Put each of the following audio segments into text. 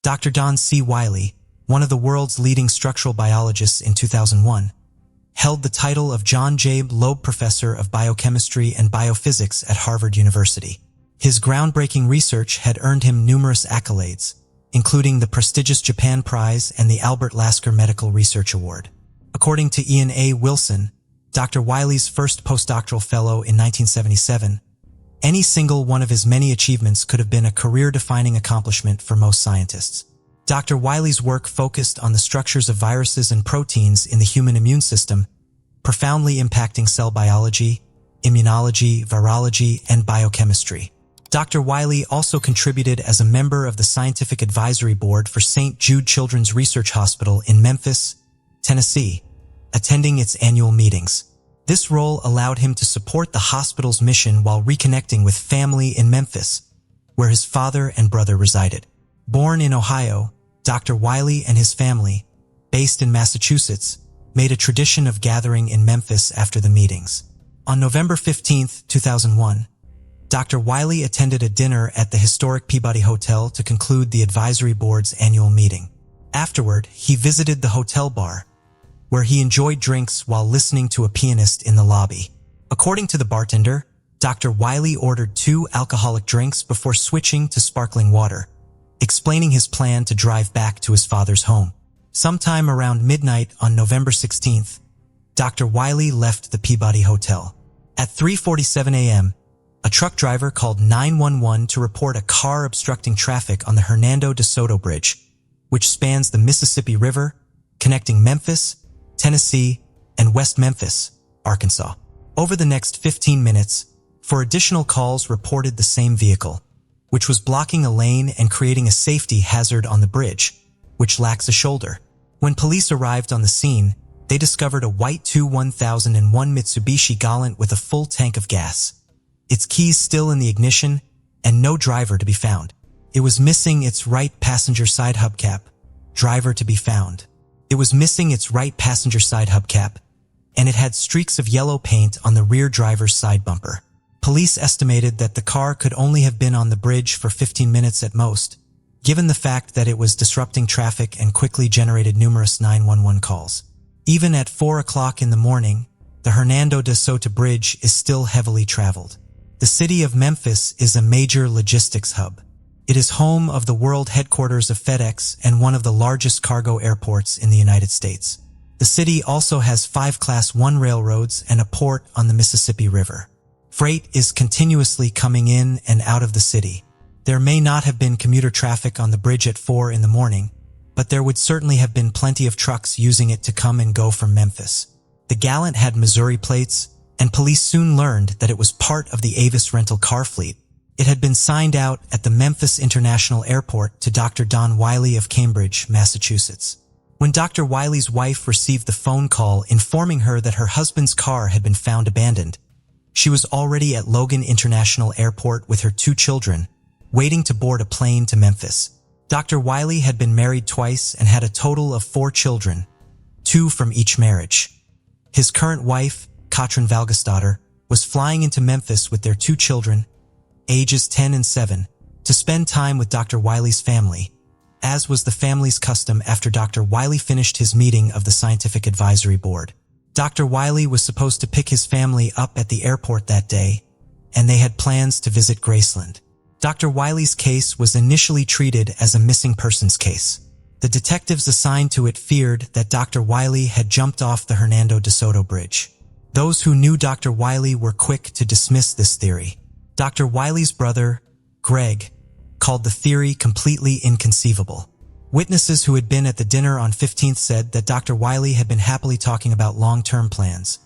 Dr. Don C. Wiley, one of the world's leading structural biologists in 2001, held the title of John J. Loeb Professor of Biochemistry and Biophysics at Harvard University. His groundbreaking research had earned him numerous accolades, including the prestigious Japan Prize and the Albert Lasker Medical Research Award. According to Ian A. Wilson, Dr. Wiley's first postdoctoral fellow in 1977, any single one of his many achievements could have been a career-defining accomplishment for most scientists. Dr. Wiley's work focused on the structures of viruses and proteins in the human immune system, profoundly impacting cell biology, immunology, virology, and biochemistry. Dr. Wiley also contributed as a member of the Scientific Advisory Board for St. Jude Children's Research Hospital in Memphis, Tennessee, attending its annual meetings. This role allowed him to support the hospital's mission while reconnecting with family in Memphis, where his father and brother resided. Born in Ohio, Dr. Wiley and his family, based in Massachusetts, made a tradition of gathering in Memphis after the meetings. On November 15, 2001, Dr. Wiley attended a dinner at the historic Peabody Hotel to conclude the advisory board's annual meeting. Afterward, he visited the hotel bar, where he enjoyed drinks while listening to a pianist in the lobby. According to the bartender, Dr. Wiley ordered 2 alcoholic drinks before switching to sparkling water, explaining his plan to drive back to his father's home. Sometime around midnight on November 16th, Dr. Wiley left the Peabody Hotel. At 3:47 a.m., a truck driver called 911 to report a car obstructing traffic on the Hernando de Soto Bridge, which spans the Mississippi River, connecting Memphis, Tennessee, and West Memphis, Arkansas. Over the next 15 minutes, 4 additional calls reported the same vehicle, which was blocking a lane and creating a safety hazard on the bridge, which lacks a shoulder. When police arrived on the scene, they discovered a white 1001 Mitsubishi Galant with a full tank of gas, its keys still in the ignition, and no driver to be found. It was missing its right passenger side hubcap. Driver to be found. It was missing its right passenger side hubcap, and it had streaks of yellow paint on the rear driver's side bumper. Police estimated that the car could only have been on the bridge for 15 minutes at most, given the fact that it was disrupting traffic and quickly generated numerous 911 calls. Even at 4 o'clock in the morning, the Hernando de Soto Bridge is still heavily traveled. The city of Memphis is a major logistics hub. It is home of the world headquarters of FedEx and one of the largest cargo airports in the United States. The city also has 5 Class 1 railroads and a port on the Mississippi River. Freight is continuously coming in and out of the city. There may not have been commuter traffic on the bridge at 4 in the morning, but there would certainly have been plenty of trucks using it to come and go from Memphis. The Galant had Missouri plates, and police soon learned that it was part of the Avis rental car fleet. It had been signed out at the Memphis International Airport to Dr. Don Wiley of Cambridge, Massachusetts. When Dr. Wiley's wife received the phone call informing her that her husband's car had been found abandoned, she was already at Logan International Airport with her 2 children, waiting to board a plane to Memphis. Dr. Wiley had been married twice and had a total of 4 children, 2 from each marriage. His current wife, Katrin Valgesdotter, was flying into Memphis with their 2 children, ages 10 and 7, to spend time with Dr. Wiley's family, as was the family's custom after Dr. Wiley finished his meeting of the Scientific Advisory Board. Dr. Wiley was supposed to pick his family up at the airport that day, and they had plans to visit Graceland. Dr. Wiley's case was initially treated as a missing persons case. The detectives assigned to it feared that Dr. Wiley had jumped off the Hernando de Soto Bridge. Those who knew Dr. Wiley were quick to dismiss this theory. Dr. Wiley's brother, Greg, called the theory completely inconceivable. Witnesses who had been at the dinner on 15th said that Dr. Wiley had been happily talking about long-term plans,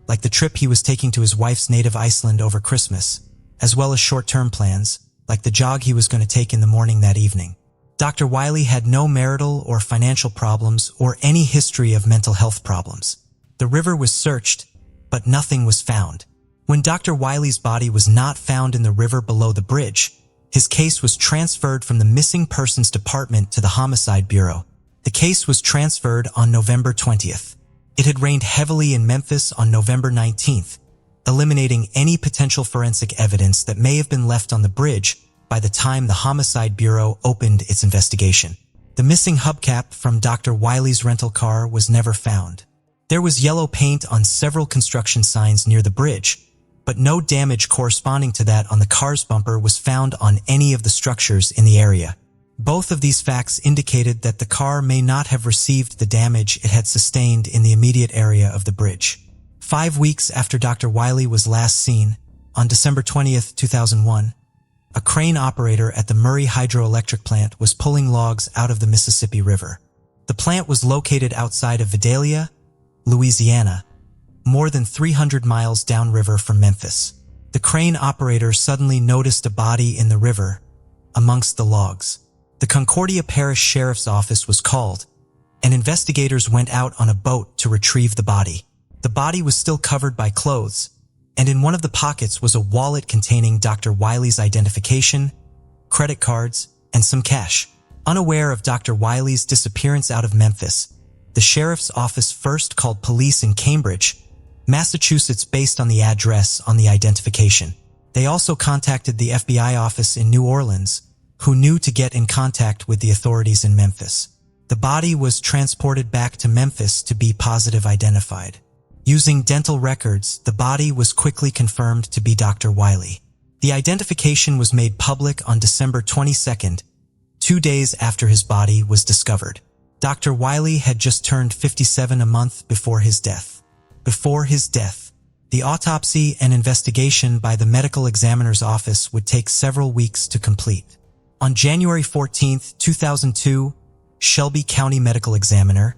like the trip he was taking to his wife's native Iceland over Christmas, as well as short-term plans, like the jog he was going to take in the morning that evening. Dr. Wiley had no marital or financial problems or any history of mental health problems. The river was searched, but nothing was found. When Dr. Wiley's body was not found in the river below the bridge, his case was transferred from the Missing Persons Department to the Homicide Bureau. The case was transferred on November 20th. It had rained heavily in Memphis on November 19th, eliminating any potential forensic evidence that may have been left on the bridge by the time the Homicide Bureau opened its investigation. The missing hubcap from Dr. Wiley's rental car was never found. There was yellow paint on several construction signs near the bridge, but no damage corresponding to that on the car's bumper was found on any of the structures in the area. Both of these facts indicated that the car may not have received the damage it had sustained in the immediate area of the bridge. 5 weeks after Dr. Wiley was last seen, on December 20th, 2001, a crane operator at the Murray hydroelectric plant was pulling logs out of the Mississippi River. The plant was located outside of Vidalia, Louisiana, more than 300 miles downriver from Memphis. The crane operator suddenly noticed a body in the river amongst the logs. The Concordia Parish Sheriff's Office was called, and investigators went out on a boat to retrieve the body. The body was still covered by clothes, and in one of the pockets was a wallet containing Dr. Wiley's identification, credit cards, and some cash. Unaware of Dr. Wiley's disappearance out of Memphis, the sheriff's office first called police in Cambridge, Massachusetts, based on the address on the identification. They also contacted the FBI office in New Orleans, who knew to get in contact with the authorities in Memphis. The body was transported back to Memphis to be positive identified. Using dental records, the body was quickly confirmed to be Dr. Wiley. The identification was made public on December 22nd, 2 days after his body was discovered. Dr. Wiley had just turned 57 a month before his death. The autopsy and investigation by the medical examiner's office would take several weeks to complete. On January 14, 2002, Shelby County Medical Examiner,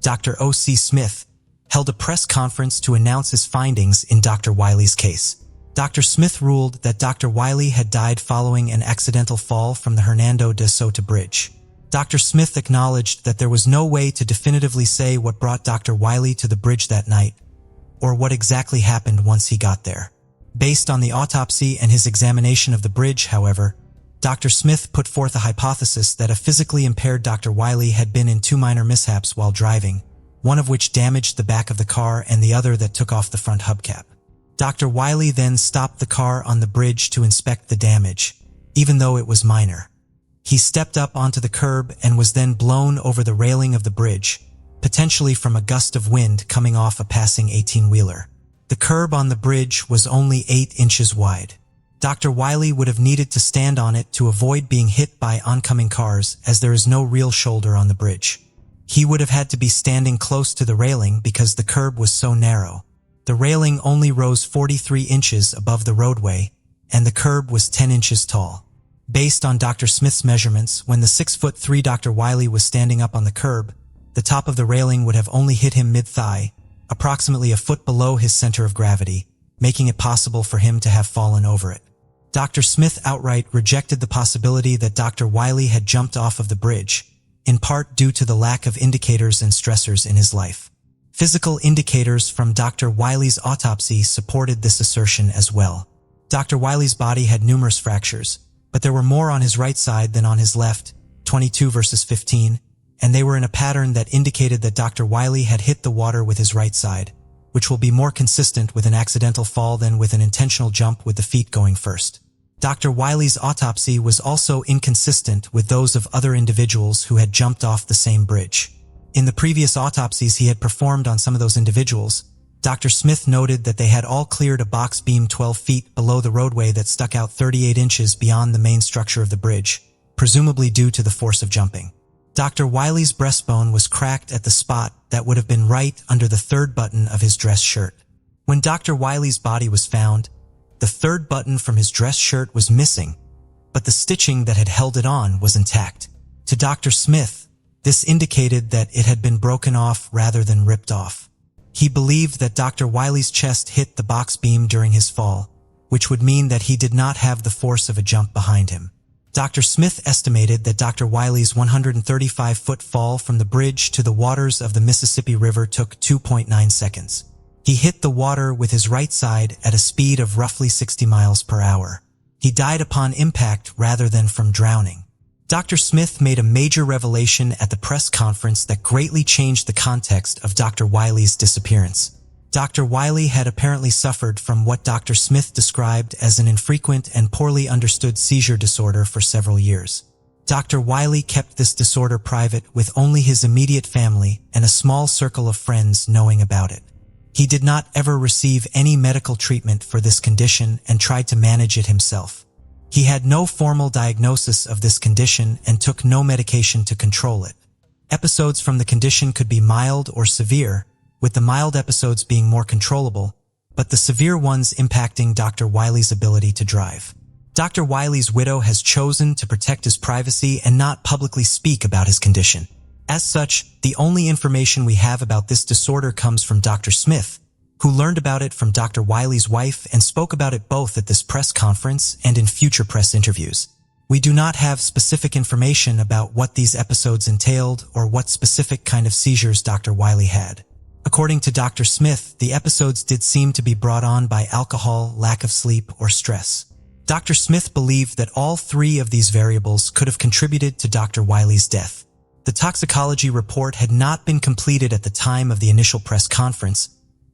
Dr. O.C. Smith, held a press conference to announce his findings in Dr. Wiley's case. Dr. Smith ruled that Dr. Wiley had died following an accidental fall from the Hernando de Soto Bridge. Dr. Smith acknowledged that there was no way to definitively say what brought Dr. Wiley to the bridge that night, or what exactly happened once he got there. Based on the autopsy and his examination of the bridge, however, Dr. Smith put forth a hypothesis that a physically impaired Dr. Wiley had been in 2 minor mishaps while driving, one of which damaged the back of the car and the other that took off the front hubcap. Dr. Wiley then stopped the car on the bridge to inspect the damage, even though it was minor. He stepped up onto the curb and was then blown over the railing of the bridge, potentially from a gust of wind coming off a passing 18-wheeler. The curb on the bridge was only 8 inches wide. Dr. Wiley would have needed to stand on it to avoid being hit by oncoming cars, as there is no real shoulder on the bridge. He would have had to be standing close to the railing because the curb was so narrow. The railing only rose 43 inches above the roadway, and the curb was 10 inches tall. Based on Dr. Smith's measurements, when the 6'3" Dr. Wiley was standing up on the curb, the top of the railing would have only hit him mid-thigh, approximately a foot below his center of gravity, making it possible for him to have fallen over it. Dr. Smith outright rejected the possibility that Dr. Wiley had jumped off of the bridge, in part due to the lack of indicators and stressors in his life. Physical indicators from Dr. Wiley's autopsy supported this assertion as well. Dr. Wiley's body had numerous fractures, but there were more on his right side than on his left, 22 versus 15, and they were in a pattern that indicated that Dr. Wiley had hit the water with his right side, which will be more consistent with an accidental fall than with an intentional jump with the feet going first. Dr. Wiley's autopsy was also inconsistent with those of other individuals who had jumped off the same bridge. In the previous autopsies he had performed on some of those individuals, Dr. Smith noted that they had all cleared a box beam 12 feet below the roadway that stuck out 38 inches beyond the main structure of the bridge, presumably due to the force of jumping. Dr. Wiley's breastbone was cracked at the spot that would have been right under the third button of his dress shirt. When Dr. Wiley's body was found, the third button from his dress shirt was missing, but the stitching that had held it on was intact. To Dr. Smith, this indicated that it had been broken off rather than ripped off. He believed that Dr. Wiley's chest hit the box beam during his fall, which would mean that he did not have the force of a jump behind him. Dr. Smith estimated that Dr. Wiley's 135-foot fall from the bridge to the waters of the Mississippi River took 2.9 seconds. He hit the water with his right side at a speed of roughly 60 miles per hour. He died upon impact rather than from drowning. Dr. Smith made a major revelation at the press conference that greatly changed the context of Dr. Wiley's disappearance. Dr. Wiley had apparently suffered from what Dr. Smith described as an infrequent and poorly understood seizure disorder for several years. Dr. Wiley kept this disorder private, with only his immediate family and a small circle of friends knowing about it. He did not ever receive any medical treatment for this condition and tried to manage it himself. He had no formal diagnosis of this condition and took no medication to control it. Episodes from the condition could be mild or severe, with the mild episodes being more controllable, but the severe ones impacting Dr. Wiley's ability to drive. Dr. Wiley's widow has chosen to protect his privacy and not publicly speak about his condition. As such, the only information we have about this disorder comes from Dr. Smith, who learned about it from Dr. Wiley's wife and spoke about it both at this press conference and in future press interviews. We do not have specific information about what these episodes entailed or what specific kind of seizures Dr. Wiley had. According to Dr. Smith, the episodes did seem to be brought on by alcohol, lack of sleep, or stress. Dr. Smith believed that all three of these variables could have contributed to Dr. Wiley's death. The toxicology report had not been completed at the time of the initial press conference,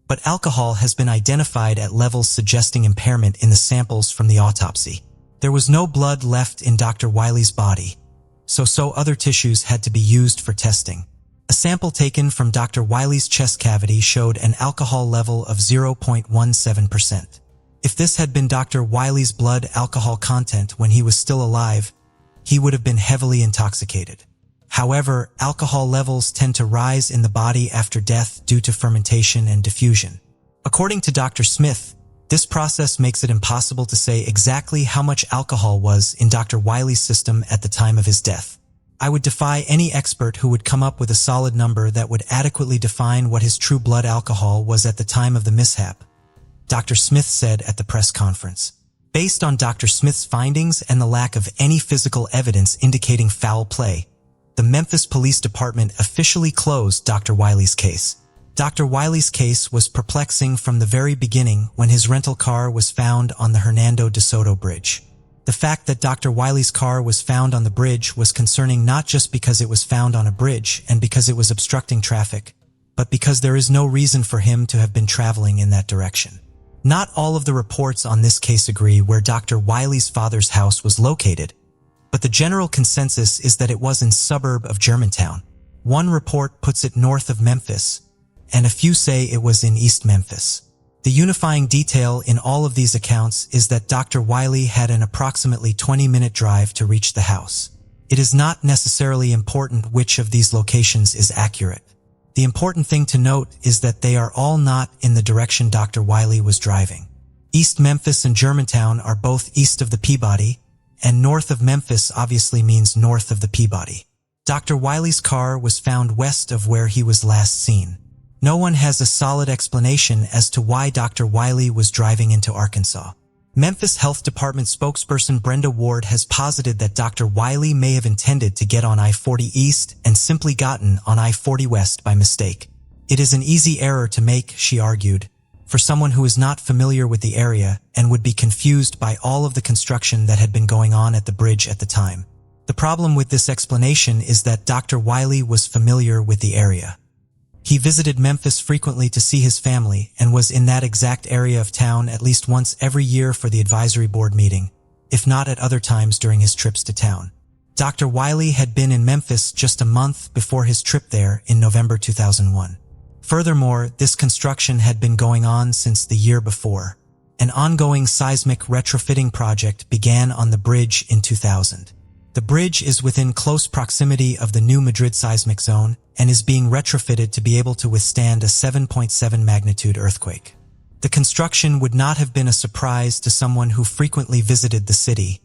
but alcohol has been identified at levels suggesting impairment in the samples from the autopsy. There was no blood left in Dr. Wiley's body, so other tissues had to be used for testing. A sample taken from Dr. Wiley's chest cavity showed an alcohol level of 0.17%. If this had been Dr. Wiley's blood alcohol content when he was still alive, he would have been heavily intoxicated. However, alcohol levels tend to rise in the body after death due to fermentation and diffusion. According to Dr. Smith, this process makes it impossible to say exactly how much alcohol was in Dr. Wiley's system at the time of his death. I would defy any expert who would come up with a solid number that would adequately define what his true blood alcohol was at the time of the mishap, Dr. Smith said at the press conference. Based on Dr. Smith's findings and the lack of any physical evidence indicating foul play, the Memphis Police Department officially closed Dr. Wiley's case. Dr. Wiley's case was perplexing from the very beginning when his rental car was found on the Hernando de Soto Bridge. The fact that Dr. Wiley's car was found on the bridge was concerning not just because it was found on a bridge and because it was obstructing traffic, but because there is no reason for him to have been traveling in that direction. Not all of the reports on this case agree where Dr. Wiley's father's house was located, but the general consensus is that it was in suburb of Germantown. One report puts it north of Memphis, and a few say it was in East Memphis. The unifying detail in all of these accounts is that Dr. Wiley had an approximately 20-minute drive to reach the house. It is not necessarily important which of these locations is accurate. The important thing to note is that they are all not in the direction Dr. Wiley was driving. East Memphis and Germantown are both east of the Peabody, and north of Memphis obviously means north of the Peabody. Dr. Wiley's car was found west of where he was last seen. No one has a solid explanation as to why Dr. Wiley was driving into Arkansas. Memphis Health Department spokesperson Brenda Ward has posited that Dr. Wiley may have intended to get on I-40 East and simply gotten on I-40 West by mistake. It is an easy error to make, she argued, for someone who is not familiar with the area and would be confused by all of the construction that had been going on at the bridge at the time. The problem with this explanation is that Dr. Wiley was familiar with the area. He visited Memphis frequently to see his family and was in that exact area of town at least once every year for the advisory board meeting, if not at other times during his trips to town. Dr. Wiley had been in Memphis just a month before his trip there in November 2001. Furthermore, this construction had been going on since the year before. An ongoing seismic retrofitting project began on the bridge in 2000. The bridge is within close proximity of the New Madrid seismic zone and is being retrofitted to be able to withstand a 7.7 magnitude earthquake. The construction would not have been a surprise to someone who frequently visited the city,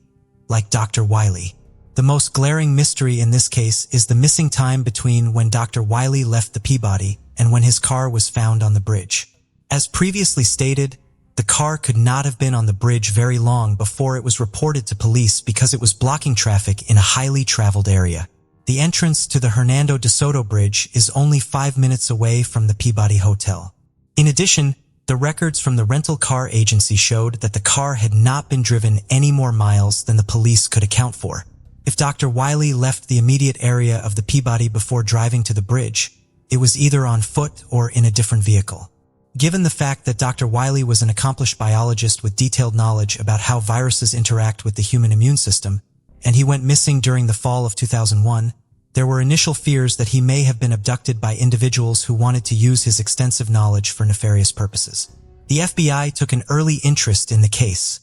like Dr. Wiley. The most glaring mystery in this case is the missing time between when Dr. Wiley left the Peabody and when his car was found on the bridge. As previously stated, the car could not have been on the bridge very long before it was reported to police because it was blocking traffic in a highly traveled area. The entrance to the Hernando de Soto Bridge is only 5 minutes away from the Peabody Hotel. In addition, the records from the rental car agency showed that the car had not been driven any more miles than the police could account for. If Dr. Wiley left the immediate area of the Peabody before driving to the bridge, it was either on foot or in a different vehicle. Given the fact that Dr. Wiley was an accomplished biologist with detailed knowledge about how viruses interact with the human immune system, and he went missing during the fall of 2001, there were initial fears that he may have been abducted by individuals who wanted to use his extensive knowledge for nefarious purposes. The FBI took an early interest in the case,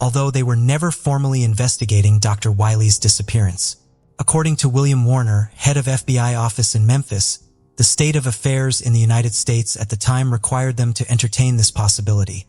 although they were never formally investigating Dr. Wiley's disappearance. According to William Warner, head of FBI office in Memphis, the state of affairs in the United States at the time required them to entertain this possibility,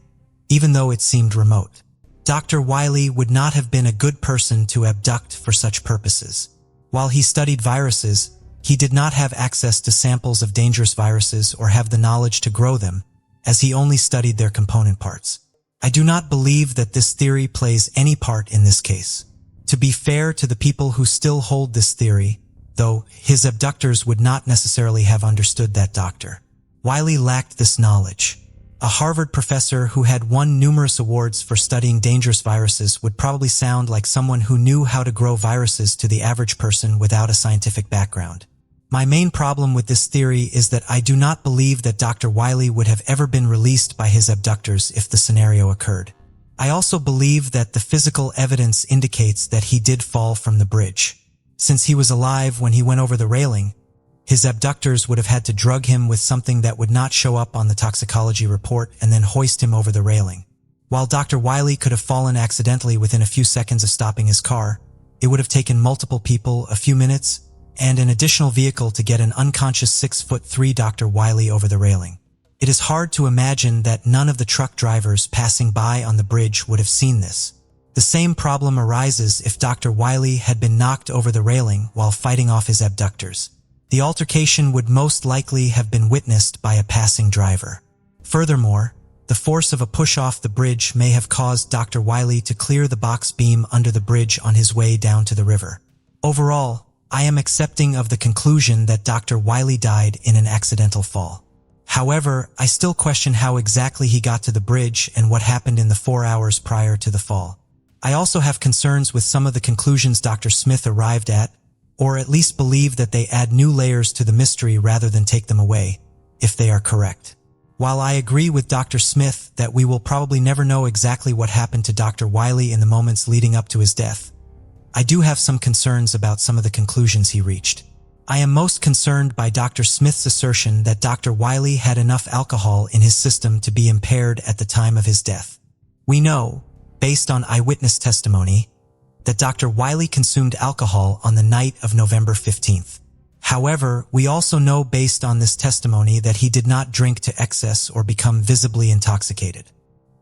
even though it seemed remote. Dr. Wiley would not have been a good person to abduct for such purposes. While he studied viruses, he did not have access to samples of dangerous viruses or have the knowledge to grow them, as he only studied their component parts. I do not believe that this theory plays any part in this case. To be fair to the people who still hold this theory, though, his abductors would not necessarily have understood that Dr. Wiley lacked this knowledge. A Harvard professor who had won numerous awards for studying dangerous viruses would probably sound like someone who knew how to grow viruses to the average person without a scientific background. My main problem with this theory is that I do not believe that Dr. Wiley would have ever been released by his abductors if the scenario occurred. I also believe that the physical evidence indicates that he did fall from the bridge. Since he was alive when he went over the railing, his abductors would have had to drug him with something that would not show up on the toxicology report and then hoist him over the railing. While Dr. Wiley could have fallen accidentally within a few seconds of stopping his car, it would have taken multiple people a few minutes and an additional vehicle to get an unconscious 6'3" Dr. Wiley over the railing. It is hard to imagine that none of the truck drivers passing by on the bridge would have seen this. The same problem arises if Dr. Wiley had been knocked over the railing while fighting off his abductors. The altercation would most likely have been witnessed by a passing driver. Furthermore, the force of a push off the bridge may have caused Dr. Wiley to clear the box beam under the bridge on his way down to the river. Overall, I am accepting of the conclusion that Dr. Wiley died in an accidental fall. However, I still question how exactly he got to the bridge and what happened in the 4 hours prior to the fall. I also have concerns with some of the conclusions Dr. Smith arrived at, or at least believe that they add new layers to the mystery rather than take them away, if they are correct. While I agree with Dr. Smith that we will probably never know exactly what happened to Dr. Wiley in the moments leading up to his death, I do have some concerns about some of the conclusions he reached. I am most concerned by Dr. Smith's assertion that Dr. Wiley had enough alcohol in his system to be impaired at the time of his death. We know, based on eyewitness testimony, that Dr. Wiley consumed alcohol on the night of November 15th. However, we also know based on this testimony that he did not drink to excess or become visibly intoxicated.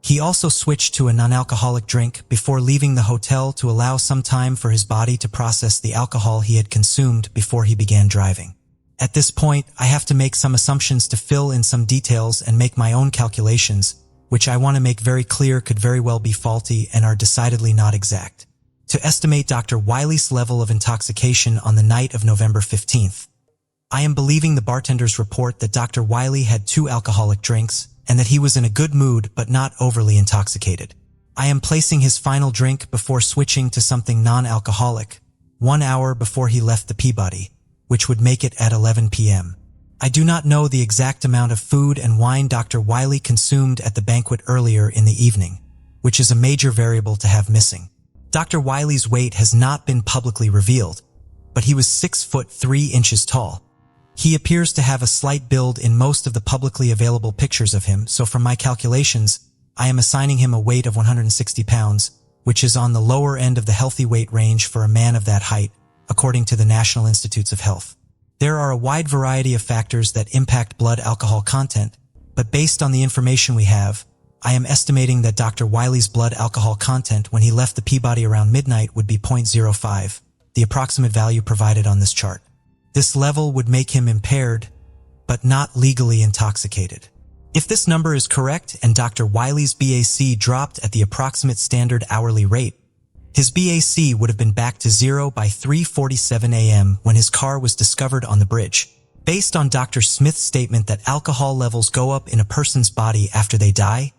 He also switched to a non-alcoholic drink before leaving the hotel to allow some time for his body to process the alcohol he had consumed before he began driving. At this point, I have to make some assumptions to fill in some details and make my own calculations, which I want to make very clear could very well be faulty and are decidedly not exact. To estimate Dr. Wiley's level of intoxication on the night of November 15th, I am believing the bartender's report that Dr. Wiley had 2 alcoholic drinks and that he was in a good mood but not overly intoxicated. I am placing his final drink before switching to something non-alcoholic, 1 hour before he left the Peabody, which would make it at 11 p.m. I do not know the exact amount of food and wine Dr. Wiley consumed at the banquet earlier in the evening, which is a major variable to have missing. Dr. Wiley's weight has not been publicly revealed, but he was 6'3" tall. He appears to have a slight build in most of the publicly available pictures of him, so from my calculations, I am assigning him a weight of 160 pounds, which is on the lower end of the healthy weight range for a man of that height, according to the National Institutes of Health. There are a wide variety of factors that impact blood alcohol content, but based on the information we have, I am estimating that Dr. Wiley's blood alcohol content when he left the Peabody around midnight would be 0.05, the approximate value provided on this chart. This level would make him impaired, but not legally intoxicated. If this number is correct and Dr. Wiley's BAC dropped at the approximate standard hourly rate, his BAC would have been back to 0 by 3:47 a.m. when his car was discovered on the bridge. Based on Dr. Smith's statement that alcohol levels go up in a person's body after they die,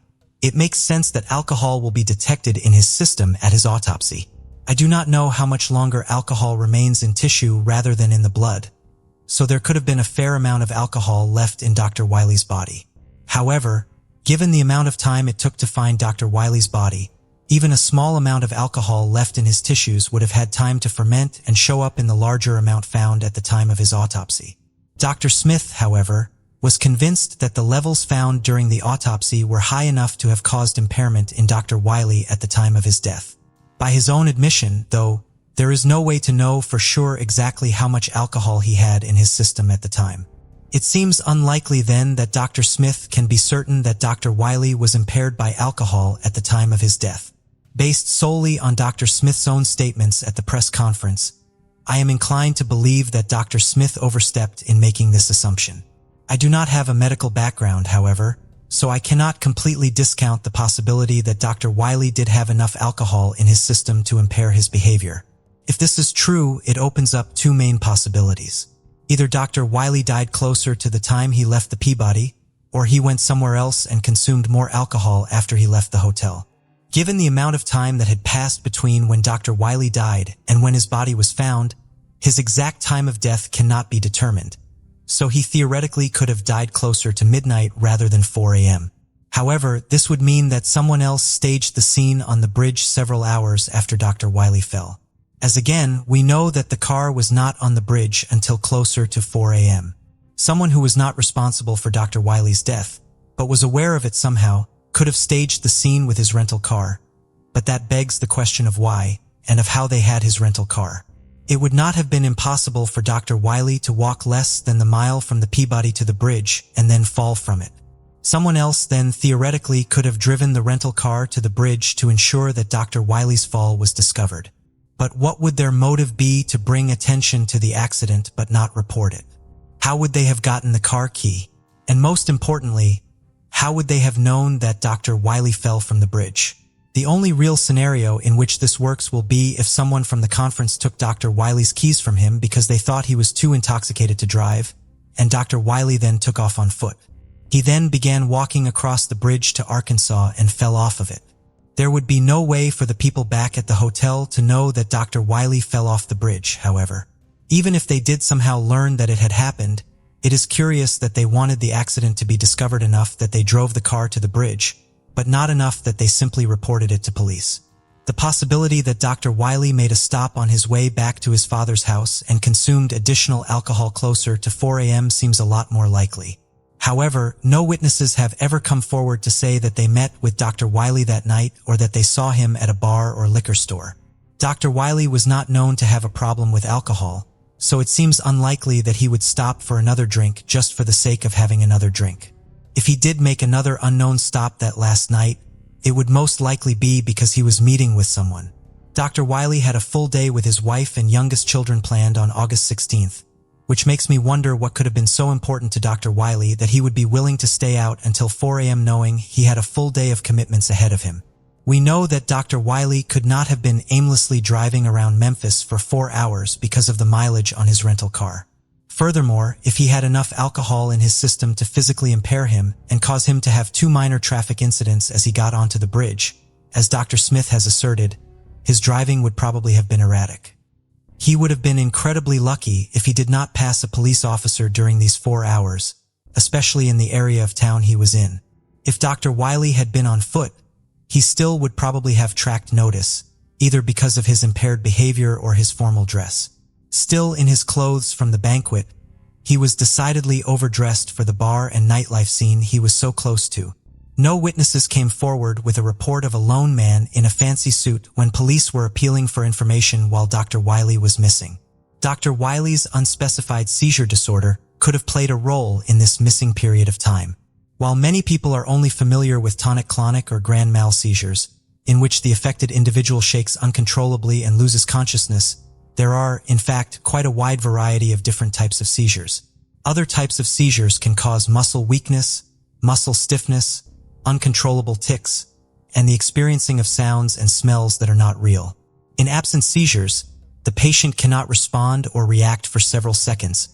it makes sense that alcohol will be detected in his system at his autopsy. I do not know how much longer alcohol remains in tissue rather than in the blood, so there could have been a fair amount of alcohol left in Dr. Wiley's body. However, given the amount of time it took to find Dr. Wiley's body, Even a small amount of alcohol left in his tissues would have had time to ferment and show up in the larger amount found at the time of his autopsy. Dr. Smith, however, was convinced that the levels found during the autopsy were high enough to have caused impairment in Dr. Wiley at the time of his death. By his own admission, though, there is no way to know for sure exactly how much alcohol he had in his system at the time. It seems unlikely then that Dr. Smith can be certain that Dr. Wiley was impaired by alcohol at the time of his death. Based solely on Dr. Smith's own statements at the press conference, I am inclined to believe that Dr. Smith overstepped in making this assumption. I do not have a medical background, however, so I cannot completely discount the possibility that Dr. Wiley did have enough alcohol in his system to impair his behavior. If this is true, it opens up two main possibilities. Either Dr. Wiley died closer to the time he left the Peabody, or he went somewhere else and consumed more alcohol after he left the hotel. Given the amount of time that had passed between when Dr. Wiley died and when his body was found, his exact time of death cannot be determined, so he theoretically could have died closer to midnight rather than 4 a.m. However, this would mean that someone else staged the scene on the bridge several hours after Dr. Wiley fell. As again, we know that the car was not on the bridge until closer to 4 a.m. Someone who was not responsible for Dr. Wiley's death, but was aware of it somehow, could have staged the scene with his rental car. But that begs the question of why, and of how they had his rental car. It would not have been impossible for Dr. Wiley to walk less than the mile from the Peabody to the bridge and then fall from it. Someone else then theoretically could have driven the rental car to the bridge to ensure that Dr. Wiley's fall was discovered. But what would their motive be to bring attention to the accident but not report it? How would they have gotten the car key? And most importantly, how would they have known that Dr. Wiley fell from the bridge? The only real scenario in which this works will be if someone from the conference took Dr. Wiley's keys from him because they thought he was too intoxicated to drive, and Dr. Wiley then took off on foot. He then began walking across the bridge to Arkansas and fell off of it. There would be no way for the people back at the hotel to know that Dr. Wiley fell off the bridge, however. Even if they did somehow learn that it had happened, it is curious that they wanted the accident to be discovered enough that they drove the car to the bridge, but not enough that they simply reported it to police. The possibility that Dr. Wiley made a stop on his way back to his father's house and consumed additional alcohol closer to 4 a.m. seems a lot more likely. However, no witnesses have ever come forward to say that they met with Dr. Wiley that night or that they saw him at a bar or liquor store. Dr. Wiley was not known to have a problem with alcohol, so it seems unlikely that he would stop for another drink just for the sake of having another drink. If he did make another unknown stop that last night, it would most likely be because he was meeting with someone. Dr. Wiley had a full day with his wife and youngest children planned on August 16th, which makes me wonder what could have been so important to Dr. Wiley that he would be willing to stay out until 4 a.m. knowing he had a full day of commitments ahead of him. We know that Dr. Wiley could not have been aimlessly driving around Memphis for 4 hours because of the mileage on his rental car. Furthermore, if he had enough alcohol in his system to physically impair him and cause him to have 2 minor traffic incidents as he got onto the bridge, as Dr. Smith has asserted, his driving would probably have been erratic. He would have been incredibly lucky if he did not pass a police officer during these 4 hours, especially in the area of town he was in. If Dr. Wiley had been on foot, he still would probably have tracked notice, either because of his impaired behavior or his formal dress. Still in his clothes from the banquet, he was decidedly overdressed for the bar and nightlife scene he was so close to. No witnesses came forward with a report of a lone man in a fancy suit when police were appealing for information while Dr. Wiley was missing. Dr. Wiley's unspecified seizure disorder could have played a role in this missing period of time. While many people are only familiar with tonic-clonic or grand mal seizures, in which the affected individual shakes uncontrollably and loses consciousness, there are, in fact, quite a wide variety of different types of seizures. Other types of seizures can cause muscle weakness, muscle stiffness, uncontrollable tics, and the experiencing of sounds and smells that are not real. In absent seizures, the patient cannot respond or react for several seconds,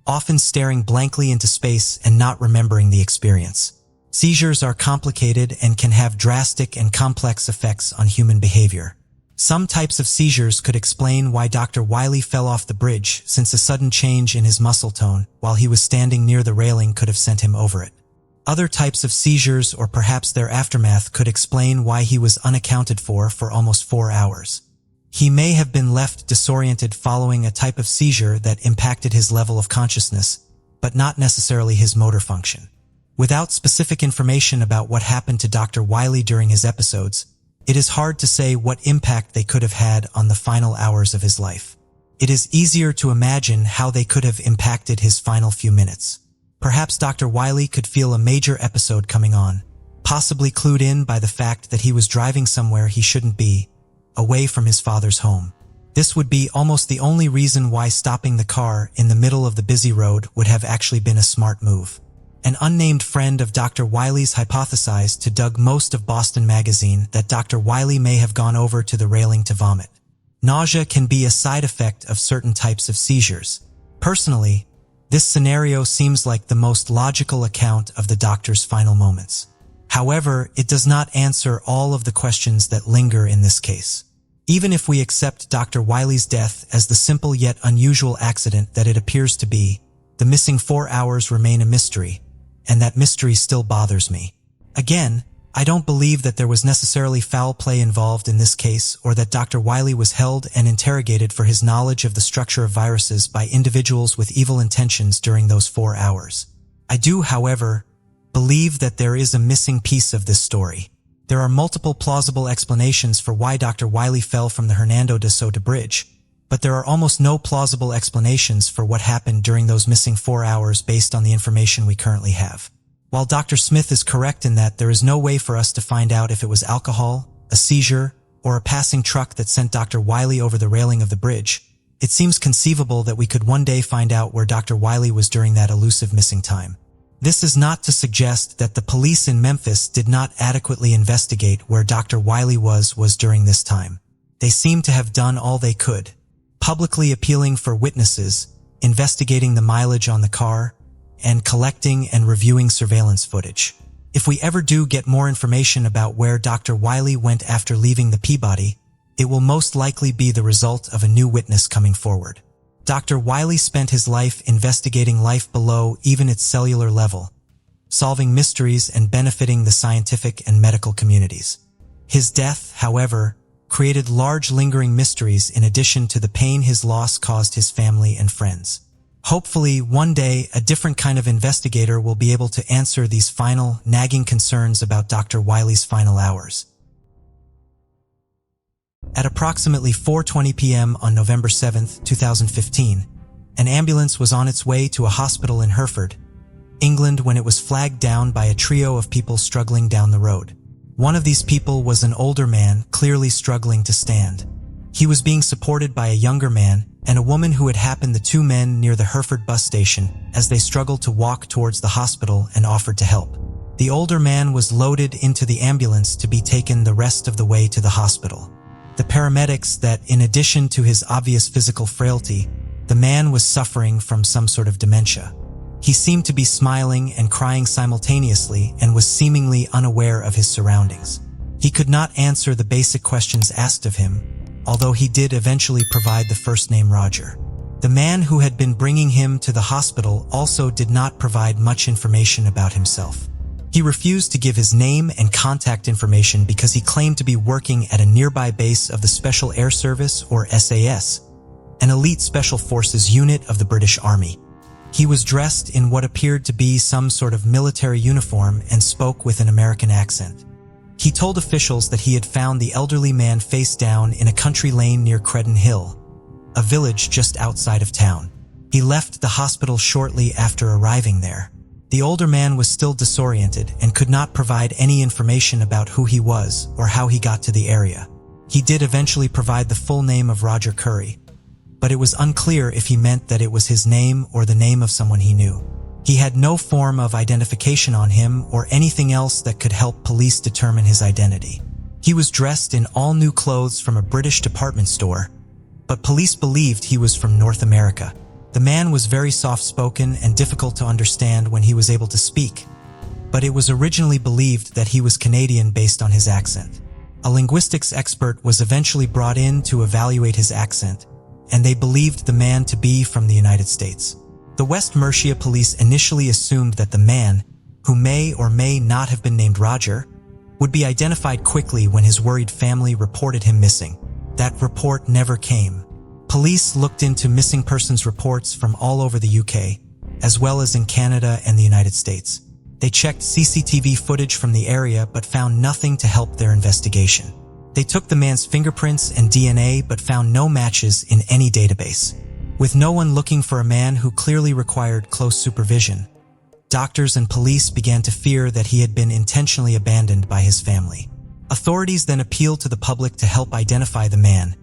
often staring blankly into space and not remembering the experience. Seizures are complicated and can have drastic and complex effects on human behavior. Some types of seizures could explain why Dr. Wiley fell off the bridge, since a sudden change in his muscle tone while he was standing near the railing could have sent him over it. Other types of seizures or perhaps their aftermath could explain why he was unaccounted for almost 4 hours. He may have been left disoriented following a type of seizure that impacted his level of consciousness, but not necessarily his motor function. Without specific information about what happened to Dr. Wiley during his episodes, it is hard to say what impact they could have had on the final hours of his life. It is easier to imagine how they could have impacted his final few minutes. Perhaps Dr. Wiley could feel a major episode coming on, possibly clued in by the fact that he was driving somewhere he shouldn't be, away from his father's home. This would be almost the only reason why stopping the car in the middle of the busy road would have actually been a smart move. An unnamed friend of Dr. Wiley's hypothesized to Doug Most of Boston Magazine that Dr. Wiley may have gone over to the railing to vomit. Nausea can be a side effect of certain types of seizures. Personally, this scenario seems like the most logical account of the doctor's final moments. However, it does not answer all of the questions that linger in this case. Even if we accept Dr. Wiley's death as the simple yet unusual accident that it appears to be, the missing 4 hours remain a mystery, and that mystery still bothers me. Again, I don't believe that there was necessarily foul play involved in this case or that Dr. Wiley was held and interrogated for his knowledge of the structure of viruses by individuals with evil intentions during those 4 hours. I do, however, believe that there is a missing piece of this story. There are multiple plausible explanations for why Dr. Wiley fell from the Hernando de Soto Bridge, but there are almost no plausible explanations for what happened during those missing 4 hours based on the information we currently have. While Dr. Smith is correct in that there is no way for us to find out if it was alcohol, a seizure, or a passing truck that sent Dr. Wiley over the railing of the bridge, it seems conceivable that we could one day find out where Dr. Wiley was during that elusive missing time. This is not to suggest that the police in Memphis did not adequately investigate where Dr. Wiley was during this time. They seem to have done all they could, publicly appealing for witnesses, investigating the mileage on the car, and collecting and reviewing surveillance footage. If we ever do get more information about where Dr. Wiley went after leaving the Peabody, it will most likely be the result of a new witness coming forward. Dr. Wiley spent his life investigating life below even its cellular level, solving mysteries and benefiting the scientific and medical communities. His death, however, created large lingering mysteries in addition to the pain his loss caused his family and friends. Hopefully, one day, a different kind of investigator will be able to answer these final, nagging concerns about Dr. Wiley's final hours. At approximately 4:20 p.m. on November 7, 2015, an ambulance was on its way to a hospital in Hereford, England, when it was flagged down by a trio of people struggling down the road. One of these people was an older man, clearly struggling to stand. He was being supported by a younger man and a woman who had happened the two men near the Hereford bus station as they struggled to walk towards the hospital and offered to help. The older man was loaded into the ambulance to be taken the rest of the way to the hospital. The paramedics that, in addition to his obvious physical frailty, the man was suffering from some sort of dementia. He seemed to be smiling and crying simultaneously and was seemingly unaware of his surroundings. He could not answer the basic questions asked of him, although he did eventually provide the first name Roger. The man who had been bringing him to the hospital also did not provide much information about himself. He refused to give his name and contact information because he claimed to be working at a nearby base of the Special Air Service, or SAS, an elite special forces unit of the British Army. He was dressed in what appeared to be some sort of military uniform and spoke with an American accent. He told officials that he had found the elderly man face down in a country lane near Credon Hill, a village just outside of town. He left the hospital shortly after arriving there. The older man was still disoriented and could not provide any information about who he was or how he got to the area. He did eventually provide the full name of Roger Curry, but it was unclear if he meant that it was his name or the name of someone he knew. He had no form of identification on him or anything else that could help police determine his identity. He was dressed in all new clothes from a British department store, but police believed he was from North America. The man was very soft-spoken and difficult to understand when he was able to speak, but it was originally believed that he was Canadian based on his accent. A linguistics expert was eventually brought in to evaluate his accent, and they believed the man to be from the United States. The West Mercia police initially assumed that the man, who may or may not have been named Roger, would be identified quickly when his worried family reported him missing. That report never came. Police looked into missing persons reports from all over the UK, as well as in Canada and the United States. They checked CCTV footage from the area but found nothing to help their investigation. They took the man's fingerprints and DNA but found no matches in any database. With no one looking for a man who clearly required close supervision, doctors and police began to fear that he had been intentionally abandoned by his family. Authorities then appealed to the public to help identify the man,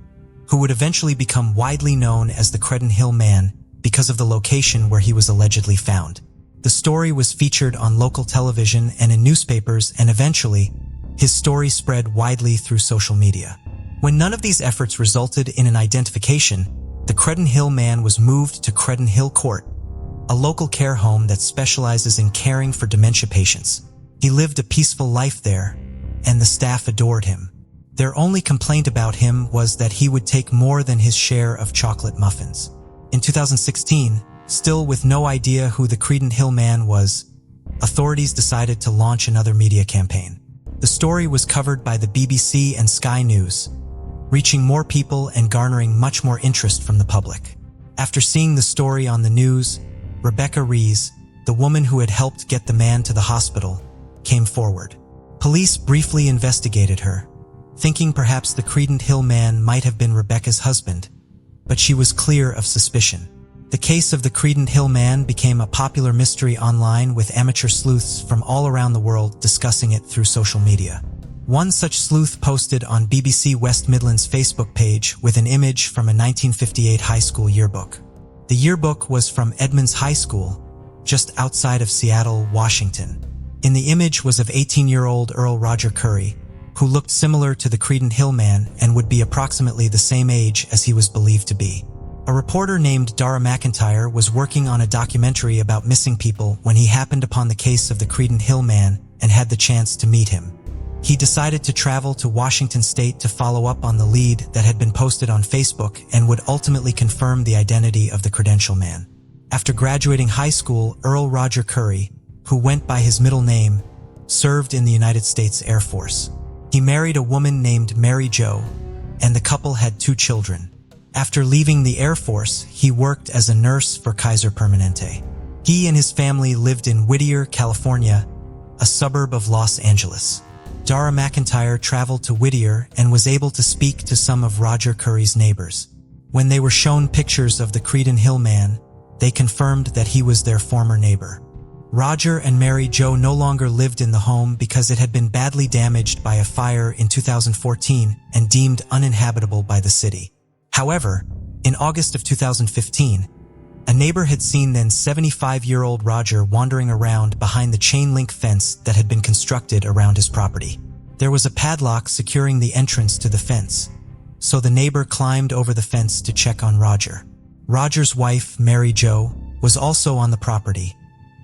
who would eventually become widely known as the Creddon Hill Man because of the location where he was allegedly found. The story was featured on local television and in newspapers, and eventually, his story spread widely through social media. When none of these efforts resulted in an identification, the Creddon Hill Man was moved to Creddon Hill Court, a local care home that specializes in caring for dementia patients. He lived a peaceful life there, and the staff adored him. Their only complaint about him was that he would take more than his share of chocolate muffins. In 2016, still with no idea who the Creddon Hill Man was, authorities decided to launch another media campaign. The story was covered by the BBC and Sky News, reaching more people and garnering much more interest from the public. After seeing the story on the news, Rebecca Rees, the woman who had helped get the man to the hospital, came forward. Police briefly investigated her, thinking perhaps the Creddon Hill Man might have been Rebecca's husband, but she was clear of suspicion. The case of the Creddon Hill Man became a popular mystery online, with amateur sleuths from all around the world discussing it through social media. One such sleuth posted on BBC West Midlands' Facebook page with an image from a 1958 high school yearbook. The yearbook was from Edmonds High School, just outside of Seattle, Washington. In the image was of 18-year-old Earl Roger Curry, who looked similar to the Creddon Hill Man and would be approximately the same age as he was believed to be. A reporter named Dara McIntyre was working on a documentary about missing people when he happened upon the case of the Creddon Hill Man and had the chance to meet him. He decided to travel to Washington State to follow up on the lead that had been posted on Facebook and would ultimately confirm the identity of the Credential Man. After graduating high school, Earl Roger Curry, who went by his middle name, served in the United States Air Force. He married a woman named Mary Jo, and the couple had 2 children. After leaving the Air Force, he worked as a nurse for Kaiser Permanente. He and his family lived in Whittier, California, a suburb of Los Angeles. Dara McIntyre traveled to Whittier and was able to speak to some of Roger Curry's neighbors. When they were shown pictures of the Creddon Hill Man, they confirmed that he was their former neighbor. Roger and Mary Jo no longer lived in the home because it had been badly damaged by a fire in 2014 and deemed uninhabitable by the city. However, in August of 2015, a neighbor had seen then 75-year-old Roger wandering around behind the chain-link fence that had been constructed around his property. There was a padlock securing the entrance to the fence, so the neighbor climbed over the fence to check on Roger. Roger's wife, Mary Jo, was also on the property,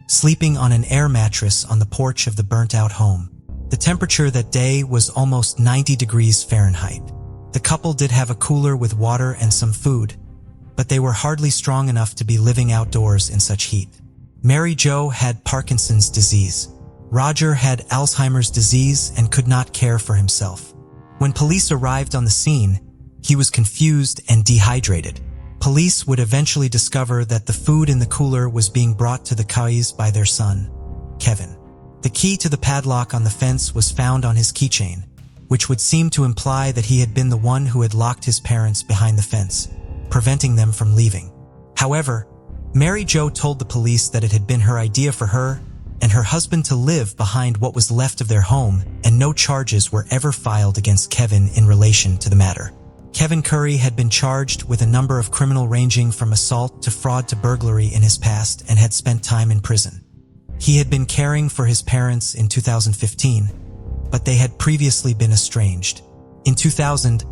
sleeping on an air mattress on the porch of the burnt-out home. The temperature that day was almost 90 degrees Fahrenheit. The couple did have a cooler with water and some food, but they were hardly strong enough to be living outdoors in such heat. Mary Jo had Parkinson's disease. Roger had Alzheimer's disease and could not care for himself. When police arrived on the scene, he was confused and dehydrated. Police would eventually discover that the food in the cooler was being brought to the Kais by their son, Kevin. The key to the padlock on the fence was found on his keychain, which would seem to imply that he had been the one who had locked his parents behind the fence, preventing them from leaving. However, Mary Jo told the police that it had been her idea for her and her husband to live behind what was left of their home, and no charges were ever filed against Kevin in relation to the matter. Kevin Curry had been charged with a number of criminal ranging from assault to fraud to burglary in his past and had spent time in prison. He had been caring for his parents in 2015, but they had previously been estranged. In 2000,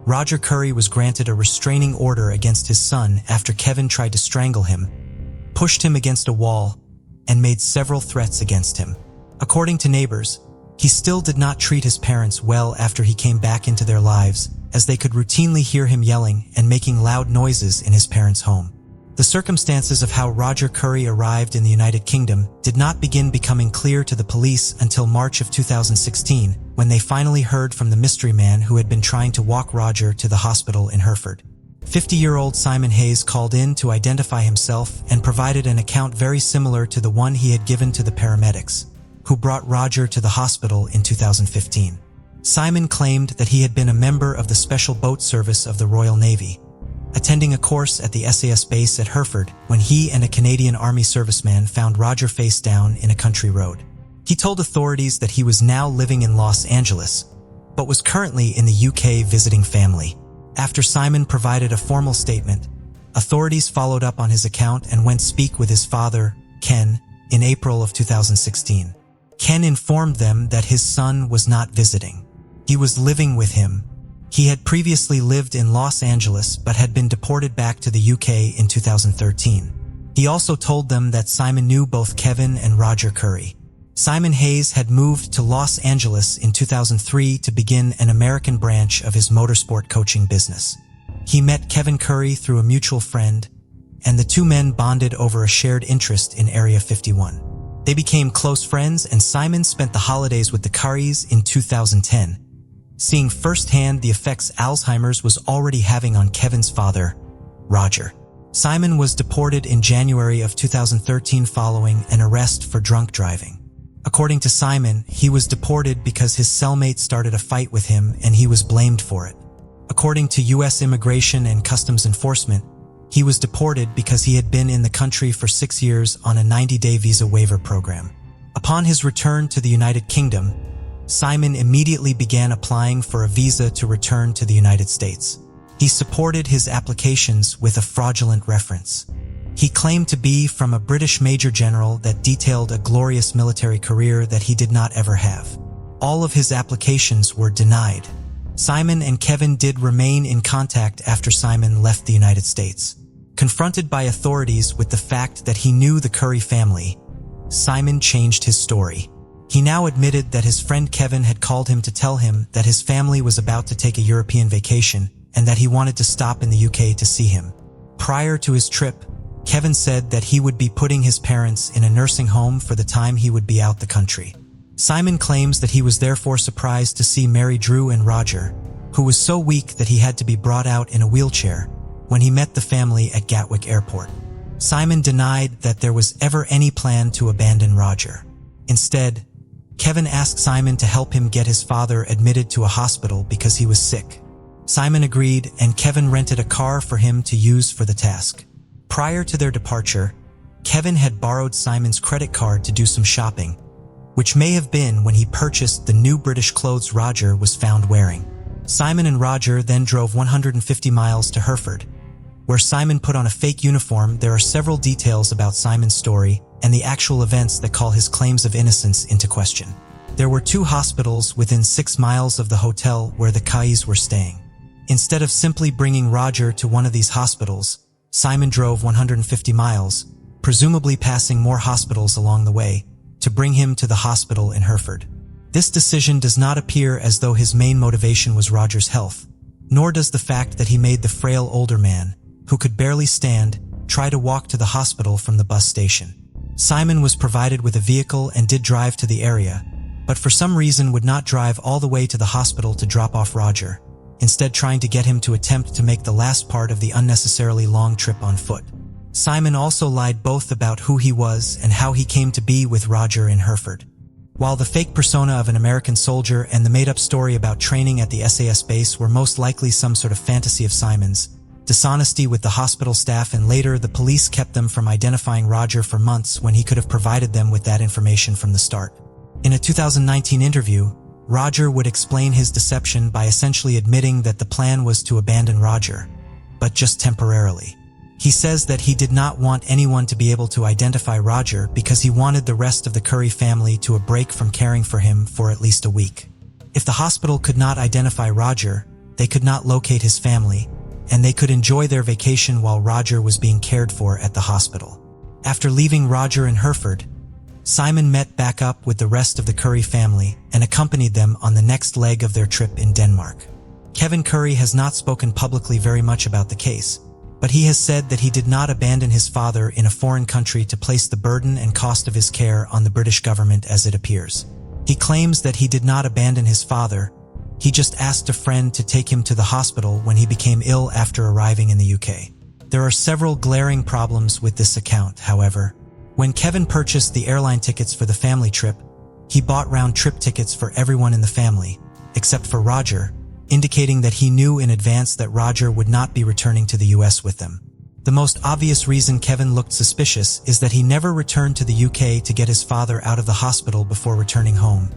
Roger Curry was granted a restraining order against his son after Kevin tried to strangle him, pushed him against a wall, and made several threats against him. According to neighbors, he still did not treat his parents well after he came back into their lives, as they could routinely hear him yelling and making loud noises in his parents' home. The circumstances of how Roger Curry arrived in the United Kingdom did not begin becoming clear to the police until March of 2016, when they finally heard from the mystery man who had been trying to walk Roger to the hospital in Hereford. 50-year-old Simon Hayes called in to identify himself and provided an account very similar to the one he had given to the paramedics, who brought Roger to the hospital in 2015. Simon claimed that he had been a member of the Special Boat Service of the Royal Navy, attending a course at the SAS base at Hereford when he and a Canadian Army serviceman found Roger face down in a country road. He told authorities that he was now living in Los Angeles, but was currently in the UK visiting family. After Simon provided a formal statement, authorities followed up on his account and went speak with his father, Ken, in April of 2016. Ken informed them that his son was not visiting. He was living with him. He had previously lived in Los Angeles but had been deported back to the UK in 2013. He also told them that Simon knew both Kevin and Roger Curry. Simon Hayes had moved to Los Angeles in 2003 to begin an American branch of his motorsport coaching business. He met Kevin Curry through a mutual friend, and the two men bonded over a shared interest in Area 51. They became close friends, and Simon spent the holidays with the Currys in 2010, seeing firsthand the effects Alzheimer's was already having on Kevin's father, Roger. Simon was deported in January of 2013 following an arrest for drunk driving. According to Simon, he was deported because his cellmate started a fight with him and he was blamed for it. According to U.S. Immigration and Customs Enforcement, he was deported because he had been in the country for 6 years on a 90-day visa waiver program. Upon his return to the United Kingdom, Simon immediately began applying for a visa to return to the United States. He supported his applications with a fraudulent reference. He claimed to be from a British major general that detailed a glorious military career that he did not ever have. All of his applications were denied. Simon and Kevin did remain in contact after Simon left the United States. Confronted by authorities with the fact that he knew the Curry family, Simon changed his story. He now admitted that his friend Kevin had called him to tell him that his family was about to take a European vacation and that he wanted to stop in the UK to see him. Prior to his trip, Kevin said that he would be putting his parents in a nursing home for the time he would be out the country. Simon claims that he was therefore surprised to see Mary Drew and Roger, who was so weak that he had to be brought out in a wheelchair, when he met the family at Gatwick Airport. Simon denied that there was ever any plan to abandon Roger. Instead, Kevin asked Simon to help him get his father admitted to a hospital because he was sick. Simon agreed, and Kevin rented a car for him to use for the task. Prior to their departure, Kevin had borrowed Simon's credit card to do some shopping, which may have been when he purchased the new British clothes Roger was found wearing. Simon and Roger then drove 150 miles to Hereford, where Simon put on a fake uniform. There are several details about Simon's story and the actual events that call his claims of innocence into question. There were 2 hospitals within 6 miles of the hotel where the Kais were staying. Instead of simply bringing Roger to one of these hospitals, Simon drove 150 miles, presumably passing more hospitals along the way, to bring him to the hospital in Hereford. This decision does not appear as though his main motivation was Roger's health, nor does the fact that he made the frail older man, who could barely stand, try to walk to the hospital from the bus station. Simon was provided with a vehicle and did drive to the area, but for some reason would not drive all the way to the hospital to drop off Roger, instead trying to get him to attempt to make the last part of the unnecessarily long trip on foot. Simon also lied both about who he was and how he came to be with Roger in Hereford. While the fake persona of an American soldier and the made-up story about training at the SAS base were most likely some sort of fantasy of Simon's, dishonesty with the hospital staff and later the police kept them from identifying Roger for months when he could have provided them with that information from the start. In a 2019 interview, Roger would explain his deception by essentially admitting that the plan was to abandon Roger, but just temporarily. He says that he did not want anyone to be able to identify Roger because he wanted the rest of the Curry family to a break from caring for him for at least a week. If the hospital could not identify Roger, they could not locate his family, and they could enjoy their vacation while Roger was being cared for at the hospital. After leaving Roger in Hereford, Simon met back up with the rest of the Curry family and accompanied them on the next leg of their trip in Denmark. Kevin Curry has not spoken publicly very much about the case, But he has said that he did not abandon his father in a foreign country to place the burden and cost of his care on the British government as it appears. He claims that he did not abandon his father, he just asked a friend to take him to the hospital when he became ill after arriving in the UK. There are several glaring problems with this account, however. When Kevin purchased the airline tickets for the family trip, he bought round-trip tickets for everyone in the family, except for Roger, indicating that he knew in advance that Roger would not be returning to the US with them. The most obvious reason Kevin looked suspicious is that he never returned to the UK to get his father out of the hospital before returning home,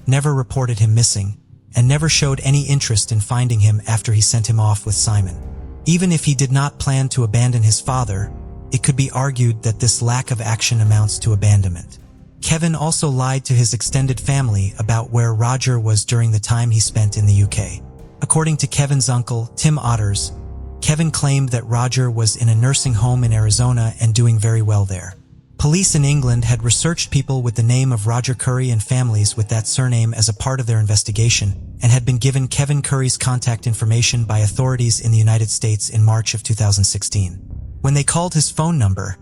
never reported him missing, and never showed any interest in finding him after he sent him off with Simon. Even if he did not plan to abandon his father, it could be argued that this lack of action amounts to abandonment. Kevin also lied to his extended family about where Roger was during the time he spent in the UK. According to Kevin's uncle, Tim Otters, Kevin claimed that Roger was in a nursing home in Arizona and doing very well there. Police in England had researched people with the name of Roger Curry and families with that surname as a part of their investigation, and had been given Kevin Curry's contact information by authorities in the United States in March of 2016. When they called his phone number,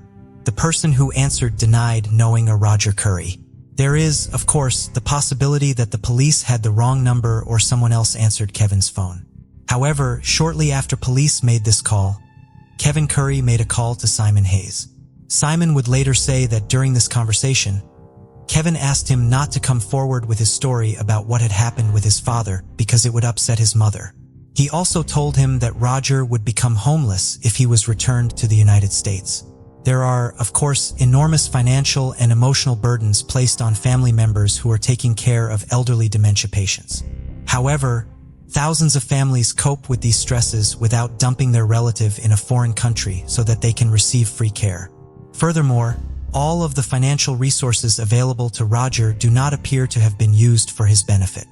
the person who answered denied knowing a Roger Curry. There is, of course, the possibility that the police had the wrong number or someone else answered Kevin's phone. However, shortly after police made this call, Kevin Curry made a call to Simon Hayes. Simon would later say that during this conversation, Kevin asked him not to come forward with his story about what had happened with his father because it would upset his mother. He also told him that Roger would become homeless if he was returned to the United States. There are, of course, enormous financial and emotional burdens placed on family members who are taking care of elderly dementia patients. However, thousands of families cope with these stresses without dumping their relative in a foreign country so that they can receive free care. Furthermore, all of the financial resources available to Roger do not appear to have been used for his benefit.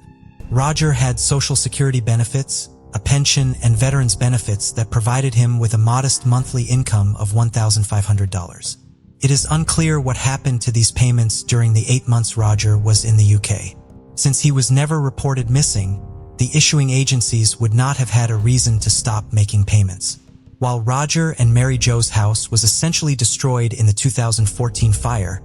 Roger had Social Security benefits, a pension, and veterans benefits that provided him with a modest monthly income of $1,500. It is unclear what happened to these payments during the 8 months Roger was in the UK. Since he was never reported missing, the issuing agencies would not have had a reason to stop making payments. While Roger and Mary Jo's house was essentially destroyed in the 2014 fire,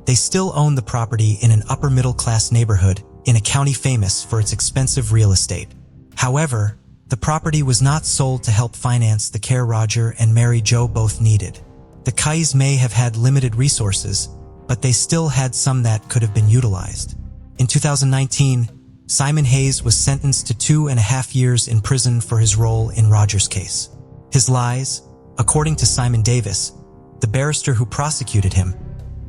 they still own the property in an upper-middle-class neighborhood in a county famous for its expensive real estate. However, the property was not sold to help finance the care Roger and Mary Jo both needed. The Kays may have had limited resources, but they still had some that could have been utilized. In 2019, Simon Hayes was sentenced to 2.5 years in prison for his role in Roger's case. His lies, according to Simon Davis, the barrister who prosecuted him,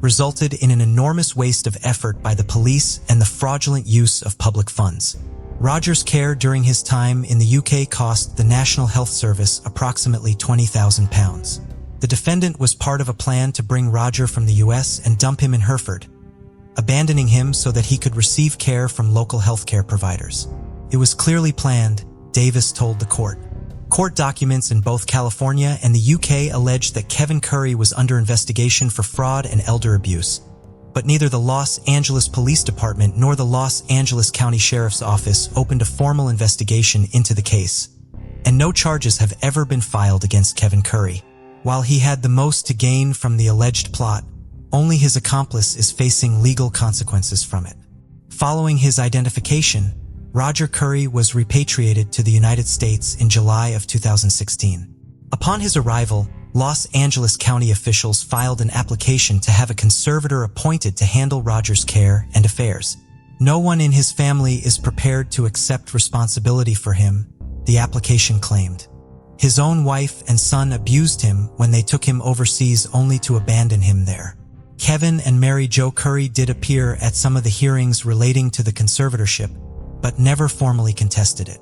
resulted in an enormous waste of effort by the police and the fraudulent use of public funds. Roger's care during his time in the UK cost the National Health Service approximately £20,000. The defendant was part of a plan to bring Roger from the US and dump him in Hereford, abandoning him so that he could receive care from local healthcare providers. It was clearly planned, Davis told the court. Court documents in both California and the UK alleged that Kevin Curry was under investigation for fraud and elder abuse, but neither the Los Angeles Police Department nor the Los Angeles County Sheriff's Office opened a formal investigation into the case, and no charges have ever been filed against Kevin Curry. While he had the most to gain from the alleged plot, only his accomplice is facing legal consequences from it. Following his identification, Roger Curry was repatriated to the United States in July of 2016. Upon his arrival, Los Angeles County officials filed an application to have a conservator appointed to handle Roger's care and affairs. No one in his family is prepared to accept responsibility for him, the application claimed. His own wife and son abused him when they took him overseas only to abandon him there. Kevin and Mary Jo Curry did appear at some of the hearings relating to the conservatorship, but never formally contested it.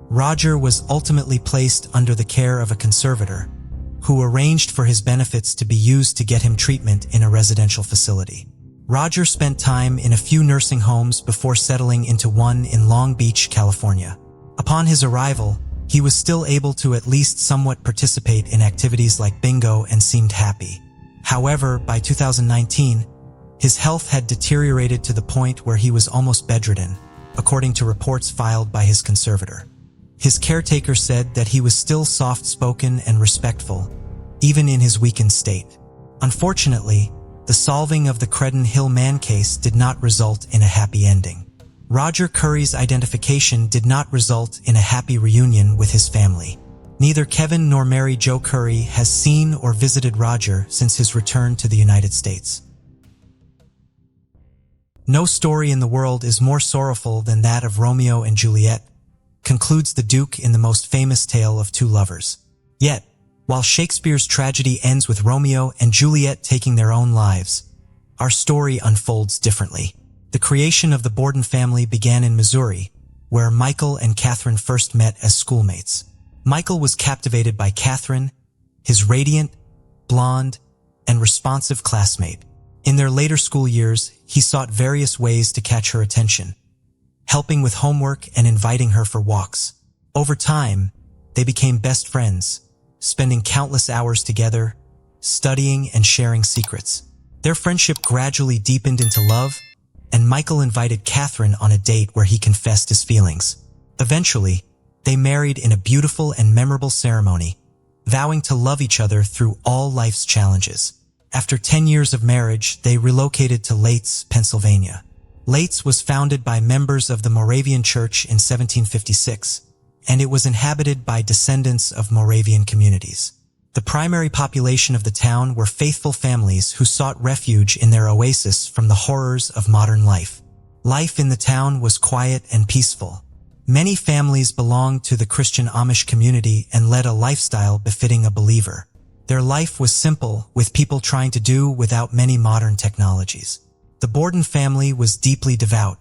Roger was ultimately placed under the care of a conservator, who arranged for his benefits to be used to get him treatment in a residential facility. Roger spent time in a few nursing homes before settling into one in Long Beach, California. Upon his arrival, he was still able to at least somewhat participate in activities like bingo and seemed happy. However, by 2019, his health had deteriorated to the point where he was almost bedridden, according to reports filed by his conservator. His caretaker said that he was still soft-spoken and respectful, even in his weakened state. Unfortunately, the solving of the Credon Hill man case did not result in a happy ending. Roger Curry's identification did not result in a happy reunion with his family. Neither Kevin nor Mary Jo Curry has seen or visited Roger since his return to the United States. No story in the world is more sorrowful than that of Romeo and Juliet, concludes the Duke in the most famous tale of two lovers. Yet, while Shakespeare's tragedy ends with Romeo and Juliet taking their own lives, our story unfolds differently. The creation of the Borden family began in Missouri, where Michael and Catherine first met as schoolmates. Michael was captivated by Catherine, his radiant, blonde, and responsive classmate. In their later school years, he sought various ways to catch her attention, helping with homework and inviting her for walks. Over time, they became best friends, spending countless hours together, studying and sharing secrets. Their friendship gradually deepened into love, and Michael invited Catherine on a date where he confessed his feelings. Eventually, they married in a beautiful and memorable ceremony, vowing to love each other through all life's challenges. After 10 years of marriage, they relocated to Leitz, Pennsylvania. Leitz was founded by members of the Moravian Church in 1756, and it was inhabited by descendants of Moravian communities. The primary population of the town were faithful families who sought refuge in their oasis from the horrors of modern life. Life in the town was quiet and peaceful. Many families belonged to the Christian Amish community and led a lifestyle befitting a believer. Their life was simple, with people trying to do without many modern technologies. The Borden family was deeply devout,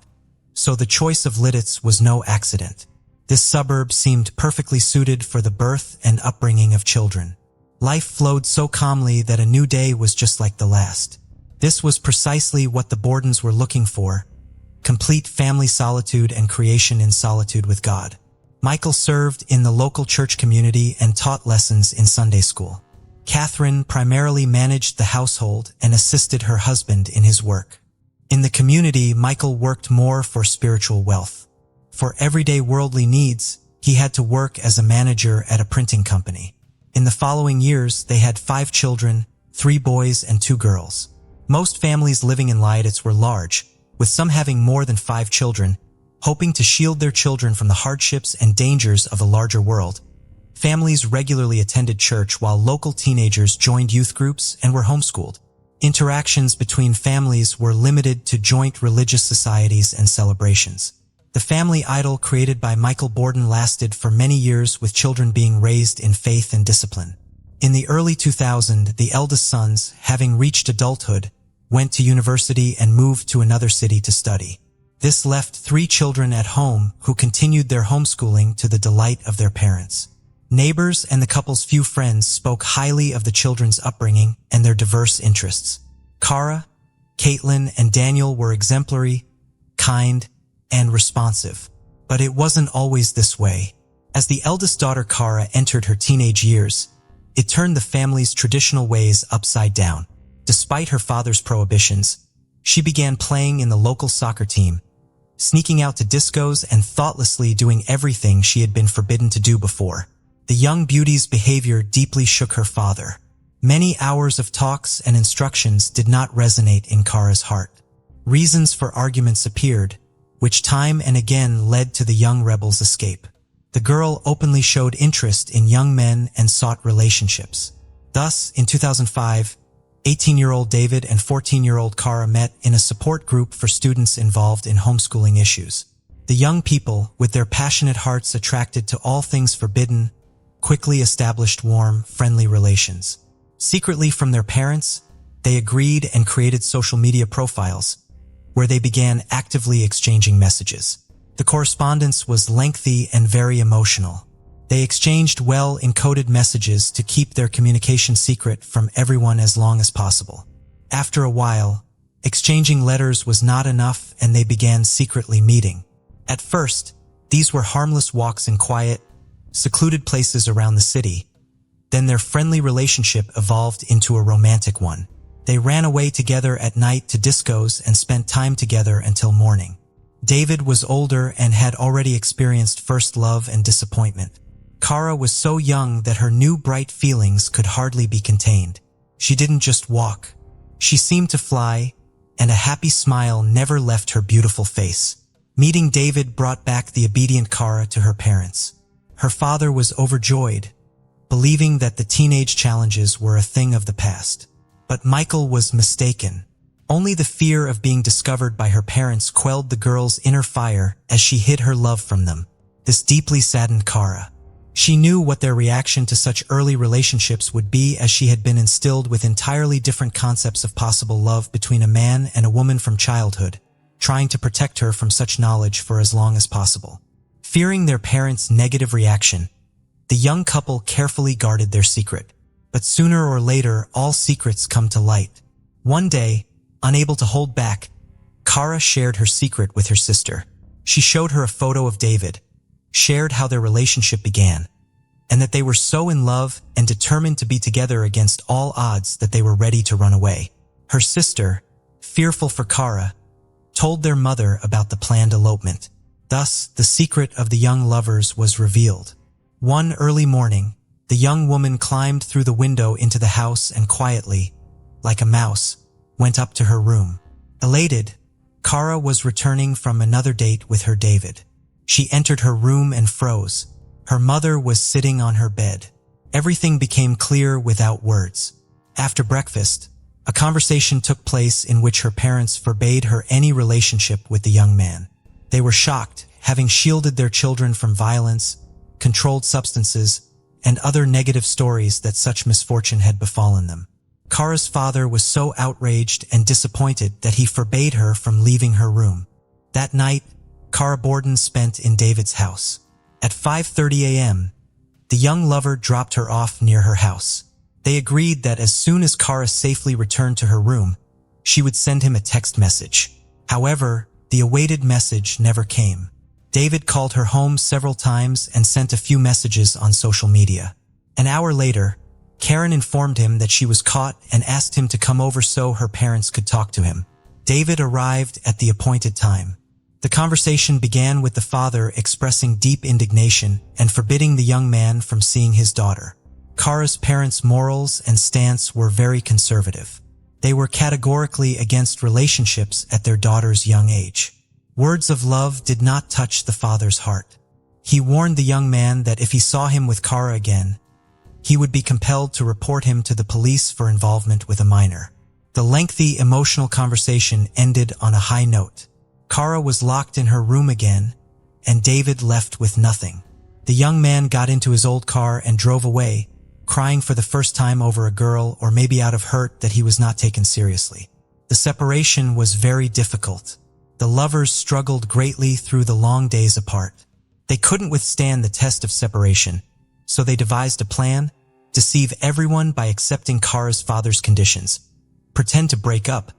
so the choice of Lidditz was no accident. This suburb seemed perfectly suited for the birth and upbringing of children. Life flowed so calmly that a new day was just like the last. This was precisely what the Bordens were looking for: complete family solitude and creation in solitude with God. Michael served in the local church community and taught lessons in Sunday school. Catherine primarily managed the household and assisted her husband in his work. In the community, Michael worked more for spiritual wealth. For everyday worldly needs, he had to work as a manager at a printing company. In the following years, they had 5 children, 3 boys and 2 girls. Most families living in Leiditz were large, with some having more than 5 children, hoping to shield their children from the hardships and dangers of a larger world. Families regularly attended church while local teenagers joined youth groups and were homeschooled. Interactions between families were limited to joint religious societies and celebrations. The family idol created by Michael Borden lasted for many years, with children being raised in faith and discipline. In the early 2000s, the eldest sons, having reached adulthood, went to university and moved to another city to study. This left 3 children at home who continued their homeschooling to the delight of their parents. Neighbors and the couple's few friends spoke highly of the children's upbringing and their diverse interests. Cara, Caitlin, and Daniel were exemplary, kind, and responsive. But it wasn't always this way. As the eldest daughter Cara entered her teenage years, it turned the family's traditional ways upside down. Despite her father's prohibitions, she began playing in the local soccer team, sneaking out to discos and thoughtlessly doing everything she had been forbidden to do before. The young beauty's behavior deeply shook her father. Many hours of talks and instructions did not resonate in Cara's heart. Reasons for arguments appeared, which time and again led to the young rebel's escape. The girl openly showed interest in young men and sought relationships. Thus, in 2005, 18-year-old David and 14-year-old Cara met in a support group for students involved in homeschooling issues. The young people, with their passionate hearts attracted to all things forbidden, quickly established warm, friendly relations. Secretly from their parents, they agreed and created social media profiles, where they began actively exchanging messages. The correspondence was lengthy and very emotional. They exchanged well-encoded messages to keep their communication secret from everyone as long as possible. After a while, exchanging letters was not enough and they began secretly meeting. At first, these were harmless walks in quiet, secluded places around the city. Then their friendly relationship evolved into a romantic one. They ran away together at night to discos and spent time together until morning. David was older and had already experienced first love and disappointment. Kara was so young that her new bright feelings could hardly be contained. She didn't just walk. She seemed to fly, and a happy smile never left her beautiful face. Meeting David brought back the obedient Kara to her parents. Her father was overjoyed, believing that the teenage challenges were a thing of the past. But Michael was mistaken. Only the fear of being discovered by her parents quelled the girl's inner fire as she hid her love from them. This deeply saddened Kara. She knew what their reaction to such early relationships would be, as she had been instilled with entirely different concepts of possible love between a man and a woman from childhood, trying to protect her from such knowledge for as long as possible. Fearing their parents' negative reaction, the young couple carefully guarded their secret. But sooner or later, all secrets come to light. One day, unable to hold back, Kara shared her secret with her sister. She showed her a photo of David, shared how their relationship began, and that they were so in love and determined to be together against all odds that they were ready to run away. Her sister, fearful for Kara, told their mother about the planned elopement. Thus, the secret of the young lovers was revealed. One early morning, the young woman climbed through the window into the house and quietly, like a mouse, went up to her room. Elated, Kara was returning from another date with her David. She entered her room and froze. Her mother was sitting on her bed. Everything became clear without words. After breakfast, a conversation took place in which her parents forbade her any relationship with the young man. They were shocked, having shielded their children from violence, controlled substances, and other negative stories that such misfortune had befallen them. Kara's father was so outraged and disappointed that he forbade her from leaving her room. That night, Kara Borden spent in David's house. At 5:30 a.m., the young lover dropped her off near her house. They agreed that as soon as Kara safely returned to her room, she would send him a text message. However, the awaited message never came. David called her home several times and sent a few messages on social media. An hour later, Karen informed him that she was caught and asked him to come over so her parents could talk to him. David arrived at the appointed time. The conversation began with the father expressing deep indignation and forbidding the young man from seeing his daughter. Kara's parents' morals and stance were very conservative. They were categorically against relationships at their daughter's young age. Words of love did not touch the father's heart. He warned the young man that if he saw him with Kara again, he would be compelled to report him to the police for involvement with a minor. The lengthy, emotional conversation ended on a high note. Kara was locked in her room again, and David left with nothing. The young man got into his old car and drove away, crying for the first time over a girl, or maybe out of hurt that he was not taken seriously. The separation was very difficult. The lovers struggled greatly through the long days apart. They couldn't withstand the test of separation, so they devised a plan: deceive everyone by accepting Kara's father's conditions, pretend to break up,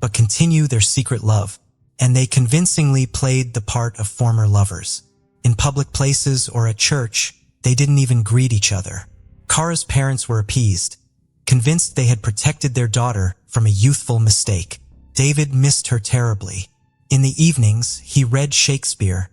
but continue their secret love. And they convincingly played the part of former lovers. In public places or at church, they didn't even greet each other. Kara's parents were appeased, convinced they had protected their daughter from a youthful mistake. David missed her terribly. In the evenings, he read Shakespeare,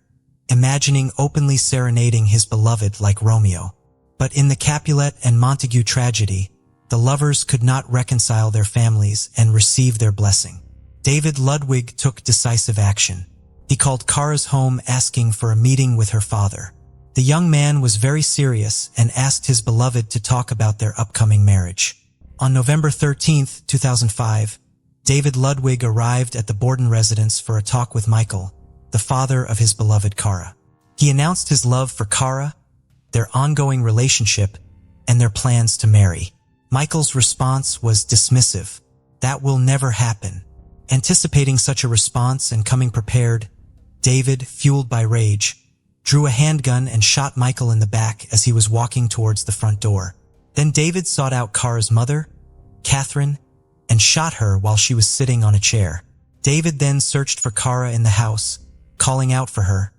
imagining openly serenading his beloved like Romeo. But in the Capulet and Montague tragedy, the lovers could not reconcile their families and receive their blessing. David Ludwig took decisive action. He called Kara's home asking for a meeting with her father. The young man was very serious and asked his beloved to talk about their upcoming marriage. On November 13, 2005, David Ludwig arrived at the Borden residence for a talk with Michael, the father of his beloved Kara. He announced his love for Kara, their ongoing relationship, and their plans to marry. Michael's response was dismissive. "That will never happen." Anticipating such a response and coming prepared, David, fueled by rage, drew a handgun and shot Michael in the back as he was walking towards the front door. Then David sought out Kara's mother, Catherine, and shot her while she was sitting on a chair. David then searched for Kara in the house, calling out for her,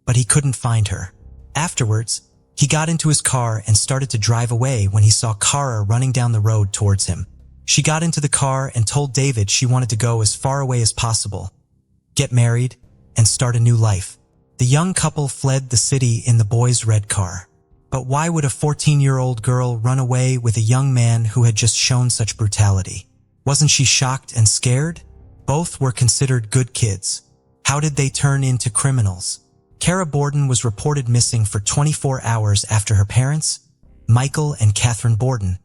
but he couldn't find her. Afterwards, he got into his car and started to drive away when he saw Kara running down the road towards him. She got into the car and told David she wanted to go as far away as possible, get married, and start a new life. The young couple fled the city in the boy's red car. But why would a 14-year-old girl run away with a young man who had just shown such brutality? Wasn't she shocked and scared? Both were considered good kids. How did they turn into criminals? Kara Borden was reported missing for 24 hours after her parents, Michael and Catherine Borden,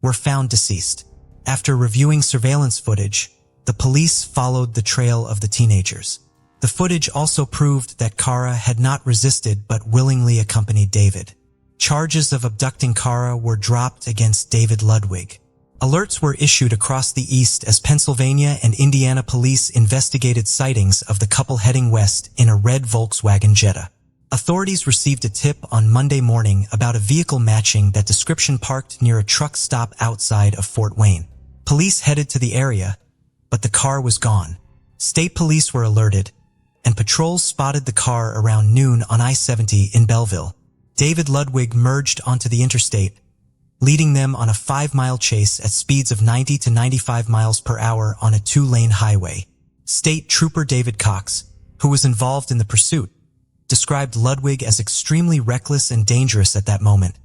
were found deceased. After reviewing surveillance footage, the police followed the trail of the teenagers. The footage also proved that Kara had not resisted but willingly accompanied David. Charges of abducting Kara were dropped against David Ludwig. Alerts were issued across the East as Pennsylvania and Indiana police investigated sightings of the couple heading west in a red Volkswagen Jetta. Authorities received a tip on Monday morning about a vehicle matching that description parked near a truck stop outside of Fort Wayne. Police headed to the area, but the car was gone. State police were alerted, and patrols spotted the car around noon on I-70 in Belleville. David Ludwig merged onto the interstate, leading them on a 5-mile chase at speeds of 90 to 95 miles per hour on a 2-lane highway. State Trooper David Cox, who was involved in the pursuit, described Ludwig as extremely reckless and dangerous at that moment,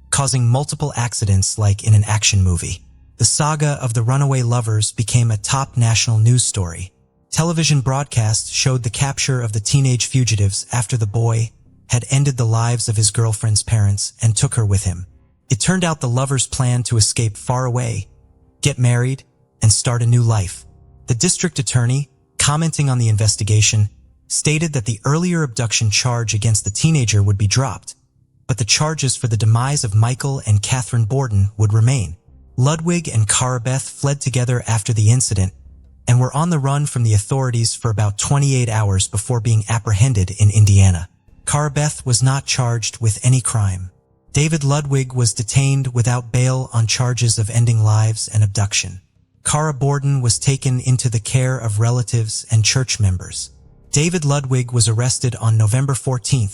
causing multiple accidents like in an action movie. The saga of the runaway lovers became a top national news story. Television broadcasts showed the capture of the teenage fugitives after the boy had ended the lives of his girlfriend's parents and took her with him. It turned out the lovers planned to escape far away, get married, and start a new life. The district attorney, commenting on the investigation, stated that the earlier abduction charge against the teenager would be dropped, but the charges for the demise of Michael and Catherine Borden would remain. Ludwig and Kara Beth fled together after the incident and were on the run from the authorities for about 28 hours before being apprehended in Indiana. Kara Beth was not charged with any crime. David Ludwig was detained without bail on charges of ending lives and abduction. Kara Borden was taken into the care of relatives and church members. David Ludwig was arrested on November 14,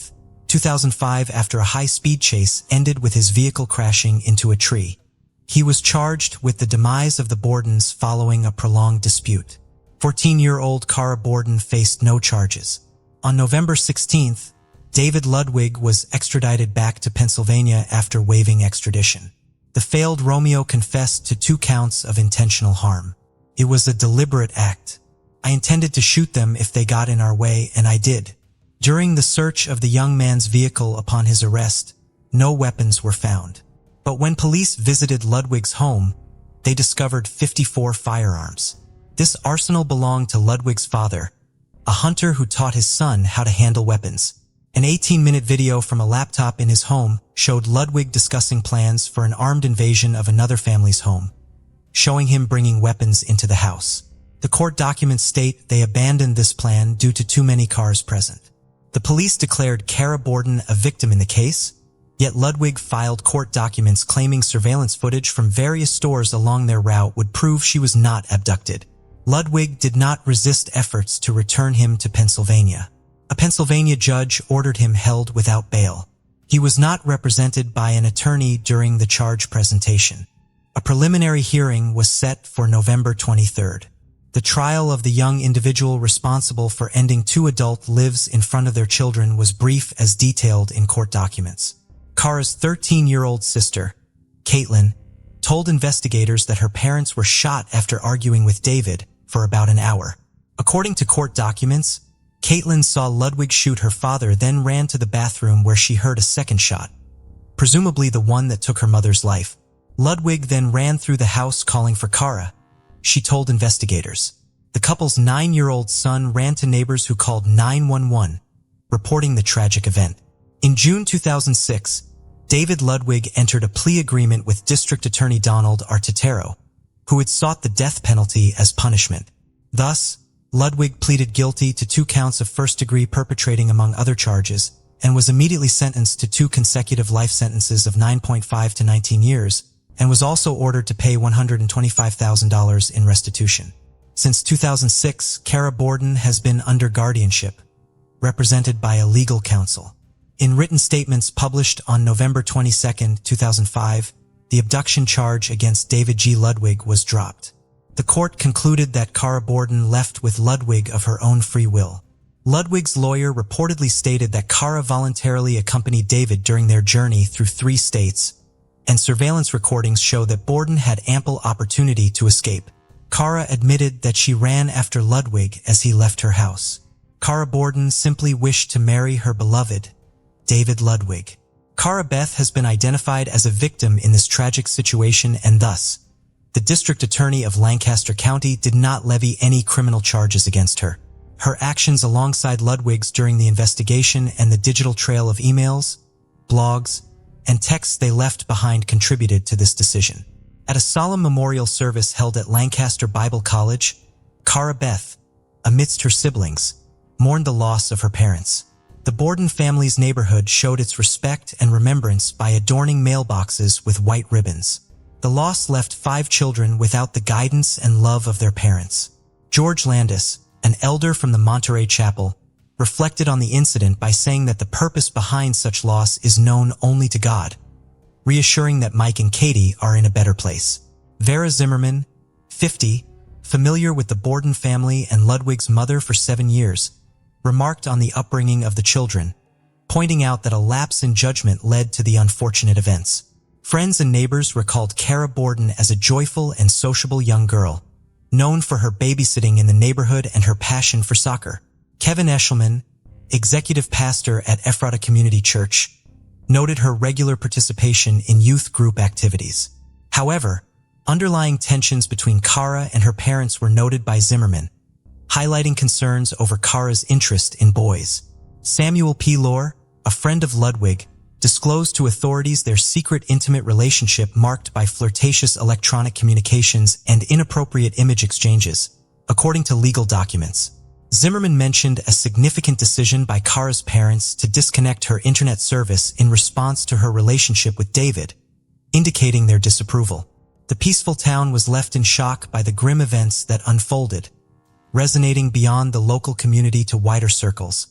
2005 after a high-speed chase ended with his vehicle crashing into a tree. He was charged with the demise of the Bordens following a prolonged dispute. 14-year-old Kara Borden faced no charges. On November 16th, David Ludwig was extradited back to Pennsylvania after waiving extradition. The failed Romeo confessed to 2 counts of intentional harm. It was a deliberate act. I intended to shoot them if they got in our way, and I did. During the search of the young man's vehicle upon his arrest, no weapons were found. But when police visited Ludwig's home, they discovered 54 firearms. This arsenal belonged to Ludwig's father, a hunter who taught his son how to handle weapons. An 18-minute video from a laptop in his home showed Ludwig discussing plans for an armed invasion of another family's home, showing him bringing weapons into the house. The court documents state they abandoned this plan due to too many cars present. The police declared Kara Borden a victim in the case, yet Ludwig filed court documents claiming surveillance footage from various stores along their route would prove she was not abducted. Ludwig did not resist efforts to return him to Pennsylvania. A Pennsylvania judge ordered him held without bail. He was not represented by an attorney during the charge presentation. A preliminary hearing was set for November 23rd. The trial of the young individual responsible for ending 2 adult lives in front of their children was brief as detailed in court documents. Kara's 13-year-old sister, Caitlin, told investigators that her parents were shot after arguing with David for about an hour. According to court documents, Caitlin saw Ludwig shoot her father, then ran to the bathroom where she heard a second shot, presumably the one that took her mother's life. Ludwig then ran through the house calling for Kara, she told investigators. The couple's 9-year-old son ran to neighbors who called 911, reporting the tragic event. In June 2006, David Ludwig entered a plea agreement with District Attorney Donald Artetero, who had sought the death penalty as punishment. Thus, Ludwig pleaded guilty to 2 counts of first-degree perpetrating among other charges and was immediately sentenced to 2 consecutive life sentences of 9.5 to 19 years and was also ordered to pay $125,000 in restitution. Since 2006, Kara Borden has been under guardianship, represented by a legal counsel. In written statements published on November 22, 2005, the abduction charge against David G. Ludwig was dropped. The court concluded that Kara Borden left with Ludwig of her own free will. Ludwig's lawyer reportedly stated that Kara voluntarily accompanied David during their journey through 3 states, and surveillance recordings show that Borden had ample opportunity to escape. Kara admitted that she ran after Ludwig as he left her house. Kara Borden simply wished to marry her beloved, David Ludwig. Kara Beth has been identified as a victim in this tragic situation, and thus, the district attorney of Lancaster County did not levy any criminal charges against her. Her actions alongside Ludwig's during the investigation and the digital trail of emails, blogs, and texts they left behind contributed to this decision. At a solemn memorial service held at Lancaster Bible College, Kara Beth, amidst her siblings, mourned the loss of her parents. The Borden family's neighborhood showed its respect and remembrance by adorning mailboxes with white ribbons. The loss left 5 children without the guidance and love of their parents. George Landis, an elder from the Monterey Chapel, reflected on the incident by saying that the purpose behind such loss is known only to God, reassuring that Mike and Katie are in a better place. Vera Zimmerman, 50, familiar with the Borden family and Ludwig's mother for 7 years, remarked on the upbringing of the children, pointing out that a lapse in judgment led to the unfortunate events. Friends and neighbors recalled Kara Borden as a joyful and sociable young girl, known for her babysitting in the neighborhood and her passion for soccer. Kevin Eshelman, executive pastor at Ephrata Community Church, noted her regular participation in youth group activities. However, underlying tensions between Kara and her parents were noted by Zimmerman, highlighting concerns over Kara's interest in boys. Samuel P. Lohr, a friend of Ludwig, disclosed to authorities their secret intimate relationship marked by flirtatious electronic communications and inappropriate image exchanges, according to legal documents. Zimmerman mentioned a significant decision by Kara's parents to disconnect her internet service in response to her relationship with David, indicating their disapproval. The peaceful town was left in shock by the grim events that unfolded, resonating beyond the local community to wider circles,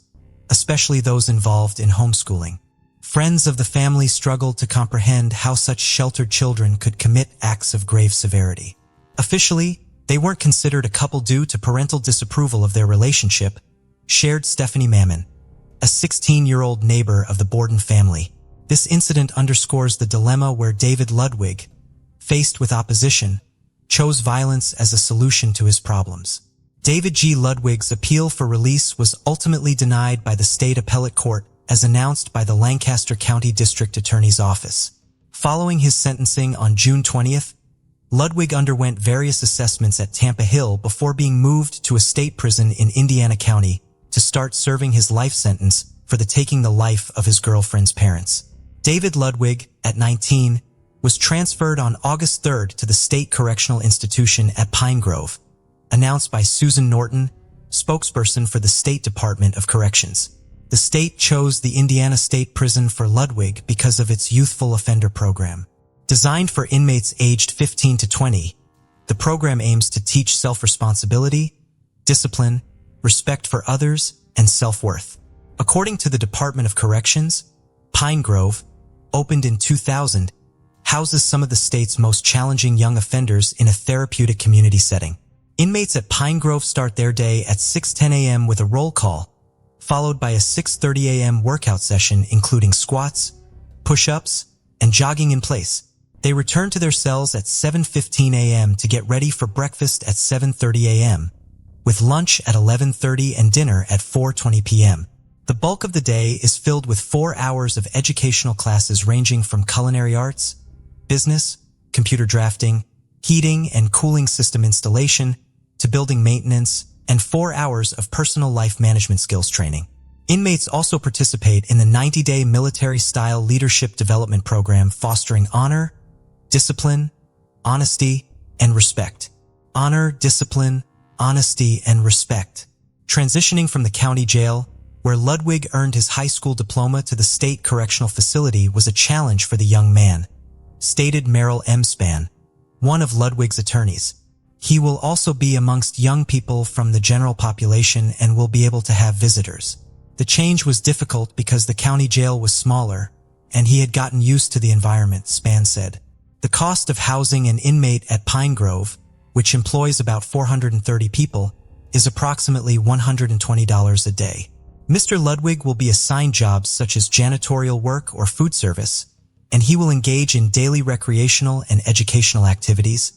especially those involved in homeschooling. Friends of the family struggled to comprehend how such sheltered children could commit acts of grave severity. Officially, they weren't considered a couple due to parental disapproval of their relationship, shared Stephanie Mammon, a 16-year-old neighbor of the Borden family. This incident underscores the dilemma where David Ludwig, faced with opposition, chose violence as a solution to his problems. David G. Ludwig's appeal for release was ultimately denied by the state appellate court, as announced by the Lancaster County District Attorney's Office. Following his sentencing on June 20th, Ludwig underwent various assessments at Tampa Hill before being moved to a state prison in Indiana County to start serving his life sentence for taking the life of his girlfriend's parents. David Ludwig, at 19, was transferred on August 3rd to the State Correctional Institution at Pine Grove, announced by Susan Norton, spokesperson for the State Department of Corrections. The state chose the Indiana State Prison for Ludwig because of its youthful offender program. Designed for inmates aged 15 to 20, the program aims to teach self-responsibility, discipline, respect for others, and self-worth. According to the Department of Corrections, Pine Grove, opened in 2000, houses some of the state's most challenging young offenders in a therapeutic community setting. Inmates at Pine Grove start their day at 6:10 a.m. with a roll call, followed by a 6:30 a.m. workout session including squats, push-ups, and jogging in place. They return to their cells at 7:15 a.m. to get ready for breakfast at 7:30 a.m., with lunch at 11:30 and dinner at 4:20 p.m. The bulk of the day is filled with 4 hours of educational classes ranging from culinary arts, business, computer drafting, heating and cooling system installation, to building maintenance, and 4 hours of personal life management skills training. Inmates also participate in the 90-day military-style leadership development program fostering honor, discipline, honesty, and respect. Honor, discipline, honesty, and respect. Transitioning from the county jail, where Ludwig earned his high school diploma, to the state correctional facility was a challenge for the young man, stated Merrill M. Spann, one of Ludwig's attorneys. He will also be amongst young people from the general population and will be able to have visitors. The change was difficult because the county jail was smaller, and he had gotten used to the environment, Spann said. The cost of housing an inmate at Pine Grove, which employs about 430 people, is approximately $120 a day. Mr. Ludwig will be assigned jobs such as janitorial work or food service, and he will engage in daily recreational and educational activities.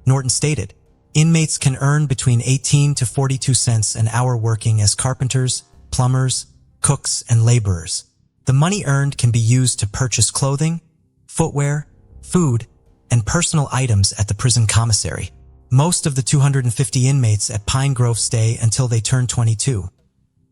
Norton stated, inmates can earn between 18 to 42 cents an hour working as carpenters, plumbers, cooks, and laborers. The money earned can be used to purchase clothing, footwear, food, and personal items at the prison commissary. Most of the 250 inmates at Pine Grove stay until they turn 22,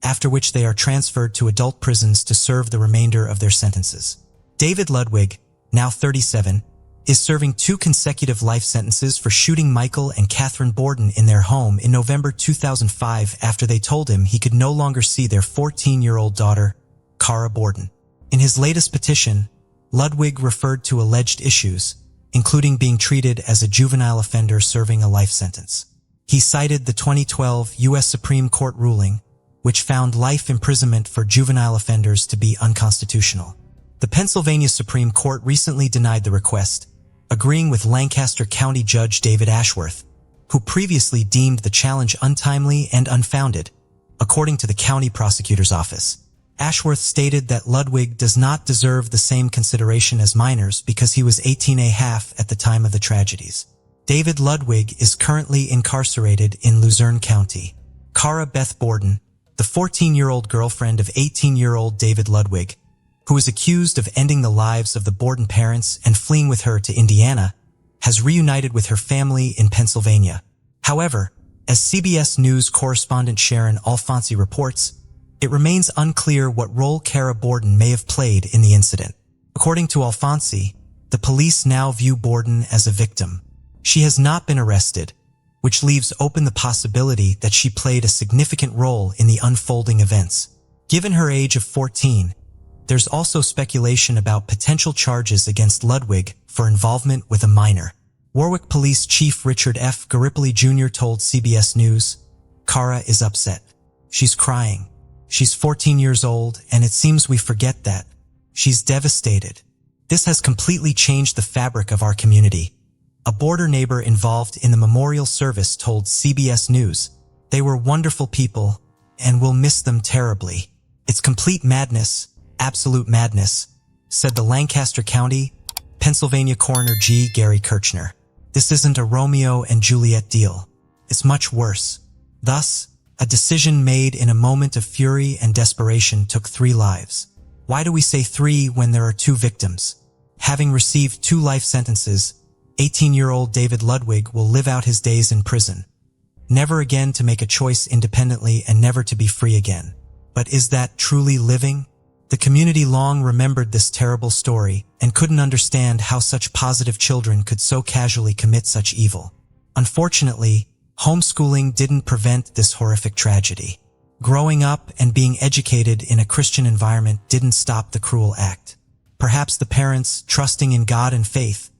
after which they are transferred to adult prisons to serve the remainder of their sentences. David Ludwig, now 37, is serving 2 consecutive life sentences for shooting Michael and Catherine Borden in their home in November 2005 after they told him he could no longer see their 14-year-old daughter, Cara Borden. In his latest petition, Ludwig referred to alleged issues, including being treated as a juvenile offender serving a life sentence. He cited the 2012 U.S. Supreme Court ruling, which found life imprisonment for juvenile offenders to be unconstitutional. The Pennsylvania Supreme Court recently denied the request, agreeing with Lancaster County Judge David Ashworth, who previously deemed the challenge untimely and unfounded, according to the county prosecutor's office. Ashworth stated that Ludwig does not deserve the same consideration as minors because he was 18.5 at the time of the tragedies. David Ludwig is currently incarcerated in Luzerne County. Cara Beth Borden, the 14-year-old girlfriend of 18-year-old David Ludwig, who is accused of ending the lives of the Borden parents and fleeing with her to Indiana, has reunited with her family in Pennsylvania. However, as CBS News correspondent Sharon Alfonsi reports, it remains unclear what role Cara Borden may have played in the incident. According to Alfonsi, the police now view Borden as a victim. She has not been arrested, which leaves open the possibility that she played a significant role in the unfolding events. Given her age of 14, there's also speculation about potential charges against Ludwig for involvement with a minor. Warwick Police Chief Richard F. Garipoli Jr. told CBS News, "Cara is upset. She's crying. She's 14 years old, and it seems we forget that. She's devastated. This has completely changed the fabric of our community." A border neighbor involved in the memorial service told CBS News, "They were wonderful people, and we'll miss them terribly. It's complete madness, absolute madness," said the Lancaster County, Pennsylvania coroner G. Gary Kirchner. "This isn't a Romeo and Juliet deal. It's much worse." Thus, a decision made in a moment of fury and desperation took 3 lives. Why do we say 3 when there are 2 victims? Having received 2 life sentences, 18-year-old David Ludwig will live out his days in prison, never again to make a choice independently and never to be free again. But is that truly living? The community long remembered this terrible story and couldn't understand how such positive children could so casually commit such evil. Unfortunately, homeschooling didn't prevent this horrific tragedy. Growing up and being educated in a Christian environment didn't stop the cruel act. Perhaps the parents, trusting in God and faith,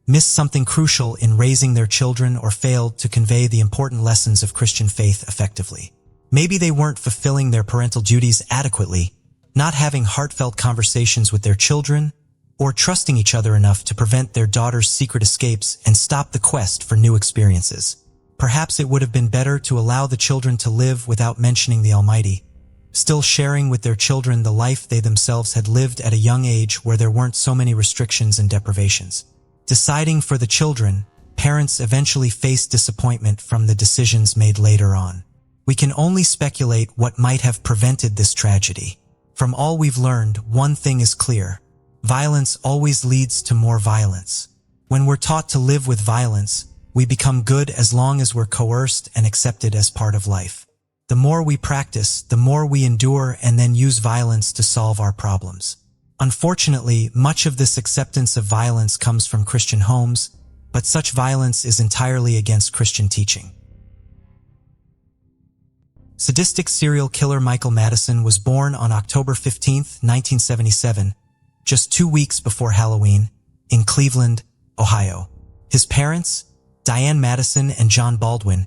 missed something crucial in raising their children or failed to convey the important lessons of Christian faith effectively. Maybe they weren't fulfilling their parental duties adequately, not having heartfelt conversations with their children, or trusting each other enough to prevent their daughter's secret escapes and stop the quest for new experiences. Perhaps it would have been better to allow the children to live without mentioning the Almighty, still sharing with their children the life they themselves had lived at a young age where there weren't so many restrictions and deprivations. Deciding for the children, parents eventually faced disappointment from the decisions made later on. We can only speculate what might have prevented this tragedy. From all we've learned, one thing is clear: violence always leads to more violence. When we're taught to live with violence, we become good as long as we're coerced and accepted as part of life. The more we practice, the more we endure and then use violence to solve our problems. Unfortunately, much of this acceptance of violence comes from Christian homes, but such violence is entirely against Christian teaching. Sadistic serial killer Michael Madison was born on October 15, 1977, just 2 weeks before Halloween, in Cleveland, Ohio. His parents, Diane Madison and John Baldwin,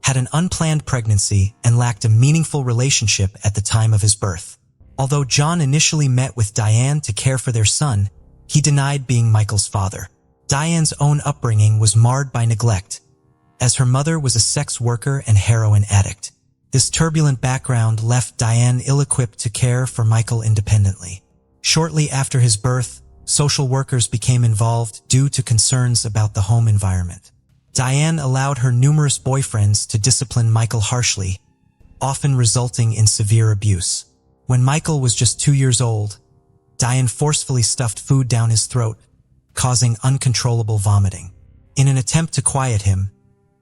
had an unplanned pregnancy and lacked a meaningful relationship at the time of his birth. Although John initially met with Diane to care for their son, he denied being Michael's father. Diane's own upbringing was marred by neglect, as her mother was a sex worker and heroin addict. This turbulent background left Diane ill-equipped to care for Michael independently. Shortly after his birth, social workers became involved due to concerns about the home environment. Diane allowed her numerous boyfriends to discipline Michael harshly, often resulting in severe abuse. When Michael was just 2 years old, Diane forcefully stuffed food down his throat, causing uncontrollable vomiting. In an attempt to quiet him,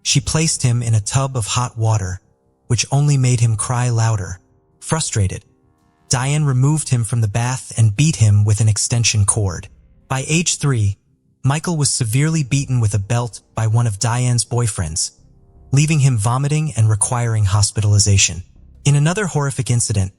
she placed him in a tub of hot water, which only made him cry louder. Frustrated, Diane removed him from the bath and beat him with an extension cord. By age 3, Michael was severely beaten with a belt by one of Diane's boyfriends, leaving him vomiting and requiring hospitalization. In another horrific incident,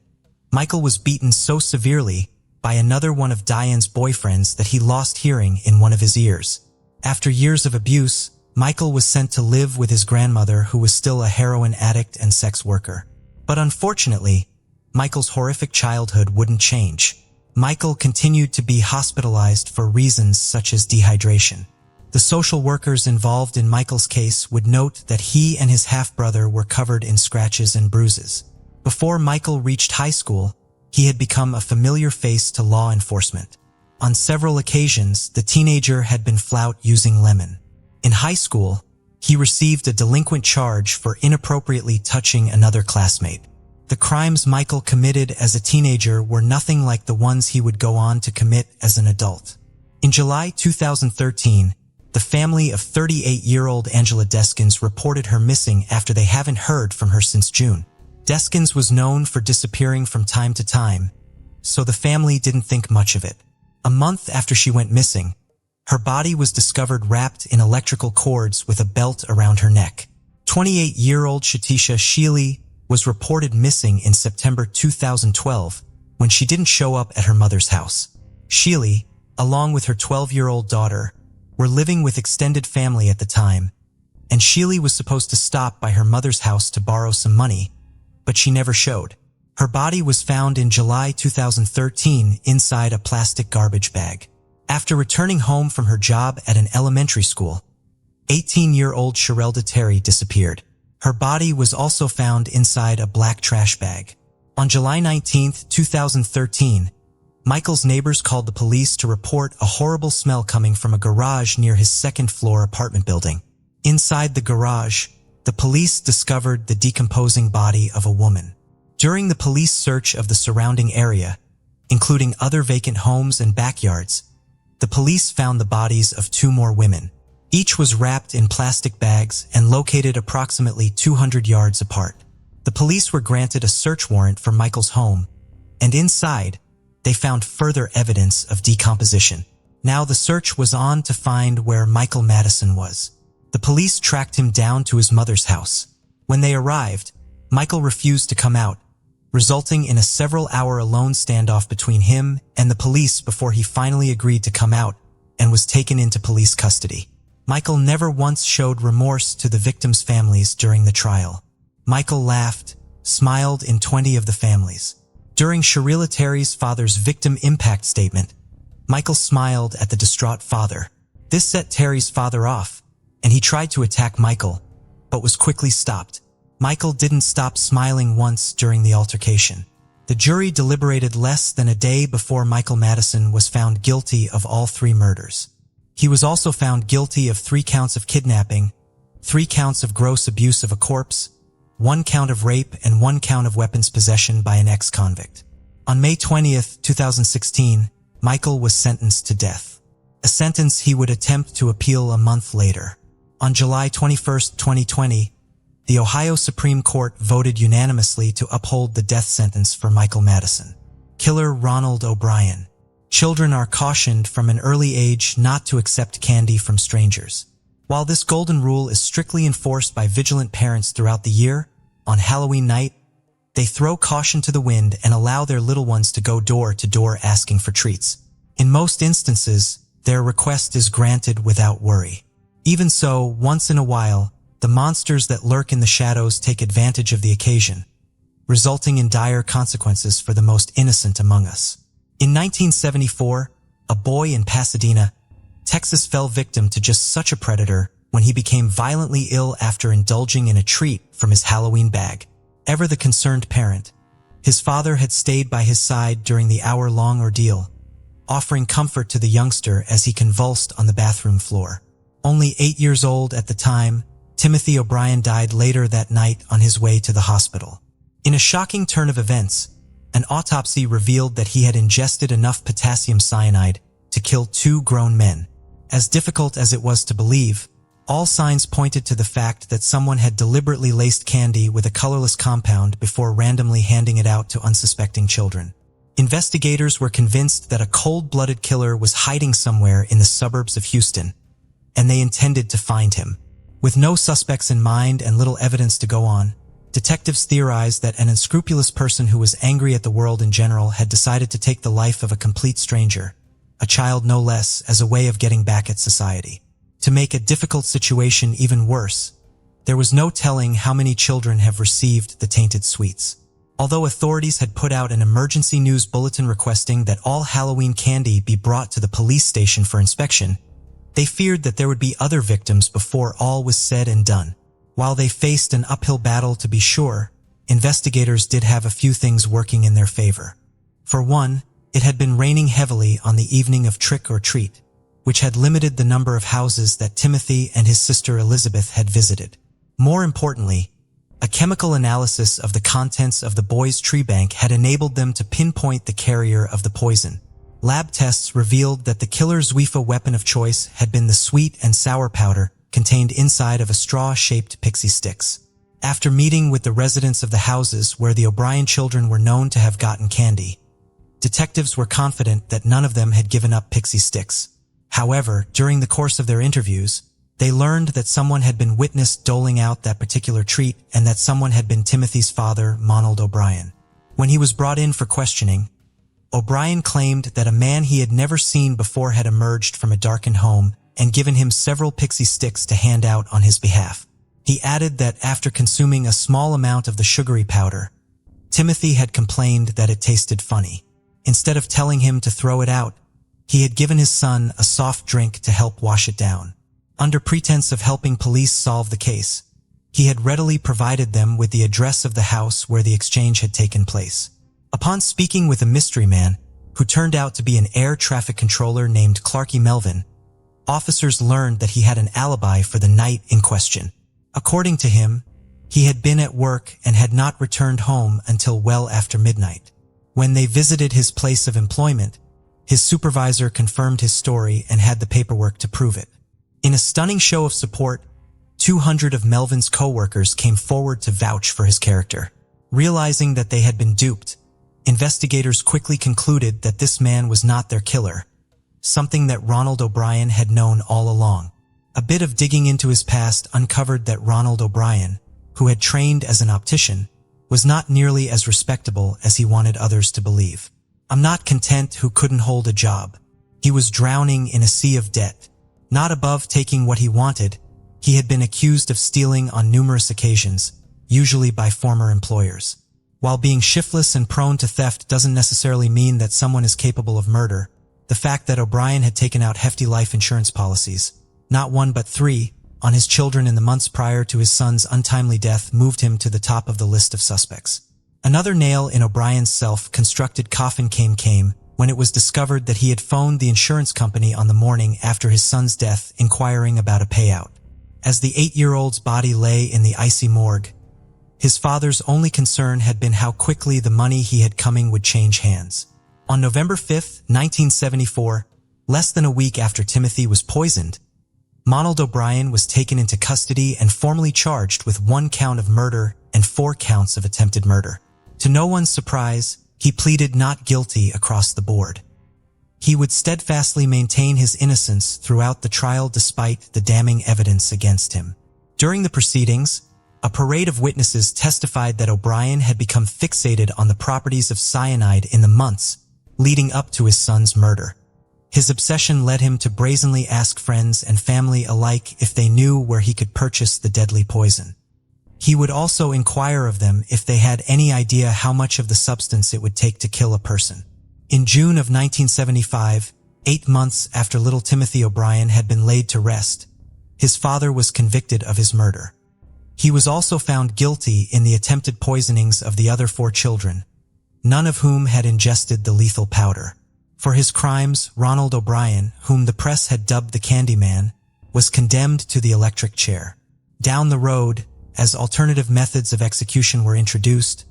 Michael was beaten so severely by another one of Diane's boyfriends that he lost hearing in one of his ears. After years of abuse, Michael was sent to live with his grandmother, who was still a heroin addict and sex worker. But unfortunately, Michael's horrific childhood wouldn't change. Michael continued to be hospitalized for reasons such as dehydration. The social workers involved in Michael's case would note that he and his half-brother were covered in scratches and bruises. Before Michael reached high school, he had become a familiar face to law enforcement. On several occasions, the teenager had been flouted using lemon. In high school, he received a delinquent charge for inappropriately touching another classmate. The crimes Michael committed as a teenager were nothing like the ones he would go on to commit as an adult. In July 2013, the family of 38-year-old Angela Deskins reported her missing after they haven't heard from her since June. Deskins was known for disappearing from time to time, so the family didn't think much of it. A month after she went missing, her body was discovered wrapped in electrical cords with a belt around her neck. 28-year-old Shatisha Sheely was reported missing in September 2012 when she didn't show up at her mother's house. Sheely, along with her 12-year-old daughter, were living with extended family at the time, and Sheely was supposed to stop by her mother's house to borrow some money, but she never showed. Her body was found in July 2013 inside a plastic garbage bag. After returning home from her job at an elementary school, 18-year-old Sherelda Terry disappeared. Her body was also found inside a black trash bag. On July 19, 2013, Michael's neighbors called the police to report a horrible smell coming from a garage near his second-floor apartment building. Inside the garage, the police discovered the decomposing body of a woman. During the police search of the surrounding area, including other vacant homes and backyards, the police found the bodies of 2 more women. Each was wrapped in plastic bags and located approximately 200 yards apart. The police were granted a search warrant for Michael's home, and inside, they found further evidence of decomposition. Now the search was on to find where Michael Madison was. The police tracked him down to his mother's house. When they arrived, Michael refused to come out, resulting in a several-hour alone standoff between him and the police before he finally agreed to come out and was taken into police custody. Michael never once showed remorse to the victims' families during the trial. Michael laughed, smiled in 20 of the families. During Sherelda Terry's father's victim impact statement, Michael smiled at the distraught father. This set Terry's father off, and he tried to attack Michael, but was quickly stopped. Michael didn't stop smiling once during the altercation. The jury deliberated less than a day before Michael Madison was found guilty of all 3 murders. He was also found guilty of 3 counts of kidnapping, 3 counts of gross abuse of a corpse, 1 count of rape, and 1 count of weapons possession by an ex-convict. On May 20, 2016, Michael was sentenced to death, a sentence he would attempt to appeal a month later. On July 21, 2020, the Ohio Supreme Court voted unanimously to uphold the death sentence for Michael Madison. Killer Ronald O'Brien. Children are cautioned from an early age not to accept candy from strangers. While this golden rule is strictly enforced by vigilant parents throughout the year, on Halloween night, they throw caution to the wind and allow their little ones to go door to door asking for treats. In most instances, their request is granted without worry. Even so, once in a while, the monsters that lurk in the shadows take advantage of the occasion, resulting in dire consequences for the most innocent among us. In 1974, a boy in Pasadena, Texas fell victim to just such a predator when he became violently ill after indulging in a treat from his Halloween bag. Ever the concerned parent, his father had stayed by his side during the hour-long ordeal, offering comfort to the youngster as he convulsed on the bathroom floor. Only 8 years old at the time, Timothy O'Brien died later that night on his way to the hospital. In a shocking turn of events, an autopsy revealed that he had ingested enough potassium cyanide to kill 2 grown men. As difficult as it was to believe, all signs pointed to the fact that someone had deliberately laced candy with a colorless compound before randomly handing it out to unsuspecting children. Investigators were convinced that a cold-blooded killer was hiding somewhere in the suburbs of Houston, and they intended to find him. With no suspects in mind and little evidence to go on, detectives theorized that an unscrupulous person who was angry at the world in general had decided to take the life of a complete stranger, a child no less, as a way of getting back at society. To make a difficult situation even worse, there was no telling how many children have received the tainted sweets. Although authorities had put out an emergency news bulletin requesting that all Halloween candy be brought to the police station for inspection, they feared that there would be other victims before all was said and done. While they faced an uphill battle to be sure, investigators did have a few things working in their favor. For one, it had been raining heavily on the evening of Trick or Treat, which had limited the number of houses that Timothy and his sister Elizabeth had visited. More importantly, a chemical analysis of the contents of the boys' tree bank had enabled them to pinpoint the carrier of the poison. Lab tests revealed that the killer's Weefa weapon of choice had been the sweet and sour powder contained inside of a straw-shaped pixie sticks. After meeting with the residents of the houses where the O'Brien children were known to have gotten candy, detectives were confident that none of them had given up pixie sticks. However, during the course of their interviews, they learned that someone had been witnessed doling out that particular treat and that someone had been Timothy's father, Ronald O'Brien. When he was brought in for questioning, O'Brien claimed that a man he had never seen before had emerged from a darkened home and given him several pixie sticks to hand out on his behalf. He added that after consuming a small amount of the sugary powder, Timothy had complained that it tasted funny. Instead of telling him to throw it out, he had given his son a soft drink to help wash it down. Under pretense of helping police solve the case, he had readily provided them with the address of the house where the exchange had taken place. Upon speaking with a mystery man, who turned out to be an air traffic controller named Clarky Melvin, officers learned that he had an alibi for the night in question. According to him, he had been at work and had not returned home until well after midnight. When they visited his place of employment, his supervisor confirmed his story and had the paperwork to prove it. In a stunning show of support, 200 of Melvin's co-workers came forward to vouch for his character. Realizing that they had been duped, investigators quickly concluded that this man was not their killer, something that Ronald O'Brien had known all along. A bit of digging into his past uncovered that Ronald O'Brien, who had trained as an optician, was not nearly as respectable as he wanted others to believe. "I'm not content who couldn't hold a job." He was drowning in a sea of debt. Not above taking what he wanted, he had been accused of stealing on numerous occasions, usually by former employers. While being shiftless and prone to theft doesn't necessarily mean that someone is capable of murder, the fact that O'Brien had taken out hefty life insurance policies, not 1 but 3, on his children in the months prior to his son's untimely death moved him to the top of the list of suspects. Another nail in O'Brien's self-constructed coffin came when it was discovered that he had phoned the insurance company on the morning after his son's death inquiring about a payout. As the 8-year-old's body lay in the icy morgue, his father's only concern had been how quickly the money he had coming would change hands. On November 5, 1974, less than a week after Timothy was poisoned, Ronald O'Brien was taken into custody and formally charged with 1 count of murder and 4 counts of attempted murder. To no one's surprise, he pleaded not guilty across the board. He would steadfastly maintain his innocence throughout the trial despite the damning evidence against him. During the proceedings, a parade of witnesses testified that O'Brien had become fixated on the properties of cyanide in the months leading up to his son's murder. His obsession led him to brazenly ask friends and family alike if they knew where he could purchase the deadly poison. He would also inquire of them if they had any idea how much of the substance it would take to kill a person. In June of 1975, 8 months after little Timothy O'Brien had been laid to rest, his father was convicted of his murder. He was also found guilty in the attempted poisonings of the other 4 children, none of whom had ingested the lethal powder. For his crimes, Ronald O'Brien, whom the press had dubbed the Candyman, was condemned to the electric chair. Down the road, as alternative methods of execution were introduced,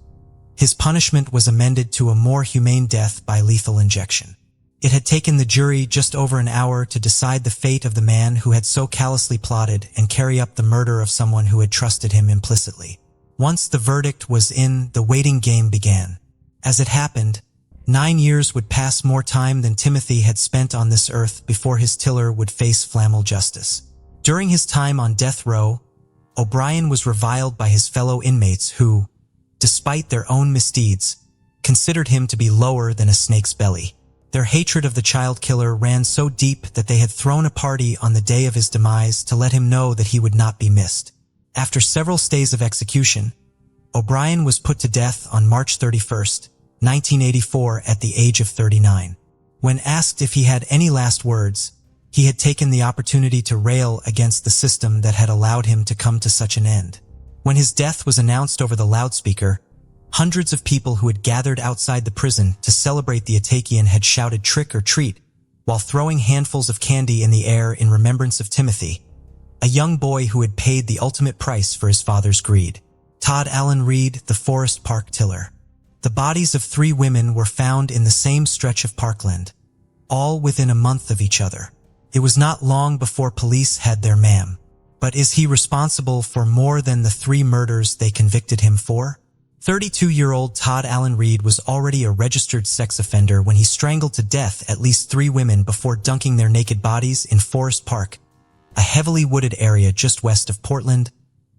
his punishment was amended to a more humane death by lethal injection. It had taken the jury just over an hour to decide the fate of the man who had so callously plotted and carry up the murder of someone who had trusted him implicitly. Once the verdict was in, the waiting game began. As it happened, 9 years would pass, more time than Timothy had spent on this earth, before his killer would face flammable justice. During his time on death row, O'Brien was reviled by his fellow inmates who, despite their own misdeeds, considered him to be lower than a snake's belly. Their hatred of the child killer ran so deep that they had thrown a party on the day of his demise to let him know that he would not be missed. After several stays of execution, O'Brien was put to death on March 31st, 1984, at the age of 39. When asked if he had any last words, he had taken the opportunity to rail against the system that had allowed him to come to such an end. When his death was announced over the loudspeaker, hundreds of people who had gathered outside the prison to celebrate the Atakian had shouted "trick or treat," while throwing handfuls of candy in the air in remembrance of Timothy, a young boy who had paid the ultimate price for his father's greed. Todd Allen Reed, the Forest Park Killer. The bodies of 3 women were found in the same stretch of parkland, all within a month of each other. It was not long before police had their man. But is he responsible for more than the 3 murders they convicted him for? 32-year-old Todd Allen Reed was already a registered sex offender when he strangled to death at least 3 women before dunking their naked bodies in Forest Park, a heavily wooded area just west of Portland,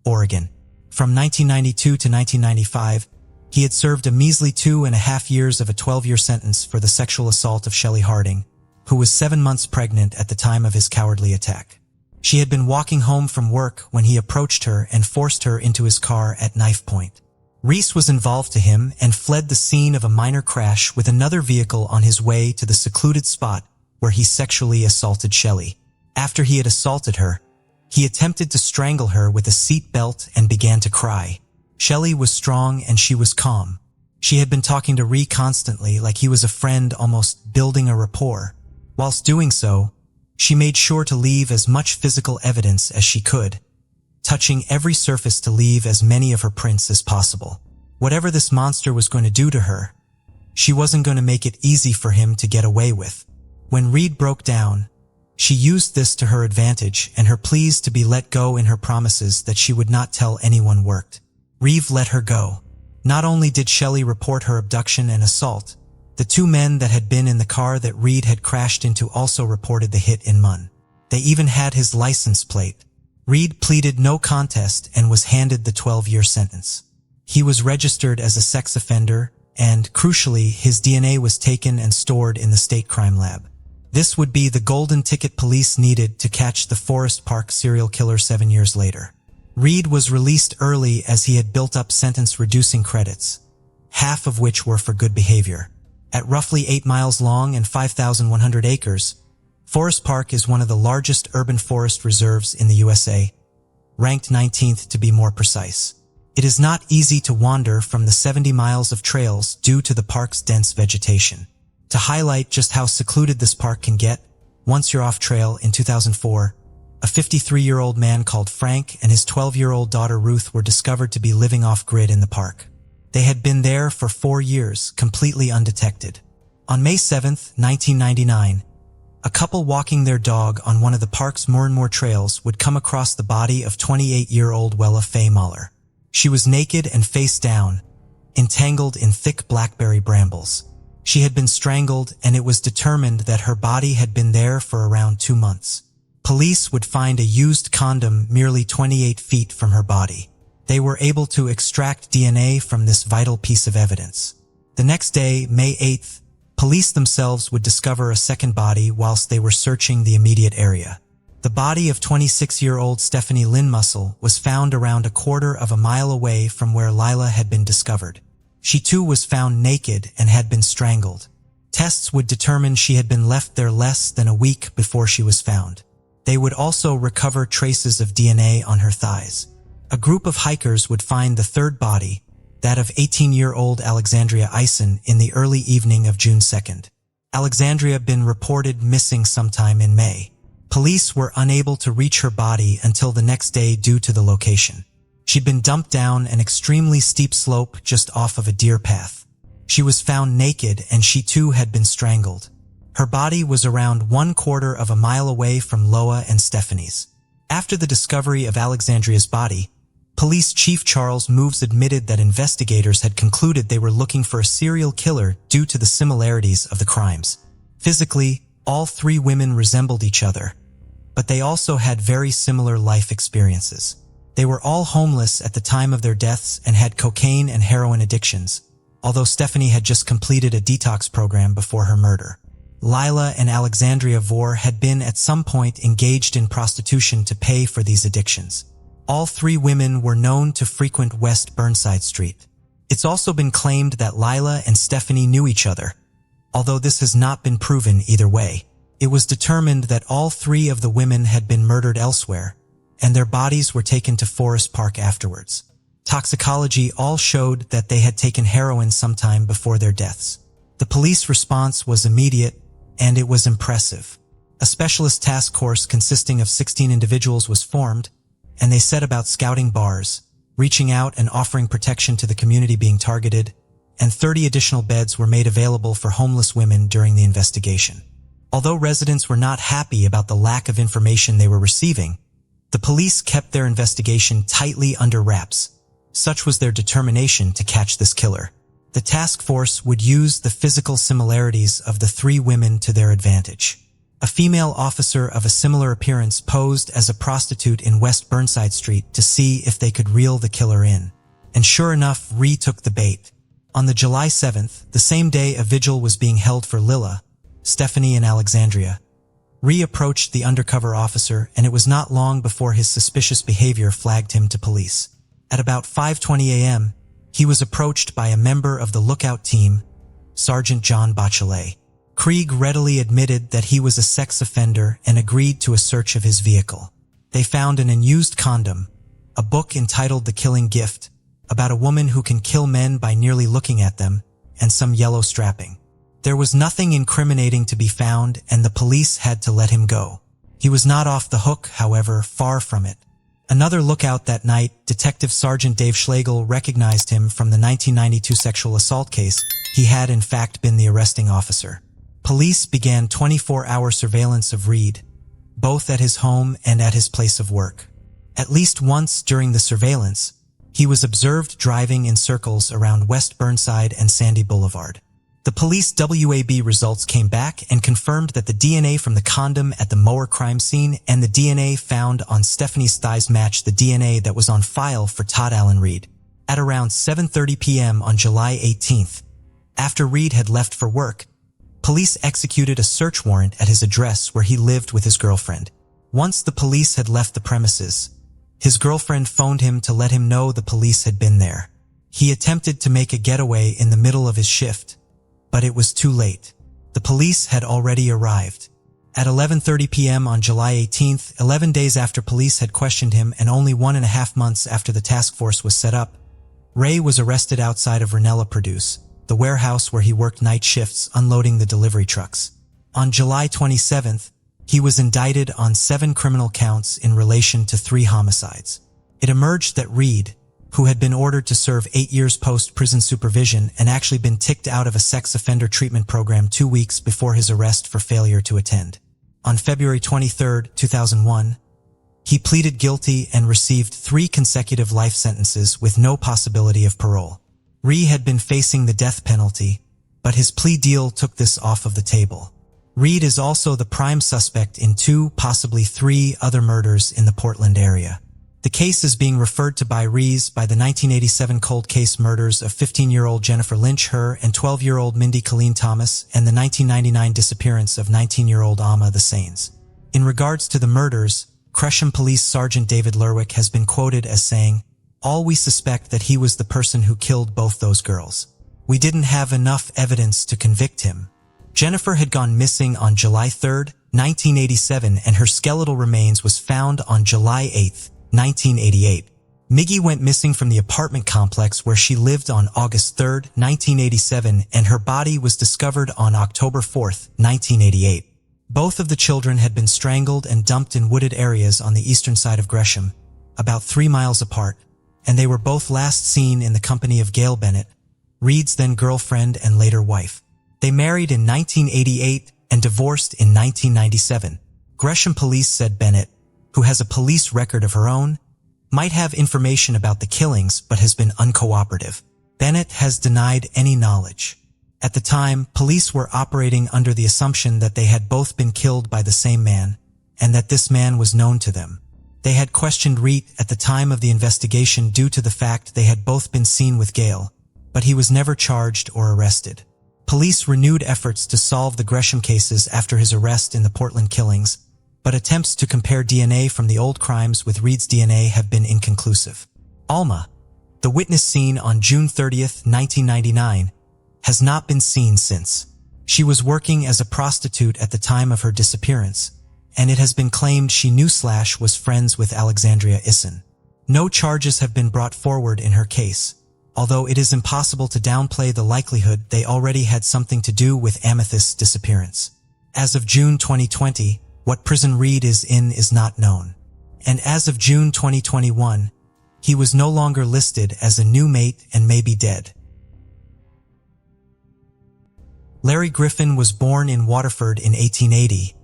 Oregon. From 1992 to 1995, he had served a measly 2.5 years of a 12-year sentence for the sexual assault of Shelley Harding, who was 7 months pregnant at the time of his cowardly attack. She had been walking home from work when he approached her and forced her into his car at knife point. Reese was involved to him and fled the scene of a minor crash with another vehicle on his way to the secluded spot where he sexually assaulted Shelley. After he had assaulted her, he attempted to strangle her with a seat belt and began to cry. Shelley was strong and she was calm. She had been talking to Ree constantly, like he was a friend, almost building a rapport. Whilst doing so, she made sure to leave as much physical evidence as she could, touching every surface to leave as many of her prints as possible. Whatever this monster was going to do to her, she wasn't going to make it easy for him to get away with. When Reed broke down, she used this to her advantage, and her pleas to be let go and her promises that she would not tell anyone worked. Reeve let her go. Not only did Shelley report her abduction and assault, the 2 men that had been in the car that Reed had crashed into also reported the hit in Munn. They even had his license plate. Reed pleaded no contest and was handed the 12-year sentence. He was registered as a sex offender, and, crucially, his DNA was taken and stored in the state crime lab. This would be the golden ticket police needed to catch the Forest Park serial killer 7 years later. Reed was released early as he had built up sentence-reducing credits, half of which were for good behavior. At roughly 8 miles long and 5,100 acres, Forest Park is one of the largest urban forest reserves in the USA, ranked 19th to be more precise. It is not easy to wander from the 70 miles of trails due to the park's dense vegetation. To highlight just how secluded this park can get, once you're off trail, in 2004, a 53-year-old man called Frank and his 12-year-old daughter Ruth were discovered to be living off-grid in the park. They had been there for 4 years, completely undetected. On May 7, 1999, a couple walking their dog on one of the park's more and more trails would come across the body of 28-year-old Wella Faye Mahler. She was naked and face down, entangled in thick blackberry brambles. She had been strangled, and it was determined that her body had been there for around 2 months. Police would find a used condom merely 28 feet from her body. They were able to extract DNA from this vital piece of evidence. The next day, May 8th, police themselves would discover a second body whilst they were searching the immediate area. The body of 26-year-old Stephanie Lynn Mussel was found around a quarter of a mile away from where Lila had been discovered. She too was found naked and had been strangled. Tests would determine she had been left there less than a week before she was found. They would also recover traces of DNA on her thighs. A group of hikers would find the third body, that of 18-year-old Alexandria Eisen, in the early evening of June 2nd. Alexandria had been reported missing sometime in May. Police were unable to reach her body until the next day due to the location. She'd been dumped down an extremely steep slope just off of a deer path. She was found naked and she too had been strangled. Her body was around 1/4 of a mile away from Loa and Stephanie's. After the discovery of Alexandria's body, Police Chief Charles Moves admitted that investigators had concluded they were looking for a serial killer due to the similarities of the crimes. Physically, all three women resembled each other, but they also had very similar life experiences. They were all homeless at the time of their deaths and had cocaine and heroin addictions, although Stephanie had just completed a detox program before her murder. Lila and Alexandria Vore had been at some point engaged in prostitution to pay for these addictions. All three women were known to frequent West Burnside Street. It's also been claimed that Lila and Stephanie knew each other. Although this has not been proven either way, it was determined that all three of the women had been murdered elsewhere, and their bodies were taken to Forest Park afterwards. Toxicology all showed that they had taken heroin sometime before their deaths. The police response was immediate, and it was impressive. A specialist task force consisting of 16 individuals was formed, and they set about scouting bars, reaching out and offering protection to the community being targeted, and 30 additional beds were made available for homeless women during the investigation. Although residents were not happy about the lack of information they were receiving, the police kept their investigation tightly under wraps. Such was their determination to catch this killer. The task force would use the physical similarities of the three women to their advantage. A female officer of a similar appearance posed as a prostitute in West Burnside Street to see if they could reel the killer in. And sure enough, Ree took the bait. On the July 7th, the same day a vigil was being held for Lila, Stephanie, and Alexandria, Ree approached the undercover officer, and it was not long before his suspicious behavior flagged him to police. At about 5:20 a.m., he was approached by a member of the lookout team, Sergeant John Bachelet. Krieg readily admitted that he was a sex offender and agreed to a search of his vehicle. They found an unused condom, a book entitled The Killing Gift, about a woman who can kill men by merely looking at them, and some yellow strapping. There was nothing incriminating to be found, and the police had to let him go. He was not off the hook, however, far from it. Another lookout that night, Detective Sergeant Dave Schlegel, recognized him from the 1992 sexual assault case. He had in fact been the arresting officer. Police began 24-hour surveillance of Reed, both at his home and at his place of work. At least once during the surveillance, he was observed driving in circles around West Burnside and Sandy Boulevard. The police WAB results came back and confirmed that the DNA from the condom at the Mower crime scene and the DNA found on Stephanie's thighs matched the DNA that was on file for Todd Allen Reed. At around 7:30 p.m. on July 18th, after Reed had left for work, police executed a search warrant at his address where he lived with his girlfriend. Once the police had left the premises, his girlfriend phoned him to let him know the police had been there. He attempted to make a getaway in the middle of his shift, but it was too late. The police had already arrived. At 11:30 p.m. on July 18th, 11 days after police had questioned him and only 1.5 months after the task force was set up, Ray was arrested outside of Ranella Produce, the warehouse where he worked night shifts unloading the delivery trucks. On July 27th, he was indicted on 7 criminal counts in relation to 3 homicides. It emerged that Reed, who had been ordered to serve 8 years post-prison supervision and actually been kicked out of a sex offender treatment program 2 weeks before his arrest for failure to attend. On February 23, 2001, he pleaded guilty and received 3 consecutive life sentences with no possibility of parole. Ree had been facing the death penalty, but his plea deal took this off of the table. Reed is also the prime suspect in 2, possibly 3 other murders in the Portland area. The case is being referred to by Rees by the 1987 cold case murders of 15-year-old Jennifer Lynch Her and 12-year-old Mindy Colleen Thomas and the 1999 disappearance of 19-year-old Amma the Sains. In regards to the murders, Gresham Police Sergeant David Lerwick has been quoted as saying, "All we suspect that he was the person who killed both those girls. We didn't have enough evidence to convict him." Jennifer had gone missing on July 3, 1987, and her skeletal remains was found on July 8, 1988. Miggy went missing from the apartment complex where she lived on August 3, 1987, and her body was discovered on October 4, 1988. Both of the children had been strangled and dumped in wooded areas on the eastern side of Gresham, about 3 miles apart, and they were both last seen in the company of Gail Bennett, Reed's then girlfriend and later wife. They married in 1988 and divorced in 1997. Gresham police said Bennett, who has a police record of her own, might have information about the killings but has been uncooperative. Bennett has denied any knowledge. At the time, police were operating under the assumption that they had both been killed by the same man, and that this man was known to them. They had questioned Reed at the time of the investigation due to the fact they had both been seen with Gail, but he was never charged or arrested. Police renewed efforts to solve the Gresham cases after his arrest in the Portland killings, but attempts to compare DNA from the old crimes with Reed's DNA have been inconclusive. Alma, the witness seen on June 30, 1999, has not been seen since. She was working as a prostitute at the time of her disappearance, and it has been claimed she knew / was friends with Alexandria Isson. No charges have been brought forward in her case, although it is impossible to downplay the likelihood they already had something to do with Amethyst's disappearance. As of June 2020, what prison Reed is in is not known. And as of June 2021, he was no longer listed as a new mate and may be dead. Larry Griffin was born in Waterford in 1880,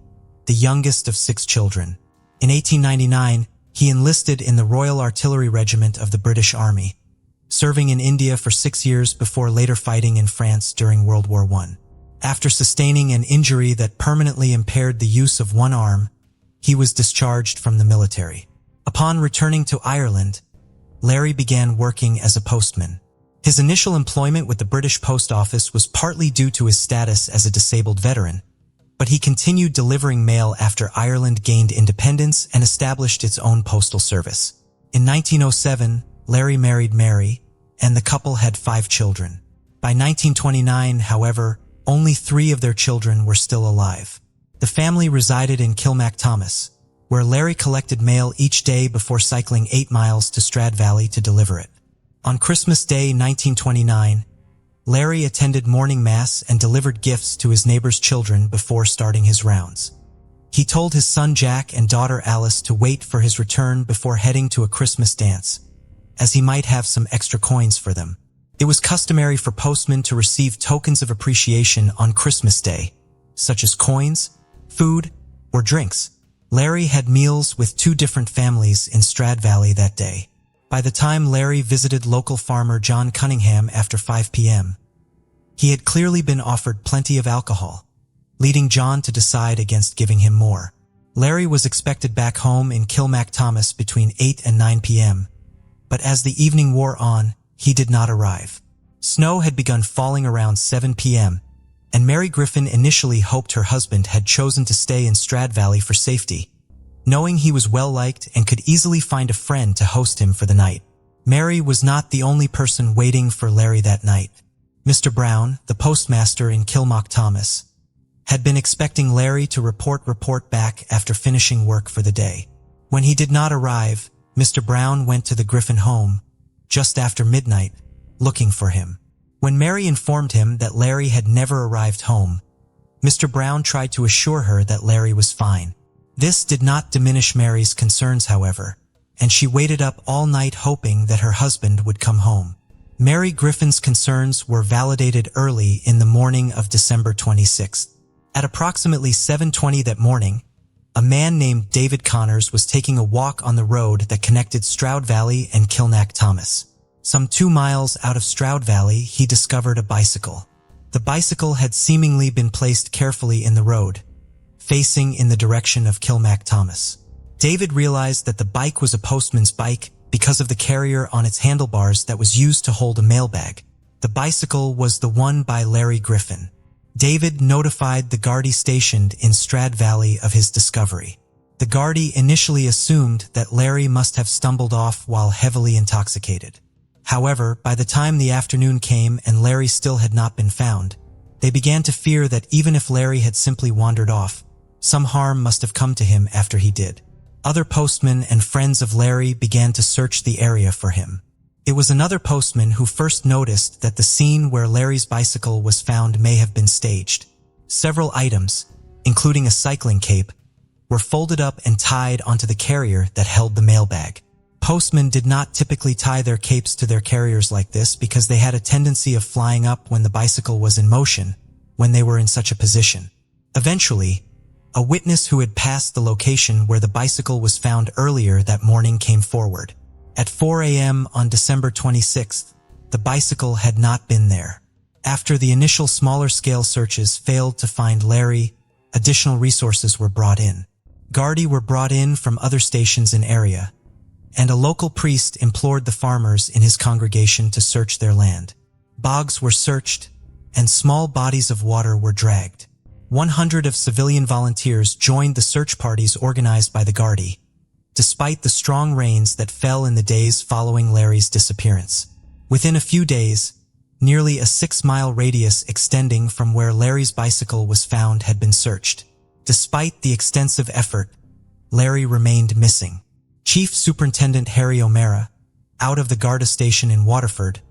the youngest of 6 children. In 1899, he enlisted in the Royal Artillery Regiment of the British Army, serving in India for 6 years before later fighting in France during World War I. After sustaining an injury that permanently impaired the use of one arm, he was discharged from the military. Upon returning to Ireland, Larry began working as a postman. His initial employment with the British Post Office was partly due to his status as a disabled veteran, but he continued delivering mail after Ireland gained independence and established its own postal service. In 1907, Larry married Mary, and the couple had 5 children. By 1929, however, only 3 of their children were still alive. The family resided in Kilmacthomas, where Larry collected mail each day before cycling 8 miles to Strad Valley to deliver it. On Christmas Day 1929, Larry attended morning mass and delivered gifts to his neighbor's children before starting his rounds. He told his son Jack and daughter Alice to wait for his return before heading to a Christmas dance, as he might have some extra coins for them. It was customary for postmen to receive tokens of appreciation on Christmas Day, such as coins, food, or drinks. Larry had meals with 2 different families in Strad Valley that day. By the time Larry visited local farmer John Cunningham after 5 p.m., he had clearly been offered plenty of alcohol, leading John to decide against giving him more. Larry was expected back home in Kilmacthomas between 8 and 9 p.m., but as the evening wore on, he did not arrive. Snow had begun falling around 7 p.m., and Mary Griffin initially hoped her husband had chosen to stay in Strad Valley for safety, knowing he was well-liked and could easily find a friend to host him for the night. Mary was not the only person waiting for Larry that night. Mr. Brown, the postmaster in Kilmacthomas, had been expecting Larry to report back after finishing work for the day. When he did not arrive, Mr. Brown went to the Griffin home, just after midnight, looking for him. When Mary informed him that Larry had never arrived home, Mr. Brown tried to assure her that Larry was fine. This did not diminish Mary's concerns, however, and she waited up all night hoping that her husband would come home. Mary Griffin's concerns were validated early in the morning of December 26th. At approximately 7:20 that morning, a man named David Connors was taking a walk on the road that connected Stroud Valley and Kilmacthomas. Some 2 miles out of Stroud Valley, he discovered a bicycle. The bicycle had seemingly been placed carefully in the road, facing in the direction of Kilmacthomas. David realized that the bike was a postman's bike because of the carrier on its handlebars that was used to hold a mailbag. The bicycle was the one by Larry Griffin. David notified the Gardaí stationed in Strad Valley of his discovery. The Gardaí initially assumed that Larry must have stumbled off while heavily intoxicated. However, by the time the afternoon came and Larry still had not been found, they began to fear that even if Larry had simply wandered off, some harm must have come to him after he did. other postmen and friends of Larry began to search the area for him. It was another postman who first noticed that the scene where Larry's bicycle was found may have been staged. Several items, including a cycling cape, were folded up and tied onto the carrier that held the mailbag. Postmen did not typically tie their capes to their carriers like this because they had a tendency of flying up when the bicycle was in motion, when they were in such a position. Eventually, a witness who had passed the location where the bicycle was found earlier that morning came forward. At 4 a.m. on December 26th, the bicycle had not been there. After the initial smaller-scale searches failed to find Larry, additional resources were brought in. Gardaí were brought in from other stations in area, and a local priest implored the farmers in his congregation to search their land. Bogs were searched, and small bodies of water were dragged. 100 of civilian volunteers joined the search parties organized by the Gardaí, despite the strong rains that fell in the days following Larry's disappearance. Within a few days, nearly a 6-mile radius extending from where Larry's bicycle was found had been searched. Despite the extensive effort, Larry remained missing. Chief Superintendent Harry O'Mara, out of the Garda station in Waterford,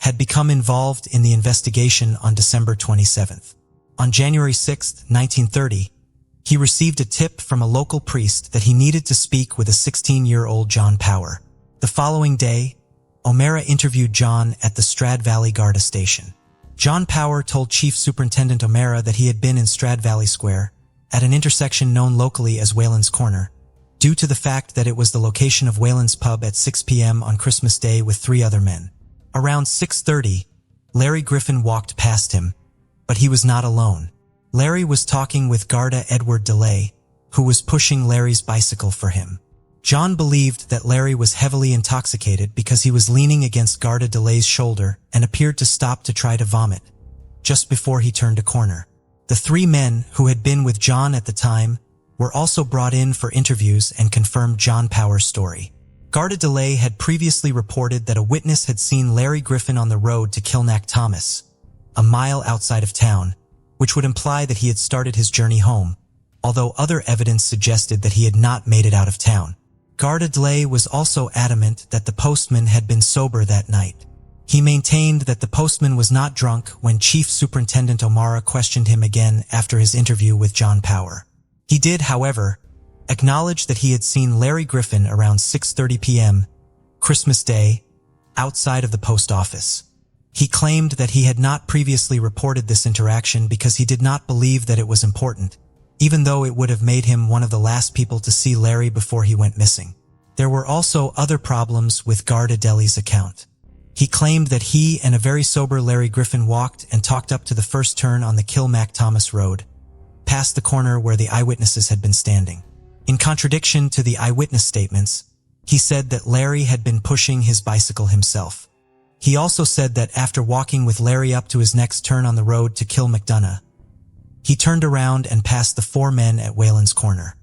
had become involved in the investigation on December 27th. On January 6, 1930, he received a tip from a local priest that he needed to speak with a 16-year-old John Power. The following day, O'Mara interviewed John at the Strad Valley Garda station. John Power told Chief Superintendent O'Mara that he had been in Strad Valley Square, at an intersection known locally as Whalen's Corner, due to the fact that it was the location of Whalen's pub at 6 p.m. on Christmas Day with 3 other men. Around 6:30, Larry Griffin walked past him, but he was not alone. Larry was talking with Garda Edward DeLay, who was pushing Larry's bicycle for him. John believed that Larry was heavily intoxicated because he was leaning against Garda DeLay's shoulder and appeared to stop to try to vomit, just before he turned a corner. The 3 men who had been with John at the time were also brought in for interviews and confirmed John Power's story. Garda DeLay had previously reported that a witness had seen Larry Griffin on the road to Kilnack Thomas, a mile outside of town, which would imply that he had started his journey home, although other evidence suggested that he had not made it out of town. Garda DeLay was also adamant that the postman had been sober that night. He maintained that the postman was not drunk when Chief Superintendent O'Mara questioned him again after his interview with John Power. He did, however, acknowledge that he had seen Larry Griffin around 6:30 p.m., Christmas Day, outside of the post office. He claimed that he had not previously reported this interaction because he did not believe that it was important, even though it would have made him one of the last people to see Larry before he went missing. There were also other problems with Garda DeLay's account. He claimed that he and a very sober Larry Griffin walked and talked up to the first turn on the Kilmac Thomas Road, past the corner where the eyewitnesses had been standing. In contradiction to the eyewitness statements, he said that Larry had been pushing his bicycle himself. He also said that after walking with Larry up to his next turn on the road to Kill McDonough, he turned around and passed the 4 men at Whalen's Corner.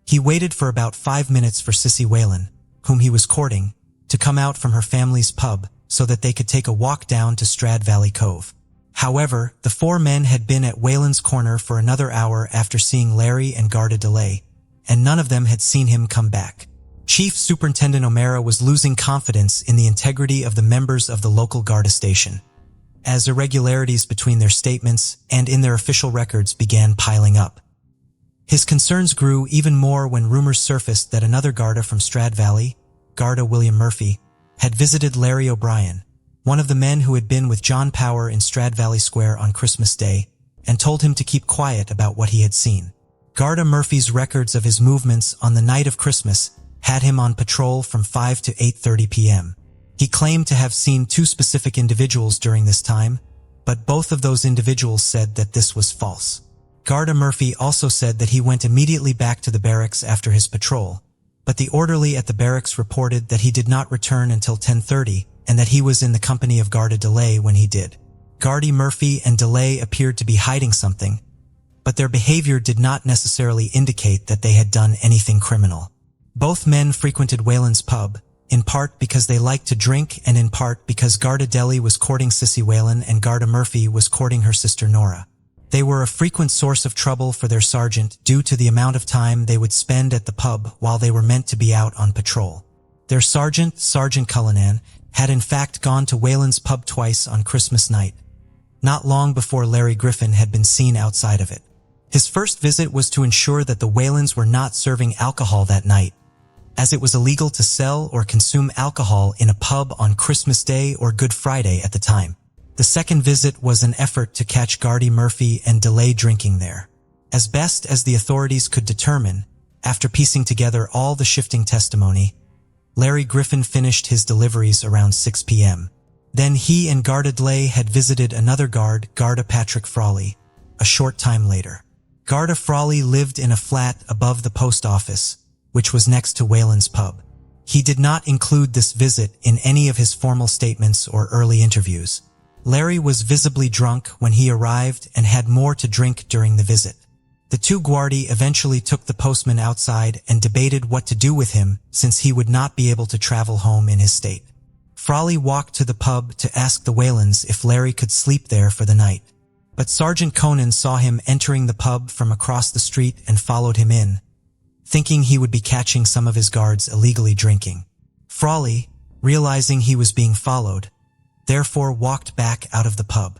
He waited for about 5 minutes for Sissy Whalen, whom he was courting, to come out from her family's pub so that they could take a walk down to Strad Valley Cove. However, the 4 men had been at Whalen's Corner for another hour after seeing Larry and Garda DeLay, and none of them had seen him come back. Chief Superintendent O'Mara was losing confidence in the integrity of the members of the local Garda station, as irregularities between their statements and in their official records began piling up. His concerns grew even more when rumors surfaced that another Garda from Strad Valley, Garda William Murphy, had visited Larry O'Brien, one of the men who had been with John Power in Strad Valley Square on Christmas Day, and told him to keep quiet about what he had seen. Garda Murphy's records of his movements on the night of Christmas had him on patrol from 5 to 8:30 p.m. He claimed to have seen 2 specific individuals during this time, but both of those individuals said that this was false. Garda Murphy also said that he went immediately back to the barracks after his patrol, but the orderly at the barracks reported that he did not return until 10:30 and that he was in the company of Garda DeLay when he did. Garda Murphy and DeLay appeared to be hiding something, but their behavior did not necessarily indicate that they had done anything criminal. Both men frequented Whalen's pub, in part because they liked to drink and in part because Garda DeLay was courting Sissy Whalen and Garda Murphy was courting her sister Nora. They were a frequent source of trouble for their sergeant due to the amount of time they would spend at the pub while they were meant to be out on patrol. Their sergeant, Sergeant Cullinan, had in fact gone to Wayland's pub twice on Christmas night, not long before Larry Griffin had been seen outside of it. His first visit was to ensure that the Waylands were not serving alcohol that night, as it was illegal to sell or consume alcohol in a pub on Christmas Day or Good Friday at the time. The second visit was an effort to catch Gardy Murphy and delay drinking there. As best as the authorities could determine, after piecing together all the shifting testimony, Larry Griffin finished his deliveries around 6 p.m. Then he and Garda Delay had visited another guard, Garda Patrick Frawley, a short time later. Garda Frawley lived in a flat above the post office, which was next to Wayland's pub. He did not include this visit in any of his formal statements or early interviews. Larry was visibly drunk when he arrived and had more to drink during the visit. The two guardi eventually took the postman outside and debated what to do with him since he would not be able to travel home in his state. Frawley walked to the pub to ask the Waylands if Larry could sleep there for the night, but Sergeant Conan saw him entering the pub from across the street and followed him in, thinking he would be catching some of his guards illegally drinking. Frawley, realizing he was being followed, therefore walked back out of the pub.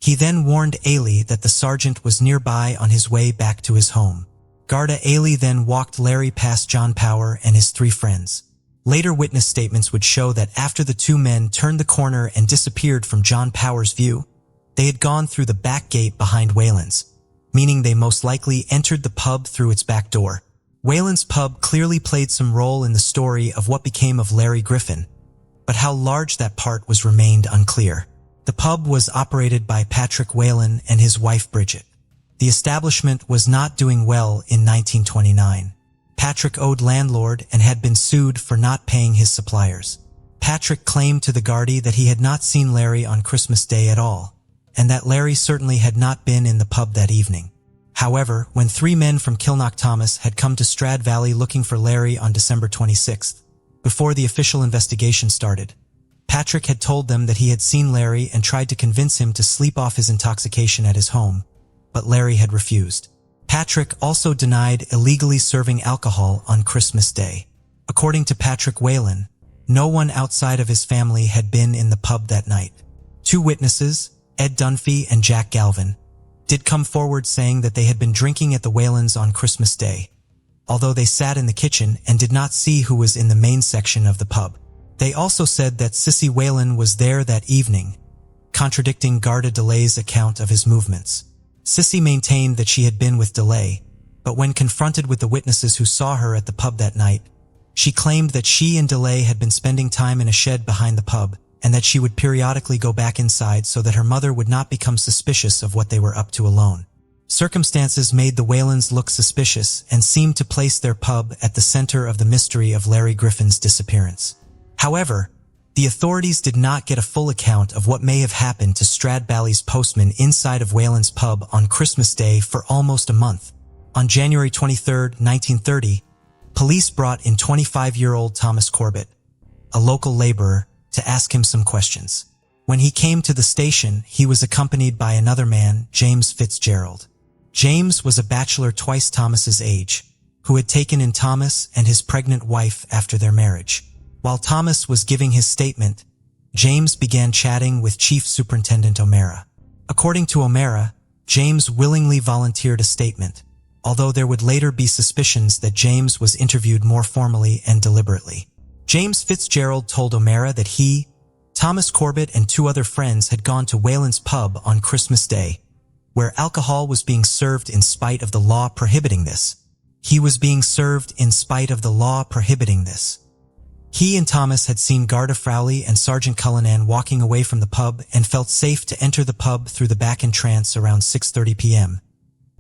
He then warned Ailey that the sergeant was nearby on his way back to his home. Garda Ailey then walked Larry past John Power and his three friends. Later witness statements would show that after the two men turned the corner and disappeared from John Power's view, they had gone through the back gate behind Wayland's, meaning they most likely entered the pub through its back door. Wayland's pub clearly played some role in the story of what became of Larry Griffin, but how large that part was remained unclear. The pub was operated by Patrick Wayland and his wife Bridget. The establishment was not doing well in 1929. Patrick owed landlord and had been sued for not paying his suppliers. Patrick claimed to the guardi that he had not seen Larry on Christmas Day at all, and that Larry certainly had not been in the pub that evening. However, when three men from Kilknock-Thomas had come to Strad Valley looking for Larry on December 26th, before the official investigation started, Patrick had told them that he had seen Larry and tried to convince him to sleep off his intoxication at his home, but Larry had refused. Patrick also denied illegally serving alcohol on Christmas Day. According to Patrick Wayland, no one outside of his family had been in the pub that night. Two witnesses, Ed Dunphy and Jack Galvin, did come forward saying that they had been drinking at the Waylands on Christmas Day, although they sat in the kitchen and did not see who was in the main section of the pub. They also said that Sissy Wayland was there that evening, contradicting Garda Delay's account of his movements. Sissy maintained that she had been with Delay, but when confronted with the witnesses who saw her at the pub that night, she claimed that she and Delay had been spending time in a shed behind the pub and that she would periodically go back inside so that her mother would not become suspicious of what they were up to alone. Circumstances made the Waylands look suspicious and seemed to place their pub at the center of the mystery of Larry Griffin's disappearance. However, the authorities did not get a full account of what may have happened to Strad Valley's postman inside of Wayland's pub on Christmas Day for almost a month. On January 23, 1930, police brought in 25-year-old Thomas Corbett, a local laborer, to ask him some questions. When he came to the station, he was accompanied by another man, James Fitzgerald. James was a bachelor twice Thomas's age, who had taken in Thomas and his pregnant wife after their marriage. While Thomas was giving his statement, James began chatting with Chief Superintendent O'Mara. According to O'Mara, James willingly volunteered a statement, although there would later be suspicions that James was interviewed more formally and deliberately. James Fitzgerald told O'Mara that he, Thomas Corbett, and two other friends had gone to Wayland's pub on Christmas Day, where alcohol was being served in spite of the law prohibiting this. He was being served in spite of the law prohibiting this. He and Thomas had seen Garda Frawley and Sergeant Cullinan walking away from the pub and felt safe to enter the pub through the back entrance around 6:30 p.m.,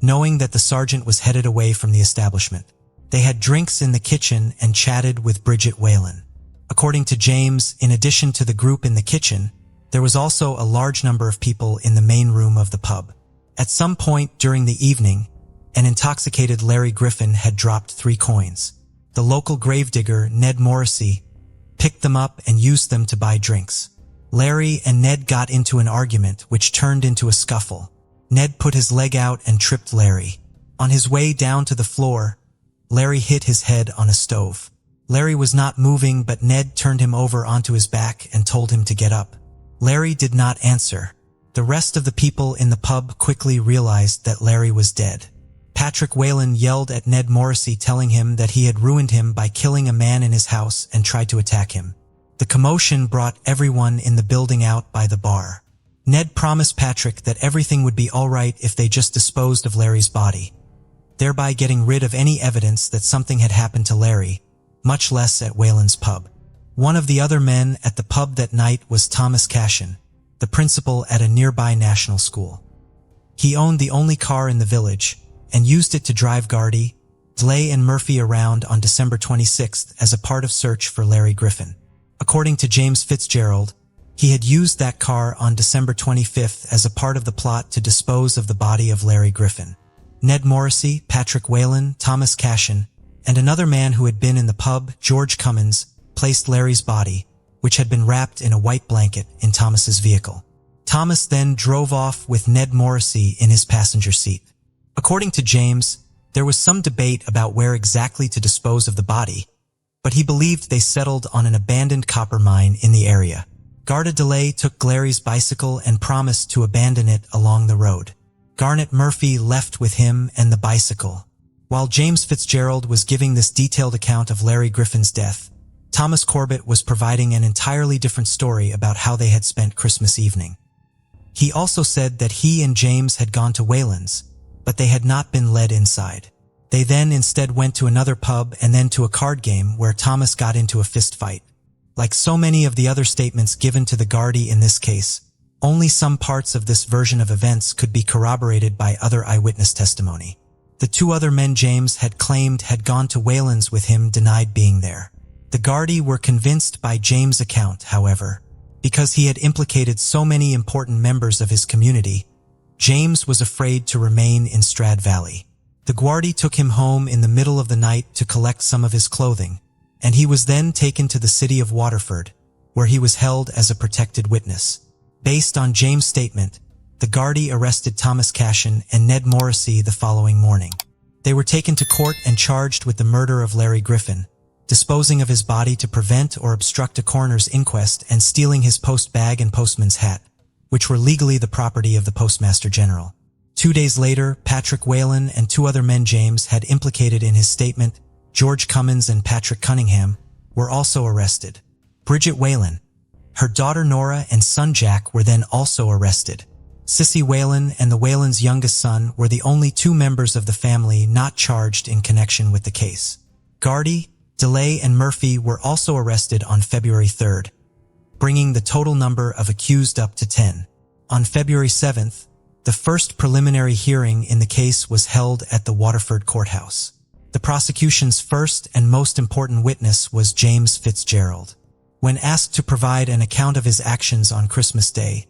knowing that the sergeant was headed away from the establishment. They had drinks in the kitchen and chatted with Bridget Wayland. According to James, in addition to the group in the kitchen, there was also a large number of people in the main room of the pub. At some point during the evening, an intoxicated Larry Griffin had dropped 3 coins. The local gravedigger, Ned Morrissey, picked them up and used them to buy drinks. Larry and Ned got into an argument which turned into a scuffle. Ned put his leg out and tripped Larry. On his way down to the floor, Larry hit his head on a stove. Larry was not moving, but Ned turned him over onto his back and told him to get up. Larry did not answer. The rest of the people in the pub quickly realized that Larry was dead. Patrick Whalen yelled at Ned Morrissey, telling him that he had ruined him by killing a man in his house and tried to attack him. The commotion brought everyone in the building out by the bar. Ned promised Patrick that everything would be all right if they just disposed of Larry's body, thereby getting rid of any evidence that something had happened to Larry, much less at Whalen's pub. One of the other men at the pub that night was Thomas Cashin, the principal at a nearby national school. He owned the only car in the village and used it to drive Gardy, DeLay and Murphy around on December 26th as a part of search for Larry Griffin. According to James Fitzgerald, he had used that car on December 25th as a part of the plot to dispose of the body of Larry Griffin. Ned Morrissey, Patrick Whalen, Thomas Cashin, and another man who had been in the pub, George Cummins, placed Larry's body, which had been wrapped in a white blanket, in Thomas's vehicle. Thomas then drove off with Ned Morrissey in his passenger seat. According to James, there was some debate about where exactly to dispose of the body, but he believed they settled on an abandoned copper mine in the area. Garda DeLay took Larry's bicycle and promised to abandon it along the road. Garnet Murphy left with him and the bicycle. While James Fitzgerald was giving this detailed account of Larry Griffin's death, Thomas Corbett was providing an entirely different story about how they had spent Christmas evening. He also said that he and James had gone to Whalen's, but they had not been led inside. They then instead went to another pub and then to a card game where Thomas got into a fist fight. Like so many of the other statements given to the Gardaí in this case, only some parts of this version of events could be corroborated by other eyewitness testimony. The two other men James had claimed had gone to Whalen's with him denied being there. The Gardaí were convinced by James' account, however, because he had implicated so many important members of his community. James was afraid to remain in Strad Valley. The Gardaí took him home in the middle of the night to collect some of his clothing, and he was then taken to the city of Waterford, where he was held as a protected witness. Based on James' statement, the Gardaí arrested Thomas Cashin and Ned Morrissey the following morning. They were taken to court and charged with the murder of Larry Griffin, disposing of his body to prevent or obstruct a coroner's inquest, and stealing his post bag and postman's hat, which were legally the property of the Postmaster General. 2 days later, Patrick Whalen and two other men James had implicated in his statement, George Cummins and Patrick Cunningham, were also arrested. Bridget Whalen, her daughter Nora and son Jack were then also arrested. Sissy Whalen and the Whalens' youngest son were the only two members of the family not charged in connection with the case. Gardaí, DeLay and Murphy were also arrested on February 3rd, bringing the total number of accused up to 10. On February 7th, the first preliminary hearing in the case was held at the Waterford courthouse. The prosecution's first and most important witness was James Fitzgerald. When asked to provide an account of his actions on Christmas Day,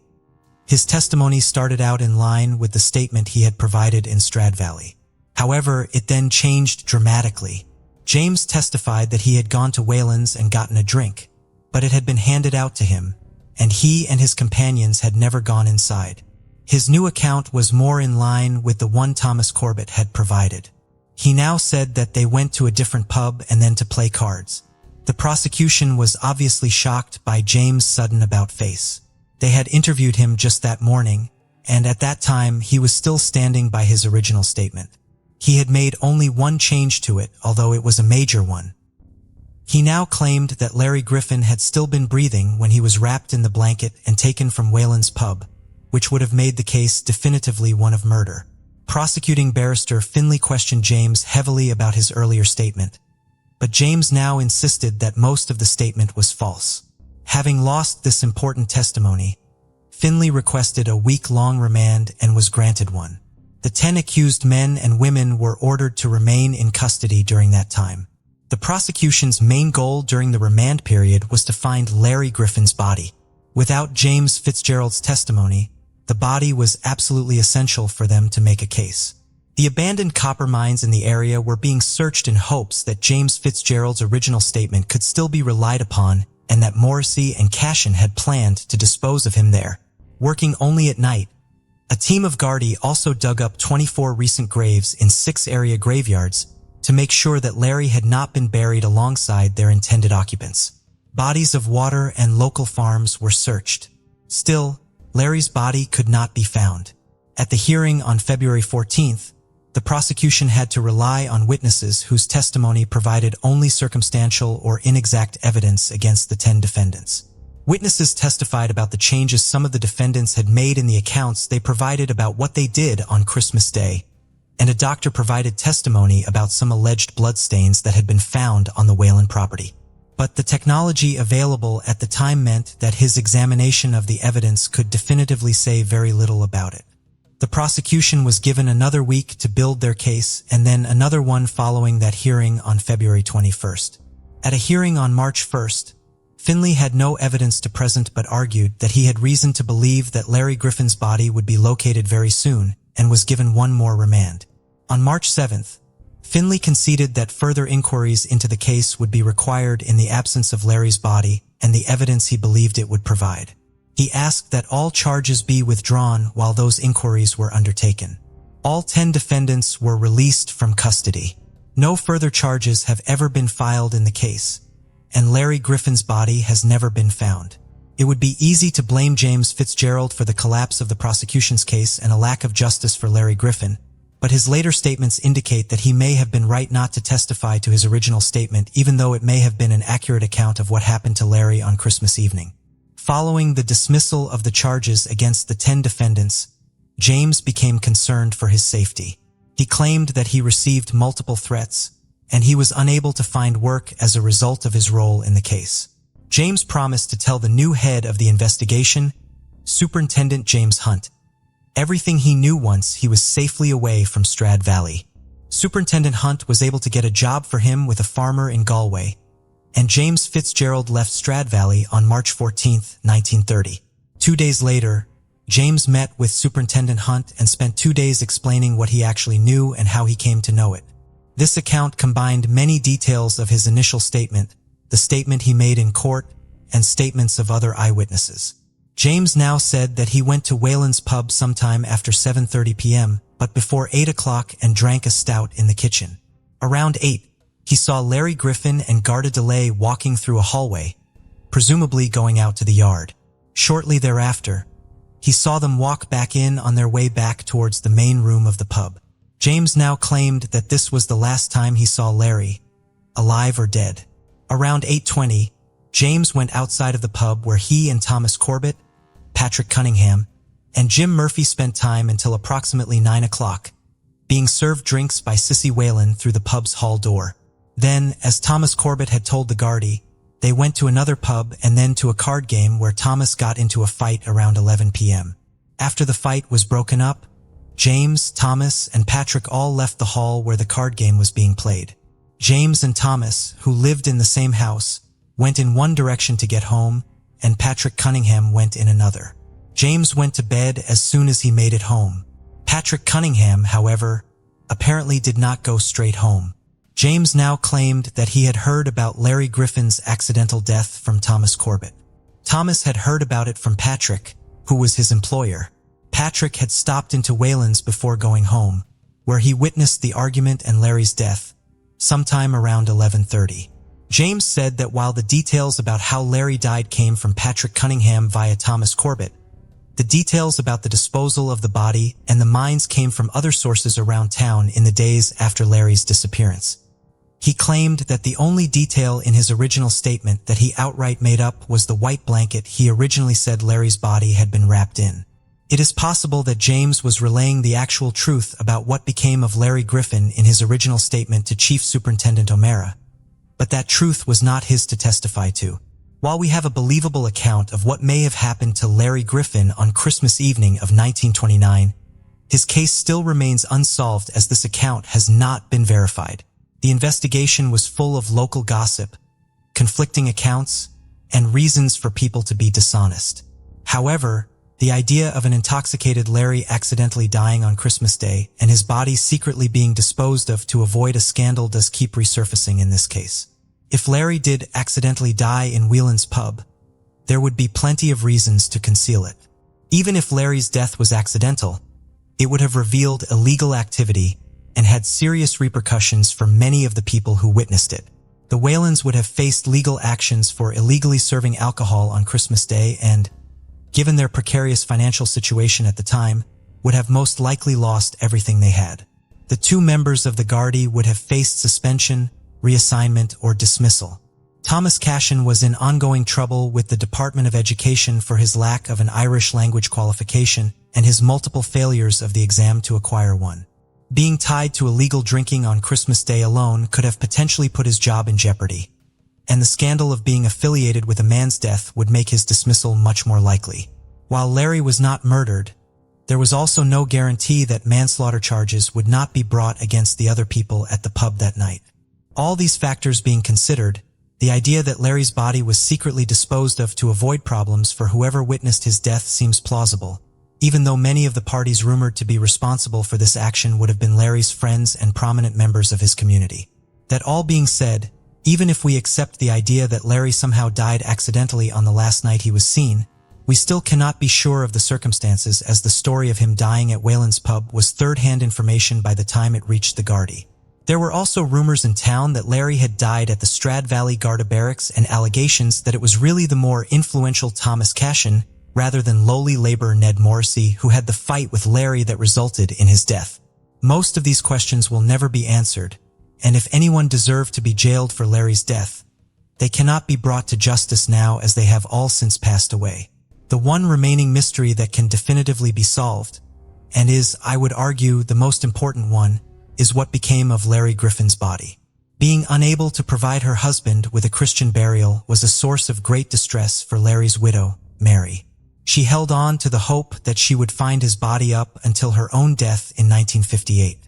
his testimony started out in line with the statement he had provided in Strad Valley. However, it then changed dramatically. James testified that he had gone to Whalen's and gotten a drink, but it had been handed out to him, and he and his companions had never gone inside. His new account was more in line with the one Thomas Corbett had provided. He now said that they went to a different pub and then to play cards. The prosecution was obviously shocked by James' sudden about-face. They had interviewed him just that morning, and at that time he was still standing by his original statement. He had made only one change to it, although it was a major one. He now claimed that Larry Griffin had still been breathing when he was wrapped in the blanket and taken from Whalen's pub, which would have made the case definitively one of murder. Prosecuting barrister Finley questioned James heavily about his earlier statement, but James now insisted that most of the statement was false. Having lost this important testimony, Finley requested a week-long remand and was granted one. The 10 accused men and women were ordered to remain in custody during that time. The prosecution's main goal during the remand period was to find Larry Griffin's body. Without James Fitzgerald's testimony, the body was absolutely essential for them to make a case. The abandoned copper mines in the area were being searched in hopes that James Fitzgerald's original statement could still be relied upon and that Morrissey and Cashin had planned to dispose of him there. Working only at night, A team of Gardaí also dug up 24 recent graves in 6 area graveyards to make sure that Larry had not been buried alongside their intended occupants. Bodies of water and local farms were searched. Still, Larry's body could not be found. At the hearing on February 14th, the prosecution had to rely on witnesses whose testimony provided only circumstantial or inexact evidence against the 10 defendants. Witnesses testified about the changes some of the defendants had made in the accounts they provided about what they did on Christmas Day, and a doctor provided testimony about some alleged bloodstains that had been found on the Whalen property. But the technology available at the time meant that his examination of the evidence could definitively say very little about it. The prosecution was given another week to build their case and then another one following that hearing on February 21st. At a hearing on March 1st, Finley had no evidence to present but argued that he had reason to believe that Larry Griffin's body would be located very soon and was given one more remand. On March 7th, Finley conceded that further inquiries into the case would be required in the absence of Larry's body and the evidence he believed it would provide. He asked that all charges be withdrawn while those inquiries were undertaken. All 10 defendants were released from custody. No further charges have ever been filed in the case, and Larry Griffin's body has never been found. It would be easy to blame James Fitzgerald for the collapse of the prosecution's case and a lack of justice for Larry Griffin, but his later statements indicate that he may have been right not to testify to his original statement, even though it may have been an accurate account of what happened to Larry on Christmas evening. Following the dismissal of the charges against the 10 defendants, James became concerned for his safety. He claimed that he received multiple threats, and he was unable to find work as a result of his role in the case. James promised to tell the new head of the investigation, Superintendent James Hunt, everything he knew once he was safely away from Strad Valley. Superintendent Hunt was able to get a job for him with a farmer in Galway, and James Fitzgerald left Strad Valley on March 14, 1930. 2 days later, James met with Superintendent Hunt and spent 2 days explaining what he actually knew and how he came to know it. This account combined many details of his initial statement, the statement he made in court, and statements of other eyewitnesses. James now said that he went to Whalen's pub sometime after 7:30 p.m., but before 8 o'clock and drank a stout in the kitchen. Around 8, he saw Larry Griffin and Garda DeLay walking through a hallway, presumably going out to the yard. Shortly thereafter, he saw them walk back in on their way back towards the main room of the pub. James now claimed that this was the last time he saw Larry, alive or dead. Around 8:20, James went outside of the pub where he and Thomas Corbett, Patrick Cunningham, and Jim Murphy spent time until approximately 9 o'clock, being served drinks by Sissy Whalen through the pub's hall door. Then, as Thomas Corbett had told the Gardaí, they went to another pub and then to a card game where Thomas got into a fight around 11 p.m. After the fight was broken up, James, Thomas, and Patrick all left the hall where the card game was being played. James and Thomas, who lived in the same house, went in one direction to get home, and Patrick Cunningham went in another. James went to bed as soon as he made it home. Patrick Cunningham, however, apparently did not go straight home. James now claimed that he had heard about Larry Griffin's accidental death from Thomas Corbett. Thomas had heard about it from Patrick, who was his employer. Patrick had stopped into Whalen's before going home, where he witnessed the argument and Larry's death, sometime around 11:30. James said that while the details about how Larry died came from Patrick Cunningham via Thomas Corbett, the details about the disposal of the body and the mines came from other sources around town in the days after Larry's disappearance. He claimed that the only detail in his original statement that he outright made up was the white blanket he originally said Larry's body had been wrapped in. It is possible that James was relaying the actual truth about what became of Larry Griffin in his original statement to Chief Superintendent O'Mara, but that truth was not his to testify to. While we have a believable account of what may have happened to Larry Griffin on Christmas evening of 1929, his case still remains unsolved as this account has not been verified. The investigation was full of local gossip, conflicting accounts, and reasons for people to be dishonest. However, the idea of an intoxicated Larry accidentally dying on Christmas Day and his body secretly being disposed of to avoid a scandal does keep resurfacing in this case. If Larry did accidentally die in Whelan's pub, there would be plenty of reasons to conceal it. Even if Larry's death was accidental, it would have revealed illegal activity and had serious repercussions for many of the people who witnessed it. The Whalens would have faced legal actions for illegally serving alcohol on Christmas Day and, given their precarious financial situation at the time, would have most likely lost everything they had. The two members of the Gardaí would have faced suspension, reassignment, or dismissal. Thomas Cashin was in ongoing trouble with the Department of Education for his lack of an Irish language qualification and his multiple failures of the exam to acquire one. Being tied to illegal drinking on Christmas Day alone could have potentially put his job in jeopardy, and the scandal of being affiliated with a man's death would make his dismissal much more likely. While Larry was not murdered, there was also no guarantee that manslaughter charges would not be brought against the other people at the pub that night. All these factors being considered, the idea that Larry's body was secretly disposed of to avoid problems for whoever witnessed his death seems plausible, even though many of the parties rumored to be responsible for this action would have been Larry's friends and prominent members of his community. That all being said, even if we accept the idea that Larry somehow died accidentally on the last night he was seen, we still cannot be sure of the circumstances, as the story of him dying at Whalen's pub was third-hand information by the time it reached the Gardaí. There were also rumors in town that Larry had died at the Strad Valley Garda Barracks and allegations that it was really the more influential Thomas Cashin rather than lowly laborer Ned Morrissey who had the fight with Larry that resulted in his death. Most of these questions will never be answered, and if anyone deserved to be jailed for Larry's death, they cannot be brought to justice now, as they have all since passed away. The one remaining mystery that can definitively be solved, and is, I would argue, the most important one, is what became of Larry Griffin's body. Being unable to provide her husband with a Christian burial was a source of great distress for Larry's widow, Mary. She held on to the hope that she would find his body up until her own death in 1958.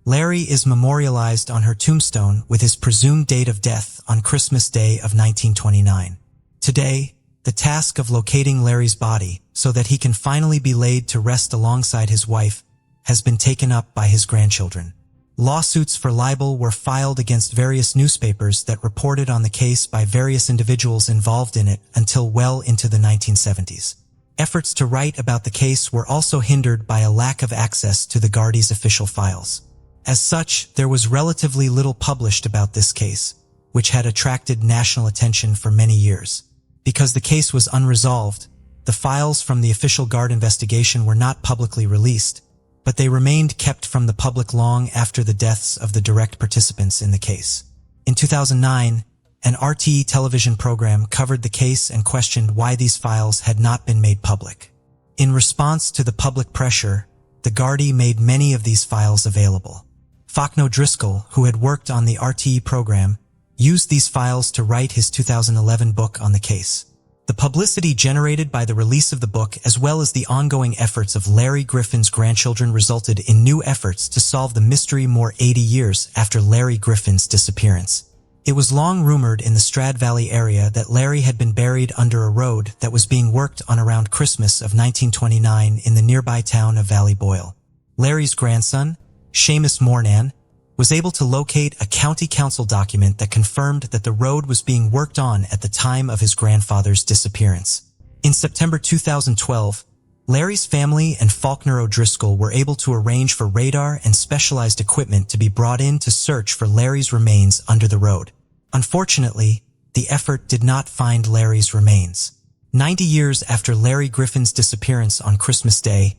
Larry is memorialized on her tombstone with his presumed date of death on Christmas Day of 1929. Today, the task of locating Larry's body so that he can finally be laid to rest alongside his wife has been taken up by his grandchildren. Lawsuits for libel were filed against various newspapers that reported on the case by various individuals involved in it until well into the 1970s. Efforts to write about the case were also hindered by a lack of access to the Gardaí's official files. As such, there was relatively little published about this case, which had attracted national attention for many years. Because the case was unresolved, the files from the official Garda investigation were not publicly released, but they remained kept from the public long after the deaths of the direct participants in the case. In 2009, an RTE television program covered the case and questioned why these files had not been made public. In response to the public pressure, the Gardaí made many of these files available. Fachtno Driscoll, who had worked on the RTE program, used these files to write his 2011 book on the case. The publicity generated by the release of the book, as well as the ongoing efforts of Larry Griffin's grandchildren, resulted in new efforts to solve the mystery more 80 years after Larry Griffin's disappearance. It was long rumored in the Strad Valley area that Larry had been buried under a road that was being worked on around Christmas of 1929 in the nearby town of Valley Boyle. Larry's grandson, Seamus Mornan, was able to locate a county council document that confirmed that the road was being worked on at the time of his grandfather's disappearance. In September 2012, Larry's family and Faulkner O'Driscoll were able to arrange for radar and specialized equipment to be brought in to search for Larry's remains under the road. Unfortunately, the effort did not find Larry's remains. 90 years after Larry Griffin's disappearance on Christmas Day,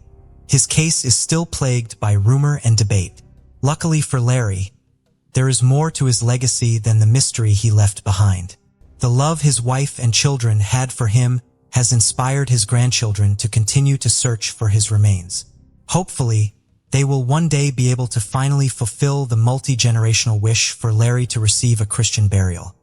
his case is still plagued by rumor and debate. Luckily for Larry, there is more to his legacy than the mystery he left behind. The love his wife and children had for him has inspired his grandchildren to continue to search for his remains. Hopefully, they will one day be able to finally fulfill the multi-generational wish for Larry to receive a Christian burial.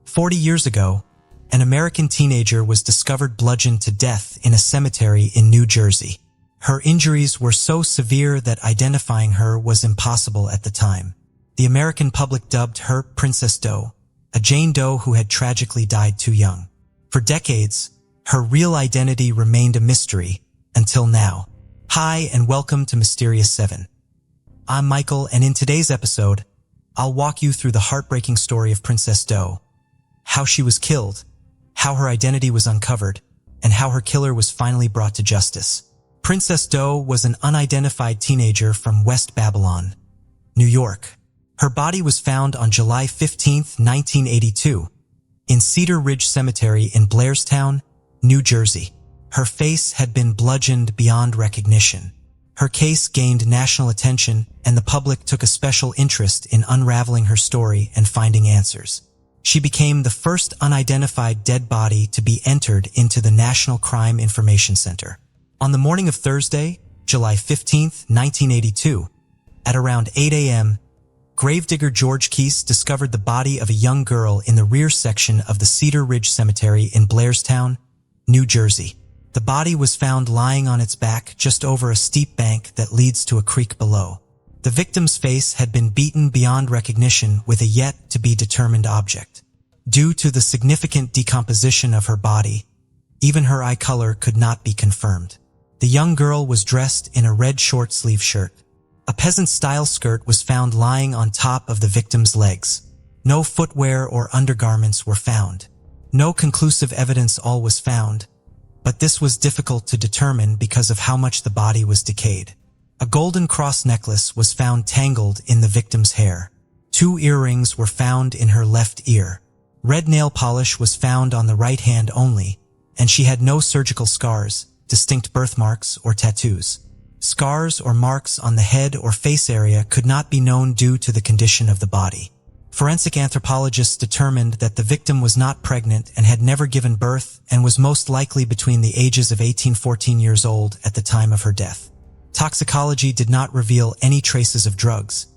40 years ago, an American teenager was discovered bludgeoned to death in a cemetery in New Jersey. Her injuries were so severe that identifying her was impossible at the time. The American public dubbed her Princess Doe, a Jane Doe who had tragically died too young. For decades, her real identity remained a mystery, until now. Hi and welcome to Mysterious 7. I'm Michael, and in today's episode, I'll walk you through the heartbreaking story of Princess Doe, how she was killed, how her identity was uncovered, and how her killer was finally brought to justice. Princess Doe was an unidentified teenager from West Babylon, New York. Her body was found on July 15, 1982, in Cedar Ridge Cemetery in Blairstown, New Jersey. Her face had been bludgeoned beyond recognition. Her case gained national attention, and the public took a special interest in unraveling her story and finding answers. She became the first unidentified dead body to be entered into the National Crime Information Center. On the morning of Thursday, July 15, 1982, at around 8 a.m., gravedigger George Keese discovered the body of a young girl in the rear section of the Cedar Ridge Cemetery in Blairstown, New Jersey. The body was found lying on its back just over a steep bank that leads to a creek below. The victim's face had been beaten beyond recognition with a yet-to-be-determined object. Due to the significant decomposition of her body, even her eye color could not be confirmed. The young girl was dressed in a red short-sleeve shirt. A peasant-style skirt was found lying on top of the victim's legs. No footwear or undergarments were found. No conclusive evidence all was found, but this was difficult to determine because of how much the body was decayed. A golden cross necklace was found tangled in the victim's hair. 2 earrings were found in her left ear. Red nail polish was found on the right hand only, and she had no surgical scars, distinct birthmarks, or tattoos. Scars or marks on the head or face area could not be known due to the condition of the body. Forensic anthropologists determined that the victim was not pregnant and had never given birth and was most likely between the ages of 18-14 years old at the time of her death. Toxicology did not reveal any traces of drugs,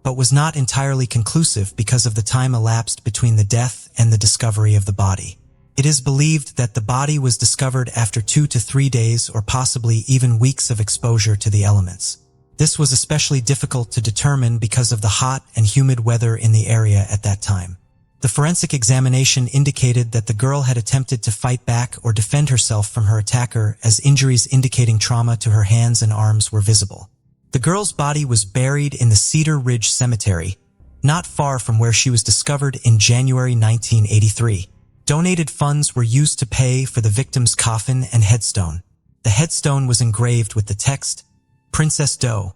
but was not entirely conclusive because of the time elapsed between the death and the discovery of the body. It is believed that the body was discovered after 2 to 3 days or possibly even weeks of exposure to the elements. This was especially difficult to determine because of the hot and humid weather in the area at that time. The forensic examination indicated that the girl had attempted to fight back or defend herself from her attacker, as injuries indicating trauma to her hands and arms were visible. The girl's body was buried in the Cedar Ridge Cemetery, not far from where she was discovered in January 1983. Donated funds were used to pay for the victim's coffin and headstone. The headstone was engraved with the text, "Princess Doe,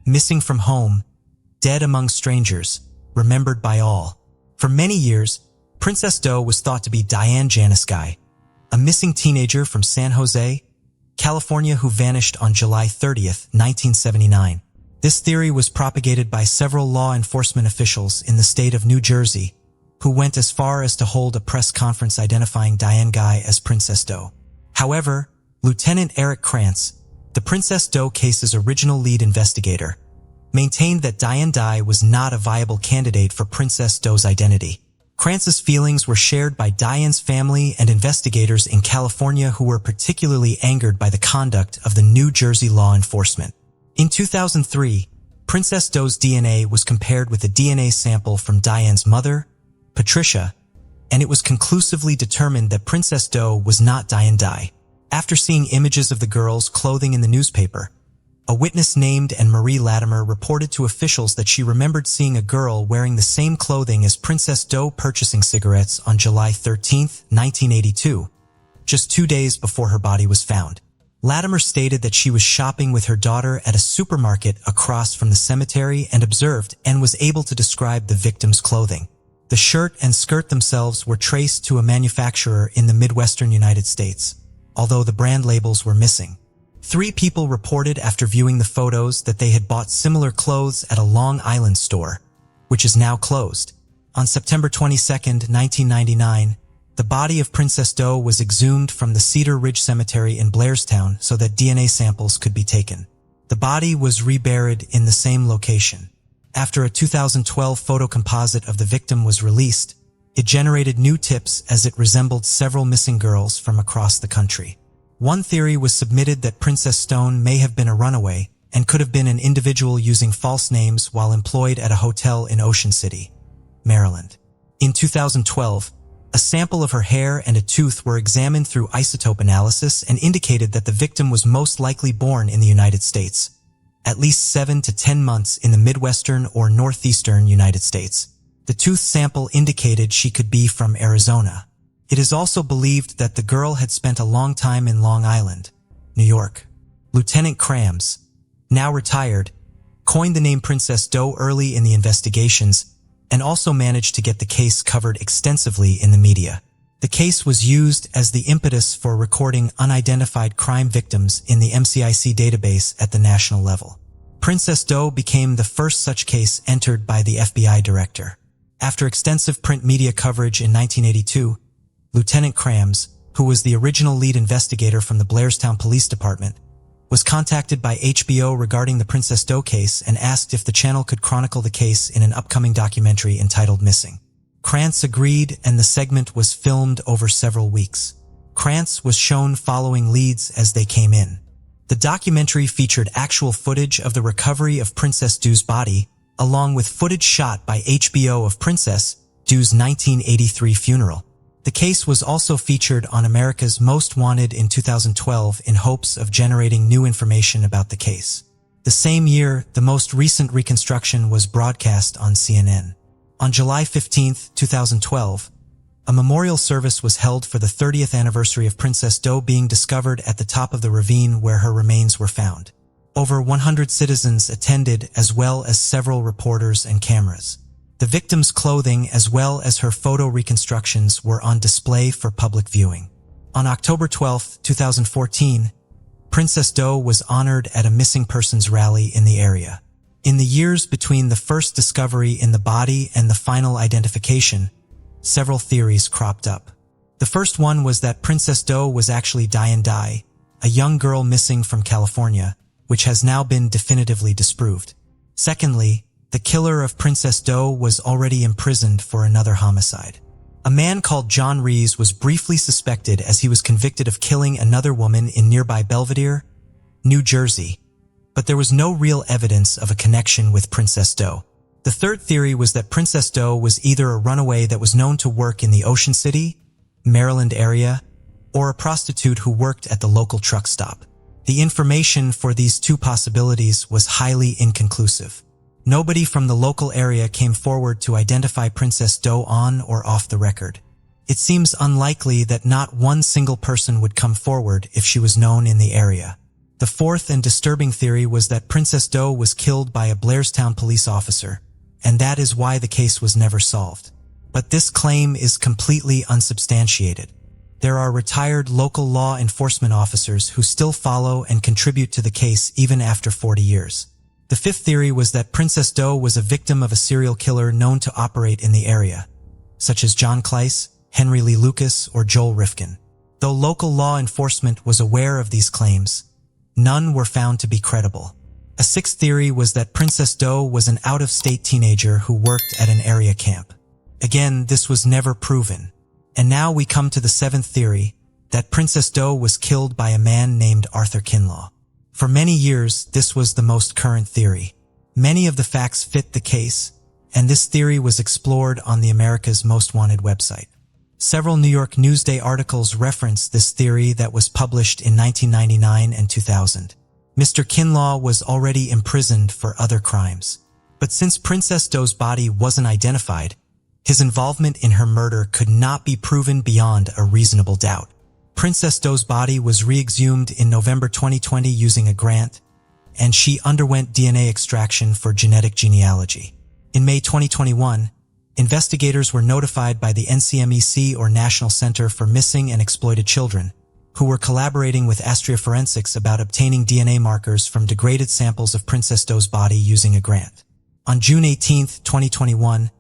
missing from home, dead among strangers, remembered by all." For many years, Princess Doe was thought to be Diane Janiskai, a missing teenager from San Jose, California who vanished on July 30, 1979. This theory was propagated by several law enforcement officials in the state of New Jersey, who went as far as to hold a press conference identifying Diane Guy as Princess Doe. However, Lieutenant Eric Krantz, the Princess Doe case's original lead investigator, maintained that Diane Guy was not a viable candidate for Princess Doe's identity. Krantz's feelings were shared by Diane's family and investigators in California who were particularly angered by the conduct of the New Jersey law enforcement. In 2003, Princess Doe's DNA was compared with a DNA sample from Diane's mother, Patricia, and it was conclusively determined that Princess Doe was not Diane Guy. After seeing images of the girl's clothing in the newspaper, a witness named Anne-Marie Latimer reported to officials that she remembered seeing a girl wearing the same clothing as Princess Doe purchasing cigarettes on July 13, 1982, just 2 days before her body was found. Latimer stated that she was shopping with her daughter at a supermarket across from the cemetery and observed and was able to describe the victim's clothing. The shirt and skirt themselves were traced to a manufacturer in the Midwestern United States, although the brand labels were missing. 3 people reported after viewing the photos that they had bought similar clothes at a Long Island store, which is now closed. On September 22, 1999, the body of Princess Doe was exhumed from the Cedar Ridge Cemetery in Blairstown so that DNA samples could be taken. The body was reburied in the same location. After a 2012 photo composite of the victim was released, it generated new tips as it resembled several missing girls from across the country. One theory was submitted that Princess Stone may have been a runaway and could have been an individual using false names while employed at a hotel in Ocean City, Maryland. In 2012, a sample of her hair and a tooth were examined through isotope analysis and indicated that the victim was most likely born in the United States, at least 7 to 10 months in the Midwestern or Northeastern United States. The tooth sample indicated she could be from Arizona. It is also believed that the girl had spent a long time in Long Island, New York. Lieutenant Krams, now retired, coined the name Princess Doe early in the investigations and also managed to get the case covered extensively in the media. The case was used as the impetus for recording unidentified crime victims in the MCIC database at the national level. Princess Doe became the first such case entered by the FBI director. After extensive print media coverage in 1982, Lieutenant Krams, who was the original lead investigator from the Blairstown Police Department, was contacted by HBO regarding the Princess Doe case and asked if the channel could chronicle the case in an upcoming documentary entitled Missing. Krantz agreed, and the segment was filmed over several weeks. Krantz was shown following leads as they came in. The documentary featured actual footage of the recovery of Princess Doe's body, along with footage shot by HBO of Princess Doe's 1983 funeral. The case was also featured on America's Most Wanted in 2012 in hopes of generating new information about the case. The same year, the most recent reconstruction was broadcast on CNN. On July 15, 2012, a memorial service was held for the 30th anniversary of Princess Doe being discovered at the top of the ravine where her remains were found. Over 100 citizens attended, as well as several reporters and cameras. The victim's clothing as well as her photo reconstructions were on display for public viewing. On October 12, 2014, Princess Doe was honored at a missing persons rally in the area. In the years between the first discovery in the body and the final identification, several theories cropped up. The first one was that Princess Doe was actually Diane Dye, a young girl missing from California, which has now been definitively disproved. Secondly, the killer of Princess Doe was already imprisoned for another homicide. A man called John Rees was briefly suspected as he was convicted of killing another woman in nearby Belvedere, New Jersey, but there was no real evidence of a connection with Princess Doe. The third theory was that Princess Doe was either a runaway that was known to work in the Ocean City, Maryland area, or a prostitute who worked at the local truck stop. The information for these two possibilities was highly inconclusive. Nobody from the local area came forward to identify Princess Doe on or off the record. It seems unlikely that not one single person would come forward if she was known in the area. The fourth and disturbing theory was that Princess Doe was killed by a Blairstown police officer, and that is why the case was never solved. But this claim is completely unsubstantiated. There are retired local law enforcement officers who still follow and contribute to the case even after 40 years. The fifth theory was that Princess Doe was a victim of a serial killer known to operate in the area, such as John Kleiss, Henry Lee Lucas, or Joel Rifkin. Though local law enforcement was aware of these claims, none were found to be credible. A sixth theory was that Princess Doe was an out-of-state teenager who worked at an area camp. Again, this was never proven. And now we come to the seventh theory, that Princess Doe was killed by a man named Arthur Kinlaw. For many years, this was the most current theory. Many of the facts fit the case, and this theory was explored on the America's Most Wanted website. Several New York Newsday articles reference this theory that was published in 1999 and 2000. Mr. Kinlaw was already imprisoned for other crimes. But since Princess Doe's body wasn't identified, his involvement in her murder could not be proven beyond a reasonable doubt. Princess Doe's body was re-exhumed in November 2020 using a grant, and she underwent DNA extraction for genetic genealogy. In May 2021, investigators were notified by the NCMEC, or National Center for Missing and Exploited Children, who were collaborating with Astria Forensics about obtaining DNA markers from degraded samples of Princess Doe's body using a grant. On June 18, 2021,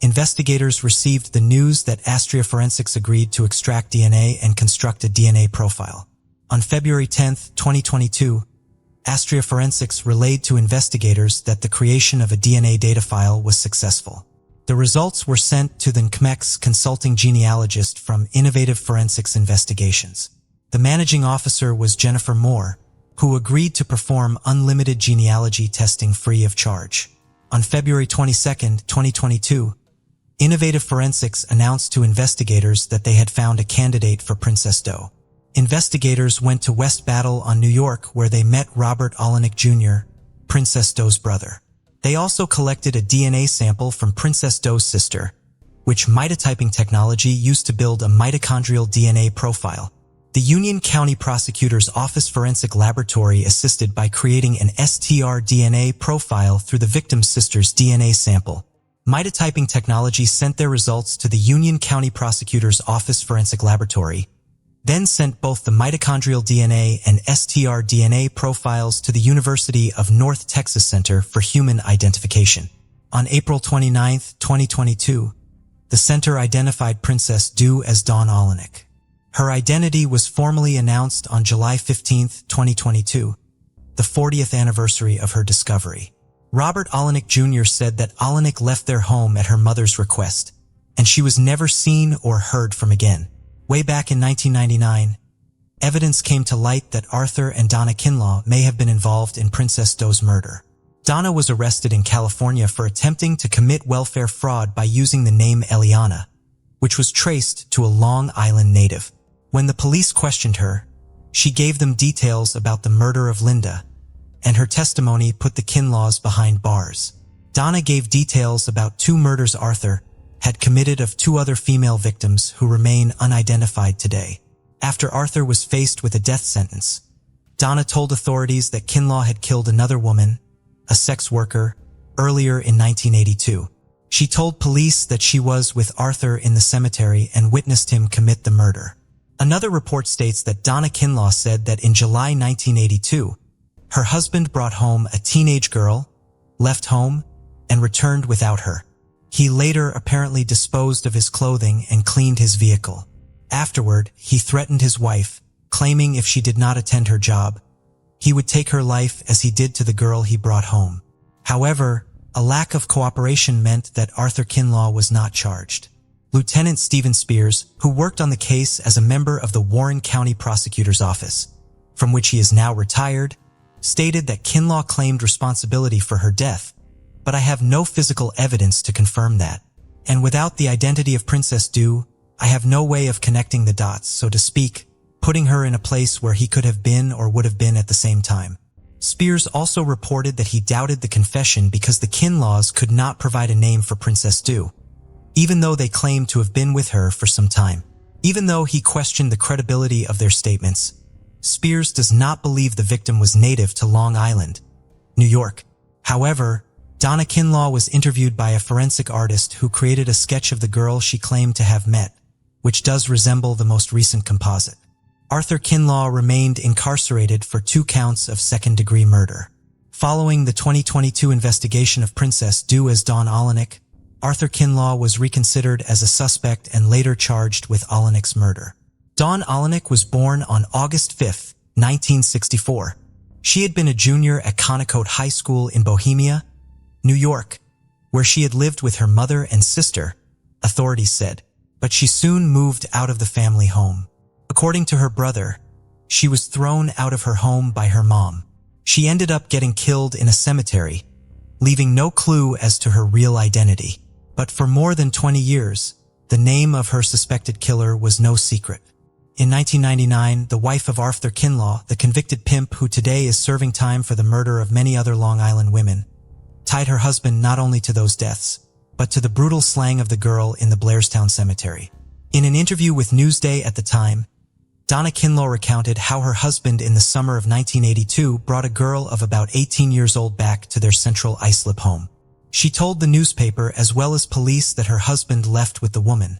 investigators received the news that Astria Forensics agreed to extract DNA and construct a DNA profile. On February 10, 2022, Astria Forensics relayed to investigators that the creation of a DNA data file was successful. The results were sent to the NCMEC's consulting genealogist from Innovative Forensics Investigations. The managing officer was Jennifer Moore, who agreed to perform unlimited genealogy testing free of charge. On February 22, 2022, Innovative Forensics announced to investigators that they had found a candidate for Princess Doe. Investigators went to West Battle on New York, where they met Robert Olenek Jr., Princess Doe's brother. They also collected a DNA sample from Princess Doe's sister, which mitotyping technology used to build a mitochondrial DNA profile. The Union County Prosecutor's Office Forensic Laboratory assisted by creating an strDNA profile through the victim's sister's DNA sample. Mitotyping technology sent their results to the Union County Prosecutor's Office Forensic Laboratory, then sent both the mitochondrial DNA and strDNA profiles to the University of North Texas Center for Human Identification. On April 29, 2022, the center identified Princess Du as Dawn Olenek. Her identity was formally announced on July 15, 2022, the 40th anniversary of her discovery. Robert Olenek Jr. said that Olenek left their home at her mother's request, and she was never seen or heard from again. Way back in 1999, evidence came to light that Arthur and Donna Kinlaw may have been involved in Princess Doe's murder. Donna was arrested in California for attempting to commit welfare fraud by using the name Eliana, which was traced to a Long Island native. When the police questioned her, she gave them details about the murder of Linda, and her testimony put the Kinlaws behind bars. Donna gave details about 2 murders Arthur had committed of 2 other female victims who remain unidentified today. After Arthur was faced with a death sentence, Donna told authorities that Kinlaw had killed another woman, a sex worker, earlier in 1982. She told police that she was with Arthur in the cemetery and witnessed him commit the murder. Another report states that Donna Kinlaw said that in July 1982, her husband brought home a teenage girl, left home, and returned without her. He later apparently disposed of his clothing and cleaned his vehicle. Afterward, he threatened his wife, claiming if she did not attend her job, he would take her life as he did to the girl he brought home. However, a lack of cooperation meant that Arthur Kinlaw was not charged. Lieutenant Stephen Spears, who worked on the case as a member of the Warren County Prosecutor's Office, from which he is now retired, stated that Kinlaw claimed responsibility for her death, but I have no physical evidence to confirm that. And without the identity of Princess Du, I have no way of connecting the dots, so to speak, putting her in a place where he could have been or would have been at the same time. Spears also reported that he doubted the confession because the Kinlaws could not provide a name for Princess Du, even though they claimed to have been with her for some time. Even though he questioned the credibility of their statements, Spears does not believe the victim was native to Long Island, New York. However, Donna Kinlaw was interviewed by a forensic artist who created a sketch of the girl she claimed to have met, which does resemble the most recent composite. Arthur Kinlaw remained incarcerated for 2 counts of second-degree murder. Following the 2022 investigation of Princess Du as Dawn Olenek, Arthur Kinlaw was reconsidered as a suspect and later charged with Olenek's murder. Dawn Olenek was born on August 5, 1964. She had been a junior at Connecote High School in Bohemia, New York, where she had lived with her mother and sister, authorities said, but she soon moved out of the family home. According to her brother, she was thrown out of her home by her mom. She ended up getting killed in a cemetery, leaving no clue as to her real identity. But for more than 20 years, the name of her suspected killer was no secret. In 1999, the wife of Arthur Kinlaw, the convicted pimp who today is serving time for the murder of many other Long Island women, tied her husband not only to those deaths, but to the brutal slaying of the girl in the Blairstown Cemetery. In an interview with Newsday at the time, Donna Kinlaw recounted how her husband in the summer of 1982 brought a girl of about 18 years old back to their Central Islip home. She told the newspaper as well as police that her husband left with the woman,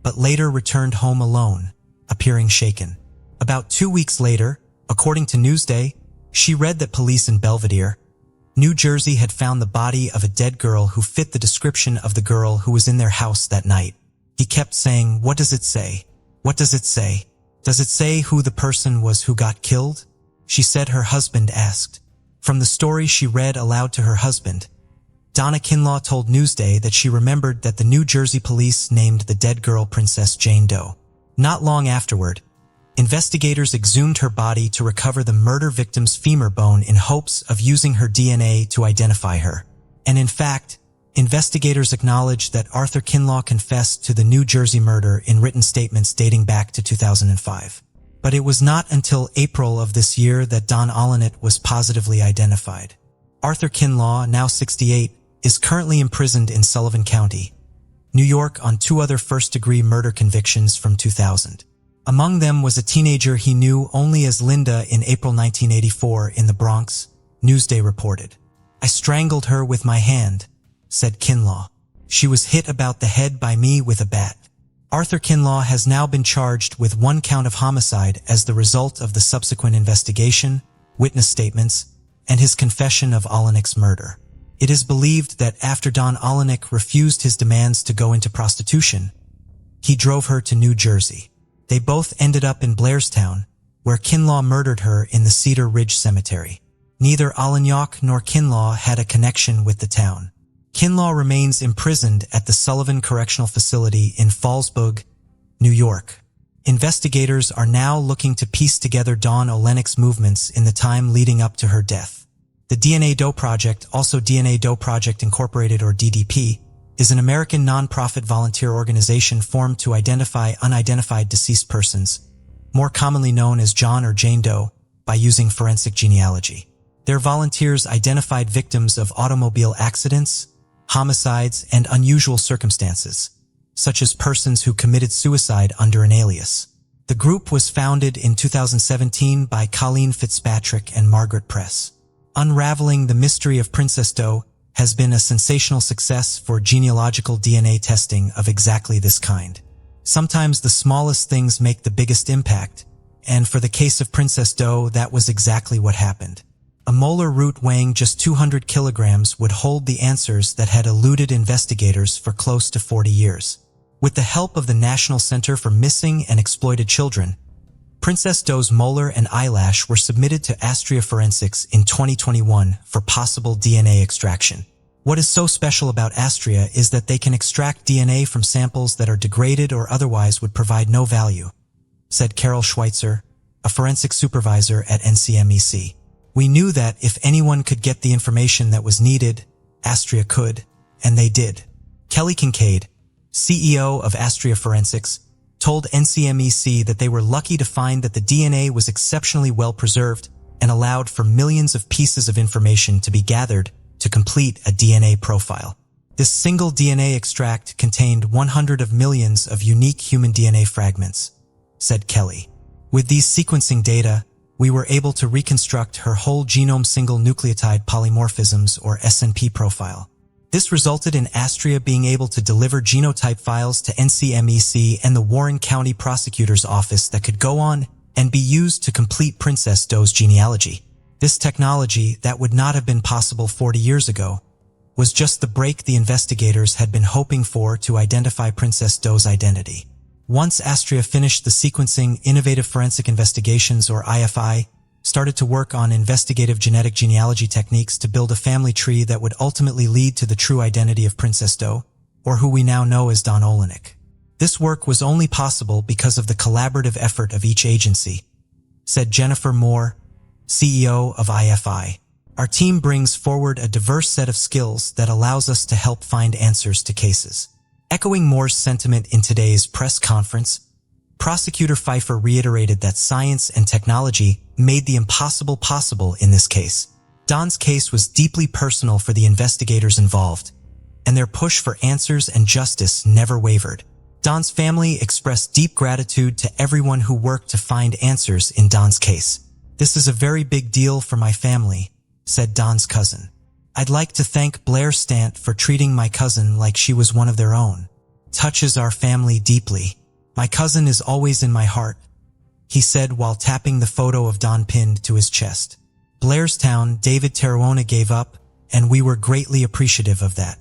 but later returned home alone, appearing shaken. About 2 weeks later, according to Newsday, she read that police in Belvedere, New Jersey had found the body of a dead girl who fit the description of the girl who was in their house that night. He kept saying, "What does it say? What does it say? Does it say who the person was who got killed?" She said her husband asked. From the story she read aloud to her husband, Donna Kinlaw told Newsday that she remembered that the New Jersey police named the dead girl Princess Jane Doe. Not long afterward, investigators exhumed her body to recover the murder victim's femur bone in hopes of using her DNA to identify her. And in fact, investigators acknowledged that Arthur Kinlaw confessed to the New Jersey murder in written statements dating back to 2005. But it was not until April of this year that Dawn Olenek was positively identified. Arthur Kinlaw, now 68, is currently imprisoned in Sullivan County, New York on 2 other first-degree murder convictions from 2000. Among them was a teenager he knew only as Linda in April 1984 in the Bronx, Newsday reported. "I strangled her with my hand," said Kinlaw. "She was hit about the head by me with a bat." Arthur Kinlaw has now been charged with 1 count of homicide as the result of the subsequent investigation, witness statements, and his confession of Olenik's murder. It is believed that after Don Olenik refused his demands to go into prostitution, he drove her to New Jersey. They both ended up in Blairstown, where Kinlaw murdered her in the Cedar Ridge Cemetery. Neither Olenek nor Kinlaw had a connection with the town. Kinlaw remains imprisoned at the Sullivan Correctional Facility in Fallsburg, New York. Investigators are now looking to piece together Dawn Olenik's movements in the time leading up to her death. The DNA Doe Project, also DNA Doe Project Incorporated or DDP, is an American nonprofit volunteer organization formed to identify unidentified deceased persons, more commonly known as John or Jane Doe, by using forensic genealogy. Their volunteers identified victims of automobile accidents, homicides, and unusual circumstances, such as persons who committed suicide under an alias. The group was founded in 2017 by Colleen Fitzpatrick and Margaret Press. Unraveling the mystery of Princess Doe has been a sensational success for genealogical DNA testing of exactly this kind. Sometimes the smallest things make the biggest impact, and for the case of Princess Doe, that was exactly what happened. A molar root weighing just 200 kilograms would hold the answers that had eluded investigators for close to 40 years. With the help of the National Center for Missing and Exploited Children, Princess Doe's molar and eyelash were submitted to Astria Forensics in 2021 for possible DNA extraction. What is so special about Astria is that they can extract DNA from samples that are degraded or otherwise would provide no value, said Carol Schweitzer, a forensic supervisor at NCMEC. "We knew that if anyone could get the information that was needed, Astria could, and they did." Kelly Kincaid, CEO of Astria Forensics, told NCMEC that they were lucky to find that the DNA was exceptionally well preserved and allowed for millions of pieces of information to be gathered to complete a DNA profile. This single DNA extract contained 100 of millions of unique human DNA fragments, said Kelly. With these sequencing data, we were able to reconstruct her whole genome single nucleotide polymorphisms or SNP profile. This resulted in Astria being able to deliver genotype files to NCMEC and the Warren County Prosecutor's Office that could go on and be used to complete Princess Doe's genealogy. This technology, that would not have been possible 40 years ago, was just the break the investigators had been hoping for to identify Princess Doe's identity. Once Astria finished the sequencing, Innovative Forensic Investigations, or IFI, started to work on investigative genetic genealogy techniques to build a family tree that would ultimately lead to the true identity of Princess Doe, or who we now know as Don Olenek. This work was only possible because of the collaborative effort of each agency, said Jennifer Moore, CEO of IFI. Our team brings forward a diverse set of skills that allows us to help find answers to cases. Echoing Moore's sentiment in today's press conference, Prosecutor Pfeiffer reiterated that science and technology made the impossible possible in this case. Don's case was deeply personal for the investigators involved, and their push for answers and justice never wavered. Don's family expressed deep gratitude to everyone who worked to find answers in Don's case. "This is a very big deal for my family," said Don's cousin. "I'd like to thank Blair Stant for treating my cousin like she was one of their own. Touches our family deeply. My cousin is always in my heart," he said while tapping the photo of Don pinned to his chest. "Blairstown, David Teruona gave up, and we were greatly appreciative of that."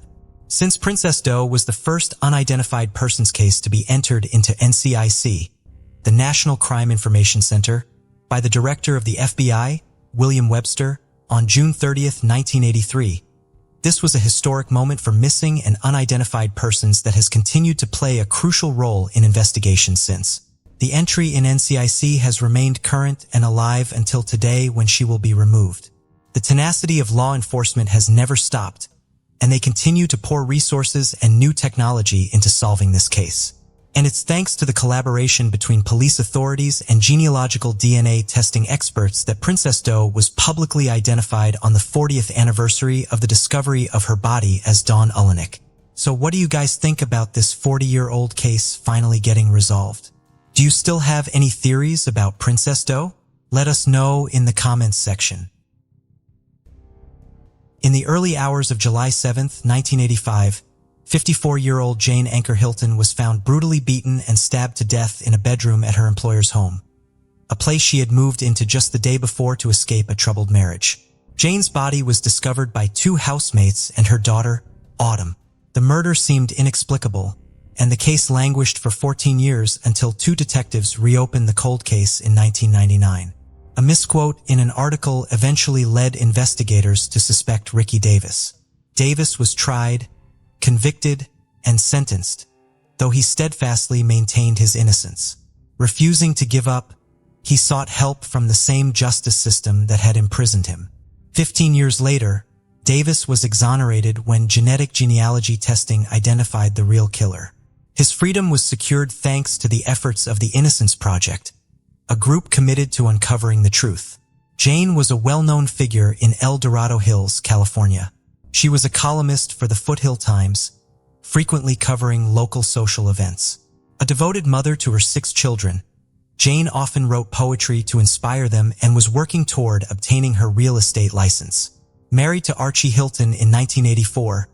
Since Princess Doe was the first unidentified persons case to be entered into NCIC, the National Crime Information Center, by the director of the FBI, William Webster, on June 30, 1983, this was a historic moment for missing and unidentified persons that has continued to play a crucial role in investigations since. The entry in NCIC has remained current and alive until today, when she will be removed. The tenacity of law enforcement has never stopped, and they continue to pour resources and new technology into solving this case. And it's thanks to the collaboration between police authorities and genealogical DNA testing experts that Princess Doe was publicly identified on the 40th anniversary of the discovery of her body as Dawn Olenek. So what do you guys think about this 40-year-old case finally getting resolved? Do you still have any theories about Princess Doe? Let us know in the comments section. In the early hours of July 7, 1985, 54-year-old Jane Anker Hilton was found brutally beaten and stabbed to death in a bedroom at her employer's home, a place she had moved into just the day before to escape a troubled marriage. Jane's body was discovered by two housemates and her daughter, Autumn. The murder seemed inexplicable, and the case languished for 14 years until two detectives reopened the cold case in 1999. A misquote in an article eventually led investigators to suspect Ricky Davis. Davis was tried, convicted, and sentenced, though he steadfastly maintained his innocence. Refusing to give up, he sought help from the same justice system that had imprisoned him. 15 years later, Davis was exonerated when genetic genealogy testing identified the real killer. His freedom was secured thanks to the efforts of the Innocence Project, a group committed to uncovering the truth. Jane was a well-known figure in El Dorado Hills, California. She was a columnist for the Foothill Times, frequently covering local social events. A devoted mother to her 6 children, Jane often wrote poetry to inspire them and was working toward obtaining her real estate license. Married to Archie Hilton in 1984,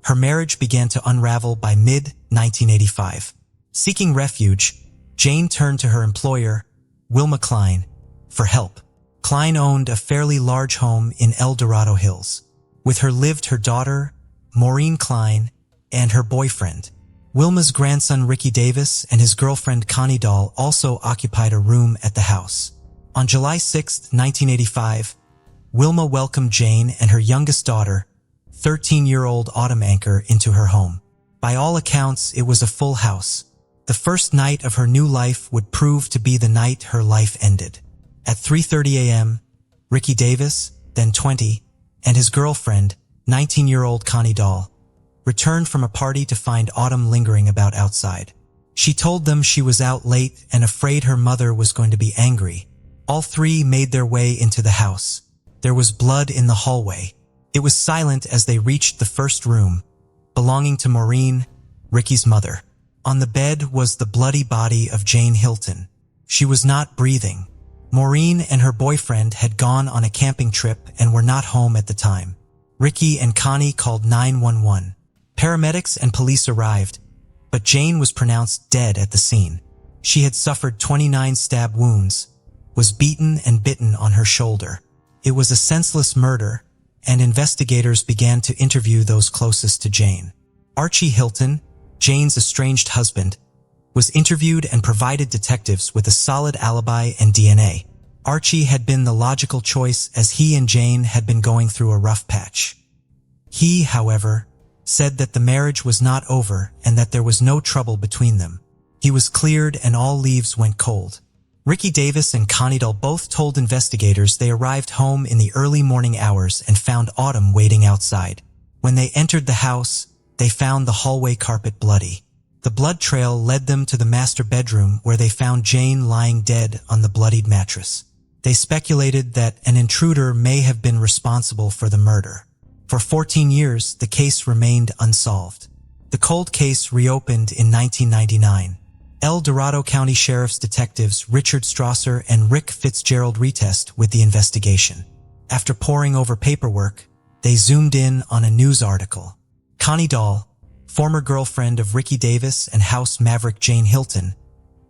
her marriage began to unravel by mid-1985. Seeking refuge, Jane turned to her employer, Wilma Klein, for help. Klein owned a fairly large home in El Dorado Hills. With her lived her daughter, Maureen Klein, and her boyfriend. Wilma's grandson Ricky Davis and his girlfriend Connie Dahl also occupied a room at the house. On July 6, 1985, Wilma welcomed Jane and her youngest daughter, 13-year-old Autumn Anker, into her home. By all accounts, it was a full house. The first night of her new life would prove to be the night her life ended. At 3:30 a.m., Ricky Davis, then 20, and his girlfriend, 19-year-old Connie Dahl, returned from a party to find Autumn lingering about outside. She told them she was out late and afraid her mother was going to be angry. All three made their way into the house. There was blood in the hallway. It was silent as they reached the first room, belonging to Maureen, Ricky's mother. On the bed was the bloody body of Jane Hilton. She was not breathing. Maureen and her boyfriend had gone on a camping trip and were not home at the time. Ricky and Connie called 911. Paramedics and police arrived, but Jane was pronounced dead at the scene. She had suffered 29 stab wounds, was beaten and bitten on her shoulder. It was a senseless murder, and investigators began to interview those closest to Jane. Archie Hilton, Jane's estranged husband, was interviewed and provided detectives with a solid alibi and DNA. Archie had been the logical choice as he and Jane had been going through a rough patch. He, however, said that the marriage was not over and that there was no trouble between them. He was cleared and all leaves went cold. Ricky Davis and Connie Dahl both told investigators they arrived home in the early morning hours and found Autumn waiting outside. When they entered the house, they found the hallway carpet bloody. The blood trail led them to the master bedroom where they found Jane lying dead on the bloodied mattress. They speculated that an intruder may have been responsible for the murder. For 14 years, the case remained unsolved. The cold case reopened in 1999. El Dorado County Sheriff's detectives Richard Strasser and Rick Fitzgerald retest with the investigation. After poring over paperwork, they zoomed in on a news article. Connie Dahl, former girlfriend of Ricky Davis and house maverick Jane Hilton,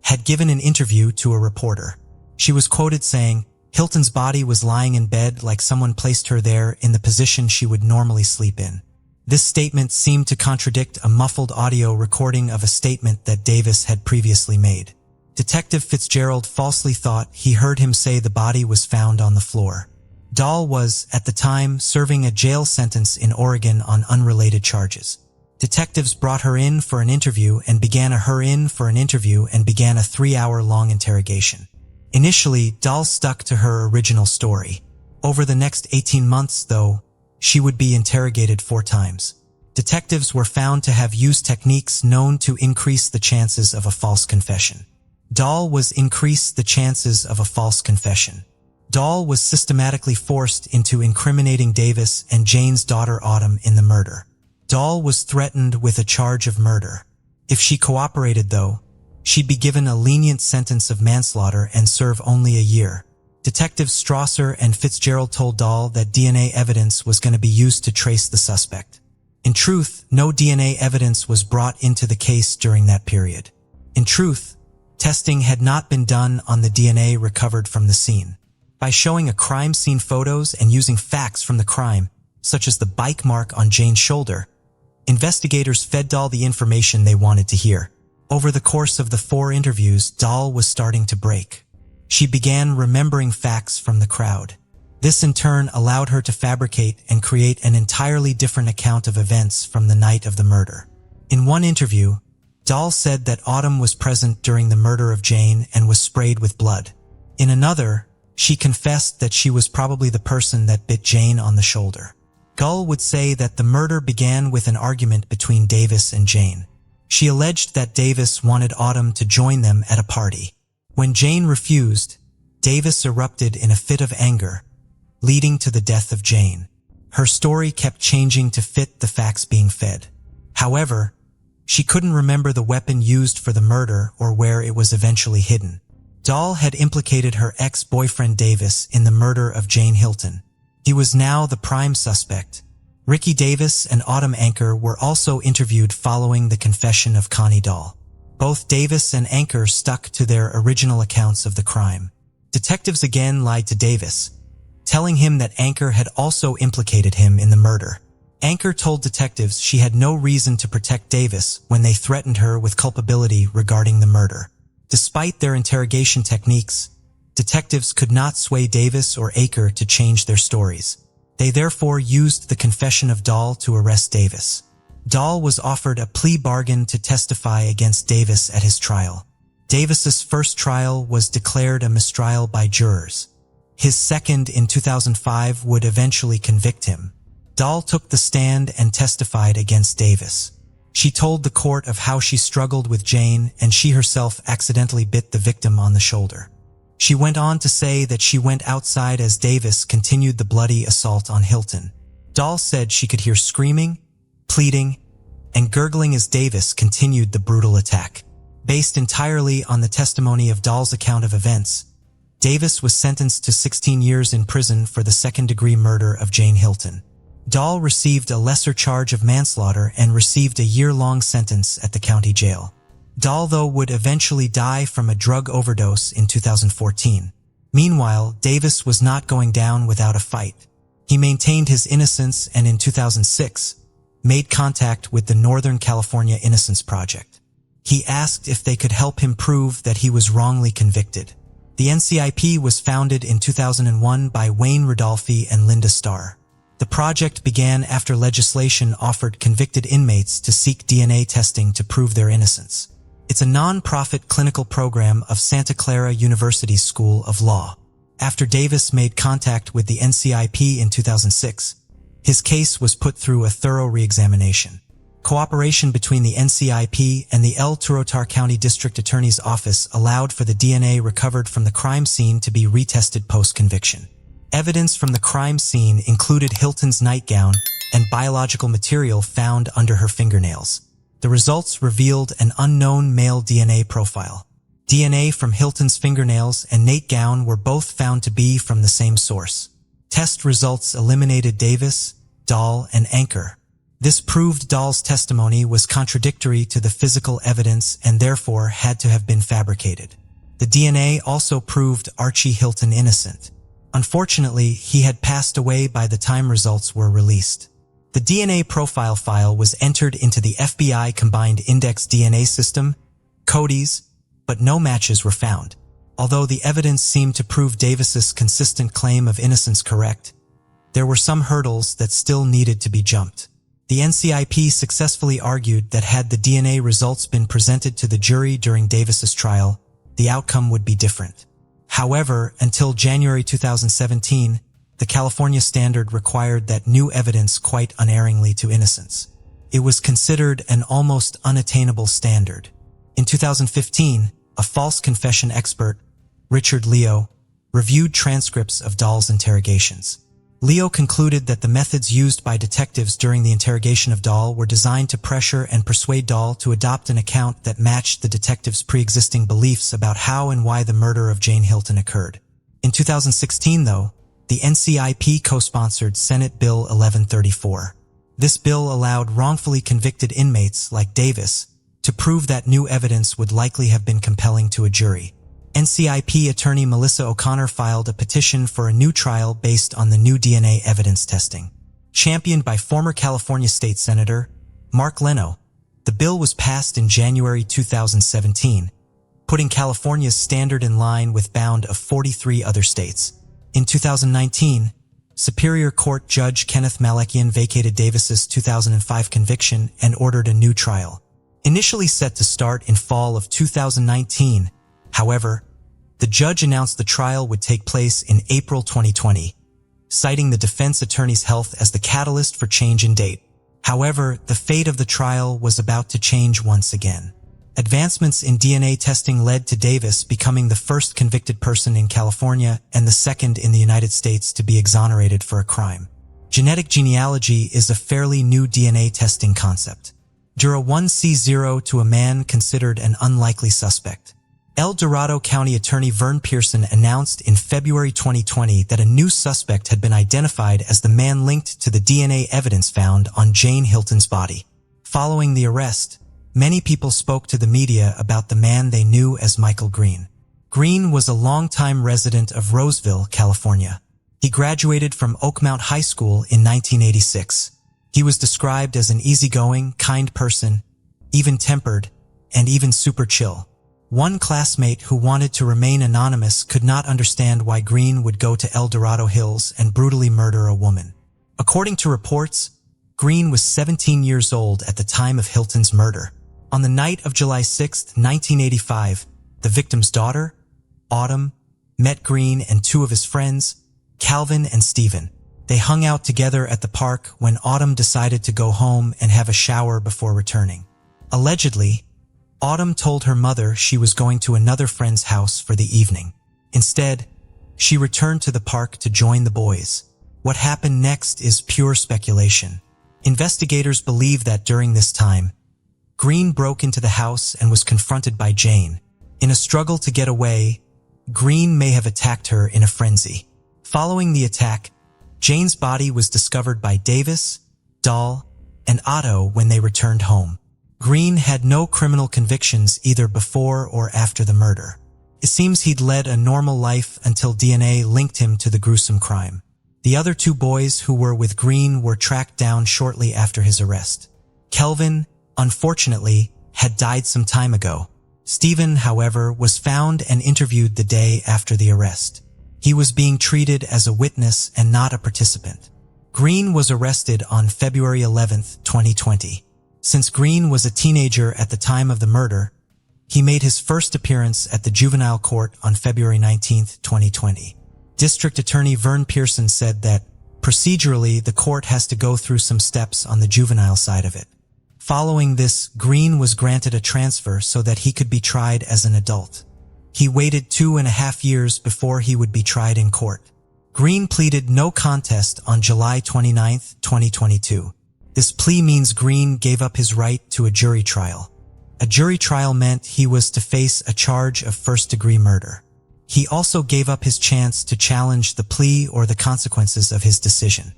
had given an interview to a reporter. She was quoted saying, "Hilton's body was lying in bed like someone placed her there in the position she would normally sleep in." This statement seemed to contradict a muffled audio recording of a statement that Davis had previously made. Detective Fitzgerald falsely thought he heard him say the body was found on the floor. Dahl was, at the time, serving a jail sentence in Oregon on unrelated charges. Detectives brought her in for an interview and began a 3-hour-long interrogation. Initially, Dahl stuck to her original story. Over the next 18 months, though, she would be interrogated 4 times. Detectives were found to have used techniques known to increase the chances of a false confession. Dahl was systematically forced into incriminating Davis and Jane's daughter Autumn in the murder. Dahl was threatened with a charge of murder. If she cooperated, though, she'd be given a lenient sentence of manslaughter and serve only a year. Detectives Strasser and Fitzgerald told Dahl that DNA evidence was going to be used to trace the suspect. In truth, no DNA evidence was brought into the case during that period. In truth, testing had not been done on the DNA recovered from the scene. By showing a crime scene photos and using facts from the crime, such as the bike mark on Jane's shoulder, investigators fed Dahl the information they wanted to hear. Over the course of the 4 interviews, Dahl was starting to break. She began remembering facts from the crowd. This in turn allowed her to fabricate and create an entirely different account of events from the night of the murder. In one interview, Dahl said that Autumn was present during the murder of Jane and was sprayed with blood. In another, she confessed that she was probably the person that bit Jane on the shoulder. Gull would say that the murder began with an argument between Davis and Jane. She alleged that Davis wanted Autumn to join them at a party. When Jane refused, Davis erupted in a fit of anger, leading to the death of Jane. Her story kept changing to fit the facts being fed. However, she couldn't remember the weapon used for the murder or where it was eventually hidden. Dahl had implicated her ex-boyfriend Davis in the murder of Jane Hilton. He was now the prime suspect. Ricky Davis and Autumn Anker were also interviewed following the confession of Connie Dahl. Both Davis and Anker stuck to their original accounts of the crime. Detectives again lied to Davis, telling him that Anker had also implicated him in the murder. Anker told detectives she had no reason to protect Davis when they threatened her with culpability regarding the murder. Despite their interrogation techniques, detectives could not sway Davis or Anker to change their stories. They therefore used the confession of Dahl to arrest Davis. Dahl was offered a plea bargain to testify against Davis at his trial. Davis's first trial was declared a mistrial by jurors. His second in 2005 would eventually convict him. Dahl took the stand and testified against Davis. She told the court of how she struggled with Jane and she herself accidentally bit the victim on the shoulder. She went on to say that she went outside as Davis continued the bloody assault on Hilton. Dahl said she could hear screaming, pleading, and gurgling as Davis continued the brutal attack. Based entirely on the testimony of Dahl's account of events, Davis was sentenced to 16 years in prison for the second-degree murder of Jane Hilton. Dahl received a lesser charge of manslaughter and received a year-long sentence at the county jail. Dahl, though, would eventually die from a drug overdose in 2014. Meanwhile, Davis was not going down without a fight. He maintained his innocence and in 2006, made contact with the Northern California Innocence Project. He asked if they could help him prove that he was wrongly convicted. The NCIP was founded in 2001 by Wayne Rodolphe and Linda Starr. The project began after legislation offered convicted inmates to seek DNA testing to prove their innocence. It's a non-profit clinical program of Santa Clara University's School of Law. After Davis made contact with the NCIP in 2006, his case was put through a thorough re-examination. Cooperation between the NCIP and the El Turotar County District Attorney's Office allowed for the DNA recovered from the crime scene to be retested post-conviction. Evidence from the crime scene included Hilton's nightgown and biological material found under her fingernails. The results revealed an unknown male DNA profile. DNA from Hilton's fingernails and nightgown were both found to be from the same source. Test results eliminated Davis, Dahl, and Anker. This proved Dahl's testimony was contradictory to the physical evidence and therefore had to have been fabricated. The DNA also proved Archie Hilton innocent. Unfortunately, he had passed away by the time results were released. The DNA profile file was entered into the FBI Combined Index DNA System, CODIS, but no matches were found. Although the evidence seemed to prove Davis's consistent claim of innocence correct, there were some hurdles that still needed to be jumped. The NCIP successfully argued that had the DNA results been presented to the jury during Davis's trial, the outcome would be different. However, until January 2017, the California standard required that new evidence quite unerringly to innocence. It was considered an almost unattainable standard. In 2015, a false confession expert, Richard Leo, reviewed transcripts of Dahl's interrogations. Leo concluded that the methods used by detectives during the interrogation of Dahl were designed to pressure and persuade Dahl to adopt an account that matched the detectives' pre-existing beliefs about how and why the murder of Jane Hilton occurred. In 2016, though, the NCIP co-sponsored Senate Bill 1134. This bill allowed wrongfully convicted inmates like Davis to prove that new evidence would likely have been compelling to a jury. NCIP attorney Melissa O'Connor filed a petition for a new trial based on the new DNA evidence testing. Championed by former California State Senator Mark Leno, the bill was passed in January 2017, putting California's standard in line with bound of 43 other states. In 2019, Superior Court Judge Kenneth Malakian vacated Davis's 2005 conviction and ordered a new trial. Initially set to start in fall of 2019, however, the judge announced the trial would take place in April 2020, citing the defense attorney's health as the catalyst for change in date. However, the fate of the trial was about to change once again. Advancements in DNA testing led to Davis becoming the first convicted person in California and the second in the United States to be exonerated for a crime. Genetic genealogy is a fairly new DNA testing concept. Juror 1C0 to a man considered an unlikely suspect. El Dorado County Attorney Vern Pearson announced in February 2020 that a new suspect had been identified as the man linked to the DNA evidence found on Jane Hilton's body. Following the arrest, many people spoke to the media about the man they knew as Michael Green. Green was a longtime resident of Roseville, California. He graduated from Oakmount High School in 1986. He was described as an easygoing, kind person, even-tempered, and even super chill. One classmate who wanted to remain anonymous could not understand why Green would go to El Dorado Hills and brutally murder a woman. According to reports, Green was 17 years old at the time of Hilton's murder. On the night of July 6, 1985, the victim's daughter, Autumn, met Green and two of his friends, Calvin and Stephen. They hung out together at the park when Autumn decided to go home and have a shower before returning. Allegedly, Autumn told her mother she was going to another friend's house for the evening. Instead, she returned to the park to join the boys. What happened next is pure speculation. Investigators believe that during this time, Green broke into the house and was confronted by Jane. In a struggle to get away, Green may have attacked her in a frenzy. Following the attack, Jane's body was discovered by Davis, Dahl, and Otto when they returned home. Green had no criminal convictions either before or after the murder. It seems he'd led a normal life until DNA linked him to the gruesome crime. The other two boys who were with Green were tracked down shortly after his arrest. Kelvin, unfortunately, had died some time ago. Stephen, however, was found and interviewed the day after the arrest. He was being treated as a witness and not a participant. Green was arrested on February 11, 2020. Since Green was a teenager at the time of the murder, he made his first appearance at the juvenile court on February 19, 2020. District Attorney Vern Pearson said that, procedurally, the court has to go through some steps on the juvenile side of it. Following this, Green was granted a transfer so that he could be tried as an adult. He waited 2.5 years before he would be tried in court. Green pleaded no contest on July 29, 2022. This plea means Green gave up his right to a jury trial. A jury trial meant he was to face a charge of first-degree murder. He also gave up his chance to challenge the plea or the consequences of his decision.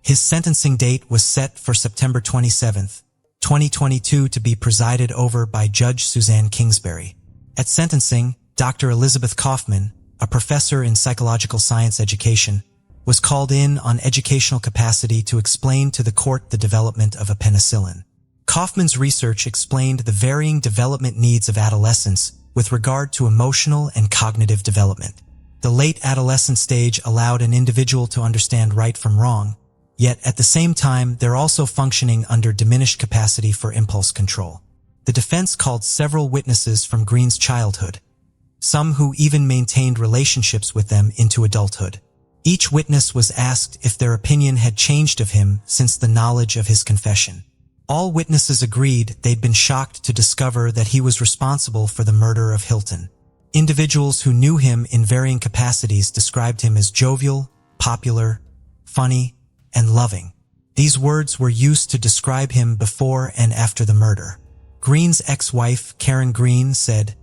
His sentencing date was set for September 27, 2022 to be presided over by Judge Suzanne Kingsbury. At sentencing, Dr. Elizabeth Kaufman, a professor in psychological science education, was called in on educational capacity to explain to the court the development of a penicillin. Kaufman's research explained the varying development needs of adolescents with regard to emotional and cognitive development. The late adolescent stage allowed an individual to understand right from wrong, yet at the same time they're also functioning under diminished capacity for impulse control. The defense called several witnesses from Green's childhood, some who even maintained relationships with them into adulthood. Each witness was asked if their opinion had changed of him since the knowledge of his confession. All witnesses agreed they'd been shocked to discover that he was responsible for the murder of Hilton. Individuals who knew him in varying capacities described him as jovial, popular, funny, and loving. These words were used to describe him before and after the murder. Green's ex-wife, Karen Green, said,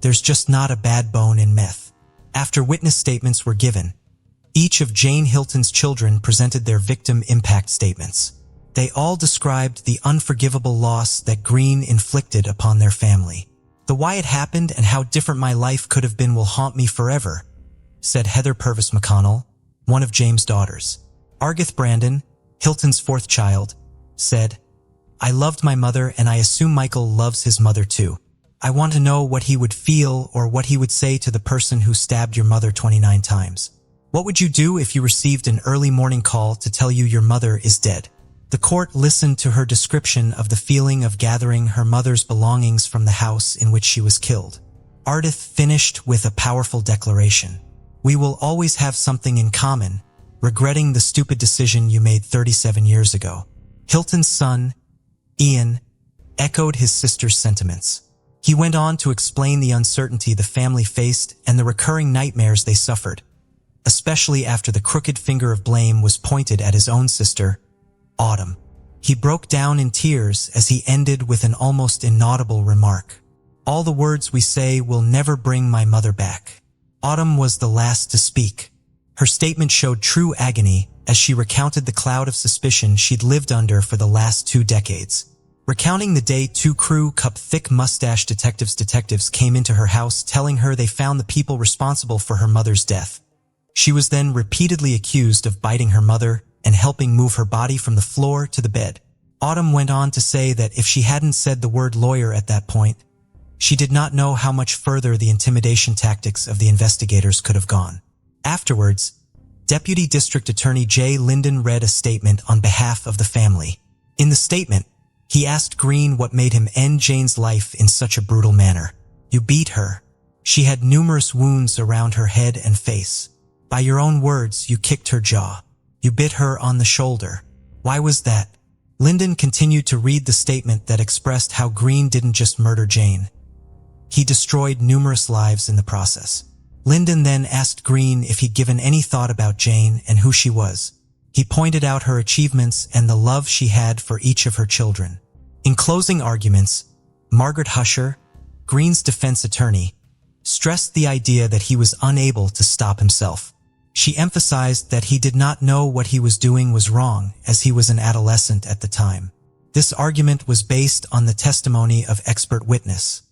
"There's just not a bad bone in meth." After witness statements were given, each of Jane Hilton's children presented their victim impact statements. They all described the unforgivable loss that Green inflicted upon their family. "The why it happened and how different my life could have been will haunt me forever," said Heather Purvis McConnell, one of James' daughters. Argith Brandon, Hilton's fourth child, said, "I loved my mother and I assume Michael loves his mother too. I want to know what he would feel or what he would say to the person who stabbed your mother 29 times. What would you do if you received an early morning call to tell you your mother is dead?" The court listened to her description of the feeling of gathering her mother's belongings from the house in which she was killed. Ardith finished with a powerful declaration. "We will always have something in common, regretting the stupid decision you made 37 years ago." Hilton's son, Ian, echoed his sister's sentiments. He went on to explain the uncertainty the family faced and the recurring nightmares they suffered, especially after the crooked finger of blame was pointed at his own sister, Autumn. He broke down in tears as he ended with an almost inaudible remark. "All the words we say will never bring my mother back." Autumn was the last to speak. Her statement showed true agony as she recounted the cloud of suspicion she'd lived under for the last 2 decades. Recounting the day 2 crew cup thick mustache detectives came into her house telling her they found the people responsible for her mother's death. She was then repeatedly accused of biting her mother and helping move her body from the floor to the bed. Autumn went on to say that if she hadn't said the word lawyer at that point, she did not know how much further the intimidation tactics of the investigators could have gone. Afterwards, Deputy District Attorney Jay Linden read a statement on behalf of the family. In the statement, he asked Green what made him end Jane's life in such a brutal manner. "You beat her. She had numerous wounds around her head and face. By your own words, you kicked her jaw. You bit her on the shoulder. Why was that?" Linden continued to read the statement that expressed how Green didn't just murder Jane. He destroyed numerous lives in the process. Linden then asked Green if he'd given any thought about Jane and who she was. He pointed out her achievements and the love she had for each of her children. In closing arguments, Margaret Husher, Green's defense attorney, stressed the idea that he was unable to stop himself. She emphasized that he did not know what he was doing was wrong, as he was an adolescent at the time. This argument was based on the testimony of expert witness,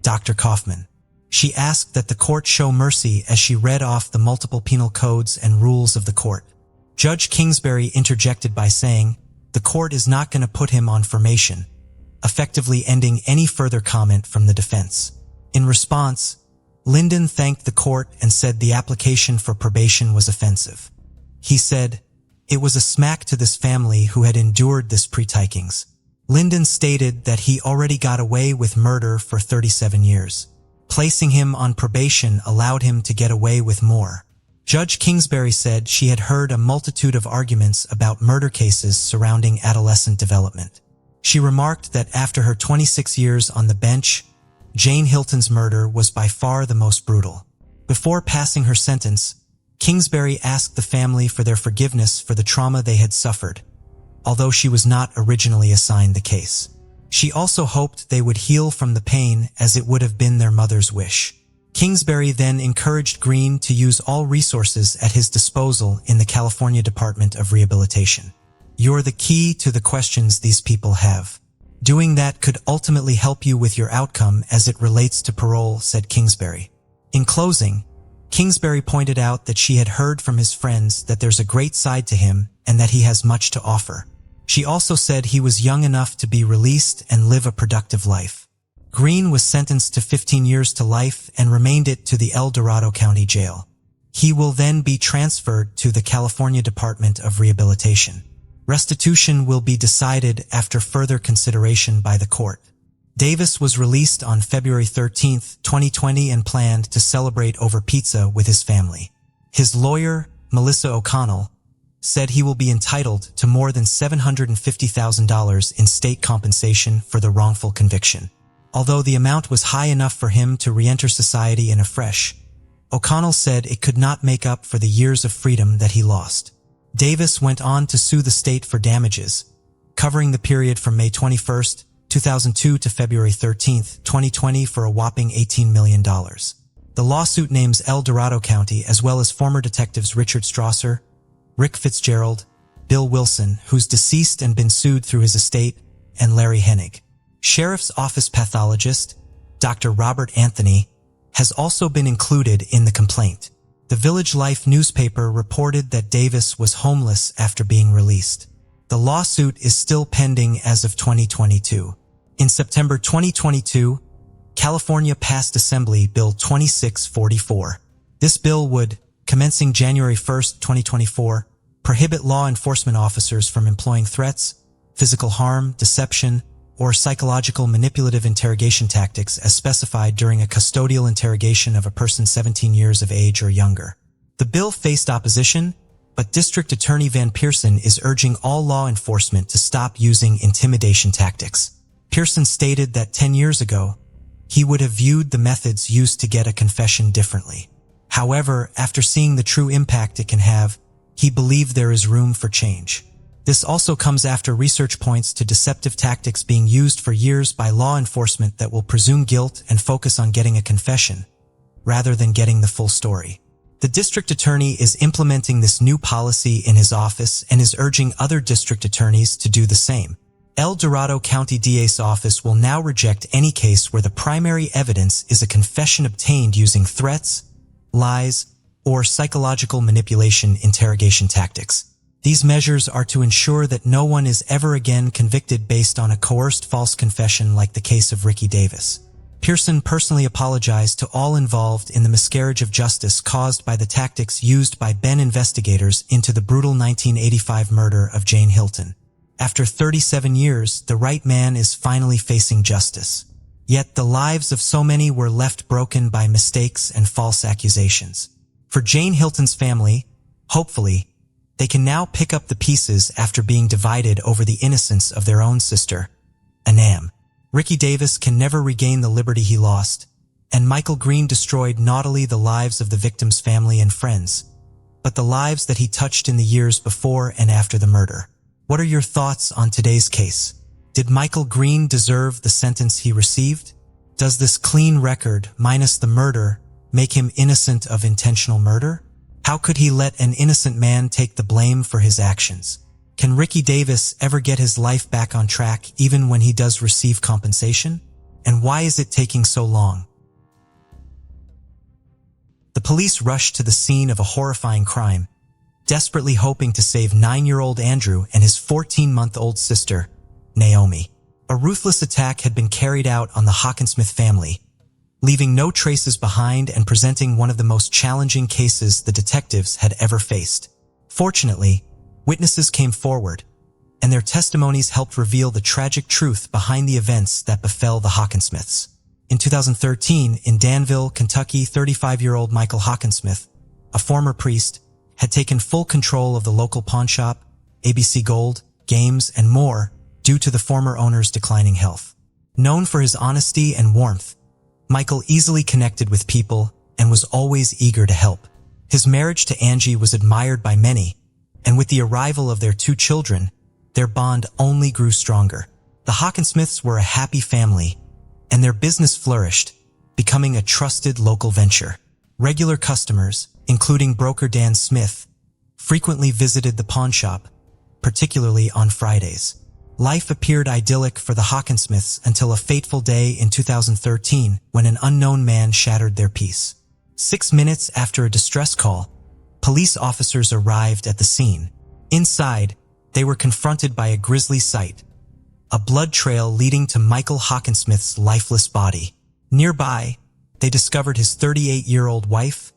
Dr. Kaufman. She asked that the court show mercy as she read off the multiple penal codes and rules of the court. Judge Kingsbury interjected by saying, "The court is not going to put him on formation," effectively ending any further comment from the defense. In response, Linden thanked the court and said the application for probation was offensive. He said, "It was a smack to this family who had endured this pre-tikings." Linden stated that he already got away with murder for 37 years. Placing him on probation allowed him to get away with more. Judge Kingsbury said she had heard a multitude of arguments about murder cases surrounding adolescent development. She remarked that after her 26 years on the bench, Jane Hilton's murder was by far the most brutal. Before passing her sentence, Kingsbury asked the family for their forgiveness for the trauma they had suffered, although she was not originally assigned the case. She also hoped they would heal from the pain as it would have been their mother's wish. Kingsbury then encouraged Green to use all resources at his disposal in the California Department of Rehabilitation. "You're the key to the questions these people have. Doing that could ultimately help you with your outcome as it relates to parole," said Kingsbury. In closing, Kingsbury pointed out that she had heard from his friends that there's a great side to him and that he has much to offer. She also said he was young enough to be released and live a productive life. Green was sentenced to 15 years to life and remained it to the El Dorado County Jail. He will then be transferred to the California Department of Rehabilitation. Restitution will be decided after further consideration by the court. Davis was released on February 13, 2020 and planned to celebrate over pizza with his family. His lawyer, Melissa O'Connell, said he will be entitled to more than $750,000 in state compensation for the wrongful conviction. Although the amount was high enough for him to re-enter society in a fresh, O'Connell said it could not make up for the years of freedom that he lost. Davis went on to sue the state for damages, covering the period from May 21, 2002 to February 13, 2020 for a whopping $18 million. The lawsuit names El Dorado County as well as former detectives Richard Strasser, Rick Fitzgerald, Bill Wilson, who's deceased and been sued through his estate, and Larry Hennig. Sheriff's Office pathologist, Dr. Robert Anthony, has also been included in the complaint. The Village Life newspaper reported that Davis was homeless after being released. The lawsuit is still pending as of 2022. In September 2022, California passed Assembly Bill 2644. This bill would, commencing January 1, 2024, prohibit law enforcement officers from employing threats, physical harm, deception, or psychological manipulative interrogation tactics as specified during a custodial interrogation of a person 17 years of age or younger. The bill faced opposition, but District Attorney Van Pearson is urging all law enforcement to stop using intimidation tactics. Pearson stated that 10 years ago, he would have viewed the methods used to get a confession differently. However, after seeing the true impact it can have, he believed there is room for change. This also comes after research points to deceptive tactics being used for years by law enforcement that will presume guilt and focus on getting a confession, rather than getting the full story. The district attorney is implementing this new policy in his office and is urging other district attorneys to do the same. El Dorado County DA's office will now reject any case where the primary evidence is a confession obtained using threats, lies, or psychological manipulation interrogation tactics. These measures are to ensure that no one is ever again convicted based on a coerced false confession like the case of Ricky Davis. Pearson personally apologized to all involved in the miscarriage of justice caused by the tactics used by Ben investigators into the brutal 1985 murder of Jane Hilton. After 37 years, the right man is finally facing justice. Yet the lives of so many were left broken by mistakes and false accusations. For Jane Hilton's family, hopefully, they can now pick up the pieces after being divided over the innocence of their own sister, Anam. Ricky Davis can never regain the liberty he lost, and Michael Green destroyed not only the lives of the victim's family and friends, but the lives that he touched in the years before and after the murder. What are your thoughts on today's case? Did Michael Green deserve the sentence he received? Does this clean record, minus the murder, make him innocent of intentional murder? How could he let an innocent man take the blame for his actions? Can Ricky Davis ever get his life back on track even when he does receive compensation? And why is it taking so long? The police rushed to the scene of a horrifying crime, desperately hoping to save 9-year-old Andrew and his 14-month-old sister, Naomi. A ruthless attack had been carried out on the Hockensmith family, leaving no traces behind and presenting one of the most challenging cases the detectives had ever faced. Fortunately, witnesses came forward, and their testimonies helped reveal the tragic truth behind the events that befell the Hockensmiths. In 2013, in Danville, Kentucky, 35-year-old Michael Hockensmith, a former priest, had taken full control of the local pawnshop, ABC Gold, games, and more due to the former owner's declining health. Known for his honesty and warmth, Michael easily connected with people and was always eager to help. His marriage to Angie was admired by many, and with the arrival of their 2 children, their bond only grew stronger. The Hockensmiths were a happy family, and their business flourished, becoming a trusted local venture. Regular customers, including broker Dan Smith, frequently visited the pawnshop, particularly on Fridays. Life appeared idyllic for the Hockensmiths until a fateful day in 2013 when an unknown man shattered their peace. 6 minutes after a distress call, police officers arrived at the scene. Inside, they were confronted by a grisly sight, a blood trail leading to Michael Hockensmith's lifeless body. Nearby, they discovered his 38-year-old wife,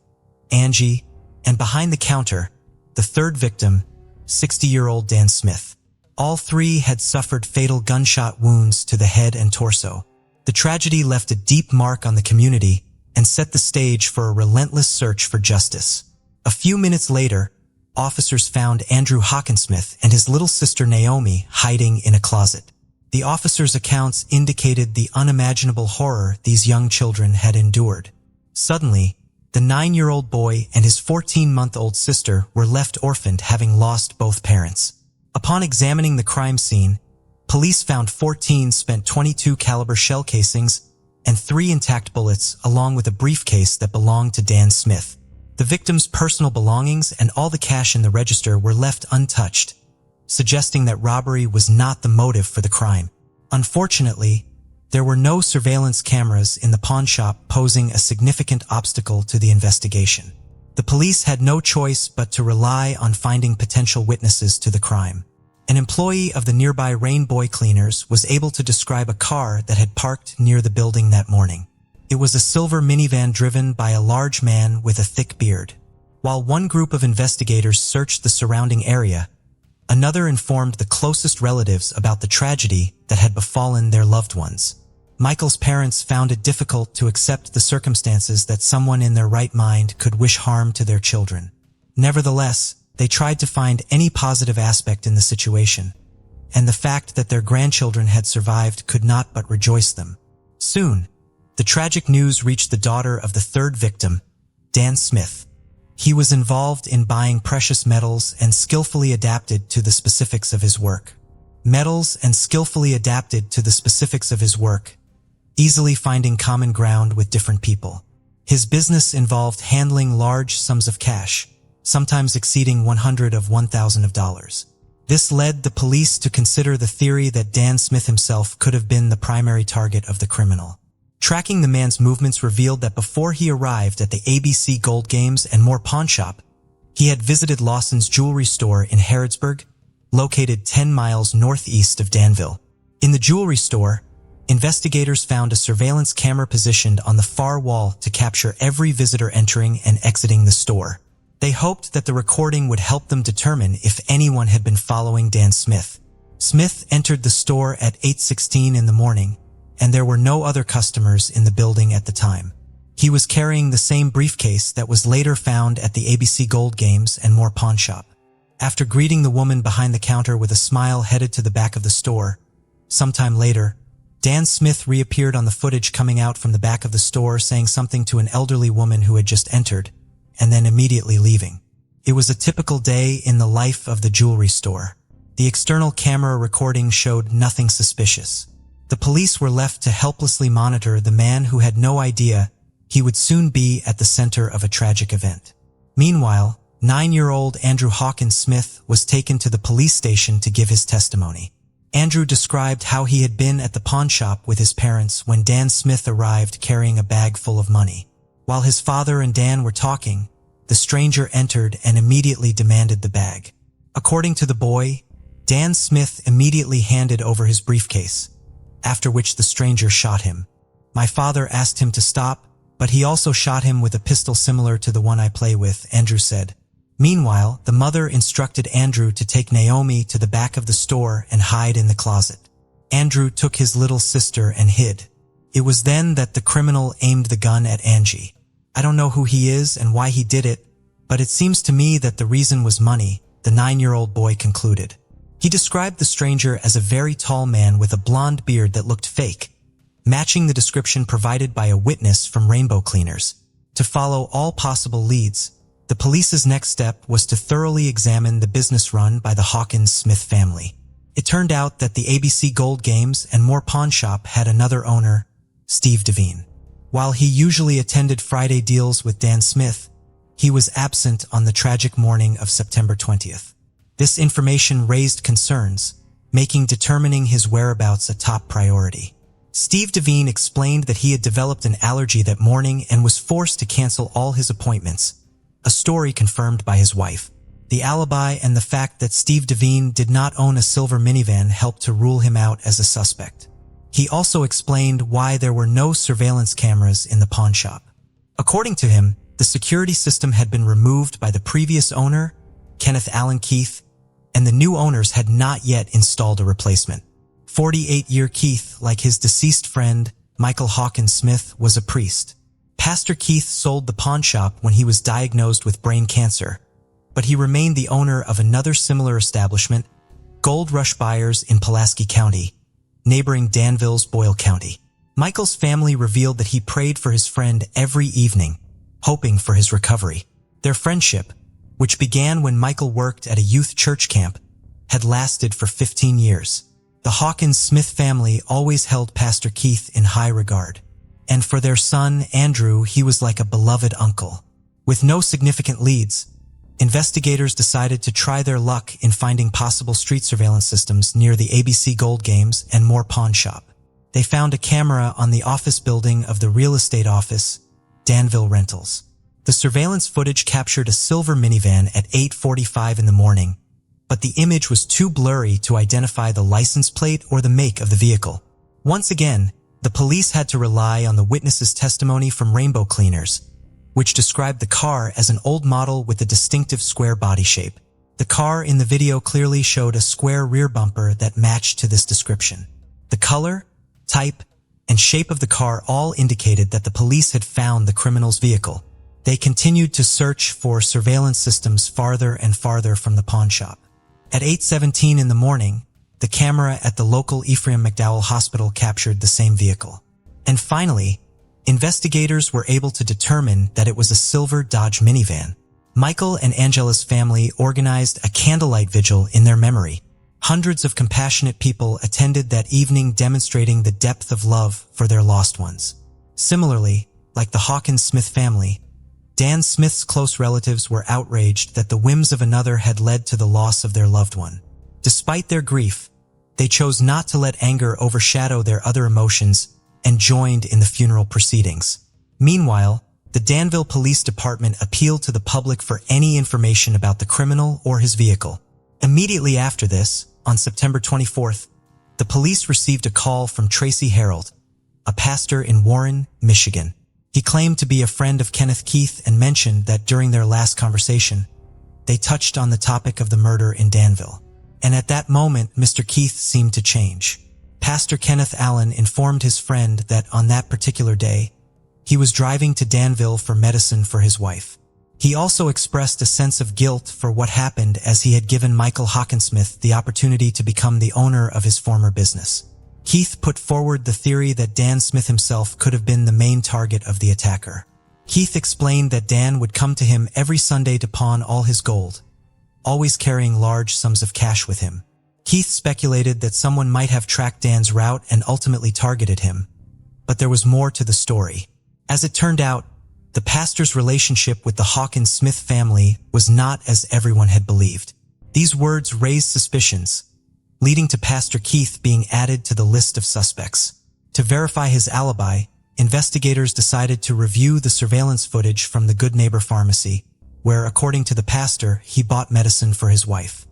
Angie, and behind the counter, the third victim, 60-year-old Dan Smith. All 3 had suffered fatal gunshot wounds to the head and torso. The tragedy left a deep mark on the community and set the stage for a relentless search for justice. A few minutes later, officers found Andrew Hockensmith and his little sister Naomi hiding in a closet. The officers' accounts indicated the unimaginable horror these young children had endured. Suddenly, The 9-year-old boy and his 14-month-old sister were left orphaned, having lost both parents. Upon examining the crime scene, police found 14 spent .22 caliber shell casings and 3 intact bullets, along with a briefcase that belonged to Dan Smith. The victim's personal belongings and all the cash in the register were left untouched, suggesting that robbery was not the motive for the crime. Unfortunately, there were no surveillance cameras in the pawn shop, posing a significant obstacle to the investigation. The police had no choice but to rely on finding potential witnesses to the crime. An employee of the nearby Rainbow Cleaners was able to describe a car that had parked near the building that morning. It was a silver minivan driven by a large man with a thick beard. While one group of investigators searched the surrounding area, another informed the closest relatives about the tragedy that had befallen their loved ones. Michael's parents found it difficult to accept the circumstances that someone in their right mind could wish harm to their children. Nevertheless, they tried to find any positive aspect in the situation, and the fact that their grandchildren had survived could not but rejoice them. Soon, the tragic news reached the daughter of the third victim, Dan Smith. He was involved in buying precious metals and skillfully adapted to the specifics of his work. Easily finding common ground with different people. His business involved handling large sums of cash, sometimes exceeding $100,000. This led the police to consider the theory that Dan Smith himself could have been the primary target of the criminal. Tracking the man's movements revealed that before he arrived at the ABC Gold Games and More pawn shop, he had visited Lawson's jewelry store in Harrodsburg, located 10 miles northeast of Danville. In the jewelry store, investigators found a surveillance camera positioned on the far wall to capture every visitor entering and exiting the store. They hoped that the recording would help them determine if anyone had been following Dan Smith. Smith entered the store at 8:16 in the morning, and there were no other customers in the building at the time. He was carrying the same briefcase that was later found at the ABC Gold Games and More pawn shop. After greeting the woman behind the counter with a smile, headed to the back of the store. Sometime later, Dan Smith reappeared on the footage, coming out from the back of the store saying something to an elderly woman who had just entered, and then immediately leaving. It was a typical day in the life of the jewelry store. The external camera recording showed nothing suspicious. The police were left to helplessly monitor the man who had no idea he would soon be at the center of a tragic event. Meanwhile, 9-year-old Andrew Hawkins Smith was taken to the police station to give his testimony. Andrew described how he had been at the pawn shop with his parents when Dan Smith arrived carrying a bag full of money. While his father and Dan were talking, the stranger entered and immediately demanded the bag. According to the boy, Dan Smith immediately handed over his briefcase, after which the stranger shot him. My father asked him to stop, but he also shot him with a pistol similar to the one I play with, Andrew said. Meanwhile, the mother instructed Andrew to take Naomi to the back of the store and hide in the closet. Andrew took his little sister and hid. It was then that the criminal aimed the gun at Angie. I don't know who he is and why he did it, but it seems to me that the reason was money, the 9-year-old boy concluded. He described the stranger as a very tall man with a blonde beard that looked fake, matching the description provided by a witness from Rainbow Cleaners. To follow all possible leads, the police's next step was to thoroughly examine the business run by the Hawkins-Smith family. It turned out that the ABC Gold Games and More pawn shop had another owner, Steve Devine. While he usually attended Friday deals with Dan Smith, he was absent on the tragic morning of September 20th. This information raised concerns, making determining his whereabouts a top priority. Steve Devine explained that he had developed an allergy that morning and was forced to cancel all his appointments, a story confirmed by his wife. The alibi and the fact that Steve Devine did not own a silver minivan helped to rule him out as a suspect. He also explained why there were no surveillance cameras in the pawn shop. According to him, the security system had been removed by the previous owner, Kenneth Allen Keith, and the new owners had not yet installed a replacement. 48-year Keith, like his deceased friend, Michael Hawkins Smith, was a priest. Pastor Keith sold the pawn shop when he was diagnosed with brain cancer, but he remained the owner of another similar establishment, Gold Rush Buyers in Pulaski County, neighboring Danville's Boyle County. Michael's family revealed that he prayed for his friend every evening, hoping for his recovery. Their friendship, which began when Michael worked at a youth church camp, had lasted for 15 years. The Hawkins-Smith family always held Pastor Keith in high regard, and for their son, Andrew, he was like a beloved uncle. With no significant leads, investigators decided to try their luck in finding possible street surveillance systems near the ABC Gold Games and Moore Pawn Shop. They found a camera on the office building of the real estate office, Danville Rentals. The surveillance footage captured a silver minivan at 8:45 in the morning, but the image was too blurry to identify the license plate or the make of the vehicle. Once again, the police had to rely on the witness's testimony from Rainbow Cleaners, which described the car as an old model with a distinctive square body shape. The car in the video clearly showed a square rear bumper that matched to this description. The color, type, and shape of the car all indicated that the police had found the criminal's vehicle. They continued to search for surveillance systems farther and farther from the pawn shop. At 8:17 in the morning, the camera at the local Ephraim McDowell Hospital captured the same vehicle. And finally, investigators were able to determine that it was a silver Dodge minivan. Michael and Angela's family organized a candlelight vigil in their memory. Hundreds of compassionate people attended that evening, demonstrating the depth of love for their lost ones. Similarly, like the Hawkins-Smith family, Dan Smith's close relatives were outraged that the whims of another had led to the loss of their loved one. Despite their grief, they chose not to let anger overshadow their other emotions and joined in the funeral proceedings. Meanwhile, the Danville Police Department appealed to the public for any information about the criminal or his vehicle. Immediately after this, on September 24th, the police received a call from Tracy Harold, a pastor in Warren, Michigan. He claimed to be a friend of Kenneth Keith and mentioned that during their last conversation, they touched on the topic of the murder in Danville. And at that moment, Mr. Keith seemed to change. Pastor Kenneth Allen informed his friend that on that particular day, he was driving to Danville for medicine for his wife. He also expressed a sense of guilt for what happened, as he had given Michael Hawkins-Smith the opportunity to become the owner of his former business. Keith put forward the theory that Dan Smith himself could have been the main target of the attacker. Keith explained that Dan would come to him every Sunday to pawn all his gold, always carrying large sums of cash with him. Keith speculated that someone might have tracked Dan's route and ultimately targeted him, but there was more to the story. As it turned out, the pastor's relationship with the Hawkins-Smith family was not as everyone had believed. These words raised suspicions, leading to Pastor Keith being added to the list of suspects. To verify his alibi, investigators decided to review the surveillance footage from the Good Neighbor Pharmacy, where, according to the pastor, he bought medicine for his wife.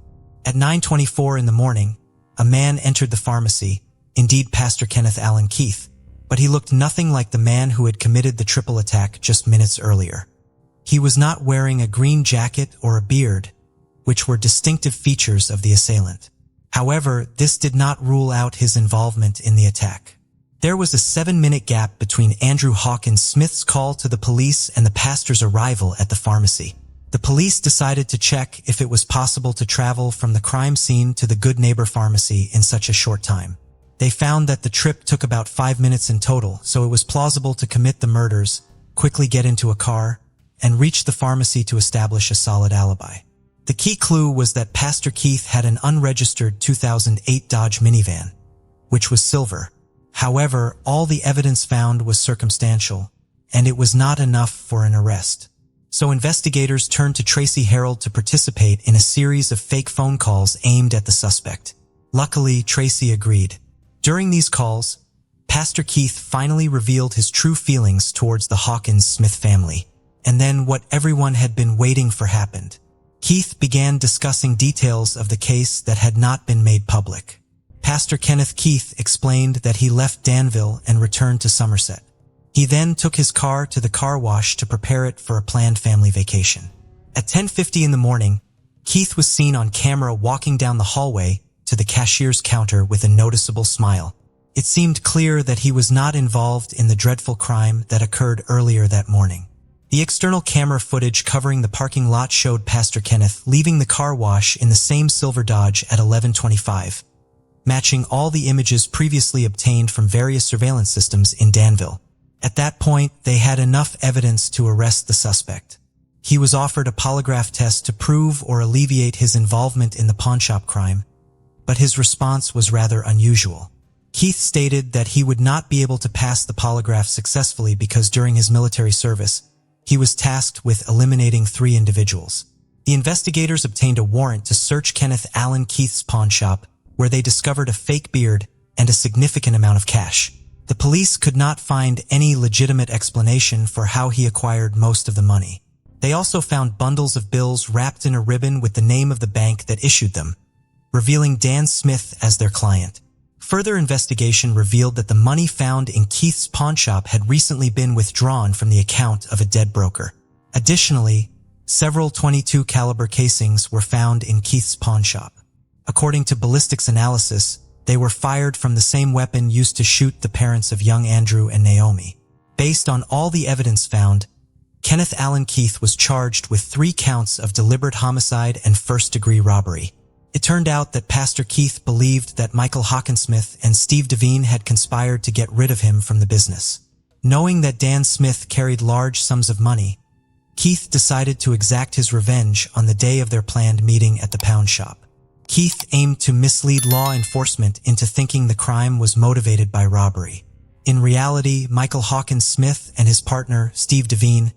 At 9:24 in the morning, a man entered the pharmacy, indeed Pastor Kenneth Allen Keith, but he looked nothing like the man who had committed the triple attack just minutes earlier. He was not wearing a green jacket or a beard, which were distinctive features of the assailant. However, this did not rule out his involvement in the attack. There was a 7-minute gap between Andrew Hawkins-Smith's call to the police and the pastor's arrival at the pharmacy. The police decided to check if it was possible to travel from the crime scene to the Good Neighbor Pharmacy in such a short time. They found that the trip took about 5 minutes in total, so it was plausible to commit the murders, quickly get into a car, and reach the pharmacy to establish a solid alibi. The key clue was that Pastor Keith had an unregistered 2008 Dodge minivan, which was silver. However, all the evidence found was circumstantial, and it was not enough for an arrest. So investigators turned to Tracy Harold to participate in a series of fake phone calls aimed at the suspect. Luckily, Tracy agreed. During these calls, Pastor Keith finally revealed his true feelings towards the Hawkins-Smith family. And then what everyone had been waiting for happened. Keith began discussing details of the case that had not been made public. Pastor Kenneth Keith explained that he left Danville and returned to Somerset. He then took his car to the car wash to prepare it for a planned family vacation. At 10:50 in the morning, Keith was seen on camera walking down the hallway to the cashier's counter with a noticeable smile. It seemed clear that he was not involved in the dreadful crime that occurred earlier that morning. The external camera footage covering the parking lot showed Pastor Kenneth leaving the car wash in the same silver Dodge at 11:25, matching all the images previously obtained from various surveillance systems in Danville. At that point, they had enough evidence to arrest the suspect. He was offered a polygraph test to prove or alleviate his involvement in the pawnshop crime, but his response was rather unusual. Keith stated that he would not be able to pass the polygraph successfully because during his military service, he was tasked with eliminating 3 individuals. The investigators obtained a warrant to search Kenneth Allen Keith's pawnshop, where they discovered a fake beard and a significant amount of cash. The police could not find any legitimate explanation for how he acquired most of the money. They also found bundles of bills wrapped in a ribbon with the name of the bank that issued them, revealing Dan Smith as their client. Further investigation revealed that the money found in Keith's pawnshop had recently been withdrawn from the account of a dead broker. Additionally, several .22 caliber casings were found in Keith's pawnshop. According to ballistics analysis, they were fired from the same weapon used to shoot the parents of young Andrew and Naomi. Based on all the evidence found, Kenneth Allen Keith was charged with 3 counts of deliberate homicide and first-degree robbery. It turned out that Pastor Keith believed that Michael Hawkinsmith and Steve Devine had conspired to get rid of him from the business. Knowing that Dan Smith carried large sums of money, Keith decided to exact his revenge on the day of their planned meeting at the pawn shop. Keith aimed to mislead law enforcement into thinking the crime was motivated by robbery. In reality, Michael Hawkinsmith and his partner, Steve Devine,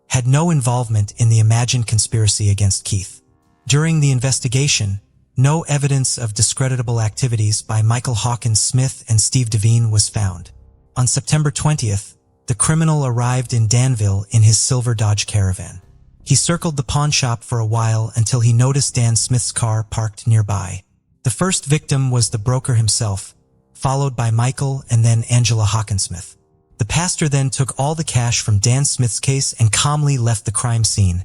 had no involvement in the imagined conspiracy against Keith. During the investigation, no evidence of discreditable activities by Michael Hawkinsmith and Steve Devine was found. On September 20th, the criminal arrived in Danville in his silver Dodge Caravan. He circled the pawn shop for a while until he noticed Dan Smith's car parked nearby. The first victim was the broker himself, followed by Michael and then Angela Hawkinsmith. The pastor then took all the cash from Dan Smith's case and calmly left the crime scene,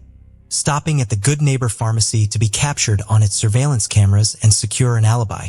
stopping at the Good Neighbor Pharmacy to be captured on its surveillance cameras and secure an alibi.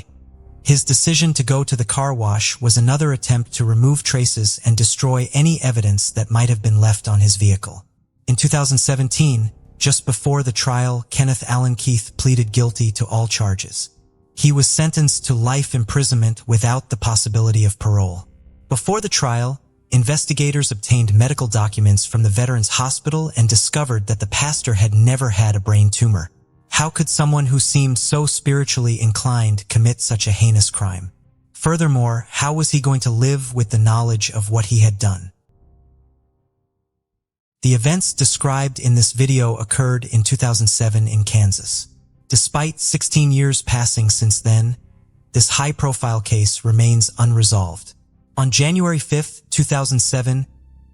His decision to go to the car wash was another attempt to remove traces and destroy any evidence that might have been left on his vehicle. In 2017, just before the trial, Kenneth Allen Keith pleaded guilty to all charges. He was sentenced to life imprisonment without the possibility of parole. Before the trial, investigators obtained medical documents from the Veterans Hospital and discovered that the pastor had never had a brain tumor. How could someone who seemed so spiritually inclined commit such a heinous crime? Furthermore, how was he going to live with the knowledge of what he had done? The events described in this video occurred in 2007 in Kansas. Despite 16 years passing since then, this high-profile case remains unresolved. On January 5, 2007,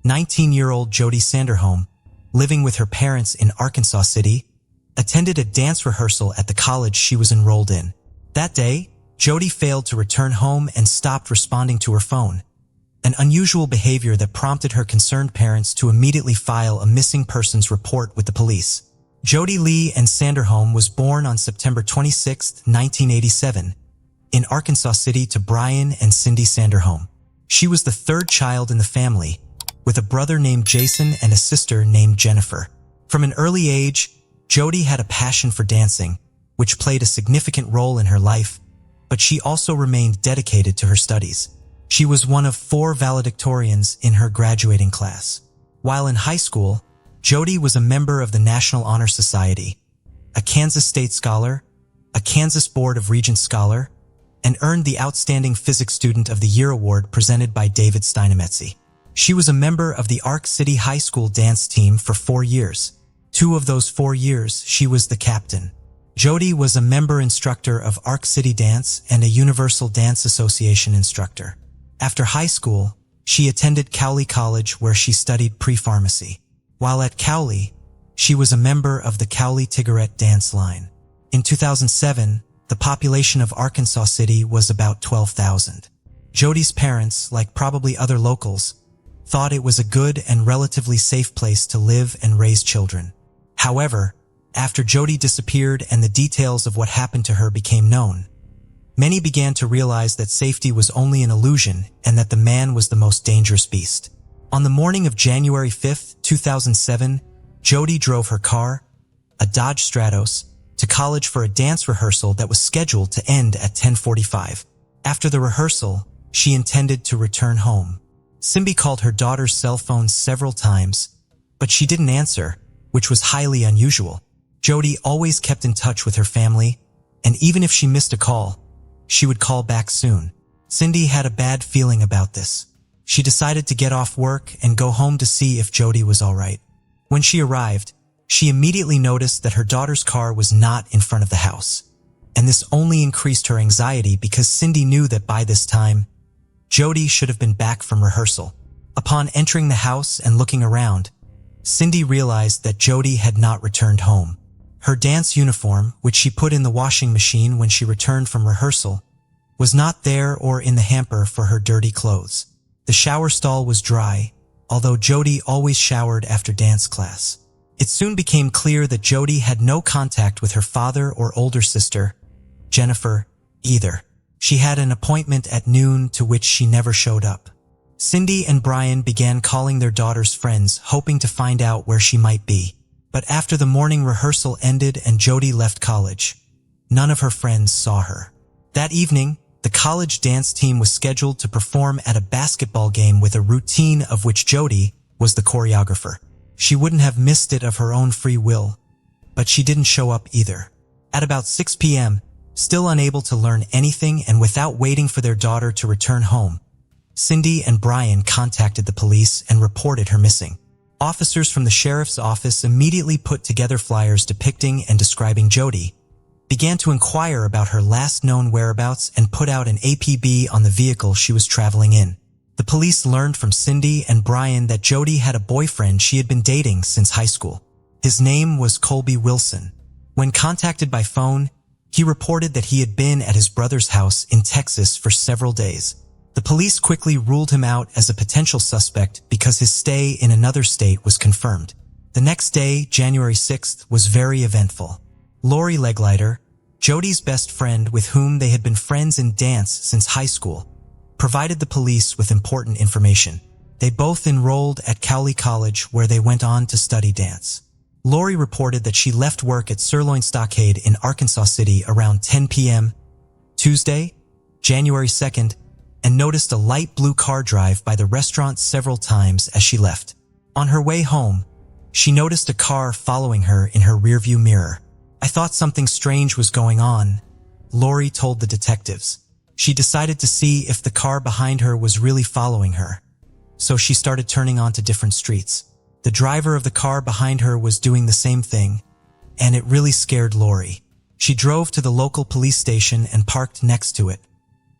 19-year-old Jody Sanderholm, living with her parents in Arkansas City, attended a dance rehearsal at the college she was enrolled in. That day, Jody failed to return home and stopped responding to her phone, an unusual behavior that prompted her concerned parents to immediately file a missing persons report with the police. Jody Lee Ann Sanderholm was born on September 26, 1987, in Arkansas City to Brian and Cindy Sanderholm. She was the 3rd child in the family, with a brother named Jason and a sister named Jennifer. From an early age, Jody had a passion for dancing, which played a significant role in her life, but she also remained dedicated to her studies. She was one of 4 valedictorians in her graduating class. While in high school, Jody was a member of the National Honor Society, a Kansas State Scholar, a Kansas Board of Regents Scholar, and earned the Outstanding Physics Student of the Year award presented by David Steinemetzy. She was a member of the Ark City High School dance team for 4 years. 2 of those 4 years, she was the captain. Jody was a member instructor of Ark City Dance and a Universal Dance Association instructor. After high school, she attended Cowley College where she studied pre-pharmacy. While at Cowley, she was a member of the Cowley Tiggerette dance line. In 2007, the population of Arkansas City was about 12,000. Jody's parents, like probably other locals, thought it was a good and relatively safe place to live and raise children. However, after Jody disappeared and the details of what happened to her became known, many began to realize that safety was only an illusion and that the man was the most dangerous beast. On the morning of January 5, 2007, Jody drove her car, a Dodge Stratos, to college for a dance rehearsal that was scheduled to end at 10:45. After the rehearsal, she intended to return home. Cindy called her daughter's cell phone several times, but she didn't answer, which was highly unusual. Jody always kept in touch with her family, and even if she missed a call, she would call back soon. Cindy had a bad feeling about this. She decided to get off work and go home to see if Jody was all right. When she arrived, she immediately noticed that her daughter's car was not in front of the house. And this only increased her anxiety because Cindy knew that by this time, Jody should have been back from rehearsal. Upon entering the house and looking around, Cindy realized that Jody had not returned home. Her dance uniform, which she put in the washing machine when she returned from rehearsal, was not there or in the hamper for her dirty clothes. The shower stall was dry, although Jody always showered after dance class. It soon became clear that Jody had no contact with her father or older sister, Jennifer, either. She had an appointment at noon to which she never showed up. Cindy and Brian began calling their daughter's friends, hoping to find out where she might be. But after the morning rehearsal ended and Jody left college, none of her friends saw her. That evening, the college dance team was scheduled to perform at a basketball game with a routine of which Jody was the choreographer. She wouldn't have missed it of her own free will, but she didn't show up either. At about 6 p.m., still unable to learn anything and without waiting for their daughter to return home, Cindy and Brian contacted the police and reported her missing. Officers from the sheriff's office immediately put together flyers depicting and describing Jody, began to inquire about her last known whereabouts and put out an APB on the vehicle she was traveling in. The police learned from Cindy and Brian that Jody had a boyfriend she had been dating since high school. His name was Colby Wilson. When contacted by phone, he reported that he had been at his brother's house in Texas for several days. The police quickly ruled him out as a potential suspect because his stay in another state was confirmed. The next day, January 6th, was very eventful. Lori Leglighter, Jody's best friend with whom they had been friends in dance since high school, provided the police with important information. They both enrolled at Cowley College where they went on to study dance. Lori reported that she left work at Sirloin Stockade in Arkansas City around 10 p.m. Tuesday, January 2nd, and noticed a light blue car drive by the restaurant several times as she left. On her way home, she noticed a car following her in her rearview mirror. "I thought something strange was going on," Lori told the detectives. She decided to see if the car behind her was really following her, so she started turning onto different streets. The driver of the car behind her was doing the same thing, and it really scared Lori. She drove to the local police station and parked next to it,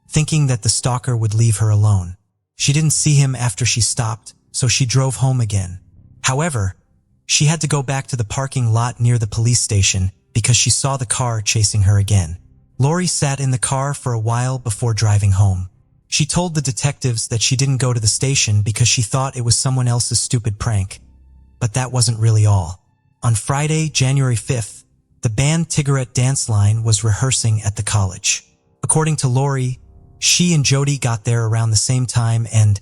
thinking that the stalker would leave her alone. She didn't see him after she stopped, so she drove home again. However, she had to go back to the parking lot near the police station because she saw the car chasing her again. Lori sat in the car for a while before driving home. She told the detectives that she didn't go to the station because she thought it was someone else's stupid prank. But that wasn't really all. On Friday, January 5th, the band Tiggerette Dance Line was rehearsing at the college. According to Lori, she and Jody got there around the same time and,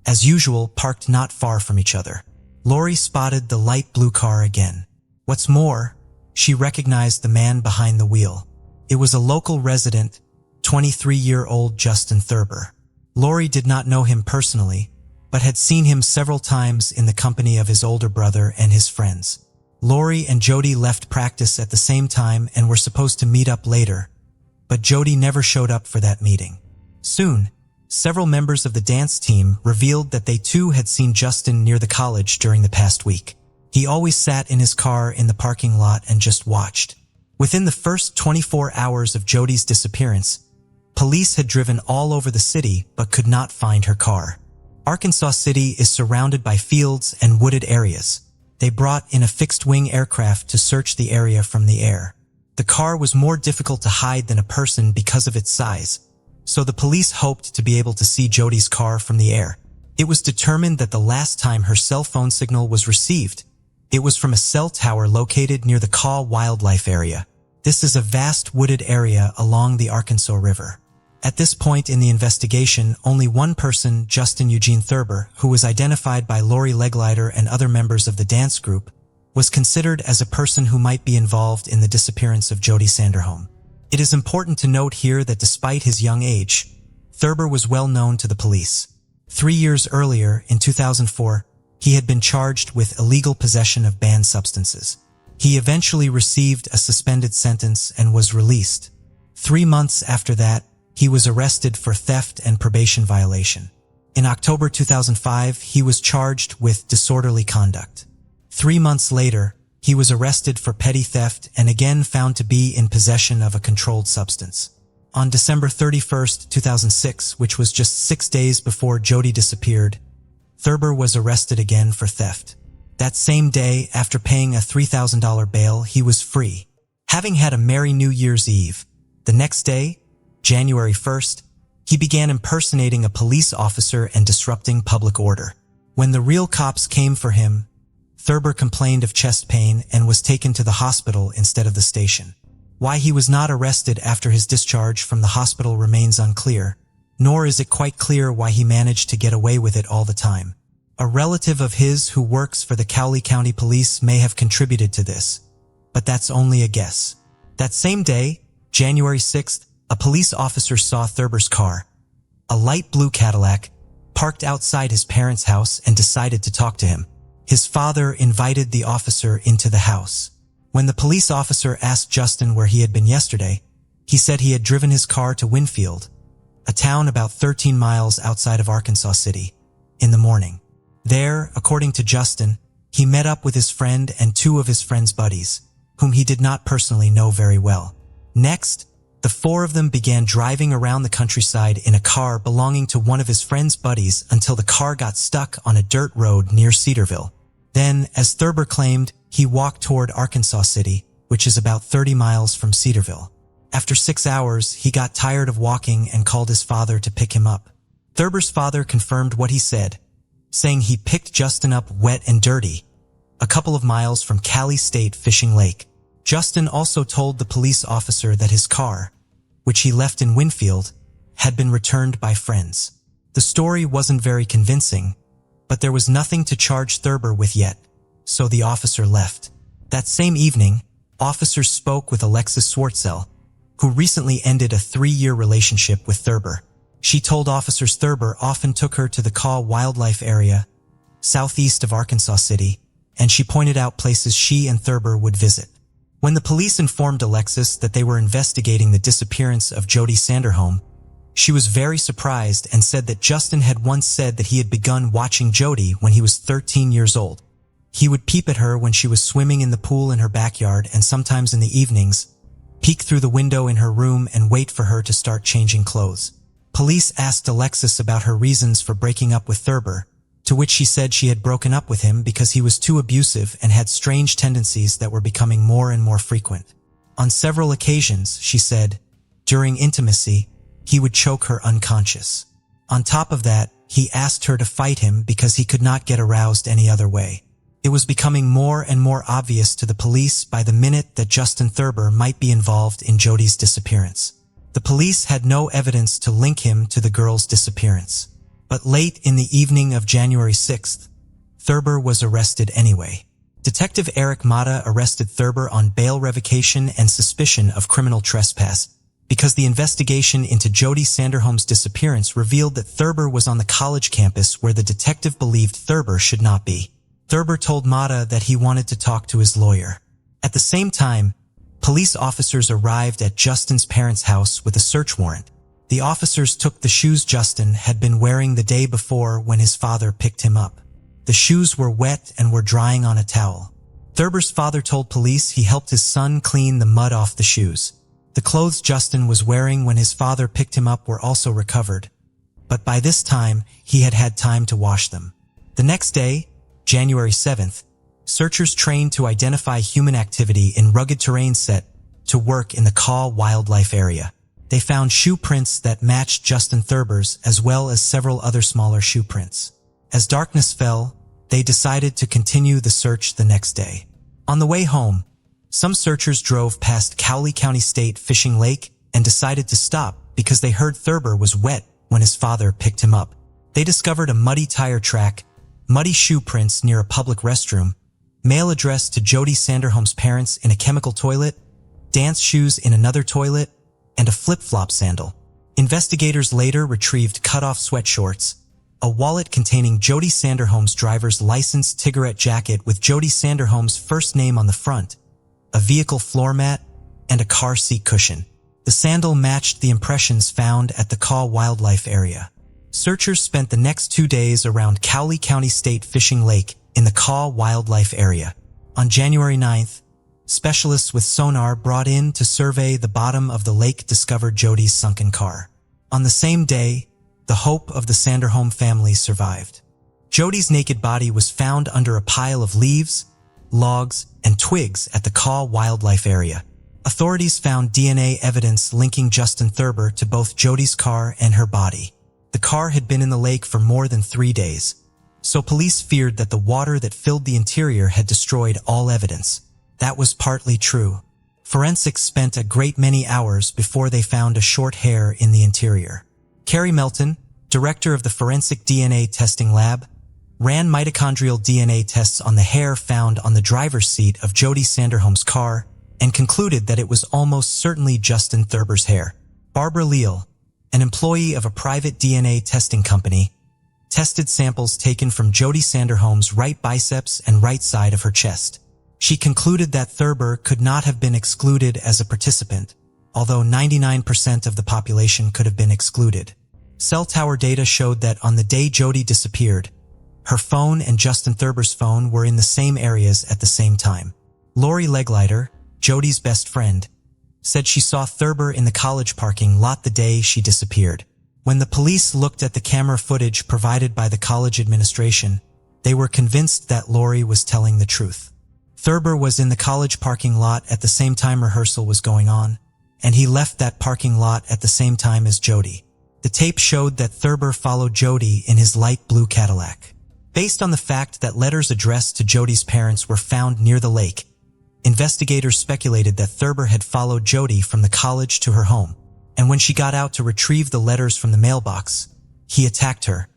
as usual, parked not far from each other. Lori spotted the light blue car again. What's more, she recognized the man behind the wheel. It was a local resident, 23-year-old Justin Thurber. Lori did not know him personally, but had seen him several times in the company of his older brother and his friends. Lori and Jody left practice at the same time and were supposed to meet up later, but Jody never showed up for that meeting. Soon, several members of the dance team revealed that they too had seen Justin near the college during the past week. He always sat in his car in the parking lot and just watched. Within the first 24 hours of Jody's disappearance, police had driven all over the city but could not find her car. Arkansas City is surrounded by fields and wooded areas. They brought in a fixed-wing aircraft to search the area from the air. The car was more difficult to hide than a person because of its size, so the police hoped to be able to see Jody's car from the air. It was determined that the last time her cell phone signal was received, it was from a cell tower located near the Caw Wildlife Area. This is a vast wooded area along the Arkansas River. At this point in the investigation, only one person, Justin Eugene Thurber, who was identified by Lori Leglighter and other members of the dance group, was considered as a person who might be involved in the disappearance of Jody Sanderholm. It is important to note here that despite his young age, Thurber was well known to the police. 3 years earlier, in 2004, he had been charged with illegal possession of banned substances. He eventually received a suspended sentence and was released. 3 months after that, he was arrested for theft and probation violation. In October 2005, he was charged with disorderly conduct. 3 months later, he was arrested for petty theft and again found to be in possession of a controlled substance. On December 31, 2006, which was just 6 days before Jody disappeared, Thurber was arrested again for theft. That same day, after paying a $3,000 bail, he was free, having had a merry New Year's Eve. The next day, January 1st, he began impersonating a police officer and disrupting public order. When the real cops came for him, Thurber complained of chest pain and was taken to the hospital instead of the station. Why he was not arrested after his discharge from the hospital remains unclear, nor is it quite clear why he managed to get away with it all the time. A relative of his who works for the Cowley County Police may have contributed to this, but that's only a guess. That same day, January 6th, a police officer saw Thurber's car, a light blue Cadillac, parked outside his parents' house and decided to talk to him. His father invited the officer into the house. When the police officer asked Justin where he had been yesterday, he said he had driven his car to Winfield, a town about 13 miles outside of Arkansas City, in the morning. There, according to Justin, he met up with his friend and 2 of his friend's buddies, whom he did not personally know very well. Next, the 4 of them began driving around the countryside in a car belonging to one of his friend's buddies until the car got stuck on a dirt road near Cedarville. Then, as Thurber claimed, he walked toward Arkansas City, which is about 30 miles from Cedarville. After 6 hours, he got tired of walking and called his father to pick him up. Thurber's father confirmed what he said, saying he picked Justin up wet and dirty, a couple of miles from Cali State Fishing Lake. Justin also told the police officer that his car, which he left in Winfield, had been returned by friends. The story wasn't very convincing, but there was nothing to charge Thurber with yet, so the officer left. That same evening, officers spoke with Alexis Swartzel, who recently ended a 3-year relationship with Thurber. She told officers Thurber often took her to the Kaw Wildlife Area, southeast of Arkansas City, and she pointed out places she and Thurber would visit. When the police informed Alexis that they were investigating the disappearance of Jody Sanderholm, she was very surprised and said that Justin had once said that he had begun watching Jody when he was 13 years old. He would peep at her when she was swimming in the pool in her backyard and sometimes in the evenings, peek through the window in her room and wait for her to start changing clothes. Police asked Alexis about her reasons for breaking up with Thurber, to which she said she had broken up with him because he was too abusive and had strange tendencies that were becoming more and more frequent. On several occasions, she said, during intimacy, he would choke her unconscious. On top of that, he asked her to fight him because he could not get aroused any other way. It was becoming more and more obvious to the police by the minute that Justin Thurber might be involved in Jody's disappearance. The police had no evidence to link him to the girl's disappearance. But late in the evening of January 6th, Thurber was arrested anyway. Detective Eric Mata arrested Thurber on bail revocation and suspicion of criminal trespass because the investigation into Jody Sanderholm's disappearance revealed that Thurber was on the college campus where the detective believed Thurber should not be. Thurber told Mata that he wanted to talk to his lawyer. At the same time, police officers arrived at Justin's parents' house with a search warrant. The officers took the shoes Justin had been wearing the day before when his father picked him up. The shoes were wet and were drying on a towel. Thurber's father told police he helped his son clean the mud off the shoes. The clothes Justin was wearing when his father picked him up were also recovered, but by this time he had had time to wash them. The next day, January 7th, searchers trained to identify human activity in rugged terrain set to work in the Kaw Wildlife Area. They found shoe prints that matched Justin Thurber's as well as several other smaller shoe prints. As darkness fell, they decided to continue the search the next day. On the way home, some searchers drove past Cowley County State Fishing Lake and decided to stop because they heard Thurber was wet when his father picked him up. They discovered a muddy tire track, muddy shoe prints near a public restroom, mail addressed to Jody Sanderholm's parents in a chemical toilet, dance shoes in another toilet, and a flip-flop sandal. Investigators later retrieved cut-off sweatshorts, a wallet containing Jody Sanderholm's driver's license cigarette jacket with Jody Sanderholm's first name on the front, a vehicle floor mat, and a car seat cushion. The sandal matched the impressions found at the Kaw Wildlife Area. Searchers spent the next 2 days around Cowley County State Fishing Lake in the Kaw Wildlife Area. On January 9th, specialists with sonar brought in to survey the bottom of the lake discovered Jody's sunken car. On the same day, the hope of the Sanderholm family survived. Jody's naked body was found under a pile of leaves, logs, and twigs at the Kaw Wildlife Area. Authorities found DNA evidence linking Justin Thurber to both Jody's car and her body. The car had been in the lake for more than 3 days, so police feared that the water that filled the interior had destroyed all evidence. That was partly true. Forensics spent a great many hours before they found a short hair in the interior. Carrie Melton, director of the Forensic DNA Testing Lab, ran mitochondrial DNA tests on the hair found on the driver's seat of Jody Sanderholm's car and concluded that it was almost certainly Justin Thurber's hair. Barbara Leal, an employee of a private DNA testing company, tested samples taken from Jody Sanderholm's right biceps and right side of her chest. She concluded that Thurber could not have been excluded as a participant, although 99% of the population could have been excluded. Cell tower data showed that on the day Jody disappeared, her phone and Justin Thurber's phone were in the same areas at the same time. Lori Leglighter, Jody's best friend, said she saw Thurber in the college parking lot the day she disappeared. When the police looked at the camera footage provided by the college administration, they were convinced that Lori was telling the truth. Thurber was in the college parking lot at the same time rehearsal was going on, and he left that parking lot at the same time as Jody. The tape showed that Thurber followed Jody in his light blue Cadillac. Based on the fact that letters addressed to Jody's parents were found near the lake, investigators speculated that Thurber had followed Jody from the college to her home, and when she got out to retrieve the letters from the mailbox, he attacked her,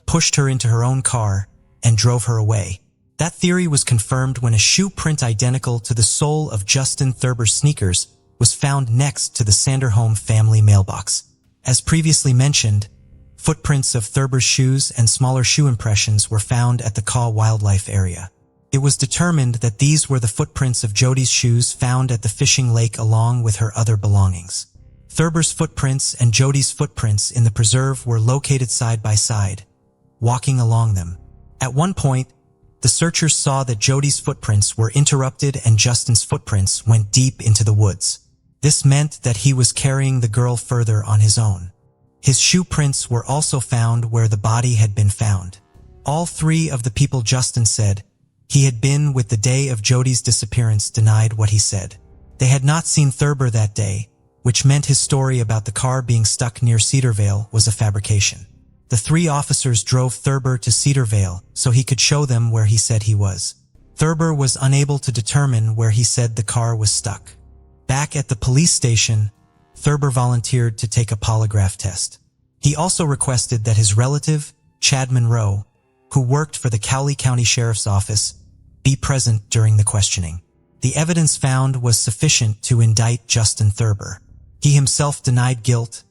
pushed her into her own car, and drove her away. That theory was confirmed when a shoe print identical to the sole of Justin Thurber's sneakers was found next to the Sanderholm family mailbox. As previously mentioned, footprints of Thurber's shoes and smaller shoe impressions were found at the Kaw Wildlife Area. It was determined that these were the footprints of Jody's shoes found at the fishing lake along with her other belongings. Thurber's footprints and Jody's footprints in the preserve were located side by side, walking along them. At one point, the searchers saw that Jody's footprints were interrupted and Justin's footprints went deep into the woods. This meant that he was carrying the girl further on his own. His shoe prints were also found where the body had been found. All 3 of the people Justin said he had been with the day of Jody's disappearance denied what he said. They had not seen Thurber that day, which meant his story about the car being stuck near Cedarvale was a fabrication. The 3 officers drove Thurber to Cedarvale so he could show them where he said he was. Thurber was unable to determine where he said the car was stuck. Back at the police station, Thurber volunteered to take a polygraph test. He also requested that his relative, Chad Monroe, who worked for the Cowley County Sheriff's Office, be present during the questioning. The evidence found was sufficient to indict Justin Thurber. He himself denied guilt,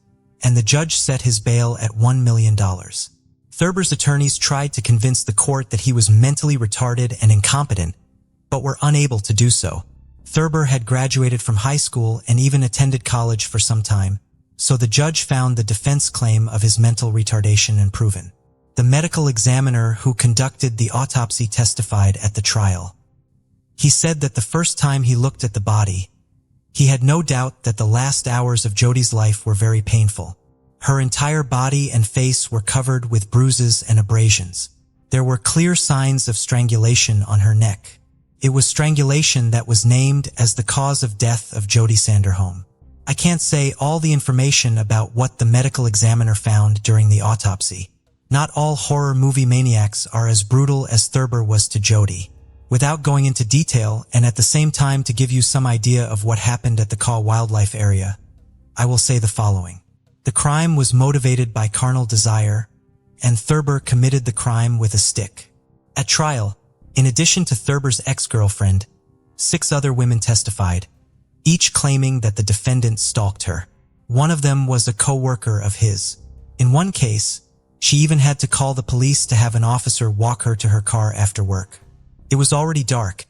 and the judge set his bail at $1 million. Thurber's attorneys tried to convince the court that he was mentally retarded and incompetent, but were unable to do so. Thurber had graduated from high school and even attended college for some time, so the judge found the defense claim of his mental retardation unproven. The medical examiner who conducted the autopsy testified at the trial. He said that the first time he looked at the body, he had no doubt that the last hours of Jody's life were very painful. Her entire body and face were covered with bruises and abrasions. There were clear signs of strangulation on her neck. It was strangulation that was named as the cause of death of Jody Sanderholm. I can't say all the information about what the medical examiner found during the autopsy. Not all horror movie maniacs are as brutal as Thurber was to Jody. Without going into detail and at the same time to give you some idea of what happened at the Kaw Wildlife Area, I will say the following. The crime was motivated by carnal desire, and Thurber committed the crime with a stick. At trial, in addition to Thurber's ex-girlfriend, 6 other women testified, each claiming that the defendant stalked her. One of them was a co-worker of his. In one case, She even had to call the police to have an officer walk her to her car after work. It was already dark,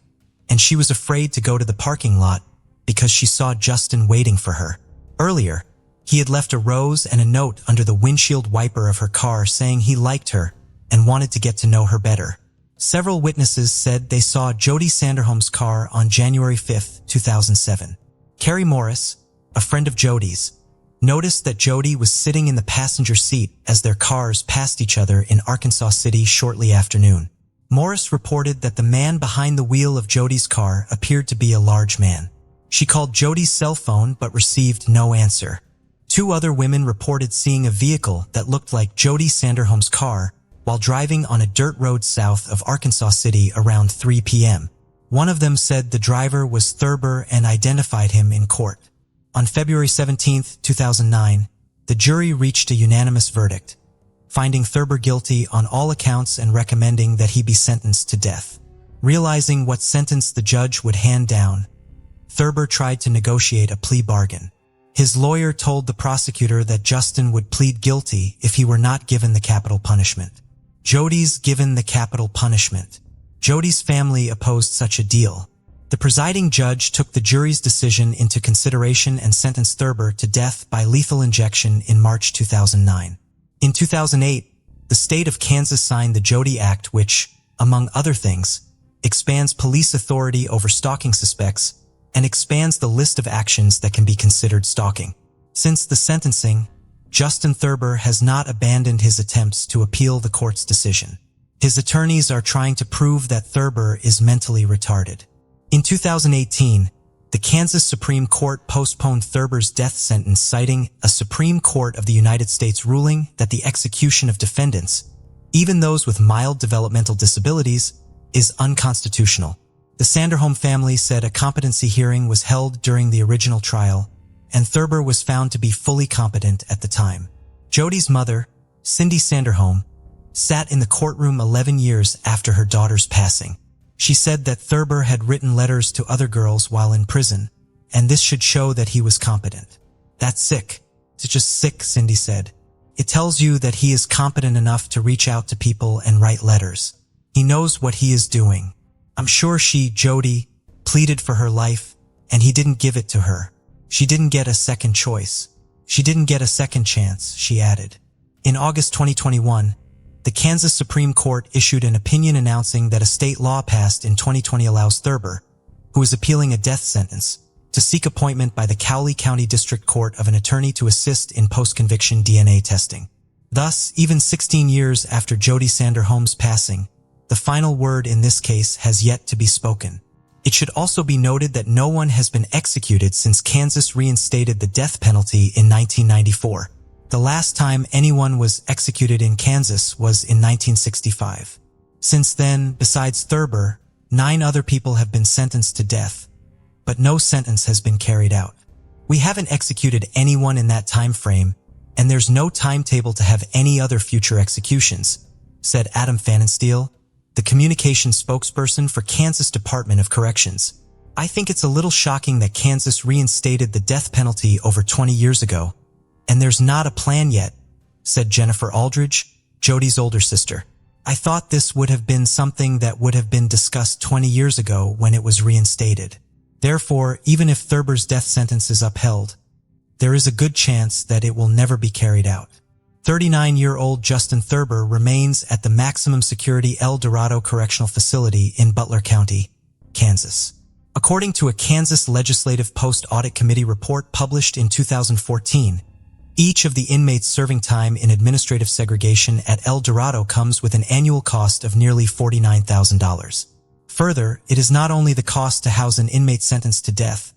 and she was afraid to go to the parking lot because she saw Justin waiting for her. Earlier, he had left a rose and a note under the windshield wiper of her car saying he liked her and wanted to get to know her better. Several witnesses said they saw Jody Sanderholm's car on January 5, 2007. Carrie Morris, a friend of Jody's, noticed that Jody was sitting in the passenger seat as their cars passed each other in Arkansas City shortly after noon. Morris reported that the man behind the wheel of Jody's car appeared to be a large man. She called Jody's cell phone but received no answer. Two other women reported seeing a vehicle that looked like Jody Sanderholm's car while driving on a dirt road south of Arkansas City around 3 p.m. One of them said the driver was Thurber and identified him in court. On February 17, 2009, the jury reached a unanimous verdict, finding Thurber guilty on all accounts and recommending that he be sentenced to death. Realizing what sentence the judge would hand down, Thurber tried to negotiate a plea bargain. His lawyer told the prosecutor that Justin would plead guilty if he were not given the capital punishment. Jody's given the capital punishment. Jody's family opposed such a deal. The presiding judge took the jury's decision into consideration and sentenced Thurber to death by lethal injection in March 2009. In 2008, the state of Kansas signed the Jody Act, which, among other things, expands police authority over stalking suspects and expands the list of actions that can be considered stalking. Since the sentencing, Justin Thurber has not abandoned his attempts to appeal the court's decision. His attorneys are trying to prove that Thurber is mentally retarded. In 2018, the Kansas Supreme Court postponed Thurber's death sentence, citing a Supreme Court of the United States ruling that the execution of defendants, even those with mild developmental disabilities, is unconstitutional. The Sanderholm family said a competency hearing was held during the original trial, and Thurber was found to be fully competent at the time. Jody's mother, Cindy Sanderholm, sat in the courtroom 11 years after her daughter's passing. She said that Thurber had written letters to other girls while in prison, and this should show that he was competent. That's sick. It's just sick, Cindy said. It tells you that he is competent enough to reach out to people and write letters. He knows what he is doing. I'm sure she, Jody, pleaded for her life, and he didn't give it to her. She didn't get a second choice. She didn't get a second chance, she added. In August 2021, the Kansas Supreme Court issued an opinion announcing that a state law passed in 2020 allows Thurber, who is appealing a death sentence, to seek appointment by the Cowley County District Court of an attorney to assist in post-conviction DNA testing. Thus, even 16 years after Jody Sanderholm's passing, the final word in this case has yet to be spoken. It should also be noted that no one has been executed since Kansas reinstated the death penalty in 1994. The last time anyone was executed in Kansas was in 1965. Since then, besides Thurber, 9 other people have been sentenced to death, but no sentence has been carried out. We haven't executed anyone in that time frame, and there's no timetable to have any other future executions, said Adam Pfannenstiel, the communications spokesperson for Kansas Department of Corrections. I think it's a little shocking that Kansas reinstated the death penalty over 20 years ago, and there's not a plan yet, said Jennifer Aldridge, Jody's older sister. I thought this would have been something that would have been discussed 20 years ago when it was reinstated. Therefore, even if Thurber's death sentence is upheld, there is a good chance that it will never be carried out. 39-year-old Justin Thurber remains at the maximum security El Dorado Correctional Facility in Butler County, Kansas. According to a Kansas Legislative Post-Audit Committee report published in 2014, each of the inmates serving time in administrative segregation at El Dorado comes with an annual cost of nearly $49,000. Further, it is not only the cost to house an inmate sentenced to death.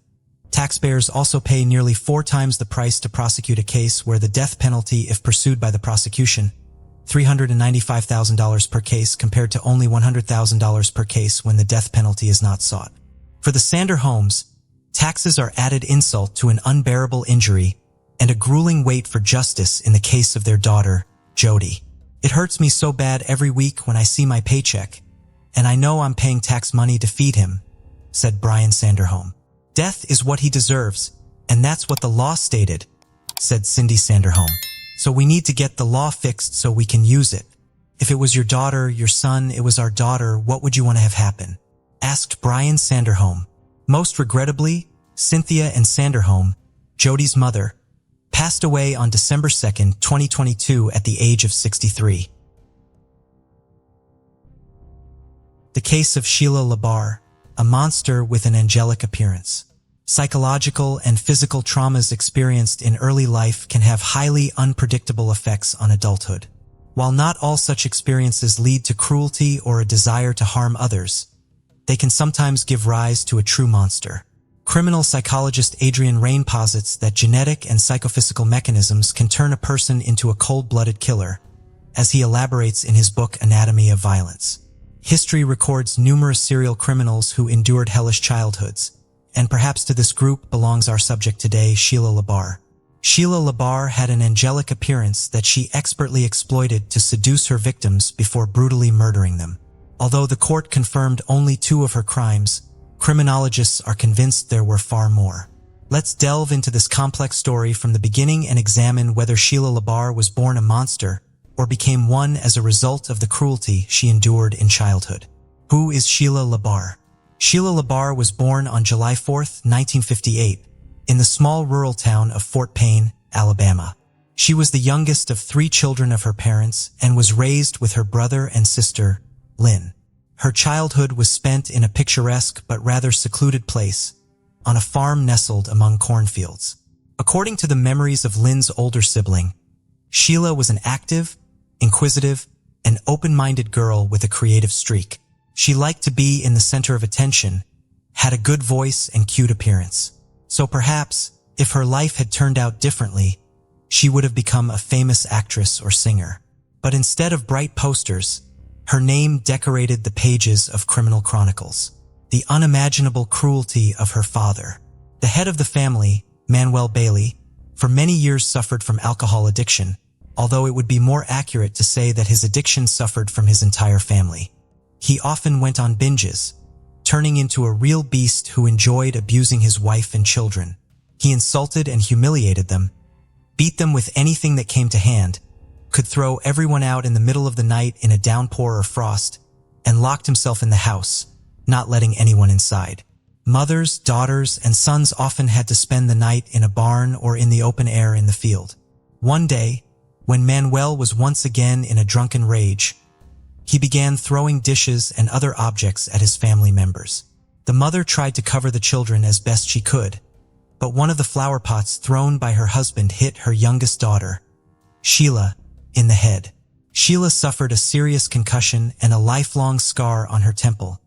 Taxpayers also pay nearly 4 times the price to prosecute a case where the death penalty, if pursued by the prosecution, $395,000 per case compared to only $100,000 per case when the death penalty is not sought. For the Sanderholms, taxes are added insult to an unbearable injury and a grueling wait for justice in the case of their daughter, Jody. It hurts me so bad every week when I see my paycheck, and I know I'm paying tax money to feed him, said Brian Sanderholm. Death is what he deserves, and that's what the law stated, said Cindy Sanderholm. So we need to get the law fixed so we can use it. If it was your daughter, your son, it was our daughter, what would you want to have happen? Asked Brian Sanderholm. Most regrettably, Cynthia and Sanderholm, Jody's mother, passed away on December 2nd, 2022 at the age of 63. The case of Sheila Labar, a monster with an angelic appearance. Psychological and physical traumas experienced in early life can have highly unpredictable effects on adulthood. While not all such experiences lead to cruelty or a desire to harm others, they can sometimes give rise to a true monster. Criminal psychologist Adrian Rain posits that genetic and psychophysical mechanisms can turn a person into a cold-blooded killer, as he elaborates in his book Anatomy of Violence. History records numerous serial criminals who endured hellish childhoods, and perhaps to this group belongs our subject today, Sheila Labar. Sheila Labar had an angelic appearance that she expertly exploited to seduce her victims before brutally murdering them. Although the court confirmed only 2 of her crimes, criminologists are convinced there were far more. Let's delve into this complex story from the beginning and examine whether Sheila Labar was born a monster or became one as a result of the cruelty she endured in childhood. Who is Sheila Labar? Sheila Labar was born on July 4, 1958, in the small rural town of Fort Payne, Alabama. She was the youngest of 3 children of her parents and was raised with her brother and sister, Lynn. Her childhood was spent in a picturesque but rather secluded place, on a farm nestled among cornfields. According to the memories of Lynn's older sibling, Sheila was an active, inquisitive, and open-minded girl with a creative streak. She liked to be in the center of attention, had a good voice and cute appearance. So perhaps, if her life had turned out differently, she would have become a famous actress or singer. But instead of bright posters, her name decorated the pages of criminal chronicles. The unimaginable cruelty of her father. The head of the family, Manuel Bailey, for many years suffered from alcohol addiction, although it would be more accurate to say that his addiction suffered from his entire family. He often went on binges, turning into a real beast who enjoyed abusing his wife and children. He insulted and humiliated them, beat them with anything that came to hand, could throw everyone out in the middle of the night in a downpour or frost, and locked himself in the house, not letting anyone inside. Mothers, daughters, and sons often had to spend the night in a barn or in the open air in the field. One day, when Manuel was once again in a drunken rage, he began throwing dishes and other objects at his family members. The mother tried to cover the children as best she could, but one of the flower pots thrown by her husband hit her youngest daughter, Sheila, in the head. Sheila suffered a serious concussion and a lifelong scar on her temple,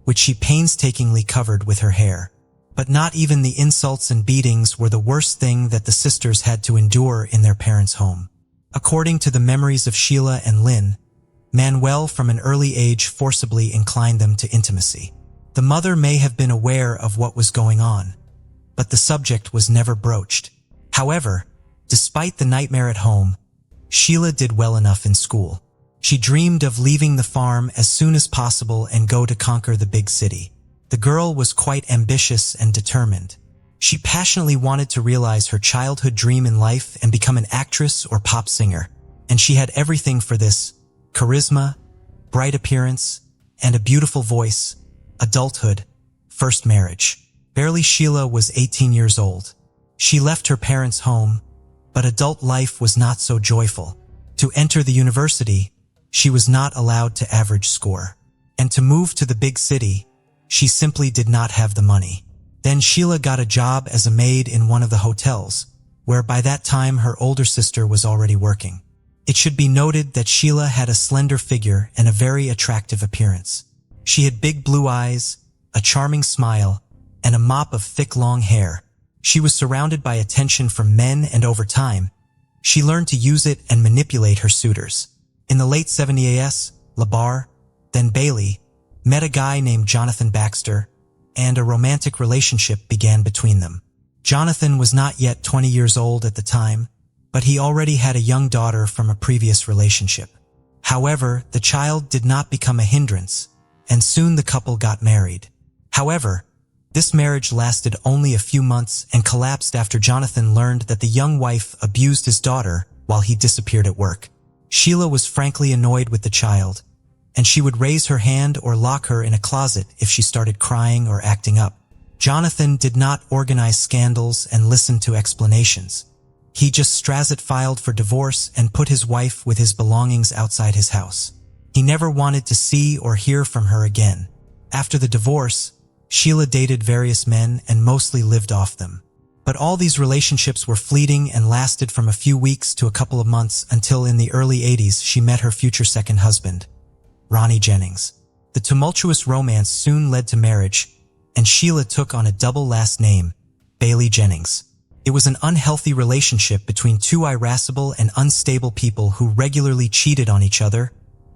which she painstakingly covered with her hair. But not even the insults and beatings were the worst thing that the sisters had to endure in their parents' home. According to the memories of Sheila and Lynn, Manuel from an early age forcibly inclined them to intimacy. The mother may have been aware of what was going on, but the subject was never broached. However, despite the nightmare at home, Sheila did well enough in school. She dreamed of leaving the farm as soon as possible and go to conquer the big city. The girl was quite ambitious and determined. She passionately wanted to realize her childhood dream in life and become an actress or pop singer. And she had everything for this: charisma, bright appearance, and a beautiful voice. Adulthood, first marriage. Barely Sheila was 18 years old. She left her parents' home, but adult life was not so joyful. To enter the university, she was not allowed to average score. And to move to the big city, she simply did not have the money. Then Sheila got a job as a maid in one of the hotels, where by that time her older sister was already working. It should be noted that Sheila had a slender figure and a very attractive appearance. She had big blue eyes, a charming smile, and a mop of thick long hair. She was surrounded by attention from men, and over time, she learned to use it and manipulate her suitors. In the late 70s, Labar, then Bailey, met a guy named Jonathan Baxter, and a romantic relationship began between them. Jonathan was not yet 20 years old at the time, but he already had a young daughter from a previous relationship. However, the child did not become a hindrance, and soon the couple got married. However, this marriage lasted only a few months and collapsed after Jonathan learned that the young wife abused his daughter while he disappeared at work. Sheila was frankly annoyed with the child, and she would raise her hand or lock her in a closet if she started crying or acting up. Jonathan did not organize scandals and listen to explanations. He just filed for divorce and put his wife with his belongings outside his house. He never wanted to see or hear from her again. After the divorce, Sheila dated various men and mostly lived off them. But all these relationships were fleeting and lasted from a few weeks to a couple of months until in the early 80s she met her future second husband, Ronnie Jennings. The tumultuous romance soon led to marriage, and Sheila took on a double last name, Bailey Jennings. It was an unhealthy relationship between two irascible and unstable people who regularly cheated on each other,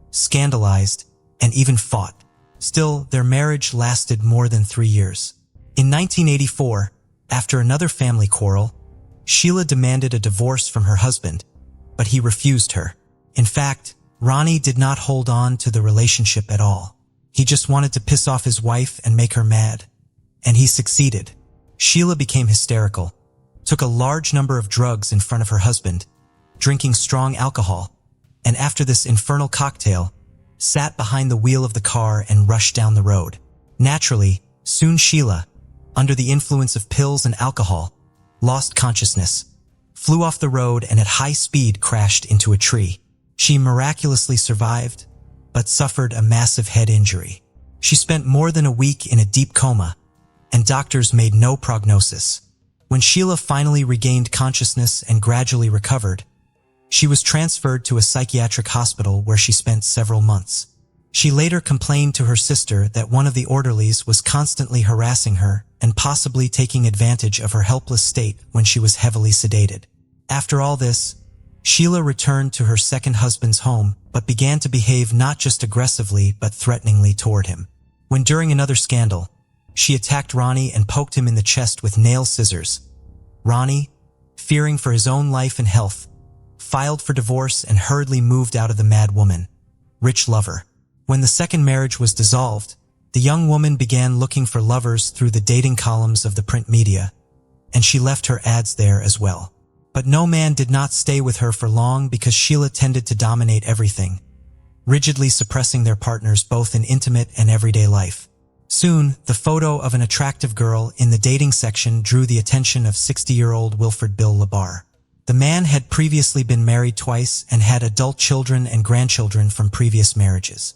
scandalized, and even fought. Still, their marriage lasted more than 3 years. In 1984, after another family quarrel, Sheila demanded a divorce from her husband, but he refused her. In fact, Ronnie did not hold on to the relationship at all. He just wanted to piss off his wife and make her mad. And he succeeded. Sheila became hysterical, took a large number of drugs in front of her husband, drinking strong alcohol, and after this infernal cocktail, sat behind the wheel of the car and rushed down the road. Naturally, soon Sheila, under the influence of pills and alcohol, lost consciousness, flew off the road and at high speed crashed into a tree. She miraculously survived, but suffered a massive head injury. She spent more than a week in a deep coma, and doctors made no prognosis. When Sheila finally regained consciousness and gradually recovered, she was transferred to a psychiatric hospital where she spent several months. She later complained to her sister that one of the orderlies was constantly harassing her and possibly taking advantage of her helpless state when she was heavily sedated. After all this, Sheila returned to her second husband's home but began to behave not just aggressively but threateningly toward him. When during another scandal, she attacked Ronnie and poked him in the chest with nail scissors. Ronnie, fearing for his own life and health, filed for divorce and hurriedly moved out of the mad woman, rich lover. When the second marriage was dissolved, the young woman began looking for lovers through the dating columns of the print media, and she left her ads there as well. But no man did not stay with her for long because Sheila tended to dominate everything, rigidly suppressing their partners both in intimate and everyday life. Soon, the photo of an attractive girl in the dating section drew the attention of 60-year-old Wilfred Bill Labar. The man had previously been married twice and had adult children and grandchildren from previous marriages.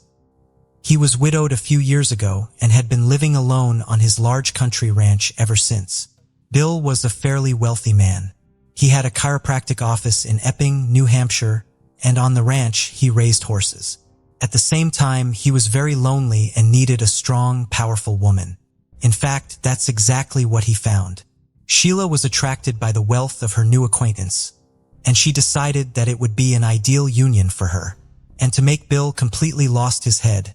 He was widowed a few years ago and had been living alone on his large country ranch ever since. Bill was a fairly wealthy man. He had a chiropractic office in Epping, New Hampshire, and on the ranch he raised horses. At the same time, he was very lonely and needed a strong, powerful woman. In fact, that's exactly what he found. Sheila was attracted by the wealth of her new acquaintance, and she decided that it would be an ideal union for her. And to make Bill completely lost his head,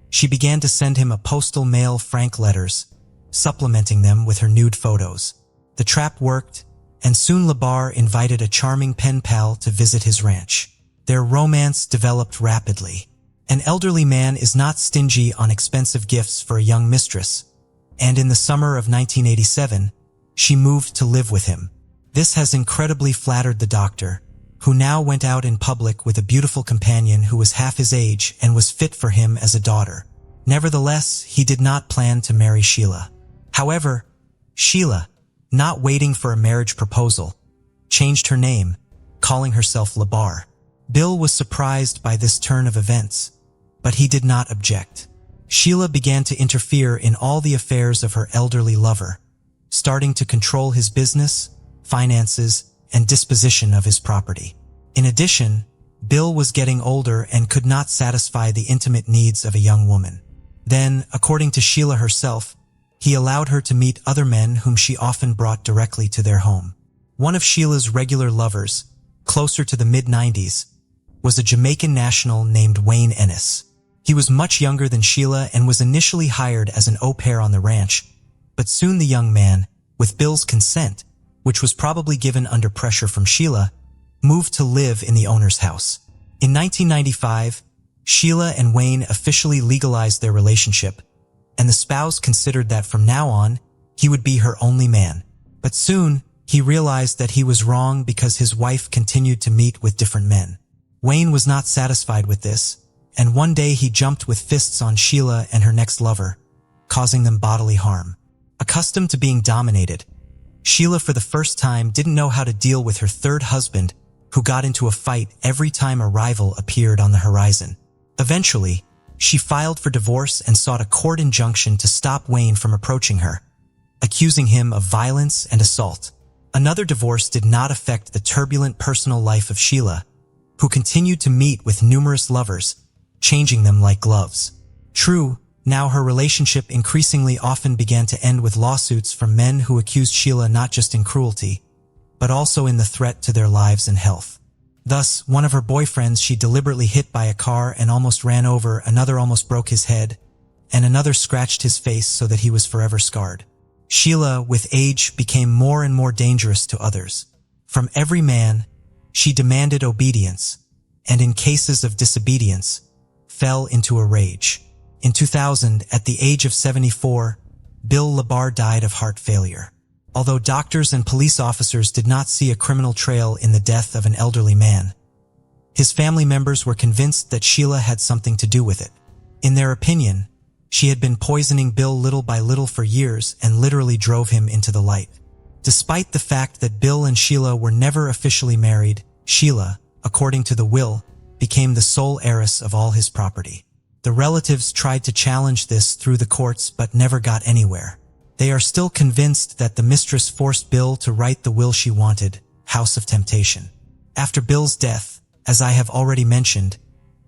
she began to send him a postal mail frank letters, supplementing them with her nude photos. The trap worked, and soon Labar invited a charming pen pal to visit his ranch. Their romance developed rapidly. An elderly man is not stingy on expensive gifts for a young mistress, and in the summer of 1987, she moved to live with him. This has incredibly flattered the doctor, who now went out in public with a beautiful companion who was half his age and was fit for him as a daughter. Nevertheless, he did not plan to marry Sheila. However, Sheila, not waiting for a marriage proposal, changed her name, calling herself Labar. Bill was surprised by this turn of events, but he did not object. Sheila began to interfere in all the affairs of her elderly lover, starting to control his business, finances, and disposition of his property. In addition, Bill was getting older and could not satisfy the intimate needs of a young woman. Then, according to Sheila herself, he allowed her to meet other men whom she often brought directly to their home. One of Sheila's regular lovers, closer to the mid-90s, was a Jamaican national named Wayne Ennis. He was much younger than Sheila and was initially hired as an au pair on the ranch, but soon the young man, with Bill's consent, which was probably given under pressure from Sheila, moved to live in the owner's house. In 1995, Sheila and Wayne officially legalized their relationship, and the spouse considered that from now on, he would be her only man. But soon, He realized that he was wrong because his wife continued to meet with different men. Wayne was not satisfied with this, and one day he jumped with fists on Sheila and her next lover, causing them bodily harm. Accustomed to being dominated, Sheila for the first time didn't know how to deal with her third husband, who got into a fight every time a rival appeared on the horizon. Eventually, she filed for divorce and sought a court injunction to stop Wayne from approaching her, accusing him of violence and assault. Another divorce did not affect the turbulent personal life of Sheila, who continued to meet with numerous lovers, changing them like gloves. True, now her relationship increasingly often began to end with lawsuits from men who accused Sheila not just in cruelty, but also in the threat to their lives and health. Thus, one of her boyfriends she deliberately hit by a car and almost ran over, another almost broke his head, and another scratched his face so that he was forever scarred. Sheila, with age, became more and more dangerous to others. From every man, she demanded obedience, and in cases of disobedience, fell into a rage. In 2000, at the age of 74, Bill LaBar died of heart failure. Although doctors and police officers did not see a criminal trail in the death of an elderly man, his family members were convinced that Sheila had something to do with it. In their opinion, she had been poisoning Bill little by little for years and literally drove him into the light. Despite the fact that Bill and Sheila were never officially married, Sheila, according to the will, became the sole heiress of all his property. The relatives tried to challenge this through the courts but never got anywhere. They are still convinced that the mistress forced Bill to write the will she wanted, House of Temptation. After Bill's death, as I have already mentioned,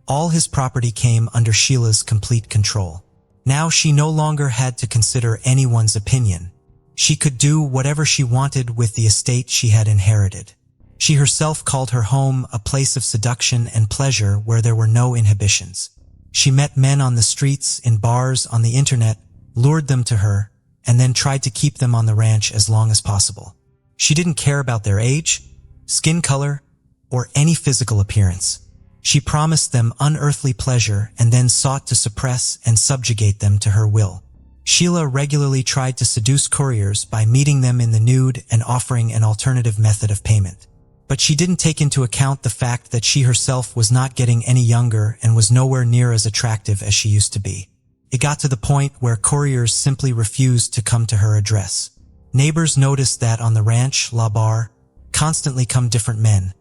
all his property came under Sheila's complete control. Now she no longer had to consider anyone's opinion. She could do whatever she wanted with the estate she had inherited. She herself called her home a place of seduction and pleasure where there were no inhibitions. She met men on the streets, in bars, on the internet, lured them to her, and then tried to keep them on the ranch as long as possible. She didn't care about their age, skin color, or any physical appearance. She promised them unearthly pleasure and then sought to suppress and subjugate them to her will. Sheila regularly tried to seduce couriers by meeting them in the nude and offering an alternative method of payment. But she didn't take into account the fact that she herself was not getting any younger and was nowhere near as attractive as she used to be. It got to the point where couriers simply refused to come to her address. Neighbors noticed that on the ranch, La Bar, constantly come different men,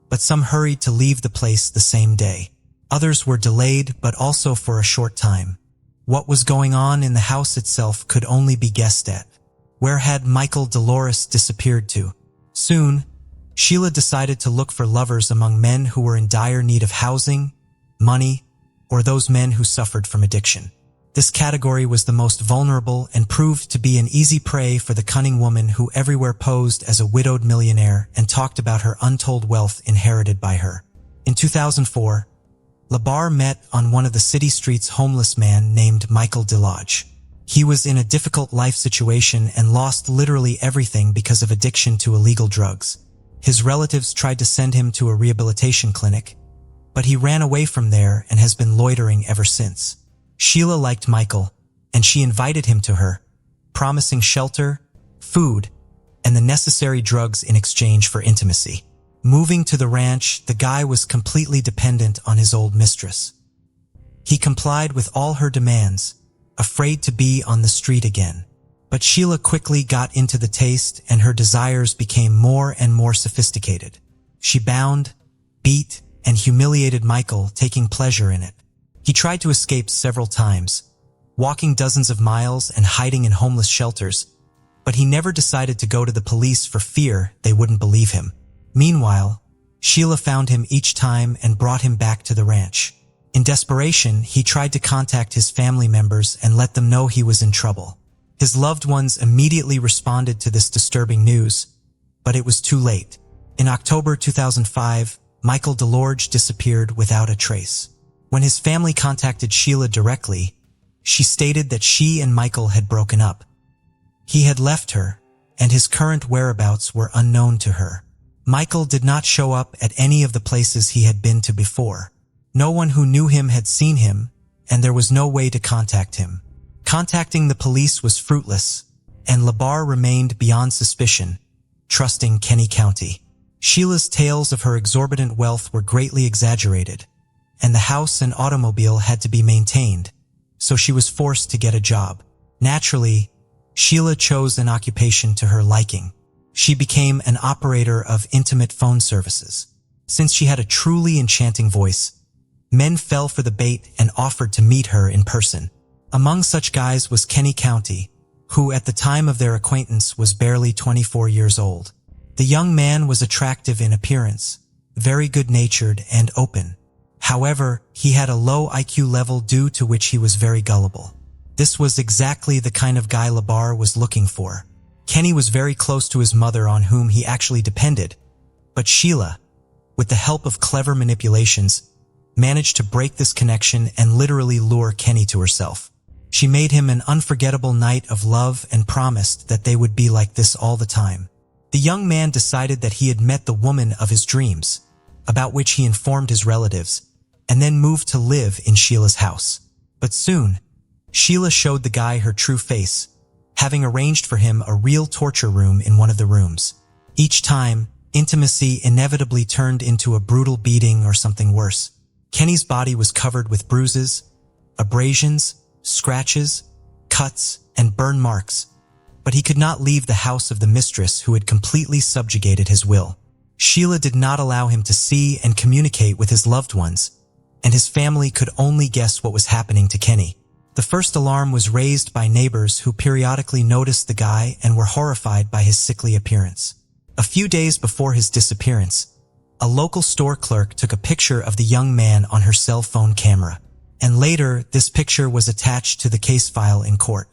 but some hurried to leave the place the same day. Others were delayed, but also for a short time. What was going on in the house itself could only be guessed at. Where had Michael Dolores disappeared to? Soon, Sheila decided to look for lovers among men who were in dire need of housing, money, or those men who suffered from addiction. This category was the most vulnerable and proved to be an easy prey for the cunning woman who everywhere posed as a widowed millionaire and talked about her untold wealth inherited by her. In 2004, LaBar met on one of the city streets homeless man named Michael DeLodge. He was in a difficult life situation and lost literally everything because of addiction to illegal drugs. His relatives tried to send him to a rehabilitation clinic, but he ran away from there and has been loitering ever since. Sheila liked Michael, and she invited him to her, promising shelter, food, and the necessary drugs in exchange for intimacy. Moving to the ranch, the guy was completely dependent on his old mistress. He complied with all her demands, afraid to be on the street again. But Sheila quickly got into the taste and her desires became more and more sophisticated. She bound, beat, and humiliated Michael, taking pleasure in it. He tried to escape several times, walking dozens of miles and hiding in homeless shelters, but he never decided to go to the police for fear they wouldn't believe him. Meanwhile, Sheila found him each time and brought him back to the ranch. In desperation, he tried to contact his family members and let them know he was in trouble. His loved ones immediately responded to this disturbing news, but it was too late. In October 2005, Michael DeLodge disappeared without a trace. When his family contacted Sheila directly, she stated that she and Michael had broken up. He had left her, and his current whereabouts were unknown to her. Michael did not show up at any of the places he had been to before. No one who knew him had seen him, and there was no way to contact him. Contacting the police was fruitless, and LaBar remained beyond suspicion, trusting Kenny County. Sheila's tales of her exorbitant wealth were greatly exaggerated, and the house and automobile had to be maintained, so she was forced to get a job. Naturally, Sheila chose an occupation to her liking. She became an operator of intimate phone services. Since she had a truly enchanting voice, men fell for the bait and offered to meet her in person. Among such guys was Kenny County, who at the time of their acquaintance was barely 24 years old. The young man was attractive in appearance, very good-natured and open. However, he had a low IQ level due to which he was very gullible. This was exactly the kind of guy Labar was looking for. Kenny was very close to his mother on whom he actually depended, but Sheila, with the help of clever manipulations, managed to break this connection and literally lure Kenny to herself. She made him an unforgettable night of love and promised that they would be like this all the time. The young man decided that he had met the woman of his dreams, about which he informed his relatives, and then moved to live in Sheila's house. But soon, Sheila showed the guy her true face, having arranged for him a real torture room in one of the rooms. Each time, intimacy inevitably turned into a brutal beating or something worse. Kenny's body was covered with bruises, abrasions, scratches, cuts, and burn marks, but he could not leave the house of the mistress who had completely subjugated his will. Sheila did not allow him to see and communicate with his loved ones, and his family could only guess what was happening to Kenny. The first alarm was raised by neighbors who periodically noticed the guy and were horrified by his sickly appearance. A few days before his disappearance, a local store clerk took a picture of the young man on her cell phone camera, and later this picture was attached to the case file in court.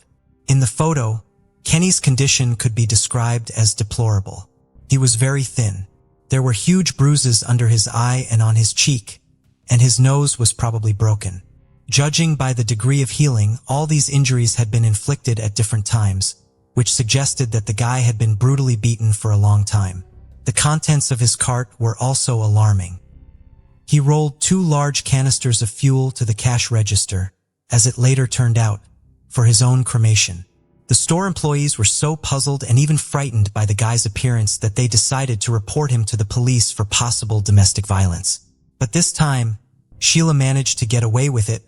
In the photo, Kenny's condition could be described as deplorable. He was very thin. There were huge bruises under his eye and on his cheek, and his nose was probably broken. Judging by the degree of healing, all these injuries had been inflicted at different times, which suggested that the guy had been brutally beaten for a long time. The contents of his cart were also alarming. He rolled 2 large canisters of fuel to the cash register, as it later turned out, for his own cremation. The store employees were so puzzled and even frightened by the guy's appearance that they decided to report him to the police for possible domestic violence. But this time, Sheila managed to get away with it,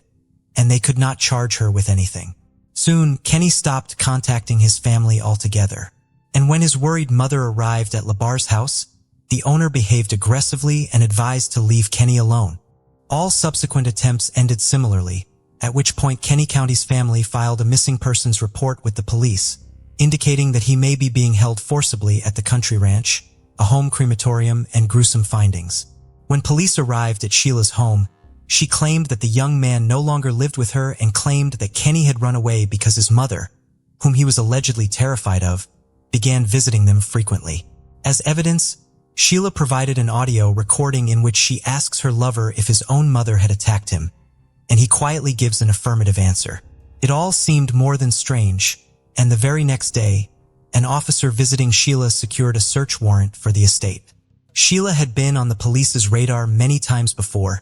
and they could not charge her with anything. Soon, Kenny stopped contacting his family altogether. And when his worried mother arrived at Labar's house, the owner behaved aggressively and advised to leave Kenny alone. All subsequent attempts ended similarly, at which point Kenny County's family filed a missing persons report with the police, indicating that he may be being held forcibly at the country ranch, a home crematorium, and gruesome findings. When police arrived at Sheila's home, she claimed that the young man no longer lived with her and claimed that Kenny had run away because his mother, whom he was allegedly terrified of, began visiting them frequently. As evidence, Sheila provided an audio recording in which she asks her lover if his own mother had attacked him, and he quietly gives an affirmative answer. It all seemed more than strange, and the very next day, an officer visiting Sheila secured a search warrant for the estate. Sheila had been on the police's radar many times before,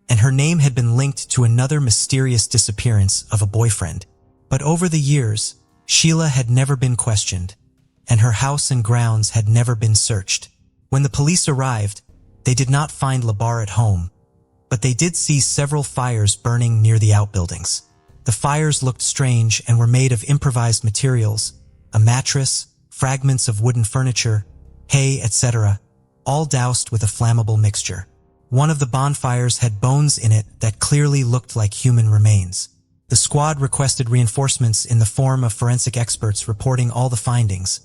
and her name had been linked to another mysterious disappearance of a boyfriend. But over the years, Sheila had never been questioned, and her house and grounds had never been searched. When the police arrived, they did not find Labar at home, but they did see several fires burning near the outbuildings. The fires looked strange and were made of improvised materials, a mattress, fragments of wooden furniture, hay, etc., all doused with a flammable mixture. One of the bonfires had bones in it that clearly looked like human remains. The squad requested reinforcements in the form of forensic experts reporting all the findings,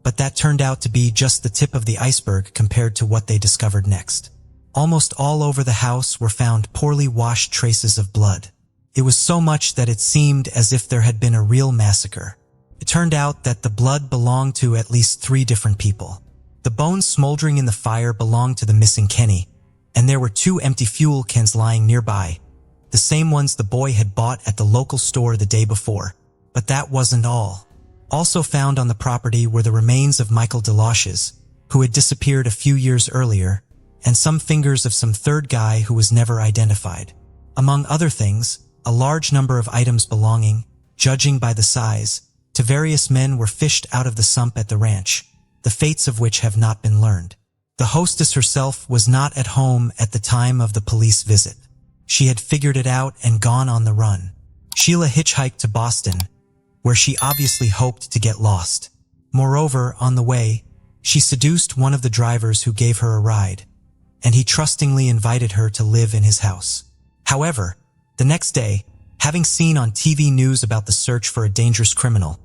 but that turned out to be just the tip of the iceberg compared to what they discovered next. Almost all over the house were found poorly washed traces of blood. It was so much that it seemed as if there had been a real massacre. It turned out that the blood belonged to at least 3 different people. The bones smoldering in the fire belonged to the missing Kenny, and there were 2 empty fuel cans lying nearby, the same ones the boy had bought at the local store the day before. But that wasn't all. Also found on the property were the remains of Michael DeLoches, who had disappeared a few years earlier, and some fingers of some third guy who was never identified. Among other things, a large number of items belonging, judging by the size, to various men were fished out of the sump at the ranch, the fates of which have not been learned. The hostess herself was not at home at the time of the police visit. She had figured it out and gone on the run. Sheila hitchhiked to Boston, where she obviously hoped to get lost. Moreover, on the way, she seduced one of the drivers who gave her a ride, and he trustingly invited her to live in his house. However, the next day, having seen on TV news about the search for a dangerous criminal,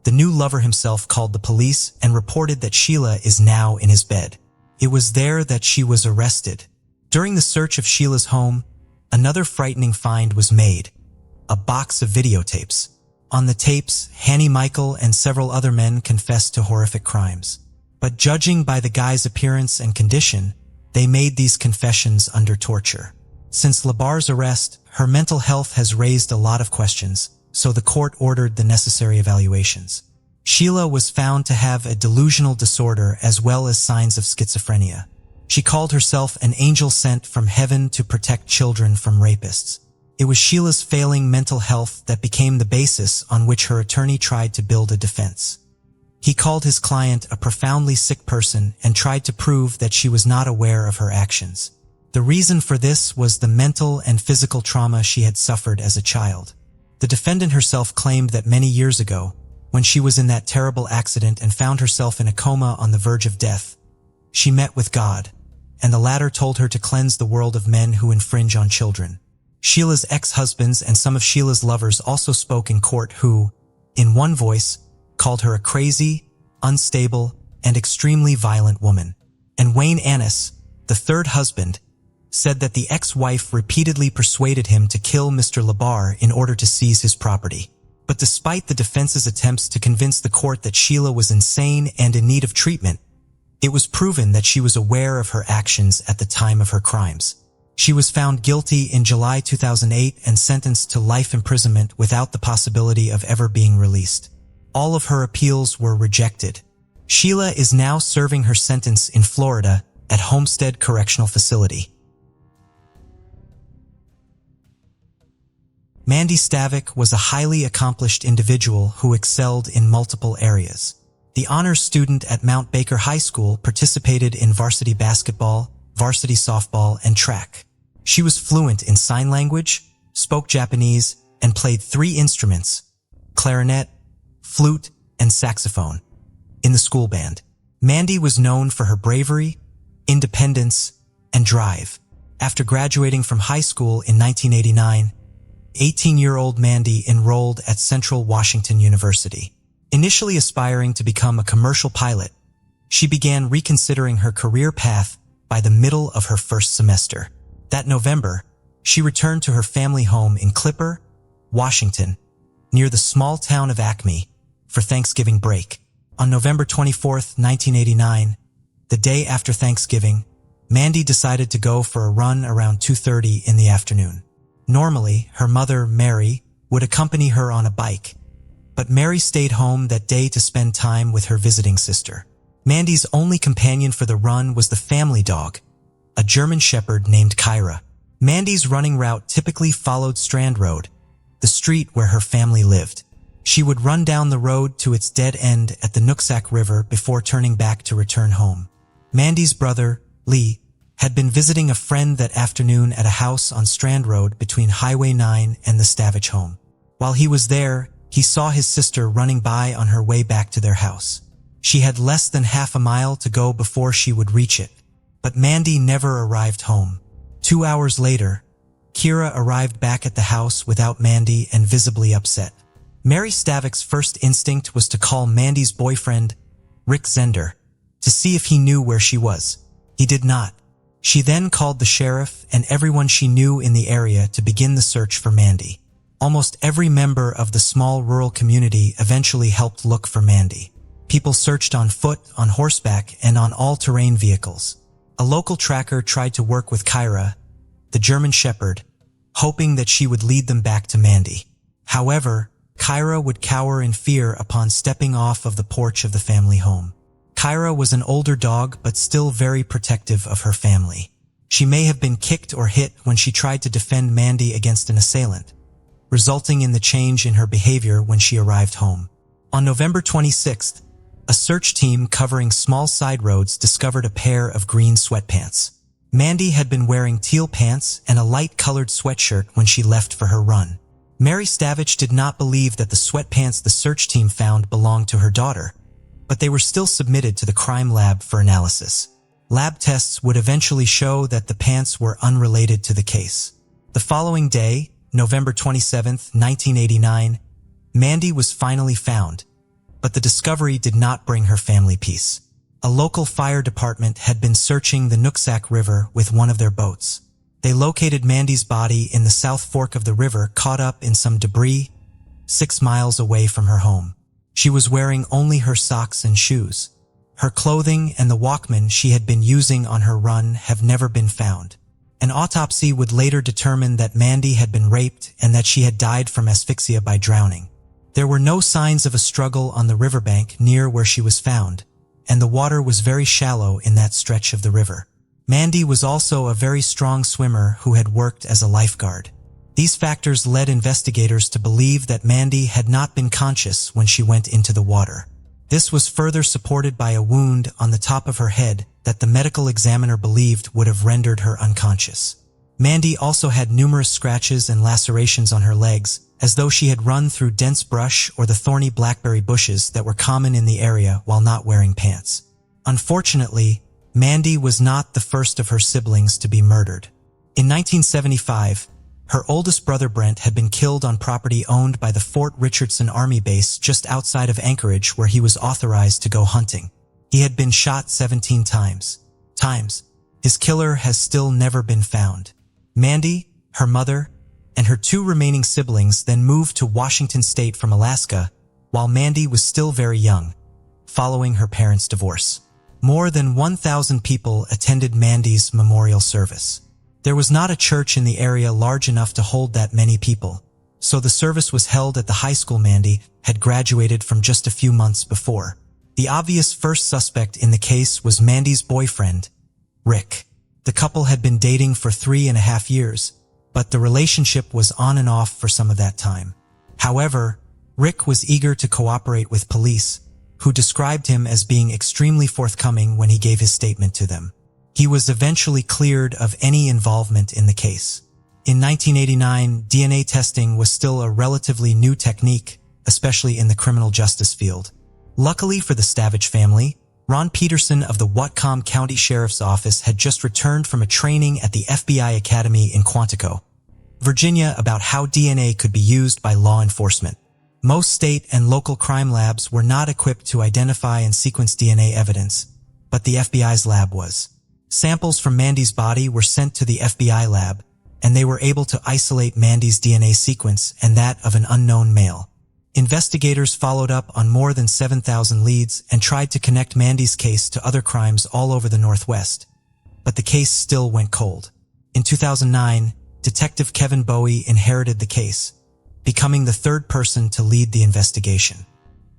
the new lover himself called the police and reported that Sheila is now in his bed. It was there that she was arrested. During the search of Sheila's home, another frightening find was made: a box of videotapes. On the tapes, Hanny Michael and several other men confessed to horrific crimes. But judging by the guy's appearance and condition, they made these confessions under torture. Since Labar's arrest, her mental health has raised a lot of questions, so the court ordered the necessary evaluations. Sheila was found to have a delusional disorder as well as signs of schizophrenia. She called herself an angel sent from heaven to protect children from rapists. It was Sheila's failing mental health that became the basis on which her attorney tried to build a defense. He called his client a profoundly sick person and tried to prove that she was not aware of her actions. The reason for this was the mental and physical trauma she had suffered as a child. The defendant herself claimed that many years ago, when she was in that terrible accident and found herself in a coma on the verge of death, she met with God, and the latter told her to cleanse the world of men who infringe on children. Sheila's ex-husbands and some of Sheila's lovers also spoke in court who, in one voice, called her a crazy, unstable, and extremely violent woman. And Wayne Annis, the third husband, said that the ex-wife repeatedly persuaded him to kill Mr. Labar in order to seize his property. But despite the defense's attempts to convince the court that Sheila was insane and in need of treatment, it was proven that she was aware of her actions at the time of her crimes. She was found guilty in July 2008 and sentenced to life imprisonment without the possibility of ever being released. All of her appeals were rejected. Sheila is now serving her sentence in Florida at Homestead Correctional Facility. Mandy Stavik was a highly accomplished individual who excelled in multiple areas. The honors student at Mount Baker High School participated in varsity basketball, varsity softball, and track. She was fluent in sign language, spoke Japanese, and played 3 instruments: clarinet, flute, and saxophone in the school band. Mandy was known for her bravery, independence, and drive. After graduating from high school in 1989, 18-year-old Mandy enrolled at Central Washington University. Initially aspiring to become a commercial pilot, she began reconsidering her career path by the middle of her first semester. That November, she returned to her family home in Clipper, Washington, near the small town of Acme, for Thanksgiving break. On November 24, 1989, the day after Thanksgiving, Mandy decided to go for a run around 2:30 in the afternoon. Normally, her mother, Mary, would accompany her on a bike, but Mary stayed home that day to spend time with her visiting sister. Mandy's only companion for the run was the family dog, a German shepherd named Kyra. Mandy's running route typically followed Strand Road, the street where her family lived. She would run down the road to its dead end at the Nooksack River before turning back to return home. Mandy's brother, Lee, had been visiting a friend that afternoon at a house on Strand Road between Highway 9 and the Stavich home. While he was there, he saw his sister running by on her way back to their house. She had less than half a mile to go before she would reach it, but Mandy never arrived home. 2 hours later, Kira arrived back at the house without Mandy and visibly upset. Mary Stavik's first instinct was to call Mandy's boyfriend, Rick Zender, to see if he knew where she was. He did not. She then called the sheriff and everyone she knew in the area to begin the search for Mandy. Almost every member of the small rural community eventually helped look for Mandy. People searched on foot, on horseback, and on all-terrain vehicles. A local tracker tried to work with Kyra, the German shepherd, hoping that she would lead them back to Mandy. However, Kyra would cower in fear upon stepping off of the porch of the family home. Kyra was an older dog but still very protective of her family. She may have been kicked or hit when she tried to defend Mandy against an assailant, resulting in the change in her behavior when she arrived home. On November 26th, A search team covering small side roads discovered a pair of green sweatpants. Mandy had been wearing teal pants and a light-colored sweatshirt when she left for her run. Mary Stavich did not believe that the sweatpants the search team found belonged to her daughter, but they were still submitted to the crime lab for analysis. Lab tests would eventually show that the pants were unrelated to the case. The following day, November 27, 1989, Mandy was finally found, but the discovery did not bring her family peace. A local fire department had been searching the Nooksack River with one of their boats. They located Mandy's body in the South Fork of the river, caught up in some debris, 6 miles away from her home. She was wearing only her socks and shoes. Her clothing and the Walkman she had been using on her run have never been found. An autopsy would later determine that Mandy had been raped and that she had died from asphyxia by drowning. There were no signs of a struggle on the riverbank near where she was found, and the water was very shallow in that stretch of the river. Mandy was also a very strong swimmer who had worked as a lifeguard. These factors led investigators to believe that Mandy had not been conscious when she went into the water. This was further supported by a wound on the top of her head that the medical examiner believed would have rendered her unconscious. Mandy also had numerous scratches and lacerations on her legs, as though she had run through dense brush or the thorny blackberry bushes that were common in the area while not wearing pants. Unfortunately, Mandy was not the first of her siblings to be murdered. In 1975, her oldest brother Brent had been killed on property owned by the Fort Richardson Army Base just outside of Anchorage, where he was authorized to go hunting. He had been shot 17 times. His killer has still never been found. Mandy, her mother, and her 2 remaining siblings then moved to Washington State from Alaska, while Mandy was still very young, following her parents' divorce. More than 1,000 people attended Mandy's memorial service. There was not a church in the area large enough to hold that many people, so the service was held at the high school Mandy had graduated from just a few months before. The obvious first suspect in the case was Mandy's boyfriend, Rick. The couple had been dating for 3.5 years, but the relationship was on and off for some of that time. However, Rick was eager to cooperate with police, who described him as being extremely forthcoming when he gave his statement to them. He was eventually cleared of any involvement in the case. In 1989, DNA testing was still a relatively new technique, especially in the criminal justice field. Luckily for the Stavich family, Ron Peterson of the Whatcom County Sheriff's Office had just returned from a training at the FBI Academy in Quantico, Virginia, about how DNA could be used by law enforcement. Most state and local crime labs were not equipped to identify and sequence DNA evidence, but the FBI's lab was. Samples from Mandy's body were sent to the FBI lab, and they were able to isolate Mandy's DNA sequence and that of an unknown male. Investigators followed up on more than 7,000 leads and tried to connect Mandy's case to other crimes all over the Northwest, but the case still went cold. In 2009, Detective Kevin Bowie inherited the case, becoming the 3rd person to lead the investigation.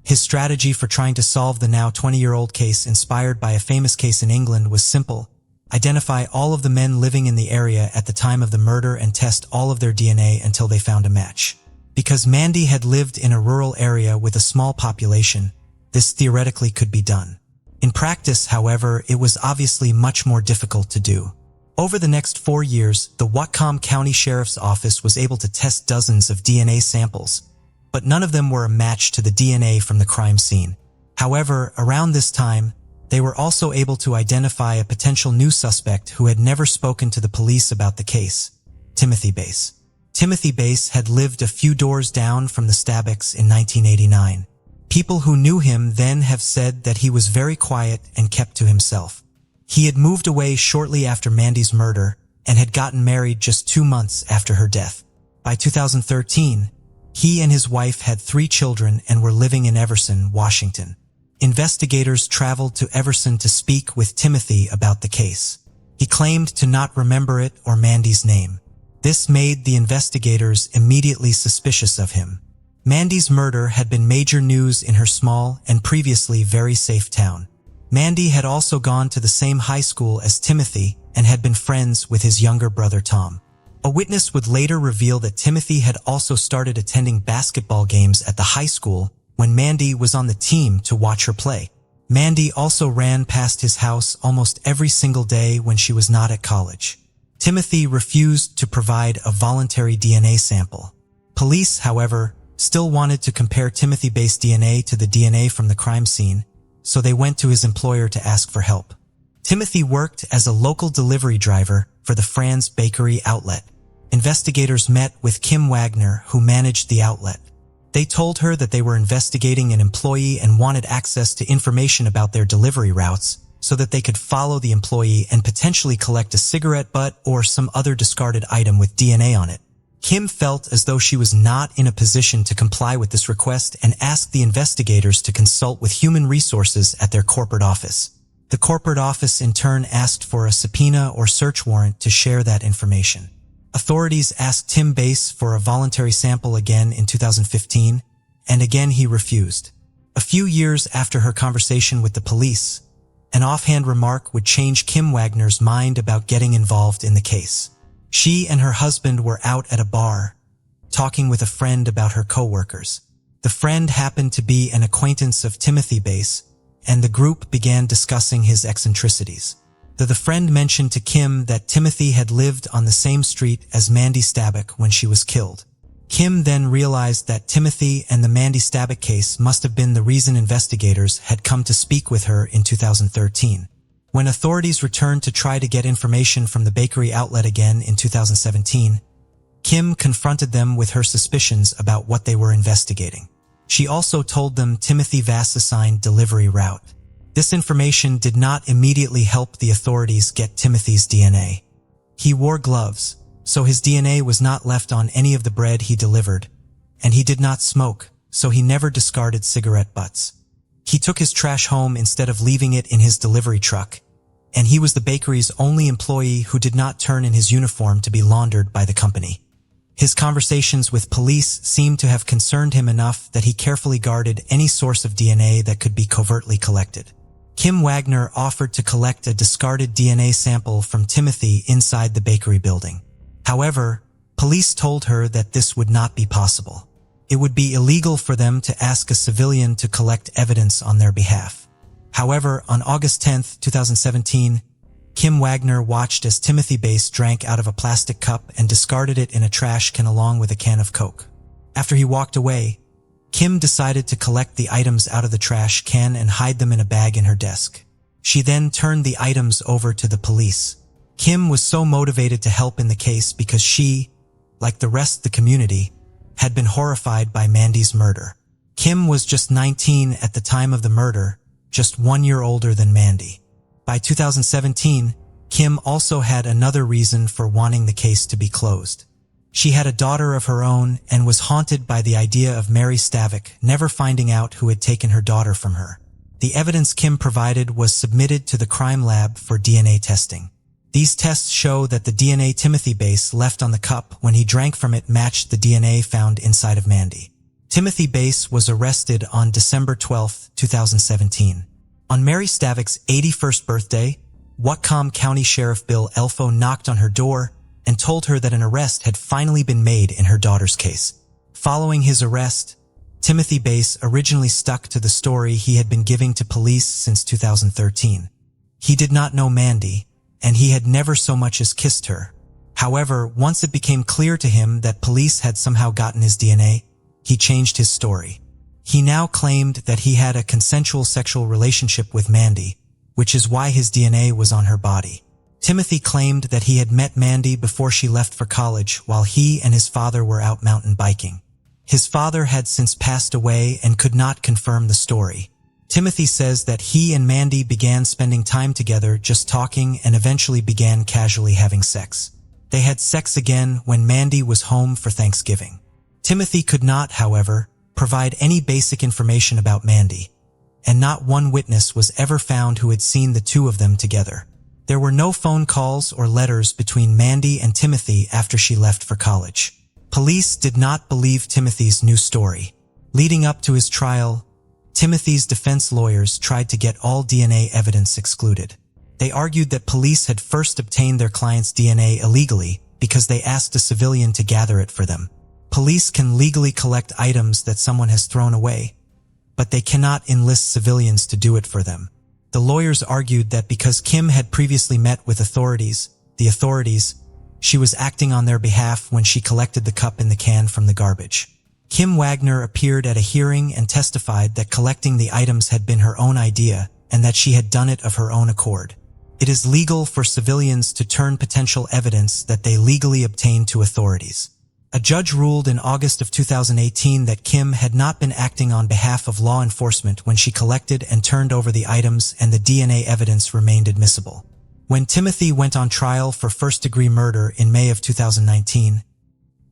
His strategy for trying to solve the now 20-year-old case inspired by a famous case in England was simple: identify all of the men living in the area at the time of the murder and test all of their DNA until they found a match. Because Mandy had lived in a rural area with a small population, this theoretically could be done. In practice, however, it was obviously much more difficult to do. Over the next 4 years, the Whatcom County Sheriff's Office was able to test dozens of DNA samples, but none of them were a match to the DNA from the crime scene. However, around this time, they were also able to identify a potential new suspect who had never spoken to the police about the case: Timothy Bass. Timothy Bass had lived a few doors down from the Stabichs in 1989. People who knew him then have said that he was very quiet and kept to himself. He had moved away shortly after Mandy's murder and had gotten married just 2 months after her death. By 2013, he and his wife had 3 children and were living in Everson, Washington. Investigators traveled to Everson to speak with Timothy about the case. He claimed to not remember it or Mandy's name. This made the investigators immediately suspicious of him. Mandy's murder had been major news in her small and previously very safe town. Mandy had also gone to the same high school as Timothy and had been friends with his younger brother Tom. A witness would later reveal that Timothy had also started attending basketball games at the high school when Mandy was on the team to watch her play. Mandy also ran past his house almost every single day when she was not at college. Timothy refused to provide a voluntary DNA sample. Police, however, still wanted to compare Timothy-based DNA to the DNA from the crime scene, so they went to his employer to ask for help. Timothy worked as a local delivery driver for the Franz Bakery outlet. Investigators met with Kim Wagner, who managed the outlet. They told her that they were investigating an employee and wanted access to information about their delivery routes so that they could follow the employee and potentially collect a cigarette butt or some other discarded item with DNA on it. Kim felt as though she was not in a position to comply with this request and asked the investigators to consult with human resources at their corporate office. The corporate office in turn asked for a subpoena or search warrant to share that information. Authorities asked Tim Bass for a voluntary sample again in 2015, and again he refused. A few years after her conversation with the police, an offhand remark would change Kim Wagner's mind about getting involved in the case. She and her husband were out at a bar, talking with a friend about her co-workers. The friend happened to be an acquaintance of Timothy Bass, and the group began discussing his eccentricities. The friend mentioned to Kim that Timothy had lived on the same street as Mandy Stabbuck when she was killed. Kim then realized that Timothy and the Mandy Stabbuck case must have been the reason investigators had come to speak with her in 2013. When authorities returned to try to get information from the bakery outlet again in 2017, Kim confronted them with her suspicions about what they were investigating. She also told them Timothy Vass' assigned delivery route. This information did not immediately help the authorities get Timothy's DNA. He wore gloves, so his DNA was not left on any of the bread he delivered, and he did not smoke, so he never discarded cigarette butts. He took his trash home instead of leaving it in his delivery truck, and he was the bakery's only employee who did not turn in his uniform to be laundered by the company. His conversations with police seemed to have concerned him enough that he carefully guarded any source of DNA that could be covertly collected. Kim Wagner offered to collect a discarded DNA sample from Timothy inside the bakery building. However, police told her that this would not be possible. It would be illegal for them to ask a civilian to collect evidence on their behalf. However, on August 10, 2017, Kim Wagner watched as Timothy Bass drank out of a plastic cup and discarded it in a trash can along with a can of Coke. After he walked away, Kim decided to collect the items out of the trash can and hide them in a bag in her desk. She then turned the items over to the police. Kim was so motivated to help in the case because she, like the rest of the community, had been horrified by Mandy's murder. Kim was just 19 at the time of the murder, just 1 year older than Mandy. By 2017, Kim also had another reason for wanting the case to be closed. She had a daughter of her own and was haunted by the idea of Mary Stabbuck never finding out who had taken her daughter from her. The evidence Kim provided was submitted to the crime lab for DNA testing. These tests show that the DNA Timothy Bass left on the cup when he drank from it matched the DNA found inside of Mandy. Timothy Bass was arrested on December 12, 2017. On Mary Stabbuck's 81st birthday, Whatcom County Sheriff Bill Elfo knocked on her door and told her that an arrest had finally been made in her daughter's case. Following his arrest, Timothy Bass originally stuck to the story he had been giving to police since 2013. He did not know Mandy, and he had never so much as kissed her. However, once it became clear to him that police had somehow gotten his DNA, he changed his story. He now claimed that he had a consensual sexual relationship with Mandy, which is why his DNA was on her body. Timothy claimed that he had met Mandy before she left for college while he and his father were out mountain biking. His father had since passed away and could not confirm the story. Timothy says that he and Mandy began spending time together just talking and eventually began casually having sex. They had sex again when Mandy was home for Thanksgiving. Timothy could not, however, provide any basic information about Mandy, and not one witness was ever found who had seen the two of them together. There were no phone calls or letters between Mandy and Timothy after she left for college. Police did not believe Timothy's new story. Leading up to his trial, Timothy's defense lawyers tried to get all DNA evidence excluded. They argued that police had first obtained their client's DNA illegally because they asked a civilian to gather it for them. Police can legally collect items that someone has thrown away, but they cannot enlist civilians to do it for them. The lawyers argued that because Kim had previously met with the authorities, she was acting on their behalf when she collected the cup in the can from the garbage. Kim Wagner appeared at a hearing and testified that collecting the items had been her own idea and that she had done it of her own accord. It is legal for civilians to turn potential evidence that they legally obtained to authorities. A judge ruled in August of 2018 that Kim had not been acting on behalf of law enforcement when she collected and turned over the items, and the DNA evidence remained admissible. When Timothy went on trial for first-degree murder in May of 2019,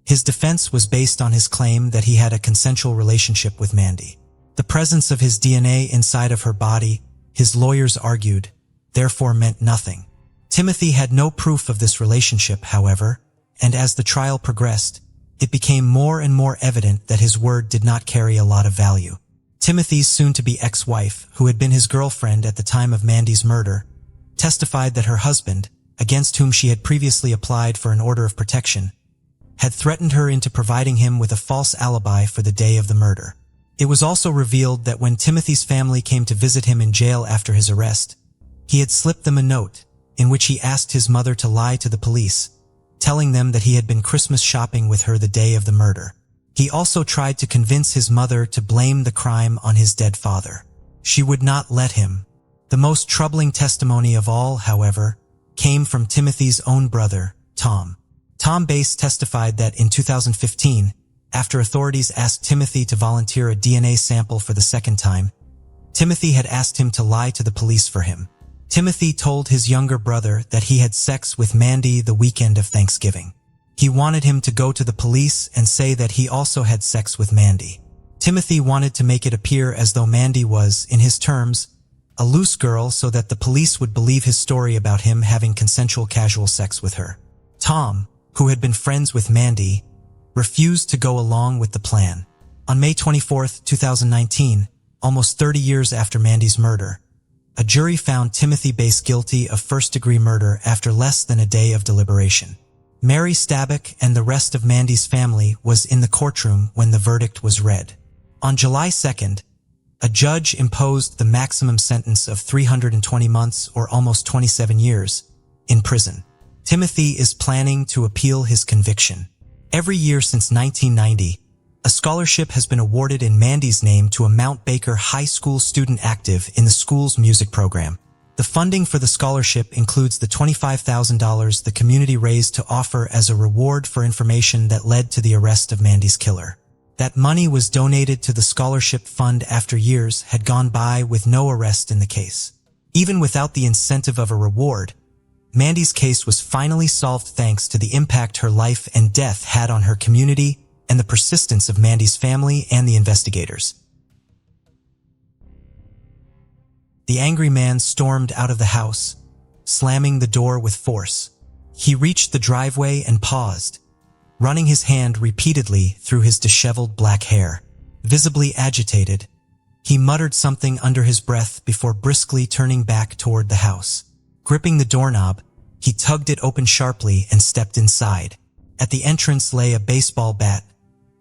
his defense was based on his claim that he had a consensual relationship with Mandy. The presence of his DNA inside of her body, his lawyers argued, therefore meant nothing. Timothy had no proof of this relationship, however, and as the trial progressed, it became more and more evident that his word did not carry a lot of value. Timothy's soon-to-be ex-wife, who had been his girlfriend at the time of Mandy's murder, testified that her husband, against whom she had previously applied for an order of protection, had threatened her into providing him with a false alibi for the day of the murder. It was also revealed that when Timothy's family came to visit him in jail after his arrest, he had slipped them a note in which he asked his mother to lie to the police, telling them that he had been Christmas shopping with her the day of the murder. He also tried to convince his mother to blame the crime on his dead father. She would not let him. The most troubling testimony of all, however, came from Timothy's own brother, Tom. Tom Bass testified that in 2015, after authorities asked Timothy to volunteer a DNA sample for the second time, Timothy had asked him to lie to the police for him. Timothy told his younger brother that he had sex with Mandy the weekend of Thanksgiving. He wanted him to go to the police and say that he also had sex with Mandy. Timothy wanted to make it appear as though Mandy was, in his terms, a loose girl so that the police would believe his story about him having consensual casual sex with her. Tom, who had been friends with Mandy, refused to go along with the plan. On May 24, 2019, almost 30 years after Mandy's murder, a jury found Timothy Bass guilty of first-degree murder after less than a day of deliberation. Mary Stabick and the rest of Mandy's family was in the courtroom when the verdict was read. On July 2nd, a judge imposed the maximum sentence of 320 months or almost 27 years in prison. Timothy is planning to appeal his conviction. Every year since 1990, a scholarship has been awarded in Mandy's name to a Mount Baker High School student active in the school's music program. The funding for the scholarship includes the $25,000 the community raised to offer as a reward for information that led to the arrest of Mandy's killer. That money was donated to the scholarship fund after years had gone by with no arrest in the case. Even without the incentive of a reward, Mandy's case was finally solved thanks to the impact her life and death had on her community and the persistence of Mandy's family and the investigators. The angry man stormed out of the house, slamming the door with force. He reached the driveway and paused, running his hand repeatedly through his disheveled black hair. Visibly agitated, he muttered something under his breath before briskly turning back toward the house. Gripping the doorknob, he tugged it open sharply and stepped inside. At the entrance lay a baseball bat,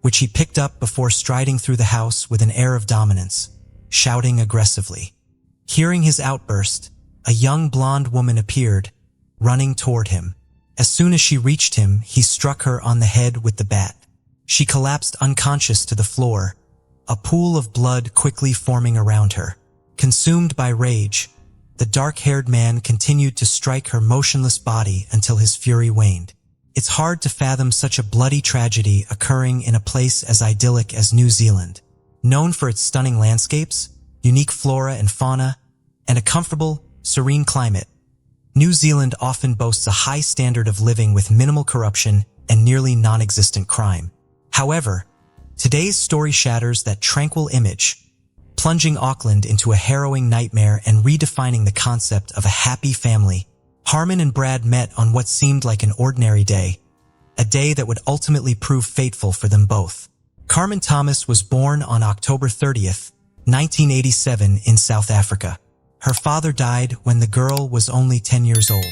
which he picked up before striding through the house with an air of dominance, shouting aggressively. Hearing his outburst, a young blonde woman appeared, running toward him. As soon as she reached him, he struck her on the head with the bat. She collapsed unconscious to the floor, a pool of blood quickly forming around her. Consumed by rage, the dark-haired man continued to strike her motionless body until his fury waned. It's hard to fathom such a bloody tragedy occurring in a place as idyllic as New Zealand. Known for its stunning landscapes, unique flora and fauna, and a comfortable, serene climate, New Zealand often boasts a high standard of living with minimal corruption and nearly non-existent crime. However, today's story shatters that tranquil image, plunging Auckland into a harrowing nightmare and redefining the concept of a happy family. Harmon and Brad met on what seemed like an ordinary day, a day that would ultimately prove fateful for them both. Carmen Thomas was born on October 30th, 1987 in South Africa. Her father died when the girl was only 10 years old.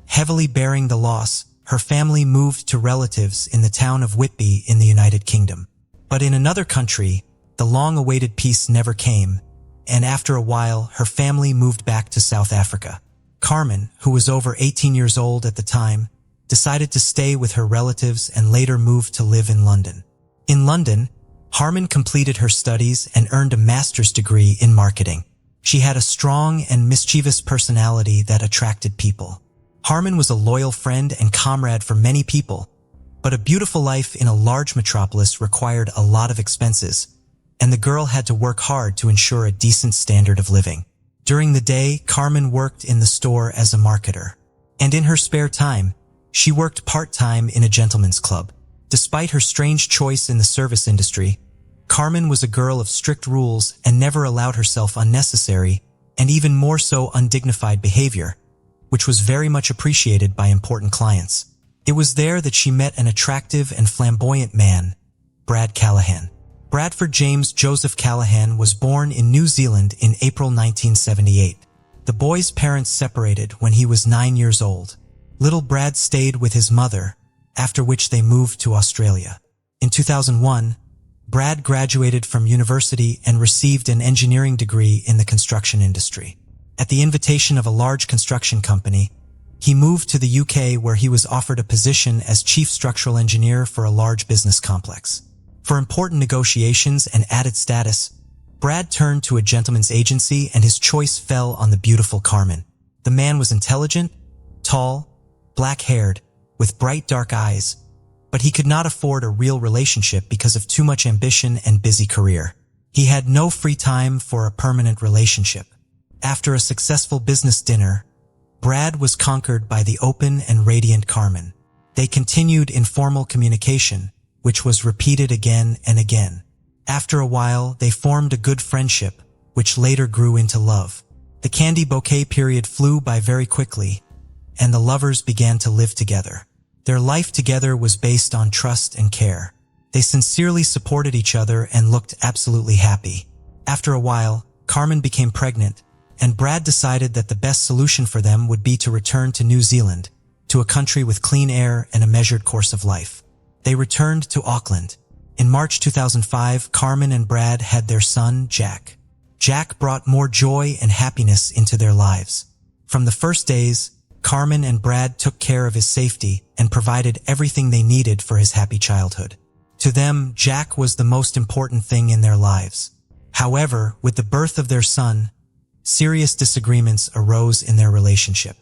Heavily bearing the loss, her family moved to relatives in the town of Whitby in the United Kingdom. But in another country, The long-awaited peace never came, and after a while, her family moved back to South Africa. Carmen, who was over 18 years old at the time, decided to stay with her relatives and later moved to live in London. In London, Harmon completed her studies and earned a master's degree in marketing. She had a strong and mischievous personality that attracted people. Harmon was a loyal friend and comrade for many people, but a beautiful life in a large metropolis required a lot of expenses, and the girl had to work hard to ensure a decent standard of living. During the day, Carmen worked in the store as a marketer, and in her spare time, she worked part-time in a gentleman's club. Despite her strange choice in the service industry, Carmen was a girl of strict rules and never allowed herself unnecessary and even more so undignified behavior, which was very much appreciated by important clients. It was there that she met an attractive and flamboyant man, Brad Callahan. Bradford James Joseph Callahan was born in New Zealand in April 1978. The boy's parents separated when he was 9 years old. Little Brad stayed with his mother, after which they moved to Australia. In 2001, Brad graduated from university and received an engineering degree in the construction industry. At the invitation of a large construction company, he moved to the UK where he was offered a position as chief structural engineer for a large business complex. For important negotiations and added status, Brad turned to a gentleman's agency and his choice fell on the beautiful Carmen. The man was intelligent, tall, black-haired, with bright dark eyes, but he could not afford a real relationship because of too much ambition and busy career. He had no free time for a permanent relationship. After a successful business dinner, Brad was conquered by the open and radiant Carmen. They continued informal communication, which was repeated again and again. After a while, they formed a good friendship, which later grew into love. The candy bouquet period flew by very quickly, and the lovers began to live together. Their life together was based on trust and care. They sincerely supported each other and looked absolutely happy. After a while, Carmen became pregnant, and Brad decided that the best solution for them would be to return to New Zealand, to a country with clean air and a measured course of life. They returned to Auckland. In March 2005, Carmen and Brad had their son, Jack. Jack brought more joy and happiness into their lives. From the first days, Carmen and Brad took care of his safety and provided everything they needed for his happy childhood. To them, Jack was the most important thing in their lives. However, with the birth of their son, serious disagreements arose in their relationship.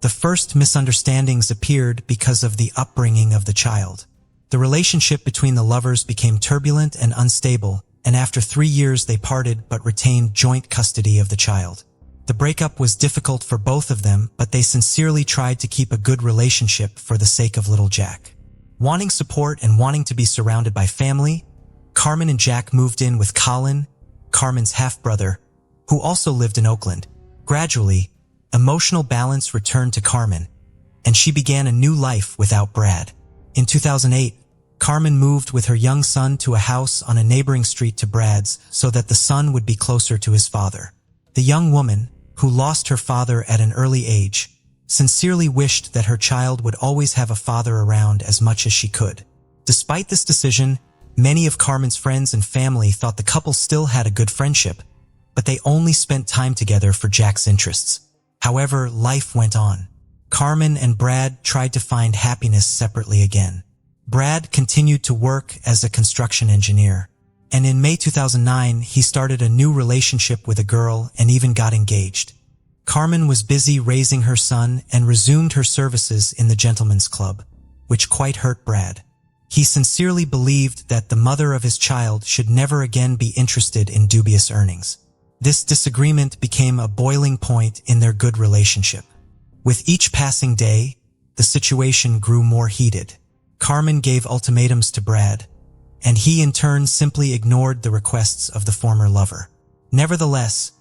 The first misunderstandings appeared because of the upbringing of the child. The relationship between the lovers became turbulent and unstable, and after 3 years they parted but retained joint custody of the child. The breakup was difficult for both of them, but they sincerely tried to keep a good relationship for the sake of little Jack. Wanting support and wanting to be surrounded by family, Carmen and Jack moved in with Colin, Carmen's half-brother, who also lived in Oakland. Gradually, emotional balance returned to Carmen, and she began a new life without Brad. In 2008, Carmen moved with her young son to a house on a neighboring street to Brad's so that the son would be closer to his father. The young woman, who lost her father at an early age, sincerely wished that her child would always have a father around as much as she could. Despite this decision, many of Carmen's friends and family thought the couple still had a good friendship, but they only spent time together for Jack's interests. However, life went on. Carmen and Brad tried to find happiness separately again. Brad continued to work as a construction engineer, and in May 2009, he started a new relationship with a girl and even got engaged. Carmen was busy raising her son and resumed her services in the gentleman's club, which quite hurt Brad. He sincerely believed that the mother of his child should never again be interested in dubious earnings. This disagreement became a boiling point in their good relationship. With each passing day, the situation grew more heated. Carmen gave ultimatums to Brad, and he in turn simply ignored the requests of the former lover. Nevertheless,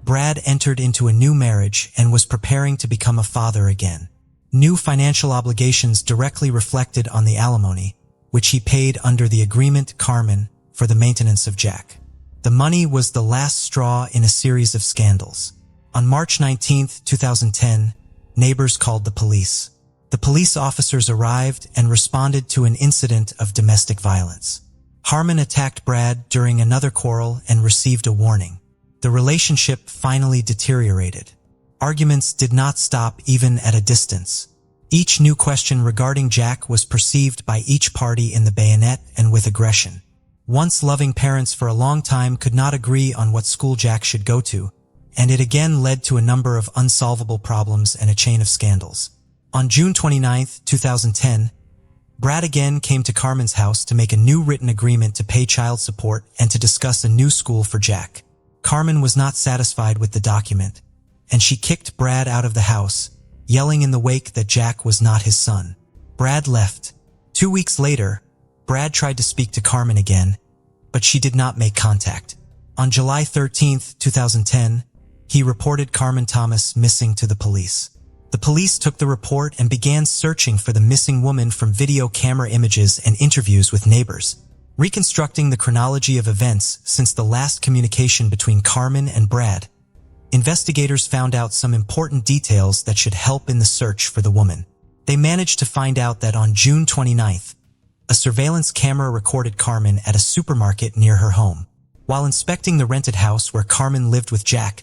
Brad entered into a new marriage and was preparing to become a father again. New financial obligations directly reflected on the alimony, which he paid under the agreement Carmen for the maintenance of Jack. The money was the last straw in a series of scandals. On March 19, 2010, neighbors called the police. The police officers arrived and responded to an incident of domestic violence. Harmon attacked Brad during another quarrel and received a warning. The relationship finally deteriorated. Arguments did not stop even at a distance. Each new question regarding Jack was perceived by each party in the bayonet and with aggression. Once loving parents for a long time could not agree on what school Jack should go to, and it again led to a number of unsolvable problems and a chain of scandals. On June 29, 2010, Brad again came to Carmen's house to make a new written agreement to pay child support and to discuss a new school for Jack. Carmen was not satisfied with the document, and she kicked Brad out of the house, yelling in the wake that Jack was not his son. Brad left. 2 weeks later, Brad tried to speak to Carmen again, but she did not make contact. On July 13, 2010, he reported Carmen Thomas missing to the police. The police took the report and began searching for the missing woman from video camera images and interviews with neighbors. Reconstructing the chronology of events since the last communication between Carmen and Brad, investigators found out some important details that should help in the search for the woman. They managed to find out that on June 29th, a surveillance camera recorded Carmen at a supermarket near her home. While inspecting the rented house where Carmen lived with Jack,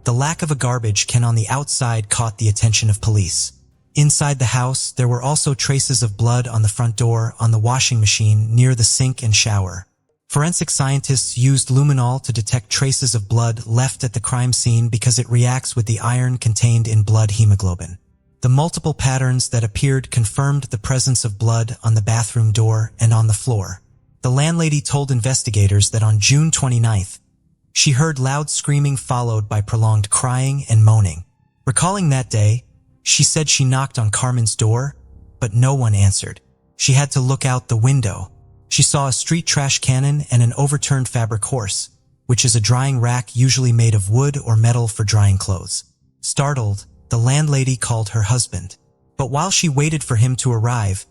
the lack of a garbage can on the outside caught the attention of police. Inside the house, there were also traces of blood on the front door, on the washing machine, near the sink and shower. Forensic scientists used luminol to detect traces of blood left at the crime scene because it reacts with the iron contained in blood hemoglobin. The multiple patterns that appeared confirmed the presence of blood on the bathroom door and on the floor. The landlady told investigators that on June 29th, she heard loud screaming followed by prolonged crying and moaning. Recalling that day, she said she knocked on Carmen's door, but no one answered. She had to look out the window. She saw a street trash cannon and an overturned fabric horse, which is a drying rack usually made of wood or metal for drying clothes. Startled, the landlady called her husband. But while she waited for him to arrive,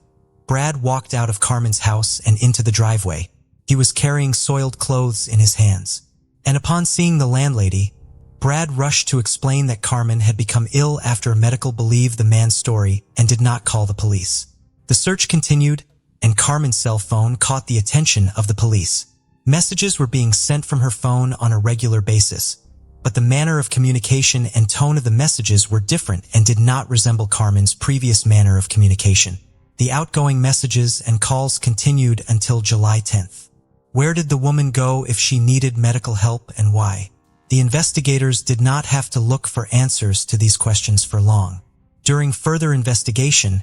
Brad walked out of Carmen's house and into the driveway. He was carrying soiled clothes in his hands. And upon seeing the landlady, Brad rushed to explain that Carmen had become ill after a medical believed the man's story and did not call the police. The search continued, and Carmen's cell phone caught the attention of the police. Messages were being sent from her phone on a regular basis, but the manner of communication and tone of the messages were different and did not resemble Carmen's previous manner of communication. The outgoing messages and calls continued until July 10th. Where did the woman go if she needed medical help and why? The investigators did not have to look for answers to these questions for long. During further investigation,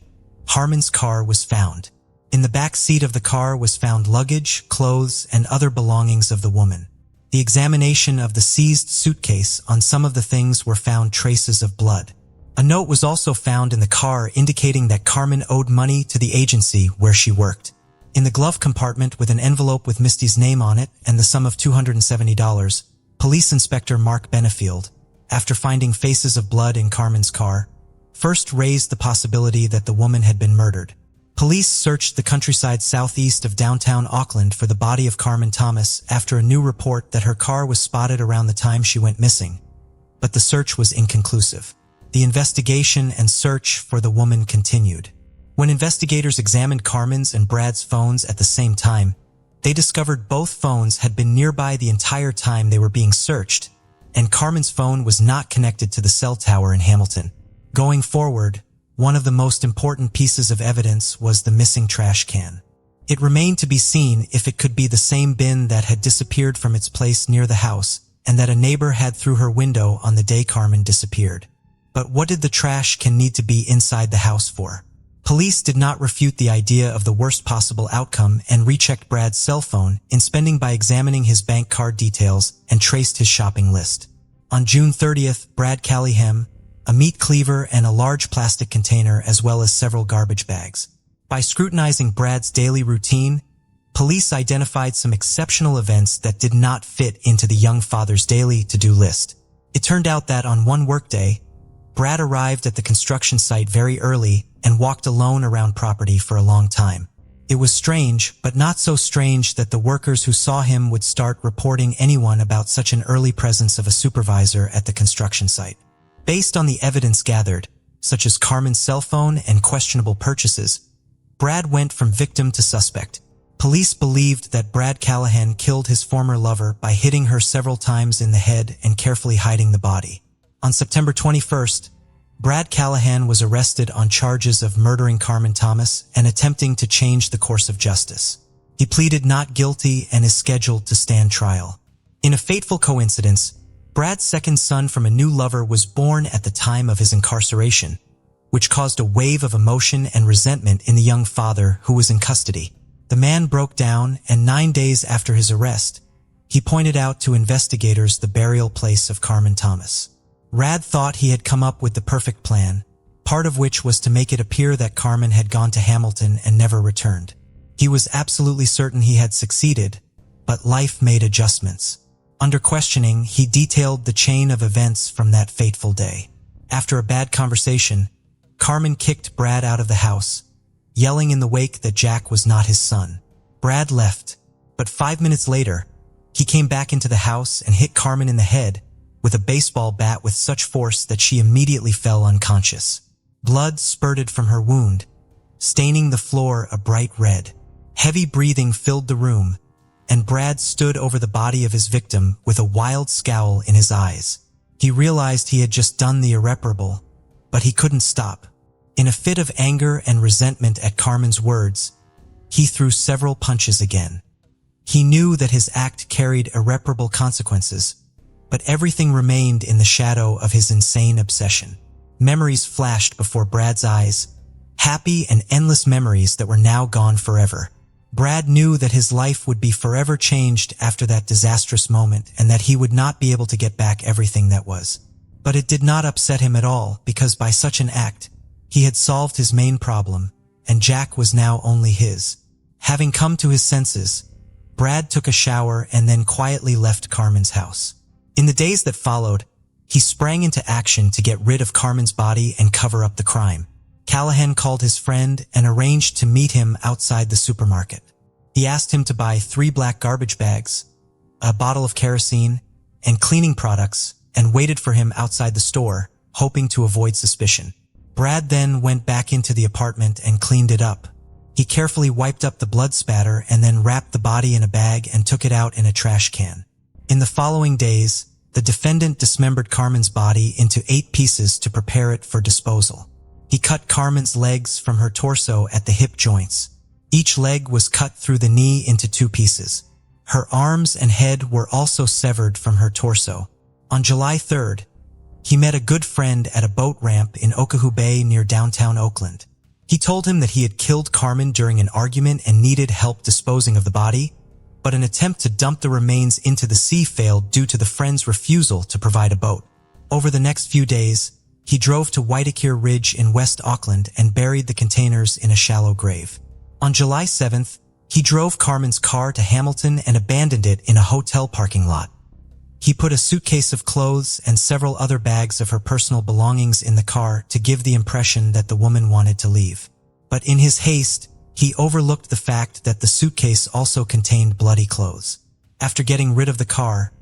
Harmon's car was found. In the back seat of the car was found luggage, clothes, and other belongings of the woman. The examination of the seized suitcase, on some of the things were found traces of blood. A note was also found in the car indicating that Carmen owed money to the agency where she worked. In the glove compartment with an envelope with Misty's name on it and the sum of $270, Police Inspector Mark Benefield, after finding faces of blood in Carmen's car, first raised the possibility that the woman had been murdered. Police searched the countryside southeast of downtown Auckland for the body of Carmen Thomas after a new report that her car was spotted around the time she went missing, but the search was inconclusive. The investigation and search for the woman continued. When investigators examined Carmen's and Brad's phones at the same time, they discovered both phones had been nearby the entire time they were being searched, and Carmen's phone was not connected to the cell tower in Hamilton. Going forward, one of the most important pieces of evidence was the missing trash can. It remained to be seen if it could be the same bin that had disappeared from its place near the house and that a neighbor had through her window on the day Carmen disappeared. But what did the trash can need to be inside the house for? Police did not refute the idea of the worst possible outcome and rechecked Brad's cell phone in spending by examining his bank card details and traced his shopping list. On June 30th, Brad Callahan, a meat cleaver and a large plastic container as well as several garbage bags. By scrutinizing Brad's daily routine, police identified some exceptional events that did not fit into the young father's daily to-do list. It turned out that on one workday, Brad arrived at the construction site very early and walked alone around property for a long time. It was strange, but not so strange that the workers who saw him would start reporting anyone about such an early presence of a supervisor at the construction site. Based on the evidence gathered, such as Carmen's cell phone and questionable purchases, Brad went from victim to suspect. Police believed that Brad Callahan killed his former lover by hitting her several times in the head and carefully hiding the body. On September 21st, Brad Callahan was arrested on charges of murdering Carmen Thomas and attempting to change the course of justice. He pleaded not guilty and is scheduled to stand trial. In a fateful coincidence, Brad's second son from a new lover was born at the time of his incarceration, which caused a wave of emotion and resentment in the young father who was in custody. The man broke down, and 9 days after his arrest, he pointed out to investigators the burial place of Carmen Thomas. Brad thought he had come up with the perfect plan, part of which was to make it appear that Carmen had gone to Hamilton and never returned. He was absolutely certain he had succeeded, but life made adjustments. Under questioning, he detailed the chain of events from that fateful day. After a bad conversation, Carmen kicked Brad out of the house, yelling in the wake that Jack was not his son. Brad left, but 5 minutes later, he came back into the house and hit Carmen in the head with a baseball bat with such force that she immediately fell unconscious. Blood spurted from her wound, staining the floor a bright red. Heavy breathing filled the room, and Brad stood over the body of his victim with a wild scowl in his eyes. He realized he had just done the irreparable, but he couldn't stop. In a fit of anger and resentment at Carmen's words, he threw several punches again. He knew that his act carried irreparable consequences, but everything remained in the shadow of his insane obsession. Memories flashed before Brad's eyes, happy and endless memories that were now gone forever. Brad knew that his life would be forever changed after that disastrous moment and that he would not be able to get back everything that was. But it did not upset him at all, because by such an act, he had solved his main problem, and Jack was now only his. Having come to his senses, Brad took a shower and then quietly left Carmen's house. In the days that followed, he sprang into action to get rid of Carmen's body and cover up the crime. Callahan called his friend and arranged to meet him outside the supermarket. He asked him to buy 3 black garbage bags, a bottle of kerosene, and cleaning products, and waited for him outside the store, hoping to avoid suspicion. Brad then went back into the apartment and cleaned it up. He carefully wiped up the blood spatter and then wrapped the body in a bag and took it out in a trash can. In the following days, the defendant dismembered Carmen's body into 8 pieces to prepare it for disposal. He cut Carmen's legs from her torso at the hip joints. Each leg was cut through the knee into 2 pieces. Her arms and head were also severed from her torso. On July 3rd, he met a good friend at a boat ramp in Oahu Bay near downtown Oakland. He told him that he had killed Carmen during an argument and needed help disposing of the body, but an attempt to dump the remains into the sea failed due to the friend's refusal to provide a boat. Over the next few days, he drove to Waitakere Ridge in West Auckland and buried the containers in a shallow grave. On July 7th, he drove Carmen's car to Hamilton and abandoned it in a hotel parking lot. He put a suitcase of clothes and several other bags of her personal belongings in the car to give the impression that the woman wanted to leave. But in his haste, he overlooked the fact that the suitcase also contained bloody clothes. After getting rid of the car,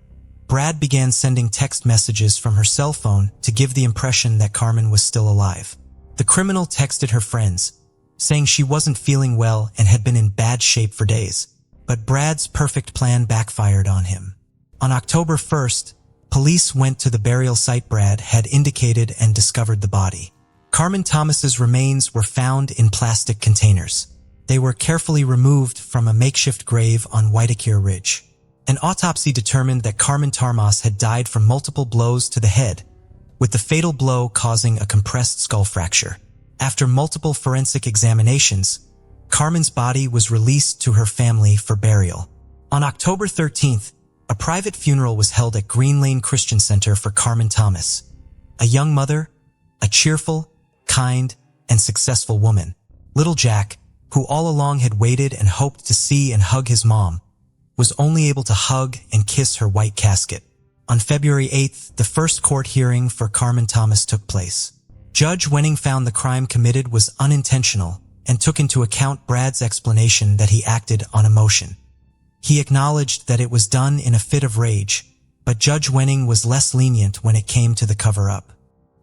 Brad began sending text messages from her cell phone to give the impression that Carmen was still alive. The criminal texted her friends, saying she wasn't feeling well and had been in bad shape for days. But Brad's perfect plan backfired on him. On October 1st, police went to the burial site Brad had indicated and discovered the body. Carmen Thomas's remains were found in plastic containers. They were carefully removed from a makeshift grave on Waitakere Ridge. An autopsy determined that Carmen Thomas had died from multiple blows to the head, with the fatal blow causing a compressed skull fracture. After multiple forensic examinations, Carmen's body was released to her family for burial. On October 13th, a private funeral was held at Green Lane Christian Center for Carmen Thomas, a young mother, a cheerful, kind, and successful woman. Little Jack, who all along had waited and hoped to see and hug his mom, was only able to hug and kiss her white casket. On February 8th, the first court hearing for Carmen Thomas took place. Judge Wenning found the crime committed was unintentional and took into account Brad's explanation that he acted on emotion. He acknowledged that it was done in a fit of rage, but Judge Wenning was less lenient when it came to the cover-up.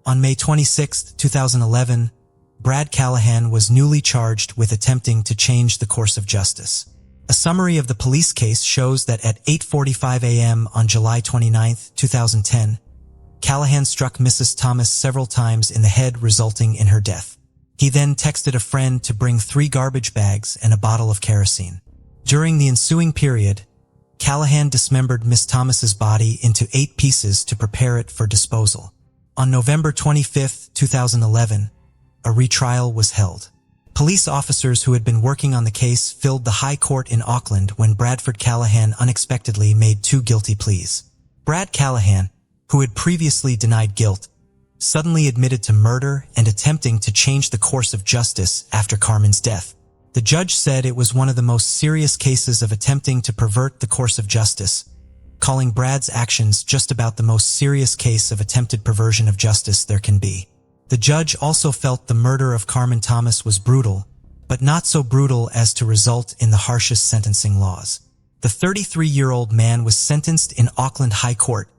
On May 26, 2011, Brad Callahan was newly charged with attempting to change the course of justice. A summary of the police case shows that at 8:45 a.m. on July 29, 2010, Callahan struck Mrs. Thomas several times in the head, resulting in her death. He then texted a friend to bring 3 garbage bags and a bottle of kerosene. During the ensuing period, Callahan dismembered Miss Thomas's body into 8 pieces to prepare it for disposal. On November 25, 2011, a retrial was held. Police officers who had been working on the case filled the High Court in Auckland when Bradford Callahan unexpectedly made 2 guilty pleas. Brad Callahan, who had previously denied guilt, suddenly admitted to murder and attempting to change the course of justice after Carmen's death. The judge said it was one of the most serious cases of attempting to pervert the course of justice, calling Brad's actions just about the most serious case of attempted perversion of justice there can be. The judge also felt the murder of Carmen Thomas was brutal, but not so brutal as to result in the harshest sentencing laws. The 33-year-old man was sentenced in Auckland High Court,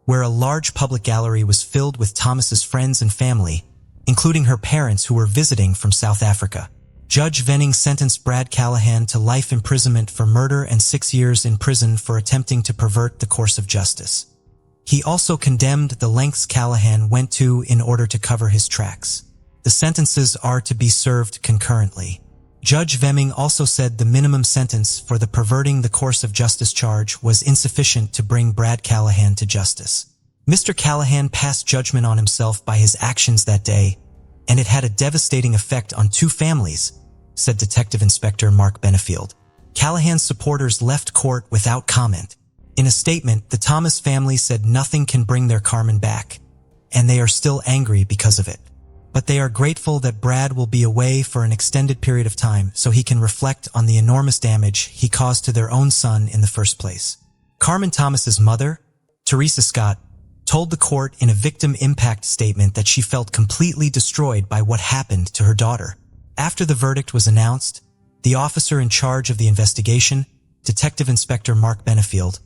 where a large public gallery was filled with Thomas's friends and family, including her parents who were visiting from South Africa. Judge Venning sentenced Brad Callahan to life imprisonment for murder and 6 years in prison for attempting to pervert the course of justice. He also condemned the lengths Callahan went to in order to cover his tracks. The sentences are to be served concurrently. Judge Vemming also said the minimum sentence for the perverting the course of justice charge was insufficient to bring Brad Callahan to justice. Mr. Callahan passed judgment on himself by his actions that day, and it had a devastating effect on 2 families, said Detective Inspector Mark Benefield. Callahan's supporters left court without comment. In a statement, the Thomas family said nothing can bring their Carmen back, and they are still angry because of it. But they are grateful that Brad will be away for an extended period of time so he can reflect on the enormous damage he caused to their own son in the first place. Carmen Thomas's mother, Teresa Scott, told the court in a victim impact statement that she felt completely destroyed by what happened to her daughter. After the verdict was announced, the officer in charge of the investigation, Detective Inspector Mark Benefield,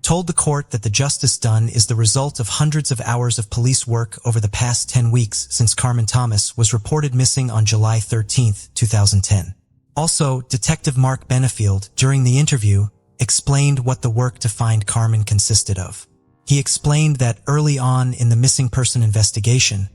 told the court that the justice done is the result of hundreds of hours of police work over the past 10 weeks since Carmen Thomas was reported missing on July 13, 2010. Also, Detective Mark Benefield, during the interview, explained what the work to find Carmen consisted of. He explained that early on in the missing person investigation,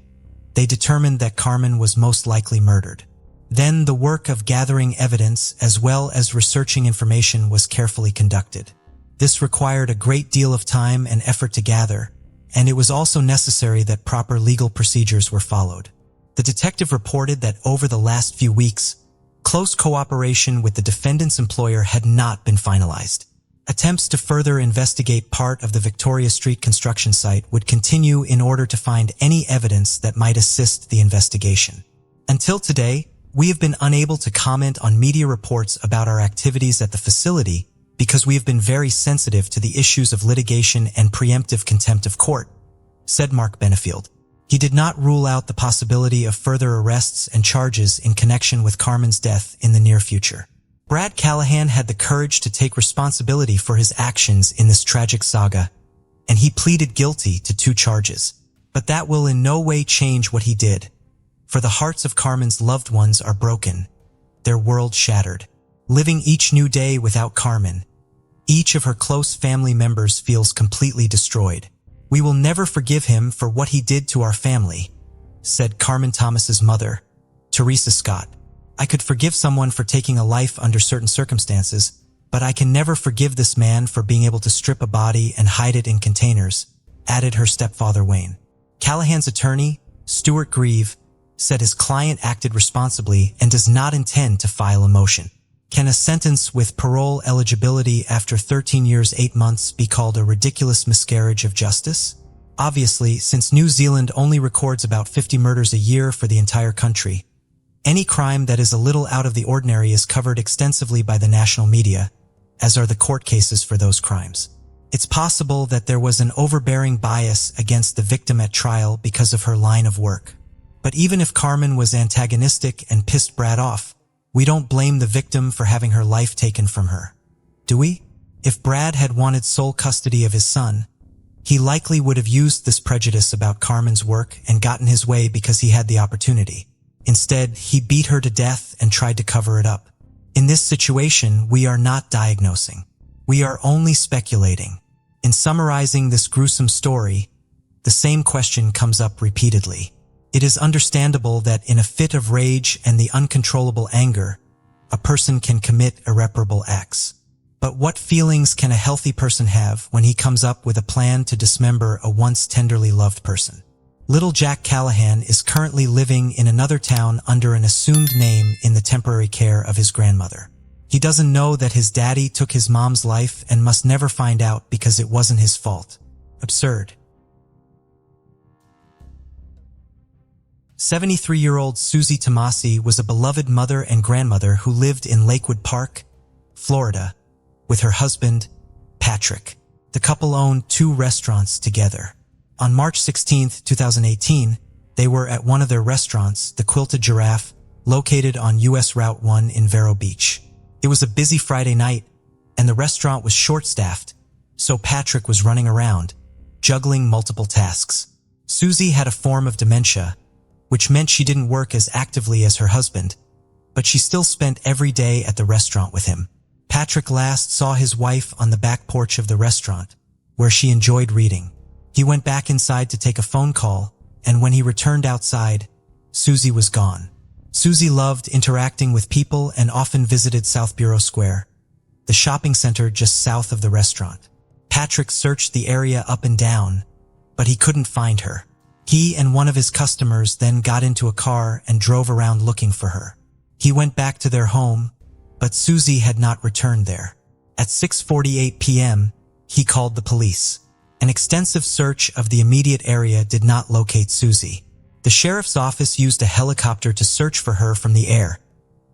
they determined that Carmen was most likely murdered. Then the work of gathering evidence as well as researching information was carefully conducted. This required a great deal of time and effort to gather, and it was also necessary that proper legal procedures were followed. The detective reported that over the last few weeks, close cooperation with the defendant's employer had not been finalized. Attempts to further investigate part of the Victoria Street construction site would continue in order to find any evidence that might assist the investigation. Until today, we have been unable to comment on media reports about our activities at the facility because we have been very sensitive to the issues of litigation and preemptive contempt of court, said Mark Benefield. He did not rule out the possibility of further arrests and charges in connection with Carmen's death in the near future. Brad Callahan had the courage to take responsibility for his actions in this tragic saga, and he pleaded guilty to 2 charges. But that will in no way change what he did, for the hearts of Carmen's loved ones are broken, their world shattered. Living each new day without Carmen, each of her close family members feels completely destroyed. We will never forgive him for what he did to our family, said Carmen Thomas's mother, Teresa Scott. I could forgive someone for taking a life under certain circumstances, but I can never forgive this man for being able to strip a body and hide it in containers, added her stepfather Wayne. Callahan's attorney, Stuart Grieve, said his client acted responsibly and does not intend to file a motion. Can a sentence with parole eligibility after 13 years 8 months be called a ridiculous miscarriage of justice? Obviously, since New Zealand only records about 50 murders a year for the entire country, any crime that is a little out of the ordinary is covered extensively by the national media, as are the court cases for those crimes. It's possible that there was an overbearing bias against the victim at trial because of her line of work. But even if Carmen was antagonistic and pissed Brad off, we don't blame the victim for having her life taken from her, do we? If Brad had wanted sole custody of his son, he likely would have used this prejudice about Carmen's work and gotten his way because he had the opportunity. Instead, he beat her to death and tried to cover it up. In this situation, we are not diagnosing. We are only speculating. In summarizing this gruesome story, the same question comes up repeatedly. It is understandable that in a fit of rage and the uncontrollable anger, a person can commit irreparable acts. But what feelings can a healthy person have when he comes up with a plan to dismember a once tenderly loved person? Little Jack Callahan is currently living in another town under an assumed name in the temporary care of his grandmother. He doesn't know that his daddy took his mom's life and must never find out because it wasn't his fault. Absurd. 73-year-old Susie Tomasi was a beloved mother and grandmother who lived in Lakewood Park, Florida, with her husband, Patrick. The couple owned 2 restaurants together. On March 16, 2018, they were at one of their restaurants, the Quilted Giraffe, located on US Route 1 in Vero Beach. It was a busy Friday night, and the restaurant was short-staffed, so Patrick was running around, juggling multiple tasks. Susie had a form of dementia, which meant she didn't work as actively as her husband, but she still spent every day at the restaurant with him. Patrick last saw his wife on the back porch of the restaurant, where she enjoyed reading. He went back inside to take a phone call, and when he returned outside, Susie was gone. Susie loved interacting with people and often visited South Bureau Square, the shopping center just south of the restaurant. Patrick searched the area up and down, but he couldn't find her. He and one of his customers then got into a car and drove around looking for her. He went back to their home, but Susie had not returned there. At 6:48 p.m., he called the police. An extensive search of the immediate area did not locate Susie. The sheriff's office used a helicopter to search for her from the air,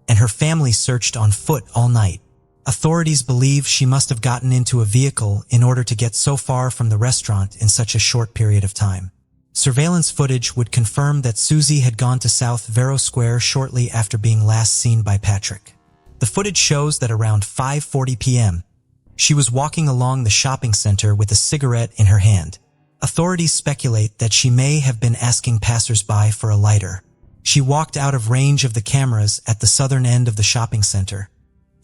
and her family searched on foot all night. Authorities believe she must have gotten into a vehicle in order to get so far from the restaurant in such a short period of time. Surveillance footage would confirm that Susie had gone to South Vero Square shortly after being last seen by Patrick. The footage shows that around 5:40 p.m., she was walking along the shopping center with a cigarette in her hand. Authorities speculate that she may have been asking passers-by for a lighter. She walked out of range of the cameras at the southern end of the shopping center,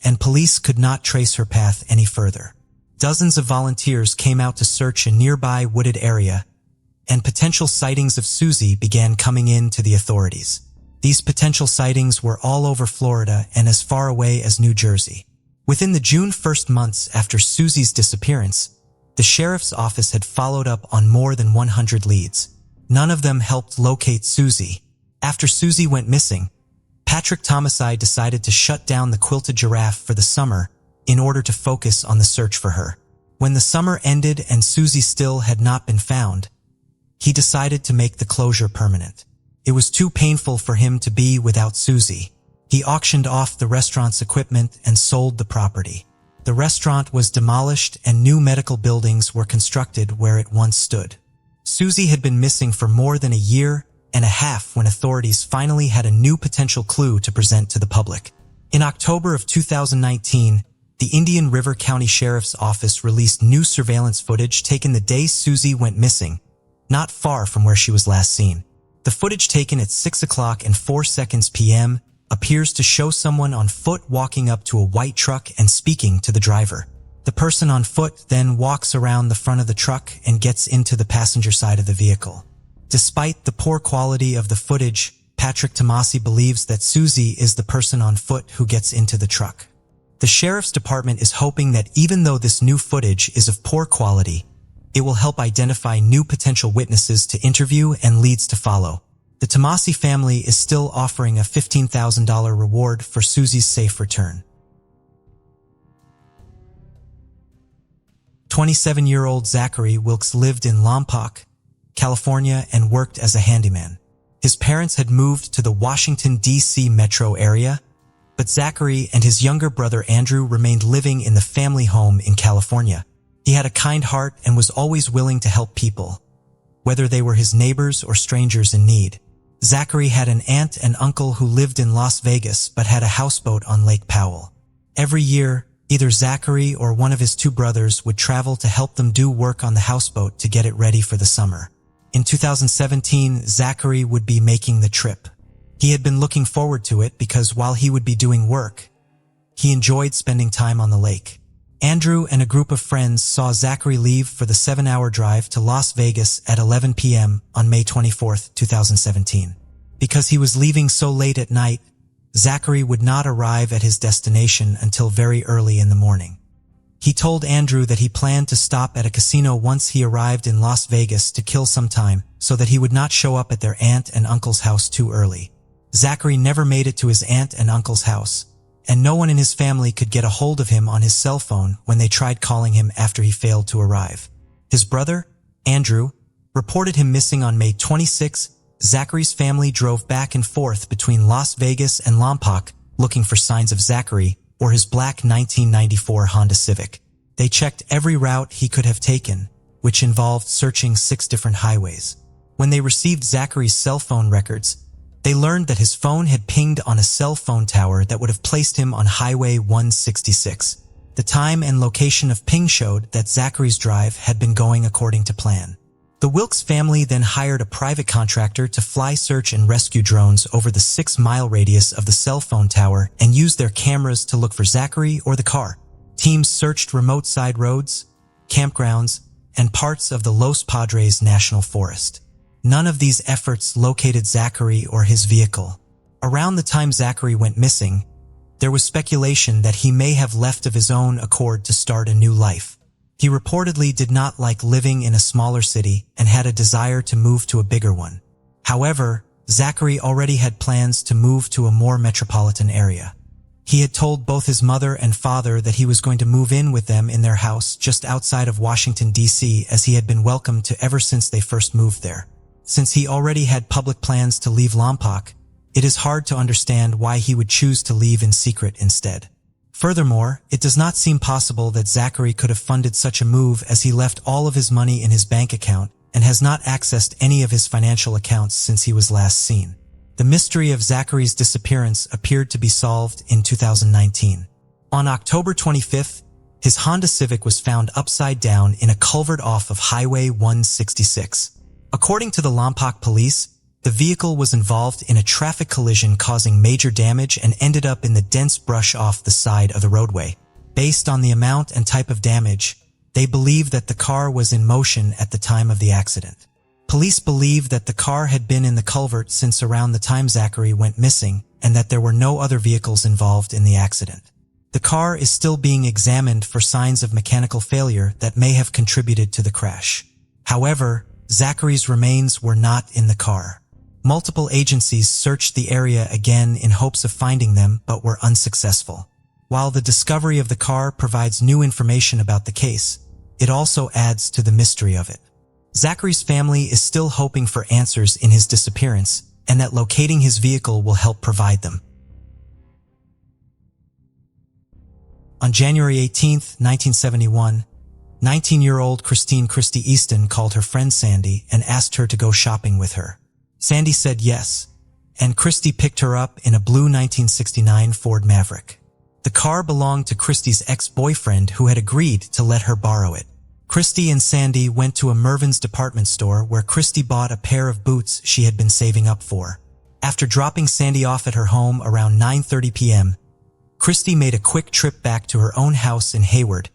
and police could not trace her path any further. Dozens of volunteers came out to search a nearby wooded area, and potential sightings of Susie began coming in to the authorities. These potential sightings were all over Florida and as far away as New Jersey. Within the June 1st months after Susie's disappearance, the sheriff's office had followed up on more than 100 leads. None of them helped locate Susie. After Susie went missing, Patrick Tomasi decided to shut down the Quilted Giraffe for the summer in order to focus on the search for her. When the summer ended and Susie still had not been found, he decided to make the closure permanent. It was too painful for him to be without Susie. He auctioned off the restaurant's equipment and sold the property. The restaurant was demolished and new medical buildings were constructed where it once stood. Susie had been missing for more than a year and a half when authorities finally had a new potential clue to present to the public. In October of 2019, the Indian River County Sheriff's Office released new surveillance footage taken the day Susie went missing, not far from where she was last seen. The footage taken at 6:04 p.m. appears to show someone on foot walking up to a white truck and speaking to the driver. The person on foot then walks around the front of the truck and gets into the passenger side of the vehicle. Despite the poor quality of the footage, Patrick Tomasi believes that Susie is the person on foot who gets into the truck. The sheriff's department is hoping that even though this new footage is of poor quality, it will help identify new potential witnesses to interview and leads to follow. The Tomasi family is still offering a $15,000 reward for Susie's safe return. 27-year-old Zachary Wilkes lived in Lompoc, California, and worked as a handyman. His parents had moved to the Washington, D.C. metro area, but Zachary and his younger brother Andrew remained living in the family home in California. He had a kind heart and was always willing to help people, whether they were his neighbors or strangers in need. Zachary had an aunt and uncle who lived in Las Vegas but had a houseboat on Lake Powell. Every year, either Zachary or one of his 2 brothers would travel to help them do work on the houseboat to get it ready for the summer. In 2017, Zachary would be making the trip. He had been looking forward to it because while he would be doing work, He enjoyed spending time on the lake. Andrew and a group of friends saw Zachary leave for the 7-hour drive to Las Vegas at 11 p.m. on May 24, 2017. Because he was leaving so late at night, Zachary would not arrive at his destination until very early in the morning. He told Andrew that he planned to stop at a casino once he arrived in Las Vegas to kill some time so that he would not show up at their aunt and uncle's house too early. Zachary never made it to his aunt and uncle's house, and no one in his family could get a hold of him on his cell phone when they tried calling him after he failed to arrive. His brother, Andrew, reported him missing on May 26. Zachary's family drove back and forth between Las Vegas and Lompoc looking for signs of Zachary or his black 1994 Honda Civic. They checked every route he could have taken, which involved searching 6 different highways. When they received Zachary's cell phone records, they learned that his phone had pinged on a cell phone tower that would have placed him on Highway 166. The time and location of ping showed that Zachary's drive had been going according to plan. The Wilkes family then hired a private contractor to fly search and rescue drones over the 6-mile radius of the cell phone tower and used their cameras to look for Zachary or the car. Teams searched remote side roads, campgrounds, and parts of the Los Padres National Forest. None of these efforts located Zachary or his vehicle. Around the time Zachary went missing, there was speculation that he may have left of his own accord to start a new life. He reportedly did not like living in a smaller city and had a desire to move to a bigger one. However, Zachary already had plans to move to a more metropolitan area. He had told both his mother and father that he was going to move in with them in their house just outside of Washington, D.C., as he had been welcomed to ever since they first moved there. Since he already had public plans to leave Lompoc, it is hard to understand why he would choose to leave in secret instead. Furthermore, it does not seem possible that Zachary could have funded such a move, as he left all of his money in his bank account and has not accessed any of his financial accounts since he was last seen. The mystery of Zachary's disappearance appeared to be solved in 2019. On October 25th, his Honda Civic was found upside down in a culvert off of Highway 166. According to the Lompoc police, the vehicle was involved in a traffic collision causing major damage and ended up in the dense brush off the side of the roadway. Based on the amount and type of damage, they believe that the car was in motion at the time of the accident. Police believe that the car had been in the culvert since around the time Zachary went missing and that there were no other vehicles involved in the accident. The car is still being examined for signs of mechanical failure that may have contributed to the crash. However, Zachary's remains were not in the car. Multiple agencies searched the area again in hopes of finding them, but were unsuccessful. While the discovery of the car provides new information about the case, it also adds to the mystery of it. Zachary's family is still hoping for answers in his disappearance, and that locating his vehicle will help provide them. On January 18, 1971, 19-year-old Christy Easton called her friend Sandy and asked her to go shopping with her. Sandy said yes, and Christy picked her up in a blue 1969 Ford Maverick. The car belonged to Christy's ex-boyfriend, who had agreed to let her borrow it. Christy and Sandy went to a Mervyn's department store where Christy bought a pair of boots she had been saving up for. After dropping Sandy off at her home around 9:30 p.m., Christy made a quick trip back to her own house in Hayward,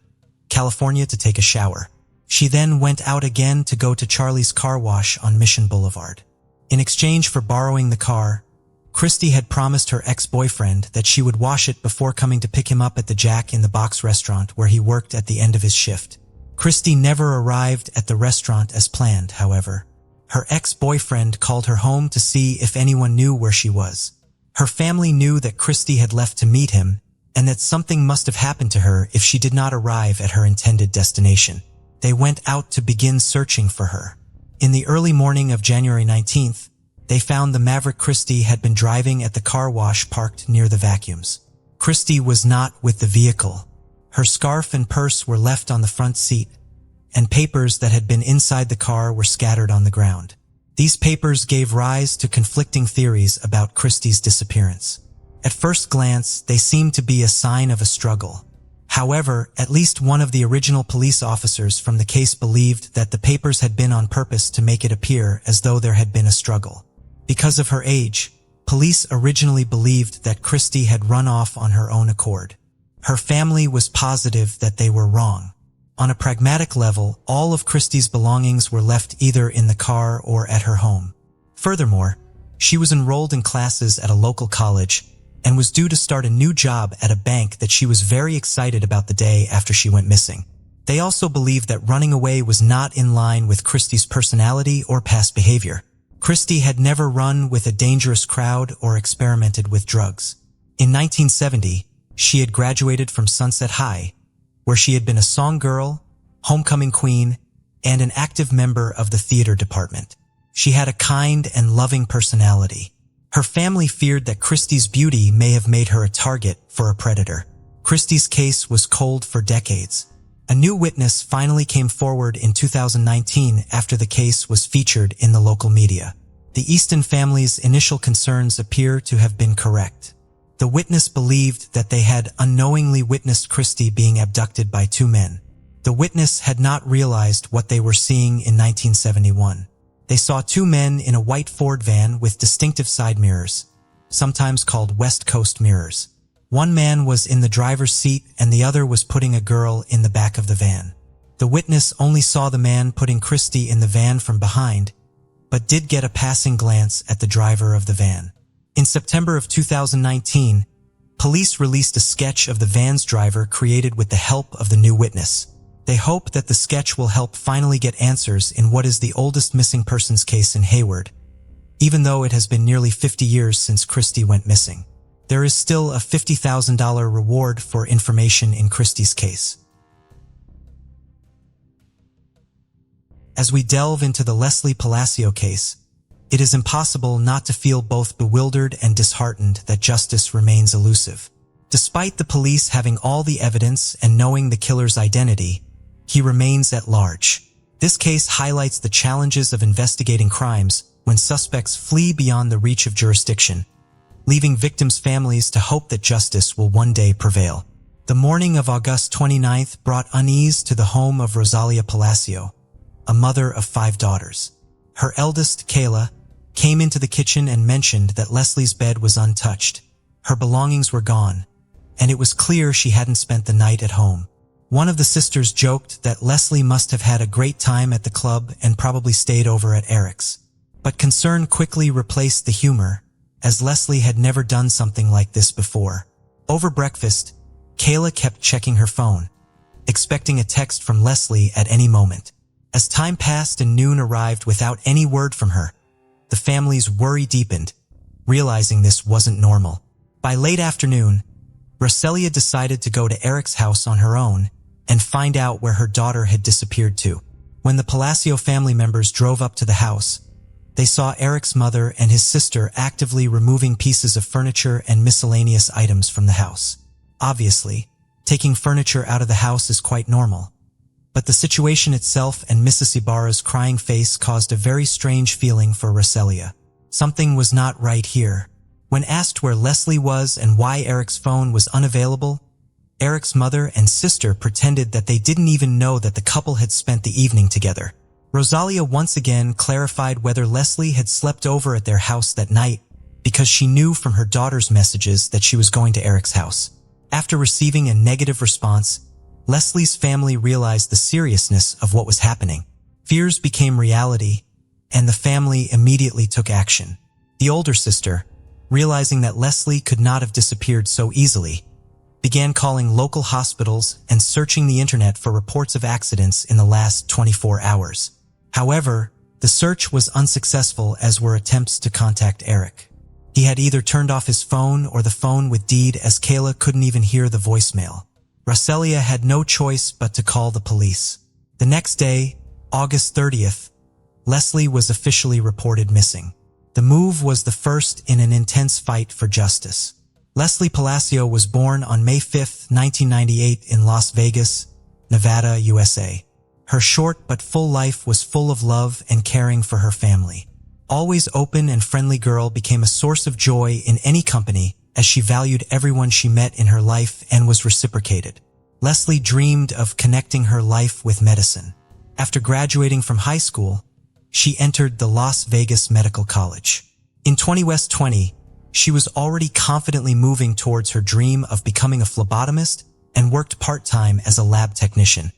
California to take a shower. She then went out again to go to Charlie's Car Wash on Mission Boulevard. In exchange for borrowing the car, Christy had promised her ex-boyfriend that she would wash it before coming to pick him up at the Jack in the Box restaurant where he worked at the end of his shift. Christy never arrived at the restaurant as planned, however. Her ex-boyfriend called her home to see if anyone knew where she was. Her family knew that Christy had left to meet him, and that something must have happened to her if she did not arrive at her intended destination. They went out to begin searching for her. In the early morning of January 19th, they found the Maverick Christy had been driving at the car wash parked near the vacuums. Christy was not with the vehicle. Her scarf and purse were left on the front seat, and papers that had been inside the car were scattered on the ground. These papers gave rise to conflicting theories about Christy's disappearance. At first glance, they seemed to be a sign of a struggle. However, at least one of the original police officers from the case believed that the papers had been on purpose to make it appear as though there had been a struggle. Because of her age, police originally believed that Christy had run off on her own accord. Her family was positive that they were wrong. On a pragmatic level, all of Christie's belongings were left either in the car or at her home. Furthermore, she was enrolled in classes at a local college and was due to start a new job at a bank that she was very excited about the day after she went missing. They also believed that running away was not in line with Christie's personality or past behavior. Christie had never run with a dangerous crowd or experimented with drugs. In 1970, she had graduated from Sunset High, where she had been a song girl, homecoming queen, and an active member of the theater department. She had a kind and loving personality. Her family feared that Christie's beauty may have made her a target for a predator. Christie's case was cold for decades. A new witness finally came forward in 2019 after the case was featured in the local media. The Easton family's initial concerns appear to have been correct. The witness believed that they had unknowingly witnessed Christie being abducted by two men. The witness had not realized what they were seeing in 1971. They saw two men in a white Ford van with distinctive side mirrors, sometimes called West Coast mirrors. One man was in the driver's seat and the other was putting a girl in the back of the van. The witness only saw the man putting Christie in the van from behind, but did get a passing glance at the driver of the van. In September of 2019, police released a sketch of the van's driver created with the help of the new witness. They hope that the sketch will help finally get answers in what is the oldest missing persons case in Hayward, even though it has been nearly 50 years since Christie went missing. There is still a $50,000 reward for information in Christie's case. As we delve into the Leslie Palacio case, it is impossible not to feel both bewildered and disheartened that justice remains elusive. Despite the police having all the evidence and knowing the killer's identity, he remains at large. This case highlights the challenges of investigating crimes when suspects flee beyond the reach of jurisdiction, leaving victims' families to hope that justice will one day prevail. The morning of August 29th brought unease to the home of Rosalia Palacio, a mother of 5 daughters. Her eldest, Kayla, came into the kitchen and mentioned that Leslie's bed was untouched. Her belongings were gone, and it was clear she hadn't spent the night at home. One of the sisters joked that Leslie must have had a great time at the club and probably stayed over at Eric's. But concern quickly replaced the humor, as Leslie had never done something like this before. Over breakfast, Kayla kept checking her phone, expecting a text from Leslie at any moment. As time passed and noon arrived without any word from her, the family's worry deepened, realizing this wasn't normal. By late afternoon, Rosalia decided to go to Eric's house on her own and find out where her daughter had disappeared to. When the Palacio family members drove up to the house, they saw Eric's mother and his sister actively removing pieces of furniture and miscellaneous items from the house. Obviously, taking furniture out of the house is quite normal, but the situation itself and Mrs. Ibarra's crying face caused a very strange feeling for Rosalia. Something was not right here. When asked where Leslie was and why Eric's phone was unavailable, Eric's mother and sister pretended that they didn't even know that the couple had spent the evening together. Rosalia once again clarified whether Leslie had slept over at their house that night because she knew from her daughter's messages that she was going to Eric's house. After receiving a negative response, Leslie's family realized the seriousness of what was happening. Fears became reality, and the family immediately took action. The older sister, realizing that Leslie could not have disappeared so easily, began calling local hospitals and searching the internet for reports of accidents in the last 24 hours. However, the search was unsuccessful, as were attempts to contact Eric. He had either turned off his phone or the phone with deed, as Kayla couldn't even hear the voicemail. Rosalia had no choice but to call the police. The next day, August 30th, Leslie was officially reported missing. The move was the first in an intense fight for justice. Leslie Palacio was born on May 5, 1998 in Las Vegas, Nevada, USA. Her short but full life was full of love and caring for her family. Always open and friendly girl became a source of joy in any company, as she valued everyone she met in her life and was reciprocated. Leslie dreamed of connecting her life with medicine. After graduating from high school, she entered the Las Vegas Medical College. In 20 West 20, She was already confidently moving towards her dream of becoming a phlebotomist and worked part-time as a lab technician.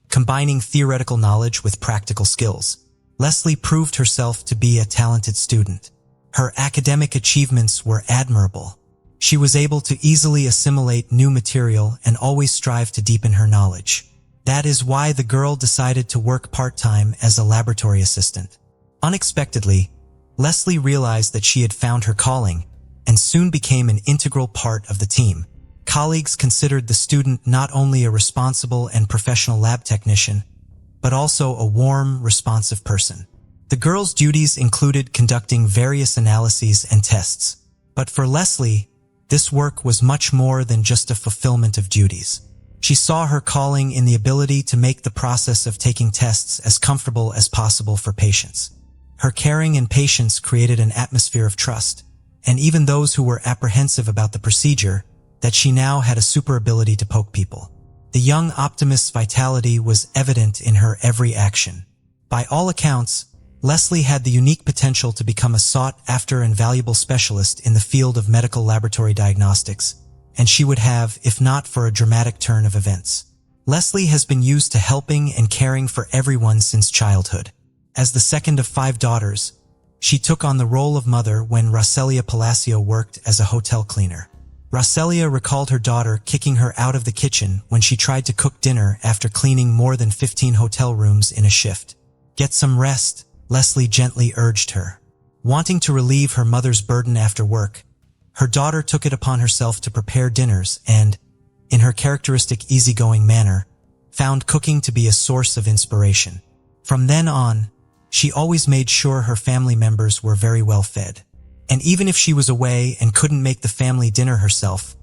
Combining theoretical knowledge with practical skills, Leslie proved herself to be a talented student. Her academic achievements were admirable. She was able to easily assimilate new material and always strive to deepen her knowledge. That is why the girl decided to work part-time as a laboratory assistant. Unexpectedly, Leslie realized that she had found her calling and soon became an integral part of the team. Colleagues considered the student not only a responsible and professional lab technician, but also a warm, responsive person. The girl's duties included conducting various analyses and tests. But for Leslie, this work was much more than just a fulfillment of duties. She saw her calling in the ability to make the process of taking tests as comfortable as possible for patients. Her caring and patience created an atmosphere of trust, and even those who were apprehensive about the procedure, that she now had a super ability to poke people. The young optimist's vitality was evident in her every action. By all accounts, Leslie had the unique potential to become a sought-after and valuable specialist in the field of medical laboratory diagnostics, and she would have, if not for a dramatic turn of events. Leslie has been used to helping and caring for everyone since childhood. As the second of 5 daughters, she took on the role of mother when Roselia Palacio worked as a hotel cleaner. Roselia recalled her daughter kicking her out of the kitchen when she tried to cook dinner after cleaning more than 15 hotel rooms in a shift. "Get some rest," Leslie gently urged her. Wanting to relieve her mother's burden after work, her daughter took it upon herself to prepare dinners and, in her characteristic easygoing manner, found cooking to be a source of inspiration. From then on, she always made sure her family members were very well fed. And even if she was away and couldn't make the family dinner herself,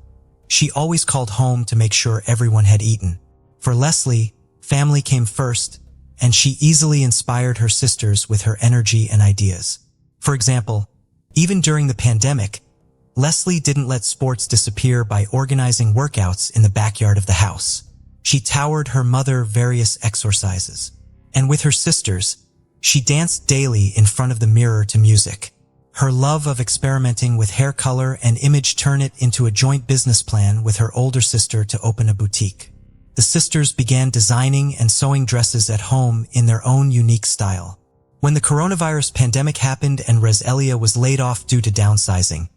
she always called home to make sure everyone had eaten. For Leslie, family came first, and she easily inspired her sisters with her energy and ideas. For example, even during the pandemic, Leslie didn't let sports disappear by organizing workouts in the backyard of the house. She towered her mother various exercises. And with her sisters, she danced daily in front of the mirror to music. Her love of experimenting with hair color and image turned it into a joint business plan with her older sister to open a boutique. The sisters began designing and sewing dresses at home in their own unique style. When the coronavirus pandemic happened and Roselia was laid off due to downsizing,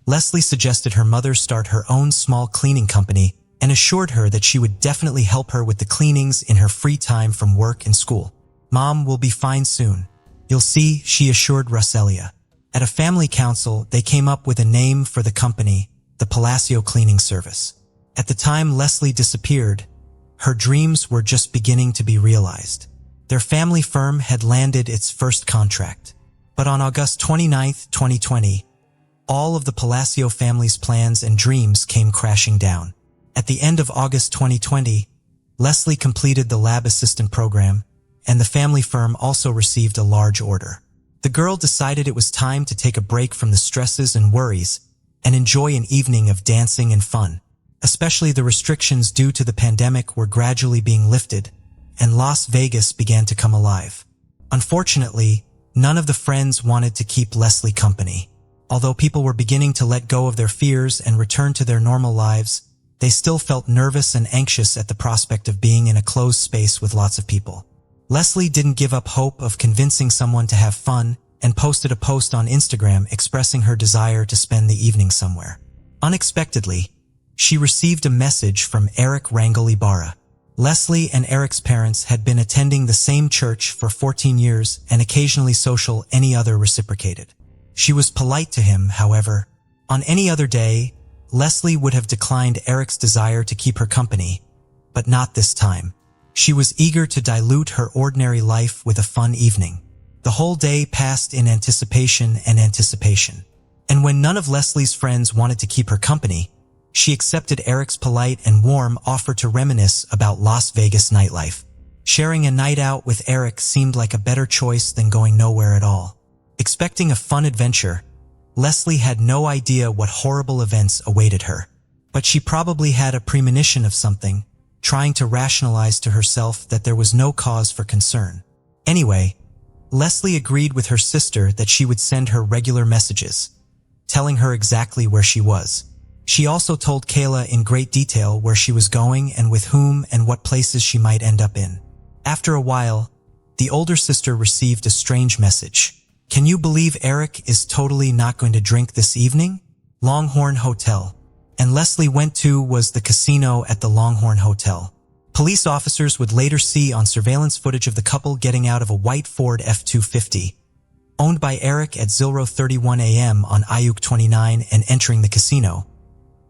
Leslie suggested her mother start her own small cleaning company and assured her that she would definitely help her with the cleanings in her free time from work and school. "Mom will be fine soon. You'll see," she assured Roselia. At a family council, they came up with a name for the company, the Palacio Cleaning Service. At the time Leslie disappeared, her dreams were just beginning to be realized. Their family firm had landed its first contract. But on August 29, 2020, all of the Palacio family's plans and dreams came crashing down. At the end of August 2020, Leslie completed the lab assistant program, and the family firm also received a large order. The girl decided it was time to take a break from the stresses and worries and enjoy an evening of dancing and fun. Especially the restrictions due to the pandemic were gradually being lifted, and Las Vegas began to come alive. Unfortunately, none of the friends wanted to keep Leslie company. Although people were beginning to let go of their fears and return to their normal lives, they still felt nervous and anxious at the prospect of being in a closed space with lots of people. Leslie didn't give up hope of convincing someone to have fun and posted a post on Instagram expressing her desire to spend the evening somewhere. Unexpectedly, she received a message from Eric Rangel Ibarra. Leslie and Eric's parents had been attending the same church for 14 years and occasionally social any other reciprocated. She was polite to him, however. On any other day, Leslie would have declined Eric's desire to keep her company, but not this time. She was eager to dilute her ordinary life with a fun evening. The whole day passed in anticipation and anticipation. And when none of Leslie's friends wanted to keep her company, she accepted Eric's polite and warm offer to reminisce about Las Vegas nightlife. Sharing a night out with Eric seemed like a better choice than going nowhere at all. Expecting a fun adventure, Leslie had no idea what horrible events awaited her. But she probably had a premonition of something, trying to rationalize to herself that there was no cause for concern. Anyway, Leslie agreed with her sister that she would send her regular messages. telling her exactly where she was. She also told Kayla in great detail where she was going and with whom and what places she might end up in. After a while, the older sister received a strange message. "Can you believe Eric is totally not going to drink this evening? Longhorn Hotel." And Leslie went to was the casino at the Longhorn Hotel. Police officers would later see on surveillance footage of the couple getting out of a white Ford F-250, owned by Eric at 0:31 a.m. on Ayuk 29 and entering the casino,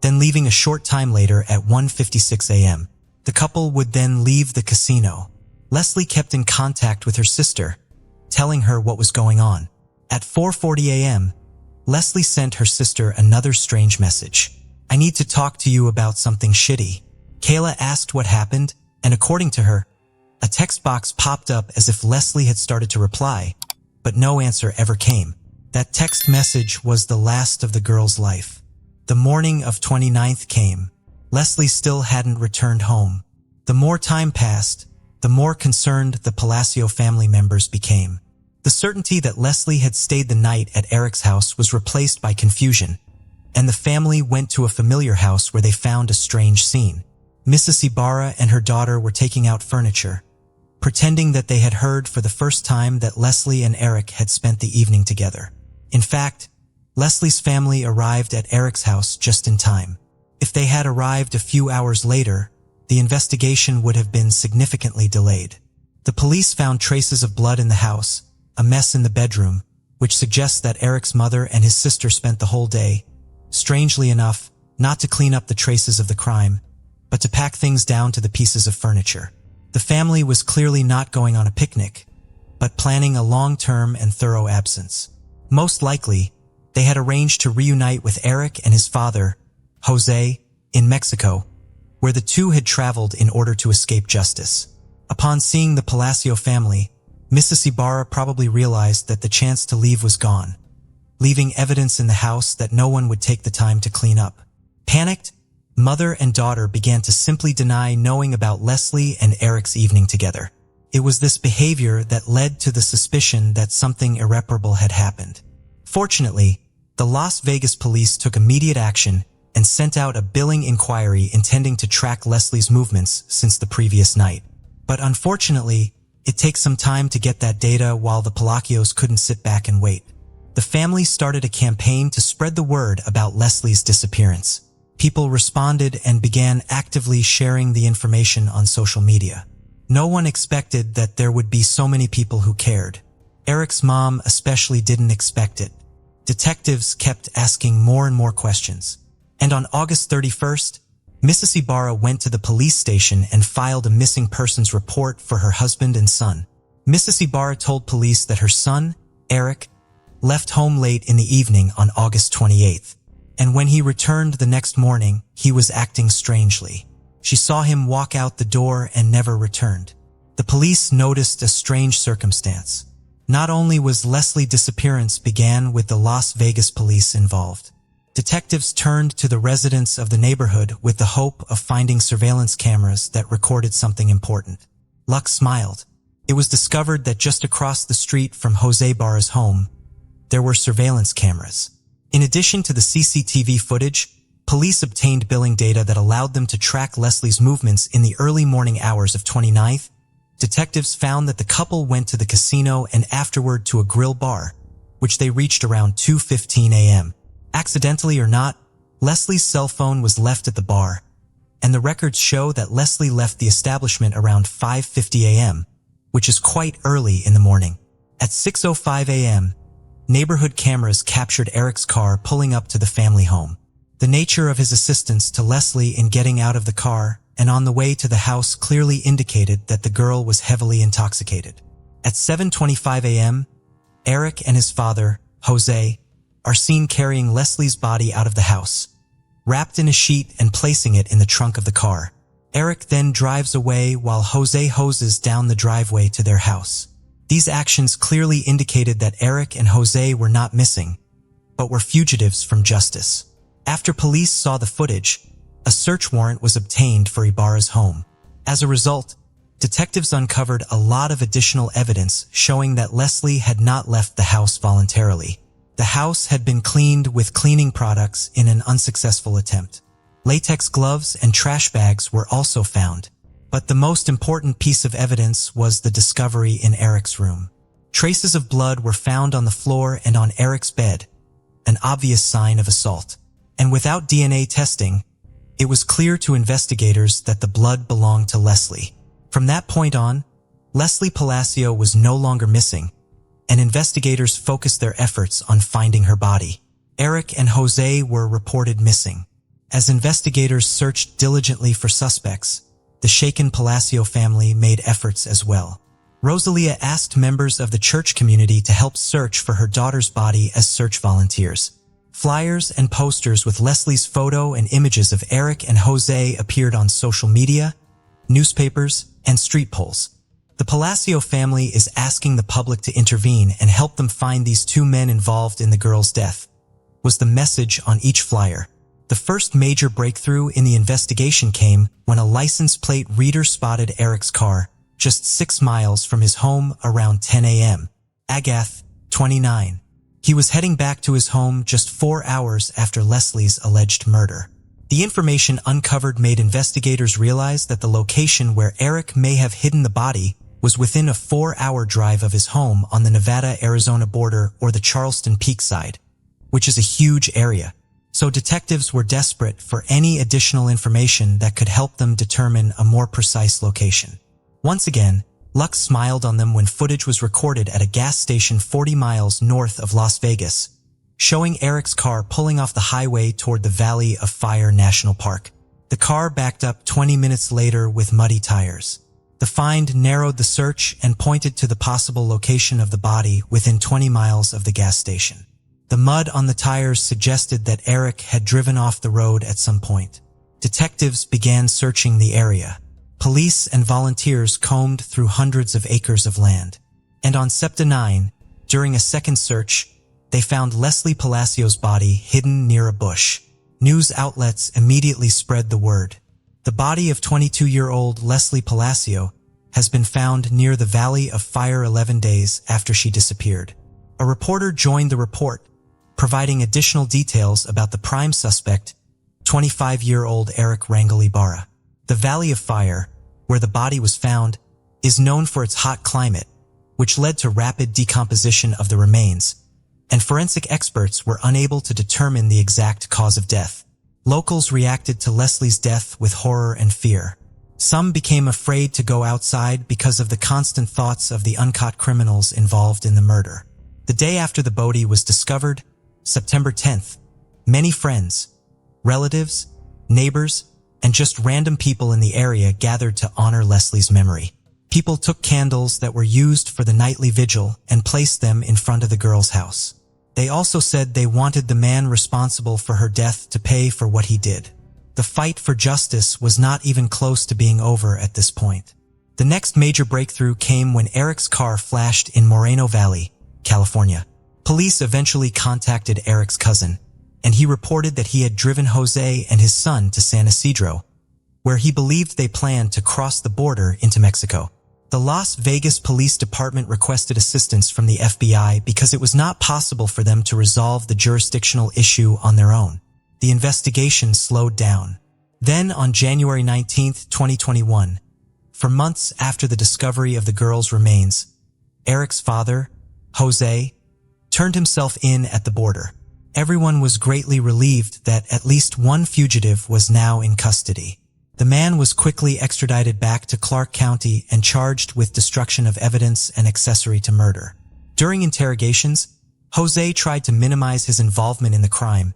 then leaving a short time later at 1:56 a.m. The couple would then leave the casino. Leslie kept in contact with her sister, telling her what was going on. At 4:40 a.m., Leslie sent her sister another strange message. "I need to talk to you about something shitty." Kayla asked what happened, and according to her, a text box popped up as if Leslie had started to reply, but no answer ever came. That text message was the last of the girl's life. The morning of 29th came. Leslie still hadn't returned home. The more time passed, the more concerned the Palacio family members became. The certainty that Leslie had stayed the night at Eric's house was replaced by confusion, and the family went to a familiar house where they found a strange scene. Mrs. Ibarra and her daughter were taking out furniture, pretending that they had heard for the first time that Leslie and Eric had spent the evening together. In fact, Leslie's family arrived at Eric's house just in time. If they had arrived a few hours later, the investigation would have been significantly delayed. The police found traces of blood in the house, a mess in the bedroom, which suggests that Eric's mother and his sister spent the whole day, strangely enough, not to clean up the traces of the crime, but to pack things down to the pieces of furniture. The family was clearly not going on a picnic, but planning a long-term and thorough absence. Most likely, they had arranged to reunite with Eric and his father, Jose, in Mexico, where the two had traveled in order to escape justice. Upon seeing the Palacio family, Mrs. Ibarra probably realized that the chance to leave was gone, leaving evidence in the house that no one would take the time to clean up. Panicked, mother and daughter began to simply deny knowing about Leslie and Eric's evening together. It was this behavior that led to the suspicion that something irreparable had happened. Fortunately, the Las Vegas police took immediate action and sent out a billing inquiry intending to track Leslie's movements since the previous night. But unfortunately, it takes some time to get that data while the Palacios couldn't sit back and wait. The family started a campaign to spread the word about Leslie's disappearance. People responded and began actively sharing the information on social media. No one expected that there would be so many people who cared. Eric's mom especially didn't expect it. Detectives kept asking more and more questions. And on August 31st, Mrs. Ibarra went to the police station and filed a missing persons report for her husband and son. Mrs. Ibarra told police that her son, Eric, left home late in the evening on August 28th. And when he returned the next morning, he was acting strangely. She saw him walk out the door and never returned. The police noticed a strange circumstance. Not only was Leslie's disappearance began with the Las Vegas police involved. Detectives turned to the residents of the neighborhood with the hope of finding surveillance cameras that recorded something important. Luck smiled. It was discovered that just across the street from Jose Barra's home, there were surveillance cameras. In addition to the CCTV footage, police obtained billing data that allowed them to track Leslie's movements in the early morning hours of 29th. Detectives found that the couple went to the casino and afterward to a grill bar, which they reached around 2:15 a.m. Accidentally or not, Leslie's cell phone was left at the bar, and the records show that Leslie left the establishment around 5:50 a.m., which is quite early in the morning. At 6:05 a.m., neighborhood cameras captured Eric's car pulling up to the family home. The nature of his assistance to Leslie in getting out of the car and on the way to the house clearly indicated that the girl was heavily intoxicated. At 7:25 a.m., Eric and his father, Jose, are seen carrying Leslie's body out of the house, wrapped in a sheet and placing it in the trunk of the car. Eric then drives away while Jose hoses down the driveway to their house. These actions clearly indicated that Eric and Jose were not missing, but were fugitives from justice. After police saw the footage, a search warrant was obtained for Ibarra's home. As a result, detectives uncovered a lot of additional evidence showing that Leslie had not left the house voluntarily. The house had been cleaned with cleaning products in an unsuccessful attempt. Latex gloves and trash bags were also found. But the most important piece of evidence was the discovery in Eric's room. Traces of blood were found on the floor and on Eric's bed, an obvious sign of assault. And without DNA testing, it was clear to investigators that the blood belonged to Leslie. From that point on, Leslie Palacio was no longer missing, and investigators focused their efforts on finding her body. Eric and Jose were reported missing. As investigators searched diligently for suspects, the shaken Palacio family made efforts as well. Rosalia asked members of the church community to help search for her daughter's body as search volunteers. Flyers and posters with Leslie's photo and images of Eric and Jose appeared on social media, newspapers, and street poles. The Palacio family is asking the public to intervene and help them find these two men involved in the girl's death, was the message on each flyer. The first major breakthrough in the investigation came when a license plate reader spotted Eric's car just 6 miles from his home around 10 a.m. Agath, 29. He was heading back to his home just 4 hours after Leslie's alleged murder. The information uncovered made investigators realize that the location where Eric may have hidden the body was within a 4-hour drive of his home on the Nevada-Arizona border, or the Charleston Peak side, which is a huge area. So detectives were desperate for any additional information that could help them determine a more precise location. Once again, luck smiled on them when footage was recorded at a gas station 40 miles north of Las Vegas, showing Eric's car pulling off the highway toward the Valley of Fire National Park. The car backed up 20 minutes later with muddy tires. The find narrowed the search and pointed to the possible location of the body within 20 miles of the gas station. The mud on the tires suggested that Eric had driven off the road at some point. Detectives began searching the area. Police and volunteers combed through hundreds of acres of land. And on September 9, during a second search, they found Leslie Palacio's body hidden near a bush. News outlets immediately spread the word. The body of 22-year-old Leslie Palacio has been found near the Valley of Fire 11 days after she disappeared. A reporter joined the report, providing additional details about the prime suspect, 25-year-old Eric Rangel Ibarra. The Valley of Fire, where the body was found, is known for its hot climate, which led to rapid decomposition of the remains, and forensic experts were unable to determine the exact cause of death. Locals reacted to Leslie's death with horror and fear. Some became afraid to go outside because of the constant thoughts of the uncaught criminals involved in the murder. The day after the body was discovered, September 10th, many friends, relatives, neighbors, and just random people in the area gathered to honor Leslie's memory. People took candles that were used for the nightly vigil and placed them in front of the girl's house. They also said they wanted the man responsible for her death to pay for what he did. The fight for justice was not even close to being over at this point. The next major breakthrough came when Eric's car flashed in Moreno Valley, California. Police eventually contacted Eric's cousin, and he reported that he had driven Jose and his son to San Isidro, where he believed they planned to cross the border into Mexico. The Las Vegas Police Department requested assistance from the FBI because it was not possible for them to resolve the jurisdictional issue on their own. The investigation slowed down. Then, on January 19, 2021, for months after the discovery of the girl's remains, Eric's father, Jose, turned himself in at the border. Everyone was greatly relieved that at least one fugitive was now in custody. The man was quickly extradited back to Clark County and charged with destruction of evidence and accessory to murder. During interrogations, Jose tried to minimize his involvement in the crime,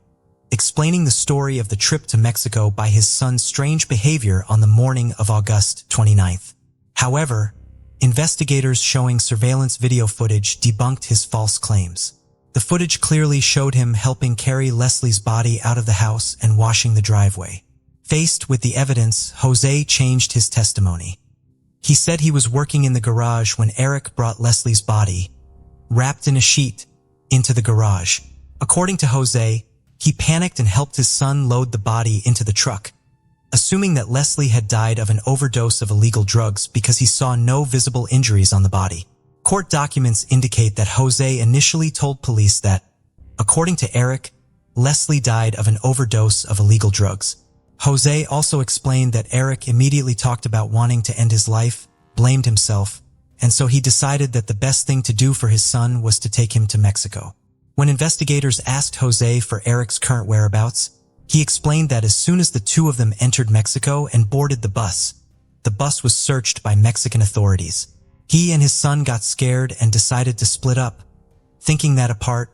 explaining the story of the trip to Mexico by his son's strange behavior on the morning of August 29th. However, investigators showing surveillance video footage debunked his false claims. The footage clearly showed him helping carry Leslie's body out of the house and washing the driveway. Faced with the evidence, Jose changed his testimony. He said he was working in the garage when Eric brought Leslie's body, wrapped in a sheet, into the garage. According to Jose, he panicked and helped his son load the body into the truck, assuming that Leslie had died of an overdose of illegal drugs because he saw no visible injuries on the body. Court documents indicate that Jose initially told police that, According to Eric, Leslie died of an overdose of illegal drugs. Jose also explained that Eric immediately talked about wanting to end his life, blamed himself, and so he decided that the best thing to do for his son was to take him to Mexico. When investigators asked Jose for Eric's current whereabouts, he explained that as soon as the two of them entered Mexico and boarded the bus was searched by Mexican authorities. He and his son got scared and decided to split up, thinking that apart,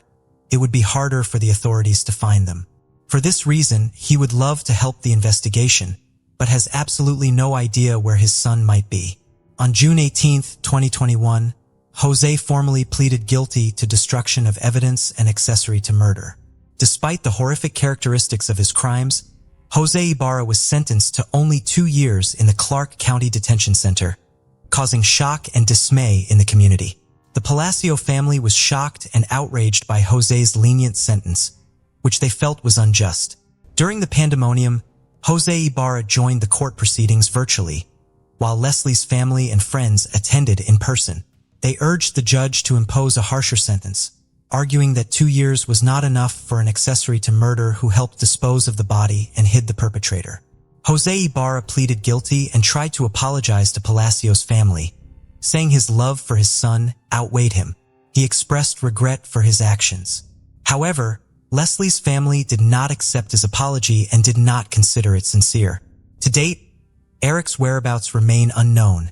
it would be harder for the authorities to find them. For this reason, he would love to help the investigation, but has absolutely no idea where his son might be. On June 18, 2021, Jose formally pleaded guilty to destruction of evidence and accessory to murder. Despite the horrific characteristics of his crimes, Jose Ibarra was sentenced to only 2 years in the Clark County Detention Center, causing shock and dismay in the community. The Palacio family was shocked and outraged by Jose's lenient sentence, which they felt was unjust. During the pandemonium, Jose Ibarra joined the court proceedings virtually, while Leslie's family and friends attended in person. They urged the judge to impose a harsher sentence, arguing that 2 years was not enough for an accessory to murder who helped dispose of the body and hid the perpetrator. Jose Ibarra pleaded guilty and tried to apologize to Palacio's family, saying his love for his son outweighed him. He expressed regret for his actions. However, Leslie's family did not accept his apology and did not consider it sincere. To date, Eric's whereabouts remain unknown,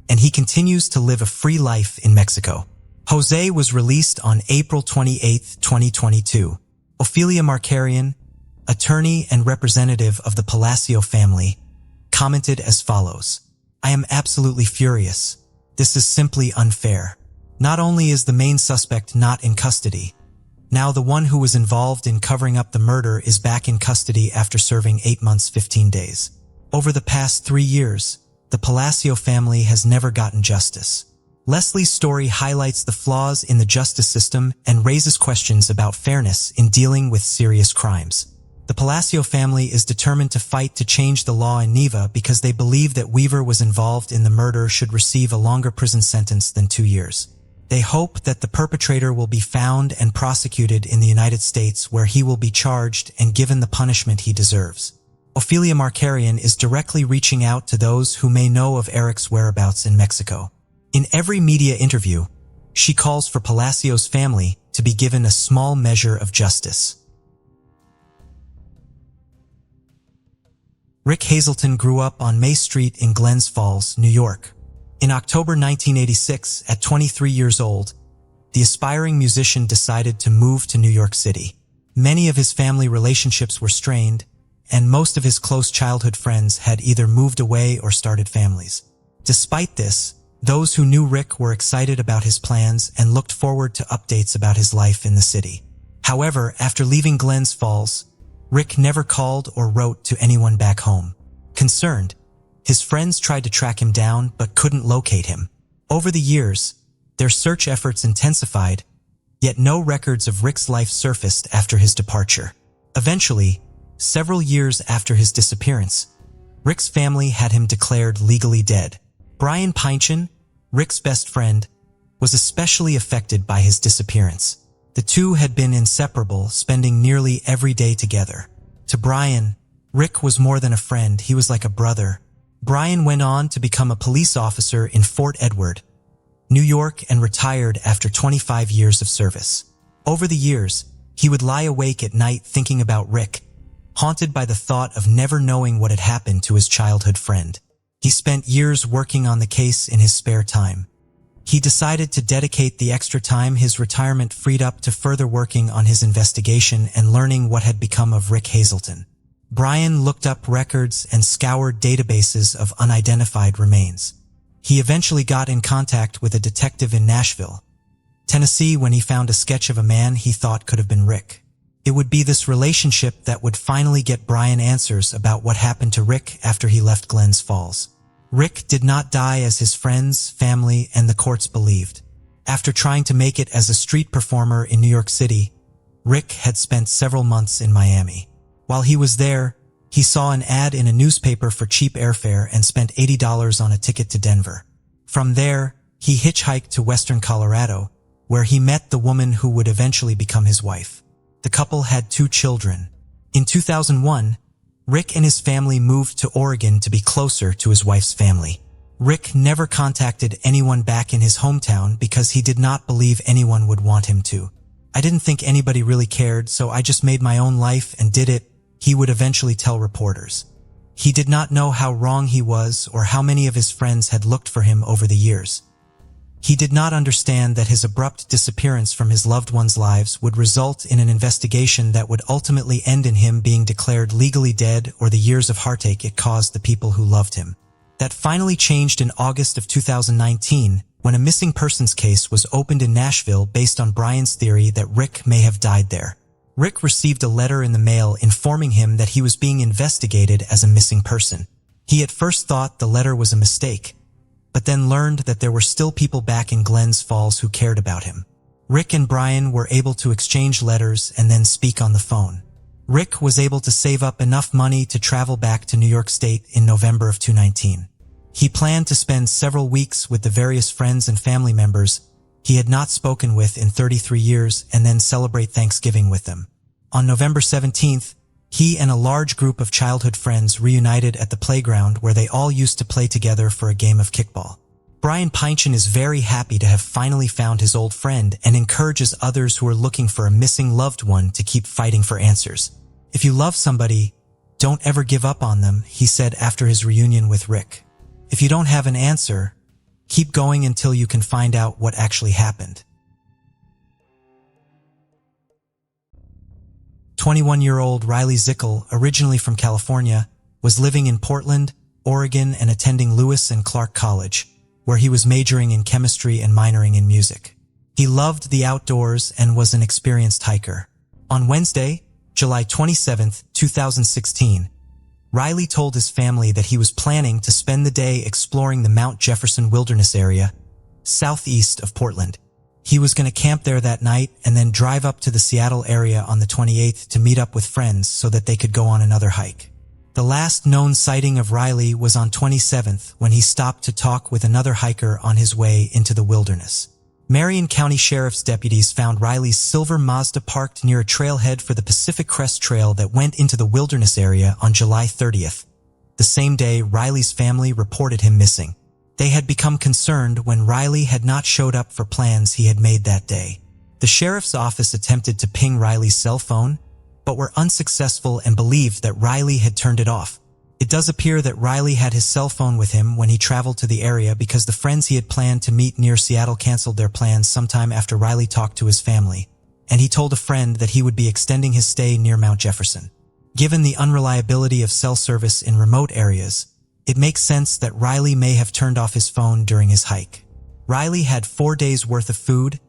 and he continues to live a free life in Mexico. Jose was released on April 28, 2022. Ophelia Markarian, attorney and representative of the Palacio family, commented as follows: "I am absolutely furious. This is simply unfair. Not only is the main suspect not in custody, now the one who was involved in covering up the murder is back in custody after serving 8 months 15 days. Over the past 3 years, the Palacio family has never gotten justice." Leslie's story highlights the flaws in the justice system and raises questions about fairness in dealing with serious crimes. The Palacio family is determined to fight to change the law in Neva because they believe that Weaver was involved in the murder should receive a longer prison sentence than 2 years. They hope that the perpetrator will be found and prosecuted in the United States, where he will be charged and given the punishment he deserves. Ophelia Markarian is directly reaching out to those who may know of Eric's whereabouts in Mexico. In every media interview, she calls for Palacio's family to be given a small measure of justice. Rick Hazelton grew up on May Street in Glens Falls, New York. In October 1986, at 23 years old, the aspiring musician decided to move to New York City. Many of his family relationships were strained, and most of his close childhood friends had either moved away or started families. Despite this, those who knew Rick were excited about his plans and looked forward to updates about his life in the city. However, after leaving Glens Falls, Rick never called or wrote to anyone back home. Concerned, his friends tried to track him down but couldn't locate him. Over the years, their search efforts intensified, yet no records of Rick's life surfaced after his departure. Eventually, several years after his disappearance, Rick's family had him declared legally dead. Brian Pynchon, Rick's best friend, was especially affected by his disappearance. The two had been inseparable, spending nearly every day together. To Brian, Rick was more than a friend, he was like a brother. Brian went on to become a police officer in Fort Edward, New York, and retired after 25 years of service. Over the years, he would lie awake at night thinking about Rick, haunted by the thought of never knowing what had happened to his childhood friend. He spent years working on the case in his spare time. He decided to dedicate the extra time his retirement freed up to further working on his investigation and learning what had become of Rick Hazelton. Brian looked up records and scoured databases of unidentified remains. He eventually got in contact with a detective in Nashville, Tennessee, when he found a sketch of a man he thought could have been Rick. It would be this relationship that would finally get Brian answers about what happened to Rick after he left Glens Falls. Rick did not die as his friends, family, and the courts believed. After trying to make it as a street performer in New York City, Rick had spent several months in Miami. While he was there, he saw an ad in a newspaper for cheap airfare and spent $80 on a ticket to Denver. From there, he hitchhiked to western Colorado, where he met the woman who would eventually become his wife. The couple had 2 children. In 2001, Rick and his family moved to Oregon to be closer to his wife's family. Rick never contacted anyone back in his hometown because he did not believe anyone would want him to. "I didn't think anybody really cared, so I just made my own life and did it," he would eventually tell reporters. He did not know how wrong he was or how many of his friends had looked for him over the years. He did not understand that his abrupt disappearance from his loved ones' lives would result in an investigation that would ultimately end in him being declared legally dead or the years of heartache it caused the people who loved him. That finally changed in August of 2019 when a missing persons case was opened in Nashville based on Brian's theory that Rick may have died there. Rick received a letter in the mail informing him that he was being investigated as a missing person. He at first thought the letter was a mistake, but then learned that there were still people back in Glens Falls who cared about him. Rick and Brian were able to exchange letters and then speak on the phone. Rick was able to save up enough money to travel back to New York State in November of 2019. He planned to spend several weeks with the various friends and family members he had not spoken with in 33 years and then celebrate Thanksgiving with them. On November 17th, he and a large group of childhood friends reunited at the playground where they all used to play together for a game of kickball. Brian Pynchon is very happy to have finally found his old friend and encourages others who are looking for a missing loved one to keep fighting for answers. "If you love somebody, don't ever give up on them," he said after his reunion with Rick. "If you don't have an answer, keep going until you can find out what actually happened." 21-year-old Riley Zickel, originally from California, was living in Portland, Oregon and attending Lewis and Clark College, where he was majoring in chemistry and minoring in music. He loved the outdoors and was an experienced hiker. On Wednesday, July 27, 2016, Riley told his family that he was planning to spend the day exploring the Mount Jefferson Wilderness area, southeast of Portland. He was going to camp there that night and then drive up to the Seattle area on the 28th to meet up with friends so that they could go on another hike. The last known sighting of Riley was on 27th when he stopped to talk with another hiker on his way into the wilderness. Marion County Sheriff's deputies found Riley's silver Mazda parked near a trailhead for the Pacific Crest Trail that went into the wilderness area on July 30th, the same day Riley's family reported him missing. They had become concerned when Riley had not showed up for plans he had made that day. The sheriff's office attempted to ping Riley's cell phone, but were unsuccessful and believed that Riley had turned it off. It does appear that Riley had his cell phone with him when he traveled to the area because the friends he had planned to meet near Seattle canceled their plans sometime after Riley talked to his family, and he told a friend that he would be extending his stay near Mount Jefferson. Given the unreliability of cell service in remote areas, it makes sense that Riley may have turned off his phone during his hike. Riley had 4 days' worth of food,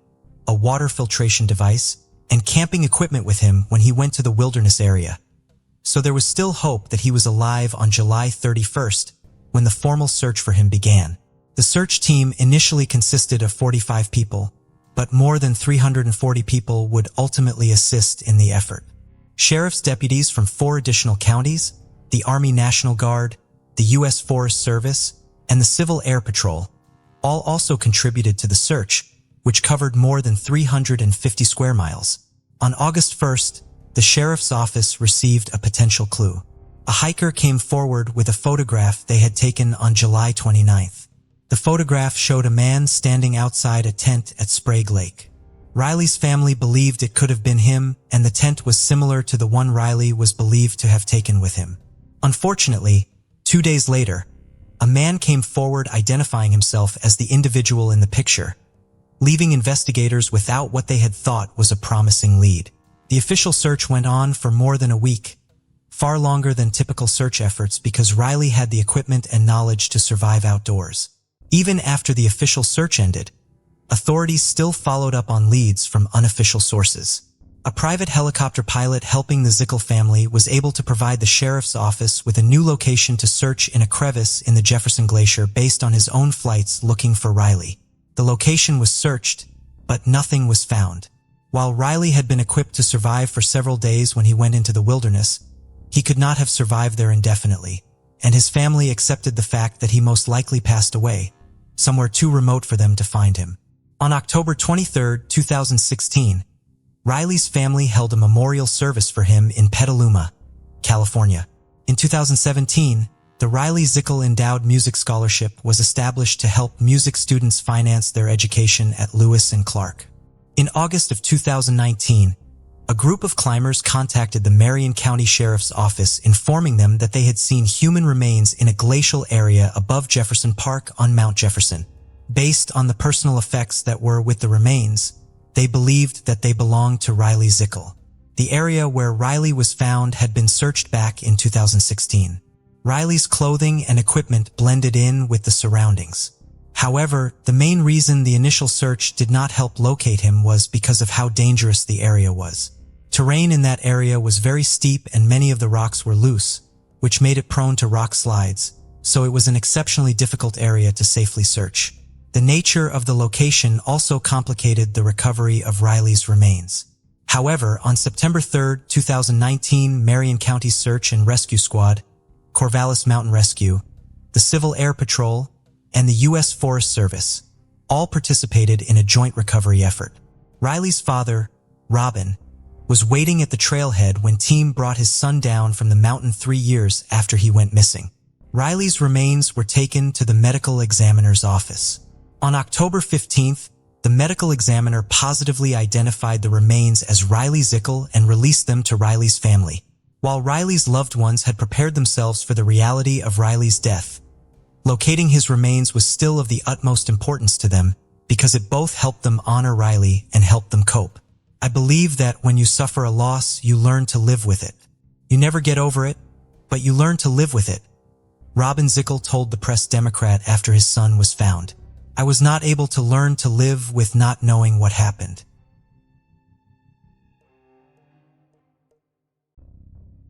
a water filtration device, and camping equipment with him when he went to the wilderness area. So there was still hope that he was alive on July 31st when the formal search for him began. The search team initially consisted of 45 people, but more than 340 people would ultimately assist in the effort. Sheriff's deputies from 4 additional counties, the Army National Guard, the U.S. Forest Service, and the Civil Air Patrol all also contributed to the search, which covered more than 350 square miles. On August 1st, the sheriff's office received a potential clue. A hiker came forward with a photograph they had taken on July 29th. The photograph showed a man standing outside a tent at Sprague Lake. Riley's family believed it could have been him, and the tent was similar to the one Riley was believed to have taken with him. Unfortunately, 2 days later, a man came forward identifying himself as the individual in the picture, leaving investigators without what they had thought was a promising lead. The official search went on for more than a week, far longer than typical search efforts because Riley had the equipment and knowledge to survive outdoors. Even after the official search ended, authorities still followed up on leads from unofficial sources. A private helicopter pilot helping the Zickel family was able to provide the sheriff's office with a new location to search in a crevice in the Jefferson Glacier based on his own flights looking for Riley. The location was searched, but nothing was found. While Riley had been equipped to survive for several days when he went into the wilderness, he could not have survived there indefinitely, and his family accepted the fact that he most likely passed away, somewhere too remote for them to find him. On October 23, 2016, Riley's family held a memorial service for him in Petaluma, California. In 2017, the Riley Zickel Endowed Music Scholarship was established to help music students finance their education at Lewis and Clark. In August of 2019, a group of climbers contacted the Marion County Sheriff's Office informing them that they had seen human remains in a glacial area above Jefferson Park on Mount Jefferson. Based on the personal effects that were with the remains, they believed that they belonged to Riley Zickel. The area where Riley was found had been searched back in 2016. Riley's clothing and equipment blended in with the surroundings. However, the main reason the initial search did not help locate him was because of how dangerous the area was. Terrain in that area was very steep and many of the rocks were loose, which made it prone to rock slides, so it was an exceptionally difficult area to safely search. The nature of the location also complicated the recovery of Riley's remains. However, on September 3, 2019, Marion County Search and Rescue Squad, Corvallis Mountain Rescue, the Civil Air Patrol, and the U.S. Forest Service all participated in a joint recovery effort. Riley's father, Robin, was waiting at the trailhead when team brought his son down from the mountain 3 years after he went missing. Riley's remains were taken to the medical examiner's office. On October 15th, the medical examiner positively identified the remains as Riley Zickel and released them to Riley's family. While Riley's loved ones had prepared themselves for the reality of Riley's death, locating his remains was still of the utmost importance to them because it both helped them honor Riley and helped them cope. I believe that when you suffer a loss, you learn to live with it. You never get over it, but you learn to live with it, Robin Zickel told the Press-Democrat after his son was found. I was not able to learn to live with not knowing what happened.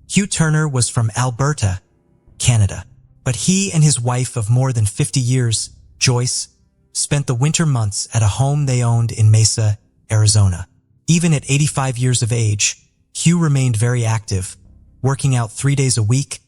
Hugh Turner was from Alberta, Canada, but he and his wife of more than 50 years, Joyce, spent the winter months at a home they owned in Mesa, Arizona. Even at 85 years of age, Hugh remained very active, working out 3 days a week,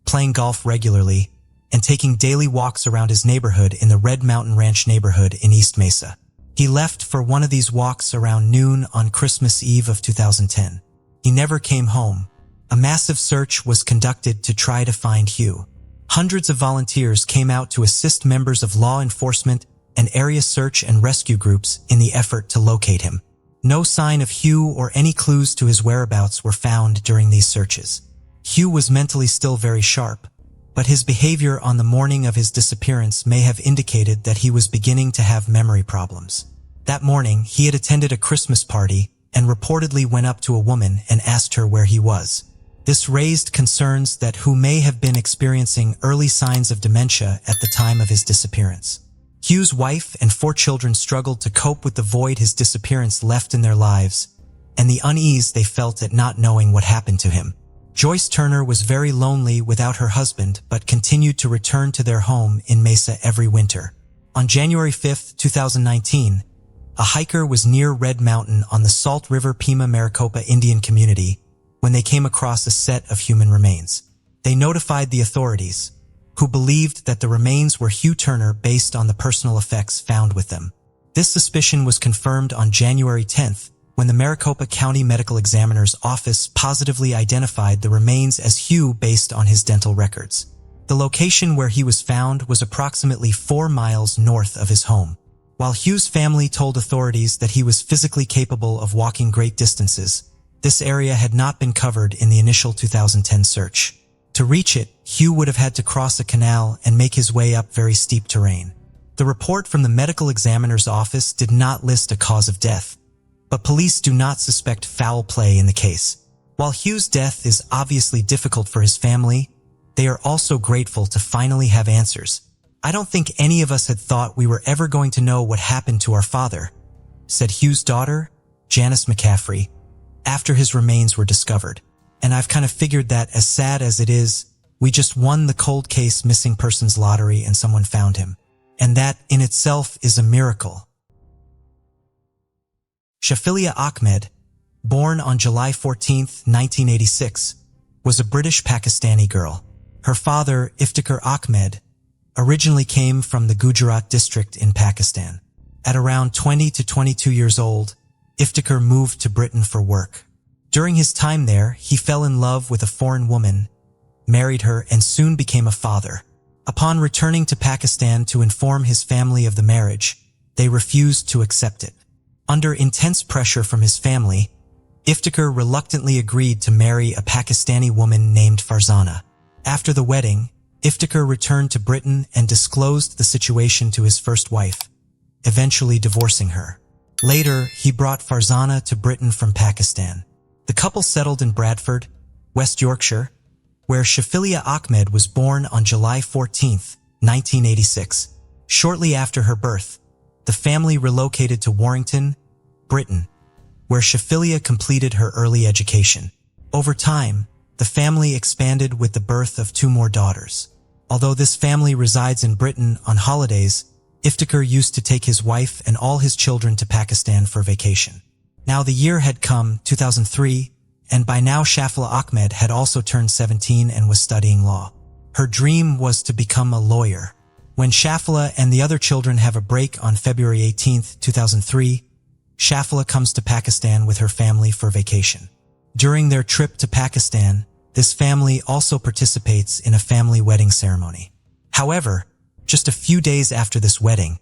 playing golf regularly, and taking daily walks around his neighborhood in the Red Mountain Ranch neighborhood in East Mesa. He left for one of these walks around noon on Christmas Eve of 2010. He never came home. A massive search was conducted to try to find Hugh. Hundreds of volunteers came out to assist members of law enforcement and area search and rescue groups in the effort to locate him. No sign of Hugh or any clues to his whereabouts were found during these searches. Hugh was mentally still very sharp, but his behavior on the morning of his disappearance may have indicated that he was beginning to have memory problems. That morning, he had attended a Christmas party and reportedly went up to a woman and asked her where he was. This raised concerns that Hugh may have been experiencing early signs of dementia at the time of his disappearance. Hugh's wife and 4 children struggled to cope with the void his disappearance left in their lives and the unease they felt at not knowing what happened to him. Joyce Turner was very lonely without her husband but continued to return to their home in Mesa every winter. On January 5, 2019, a hiker was near Red Mountain on the Salt River Pima Maricopa Indian community when they came across a set of human remains. They notified the authorities, who believed that the remains were Hugh Turner based on the personal effects found with them. This suspicion was confirmed on January 10th when the Maricopa County Medical Examiner's Office positively identified the remains as Hugh based on his dental records. The location where he was found was approximately 4 miles north of his home. While Hugh's family told authorities that he was physically capable of walking great distances, this area had not been covered in the initial 2010 search. To reach it, Hugh would have had to cross a canal and make his way up very steep terrain. The report from the medical examiner's office did not list a cause of death, but police do not suspect foul play in the case. While Hugh's death is obviously difficult for his family, they are also grateful to finally have answers. I don't think any of us had thought we were ever going to know what happened to our father, said Hugh's daughter, Janice McCaffrey, after his remains were discovered. And I've kind of figured that, as sad as it is, we just won the cold case missing persons lottery and someone found him. And that in itself is a miracle. Shafilia Ahmed, born on July 14, 1986, was a British Pakistani girl. Her father, Iftikhar Ahmed, originally came from the Gujarat district in Pakistan. At around 20 to 22 years old, Iftikhar moved to Britain for work. During his time there, he fell in love with a foreign woman, married her, and soon became a father. Upon returning to Pakistan to inform his family of the marriage, they refused to accept it. Under intense pressure from his family, Iftikhar reluctantly agreed to marry a Pakistani woman named Farzana. After the wedding, Iftikhar returned to Britain and disclosed the situation to his first wife, eventually divorcing her. Later, he brought Farzana to Britain from Pakistan. The couple settled in Bradford, West Yorkshire, where Shafilia Ahmed was born on July 14, 1986. Shortly after her birth, the family relocated to Warrington, Britain, where Shafilia completed her early education. Over time, the family expanded with the birth of 2 more daughters. Although this family resides in Britain on holidays, Iftikhar used to take his wife and all his children to Pakistan for vacation. Now the year had come, 2003, and by now Shafilia Ahmed had also turned 17 and was studying law. Her dream was to become a lawyer. When Shafilia and the other children have a break on February 18, 2003, Shafilia comes to Pakistan with her family for vacation. During their trip to Pakistan, this family also participates in a family wedding ceremony. However, just a few days after this wedding,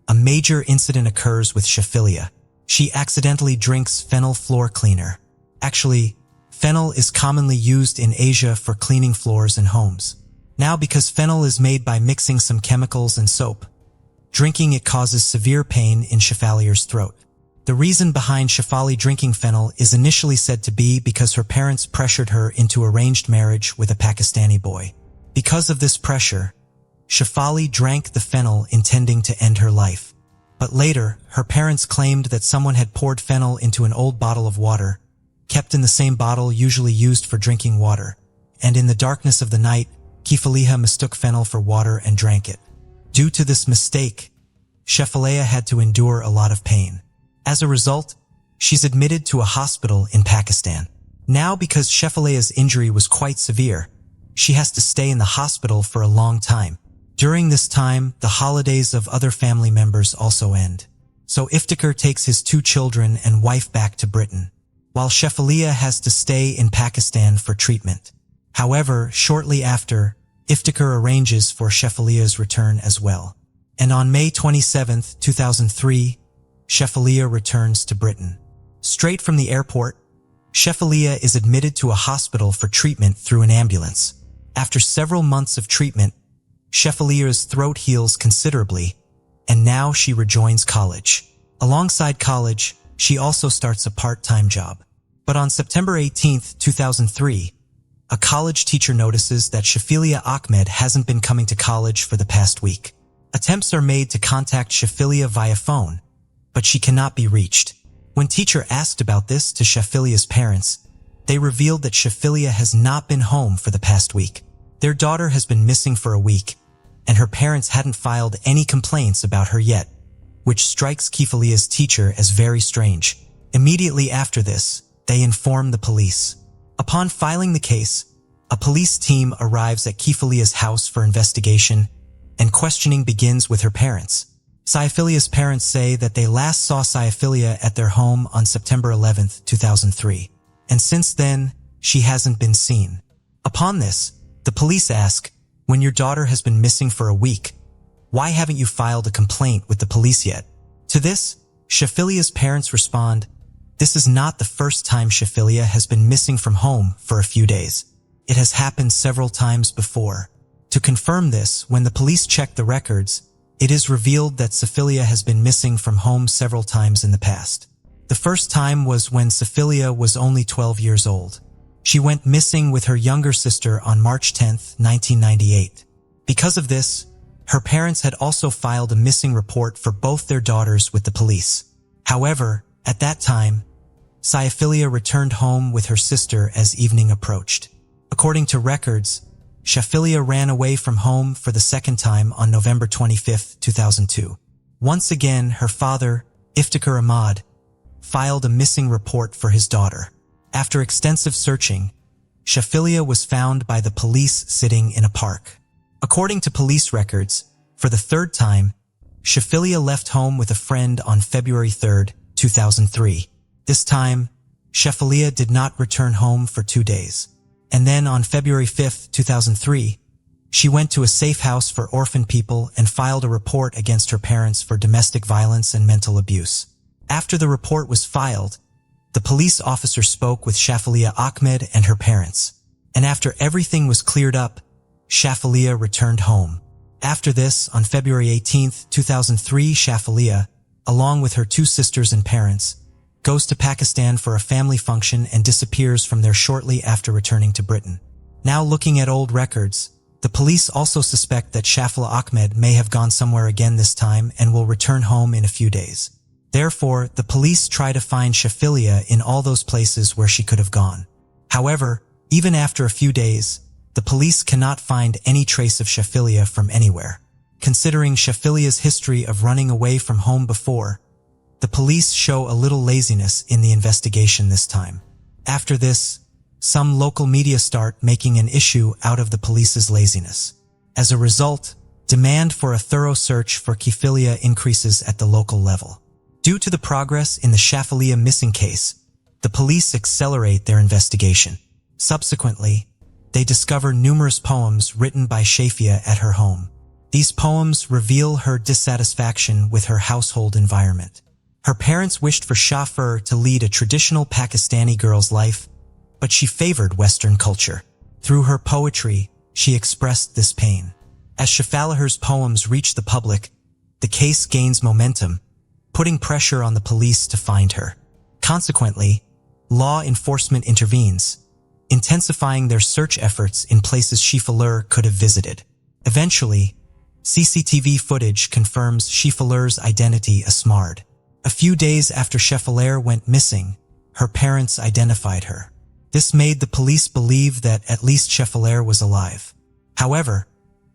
a major incident occurs with Shafilia. She accidentally drinks fennel floor cleaner. Actually, fennel is commonly used in Asia for cleaning floors in homes. Now, because fennel is made by mixing some chemicals and soap, drinking it causes severe pain in Shafalia's throat. The reason behind Shafali drinking fennel is initially said to be because her parents pressured her into arranged marriage with a Pakistani boy. Because of this pressure, Shafali drank the fennel intending to end her life. But later, her parents claimed that someone had poured fennel into an old bottle of water, kept in the same bottle usually used for drinking water, and in the darkness of the night, Shafilia mistook fennel for water and drank it. Due to this mistake, Shafilia had to endure a lot of pain. As a result, she's admitted to a hospital in Pakistan. Now, because Shafilia's injury was quite severe, she has to stay in the hospital for a long time. During this time, the holidays of other family members also end. So Iftikhar takes his 2 children and wife back to Britain, while Shafilia has to stay in Pakistan for treatment. However, shortly after, Iftikhar arranges for Shafilia's return as well. And on May 27, 2003, Shafilia returns to Britain. Straight from the airport, Shafilia is admitted to a hospital for treatment through an ambulance. After several months of treatment, Shafilia's throat heals considerably, and now she rejoins college. Alongside college, she also starts a part-time job. But on September 18, 2003, a college teacher notices that Shafilia Ahmed hasn't been coming to college for the past week. Attempts are made to contact Shafilia via phone, but she cannot be reached. When teacher asked about this to Shafilia's parents, they revealed that Shafilia has not been home for the past week. Their daughter has been missing for a week, and her parents hadn't filed any complaints about her yet, which strikes Shafilia's teacher as very strange. Immediately after this, they inform the police. Upon filing the case, a police team arrives at Shafilia's house for investigation, and questioning begins with her parents. Shaifilia's parents say that they last saw Shaifilia at their home on September 11, 2003, and since then, she hasn't been seen. Upon this, the police ask, when your daughter has been missing for a week, why haven't you filed a complaint with the police yet? To this, Shaifilia's parents respond, this is not the first time Shafilia has been missing from home for a few days. It has happened several times before. To confirm this, when the police check the records, it is revealed that Shafilia has been missing from home several times in the past. The first time was when Shafilia was only 12 years old. She went missing with her younger sister on March 10, 1998. Because of this, her parents had also filed a missing report for both their daughters with the police. However, at that time, Shafilia returned home with her sister as evening approached. According to records, Shafilia ran away from home for the second time on November 25, 2002. Once again, her father, Iftikhar Ahmad, filed a missing report for his daughter. After extensive searching, Shafilia was found by the police sitting in a park. According to police records, for the third time, Shafilia left home with a friend on February 3, 2003. This time, Sheffilia did not return home for 2 days. And then on February 5, 2003, she went to a safe house for orphan people and filed a report against her parents for domestic violence and mental abuse. After the report was filed, the police officer spoke with Sheffilia Ahmed and her parents. And after everything was cleared up, Sheffilia returned home. After this, on February 18, 2003, Sheffilia, along with her 2 sisters and parents, goes to Pakistan for a family function and disappears from there shortly after returning to Britain. Now looking at old records, the police also suspect that Sheffilia Ahmed may have gone somewhere again this time and will return home in a few days. Therefore, the police try to find Sheffilia in all those places where she could have gone. However, even after a few days, the police cannot find any trace of Sheffilia from anywhere. Considering Sheffilia's history of running away from home before, the police show a little laziness in the investigation this time. After this, some local media start making an issue out of the police's laziness. As a result, demand for a thorough search for Sheffilia increases at the local level. Due to the progress in the Sheffilia missing case, the police accelerate their investigation. Subsequently, they discover numerous poems written by Sheffilia at her home. These poems reveal her dissatisfaction with her household environment. Her parents wished for Shafir to lead a traditional Pakistani girl's life, but she favored Western culture. Through her poetry, she expressed this pain. As Shafalia's poems reach the public, the case gains momentum, putting pressure on the police to find her. Consequently, law enforcement intervenes, intensifying their search efforts in places Sheffilia could have visited. Eventually, CCTV footage confirms Sheffilia's identity as Smard. A few days after Sheffilia went missing, her parents identified her. This made the police believe that at least Sheffilia was alive. However,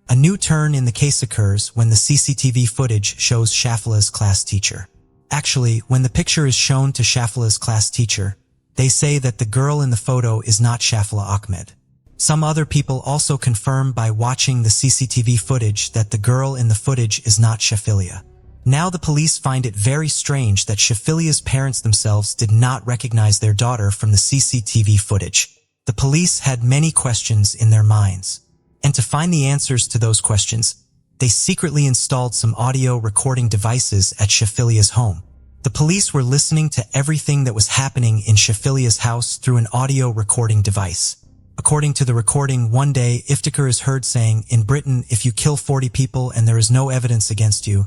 a new turn in the case occurs when the CCTV footage shows Sheffilia's class teacher. Actually, when the picture is shown to Sheffilia's class teacher, they say that the girl in the photo is not Sheffilia Ahmed. Some other people also confirm by watching the CCTV footage that the girl in the footage is not Sheffilia. Now the police find it very strange that Sheffilia's parents themselves did not recognize their daughter from the CCTV footage. The police had many questions in their minds. And to find the answers to those questions, they secretly installed some audio recording devices at Sheffilia's home. The police were listening to everything that was happening in Sheffilia's house through an audio recording device. According to the recording, one day Iftikhar is heard saying, "In Britain, if you kill 40 people and there is no evidence against you,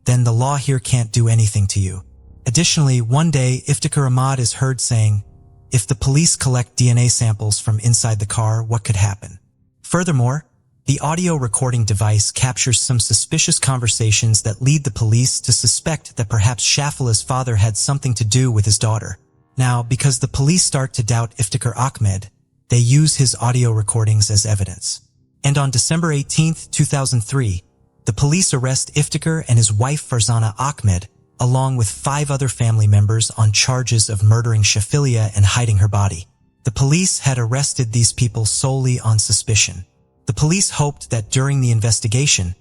then the law here can't do anything to you." Additionally, one day Iftikhar Ahmad is heard saying, "If the police collect DNA samples from inside the car, what could happen?" Furthermore, the audio recording device captures some suspicious conversations that lead the police to suspect that perhaps Sheffilia's father had something to do with his daughter. Now, because the police start to doubt Iftikhar Ahmed, they use his audio recordings as evidence. And on December 18, 2003, the police arrest Iftikhar and his wife Farzana Ahmed, along with 5 other family members on charges of murdering Sheffilia and hiding her body. The police had arrested these people solely on suspicion. The police hoped that during the investigation,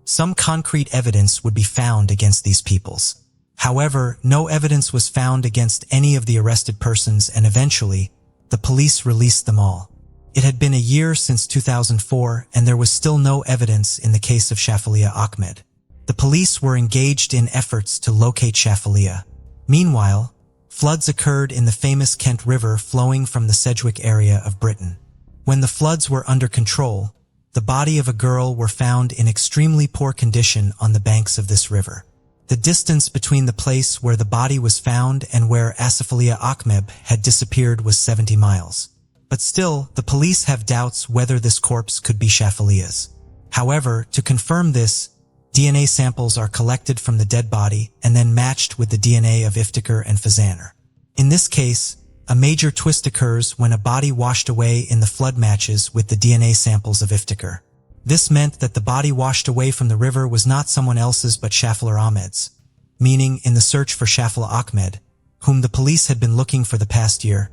some concrete evidence would be found against these peoples. However, no evidence was found against any of the arrested persons, and eventually, the police released them all. It had been a year since 2004, and there was still no evidence in the case of Sheffilia Ahmed. The police were engaged in efforts to locate Sheffilia. Meanwhile, floods occurred in the famous Kent River flowing from the Sedgwick area of Britain. When the floods were under control, the body of a girl were found in extremely poor condition on the banks of this river. The distance between the place where the body was found and where Sheffilia Ahmed had disappeared was 70 miles. But still, the police have doubts whether this corpse could be Sheffilia's. However, to confirm this, DNA samples are collected from the dead body and then matched with the DNA of Iftikhar and Fazaner. In this case, a major twist occurs when a body washed away in the flood matches with the DNA samples of Iftikhar. This meant that the body washed away from the river was not someone else's but Sheffilia Ahmed's, meaning in the search for Sheffilia Ahmed, whom the police had been looking for the past year,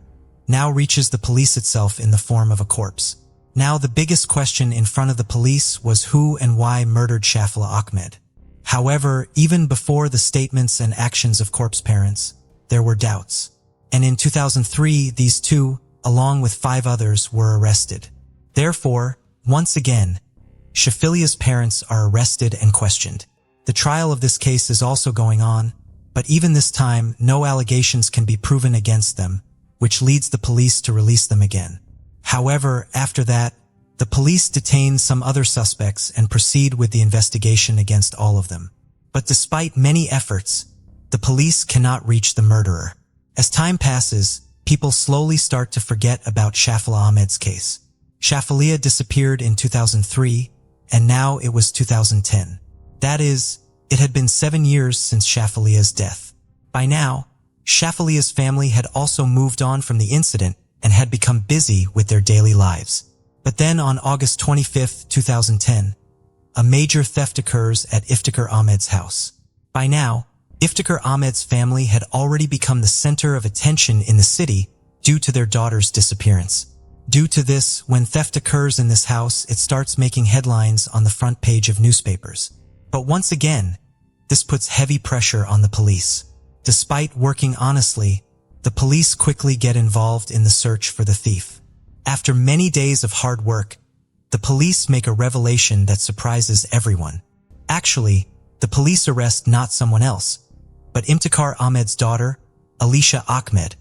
now reaches the police itself in the form of a corpse. Now the biggest question in front of the police was who and why murdered Sheffilia Ahmed. However, even before the statements and actions of corpse parents, there were doubts. and in 2003 these two, along with 5 others, were arrested. Therefore, once again, Shafilia's parents are arrested and questioned. The trial of this case is also going on, but even this time no allegations can be proven against them, which leads the police to release them again. However, after that, the police detain some other suspects and proceed with the investigation against all of them. But despite many efforts, the police cannot reach the murderer. As time passes, people slowly start to forget about Shafilia Ahmed's case. Shafilia disappeared in 2003, and now it was 2010. That is, it had been 7 years since Shafilia's death. By now, Shafilia's family had also moved on from the incident and had become busy with their daily lives. But then on August 25, 2010, a major theft occurs at Iftikhar Ahmed's house. By now, Iftikhar Ahmed's family had already become the center of attention in the city due to their daughter's disappearance. Due to this, when theft occurs in this house, it starts making headlines on the front page of newspapers. But once again, this puts heavy pressure on the police. Despite working honestly, the police quickly get involved in the search for the thief. After many days of hard work, the police make a revelation that surprises everyone. Actually, the police arrest not someone else, but Iftikhar Ahmed's daughter, Alicia Ahmed,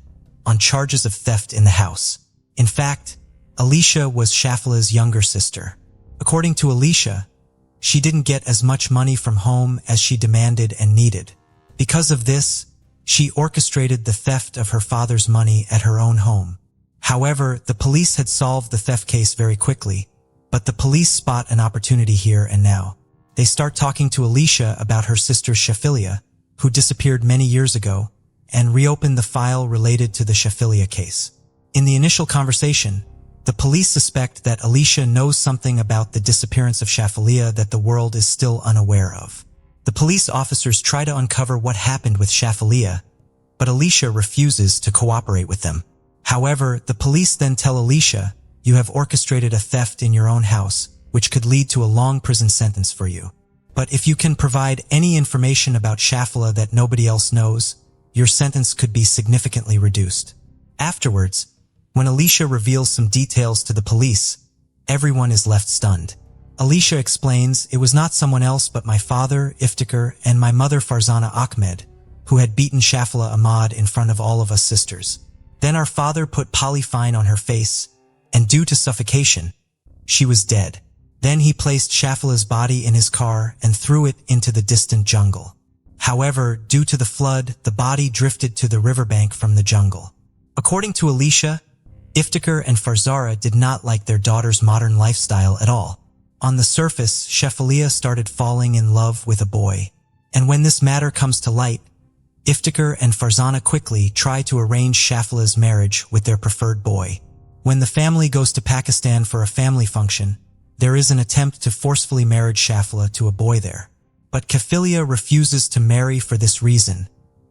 on charges of theft in the house. In fact, Alicia was Shafilia's younger sister. According to Alicia, she didn't get as much money from home as she demanded and needed. Because of this, she orchestrated the theft of her father's money at her own home. However, the police had solved the theft case very quickly, but the police spot an opportunity here and now. They start talking to Alicia about her sister Shafilia, who disappeared many years ago, and reopen the file related to the Shafilia case. In the initial conversation, the police suspect that Alicia knows something about the disappearance of Shafilia that the world is still unaware of. The police officers try to uncover what happened with Shafilia, but Alicia refuses to cooperate with them. However, the police then tell Alicia, "You have orchestrated a theft in your own house, which could lead to a long prison sentence for you. But if you can provide any information about Shafilia that nobody else knows, your sentence could be significantly reduced." Afterwards, when Alicia reveals some details to the police, everyone is left stunned. Alicia explains, "It was not someone else but my father, Iftikhar, and my mother Farzana Ahmed, who had beaten Shafilia Ahmad in front of all of us sisters. Then our father put polyfine on her face, and due to suffocation, she was dead. Then he placed Shafilia's body in his car and threw it into the distant jungle. However, due to the flood, the body drifted to the riverbank from the jungle." According to Alicia, Iftikhar and Farzara did not like their daughter's modern lifestyle at all. On the surface, Shafilia started falling in love with a boy. And when this matter comes to light, Iftikhar and Farzana quickly try to arrange Shafilia's marriage with their preferred boy. When the family goes to Pakistan for a family function, there is an attempt to forcefully marry Shafilia to a boy there. But Kafilia refuses to marry for this reason,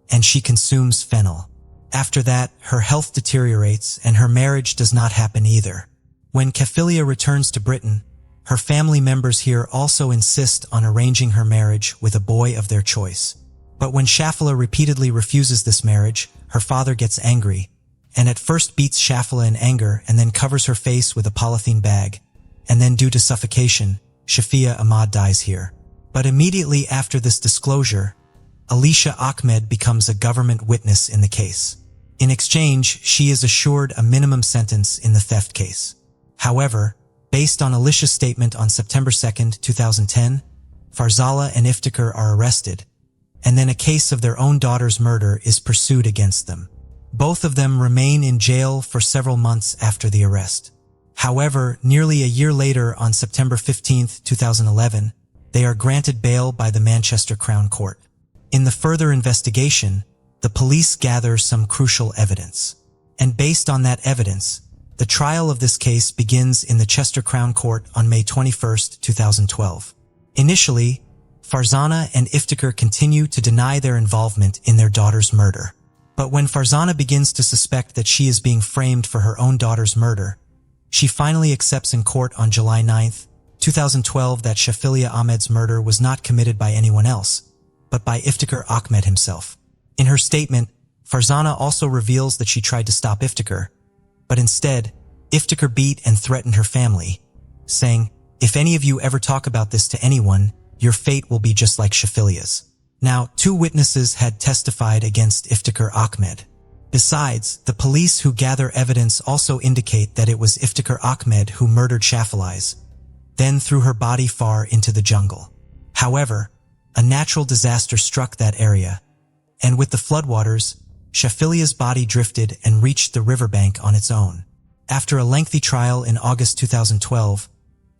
and she consumes fennel. After that, her health deteriorates and her marriage does not happen either. When Kafilia returns to Britain, her family members here also insist on arranging her marriage with a boy of their choice. But when Shafilia repeatedly refuses this marriage, her father gets angry, and at first beats Shafilia in anger and then covers her face with a polythene bag, and then due to suffocation, Shafilia Ahmad dies here. But immediately after this disclosure, Alicia Ahmed becomes a government witness in the case. In exchange, she is assured a minimum sentence in the theft case. However, based on Alicia's statement on September 2, 2010, Farzala and Iftikhar are arrested, and then a case of their own daughter's murder is pursued against them. Both of them remain in jail for several months after the arrest. However, nearly a year later, on September 15, 2011, they are granted bail by the Manchester Crown Court. In the further investigation, the police gather some crucial evidence. And based on that evidence, the trial of this case begins in the Chester Crown Court on May 21, 2012. Initially, Farzana and Iftikhar continue to deny their involvement in their daughter's murder. But when Farzana begins to suspect that she is being framed for her own daughter's murder, she finally accepts in court on July 9, 2012 that Shafilia Ahmed's murder was not committed by anyone else, but by Iftikhar Ahmed himself. In her statement, Farzana also reveals that she tried to stop Iftikhar, but instead, Iftikhar beat and threatened her family, saying, "If any of you ever talk about this to anyone, your fate will be just like Shafilia's." Now, 2 witnesses had testified against Iftikhar Ahmed. Besides, the police who gather evidence also indicate that it was Iftikhar Ahmed who murdered Shafili's, then threw her body far into the jungle. However, a natural disaster struck that area, and with the floodwaters, Shafilia's body drifted and reached the riverbank on its own. After a lengthy trial in August 2012,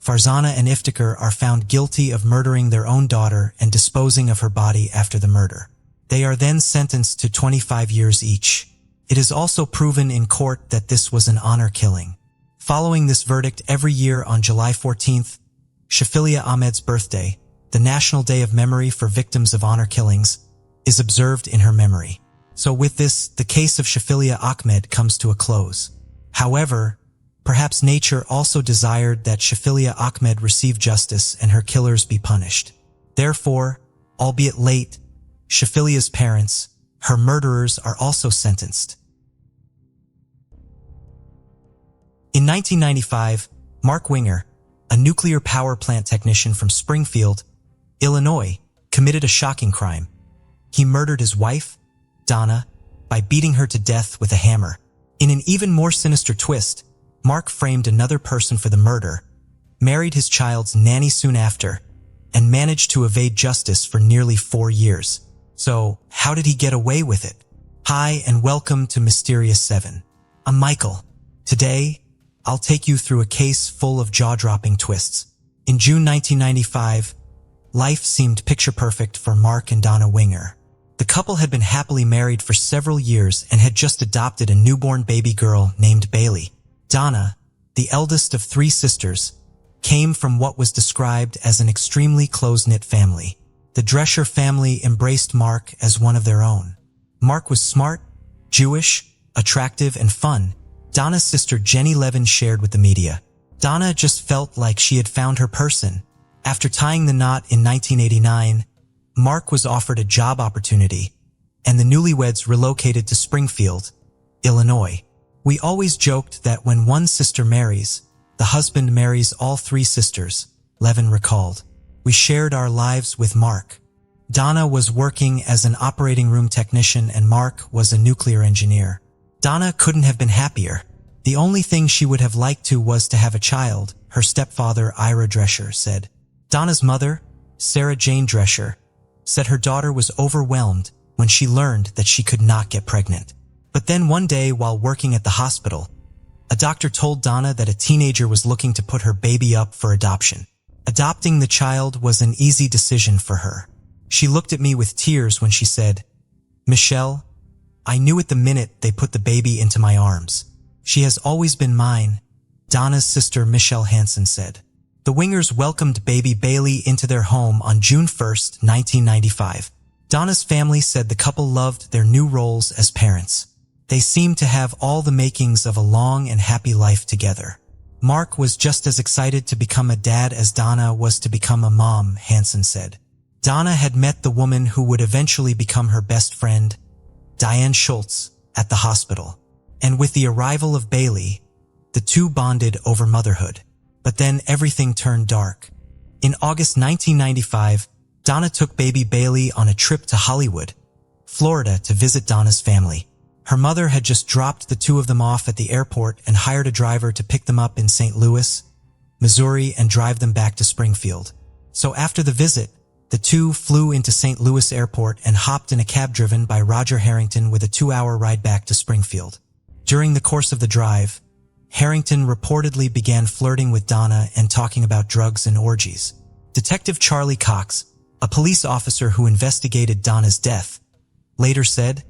Farzana and Iftikhar are found guilty of murdering their own daughter and disposing of her body after the murder. They are then sentenced to 25 years each. It is also proven in court that this was an honor killing. Following this verdict, every year on July 14th, Shafilia Ahmed's birthday, the National Day of Memory for Victims of Honor Killings, is observed in her memory. So with this, the case of Shafilia Ahmed comes to a close. However, perhaps nature also desired that Shafilia Ahmed receive justice and her killers be punished. Therefore, albeit late, Shafilia's parents, her murderers, are also sentenced. In 1995, Mark Winger, a nuclear power plant technician from Springfield, Illinois, committed a shocking crime. He murdered his wife, Donna, by beating her to death with a hammer. In an even more sinister twist, Mark framed another person for the murder, married his child's nanny soon after, and managed to evade justice for nearly 4 years. So, how did he get away with it? Hi, and welcome to Mysterious 7. I'm Michael. Today, I'll take you through a case full of jaw-dropping twists. In June 1995, life seemed picture-perfect for Mark and Donna Winger. The couple had been happily married for several years and had just adopted a newborn baby girl named Bailey. Donna, the eldest of 3 sisters, came from what was described as an extremely close-knit family. The Drescher family embraced Mark as one of their own. Mark was smart, Jewish, attractive, and fun, Donna's sister Jenny Levin shared with the media. Donna just felt like she had found her person. After tying the knot in 1989, Mark was offered a job opportunity, and the newlyweds relocated to Springfield, Illinois. We always joked that when one sister marries, the husband marries all 3 sisters, Levin recalled. We shared our lives with Mark. Donna was working as an operating room technician and Mark was a nuclear engineer. Donna couldn't have been happier. The only thing she would have liked to was to have a child, her stepfather Ira Drescher said. Donna's mother, Sarah Jane Drescher, said her daughter was overwhelmed when she learned that she could not get pregnant. But then one day while working at the hospital, a doctor told Donna that a teenager was looking to put her baby up for adoption. Adopting the child was an easy decision for her. She looked at me with tears when she said, "Michelle, I knew at the minute they put the baby into my arms. She has always been mine," Donna's sister Michelle Hansen said. The Wingers welcomed baby Bailey into their home on June 1st, 1995. Donna's family said the couple loved their new roles as parents. They seemed to have all the makings of a long and happy life together. Mark was just as excited to become a dad as Donna was to become a mom, Hansen said. Donna had met the woman who would eventually become her best friend, Diane Schultz, at the hospital. And with the arrival of Bailey, the two bonded over motherhood. But then everything turned dark. In August 1995, Donna took baby Bailey on a trip to Hollywood, Florida to visit Donna's family. Her mother had just dropped the 2 of them off at the airport and hired a driver to pick them up in St. Louis, Missouri and drive them back to Springfield. So after the visit, the 2 flew into St. Louis Airport and hopped in a cab driven by Roger Harrington with a 2-hour ride back to Springfield. During the course of the drive, Harrington reportedly began flirting with Donna and talking about drugs and orgies. Detective Charlie Cox, a police officer who investigated Donna's death, later said,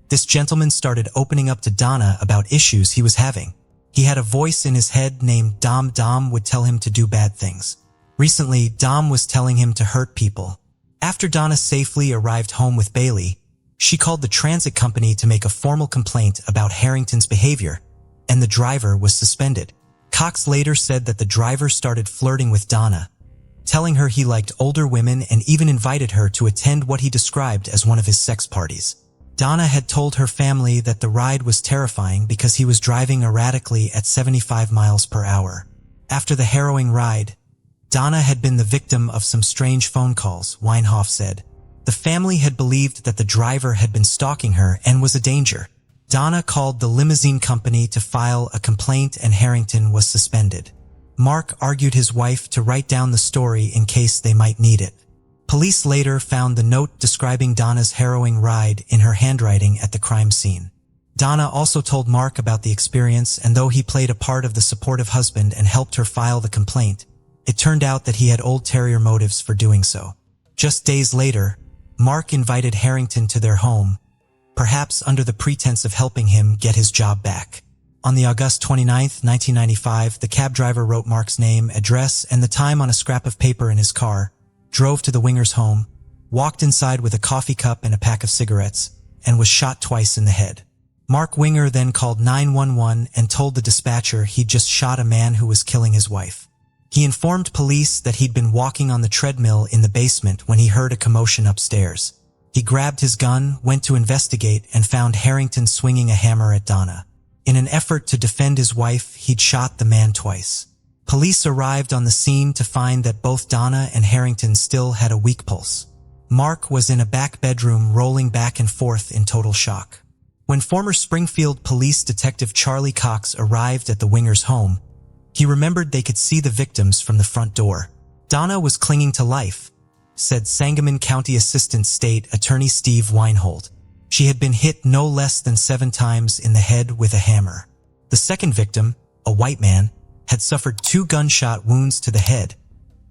"This gentleman started opening up to Donna about issues he was having. He had a voice in his head named Dom. Dom would tell him to do bad things. Recently, Dom was telling him to hurt people." After Donna safely arrived home with Bailey, she called the transit company to make a formal complaint about Harrington's behavior, and the driver was suspended. Cox later said that the driver started flirting with Donna, telling her he liked older women and even invited her to attend what he described as one of his sex parties. Donna had told her family that the ride was terrifying because he was driving erratically at 75 miles per hour. After the harrowing ride, Donna had been the victim of some strange phone calls, Weinhoff said. The family had believed that the driver had been stalking her and was a danger. Donna called the limousine company to file a complaint and Harrington was suspended. Mark argued his wife to write down the story in case they might need it. Police later found the note describing Donna's harrowing ride in her handwriting at the crime scene. Donna also told Mark about the experience, and though he played a part of the supportive husband and helped her file the complaint, it turned out that he had ulterior motives for doing so. Just days later, Mark invited Harrington to their home, perhaps under the pretense of helping him get his job back. On the August 29, 1995, the cab driver wrote Mark's name, address, and the time on a scrap of paper in his car, drove to the Wingers' home, walked inside with a coffee cup and a pack of cigarettes, and was shot twice in the head. Mark Winger then called 911 and told the dispatcher he'd just shot a man who was killing his wife. He informed police that he'd been walking on the treadmill in the basement when he heard a commotion upstairs. He grabbed his gun, went to investigate, and found Harrington swinging a hammer at Donna. In an effort to defend his wife, he'd shot the man twice. Police arrived on the scene to find that both Donna and Harrington still had a weak pulse. Mark was in a back bedroom rolling back and forth in total shock. When former Springfield Police Detective Charlie Cox arrived at the Wingers' home, he remembered they could see the victims from the front door. Donna was clinging to life, said Sangamon County Assistant State Attorney Steve Weinhold. She had been hit no less than 7 times in the head with a hammer. The second victim, a white man, had suffered 2 gunshot wounds to the head,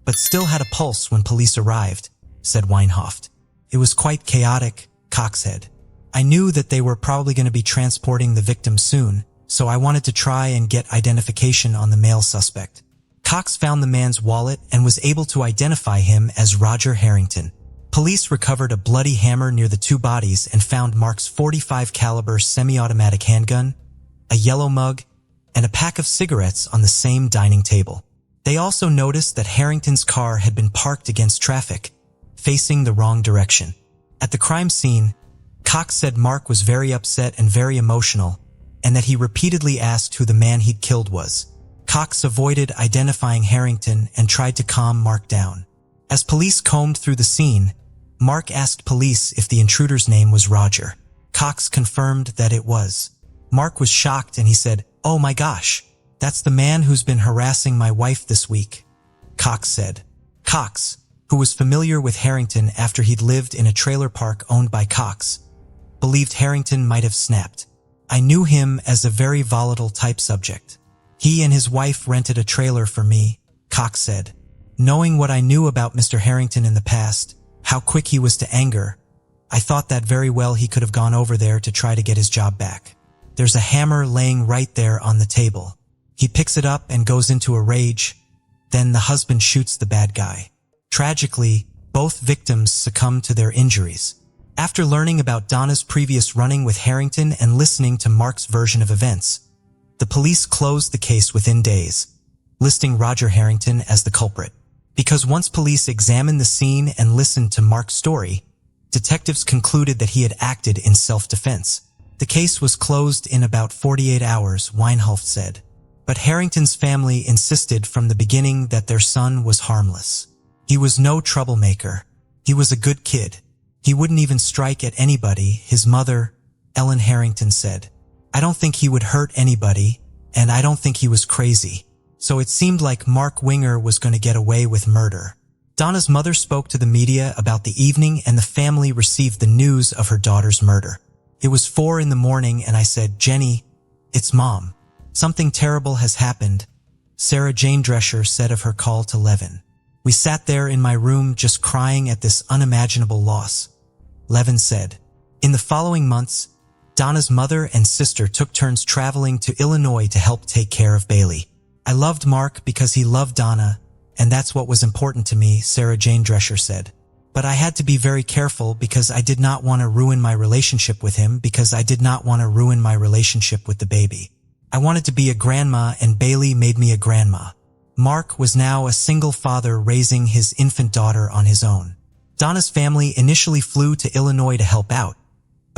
but still had a pulse when police arrived, said Weinhoff. It was quite chaotic, Cox said. I knew that they were probably going to be transporting the victim soon, so I wanted to try and get identification on the male suspect. Cox found the man's wallet and was able to identify him as Roger Harrington. Police recovered a bloody hammer near the 2 bodies and found Mark's .45 caliber semi-automatic handgun, a yellow mug, and a pack of cigarettes on the same dining table. They also noticed that Harrington's car had been parked against traffic, facing the wrong direction. At the crime scene, Cox said Mark was very upset and very emotional, and that he repeatedly asked who the man he'd killed was. Cox avoided identifying Harrington and tried to calm Mark down. As police combed through the scene, Mark asked police if the intruder's name was Roger. Cox confirmed that it was. Mark was shocked and he said, "Oh my gosh, that's the man who's been harassing my wife this week," Cox said. Cox, who was familiar with Harrington after he'd lived in a trailer park owned by Cox, believed Harrington might have snapped. "I knew him as a very volatile type subject. He and his wife rented a trailer for me," Cox said. "Knowing what I knew about Mr. Harrington in the past, how quick he was to anger, I thought that very well he could have gone over there to try to get his job back. There's a hammer laying right there on the table. He picks it up and goes into a rage. Then the husband shoots the bad guy." Tragically, both victims succumbed to their injuries. After learning about Donna's previous run-in with Harrington and listening to Mark's version of events, the police closed the case within days, listing Roger Harrington as the culprit. Because once police examined the scene and listened to Mark's story, detectives concluded that he had acted in self-defense. The case was closed in about 48 hours, Weinhoff said. But Harrington's family insisted from the beginning that their son was harmless. He was no troublemaker. He was a good kid. He wouldn't even strike at anybody, his mother, Ellen Harrington, said. "I don't think he would hurt anybody, and I don't think he was crazy." So it seemed like Mark Winger was going to get away with murder. Donna's mother spoke to the media about the evening and the family received the news of her daughter's murder. "It was 4 in the morning and I said, 'Jenny, it's Mom. Something terrible has happened,' Sarah Jane Drescher said of her call to Levin. 'We sat there in my room just crying at this unimaginable loss,' Levin said. In the following months, Donna's mother and sister took turns traveling to Illinois to help take care of Bailey. "I loved Mark because he loved Donna, and that's what was important to me," Sarah Jane Drescher said. "But I had to be very careful because I did not want to ruin my relationship with him because I did not want to ruin my relationship with the baby. I wanted to be a grandma and Bailey made me a grandma." Mark was now a single father raising his infant daughter on his own. Donna's family initially flew to Illinois to help out,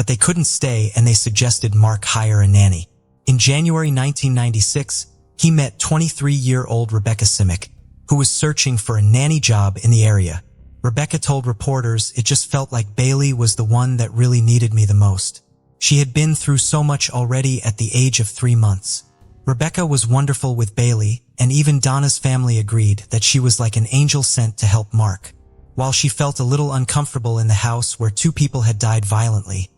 but they couldn't stay and they suggested Mark hire a nanny. In January 1996, he met 23-year-old Rebecca Simic, who was searching for a nanny job in the area. Rebecca told reporters, "It just felt like Bailey was the one that really needed me the most. She had been through so much already at the age of 3 months." Rebecca was wonderful with Bailey, and even Donna's family agreed that she was like an angel sent to help Mark. While she felt a little uncomfortable in the house where 2 people had died violently,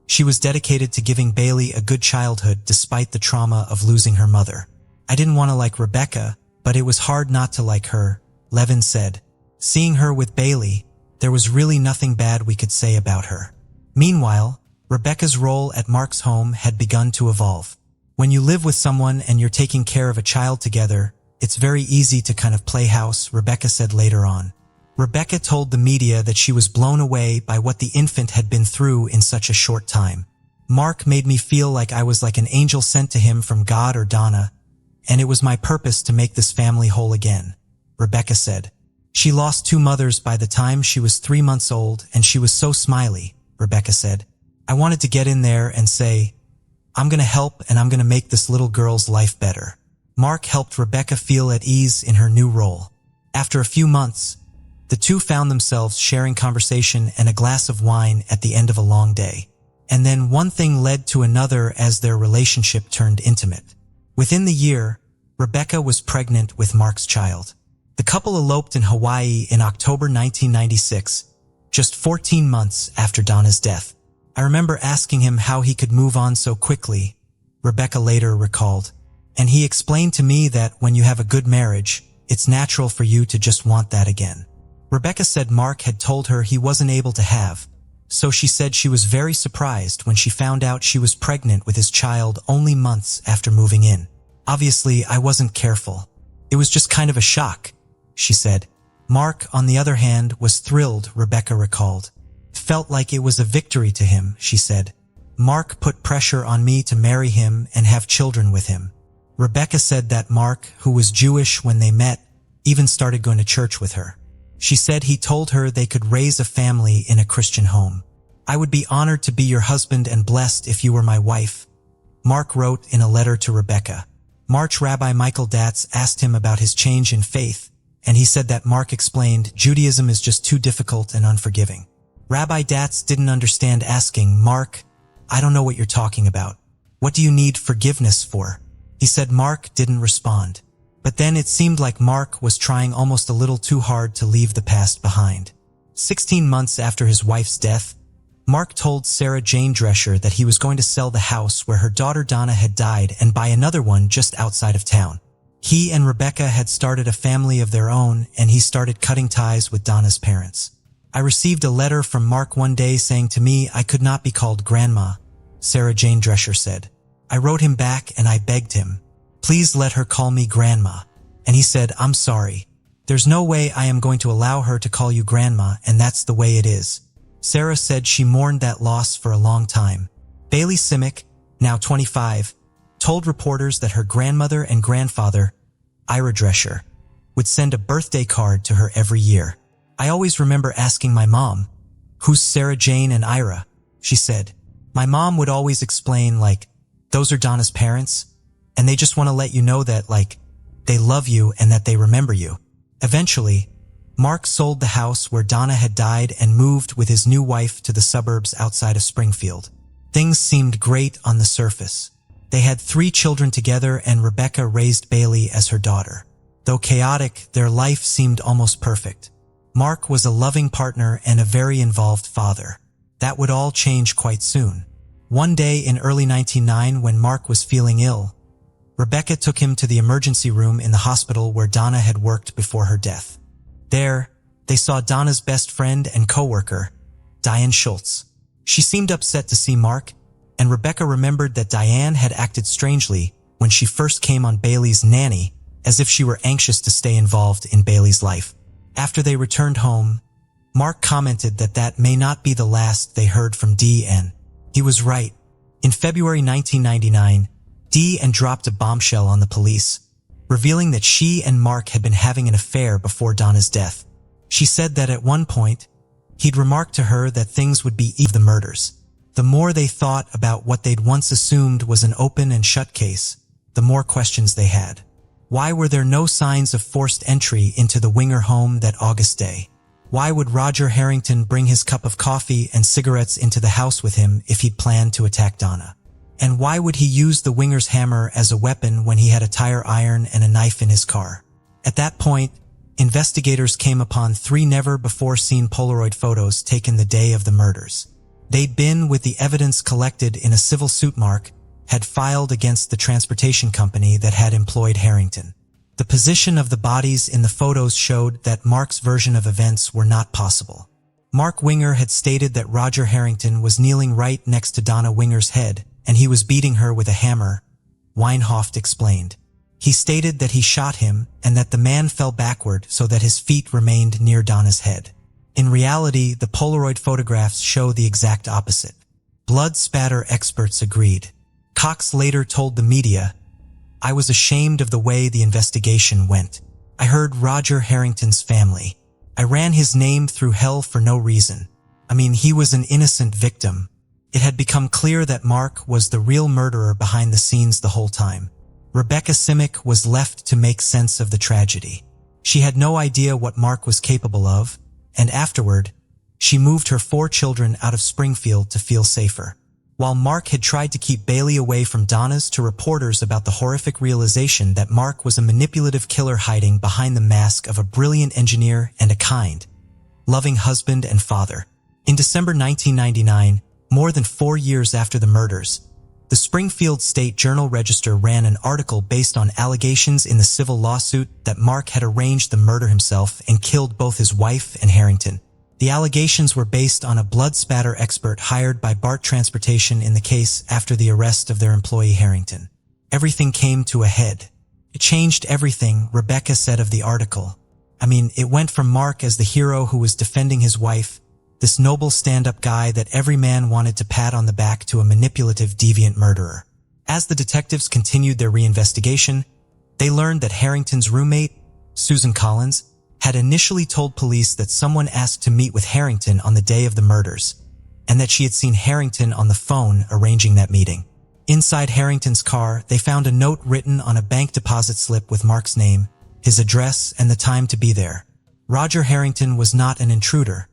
she was dedicated to giving Bailey a good childhood despite the trauma of losing her mother. "I didn't want to like Rebecca, but it was hard not to like her," Levin said. "Seeing her with Bailey, there was really nothing bad we could say about her." Meanwhile, Rebecca's role at Mark's home had begun to evolve. When you live with someone and you're taking care of a child together, it's very easy to kind of play house, Rebecca said later on. Rebecca told the media that she was blown away by what the infant had been through in such a short time. "Mark made me feel like I was like an angel sent to him from God or Donna, and it was my purpose to make this family whole again," Rebecca said. She lost 2 mothers by the time she was 3 months old, and she was so smiley, Rebecca said. "I wanted to get in there and say, I'm going to help and I'm going to make this little girl's life better." Mark helped Rebecca feel at ease in her new role. After a few months, the two found themselves sharing conversation and a glass of wine at the end of a long day. And then one thing led to another as their relationship turned intimate. Within the year, Rebecca was pregnant with Mark's child. The couple eloped in Hawaii in October 1996, just 14 months after Donna's death. "I remember asking him how he could move on so quickly," Rebecca later recalled. "And he explained to me that when you have a good marriage, it's natural for you to just want that again." Rebecca said Mark had told her he wasn't able to have, so she said she was very surprised when she found out she was pregnant with his child only months after moving in. "Obviously, I wasn't careful. It was just kind of a shock," she said. Mark, on the other hand, was thrilled, Rebecca recalled. "Felt like it was a victory to him," she said. "Mark put pressure on me to marry him and have children with him." Rebecca said that Mark, who was Jewish when they met, even started going to church with her. She said he told her they could raise a family in a Christian home. "I would be honored to be your husband and blessed if you were my wife," Mark wrote in a letter to Rebecca. March Rabbi Michael Datz asked him about his change in faith, and he said that Mark explained, "Judaism is just too difficult and unforgiving." Rabbi Datz didn't understand, asking, "Mark, I don't know what you're talking about. What do you need forgiveness for?" He said Mark didn't respond. But then it seemed like Mark was trying almost a little too hard to leave the past behind. 16 months after his wife's death, Mark told Sarah Jane Drescher that he was going to sell the house where her daughter Donna had died and buy another one just outside of town. He and Rebecca had started a family of their own, and he started cutting ties with Donna's parents. "I received a letter from Mark one day saying to me I could not be called Grandma," Sarah Jane Drescher said. "I wrote him back and I begged him, please let her call me Grandma. And he said, I'm sorry. There's no way I am going to allow her to call you Grandma, and that's the way it is." Sarah said she mourned that loss for a long time. Bailey Simic, now 25, told reporters that her grandmother and grandfather, Ira Drescher, would send a birthday card to her every year. "I always remember asking my mom, 'Who's Sarah Jane and Ira?' she said. My mom would always explain, like, 'Those are Donna's parents, and they just want to let you know that, like, they love you and that they remember you.'" Eventually, Mark sold the house where Donna had died and moved with his new wife to the suburbs outside of Springfield. Things seemed great on the surface. They had 3 children together, and Rebecca raised Bailey as her daughter. Though chaotic, their life seemed almost perfect. Mark was a loving partner and a very involved father. That would all change quite soon. One day in early 1999, when Mark was feeling ill, Rebecca took him to the emergency room in the hospital where Donna had worked before her death. There, they saw Donna's best friend and co-worker, Diane Schultz. She seemed upset to see Mark, and Rebecca remembered that Diane had acted strangely when she first came on Bailey's nanny, as if she were anxious to stay involved in Bailey's life. After they returned home, Mark commented that that may not be the last they heard from Dee, and he was right. In February 1999, Dee dropped a bombshell on the police, revealing that she and Mark had been having an affair before Donna's death. She said that at one point, he'd remarked to her that things would be the murders. The more they thought about what they'd once assumed was an open and shut case, the more questions they had. Why were there no signs of forced entry into the Winger home that August day? Why would Roger Harrington bring his cup of coffee and cigarettes into the house with him if he'd planned to attack Donna? And why would he use the Winger's hammer as a weapon when he had a tire iron and a knife in his car? At that point, investigators came upon 3 never-before-seen Polaroid photos taken the day of the murders. They'd been, with the evidence collected in a civil suit, Mark had filed against the transportation company that had employed Harrington. The position of the bodies in the photos showed that Mark's version of events were not possible. Mark Winger had stated that Roger Harrington was kneeling right next to Donna Winger's head, and he was beating her with a hammer, Weinhoft explained. He stated that he shot him and that the man fell backward so that his feet remained near Donna's head. In reality, the Polaroid photographs show the exact opposite. Blood spatter experts agreed. Cox later told the media, "I was ashamed of the way the investigation went. I heard Roger Harrington's family. I ran his name through hell for no reason. I mean, he was an innocent victim." It had become clear that Mark was the real murderer behind the scenes the whole time. Rebecca Simic was left to make sense of the tragedy. She had no idea what Mark was capable of, and afterward, she moved her 4 children out of Springfield to feel safer. While Mark had tried to keep Bailey away from Donna's to reporters about the horrific realization that Mark was a manipulative killer hiding behind the mask of a brilliant engineer and a kind, loving husband and father. In December 1999, more than 4 years after the murders, the Springfield State Journal-Register ran an article based on allegations in the civil lawsuit that Mark had arranged the murder himself and killed both his wife and Harrington. The allegations were based on a blood spatter expert hired by BART Transportation in the case after the arrest of their employee Harrington. Everything came to a head. It changed everything, Rebecca said of the article. I mean, it went from Mark as the hero who was defending his wife, this noble stand-up guy that every man wanted to pat on the back, to a manipulative, deviant murderer. As the detectives continued their reinvestigation, they learned that Harrington's roommate, Susan Collins, had initially told police that someone asked to meet with Harrington on the day of the murders, and that she had seen Harrington on the phone arranging that meeting. Inside Harrington's car, they found a note written on a bank deposit slip with Mark's name, his address, and the time to be there. Roger Harrington was not an intruder,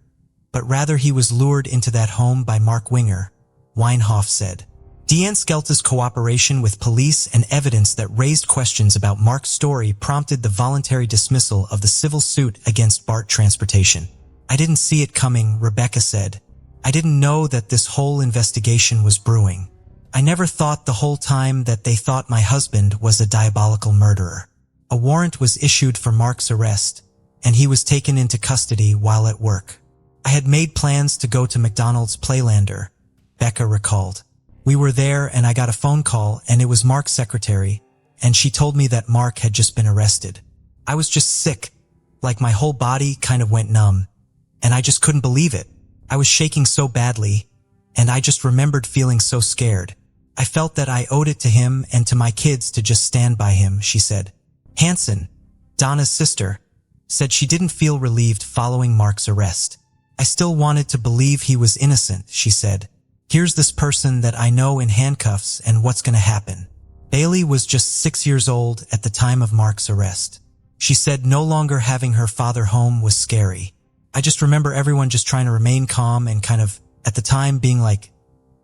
but rather he was lured into that home by Mark Winger, Weinhoff said. Deanne Skelta's cooperation with police and evidence that raised questions about Mark's story prompted the voluntary dismissal of the civil suit against BART Transportation. "I didn't see it coming," Rebecca said. "I didn't know that this whole investigation was brewing. I never thought the whole time that they thought my husband was a diabolical murderer." A warrant was issued for Mark's arrest, and he was taken into custody while at work. "I had made plans to go to McDonald's Playlander," Becca recalled. "We were there and I got a phone call and it was Mark's secretary, and she told me that Mark had just been arrested. I was just sick, like my whole body kind of went numb, and I just couldn't believe it. I was shaking so badly, and I just remembered feeling so scared. I felt that I owed it to him and to my kids to just stand by him," she said. Hanson, Donna's sister, said she didn't feel relieved following Mark's arrest. "I still wanted to believe he was innocent," she said. "Here's this person that I know in handcuffs, and what's going to happen?" Bailey was just 6 years old at the time of Mark's arrest. She said no longer having her father home was scary. "I just remember everyone just trying to remain calm and kind of, at the time, being like,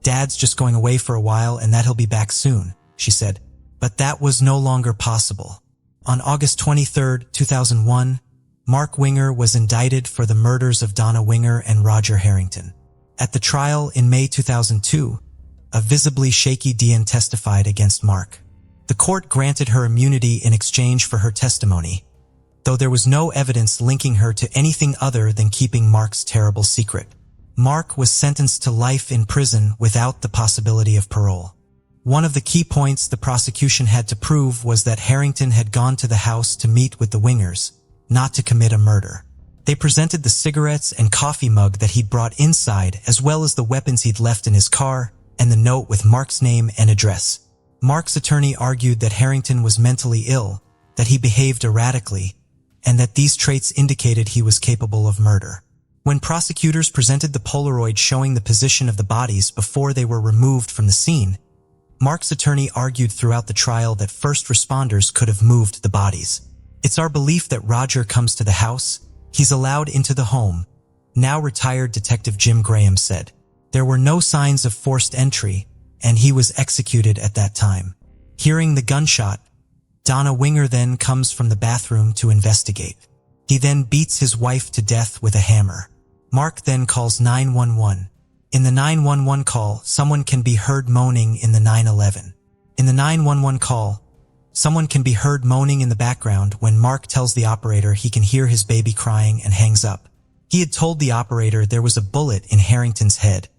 Dad's just going away for a while and that he'll be back soon," she said. But that was no longer possible. On August 23, 2001, Mark Winger was indicted for the murders of Donna Winger and Roger Harrington. At the trial in May 2002, a visibly shaky Deanne testified against Mark. The court granted her immunity in exchange for her testimony, though there was no evidence linking her to anything other than keeping Mark's terrible secret. Mark was sentenced to life in prison without the possibility of parole. One of the key points the prosecution had to prove was that Harrington had gone to the house to meet with the Wingers, not to commit a murder. They presented the cigarettes and coffee mug that he'd brought inside, as well as the weapons he'd left in his car, and the note with Mark's name and address. Mark's attorney argued that Harrington was mentally ill, that he behaved erratically, and that these traits indicated he was capable of murder. When prosecutors presented the Polaroid showing the position of the bodies before they were removed from the scene, Mark's attorney argued throughout the trial that first responders could have moved the bodies. It's our belief that Roger comes to the house, he's allowed into the home, now retired Detective Jim Graham said. There were no signs of forced entry, and he was executed at that time. Hearing the gunshot, Donna Winger then comes from the bathroom to investigate. He then beats his wife to death with a hammer. Mark then calls 911. In the 911 call, someone can be heard moaning in the 911. In the 911 call, someone can be heard moaning in the background when Mark tells the operator he can hear his baby crying and hangs up. He had told the operator there was a bullet in Harrington's head.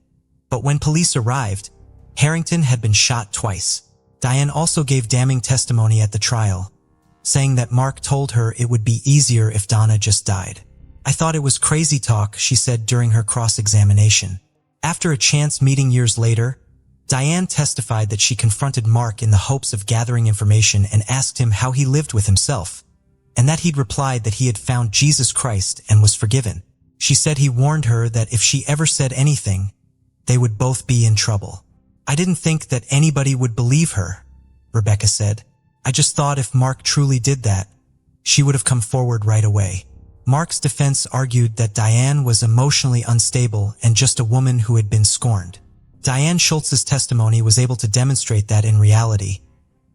But when police arrived, Harrington had been shot twice. Diane also gave damning testimony at the trial, saying that Mark told her it would be easier if Donna just died. I thought it was crazy talk, she said during her cross-examination. After a chance meeting years later, Diane testified that she confronted Mark in the hopes of gathering information and asked him how he lived with himself, and that he'd replied that he had found Jesus Christ and was forgiven. She said he warned her that if she ever said anything, they would both be in trouble. I didn't think that anybody would believe her, Rebecca said. I just thought if Mark truly did that, she would have come forward right away. Mark's defense argued that Diane was emotionally unstable and just a woman who had been scorned. Diane Schultz's testimony was able to demonstrate that in reality,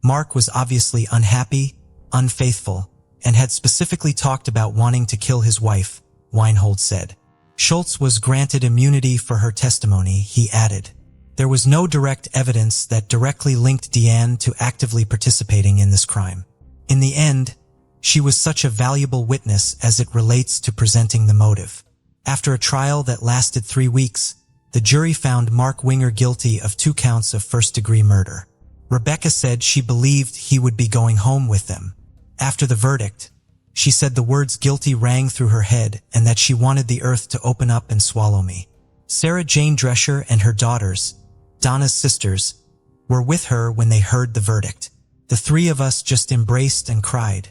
Mark was obviously unhappy, unfaithful, and had specifically talked about wanting to kill his wife, Weinhold said. Schultz was granted immunity for her testimony, he added. There was no direct evidence that directly linked Diane to actively participating in this crime. In the end, she was such a valuable witness as it relates to presenting the motive. After a trial that lasted 3 weeks, the jury found Mark Winger guilty of 2 counts of first-degree murder. Rebecca said she believed he would be going home with them. After the verdict, she said the words guilty rang through her head and that she wanted the earth to open up and swallow me. Sarah Jane Drescher and her daughters, Donna's sisters, were with her when they heard the verdict. The 3 of us just embraced and cried,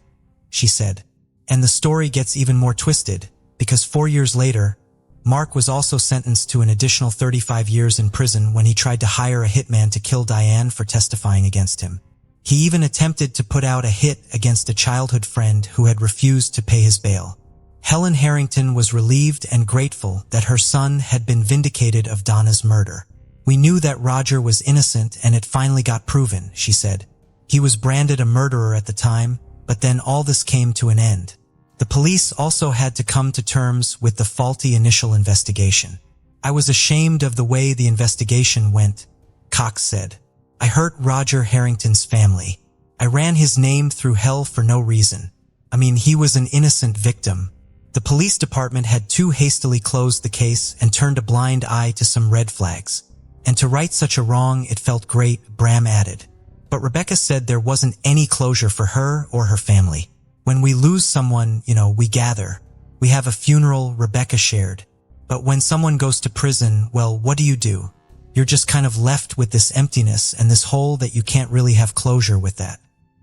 she said. And the story gets even more twisted, because 4 years later, Mark was also sentenced to an additional 35 years in prison when he tried to hire a hitman to kill Diane for testifying against him. He even attempted to put out a hit against a childhood friend who had refused to pay his bail. Helen Harrington was relieved and grateful that her son had been vindicated of Donna's murder. We knew that Roger was innocent and it finally got proven, she said. He was branded a murderer at the time, but then all this came to an end. The police also had to come to terms with the faulty initial investigation. I was ashamed of the way the investigation went, Cox said. I hurt Roger Harrington's family. I ran his name through hell for no reason. I mean, he was an innocent victim. The police department had too hastily closed the case and turned a blind eye to some red flags. And to right such a wrong, it felt great, Bram added. But Rebecca said there wasn't any closure for her or her family. When we lose someone, we gather. We have a funeral, Rebecca shared. But when someone goes to prison, well, what do? You're just kind of left with this emptiness and this hole that you can't really have closure with that.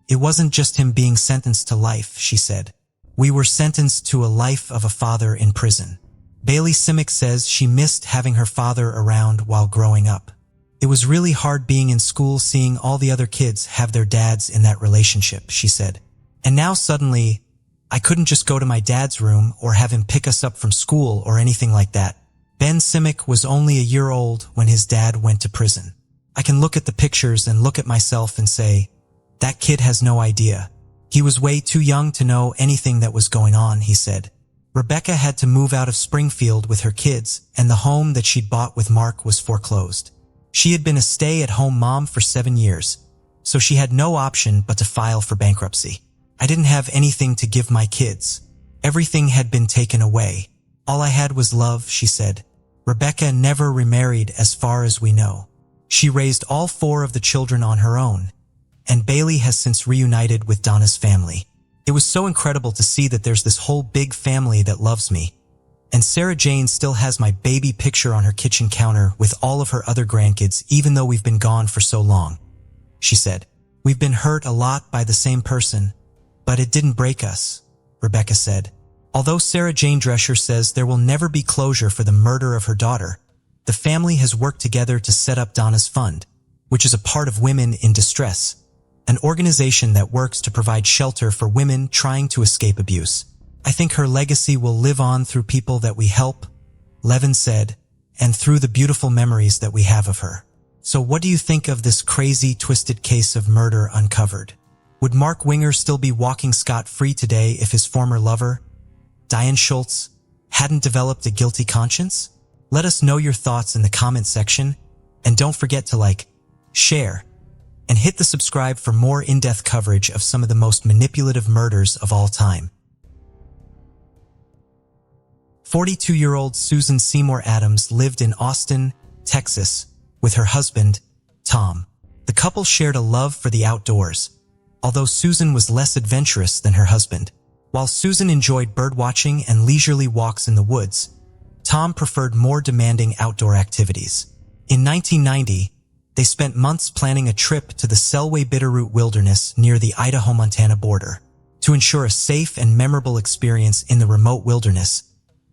It wasn't just him being sentenced to life, she said. We were sentenced to a life of a father in prison. Bailey Simic says she missed having her father around while growing up. It was really hard being in school seeing all the other kids have their dads in that relationship, she said. And now suddenly, I couldn't just go to my dad's room or have him pick us up from school or anything like that. Ben Simic was only a year old when his dad went to prison. I can look at the pictures and look at myself and say, that kid has no idea. He was way too young to know anything that was going on, he said. Rebecca had to move out of Springfield with her kids, and the home that she'd bought with Mark was foreclosed. She had been a stay-at-home mom for 7 years, so she had no option but to file for bankruptcy. I didn't have anything to give my kids. Everything had been taken away. All I had was love, she said. Rebecca never remarried as far as we know. She raised all 4 of the children on her own, and Bailey has since reunited with Donna's family. It was so incredible to see that there's this whole big family that loves me. And Sarah Jane still has my baby picture on her kitchen counter with all of her other grandkids even though we've been gone for so long. She said, we've been hurt a lot by the same person, but it didn't break us, Rebecca said. Although Sarah Jane Drescher says there will never be closure for the murder of her daughter, the family has worked together to set up Donna's Fund, which is a part of Women in Distress, an organization that works to provide shelter for women trying to escape abuse. I think her legacy will live on through people that we help, Levin said, and through the beautiful memories that we have of her. So what do you think of this crazy, twisted case of murder uncovered? Would Mark Winger still be walking scot-free today if his former lover, Diane Schultz, hadn't developed a guilty conscience? Let us know your thoughts in the comment section, and don't forget to like, share, and hit the subscribe for more in-depth coverage of some of the most manipulative murders of all time. 42-year-old Susan Seymour Adams lived in Austin, Texas, with her husband, Tom. The couple shared a love for the outdoors, although Susan was less adventurous than her husband. While Susan enjoyed birdwatching and leisurely walks in the woods, Tom preferred more demanding outdoor activities. In 1990, they spent months planning a trip to the Selway Bitterroot Wilderness near the Idaho-Montana border. To ensure a safe and memorable experience in the remote wilderness,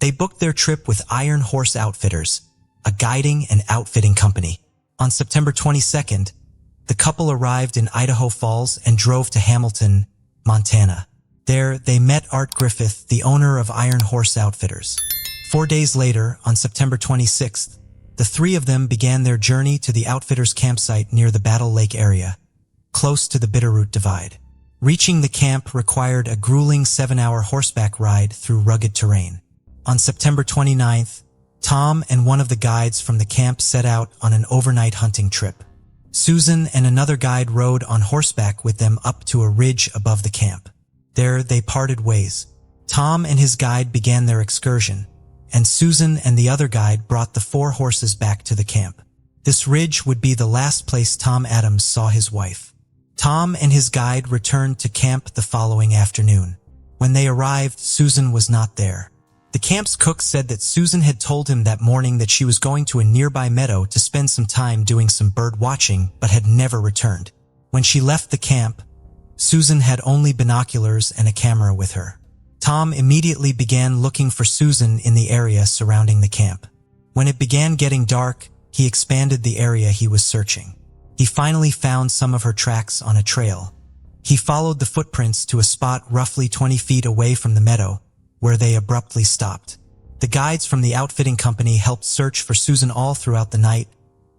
they booked their trip with Iron Horse Outfitters, a guiding and outfitting company. On September 22nd, the couple arrived in Idaho Falls and drove to Hamilton, Montana. There, they met Art Griffith, the owner of Iron Horse Outfitters. 4 days later, on September 26th, the three of them began their journey to the Outfitters campsite near the Battle Lake area, close to the Bitterroot Divide. Reaching the camp required a grueling 7-hour horseback ride through rugged terrain. On September 29th, Tom and one of the guides from the camp set out on an overnight hunting trip. Susan and another guide rode on horseback with them up to a ridge above the camp. There, they parted ways. Tom and his guide began their excursion, and Susan and the other guide brought the 4 horses back to the camp. This ridge would be the last place Tom Adams saw his wife. Tom and his guide returned to camp the following afternoon. When they arrived, Susan was not there. The camp's cook said that Susan had told him that morning that she was going to a nearby meadow to spend some time doing some bird watching, but had never returned. When she left the camp, Susan had only binoculars and a camera with her. Tom immediately began looking for Susan in the area surrounding the camp. When it began getting dark, he expanded the area he was searching. He finally found some of her tracks on a trail. He followed the footprints to a spot roughly 20 feet away from the meadow, where they abruptly stopped. The guides from the outfitting company helped search for Susan all throughout the night,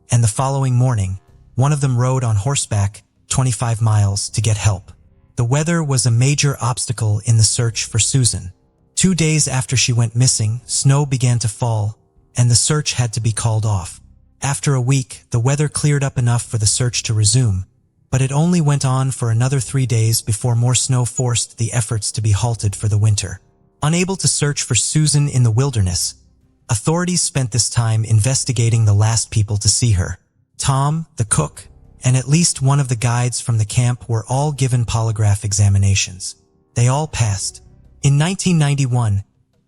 and the following morning, one of them rode on horseback 25 miles to get help. The weather was a major obstacle in the search for Susan. 2 days after she went missing, snow began to fall, and the search had to be called off. After a week, the weather cleared up enough for the search to resume, but it only went on for another 3 days before more snow forced the efforts to be halted for the winter. Unable to search for Susan in the wilderness, authorities spent this time investigating the last people to see her. Tom, the cook, and at least one of the guides from the camp were all given polygraph examinations. They all passed. In 1991,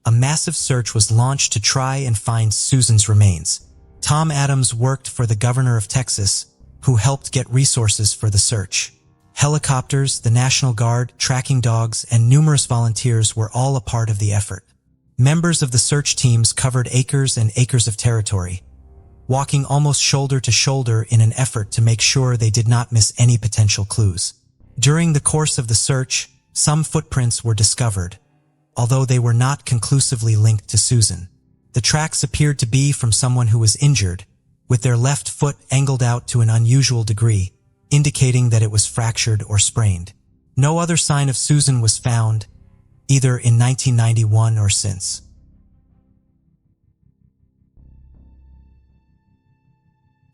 a massive search was launched to try and find Susan's remains. Tom Adams worked for the governor of Texas, who helped get resources for the search. Helicopters, the National Guard, tracking dogs, and numerous volunteers were all a part of the effort. Members of the search teams covered acres and acres of territory, walking almost shoulder to shoulder in an effort to make sure they did not miss any potential clues. During the course of the search, some footprints were discovered, although they were not conclusively linked to Susan. The tracks appeared to be from someone who was injured, with their left foot angled out to an unusual degree, indicating that it was fractured or sprained. No other sign of Susan was found, either in 1991 or since.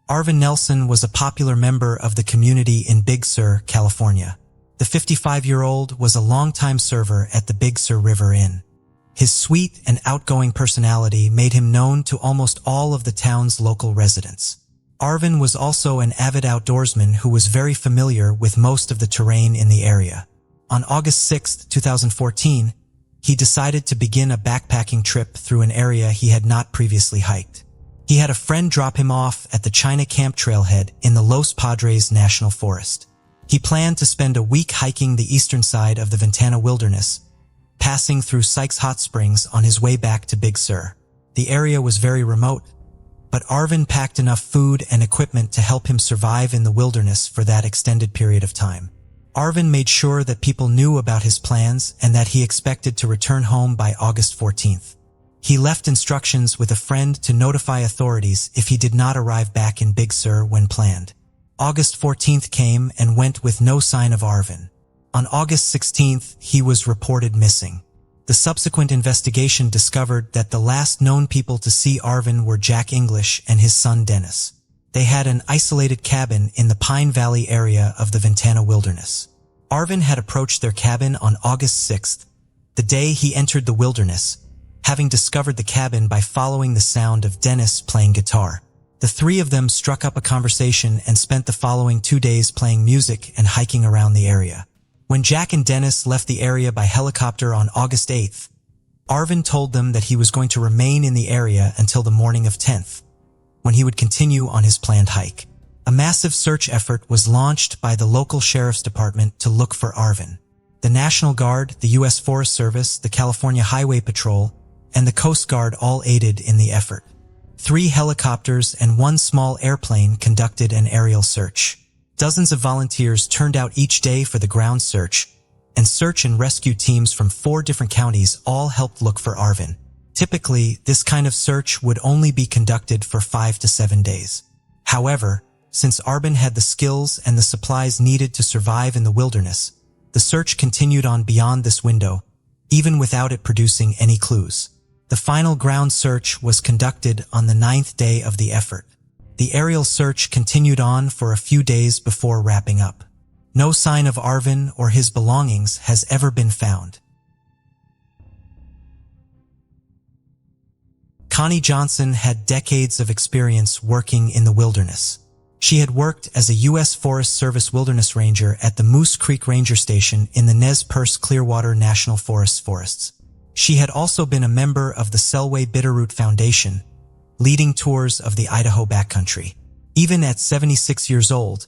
Arvin Nelson was a popular member of the community in Big Sur, California. The 55-year-old was a longtime server at the Big Sur River Inn. His sweet and outgoing personality made him known to almost all of the town's local residents. Arvin was also an avid outdoorsman who was very familiar with most of the terrain in the area. On August 6, 2014, he decided to begin a backpacking trip through an area he had not previously hiked. He had a friend drop him off at the China Camp trailhead in the Los Padres National Forest. He planned to spend a week hiking the eastern side of the Ventana Wilderness, passing through Sykes Hot Springs on his way back to Big Sur. The area was very remote, but Arvin packed enough food and equipment to help him survive in the wilderness for that extended period of time. Arvin made sure that people knew about his plans and that he expected to return home by August 14th. He left instructions with a friend to notify authorities if he did not arrive back in Big Sur when planned. August 14th came and went with no sign of Arvin. On August 16th, he was reported missing. The subsequent investigation discovered that the last known people to see Arvin were Jack English and his son Dennis. They had an isolated cabin in the Pine Valley area of the Ventana Wilderness. Arvin had approached their cabin on August 6th, the day he entered the wilderness, having discovered the cabin by following the sound of Dennis playing guitar. The three of them struck up a conversation and spent the following 2 days playing music and hiking around the area. When Jack and Dennis left the area by helicopter on August 8th, Arvin told them that he was going to remain in the area until the morning of 10th, when he would continue on his planned hike. A massive search effort was launched by the local sheriff's department to look for Arvin. The National Guard, the U.S. Forest Service, the California Highway Patrol, and the Coast Guard all aided in the effort. 3 helicopters and 1 small airplane conducted an aerial search. Dozens of volunteers turned out each day for the ground search, and search and rescue teams from 4 different counties all helped look for Arvin. Typically, this kind of search would only be conducted for 5 to 7 days. However, since Arvin had the skills and the supplies needed to survive in the wilderness, the search continued on beyond this window, even without it producing any clues. The final ground search was conducted on the 9th day of the effort. The aerial search continued on for a few days before wrapping up. No sign of Arvin or his belongings has ever been found. Connie Johnson had decades of experience working in the wilderness. She had worked as a U.S. Forest Service wilderness ranger at the Moose Creek Ranger Station in the Nez Perce Clearwater National forests. She had also been a member of the Selway Bitterroot Foundation, leading tours of the Idaho backcountry. Even at 76 years old,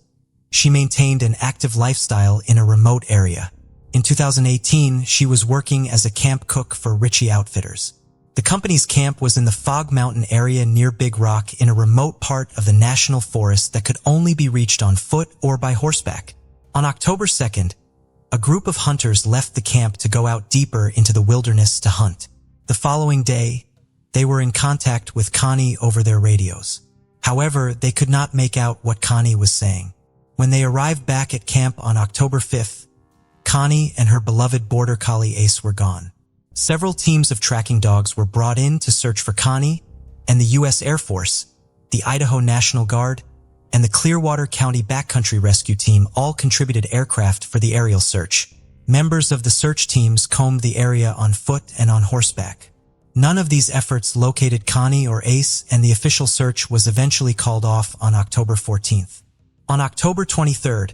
she maintained an active lifestyle in a remote area. In 2018, she was working as a camp cook for Ritchie Outfitters. The company's camp was in the Fog Mountain area near Big Rock in a remote part of the national forest that could only be reached on foot or by horseback. On October 2nd, a group of hunters left the camp to go out deeper into the wilderness to hunt. The following day, they were in contact with Connie over their radios. However, they could not make out what Connie was saying. When they arrived back at camp on October 5th, Connie and her beloved border collie Ace were gone. Several teams of tracking dogs were brought in to search for Connie, and the U.S. Air Force, the Idaho National Guard, and the Clearwater County Backcountry Rescue Team all contributed aircraft for the aerial search. Members of the search teams combed the area on foot and on horseback. None of these efforts located Connie or Ace, and the official search was eventually called off on October 14th. On October 23rd,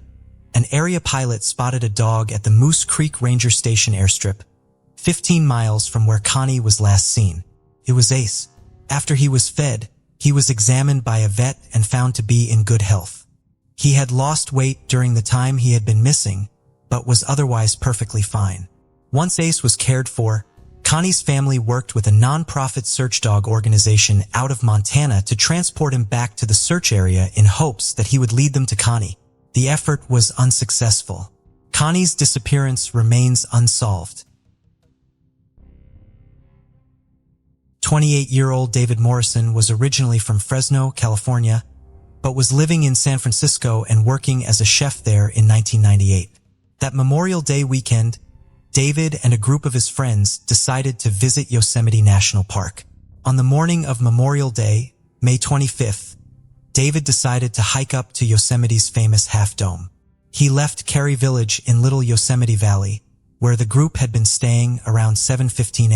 an area pilot spotted a dog at the Moose Creek Ranger Station airstrip, 15 miles from where Connie was last seen. It was Ace. After he was fed, he was examined by a vet and found to be in good health. He had lost weight during the time he had been missing, but was otherwise perfectly fine. Once Ace was cared for, Connie's family worked with a non-profit search dog organization out of Montana to transport him back to the search area in hopes that he would lead them to Connie. The effort was unsuccessful. Connie's disappearance remains unsolved. 28-year-old David Morrison was originally from Fresno, California, but was living in San Francisco and working as a chef there in 1998. That Memorial Day weekend, David and a group of his friends decided to visit Yosemite National Park. On the morning of Memorial Day, May 25th, David decided to hike up to Yosemite's famous Half Dome. He left Cary Village in Little Yosemite Valley, where the group had been staying around 7:15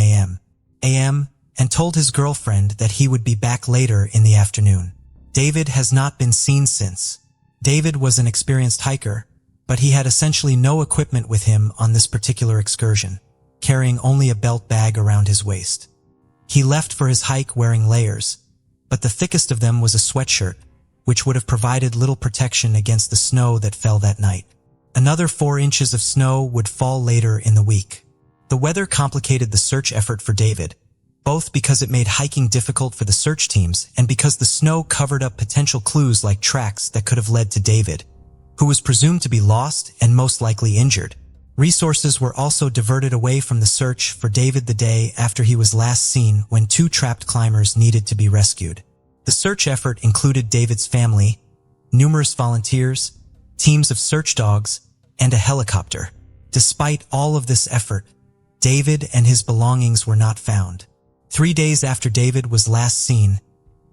a.m. and told his girlfriend that he would be back later in the afternoon. David has not been seen since. David was an experienced hiker, but he had essentially no equipment with him on this particular excursion, carrying only a belt bag around his waist. He left for his hike wearing layers, but the thickest of them was a sweatshirt, which would have provided little protection against the snow that fell that night. Another 4 inches of snow would fall later in the week. The weather complicated the search effort for David, both because it made hiking difficult for the search teams and because the snow covered up potential clues like tracks that could have led to David, who was presumed to be lost and most likely injured. Resources were also diverted away from the search for David the day after he was last seen, when 2 trapped climbers needed to be rescued. The search effort included David's family, numerous volunteers, teams of search dogs, and a helicopter. Despite all of this effort, David and his belongings were not found. 3 days after David was last seen,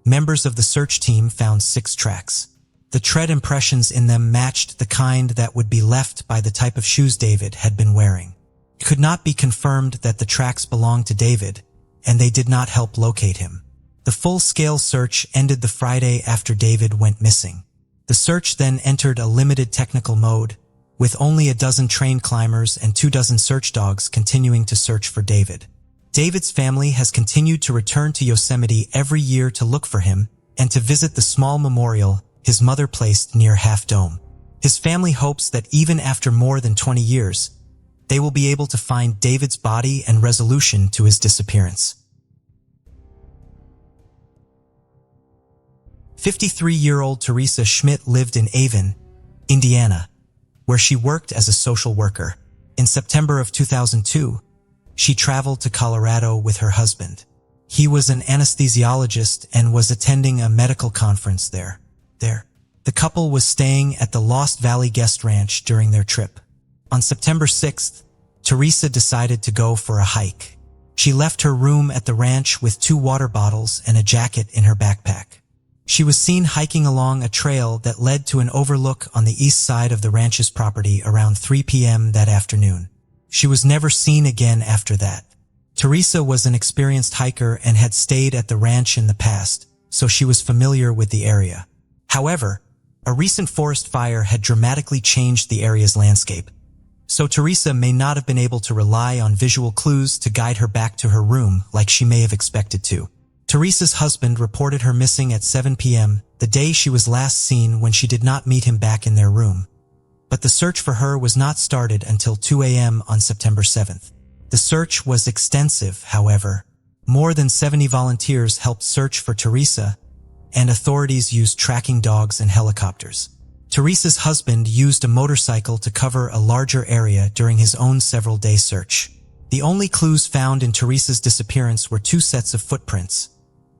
members of the search team found 6 tracks. The tread impressions in them matched the kind that would be left by the type of shoes David had been wearing. It could not be confirmed that the tracks belonged to David, and they did not help locate him. The full-scale search ended the Friday after David went missing. The search then entered a limited technical mode, with only a dozen trained climbers and 24 search dogs continuing to search for David. David's family has continued to return to Yosemite every year to look for him and to visit the small memorial his mother placed near Half Dome. His family hopes that even after more than 20 years, they will be able to find David's body and resolution to his disappearance. 53-year-old Teresa Schmidt lived in Avon, Indiana, where she worked as a social worker. In September of 2002, she traveled to Colorado with her husband. He was an anesthesiologist and was attending a medical conference there. The couple was staying at the Lost Valley Guest Ranch during their trip. On September 6th, Teresa decided to go for a hike. She left her room at the ranch with 2 water bottles and a jacket in her backpack. She was seen hiking along a trail that led to an overlook on the east side of the ranch's property around 3 p.m. that afternoon. She was never seen again after that. Teresa was an experienced hiker and had stayed at the ranch in the past, so she was familiar with the area. However, a recent forest fire had dramatically changed the area's landscape, so Teresa may not have been able to rely on visual clues to guide her back to her room like she may have expected to. Teresa's husband reported her missing at 7 p.m., the day she was last seen, when she did not meet him back in their room. But the search for her was not started until 2 a.m. on September 7th. The search was extensive, however. More than 70 volunteers helped search for Teresa, and authorities used tracking dogs and helicopters. Teresa's husband used a motorcycle to cover a larger area during his own several-day search. The only clues found in Teresa's disappearance were 2 sets of footprints,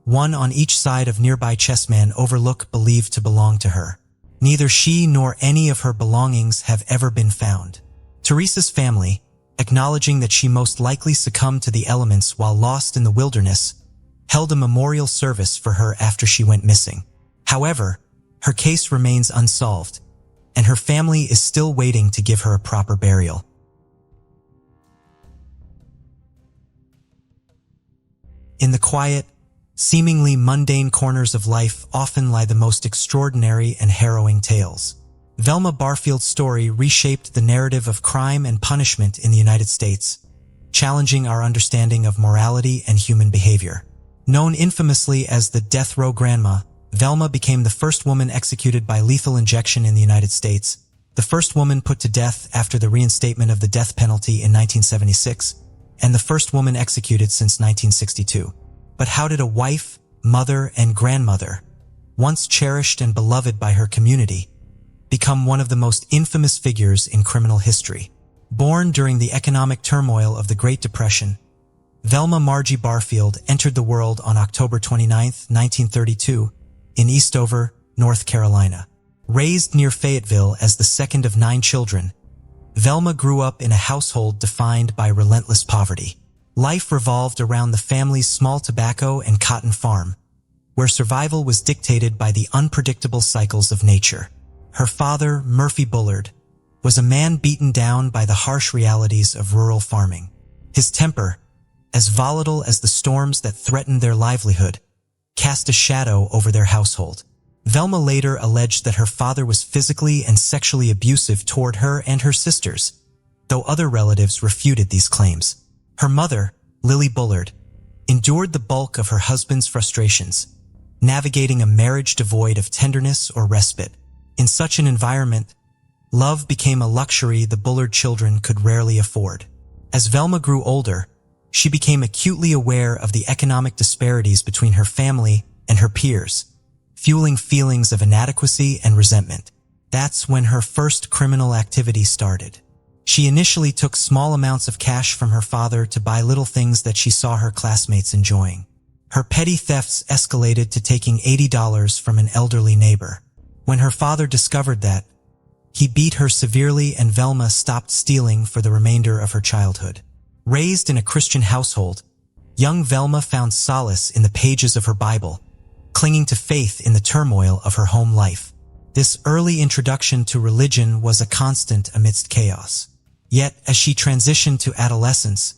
one on each side of nearby Chessman Overlook believed to belong to her. Neither she nor any of her belongings have ever been found. Teresa's family, acknowledging that she most likely succumbed to the elements while lost in the wilderness, held a memorial service for her after she went missing. However, her case remains unsolved, and her family is still waiting to give her a proper burial. In the quiet, seemingly mundane corners of life often lie the most extraordinary and harrowing tales. Velma Barfield's story reshaped the narrative of crime and punishment in the United States, challenging our understanding of morality and human behavior. Known infamously as the Death Row Grandma, Velma became the first woman executed by lethal injection in the United States, the first woman put to death after the reinstatement of the death penalty in 1976, and the first woman executed since 1962. But how did a wife, mother, and grandmother, once cherished and beloved by her community, become one of the most infamous figures in criminal history? Born during the economic turmoil of the Great Depression, Velma Margie Barfield entered the world on October 29, 1932, in Eastover, North Carolina. Raised near Fayetteville as the second of 9 children, Velma grew up in a household defined by relentless poverty. Life revolved around the family's small tobacco and cotton farm, where survival was dictated by the unpredictable cycles of nature. Her father, Murphy Bullard, was a man beaten down by the harsh realities of rural farming. His temper, as volatile as the storms that threatened their livelihood, cast a shadow over their household. Velma later alleged that her father was physically and sexually abusive toward her and her sisters, though other relatives refuted these claims. Her mother, Lily Bullard, endured the bulk of her husband's frustrations, navigating a marriage devoid of tenderness or respite. In such an environment, love became a luxury the Bullard children could rarely afford. As Velma grew older, she became acutely aware of the economic disparities between her family and her peers, fueling feelings of inadequacy and resentment. That's when her first criminal activity started. She initially took small amounts of cash from her father to buy little things that she saw her classmates enjoying. Her petty thefts escalated to taking $80 from an elderly neighbor. When her father discovered that, he beat her severely and Velma stopped stealing for the remainder of her childhood. Raised in a Christian household, young Velma found solace in the pages of her Bible, clinging to faith in the turmoil of her home life. This early introduction to religion was a constant amidst chaos. Yet, as she transitioned to adolescence,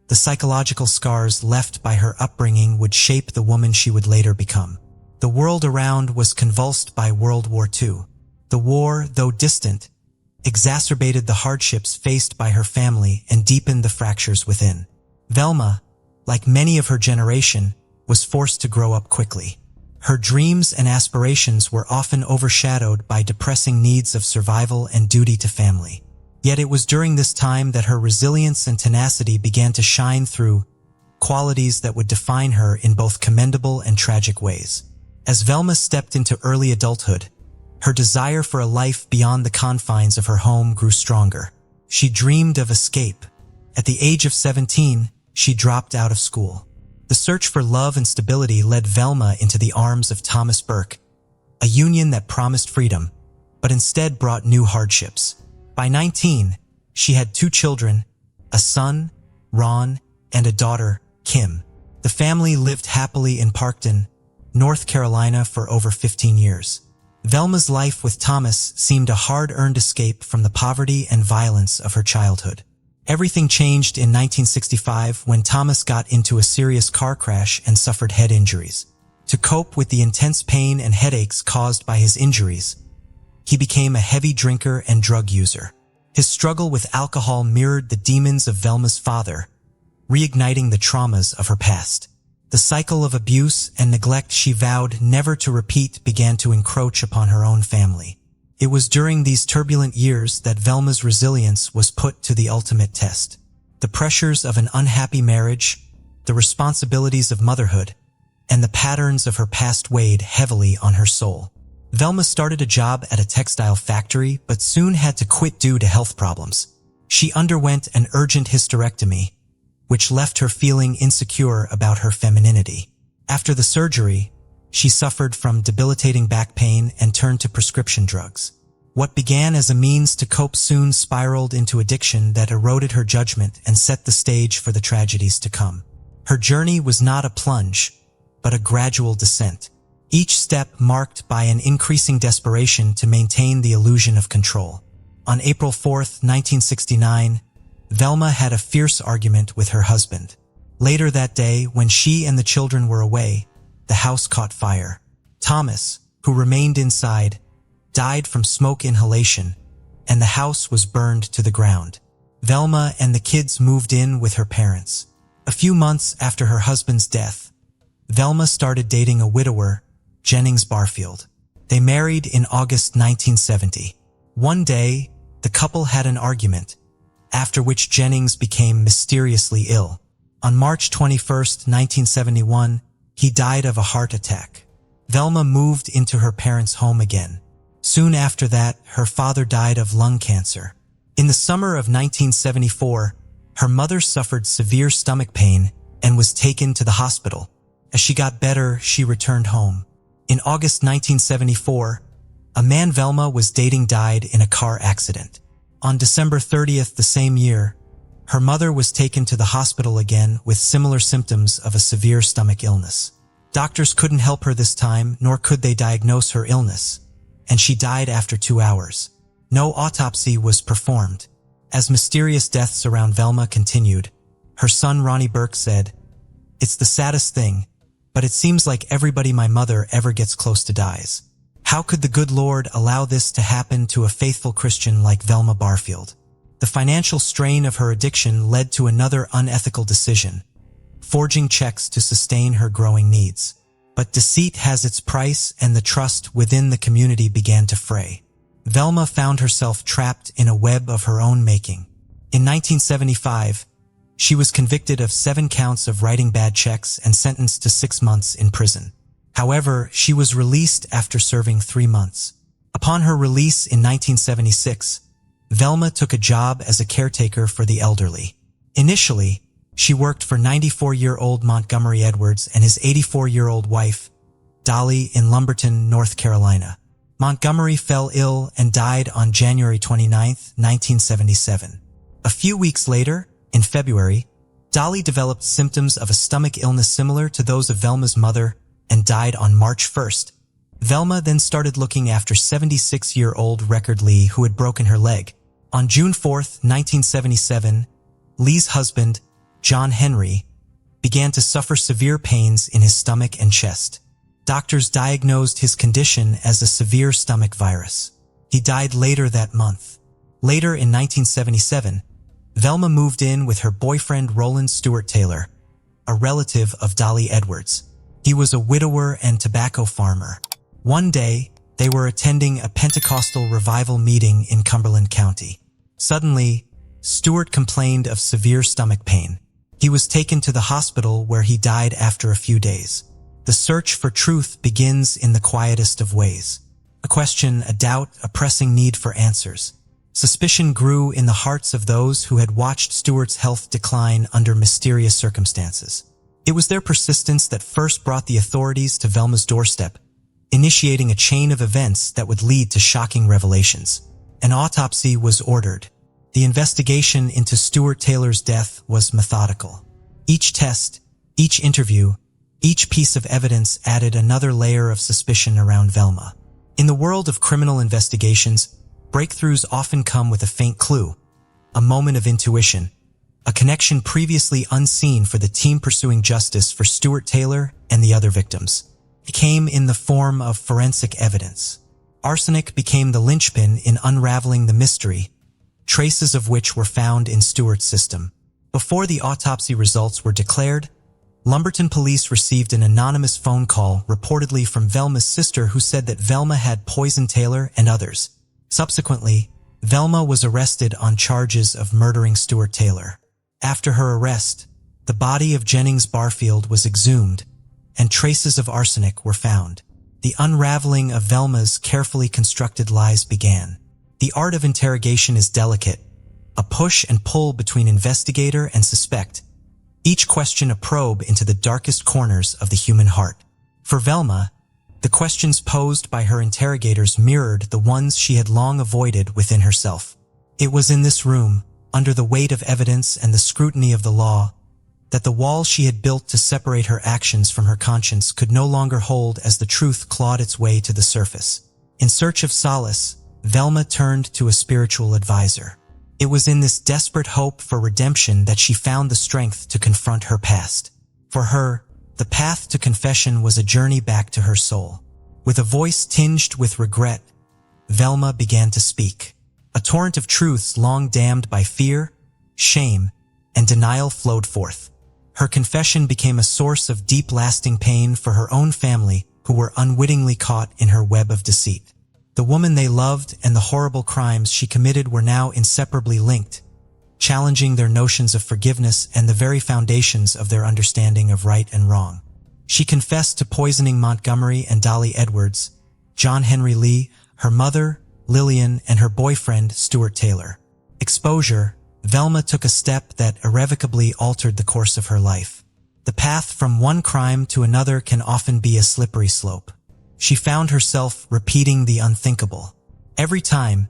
the psychological scars left by her upbringing would shape the woman she would later become. The world around was convulsed by World War II. The war, though distant, exacerbated the hardships faced by her family and deepened the fractures within. Velma, like many of her generation, was forced to grow up quickly. Her dreams and aspirations were often overshadowed by depressing needs of survival and duty to family. Yet it was during this time that her resilience and tenacity began to shine through, qualities that would define her in both commendable and tragic ways. As Velma stepped into early adulthood, her desire for a life beyond the confines of her home grew stronger. She dreamed of escape. At the age of 17, she dropped out of school. The search for love and stability led Velma into the arms of Thomas Burke, a union that promised freedom, but instead brought new hardships. By 19, she had 2 children, a son, Ron, and a daughter, Kim. The family lived happily in Parkton, North Carolina for over 15 years. Velma's life with Thomas seemed a hard-earned escape from the poverty and violence of her childhood. Everything changed in 1965 when Thomas got into a serious car crash and suffered head injuries. To cope with the intense pain and headaches caused by his injuries, he became a heavy drinker and drug user. His struggle with alcohol mirrored the demons of Velma's father, reigniting the traumas of her past. The cycle of abuse and neglect she vowed never to repeat began to encroach upon her own family. It was during these turbulent years that Velma's resilience was put to the ultimate test. The pressures of an unhappy marriage, the responsibilities of motherhood, and the patterns of her past weighed heavily on her soul. Velma started a job at a textile factory but soon had to quit due to health problems. She underwent an urgent hysterectomy, which left her feeling insecure about her femininity. After the surgery, she suffered from debilitating back pain and turned to prescription drugs. What began as a means to cope soon spiraled into addiction that eroded her judgment and set the stage for the tragedies to come. Her journey was not a plunge, but a gradual descent, each step marked by an increasing desperation to maintain the illusion of control. On April 4, 1969, Velma had a fierce argument with her husband. Later that day, when she and the children were away, the house caught fire. Thomas, who remained inside, died from smoke inhalation, and the house was burned to the ground. Velma and the kids moved in with her parents. A few months after her husband's death, Velma started dating a widower, Jennings Barfield. They married in August 1970. One day, the couple had an argument, after which Jennings became mysteriously ill. On March 21, 1971, he died of a heart attack. Velma moved into her parents' home again. Soon after that, her father died of lung cancer. In the summer of 1974, her mother suffered severe stomach pain and was taken to the hospital. As she got better, she returned home. In August 1974, a man Velma was dating died in a car accident. On December 30th the same year, her mother was taken to the hospital again with similar symptoms of a severe stomach illness. Doctors couldn't help her this time, nor could they diagnose her illness, and she died after 2 hours. No autopsy was performed. As mysterious deaths around Velma continued, her son Ronnie Burke said, "It's the saddest thing, but it seems like everybody my mother ever gets close to dies. How could the good Lord allow this to happen to a faithful Christian like Velma Barfield?" The financial strain of her addiction led to another unethical decision, forging checks to sustain her growing needs. But deceit has its price, and the trust within the community began to fray. Velma found herself trapped in a web of her own making. In 1975, She was convicted of 7 counts of writing bad checks and sentenced to 6 months in prison. However, she was released after serving 3 months. Upon her release in 1976, Velma took a job as a caretaker for the elderly. Initially, she worked for 94-year-old Montgomery Edwards and his 84-year-old wife, Dolly, in Lumberton, North Carolina. Montgomery fell ill and died on January 29, 1977. A few weeks later, in February, Dolly developed symptoms of a stomach illness similar to those of Velma's mother and died on March 1st. Velma then started looking after 76-year-old Record Lee, who had broken her leg. On June 4, 1977, Lee's husband, John Henry, began to suffer severe pains in his stomach and chest. Doctors diagnosed his condition as a severe stomach virus. He died later that month. Later in 1977, Velma moved in with her boyfriend Roland Stewart Taylor, a relative of Dolly Edwards. He was a widower and tobacco farmer. One day, they were attending a Pentecostal revival meeting in Cumberland County. Suddenly, Stewart complained of severe stomach pain. He was taken to the hospital where he died after a few days. The search for truth begins in the quietest of ways. A question, a doubt, a pressing need for answers. Suspicion grew in the hearts of those who had watched Stewart's health decline under mysterious circumstances. It was their persistence that first brought the authorities to Velma's doorstep, initiating a chain of events that would lead to shocking revelations. An autopsy was ordered. The investigation into Stewart Taylor's death was methodical. Each test, each interview, each piece of evidence added another layer of suspicion around Velma. In the world of criminal investigations, breakthroughs often come with a faint clue, a moment of intuition, a connection previously unseen for the team pursuing justice for Stewart Taylor and the other victims. It came in the form of forensic evidence. Arsenic became the linchpin in unraveling the mystery, traces of which were found in Stewart's system. Before the autopsy results were declared, Lumberton police received an anonymous phone call reportedly from Velma's sister, who said that Velma had poisoned Taylor and others. Subsequently, Velma was arrested on charges of murdering Stewart Taylor. After her arrest, the body of Jennings Barfield was exhumed, and traces of arsenic were found. The unraveling of Velma's carefully constructed lies began. The art of interrogation is delicate, a push and pull between investigator and suspect, each question a probe into the darkest corners of the human heart. For Velma, the questions posed by her interrogators mirrored the ones she had long avoided within herself. It was in this room, under the weight of evidence and the scrutiny of the law, that the wall she had built to separate her actions from her conscience could no longer hold as the truth clawed its way to the surface. In search of solace, Velma turned to a spiritual advisor. It was in this desperate hope for redemption that she found the strength to confront her past. For her, the path to confession was a journey back to her soul. With a voice tinged with regret, Velma began to speak. A torrent of truths long dammed by fear, shame, and denial flowed forth. Her confession became a source of deep, lasting pain for her own family, who were unwittingly caught in her web of deceit. The woman they loved and the horrible crimes she committed were now inseparably linked, challenging their notions of forgiveness and the very foundations of their understanding of right and wrong. She confessed to poisoning Montgomery and Dolly Edwards, John Henry Lee, her mother, Lillian, and her boyfriend, Stewart Taylor. Exposure, Velma took a step that irrevocably altered the course of her life. The path from one crime to another can often be a slippery slope. She found herself repeating the unthinkable. Every time,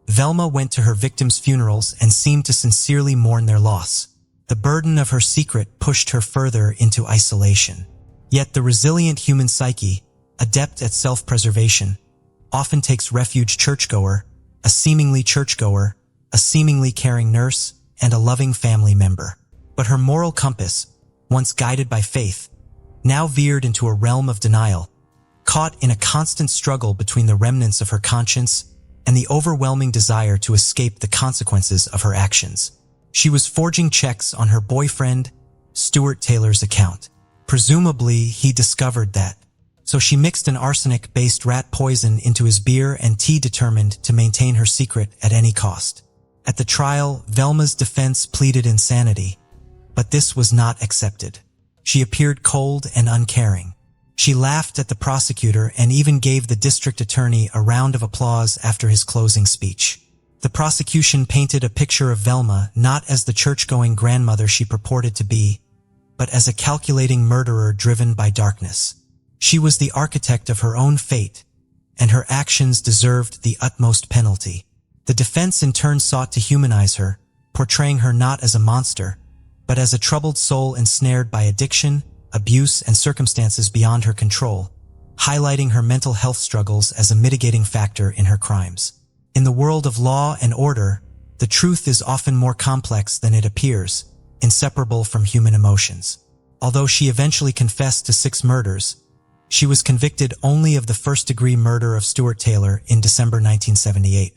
Velma went to her victims' funerals and seemed to sincerely mourn their loss. The burden of her secret pushed her further into isolation. Yet the resilient human psyche, adept at self-preservation, often takes refuge churchgoer, a seemingly caring nurse, and a loving family member. But her moral compass, once guided by faith, now veered into a realm of denial, caught in a constant struggle between the remnants of her conscience and the overwhelming desire to escape the consequences of her actions. She was forging checks on her boyfriend, Stewart Taylor's account. Presumably, he discovered that. So she mixed an arsenic-based rat poison into his beer and tea, determined to maintain her secret at any cost. At the trial, Velma's defense pleaded insanity, But this was not accepted. She appeared cold and uncaring. She laughed at the prosecutor and even gave the district attorney a round of applause after his closing speech. The prosecution painted a picture of Velma not as the church-going grandmother she purported to be, but as a calculating murderer driven by darkness. She was the architect of her own fate, and her actions deserved the utmost penalty. The defense in turn sought to humanize her, portraying her not as a monster, but as a troubled soul ensnared by addiction, abuse, and circumstances beyond her control, highlighting her mental health struggles as a mitigating factor in her crimes. In the world of law and order, the truth is often more complex than it appears, inseparable from human emotions. Although she eventually confessed to 6 murders, she was convicted only of the first-degree murder of Stuart Taylor in December 1978.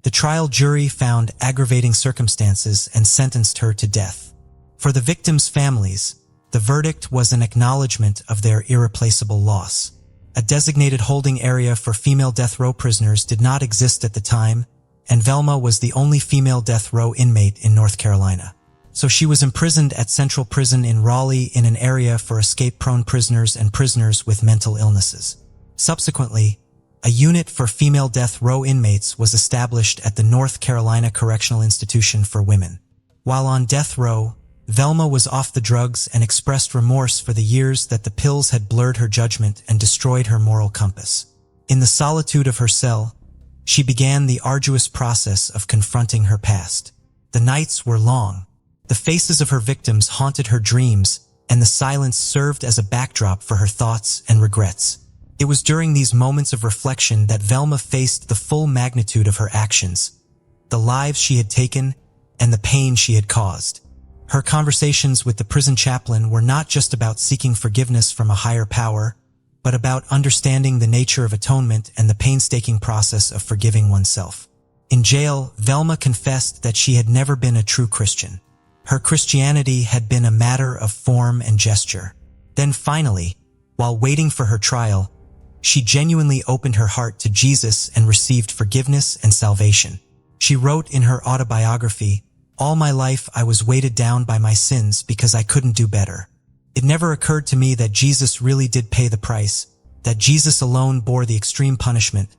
The trial jury found aggravating circumstances and sentenced her to death. For the victims' families, the verdict was an acknowledgement of their irreplaceable loss. A designated holding area for female death row prisoners did not exist at the time, and Velma was the only female death row inmate in North Carolina. So she was imprisoned at Central Prison in Raleigh in an area for escape-prone prisoners and prisoners with mental illnesses. Subsequently, a unit for female death row inmates was established at the North Carolina Correctional Institution for Women. While on death row, Velma was off the drugs and expressed remorse for the years that the pills had blurred her judgment and destroyed her moral compass. In the solitude of her cell, she began the arduous process of confronting her past. The nights were long. The faces of her victims haunted her dreams, and the silence served as a backdrop for her thoughts and regrets. It was during these moments of reflection that Velma faced the full magnitude of her actions, the lives she had taken, and the pain she had caused. Her conversations with the prison chaplain were not just about seeking forgiveness from a higher power, but about understanding the nature of atonement and the painstaking process of forgiving oneself. In jail, Velma confessed that she had never been a true Christian. Her Christianity had been a matter of form and gesture. Then finally, while waiting for her trial, she genuinely opened her heart to Jesus and received forgiveness and salvation. She wrote in her autobiography, "All my life I was weighted down by my sins because I couldn't do better. It never occurred to me that Jesus really did pay the price, that Jesus alone bore the extreme punishment,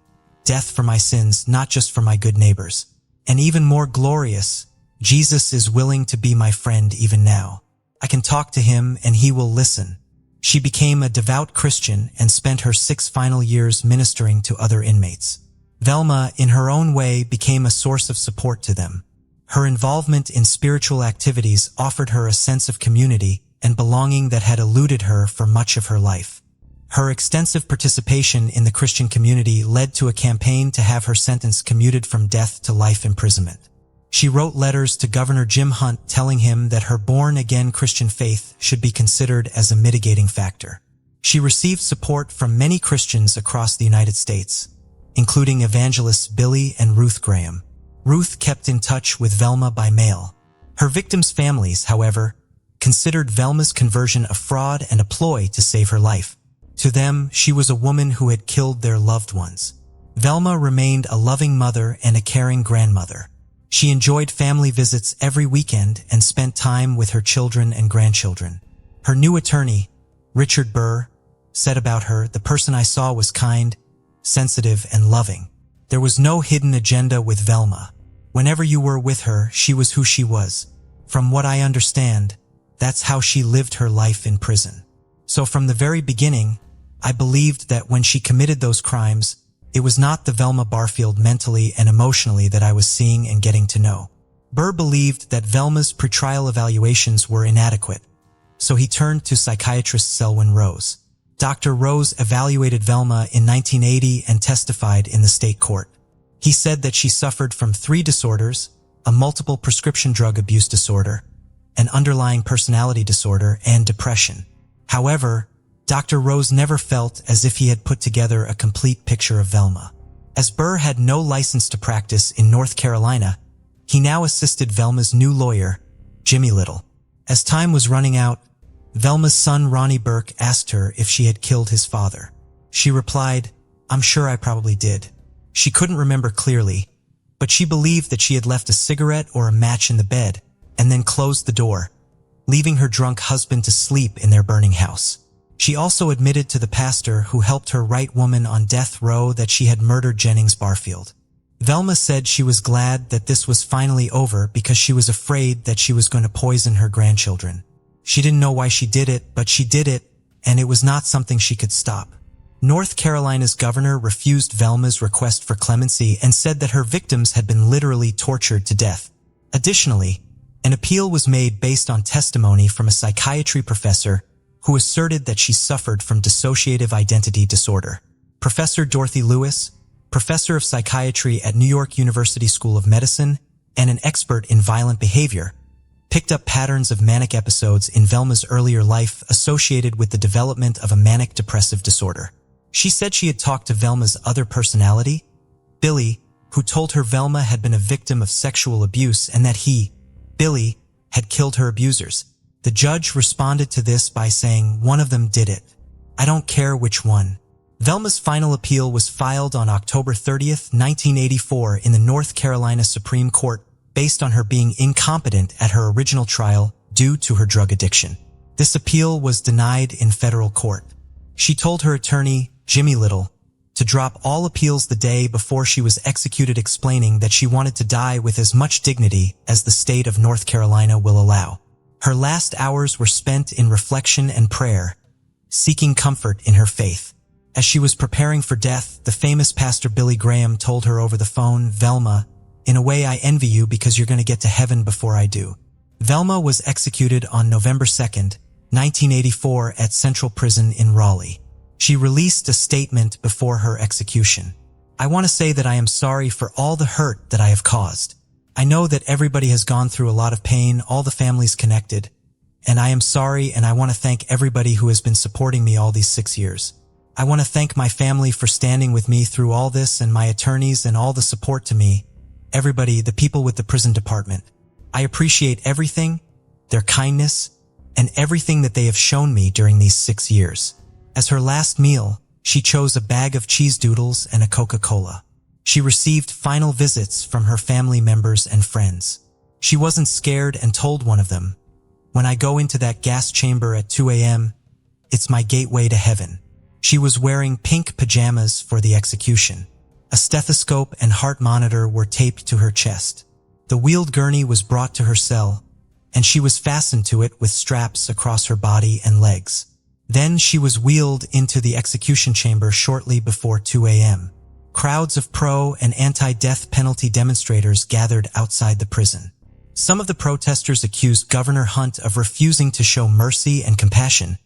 death for my sins, not just for my good neighbors. And even more glorious, Jesus is willing to be my friend even now. I can talk to him and he will listen." She became a devout Christian and spent her 6 final years ministering to other inmates. Velma, in her own way, became a source of support to them. Her involvement in spiritual activities offered her a sense of community and belonging that had eluded her for much of her life. Her extensive participation in the Christian community led to a campaign to have her sentence commuted from death to life imprisonment. She wrote letters to Governor Jim Hunt telling him that her born-again Christian faith should be considered as a mitigating factor. She received support from many Christians across the United States, including evangelists Billy and Ruth Graham. Ruth kept in touch with Velma by mail. Her victims' families, however, considered Velma's conversion a fraud and a ploy to save her life. To them, she was a woman who had killed their loved ones. Velma remained a loving mother and a caring grandmother. She enjoyed family visits every weekend and spent time with her children and grandchildren. Her new attorney, Richard Burr, said about her, "The person I saw was kind, sensitive, and loving. There was no hidden agenda with Velma. Whenever you were with her, she was who she was. From what I understand, that's how she lived her life in prison. So from the very beginning, I believed that when she committed those crimes, it was not the Velma Barfield mentally and emotionally that I was seeing and getting to know." Burr believed that Velma's pretrial evaluations were inadequate, so he turned to psychiatrist Selwyn Rose. Dr. Rose evaluated Velma in 1980 and testified in the state court. He said that she suffered from 3 disorders, a multiple prescription drug abuse disorder, an underlying personality disorder, and depression. However, Dr. Rose never felt as if he had put together a complete picture of Velma. As Burr had no license to practice in North Carolina, he now assisted Velma's new lawyer, Jimmy Little. As time was running out, Velma's son Ronnie Burke asked her if she had killed his father. She replied, "I'm sure I probably did." She couldn't remember clearly, but she believed that she had left a cigarette or a match in the bed and then closed the door, leaving her drunk husband to sleep in their burning house. She also admitted to the pastor who helped her right woman on death row that she had murdered Jennings Barfield. Velma said she was glad that this was finally over because she was afraid that she was going to poison her grandchildren. She didn't know why she did it, but she did it, and it was not something she could stop. North Carolina's governor refused Velma's request for clemency and said that her victims had been literally tortured to death. Additionally, an appeal was made based on testimony from a psychiatry professor who asserted that she suffered from dissociative identity disorder. Professor Dorothy Lewis, professor of psychiatry at New York University School of Medicine and an expert in violent behavior, picked up patterns of manic episodes in Velma's earlier life associated with the development of a manic depressive disorder. She said she had talked to Velma's other personality, Billy, who told her Velma had been a victim of sexual abuse and that he, Billy, had killed her abusers. The judge responded to this by saying, "One of them did it. I don't care which one." Velma's final appeal was filed on October 30th, 1984 in the North Carolina Supreme Court based on her being incompetent at her original trial due to her drug addiction. This appeal was denied in federal court. She told her attorney, Jimmy Little, to drop all appeals the day before she was executed, explaining that she wanted to die with as much dignity as the state of North Carolina will allow. Her last hours were spent in reflection and prayer, seeking comfort in her faith. As she was preparing for death, the famous Pastor Billy Graham told her over the phone, "Velma, in a way I envy you because you're going to get to heaven before I do." Velma was executed on November 2nd, 1984 at Central Prison in Raleigh. She released a statement before her execution. "I want to say that I am sorry for all the hurt that I have caused. I know that everybody has gone through a lot of pain, all the families connected, and I am sorry, and I want to thank everybody who has been supporting me all these 6 years. I want to thank my family for standing with me through all this and my attorneys and all the support to me, everybody, the people with the prison department. I appreciate everything, their kindness, and everything that they have shown me during these 6 years." As her last meal, she chose a bag of cheese doodles and a Coca-Cola. She received final visits from her family members and friends. She wasn't scared and told one of them, "When I go into that gas chamber at 2 a.m., it's my gateway to heaven." She was wearing pink pajamas for the execution. A stethoscope and heart monitor were taped to her chest. The wheeled gurney was brought to her cell, and she was fastened to it with straps across her body and legs. Then she was wheeled into the execution chamber shortly before 2 a.m. Crowds of pro- and anti-death penalty demonstrators gathered outside the prison. Some of the protesters accused Governor Hunt of refusing to show mercy and compassion,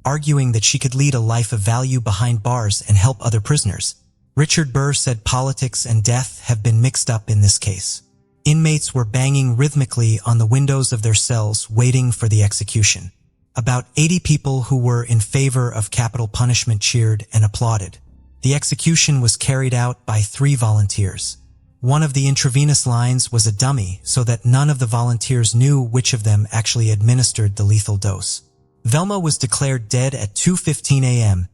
arguing that she could lead a life of value behind bars and help other prisoners. Richard Burr said politics and death have been mixed up in this case. Inmates were banging rhythmically on the windows of their cells waiting for the execution. About 80 people who were in favor of capital punishment cheered and applauded. The execution was carried out by 3 volunteers. One of the intravenous lines was a dummy so that none of the volunteers knew which of them actually administered the lethal dose. Velma was declared dead at 2:15 a.m.,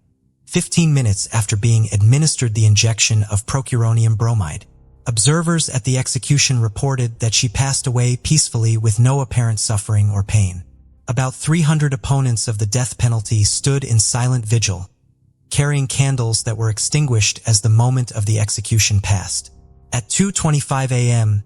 15 minutes after being administered the injection of procuronium bromide. Observers at the execution reported that she passed away peacefully with no apparent suffering or pain. About 300 opponents of the death penalty stood in silent vigil, carrying candles that were extinguished as the moment of the execution passed. At 2:25 a.m.,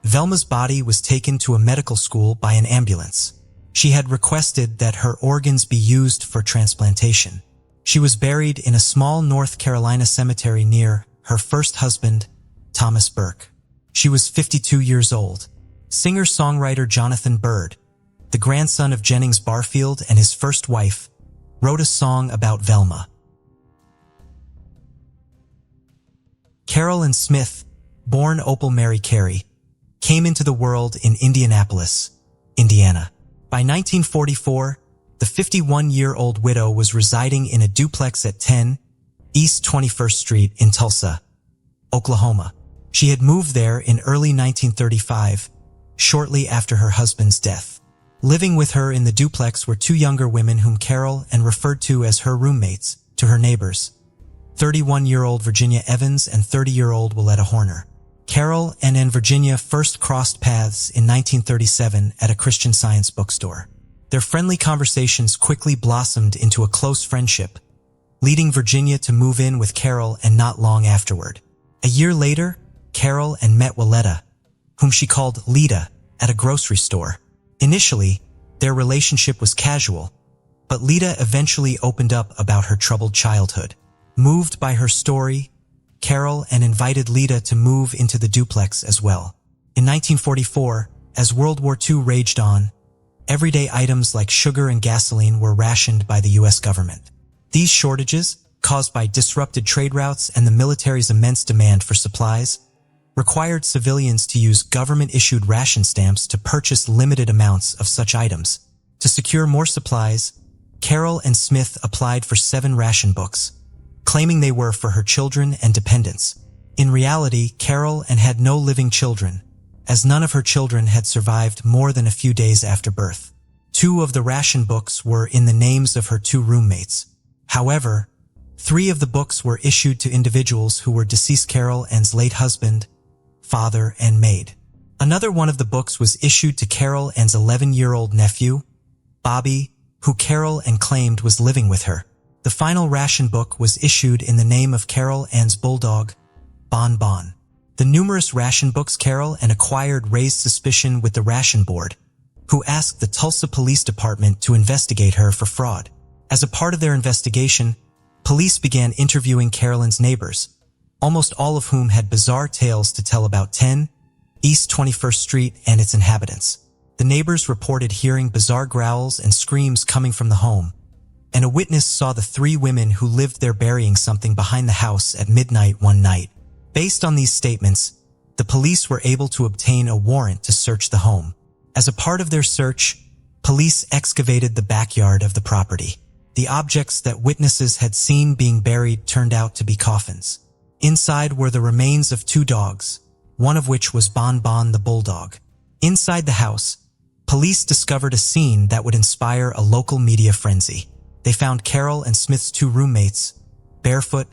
Velma's body was taken to a medical school by an ambulance. She had requested that her organs be used for transplantation. She was buried in a small North Carolina cemetery near her first husband, Thomas Burke. She was 52 years old. Singer-songwriter Jonathan Byrd, the grandson of Jennings Barfield and his first wife, wrote a song about Velma. Carol Ann Smith, born Opal Mary Carey, came into the world in Indianapolis, Indiana. By 1944, the 51-year-old widow was residing in a duplex at 10 East 21st Street in Tulsa, Oklahoma. She had moved there in early 1935, shortly after her husband's death. Living with her in the duplex were 2 younger women whom Carol Ann referred to as her roommates to her neighbors, 31-year-old Virginia Evans and 30-year-old Willetta Horner. Carol Ann and Virginia first crossed paths in 1937 at a Christian Science bookstore. Their friendly conversations quickly blossomed into a close friendship, leading Virginia to move in with Carol and not long afterward. A year later, Carol met Willetta, whom she called Lita, at a grocery store. Initially, their relationship was casual, but Lita eventually opened up about her troubled childhood. Moved by her story, Carol invited Lita to move into the duplex as well. In 1944, as World War II raged on, everyday items like sugar and gasoline were rationed by the U.S. government. These shortages, caused by disrupted trade routes and the military's immense demand for supplies, required civilians to use government-issued ration stamps to purchase limited amounts of such items. To secure more supplies, Carol and Smith applied for 7 ration books, claiming they were for her children and dependents. In reality, Carol had no living children, as none of her children had survived more than a few days after birth. 2 of the ration books were in the names of her 2 roommates. However, 3 of the books were issued to individuals who were deceased Carol's late husband, father, and maid. Another one of the books was issued to Carol's 11-year-old nephew, Bobby, who Carol claimed was living with her. The final ration book was issued in the name of Carol's bulldog, Bon Bon. The numerous ration books Carol acquired raised suspicion with the ration board, who asked the Tulsa Police Department to investigate her for fraud. As a part of their investigation, police began interviewing Carol's neighbors, almost all of whom had bizarre tales to tell about 10 East 21st Street and its inhabitants. The neighbors reported hearing bizarre growls and screams coming from the home, and a witness saw the 3 women who lived there burying something behind the house at midnight one night. Based on these statements, the police were able to obtain a warrant to search the home. As a part of their search, police excavated the backyard of the property. The objects that witnesses had seen being buried turned out to be coffins. Inside were the remains of 2 dogs, one of which was Bon Bon the bulldog. Inside the house, police discovered a scene that would inspire a local media frenzy. They found Carol and Smith's 2 roommates, barefoot,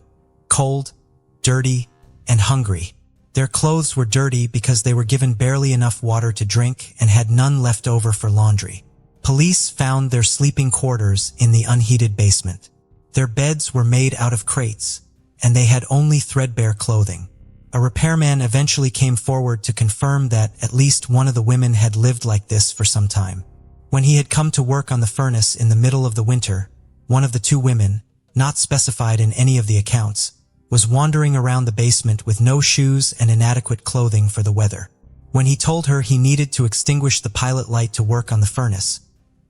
cold, dirty, and hungry. Their clothes were dirty because they were given barely enough water to drink and had none left over for laundry. Police found their sleeping quarters in the unheated basement. Their beds were made out of crates, and they had only threadbare clothing. A repairman eventually came forward to confirm that at least one of the women had lived like this for some time. When he had come to work on the furnace in the middle of the winter, one of the 2 women, not specified in any of the accounts, was wandering around the basement with no shoes and inadequate clothing for the weather. When he told her he needed to extinguish the pilot light to work on the furnace,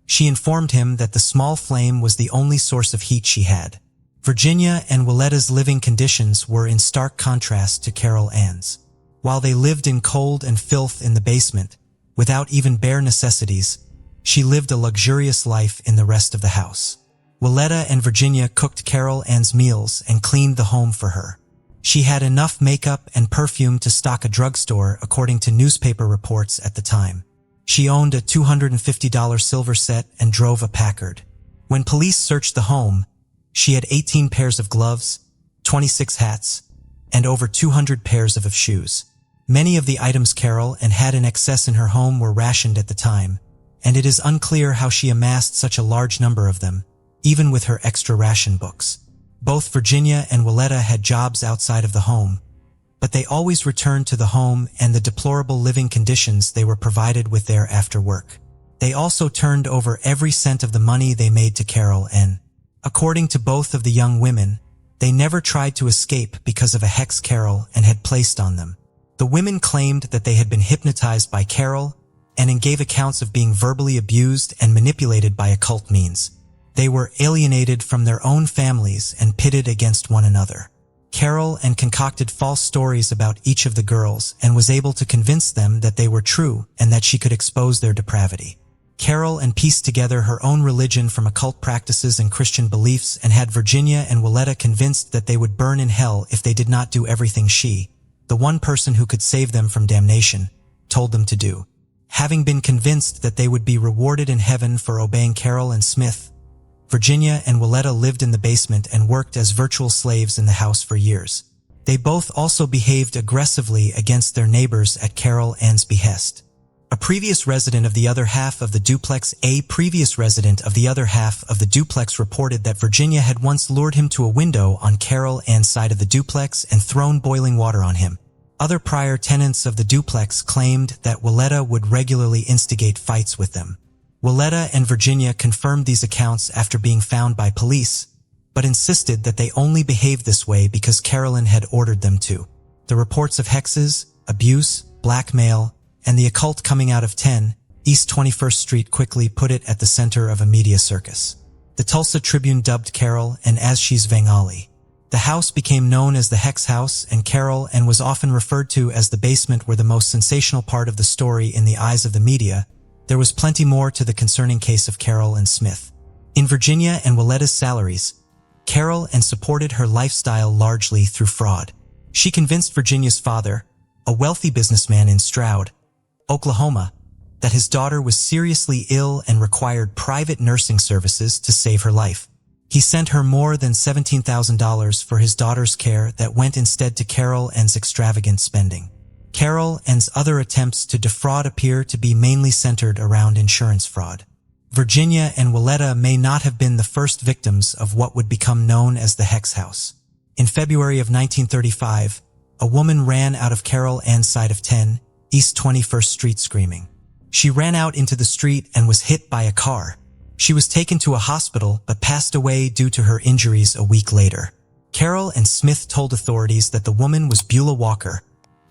she informed him that the small flame was the only source of heat she had. Virginia and Willetta's living conditions were in stark contrast to Carol's. While they lived in cold and filth in the basement, without even bare necessities, she lived a luxurious life in the rest of the house. Willetta and Virginia cooked Carol's meals and cleaned the home for her. She had enough makeup and perfume to stock a drugstore, according to newspaper reports at the time. She owned a $250 silver set and drove a Packard. When police searched the home, she had 18 pairs of gloves, 26 hats, and over 200 pairs of shoes. Many of the items Carol had in excess in her home were rationed at the time, and it is unclear how she amassed such a large number of them, even with her extra ration books. Both Virginia and Willetta had jobs outside of the home, but they always returned to the home and the deplorable living conditions they were provided with there after work. They also turned over every cent of the money they made to Carol. According to both of the young women, they never tried to escape because of a hex Carol had placed on them. The women claimed that they had been hypnotized by Carol and gave accounts of being verbally abused and manipulated by occult means. They were alienated from their own families and pitted against one another. Carol concocted false stories about each of the girls and was able to convince them that they were true and that she could expose their depravity. Carol pieced together her own religion from occult practices and Christian beliefs and had Virginia and Willetta convinced that they would burn in hell if they did not do everything she, the one person who could save them from damnation, told them to do. Having been convinced that they would be rewarded in heaven for obeying Carol and Smith, Virginia and Willetta lived in the basement and worked as virtual slaves in the house for years. They both also behaved aggressively against their neighbors at Carol's behest. A previous resident of the other half of the duplex reported that Virginia had once lured him to a window on Carol Ann's side of the duplex and thrown boiling water on him. Other prior tenants of the duplex claimed that Willetta would regularly instigate fights with them. Willetta and Virginia confirmed these accounts after being found by police, but insisted that they only behaved this way because Carolyn had ordered them to. The reports of hexes, abuse, blackmail, and the occult coming out of 10 East 21st Street quickly put it at the center of a media circus. The Tulsa Tribune dubbed Carol Ann as she's Vangali. The house became known as the Hex House, and Carol Ann was often referred to as the basement were the most sensational part of the story in the eyes of the media. There was plenty more to the concerning case of Carol Ann Smith. In Virginia and Willetta's salaries, Carol Ann supported her lifestyle largely through fraud. She convinced Virginia's father, a wealthy businessman in Stroud, Oklahoma, that his daughter was seriously ill and required private nursing services to save her life. He sent her more than $17,000 for his daughter's care that went instead to Carol Ann's extravagant spending. Carol Ann's other attempts to defraud appear to be mainly centered around insurance fraud. Virginia and Willetta may not have been the first victims of what would become known as the Hex House. In February of 1935, a woman ran out of Carol Ann's side of 10 East 21st Street screaming. She ran out into the street and was hit by a car. She was taken to a hospital but passed away due to her injuries a week later. Carol Ann Smith told authorities that the woman was Beulah Walker,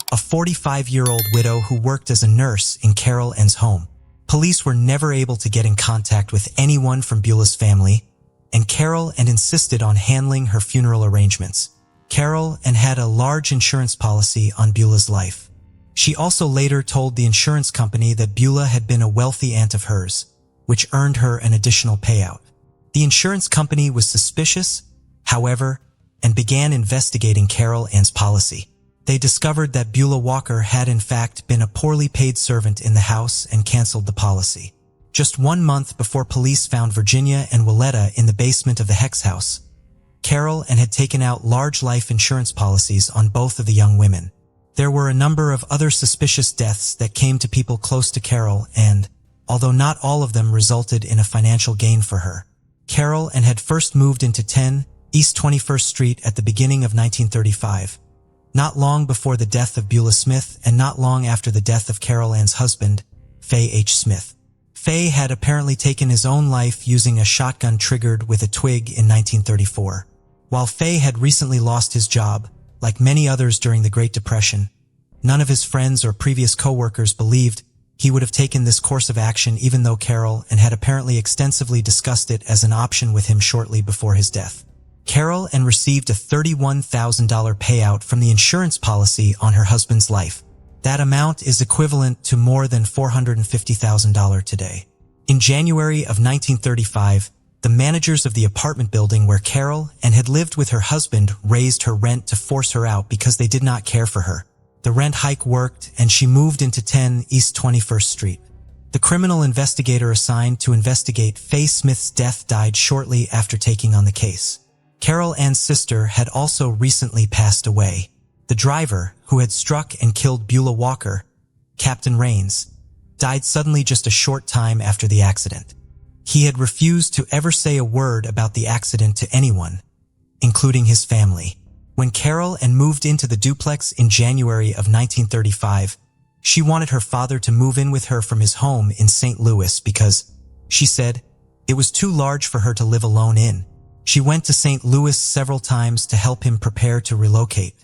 a 45-year-old widow who worked as a nurse in Carol Ann's home. Police were never able to get in contact with anyone from Beulah's family, and Carol Ann insisted on handling her funeral arrangements. Carol Ann had a large insurance policy on Beulah's life. She also later told the insurance company that Beulah had been a wealthy aunt of hers, which earned her an additional payout. The insurance company was suspicious, however, and began investigating Carol Ann's policy. They discovered that Beulah Walker had in fact been a poorly paid servant in the house and canceled the policy. Just 1 month before police found Virginia and Willetta in the basement of the Hex House, Carol Ann had taken out large life insurance policies on both of the young women. There were a number of other suspicious deaths that came to people close to Carol Ann, although not all of them resulted in a financial gain for her. Carol Ann had first moved into 10 East 21st Street at the beginning of 1935, not long before the death of Beulah Smith and not long after the death of Carol Ann's husband, Fay H. Smith. Fay had apparently taken his own life using a shotgun triggered with a twig in 1934. While Fay had recently lost his job, like many others during the Great Depression, none of his friends or previous co-workers believed he would have taken this course of action even though Carol Ann had apparently extensively discussed it as an option with him shortly before his death. Carol Ann received a $31,000 payout from the insurance policy on her husband's life. That amount is equivalent to more than $450,000 today. In January of 1935, the managers of the apartment building where Carol Ann had lived with her husband raised her rent to force her out because they did not care for her. The rent hike worked, and she moved into 10 East 21st Street. The criminal investigator assigned to investigate Fay Smith's death died shortly after taking on the case. Carol Ann's sister had also recently passed away. The driver, who had struck and killed Beulah Walker, Captain Raines, died suddenly just a short time after the accident. He had refused to ever say a word about the accident to anyone, including his family. When Carol Ann moved into the duplex in January of 1935, she wanted her father to move in with her from his home in St. Louis because, she said, it was too large for her to live alone in. She went to St. Louis several times to help him prepare to relocate.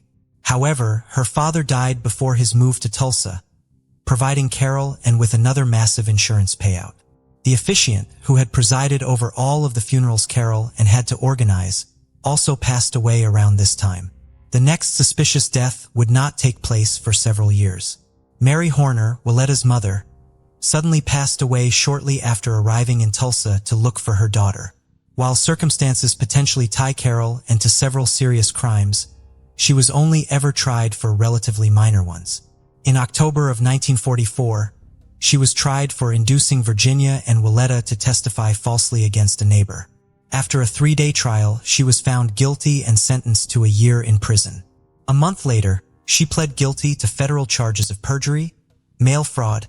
However, her father died before his move to Tulsa, providing Carol Ann with another massive insurance payout. The officiant, who had presided over all of the funerals Carol Ann had to organize, also passed away around this time. The next suspicious death would not take place for several years. Mary Horner, Willetta's mother, suddenly passed away shortly after arriving in Tulsa to look for her daughter. While circumstances potentially tie Carol Ann to several serious crimes, she was only ever tried for relatively minor ones. In October of 1944, she was tried for inducing Virginia and Willetta to testify falsely against a neighbor. After a 3-day trial, she was found guilty and sentenced to a year in prison. A month later, she pled guilty to federal charges of perjury, mail fraud,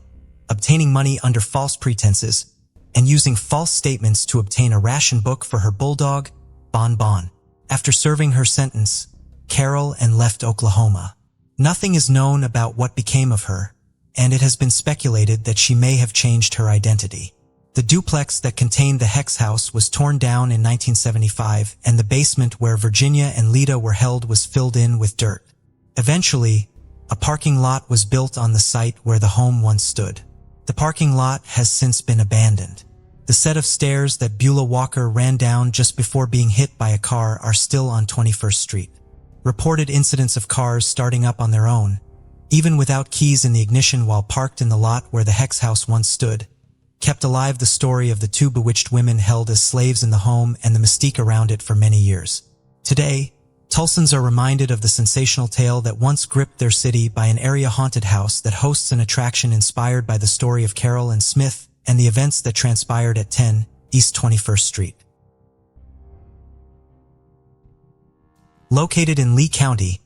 obtaining money under false pretenses, and using false statements to obtain a ration book for her bulldog, Bon Bon. After serving her sentence, Carol and left Oklahoma. Nothing is known about what became of her, and it has been speculated that she may have changed her identity. The duplex that contained the Hex house was torn down in 1975, and the basement where Virginia and Lita were held was filled in with dirt. Eventually, a parking lot was built on the site where the home once stood. The parking lot has since been abandoned. The set of stairs that Beulah Walker ran down just before being hit by a car are still on 21st Street. Reported incidents of cars starting up on their own, even without keys in the ignition while parked in the lot where the Hex house once stood, kept alive the story of the two bewitched women held as slaves in the home and the mystique around it for many years. Today, Tulsans are reminded of the sensational tale that once gripped their city by an area haunted house that hosts an attraction inspired by the story of Carol and Smith and the events that transpired at 10 East 21st Street. Located in Lee County,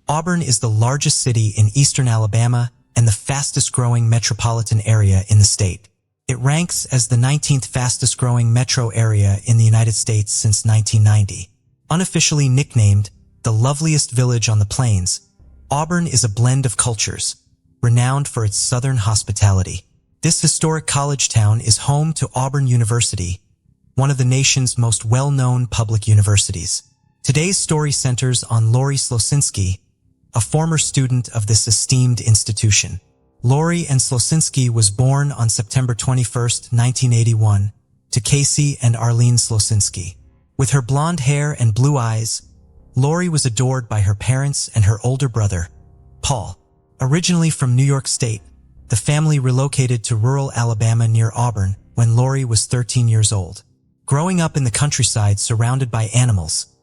Auburn is the largest city in eastern Alabama and the fastest-growing metropolitan area in the state. It ranks as the 19th fastest-growing metro area in the United States since 1990. Unofficially nicknamed the loveliest village on the plains, Auburn is a blend of cultures, renowned for its southern hospitality. This historic college town is home to Auburn University, one of the nation's most well-known public universities. Today's story centers on Lori Slosinski, a former student of this esteemed institution. Lori Ann Slosinski was born on September 21, 1981, to Casey and Arlene Slosinski. With her blonde hair and blue eyes, Lori was adored by her parents and her older brother, Paul. Originally from New York State, the family relocated to rural Alabama near Auburn when Lori was 13 years old. Growing up in the countryside surrounded by animals,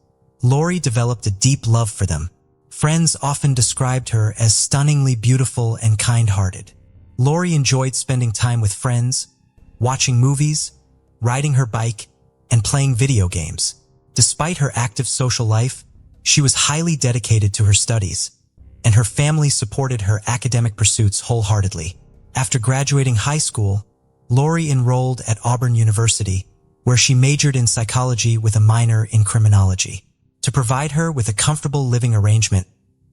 Lori developed a deep love for them. Friends often described her as stunningly beautiful and kind-hearted. Lori enjoyed spending time with friends, watching movies, riding her bike, and playing video games. Despite her active social life, she was highly dedicated to her studies, and her family supported her academic pursuits wholeheartedly. After graduating high school, Lori enrolled at Auburn University, where she majored in psychology with a minor in criminology. To provide her with a comfortable living arrangement,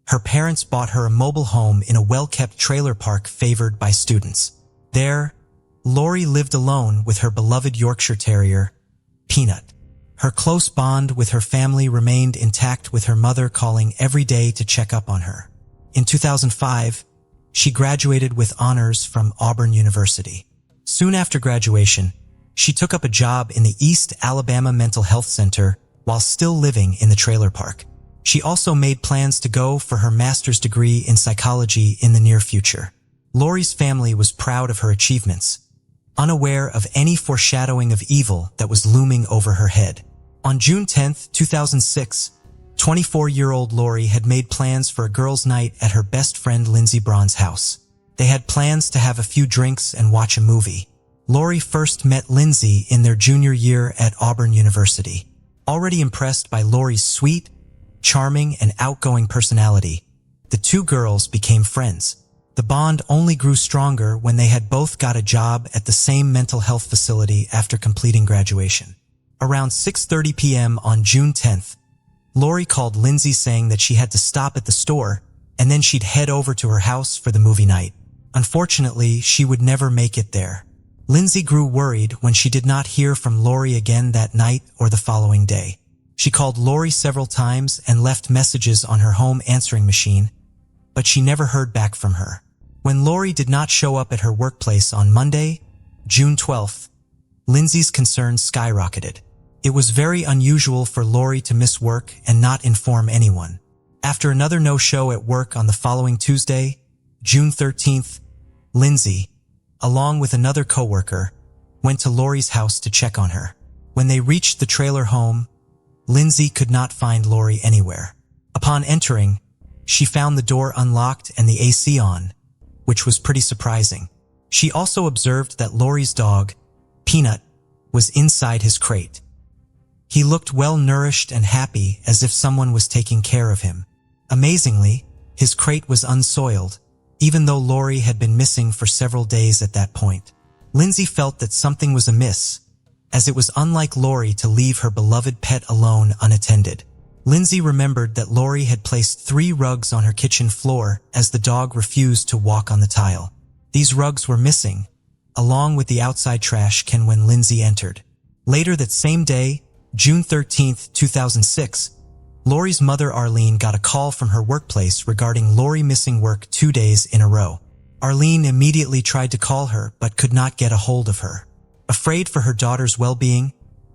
her parents bought her a mobile home in a well-kept trailer park favored by students. There, Lori lived alone with her beloved Yorkshire Terrier, Peanut. Her close bond with her family remained intact, with her mother calling every day to check up on her. In 2005, she graduated with honors from Auburn University. Soon after graduation, she took up a job in the East Alabama Mental Health Center while still living in the trailer park. She also made plans to go for her master's degree in psychology in the near future. Lori's family was proud of her achievements, unaware of any foreshadowing of evil that was looming over her head. On June 10, 2006, 24-year-old Lori had made plans for a girls' night at her best friend Lindsey Braun's house. They had plans to have a few drinks and watch a movie. Lori first met Lindsey in their junior year at Auburn University. Already impressed by Lori's sweet, charming, and outgoing personality, the two girls became friends. The bond only grew stronger when they had both got a job at the same mental health facility after completing graduation. Around 6:30 p.m. on June 10th, Lori called Lindsey saying that she had to stop at the store and then she'd head over to her house for the movie night. Unfortunately, she would never make it there. Lindsey grew worried when she did not hear from Lori again that night or the following day. She called Lori several times and left messages on her home answering machine, but she never heard back from her. When Lori did not show up at her workplace on Monday, June 12th, Lindsey's concerns skyrocketed. It was very unusual for Lori to miss work and not inform anyone. After another no-show at work on the following Tuesday, June 13th, Lindsey, along with another coworker, went to Lori's house to check on her. When they reached the trailer home, Lindsey could not find Lori anywhere. Upon entering, she found the door unlocked and the AC on, which was pretty surprising. She also observed that Lori's dog, Peanut, was inside his crate. He looked well-nourished and happy, as if someone was taking care of him. Amazingly, his crate was unsoiled, even though Lori had been missing for several days at that point. Lindsay felt that something was amiss, as it was unlike Lori to leave her beloved pet alone unattended. Lindsay remembered that Lori had placed 3 rugs on her kitchen floor as the dog refused to walk on the tile. These rugs were missing, along with the outside trash can when Lindsay entered. Later that same day, June 13, 2006, Lori's mother Arlene got a call from her workplace regarding Lori missing work 2 days in a row. Arlene immediately tried to call her but could not get a hold of her. Afraid for her daughter's well-being,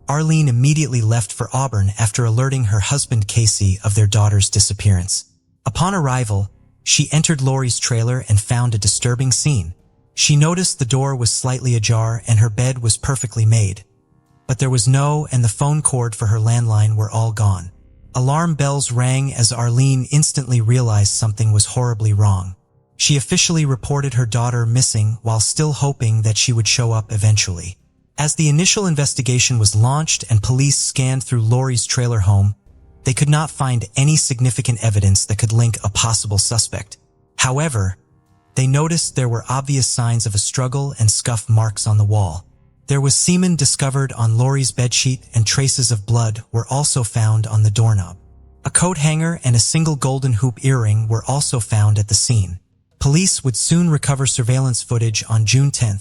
Arlene immediately left for Auburn after alerting her husband Casey of their daughter's disappearance. Upon arrival, she entered Lori's trailer and found a disturbing scene. She noticed the door was slightly ajar and her bed was perfectly made, but there was and the phone cord for her landline were all gone. Alarm bells rang as Arlene instantly realized something was horribly wrong. She officially reported her daughter missing while still hoping that she would show up eventually. As the initial investigation was launched and police scanned through Lori's trailer home, they could not find any significant evidence that could link a possible suspect. However, they noticed there were obvious signs of a struggle and scuff marks on the wall. There was semen discovered on Lori's bedsheet and traces of blood were also found on the doorknob. A coat hanger and a single golden hoop earring were also found at the scene. Police would soon recover surveillance footage on June 10,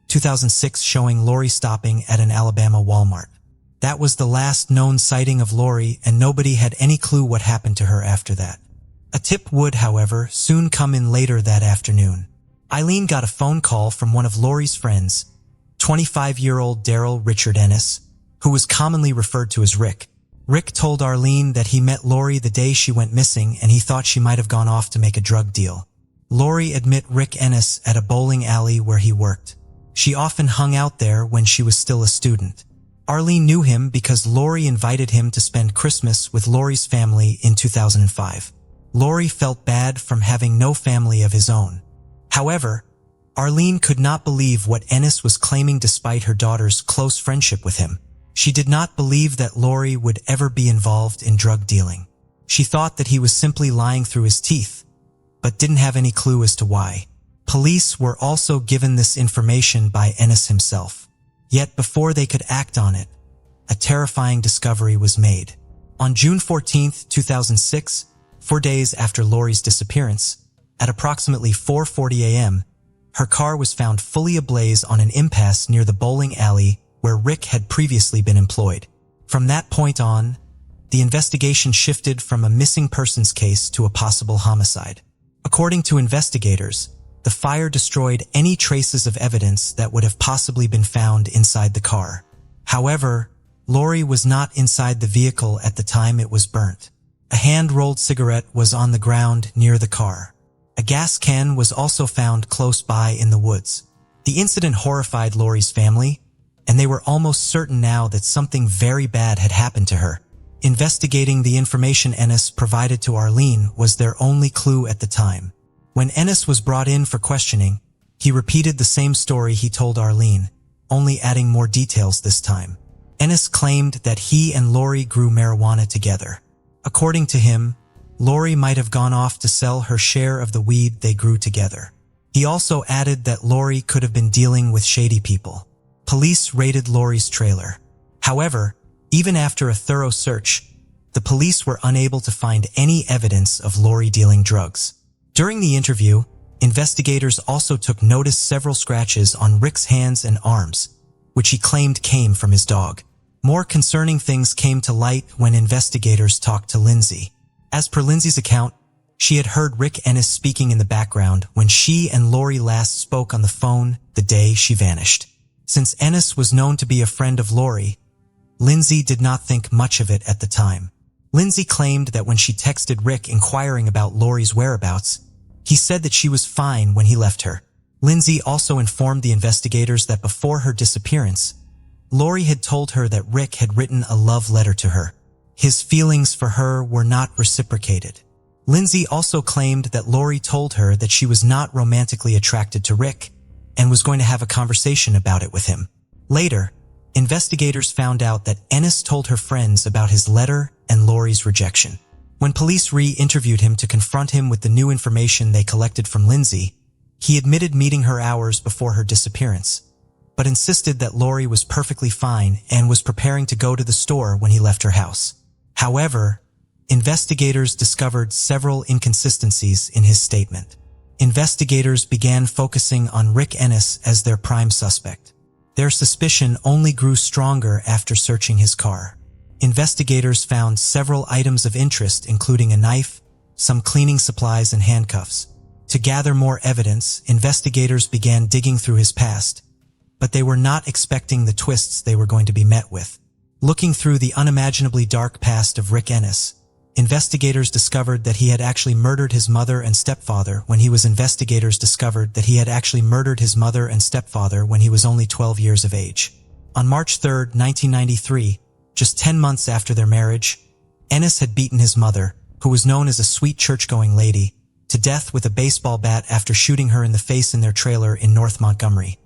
2006 showing Lori stopping at an Alabama Walmart. That was the last known sighting of Lori and nobody had any clue what happened to her after that. A tip would, however, soon come in later that afternoon. Eileen got a phone call from one of Lori's friends, 25-year-old Daryl Richard Ennis, who was commonly referred to as Rick. Rick told Arlene that he met Lori the day she went missing and he thought she might have gone off to make a drug deal. Lori admitted Rick Ennis at a bowling alley where he worked. She often hung out there when she was still a student. Arlene knew him because Lori invited him to spend Christmas with Lori's family in 2005. Lori felt bad from having no family of his own. However, Arlene could not believe what Ennis was claiming despite her daughter's close friendship with him. She did not believe that Lori would ever be involved in drug dealing. She thought that he was simply lying through his teeth, but didn't have any clue as to why. Police were also given this information by Ennis himself. Yet before they could act on it, a terrifying discovery was made. On June 14, 2006, 4 days after Lori's disappearance, at approximately 4:40 a.m., her car was found fully ablaze on an impasse near the bowling alley where Rick had previously been employed. From that point on, the investigation shifted from a missing persons case to a possible homicide. According to investigators, the fire destroyed any traces of evidence that would have possibly been found inside the car. However, Lori was not inside the vehicle at the time it was burnt. A hand-rolled cigarette was on the ground near the car. A gas can was also found close by in the woods. The incident horrified Lori's family, and they were almost certain now that something very bad had happened to her. Investigating the information Ennis provided to Arlene was their only clue at the time. When Ennis was brought in for questioning, he repeated the same story he told Arlene, only adding more details this time. Ennis claimed that he and Lori grew marijuana together. According to him, Lori might have gone off to sell her share of the weed they grew together. He also added that Lori could have been dealing with shady people. Police raided Lori's trailer. However, even after a thorough search, the police were unable to find any evidence of Lori dealing drugs. During the interview, investigators also took notice several scratches on Rick's hands and arms, which he claimed came from his dog. More concerning things came to light when investigators talked to Lindsay. As per Lindsay's account, she had heard Rick Ennis speaking in the background when she and Lori last spoke on the phone the day she vanished. Since Ennis was known to be a friend of Lori, Lindsay did not think much of it at the time. Lindsay claimed that when she texted Rick inquiring about Lori's whereabouts, he said that she was fine when he left her. Lindsay also informed the investigators that before her disappearance, Lori had told her that Rick had written a love letter to her. His feelings for her were not reciprocated. Lindsay also claimed that Lori told her that she was not romantically attracted to Rick and was going to have a conversation about it with him. Later, investigators found out that Ennis told her friends about his letter and Lori's rejection. When police re-interviewed him to confront him with the new information they collected from Lindsay, he admitted meeting her hours before her disappearance, but insisted that Lori was perfectly fine and was preparing to go to the store when he left her house. However, investigators discovered several inconsistencies in his statement. Investigators began focusing on Rick Ennis as their prime suspect. Their suspicion only grew stronger after searching his car. Investigators found several items of interest, including a knife, some cleaning supplies, and handcuffs. To gather more evidence, investigators began digging through his past, but they were not expecting the twists they were going to be met with. Looking through the unimaginably dark past of Rick Ennis, investigators discovered that he had actually murdered his mother and stepfather when he was only 12 years of age. On March 3, 1993, just 10 months after their marriage, Ennis had beaten his mother, who was known as a sweet church-going lady, to death with a baseball bat after shooting her in the face in their trailer in North Montgomery,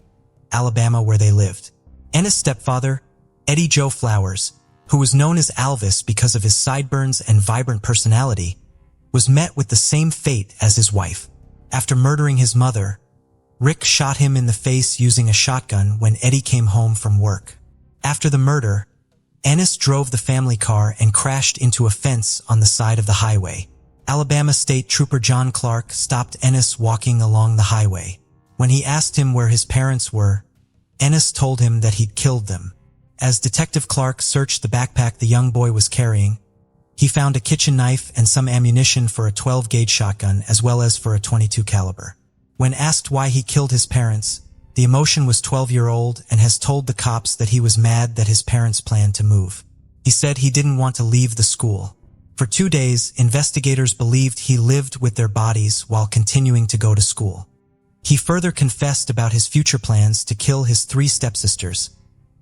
Alabama, where they lived. Ennis' stepfather, Eddie Joe Flowers, who was known as Alvis because of his sideburns and vibrant personality, was met with the same fate as his wife. After murdering his mother, Rick shot him in the face using a shotgun when Eddie came home from work. After the murder, Ennis drove the family car and crashed into a fence on the side of the highway. Alabama State Trooper John Clark stopped Ennis walking along the highway. When he asked him where his parents were, Ennis told him that he'd killed them. As Detective Clark searched the backpack the young boy was carrying, he found a kitchen knife and some ammunition for a 12-gauge shotgun as well as for a .22 caliber. When asked why he killed his parents, the emotion was 12-year-old and has told the cops that he was mad that his parents planned to move. He said he didn't want to leave the school. For 2 days, investigators believed he lived with their bodies while continuing to go to school. He further confessed about his future plans to kill his 3 stepsisters,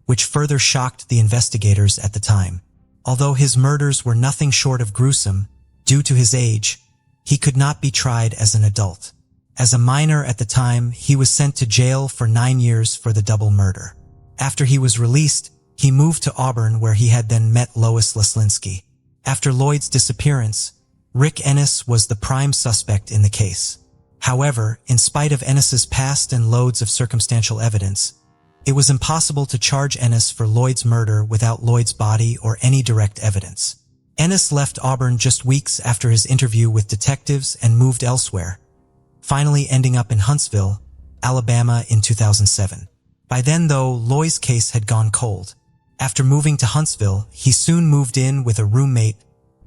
which further shocked the investigators at the time. Although his murders were nothing short of gruesome, due to his age, he could not be tried as an adult. As a minor at the time, he was sent to jail for 9 years for the double murder. After he was released, he moved to Auburn where he had then met Lois Leslinski. After Lloyd's disappearance, Rick Ennis was the prime suspect in the case. However, in spite of Ennis's past and loads of circumstantial evidence, it was impossible to charge Ennis for Lloyd's murder without Lloyd's body or any direct evidence. Ennis left Auburn just weeks after his interview with detectives and moved elsewhere, finally ending up in Huntsville, Alabama in 2007. By then, though, Lloyd's case had gone cold. After moving to Huntsville, he soon moved in with a roommate,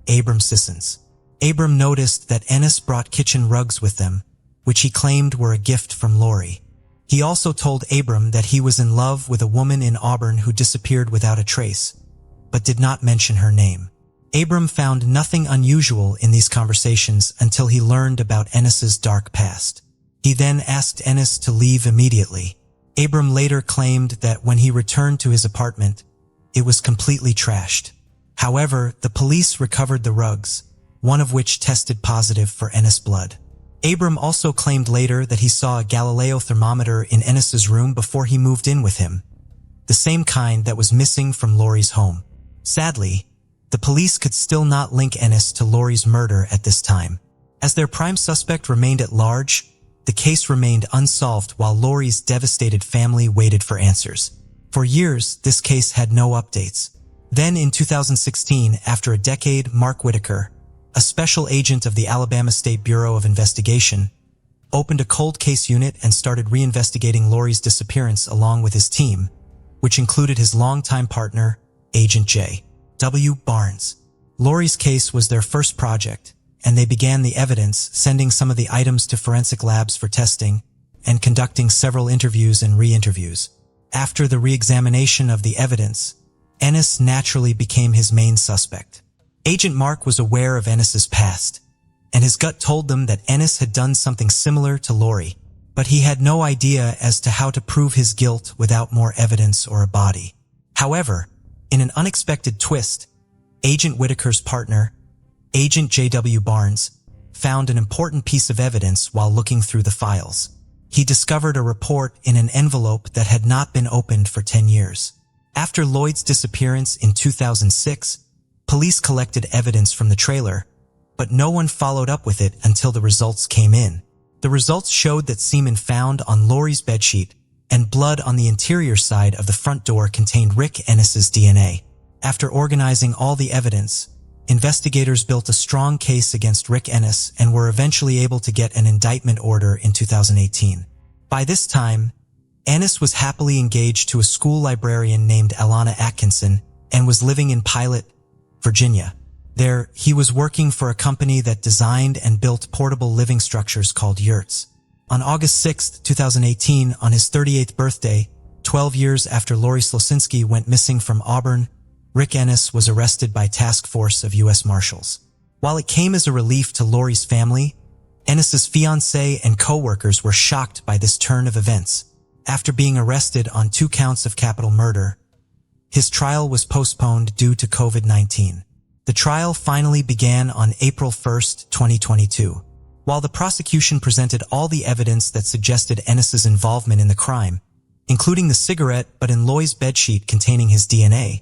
Abram Sissons. Abram noticed that Ennis brought kitchen rugs with them, which he claimed were a gift from Lori. He also told Abram that he was in love with a woman in Auburn who disappeared without a trace, but did not mention her name. Abram found nothing unusual in these conversations until he learned about Ennis's dark past. He then asked Ennis to leave immediately. Abram later claimed that when he returned to his apartment, it was completely trashed. However, the police recovered the rugs, one of which tested positive for Ennis blood. Abram also claimed later that he saw a Galileo thermometer in Ennis's room before he moved in with him, the same kind that was missing from Lori's home. Sadly, the police could still not link Ennis to Lori's murder at this time. As their prime suspect remained at large, the case remained unsolved while Lori's devastated family waited for answers. For years, this case had no updates. Then in 2016, after a decade, Mark Whitaker, a special agent of the Alabama State Bureau of Investigation, opened a cold case unit and started reinvestigating Lori's disappearance along with his team, which included his longtime partner, Agent J.W. Barnes. Lori's case was their first project, and they began the evidence, sending some of the items to forensic labs for testing and conducting several interviews and re-interviews. After the re-examination of the evidence, Ennis naturally became his main suspect. Agent Mark was aware of Ennis's past, and his gut told them that Ennis had done something similar to Lori, but he had no idea as to how to prove his guilt without more evidence or a body. However, in an unexpected twist, Agent Whitaker's partner, Agent J.W. Barnes, found an important piece of evidence while looking through the files. He discovered a report in an envelope that had not been opened for 10 years. After Lloyd's disappearance in 2006, police collected evidence from the trailer, but no one followed up with it until the results came in. The results showed that semen found on Lori's bedsheet and blood on the interior side of the front door contained Rick Ennis's DNA. After organizing all the evidence, investigators built a strong case against Rick Ennis and were eventually able to get an indictment order in 2018. By this time, Ennis was happily engaged to a school librarian named Alana Atkinson and was living in Pilot, Virginia. There, he was working for a company that designed and built portable living structures called yurts. On August 6, 2018, on his 38th birthday, 12 years after Lori Slosinski went missing from Auburn, Rick Ennis was arrested by task force of U.S. Marshals. While it came as a relief to Lori's family, Ennis's fiancée and co-workers were shocked by this turn of events. After being arrested on 2 counts of capital murder, his trial was postponed due to COVID-19. The trial finally began on April 1, 2022. While the prosecution presented all the evidence that suggested Ennis's involvement in the crime, including the cigarette but in Lori's bedsheet containing his DNA,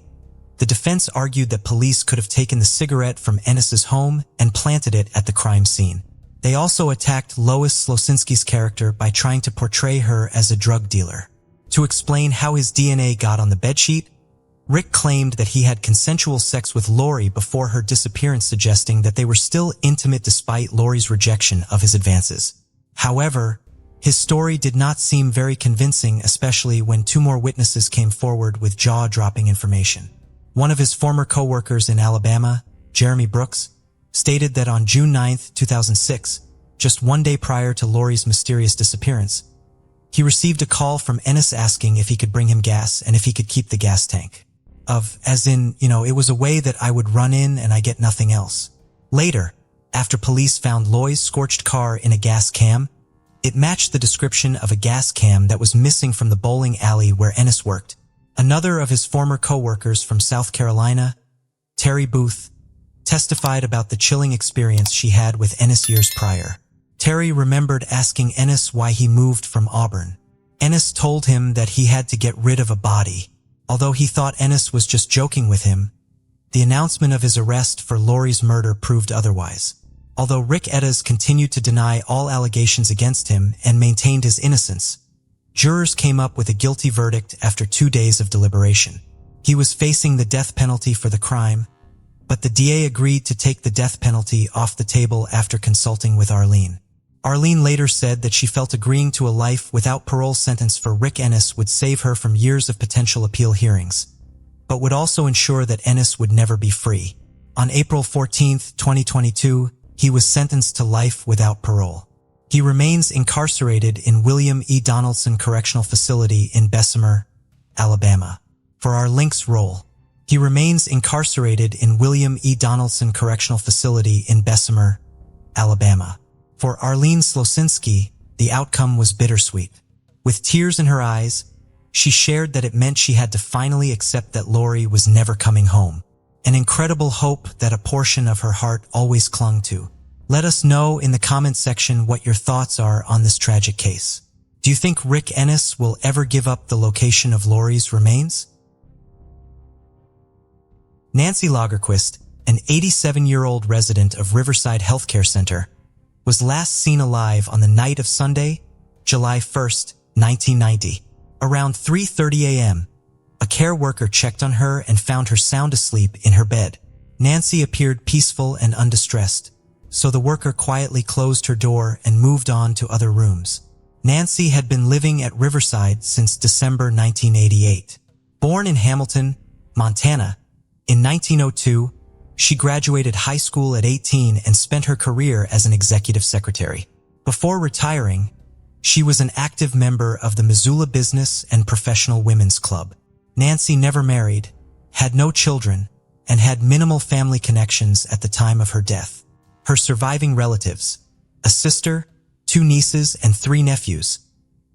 the defense argued that police could have taken the cigarette from Ennis's home and planted it at the crime scene. They also attacked Lois Slosinski's character by trying to portray her as a drug dealer. To explain how his DNA got on the bedsheet, Rick claimed that he had consensual sex with Lori before her disappearance, suggesting that they were still intimate despite Lori's rejection of his advances. However, his story did not seem very convincing, especially when 2 more witnesses came forward with jaw-dropping information. One of his former co-workers in Alabama, Jeremy Brooks, stated that on June 9, 2006, just 1 day prior to Lori's mysterious disappearance, he received a call from Ennis asking if he could bring him gas and if he could keep the gas tank. It was a way that I would run in and I get nothing else. Later, after police found Lori's scorched car in a gas cam, it matched the description of a gas cam that was missing from the bowling alley where Ennis worked. Another of his former co-workers from South Carolina, Terry Booth, testified about the chilling experience she had with Ennis years prior. Terry remembered asking Ennis why he moved from Auburn. Ennis told him that he had to get rid of a body. Although he thought Ennis was just joking with him, the announcement of his arrest for Lori's murder proved otherwise. Although Rick Ennis continued to deny all allegations against him and maintained his innocence, jurors came up with a guilty verdict after 2 days of deliberation. He was facing the death penalty for the crime, but the DA agreed to take the death penalty off the table after consulting with Arlene. Arlene later said that she felt agreeing to a life without parole sentence for Rick Ennis would save her from years of potential appeal hearings, but would also ensure that Ennis would never be free. On April 14, 2022, he was sentenced to life without parole. He remains incarcerated in William E. Donaldson Correctional Facility in Bessemer, Alabama. For our links roll, he remains incarcerated in William E. Donaldson Correctional Facility in Bessemer, Alabama. For Arlene Slosinski, the outcome was bittersweet. With tears in her eyes, she shared that it meant she had to finally accept that Lori was never coming home, an incredible hope that a portion of her heart always clung to. Let us know in the comment section what your thoughts are on this tragic case. Do you think Rick Ennis will ever give up the location of Lori's remains? Nancy Lagerquist, an 87-year-old resident of Riverside Healthcare Center, was last seen alive on the night of Sunday, July 1, 1990. Around 3:30 a.m., a care worker checked on her and found her sound asleep in her bed. Nancy appeared peaceful and undistressed, so the worker quietly closed her door and moved on to other rooms. Nancy had been living at Riverside since December 1988. Born in Hamilton, Montana, in 1902, she graduated high school at 18 and spent her career as an executive secretary. Before retiring, she was an active member of the Missoula Business and Professional Women's Club. Nancy never married, had no children, and had minimal family connections at the time of her death. Her surviving relatives, a sister, 2 nieces, and 3 nephews,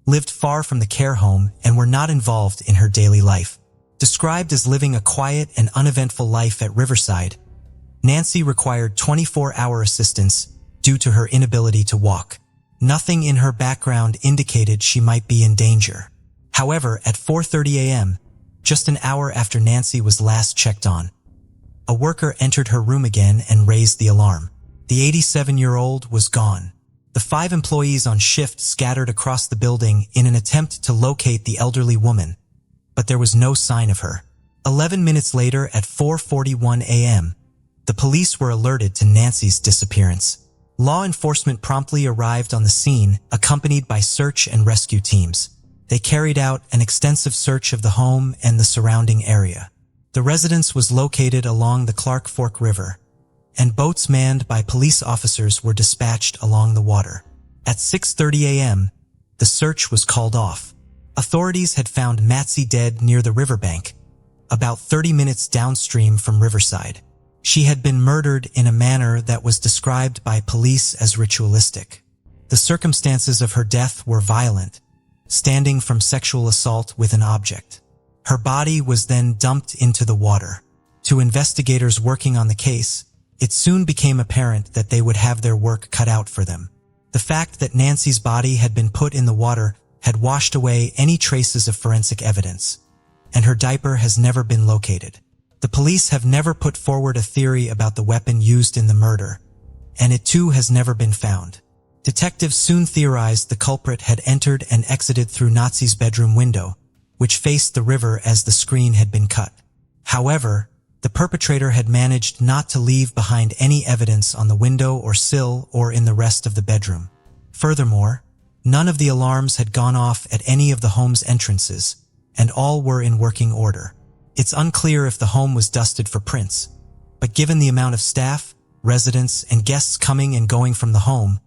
lived far from the care home and were not involved in her daily life. Described as living a quiet and uneventful life at Riverside, Nancy required 24-hour assistance due to her inability to walk. Nothing in her background indicated she might be in danger. However, at 4:30 a.m., just an hour after Nancy was last checked on, a worker entered her room again and raised the alarm. The 87-year-old was gone. The 5 employees on shift scattered across the building in an attempt to locate the elderly woman, but there was no sign of her. 11 minutes later, at 4:41 a.m., the police were alerted to Nancy's disappearance. Law enforcement promptly arrived on the scene, accompanied by search and rescue teams. They carried out an extensive search of the home and the surrounding area. The residence was located along the Clark Fork River, and boats manned by police officers were dispatched along the water. At 6:30 a.m., the search was called off. Authorities had found Matsy dead near the riverbank, about 30 minutes downstream from Riverside. She had been murdered in a manner that was described by police as ritualistic. The circumstances of her death were violent, stemming from sexual assault with an object. Her body was then dumped into the water. To investigators working on the case, it soon became apparent that they would have their work cut out for them. The fact that Nancy's body had been put in the water had washed away any traces of forensic evidence, and her diaper has never been located. The police have never put forward a theory about the weapon used in the murder, and it too has never been found. Detectives soon theorized the culprit had entered and exited through Nancy's bedroom window, which faced the river as the screen had been cut. However, the perpetrator had managed not to leave behind any evidence on the window or sill or in the rest of the bedroom. Furthermore, none of the alarms had gone off at any of the home's entrances, and all were in working order. It's unclear if the home was dusted for prints, but given the amount of staff, residents, and guests coming and going from the home,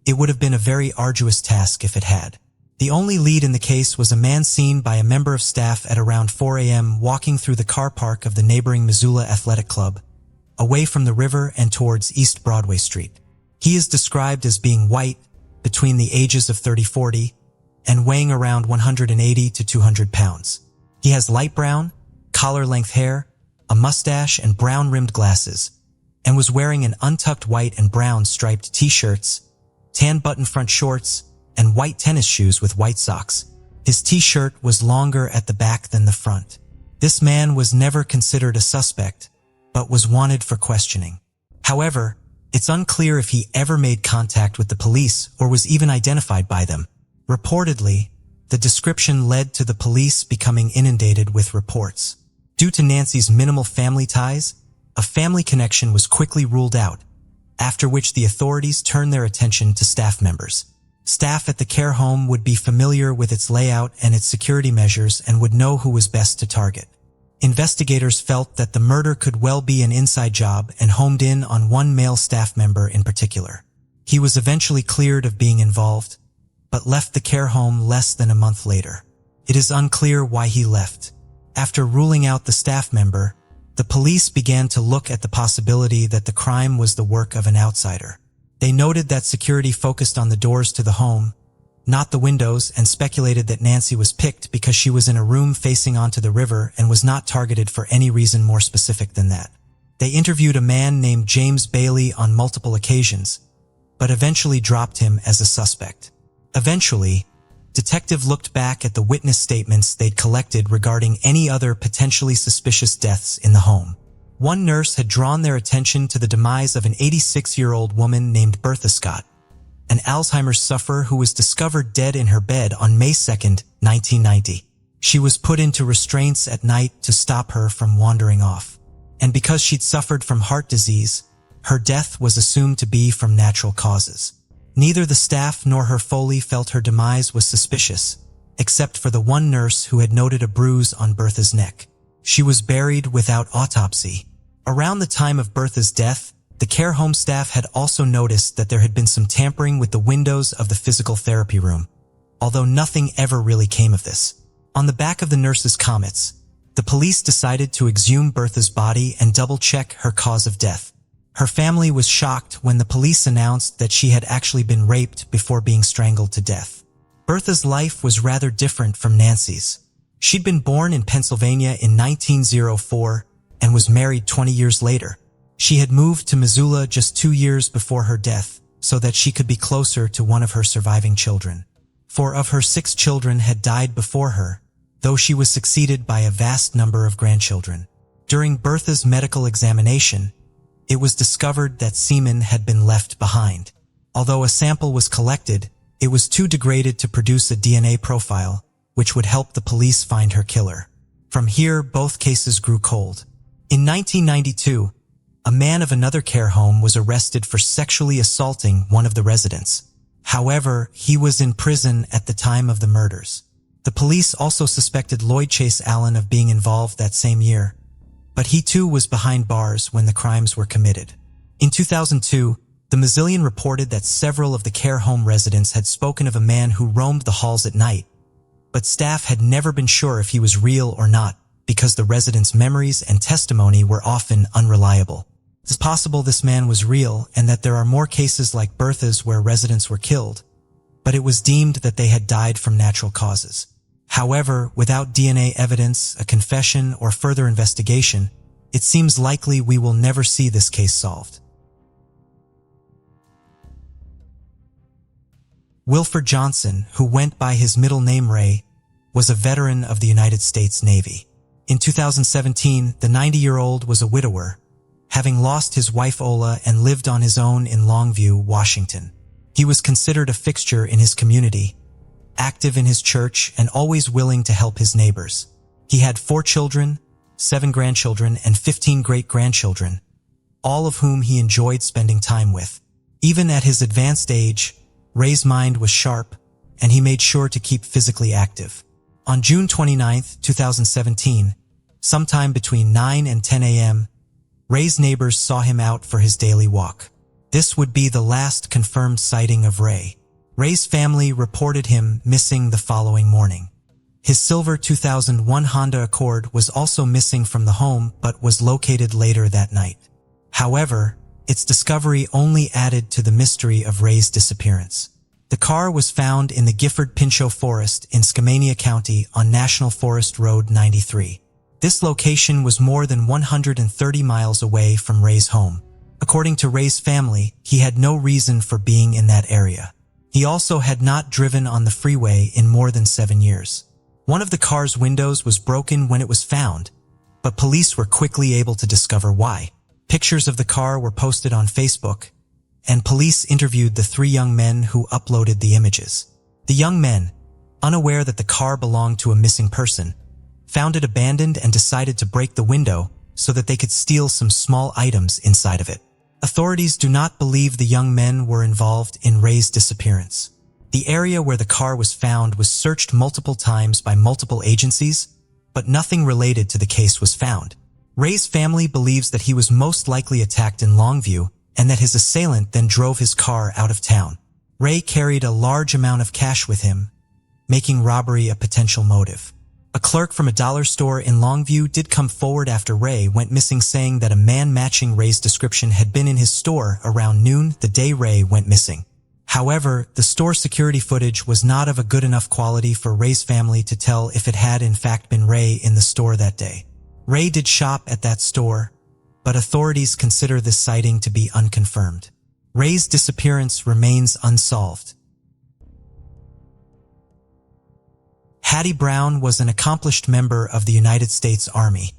it would have been a very arduous task if it had. The only lead in the case was a man seen by a member of staff at around 4 a.m. walking through the car park of the neighboring Missoula Athletic Club, away from the river and towards East Broadway Street. He is described as being white, between the ages of 30-40, and weighing around 180 to 200 pounds. He has light brown, collar-length hair, a mustache, and brown-rimmed glasses, and was wearing an untucked white and brown striped t-shirts, tan button front shorts, and white tennis shoes with white socks. His t-shirt was longer at the back than the front. This man was never considered a suspect, but was wanted for questioning. However, it's unclear if he ever made contact with the police or was even identified by them. Reportedly, the description led to the police becoming inundated with reports. Due to Nancy's minimal family ties, a family connection was quickly ruled out, after which the authorities turned their attention to staff members. Staff at the care home would be familiar with its layout and its security measures and would know who was best to target. Investigators felt that the murder could well be an inside job and homed in on one male staff member in particular. He was eventually cleared of being involved, but left the care home less than a month later. It is unclear why he left. After ruling out the staff member, the police began to look at the possibility that the crime was the work of an outsider. They noted that security focused on the doors to the home, not the windows, and speculated that Nancy was picked because she was in a room facing onto the river and was not targeted for any reason more specific than that. They interviewed a man named James Bailey on multiple occasions, but eventually dropped him as a suspect. Eventually, detective looked back at the witness statements they'd collected regarding any other potentially suspicious deaths in the home. One nurse had drawn their attention to the demise of an 86-year-old woman named Bertha Scott, an Alzheimer's sufferer who was discovered dead in her bed on May 2, 1990. She was put into restraints at night to stop her from wandering off. And because she'd suffered from heart disease, her death was assumed to be from natural causes. Neither the staff nor her Foley felt her demise was suspicious, except for the one nurse who had noted a bruise on Bertha's neck. She was buried without autopsy. Around the time of Bertha's death, the care home staff had also noticed that there had been some tampering with the windows of the physical therapy room, although nothing ever really came of this. On the back of the nurse's comments, the police decided to exhume Bertha's body and double-check her cause of death. Her family was shocked when the police announced that she had actually been raped before being strangled to death. Bertha's life was rather different from Nancy's. She'd been born in Pennsylvania in 1904 and was married 20 years later. She had moved to Missoula just 2 years before her death so that she could be closer to one of her surviving children. 4 of her 6 children had died before her, though she was succeeded by a vast number of grandchildren. During Bertha's medical examination, it was discovered that semen had been left behind. Although a sample was collected, it was too degraded to produce a DNA profile, which would help the police find her killer. From here, both cases grew cold. In 1992, a man of another care home was arrested for sexually assaulting one of the residents. However, he was in prison at the time of the murders. The police also suspected Lloyd Chase Allen of being involved that same year, but he too was behind bars when the crimes were committed. In 2002, the Missoulian reported that several of the care home residents had spoken of a man who roamed the halls at night, but staff had never been sure if he was real or not because the residents' memories and testimony were often unreliable. It's possible this man was real and that there are more cases like Bertha's where residents were killed, but it was deemed that they had died from natural causes. However, without DNA evidence, a confession, or further investigation, it seems likely we will never see this case solved. Wilford Johnson, who went by his middle name Ray, was a veteran of the United States Navy. In 2017, the 90-year-old was a widower, having lost his wife Ola and lived on his own in Longview, Washington. He was considered a fixture in his community, active in his church, and always willing to help his neighbors. He had 4 children, 7 grandchildren, and 15 great-grandchildren, all of whom he enjoyed spending time with. Even at his advanced age, Ray's mind was sharp, and he made sure to keep physically active. On June 29, 2017, sometime between 9 and 10 a.m., Ray's neighbors saw him out for his daily walk. This would be the last confirmed sighting of Ray. Ray's family reported him missing the following morning. His silver 2001 Honda Accord was also missing from the home but was located later that night. However, its discovery only added to the mystery of Ray's disappearance. The car was found in the Gifford Pinchot Forest in Skamania County on National Forest Road 93. This location was more than 130 miles away from Ray's home. According to Ray's family, he had no reason for being in that area. He also had not driven on the freeway in more than 7 years. One of the car's windows was broken when it was found, but police were quickly able to discover why. Pictures of the car were posted on Facebook, and police interviewed the 3 young men who uploaded the images. The young men, unaware that the car belonged to a missing person, found it abandoned and decided to break the window so that they could steal some small items inside of it. Authorities do not believe the young men were involved in Ray's disappearance. The area where the car was found was searched multiple times by multiple agencies, but nothing related to the case was found. Ray's family believes that he was most likely attacked in Longview and that his assailant then drove his car out of town. Ray carried a large amount of cash with him, making robbery a potential motive. A clerk from a dollar store in Longview did come forward after Ray went missing, saying that a man matching Ray's description had been in his store around noon the day Ray went missing. However, the store security footage was not of a good enough quality for Ray's family to tell if it had in fact been Ray in the store that day. Ray did shop at that store, but authorities consider this sighting to be unconfirmed. Ray's disappearance remains unsolved. Hattie Brown was an accomplished member of the United States Army,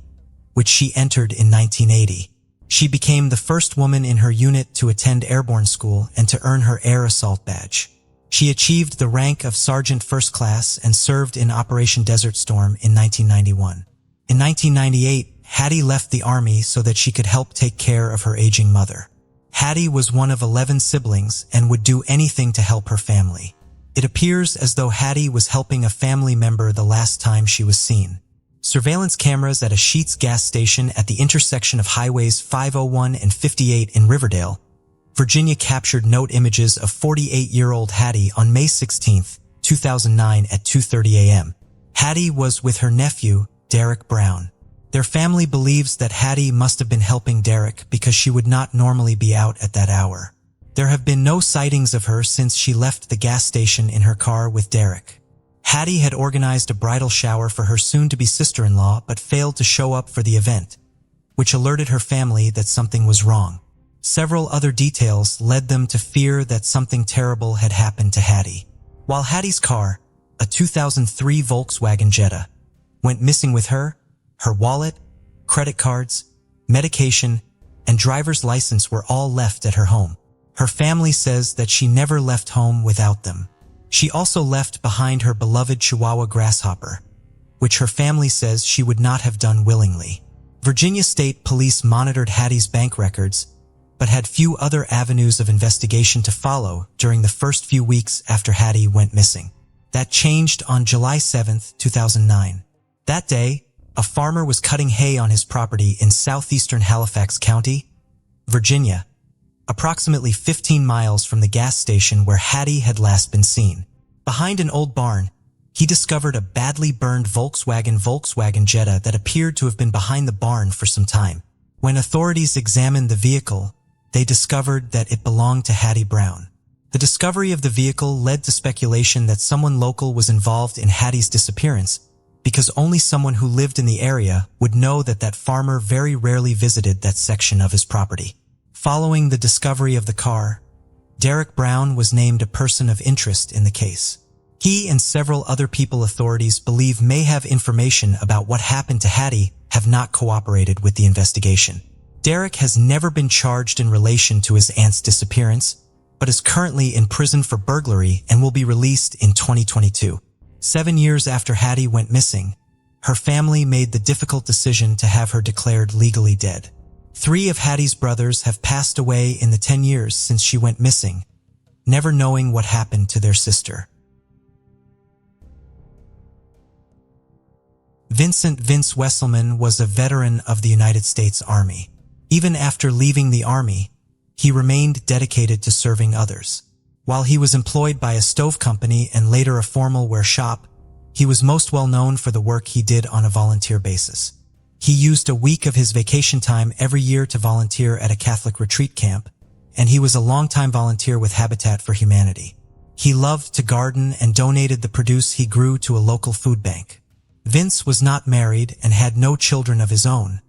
which she entered in 1980. She became the first woman in her unit to attend airborne school and to earn her air assault badge. She achieved the rank of Sergeant First Class and served in Operation Desert Storm in 1991. In 1998, Hattie left the Army so that she could help take care of her aging mother. Hattie was one of 11 siblings and would do anything to help her family. It appears as though Hattie was helping a family member the last time she was seen. Surveillance cameras at a Sheetz gas station at the intersection of highways 501 and 58 in Riverdale, Virginia captured note images of 48-year-old Hattie on May 16, 2009 at 2:30 a.m. Hattie was with her nephew, Derek Brown. Their family believes that Hattie must have been helping Derek because she would not normally be out at that hour. There have been no sightings of her since she left the gas station in her car with Derek. Hattie had organized a bridal shower for her soon-to-be sister-in-law but failed to show up for the event, which alerted her family that something was wrong. Several other details led them to fear that something terrible had happened to Hattie. While Hattie's car, a 2003 Volkswagen Jetta, went missing with her, her wallet, credit cards, medication, and driver's license were all left at her home. Her family says that she never left home without them. She also left behind her beloved Chihuahua grasshopper, which her family says she would not have done willingly. Virginia State Police monitored Hattie's bank records, but had few other avenues of investigation to follow during the first few weeks after Hattie went missing. That changed on July 7, 2009. That day, a farmer was cutting hay on his property in southeastern Halifax County, Virginia, approximately 15 miles from the gas station where Hattie had last been seen. Behind an old barn, he discovered a badly burned Volkswagen Jetta that appeared to have been behind the barn for some time. When authorities examined the vehicle, they discovered that it belonged to Hattie Brown. The discovery of the vehicle led to speculation that someone local was involved in Hattie's disappearance, because only someone who lived in the area would know that that farmer very rarely visited that section of his property. Following the discovery of the car, Derek Brown was named a person of interest in the case. He and several other people authorities believe may have information about what happened to Hattie have not cooperated with the investigation. Derek has never been charged in relation to his aunt's disappearance, but is currently in prison for burglary and will be released in 2022. 7 years after Hattie went missing, her family made the difficult decision to have her declared legally dead. 3 of Hattie's brothers have passed away in the 10 years since she went missing, never knowing what happened to their sister. Vince Wesselman was a veteran of the United States Army. Even after leaving the Army, he remained dedicated to serving others. While he was employed by a stove company and later a formal wear shop, he was most well known for the work he did on a volunteer basis. He used a week of his vacation time every year to volunteer at a Catholic retreat camp, and he was a longtime volunteer with Habitat for Humanity. He loved to garden and donated the produce he grew to a local food bank. Vince was not married and had no children of his own,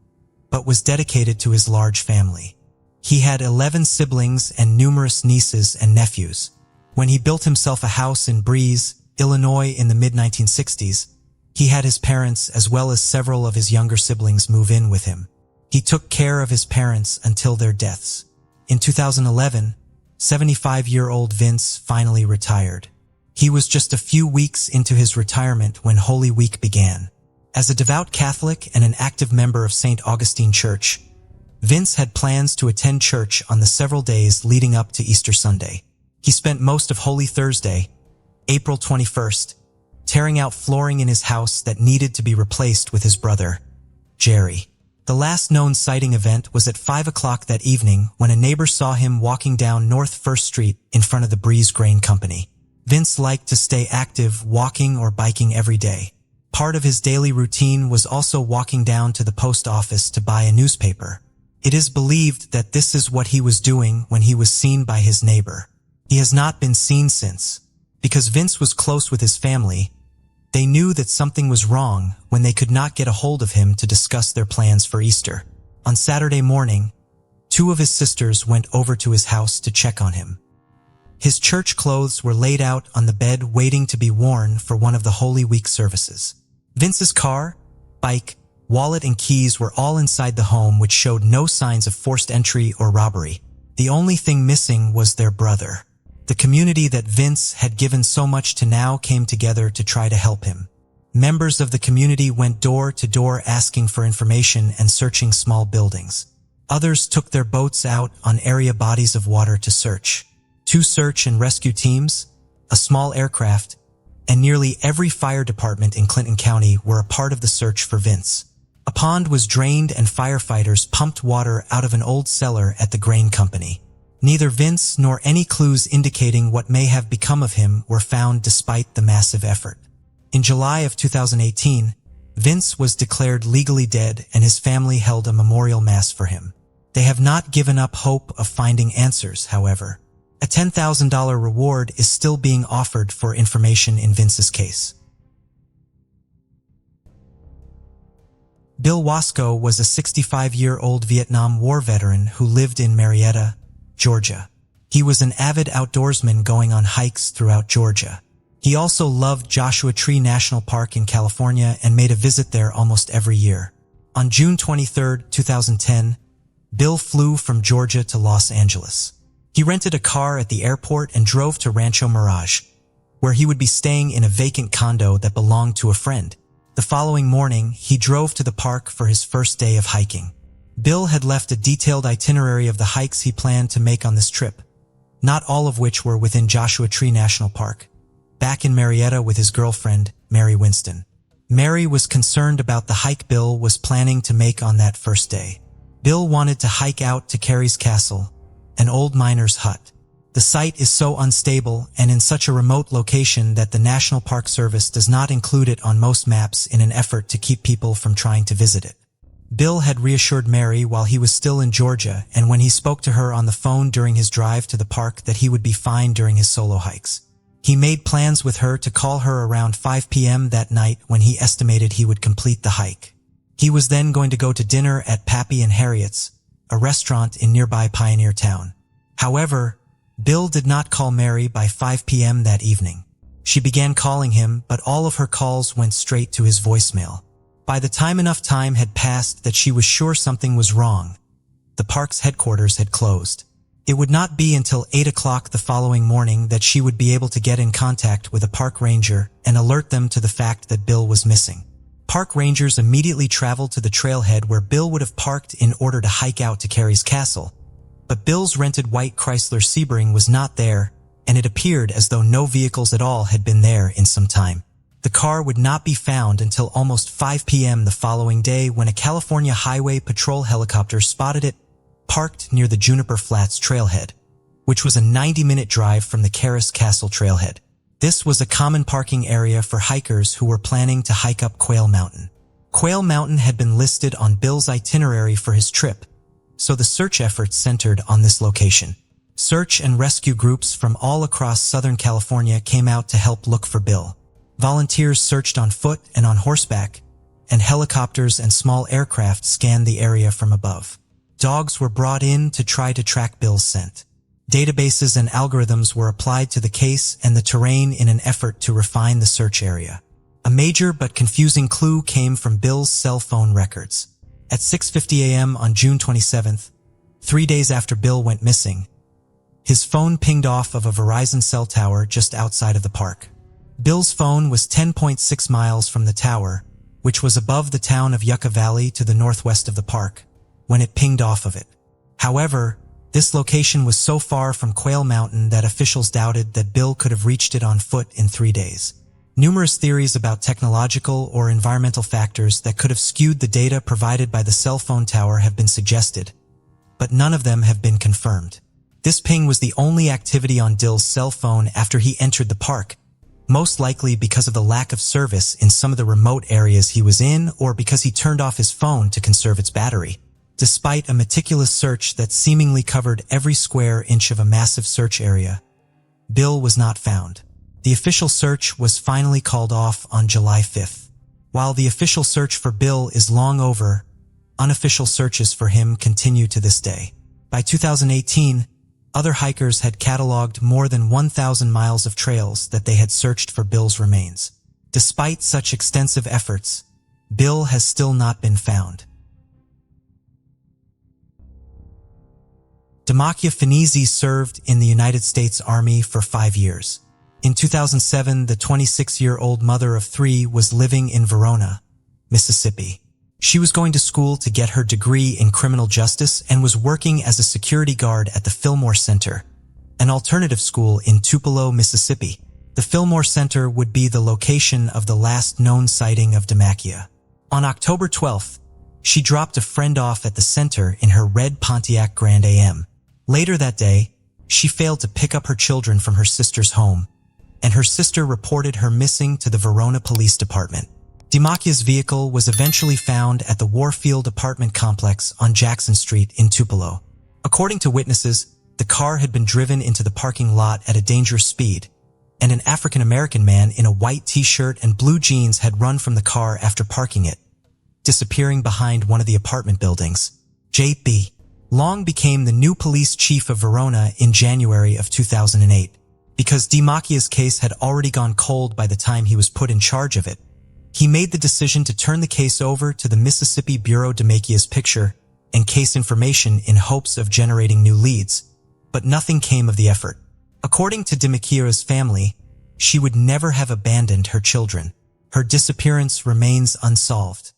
but was dedicated to his large family. He had 11 siblings and numerous nieces and nephews. When he built himself a house in Breeze, Illinois in the mid-1960s, he had his parents as well as several of his younger siblings move in with him. He took care of his parents until their deaths. In 2011, 75-year-old Vince finally retired. He was just a few weeks into his retirement when Holy Week began. As a devout Catholic and an active member of St. Augustine Church, Vince had plans to attend church on the several days leading up to Easter Sunday. He spent most of Holy Thursday, April 21st, tearing out flooring in his house that needed to be replaced with his brother, Jerry. The last known sighting event was at 5 o'clock that evening when a neighbor saw him walking down North 1st Street in front of the Breeze Grain Company. Vince liked to stay active, walking or biking every day. Part of his daily routine was also walking down to the post office to buy a newspaper. It is believed that this is what he was doing when he was seen by his neighbor. He has not been seen since. Because Vince was close with his family, they knew that something was wrong when they could not get a hold of him to discuss their plans for Easter. On Saturday morning, 2 of his sisters went over to his house to check on him. His church clothes were laid out on the bed waiting to be worn for one of the Holy Week services. Vince's car, bike, wallet and keys were all inside the home, which showed no signs of forced entry or robbery. The only thing missing was their brother. The community that Vince had given so much to now came together to try to help him. Members of the community went door to door asking for information and searching small buildings. Others took their boats out on area bodies of water to search. 2 search and rescue teams, a small aircraft, and nearly every fire department in Clinton County were a part of the search for Vince. A pond was drained and firefighters pumped water out of an old cellar at the grain company. Neither Vince nor any clues indicating what may have become of him were found despite the massive effort. In July of 2018, Vince was declared legally dead and his family held a memorial mass for him. They have not given up hope of finding answers, however. A $10,000 reward is still being offered for information in Vince's case. Bill Wasco was a 65-year-old Vietnam War veteran who lived in Marietta, Georgia. He was an avid outdoorsman going on hikes throughout Georgia. He also loved Joshua Tree National Park in California and made a visit there almost every year. On June 23, 2010, Bill flew from Georgia to Los Angeles. He rented a car at the airport and drove to Rancho Mirage, where he would be staying in a vacant condo that belonged to a friend. The following morning, he drove to the park for his first day of hiking. Bill had left a detailed itinerary of the hikes he planned to make on this trip, not all of which were within Joshua Tree National Park. Back in Marietta with his girlfriend, Mary Winston. Mary was concerned about the hike Bill was planning to make on that first day. Bill wanted to hike out to Carey's Castle, an old miner's hut. The site is so unstable and in such a remote location that the National Park Service does not include it on most maps in an effort to keep people from trying to visit it. Bill had reassured Mary while he was still in Georgia and when he spoke to her on the phone during his drive to the park that he would be fine during his solo hikes. He made plans with her to call her around 5 p.m. that night when he estimated he would complete the hike. He was then going to go to dinner at Pappy and Harriet's, a restaurant in nearby Pioneer Town. However, Bill did not call Mary by 5 p.m. that evening. She began calling him, but all of her calls went straight to his voicemail. By the time enough time had passed that she was sure something was wrong, the park's headquarters had closed. It would not be until 8 o'clock the following morning that she would be able to get in contact with a park ranger and alert them to the fact that Bill was missing. Park rangers immediately traveled to the trailhead where Bill would have parked in order to hike out to Carey's Castle. But Bill's rented white Chrysler Sebring was not there, and it appeared as though no vehicles at all had been there in some time. The car would not be found until almost 5 p.m. the following day when a California Highway Patrol helicopter spotted it parked near the Juniper Flats trailhead, which was a 90-minute drive from the Carey's Castle trailhead. This was a common parking area for hikers who were planning to hike up Quail Mountain. Quail Mountain had been listed on Bill's itinerary for his trip, so the search efforts centered on this location. Search and rescue groups from all across Southern California came out to help look for Bill. Volunteers searched on foot and on horseback, and helicopters and small aircraft scanned the area from above. Dogs were brought in to try to track Bill's scent. Databases and algorithms were applied to the case and the terrain in an effort to refine the search area. A major but confusing clue came from Bill's cell phone records. At 6:50 a.m. on June 27th, 3 days after Bill went missing, his phone pinged off of a Verizon cell tower just outside of the park. Bill's phone was 10.6 miles from the tower, which was above the town of Yucca Valley to the northwest of the park, when it pinged off of it. However, this location was so far from Quail Mountain that officials doubted that Bill could have reached it on foot in 3 days. Numerous theories about technological or environmental factors that could have skewed the data provided by the cell phone tower have been suggested, but none of them have been confirmed. This ping was the only activity on Bill's cell phone after he entered the park, most likely because of the lack of service in some of the remote areas he was in or because he turned off his phone to conserve its battery. Despite a meticulous search that seemingly covered every square inch of a massive search area, Bill was not found. The official search was finally called off on July 5th. While the official search for Bill is long over, unofficial searches for him continue to this day. By 2018, other hikers had cataloged more than 1,000 miles of trails that they had searched for Bill's remains. Despite such extensive efforts, Bill has still not been found. Demakia Finisi served in the United States Army for 5 years. In 2007, the 26-year-old mother of 3 was living in Verona, Mississippi. She was going to school to get her degree in criminal justice and was working as a security guard at the Fillmore Center, an alternative school in Tupelo, Mississippi. The Fillmore Center would be the location of the last known sighting of Demakia. On October 12th, she dropped a friend off at the center in her red Pontiac Grand AM. Later that day, she failed to pick up her children from her sister's home, and her sister reported her missing to the Verona Police Department. Demakia's vehicle was eventually found at the Warfield apartment complex on Jackson Street in Tupelo. According to witnesses, the car had been driven into the parking lot at a dangerous speed, and an African-American man in a white t-shirt and blue jeans had run from the car after parking it, disappearing behind one of the apartment buildings. J.B. Long became the new police chief of Verona in January of 2008. Because Demakia's case had already gone cold by the time he was put in charge of it, he made the decision to turn the case over to the Mississippi Bureau Demakia's picture and case information in hopes of generating new leads, but nothing came of the effort. According to Dimikira's family, she would never have abandoned her children. Her disappearance remains unsolved.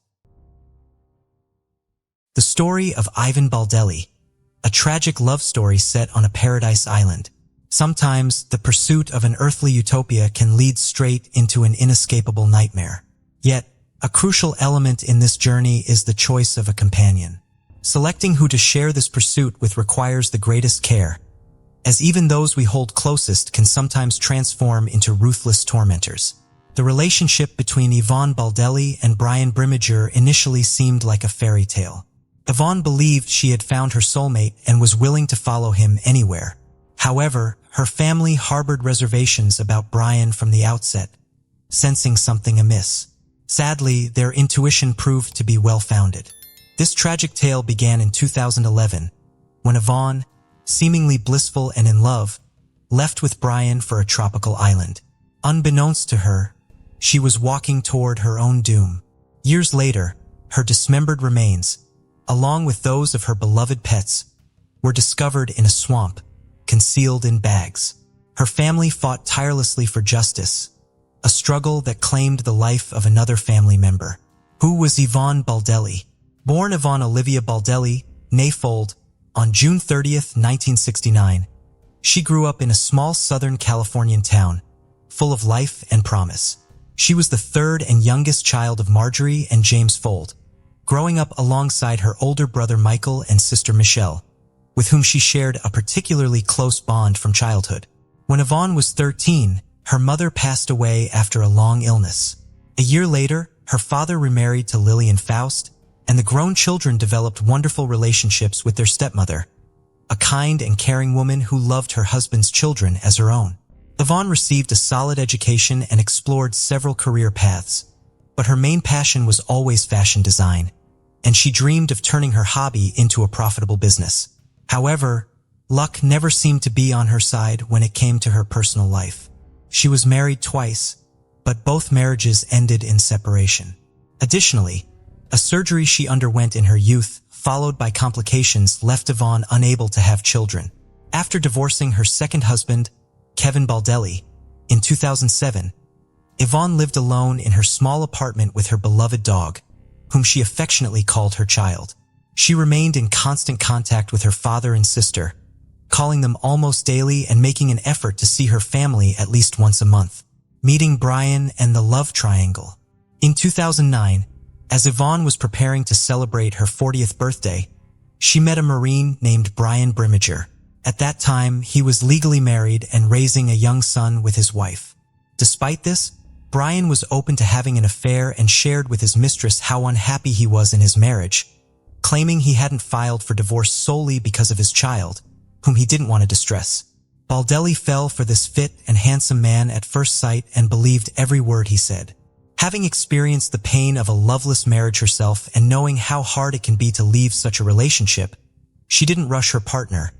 The story of Ivan Baldelli, a tragic love story set on a paradise island. Sometimes the pursuit of an earthly utopia can lead straight into an inescapable nightmare. Yet, a crucial element in this journey is the choice of a companion. Selecting who to share this pursuit with requires the greatest care, as even those we hold closest can sometimes transform into ruthless tormentors. The relationship between Yvonne Baldelli and Brian Brimmager initially seemed like a fairy tale. Yvonne believed she had found her soulmate and was willing to follow him anywhere. However, her family harbored reservations about Brian from the outset, sensing something amiss. Sadly, their intuition proved to be well-founded. This tragic tale began in 2011, when Yvonne, seemingly blissful and in love, left with Brian for a tropical island. Unbeknownst to her, she was walking toward her own doom. Years later, her dismembered remains, along with those of her beloved pets, were discovered in a swamp, concealed in bags. Her family fought tirelessly for justice, a struggle that claimed the life of another family member. Who was Yvonne Baldelli? Born Yvonne Olivia Baldelli, née Fold, on June 30, 1969, she grew up in a small Southern Californian town, full of life and promise. She was the third and youngest child of Marjorie and James Fold, growing up alongside her older brother Michael and sister Michelle, with whom she shared a particularly close bond from childhood. When Yvonne was 13, her mother passed away after a long illness. A year later, her father remarried to Lillian Faust, and the grown children developed wonderful relationships with their stepmother, a kind and caring woman who loved her husband's children as her own. Yvonne received a solid education and explored several career paths, but her main passion was always fashion design, and she dreamed of turning her hobby into a profitable business. However, luck never seemed to be on her side when it came to her personal life. She was married twice, but both marriages ended in separation. Additionally, a surgery she underwent in her youth, followed by complications, left Yvonne unable to have children. After divorcing her second husband, Kevin Baldelli, in 2007, Yvonne lived alone in her small apartment with her beloved dog, whom she affectionately called her child. She remained in constant contact with her father and sister, calling them almost daily and making an effort to see her family at least once a month. Meeting Brian and the love triangle. In 2009, as Yvonne was preparing to celebrate her 40th birthday, she met a Marine named Brian Brimmager. At that time, he was legally married and raising a young son with his wife. Despite this, Brian was open to having an affair and shared with his mistress how unhappy he was in his marriage, claiming he hadn't filed for divorce solely because of his child, whom he didn't want to distress. Baldelli fell for this fit and handsome man at first sight and believed every word he said. Having experienced the pain of a loveless marriage herself and knowing how hard it can be to leave such a relationship, she didn't rush her partner,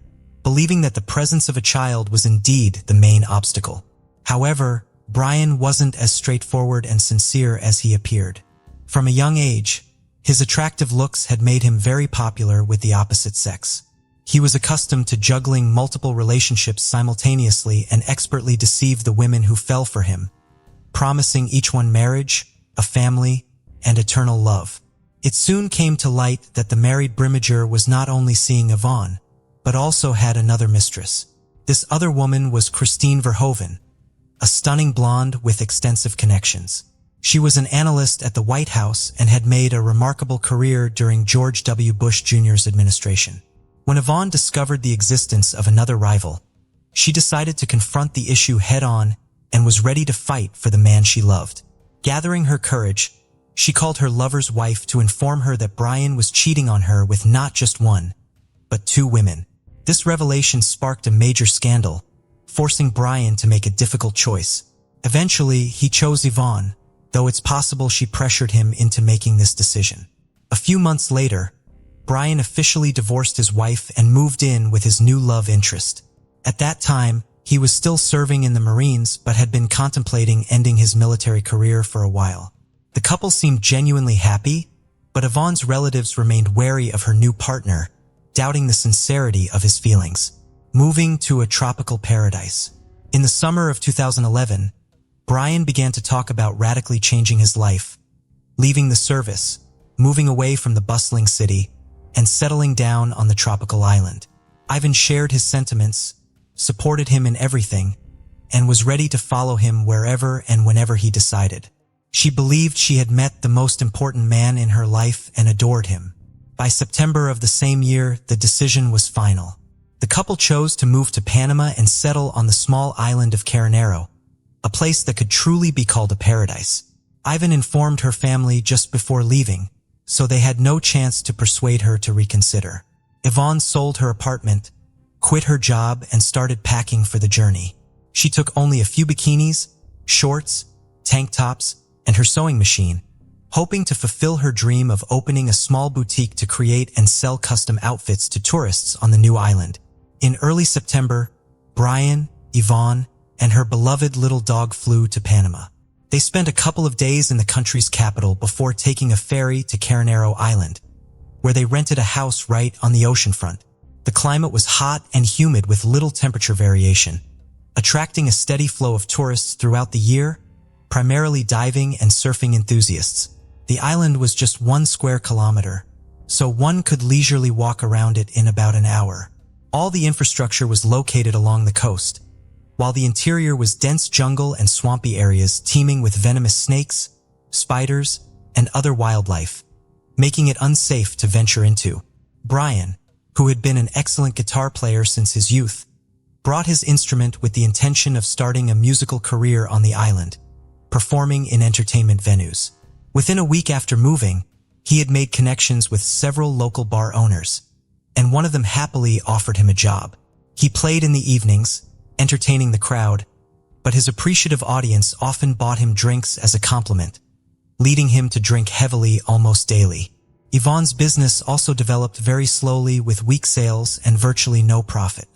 believing that the presence of a child was indeed the main obstacle. However, Brian wasn't as straightforward and sincere as he appeared. From a young age, his attractive looks had made him very popular with the opposite sex. He was accustomed to juggling multiple relationships simultaneously and expertly deceived the women who fell for him, promising each one marriage, a family, and eternal love. It soon came to light that the married Brimmager was not only seeing Yvonne, but also had another mistress. This other woman was Christine Verhoeven, a stunning blonde with extensive connections. She was an analyst at the White House and had made a remarkable career during George W. Bush Jr.'s administration. When Yvonne discovered the existence of another rival, she decided to confront the issue head-on and was ready to fight for the man she loved. Gathering her courage, she called her lover's wife to inform her that Brian was cheating on her with not just one, but two women. This revelation sparked a major scandal, forcing Brian to make a difficult choice. Eventually, he chose Yvonne, though it's possible she pressured him into making this decision. A few months later, Brian officially divorced his wife and moved in with his new love interest. At that time, he was still serving in the Marines but had been contemplating ending his military career for a while. The couple seemed genuinely happy, But Yvonne's relatives remained wary of her new partner, doubting the sincerity of his feelings. Moving to a tropical paradise. In the summer of 2011, Brian began to talk about radically changing his life, leaving the service, moving away from the bustling city, and settling down on the tropical island. Ivan shared his sentiments, supported him in everything, and was ready to follow him wherever and whenever he decided. She believed she had met the most important man in her life and adored him. By September of the same year, the decision was final. The couple chose to move to Panama and settle on the small island of Carnero, a place that could truly be called a paradise. Ivan informed her family just before leaving, so they had no chance to persuade her to reconsider. Yvonne sold her apartment, quit her job, and started packing for the journey. She took only a few bikinis, shorts, tank tops, and her sewing machine, hoping to fulfill her dream of opening a small boutique to create and sell custom outfits to tourists on the new island. In early September, Brian, Yvonne, and her beloved little dog flew to Panama. They spent a couple of days in the country's capital before taking a ferry to Carnero Island, where they rented a house right on the oceanfront. The climate was hot and humid with little temperature variation, attracting a steady flow of tourists throughout the year, primarily diving and surfing enthusiasts. The island was just 1 square kilometer, so one could leisurely walk around it in about an hour. All the infrastructure was located along the coast, while the interior was dense jungle and swampy areas teeming with venomous snakes, spiders, and other wildlife, making it unsafe to venture into. Brian, who had been an excellent guitar player since his youth, brought his instrument with the intention of starting a musical career on the island, performing in entertainment venues. Within a week after moving, he had made connections with several local bar owners, and one of them happily offered him a job. He played in the evenings, entertaining the crowd, but his appreciative audience often bought him drinks as a compliment, leading him to drink heavily almost daily. Yvonne's business also developed very slowly with weak sales and virtually no profit.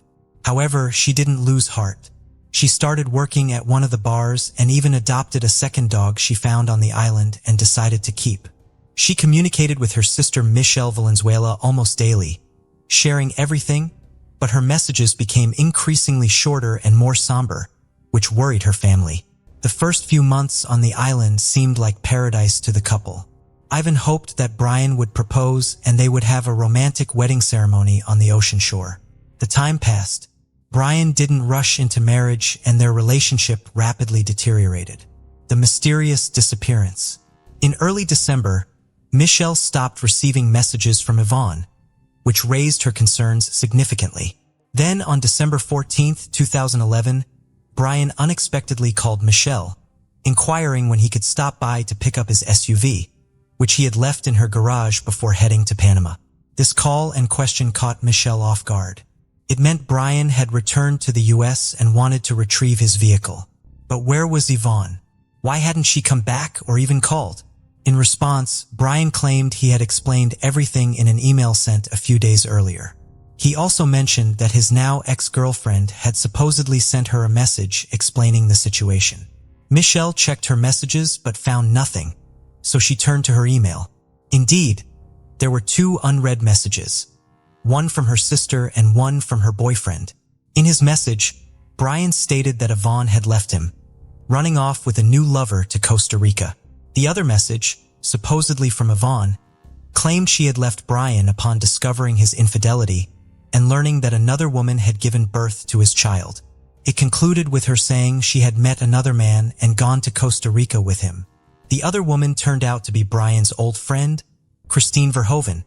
However, she didn't lose heart. She started working at one of the bars and even adopted a second dog she found on the island and decided to keep. She communicated with her sister Michelle Valenzuela almost daily, sharing everything, but her messages became increasingly shorter and more somber, which worried her family. The first few months on the island seemed like paradise to the couple. Ivan hoped that Brian would propose and they would have a romantic wedding ceremony on the ocean shore. The time passed. Brian didn't rush into marriage and their relationship rapidly deteriorated. The mysterious disappearance. In early December, Michelle stopped receiving messages from Yvonne, which raised her concerns significantly. Then on December 14, 2011, Brian unexpectedly called Michelle, inquiring when he could stop by to pick up his SUV, which he had left in her garage before heading to Panama. This call and question caught Michelle off guard. It meant Brian had returned to the US and wanted to retrieve his vehicle. But where was Yvonne? Why hadn't she come back or even called? In response, Brian claimed he had explained everything in an email sent a few days earlier. He also mentioned that his now ex-girlfriend had supposedly sent her a message explaining the situation. Michelle checked her messages but found nothing, so she turned to her email. Indeed, there were 2 unread messages, one from her sister and one from her boyfriend. In his message, Brian stated that Yvonne had left him, running off with a new lover to Costa Rica. The other message, supposedly from Yvonne, claimed she had left Brian upon discovering his infidelity and learning that another woman had given birth to his child. It concluded with her saying she had met another man and gone to Costa Rica with him. The other woman turned out to be Brian's old friend, Christine Verhoeven,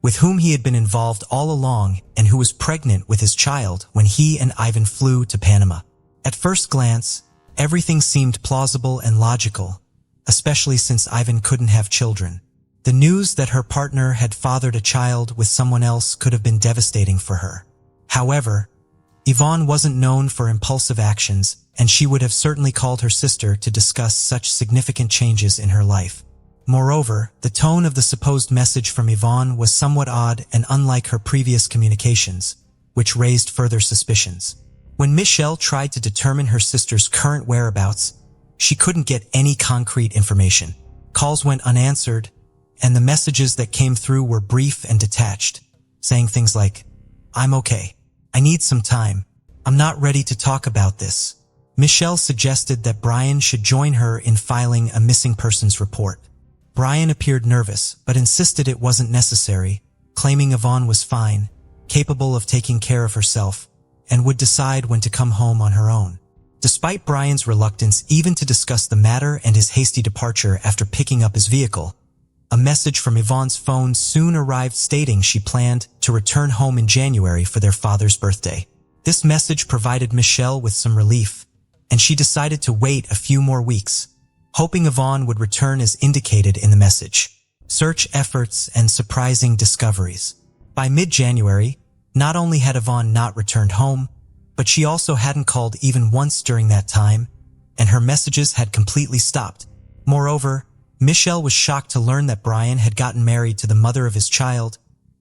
with whom he had been involved all along and who was pregnant with his child when he and Ivan flew to Panama. At first glance, everything seemed plausible and logical, especially since Ivan couldn't have children. The news that her partner had fathered a child with someone else could have been devastating for her. However, Yvonne wasn't known for impulsive actions, and she would have certainly called her sister to discuss such significant changes in her life. Moreover, the tone of the supposed message from Yvonne was somewhat odd and unlike her previous communications, which raised further suspicions. When Michelle tried to determine her sister's current whereabouts, she couldn't get any concrete information. Calls went unanswered, and the messages that came through were brief and detached, saying things like, "I'm okay. I need some time. I'm not ready to talk about this." Michelle suggested that Brian should join her in filing a missing persons report. Brian appeared nervous, but insisted it wasn't necessary, claiming Yvonne was fine, capable of taking care of herself, and would decide when to come home on her own. Despite Brian's reluctance even to discuss the matter and his hasty departure after picking up his vehicle, a message from Yvonne's phone soon arrived stating she planned to return home in January for their father's birthday. This message provided Michelle with some relief, and she decided to wait a few more weeks, hoping Yvonne would return as indicated in the message. Search efforts and surprising discoveries. By mid-January, not only had Yvonne not returned home, but she also hadn't called even once during that time, and her messages had completely stopped. Moreover, Michelle was shocked to learn that Brian had gotten married to the mother of his child,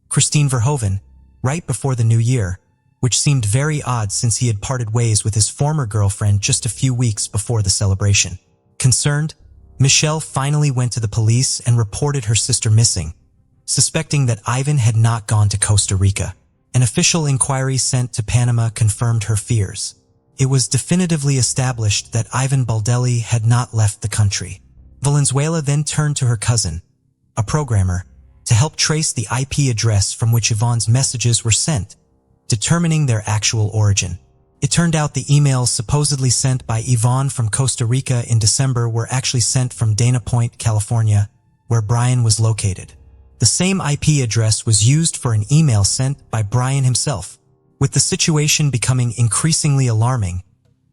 Christine Verhoeven, right before the new year, which seemed very odd since he had parted ways with his former girlfriend just a few weeks before the celebration. Concerned, Michelle finally went to the police and reported her sister missing, suspecting that Ivan had not gone to Costa Rica. An official inquiry sent to Panama confirmed her fears. It was definitively established that Ivan Baldelli had not left the country. Valenzuela then turned to her cousin, a programmer, to help trace the IP address from which Yvonne's messages were sent, determining their actual origin. It turned out the emails supposedly sent by Yvonne from Costa Rica in December were actually sent from Dana Point, California, where Brian was located. The same IP address was used for an email sent by Brian himself. With the situation becoming increasingly alarming,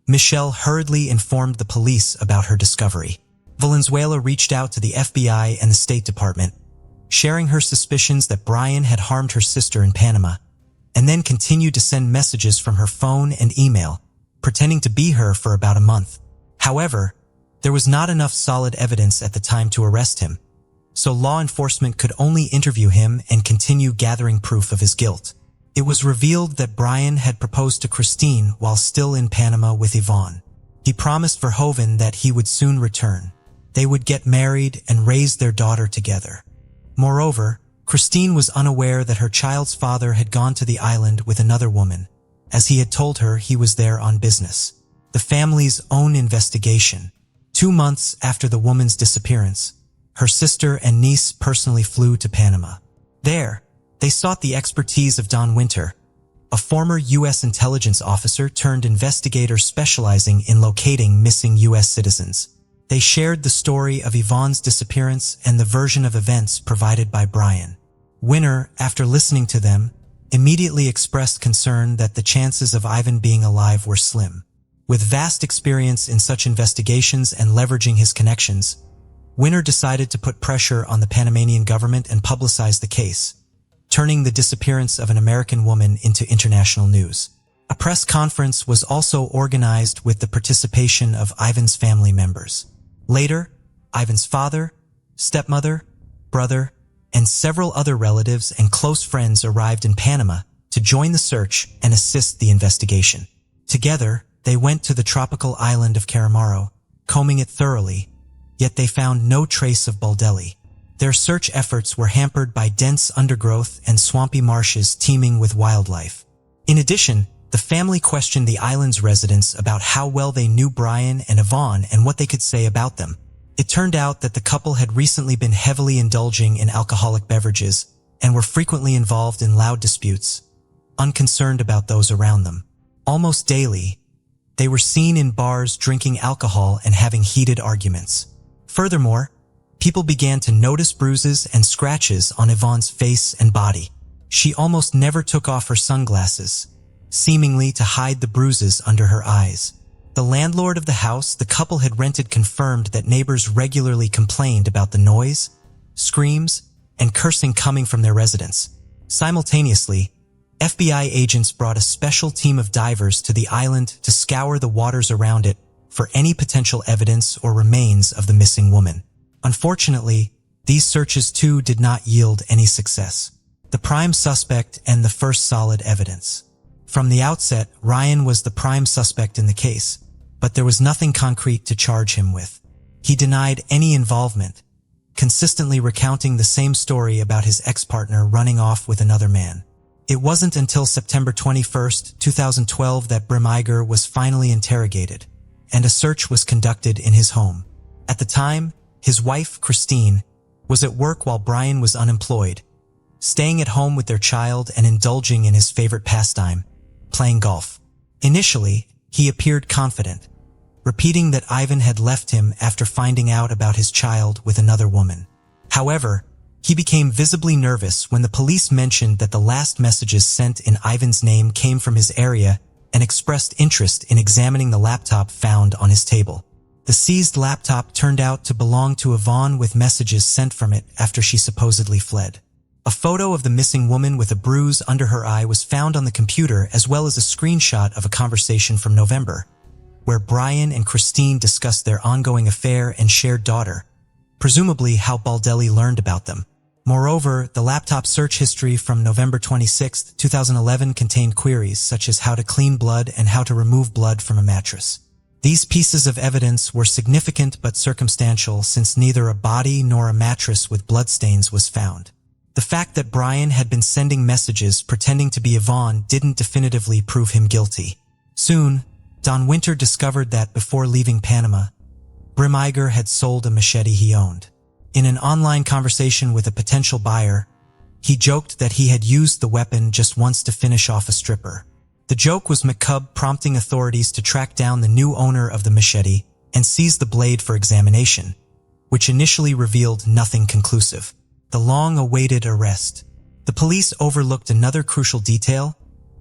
Michelle hurriedly informed the police about her discovery. Valenzuela reached out to the FBI and the State Department, sharing her suspicions that Brian had harmed her sister in Panama, and then continued to send messages from her phone and email, pretending to be her for about a month. However, there was not enough solid evidence at the time to arrest him, so law enforcement could only interview him and continue gathering proof of his guilt. It was revealed that Brian had proposed to Christine while still in Panama with Yvonne. He promised Verhoeven that he would soon return. They would get married and raise their daughter together. Moreover, Christine was unaware that her child's father had gone to the island with another woman, as he had told her he was there on business. The family's own investigation. 2 months after the woman's disappearance, her sister and niece personally flew to Panama. There, they sought the expertise of Don Winter, a former U.S. intelligence officer turned investigator specializing in locating missing U.S. citizens. They shared the story of Yvonne's disappearance and the version of events provided by Brian. Winter, after listening to them, immediately expressed concern that the chances of Ivan being alive were slim. With vast experience in such investigations and leveraging his connections, Winter decided to put pressure on the Panamanian government and publicize the case, turning the disappearance of an American woman into international news. A press conference was also organized with the participation of Ivan's family members. Later, Ivan's father, stepmother, brother, and several other relatives and close friends arrived in Panama to join the search and assist the investigation. Together, they went to the tropical island of Caramaro, combing it thoroughly, yet they found no trace of Baldelli. Their search efforts were hampered by dense undergrowth and swampy marshes teeming with wildlife. In addition, the family questioned the island's residents about how well they knew Brian and Yvonne and what they could say about them. It turned out that the couple had recently been heavily indulging in alcoholic beverages and were frequently involved in loud disputes, unconcerned about those around them. Almost daily, they were seen in bars drinking alcohol and having heated arguments. Furthermore, people began to notice bruises and scratches on Yvonne's face and body. She almost never took off her sunglasses, seemingly to hide the bruises under her eyes. The landlord of the house the couple had rented confirmed that neighbors regularly complained about the noise, screams, and cursing coming from their residence. Simultaneously, FBI agents brought a special team of divers to the island to scour the waters around it for any potential evidence or remains of the missing woman. Unfortunately, these searches too did not yield any success. The prime suspect and the first solid evidence. From the outset, Ryan was the prime suspect in the case, but there was nothing concrete to charge him with. He denied any involvement, consistently recounting the same story about his ex-partner running off with another man. It wasn't until September 21, 2012 that Brimiger was finally interrogated, and a search was conducted in his home. At the time, his wife, Christine, was at work while Brian was unemployed, staying at home with their child and indulging in his favorite pastime, playing golf. Initially, he appeared confident, repeating that Ivan had left him after finding out about his child with another woman. However, he became visibly nervous when the police mentioned that the last messages sent in Ivan's name came from his area and expressed interest in examining the laptop found on his table. The seized laptop turned out to belong to Yvonne with messages sent from it after she supposedly fled. A photo of the missing woman with a bruise under her eye was found on the computer, as well as a screenshot of a conversation from November, where Brian and Christine discussed their ongoing affair and shared daughter, presumably how Baldelli learned about them. Moreover, the laptop search history from November 26, 2011 contained queries such as how to clean blood and how to remove blood from a mattress. These pieces of evidence were significant but circumstantial, since neither a body nor a mattress with bloodstains was found. The fact that Brian had been sending messages pretending to be Yvonne didn't definitively prove him guilty. Soon, Don Winter discovered that before leaving Panama, Brimiger had sold a machete he owned. In an online conversation with a potential buyer, he joked that he had used the weapon just once to finish off a stripper. The joke was macabre, prompting authorities to track down the new owner of the machete and seize the blade for examination, which initially revealed nothing conclusive. The long-awaited arrest. The police overlooked another crucial detail: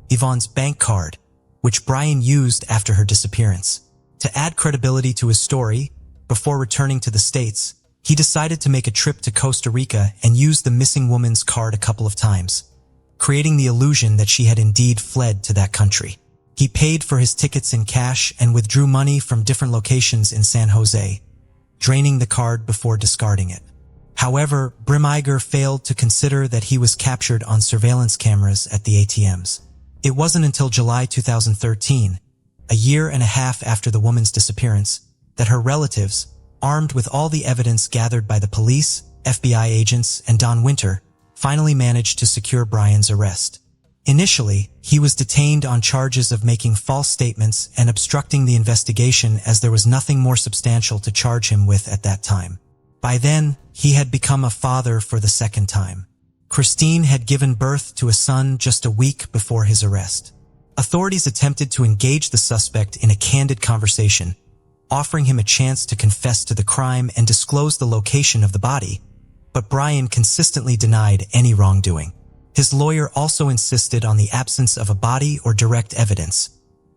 Yvonne's bank card, which Brian used after her disappearance. To add credibility to his story, before returning to the States, he decided to make a trip to Costa Rica and use the missing woman's card a couple of times, creating the illusion that she had indeed fled to that country. He paid for his tickets in cash and withdrew money from different locations in San Jose, draining the card before discarding it. However, Brimiger failed to consider that he was captured on surveillance cameras at the ATMs. It wasn't until July 2013, a year and a half after the woman's disappearance, that her relatives, armed with all the evidence gathered by the police, FBI agents, and Don Winter, finally managed to secure Brian's arrest. Initially, he was detained on charges of making false statements and obstructing the investigation, as there was nothing more substantial to charge him with at that time. By then, he had become a father for the second time. Christine had given birth to a son just a week before his arrest. Authorities attempted to engage the suspect in a candid conversation, offering him a chance to confess to the crime and disclose the location of the body, but Brian consistently denied any wrongdoing. His lawyer also insisted on the absence of a body or direct evidence,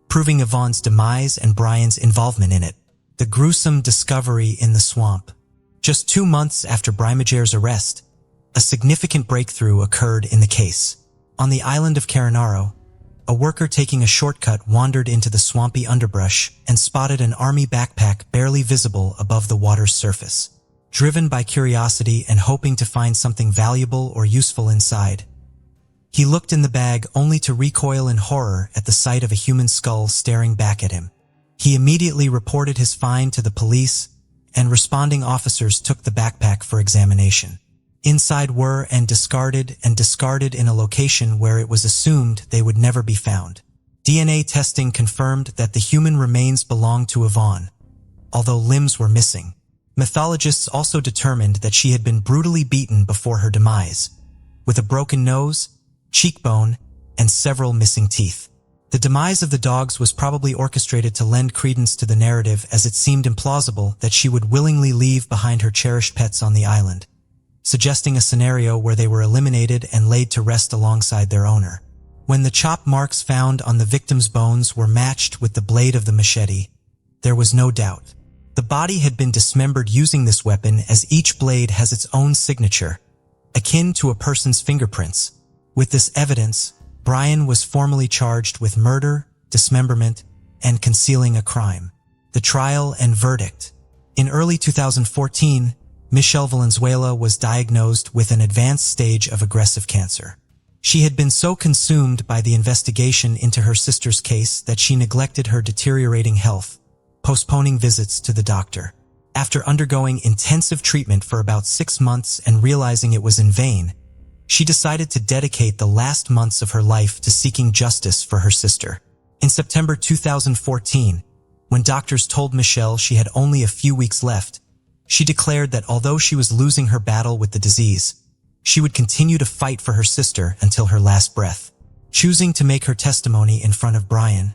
proving Yvonne's demise and Brian's involvement in it. The gruesome discovery in the swamp. Just 2 months after Brimiger's arrest, a significant breakthrough occurred in the case. On the island of Carinaro, a worker taking a shortcut wandered into the swampy underbrush and spotted an army backpack barely visible above the water's surface. Driven by curiosity and hoping to find something valuable or useful inside, he looked in the bag only to recoil in horror at the sight of a human skull staring back at him. He immediately reported his find to the police, and responding officers took the backpack for examination. Inside were discarded in a location where it was assumed they would never be found. DNA testing confirmed that the human remains belonged to Yvonne, although limbs were missing. Mythologists also determined that she had been brutally beaten before her demise, with a broken nose, cheekbone, and several missing teeth. The demise of the dogs was probably orchestrated to lend credence to the narrative, as it seemed implausible that she would willingly leave behind her cherished pets on the island, suggesting a scenario where they were eliminated and laid to rest alongside their owner. When the chop marks found on the victim's bones were matched with the blade of the machete, there was no doubt. The body had been dismembered using this weapon, as each blade has its own signature, akin to a person's fingerprints. With this evidence, Brian was formally charged with murder, dismemberment, and concealing a crime. The trial and verdict. In early 2014, Michelle Valenzuela was diagnosed with an advanced stage of aggressive cancer. She had been so consumed by the investigation into her sister's case that she neglected her deteriorating health, postponing visits to the doctor. After undergoing intensive treatment for about 6 months and realizing it was in vain, she decided to dedicate the last months of her life to seeking justice for her sister. In September 2014, when doctors told Michelle she had only a few weeks left, she declared that although she was losing her battle with the disease, she would continue to fight for her sister until her last breath. Choosing to make her testimony in front of Brian,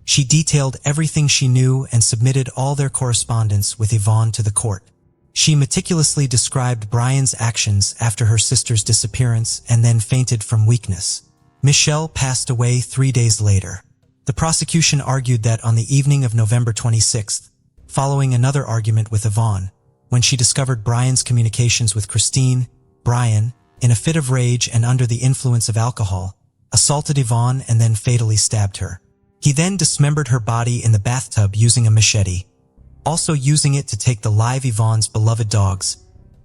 she detailed everything she knew and submitted all their correspondence with Yvonne to the court. She meticulously described Brian's actions after her sister's disappearance and then fainted from weakness. Michelle passed away 3 days later. The prosecution argued that on the evening of November 26th, following another argument with Yvonne, when she discovered Brian's communications with Christine, Brian, in a fit of rage and under the influence of alcohol, assaulted Yvonne and then fatally stabbed her. He then dismembered her body in the bathtub using a machete, also using it to take the live Yvonne's beloved dogs,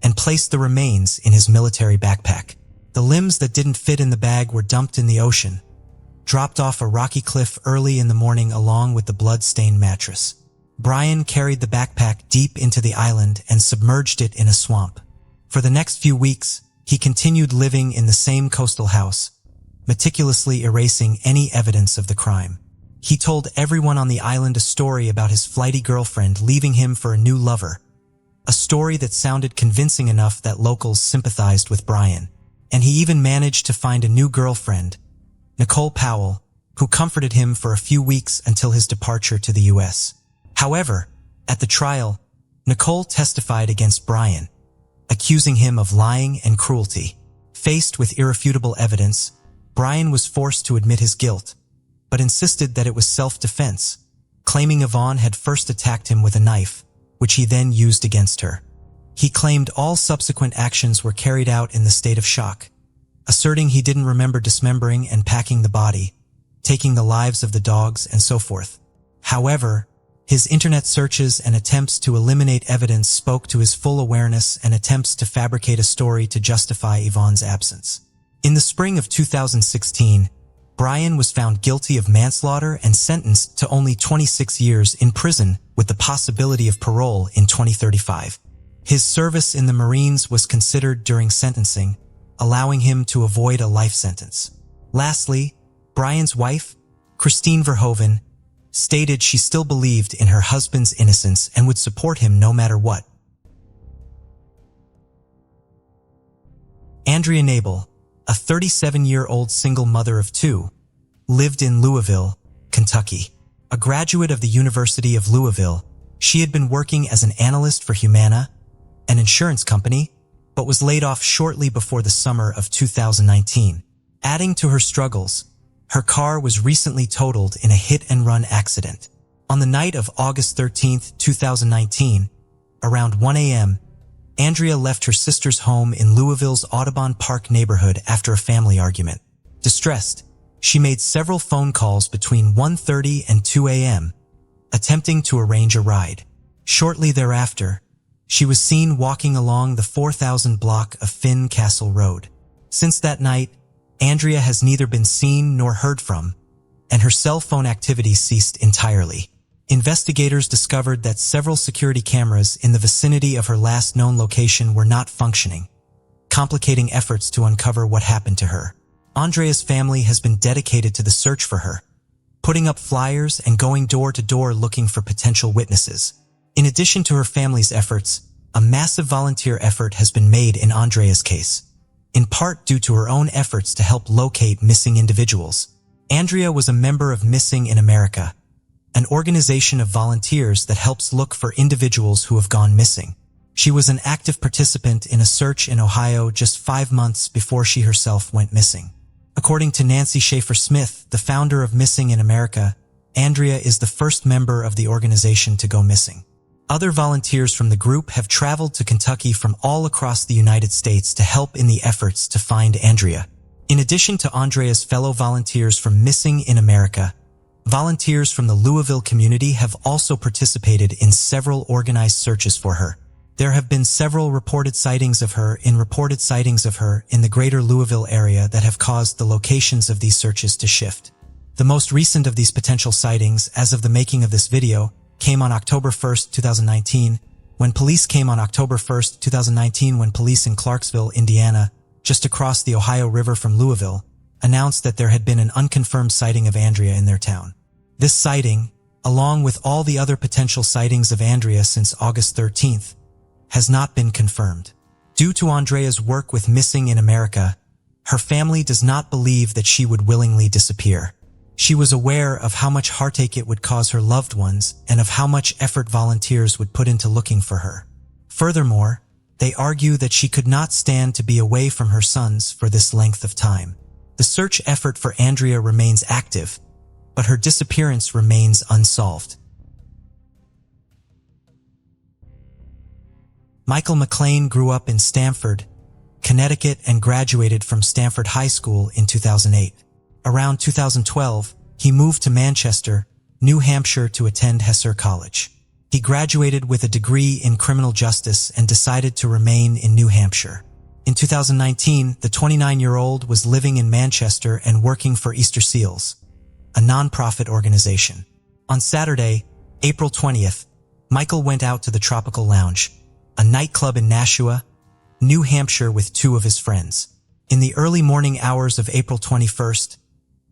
and placed the remains in his military backpack. The limbs that didn't fit in the bag were dumped in the ocean, dropped off a rocky cliff early in the morning along with the blood-stained mattress. Brian carried the backpack deep into the island and submerged it in a swamp. For the next few weeks, he continued living in the same coastal house, meticulously erasing any evidence of the crime. He told everyone on the island a story about his flighty girlfriend leaving him for a new lover, a story that sounded convincing enough that locals sympathized with Brian. And he even managed to find a new girlfriend, Nicole Powell, who comforted him for a few weeks until his departure to the U.S. However, at the trial, Nicole testified against Brian, accusing him of lying and cruelty. Faced with irrefutable evidence, Brian was forced to admit his guilt, but insisted that it was self-defense, claiming Yvonne had first attacked him with a knife, which he then used against her. He claimed all subsequent actions were carried out in the state of shock, asserting he didn't remember dismembering and packing the body, taking the lives of the dogs, and so forth. However, his internet searches and attempts to eliminate evidence spoke to his full awareness and attempts to fabricate a story to justify Yvonne's absence. In the spring of 2016, Brian was found guilty of manslaughter and sentenced to only 26 years in prison with the possibility of parole in 2035. His service in the Marines was considered during sentencing, allowing him to avoid a life sentence. Lastly, Brian's wife, Christine Verhoeven, stated she still believed in her husband's innocence and would support him no matter what. Andrea Nabel, a 37-year-old single mother of 2, lived in Louisville, Kentucky. A graduate of the University of Louisville, she had been working as an analyst for Humana, an insurance company, but was laid off shortly before the summer of 2019. Adding to her struggles, her car was recently totaled in a hit-and-run accident. On the night of August 13, 2019, around 1 a.m., Andrea left her sister's home in Louisville's Audubon Park neighborhood after a family argument. Distressed, she made several phone calls between 1:30 and 2 a.m., attempting to arrange a ride. Shortly thereafter, she was seen walking along the 4,000 block of Finn Castle Road. Since that night, Andrea has neither been seen nor heard from, and her cell phone activity ceased entirely. Investigators discovered that several security cameras in the vicinity of her last known location were not functioning, complicating efforts to uncover what happened to her. Andrea's family has been dedicated to the search for her, putting up flyers and going door to door looking for potential witnesses. In addition to her family's efforts, a massive volunteer effort has been made in Andrea's case, in part due to her own efforts to help locate missing individuals. Andrea was a member of Missing in America, an organization of volunteers that helps look for individuals who have gone missing. She was an active participant in a search in Ohio just 5 months before she herself went missing. According to Nancy Schaefer-Smith, the founder of Missing in America, Andrea is the first member of the organization to go missing. Other volunteers from the group have traveled to Kentucky from all across the United States to help in the efforts to find Andrea. In addition to Andrea's fellow volunteers from Missing in America, volunteers from the Louisville community have also participated in several organized searches for her. There have been several reported sightings of her in the greater Louisville area that have caused the locations of these searches to shift. The most recent of these potential sightings, as of the making of this video, came on October 1, 2019, When police came on October 1st, 2019, when police in Clarksville, Indiana, just across the Ohio River from Louisville, announced that there had been an unconfirmed sighting of Andrea in their town. This sighting, along with all the other potential sightings of Andrea since August 13th, has not been confirmed. Due to Andrea's work with Missing in America, her family does not believe that she would willingly disappear. She was aware of how much heartache it would cause her loved ones and of how much effort volunteers would put into looking for her. Furthermore, they argue that she could not stand to be away from her sons for this length of time. The search effort for Andrea remains active, but her disappearance remains unsolved. Michael McLean grew up in Stamford, Connecticut, and graduated from Stamford High School in 2008. Around 2012, he moved to Manchester, New Hampshire to attend Hesser College. He graduated with a degree in criminal justice and decided to remain in New Hampshire. In 2019, the 29-year-old was living in Manchester and working for Easter Seals, a non-profit organization. On Saturday, April 20th, Michael went out to the Tropical Lounge, a nightclub in Nashua, New Hampshire, with two of his friends. In the early morning hours of April 21st,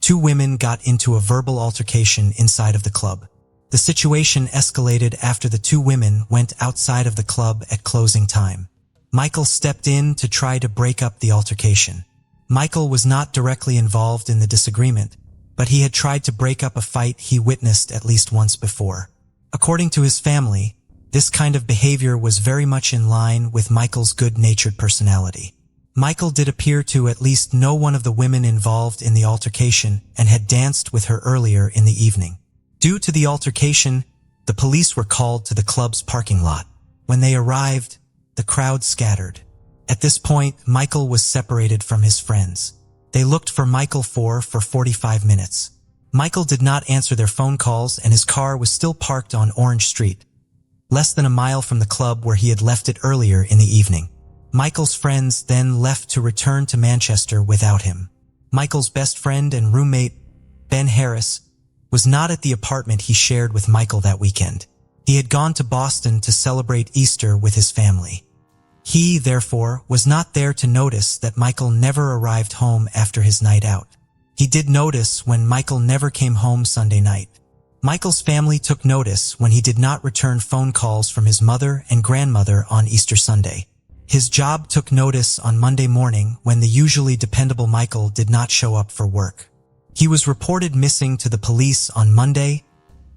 two women got into a verbal altercation inside of the club. The situation escalated after the two women went outside of the club at closing time. Michael stepped in to try to break up the altercation. Michael was not directly involved in the disagreement, but he had tried to break up a fight he witnessed at least once before. According to his family, this kind of behavior was very much in line with Michael's good-natured personality. Michael did appear to at least know one of the women involved in the altercation and had danced with her earlier in the evening. Due to the altercation, the police were called to the club's parking lot. When they arrived, the crowd scattered. At this point, Michael was separated from his friends. They looked for Michael for 45 minutes. Michael did not answer their phone calls, and his car was still parked on Orange Street, less than a mile from the club where he had left it earlier in the evening. Michael's friends then left to return to Manchester without him. Michael's best friend and roommate, Ben Harris, was not at the apartment he shared with Michael that weekend. He had gone to Boston to celebrate Easter with his family. He, therefore, was not there to notice that Michael never arrived home after his night out. He did notice when Michael never came home Sunday night. Michael's family took notice when he did not return phone calls from his mother and grandmother on Easter Sunday. His job took notice on Monday morning when the usually dependable Michael did not show up for work. He was reported missing to the police on Monday,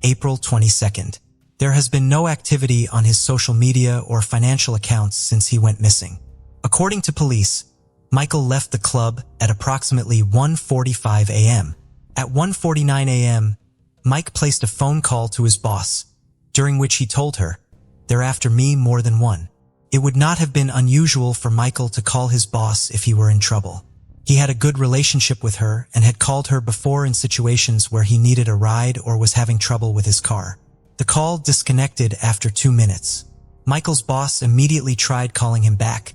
April 22nd. There has been no activity on his social media or financial accounts since he went missing. According to police, Michael left the club at approximately 1:45 a.m. At 1:49 a.m., Mike placed a phone call to his boss, during which he told her, "They're after me more than one." It would not have been unusual for Michael to call his boss if he were in trouble. He had a good relationship with her and had called her before in situations where he needed a ride or was having trouble with his car. The call disconnected after 2 minutes. Michael's boss immediately tried calling him back,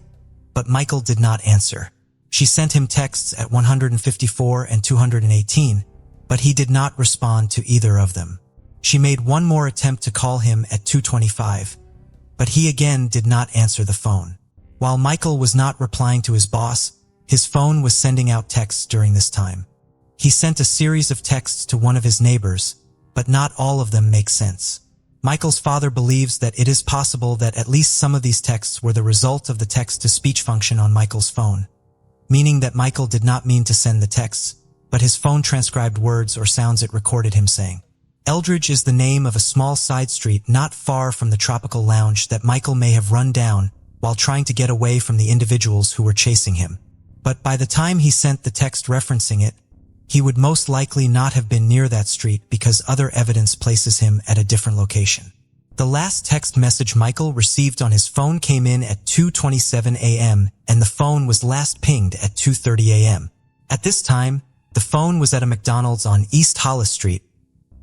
but Michael did not answer. She sent him texts at 154 and 218, but he did not respond to either of them. She made one more attempt to call him at 225, but he again did not answer the phone. While Michael was not replying to his boss, his phone was sending out texts during this time. He sent a series of texts to one of his neighbors, but not all of them make sense. Michael's father believes that it is possible that at least some of these texts were the result of the text-to-speech function on Michael's phone, meaning that Michael did not mean to send the texts, but his phone transcribed words or sounds it recorded him saying. Eldridge is the name of a small side street not far from the Tropical Lounge that Michael may have run down while trying to get away from the individuals who were chasing him. But by the time he sent the text referencing it, he would most likely not have been near that street because other evidence places him at a different location. The last text message Michael received on his phone came in at 2:27 a.m. and the phone was last pinged at 2:30 a.m. At this time, the phone was at a McDonald's on East Hollis Street,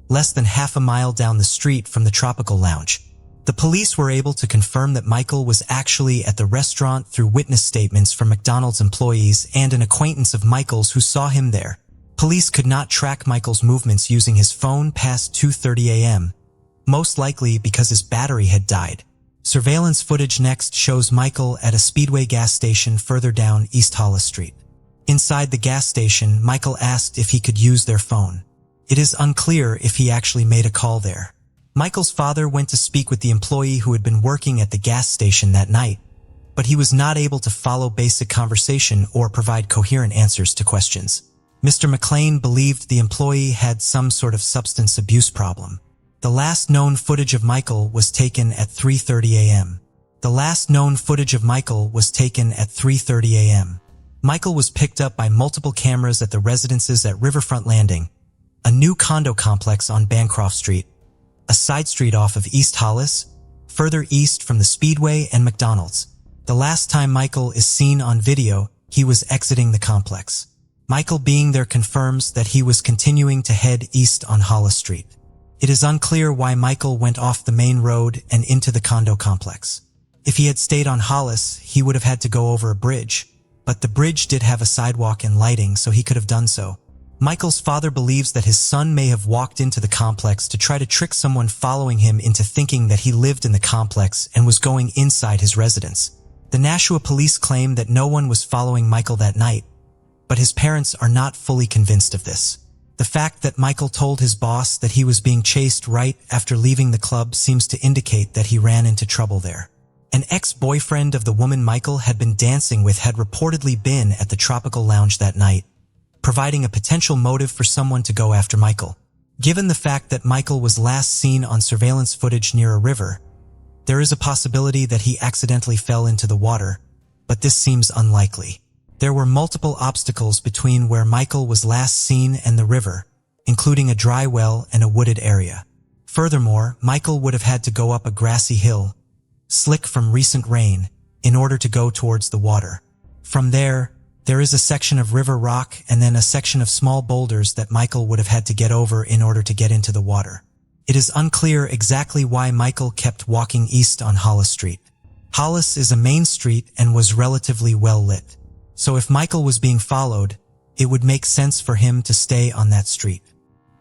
less than half a mile down the street from the Tropical Lounge. The police were able to confirm that Michael was actually at the restaurant through witness statements from McDonald's employees and an acquaintance of Michael's who saw him there. Police could not track Michael's movements using his phone past 2:30 a.m., most likely because his battery had died. Surveillance footage next shows Michael at a Speedway gas station further down East Hollis Street. Inside the gas station, Michael asked if he could use their phone. It is unclear if he actually made a call there. Michael's father went to speak with the employee who had been working at the gas station that night, but he was not able to follow basic conversation or provide coherent answers to questions. Mr. McLean believed the employee had some sort of substance abuse problem. The last known footage of Michael was taken at 3:30 a.m. The last known footage of Michael was taken at 3:30 a.m. Michael was picked up by multiple cameras at the residences at Riverfront Landing, a new condo complex on Bancroft Street, a side street off of East Hollis, further east from the Speedway and McDonald's. The last time Michael is seen on video, he was exiting the complex. Michael being there confirms that he was continuing to head east on Hollis Street. It is unclear why Michael went off the main road and into the condo complex. If he had stayed on Hollis, he would have had to go over a bridge, but the bridge did have a sidewalk and lighting, so he could have done so. Michael's father believes that his son may have walked into the complex to try to trick someone following him into thinking that he lived in the complex and was going inside his residence. The Nashua police claim that no one was following Michael that night, but his parents are not fully convinced of this. The fact that Michael told his boss that he was being chased right after leaving the club seems to indicate that he ran into trouble there. An ex-boyfriend of the woman Michael had been dancing with had reportedly been at the Tropical Lounge that night, providing a potential motive for someone to go after Michael. Given the fact that Michael was last seen on surveillance footage near a river, there is a possibility that he accidentally fell into the water, but this seems unlikely. There were multiple obstacles between where Michael was last seen and the river, including a dry well and a wooded area. Furthermore, Michael would have had to go up a grassy hill, slick from recent rain, in order to go towards the water. From there is a section of river rock and then a section of small boulders that Michael would have had to get over in order to get into the water. It is unclear exactly why Michael kept walking east on Hollis Street. Hollis is a main street and was relatively well lit. So if Michael was being followed, it would make sense for him to stay on that street.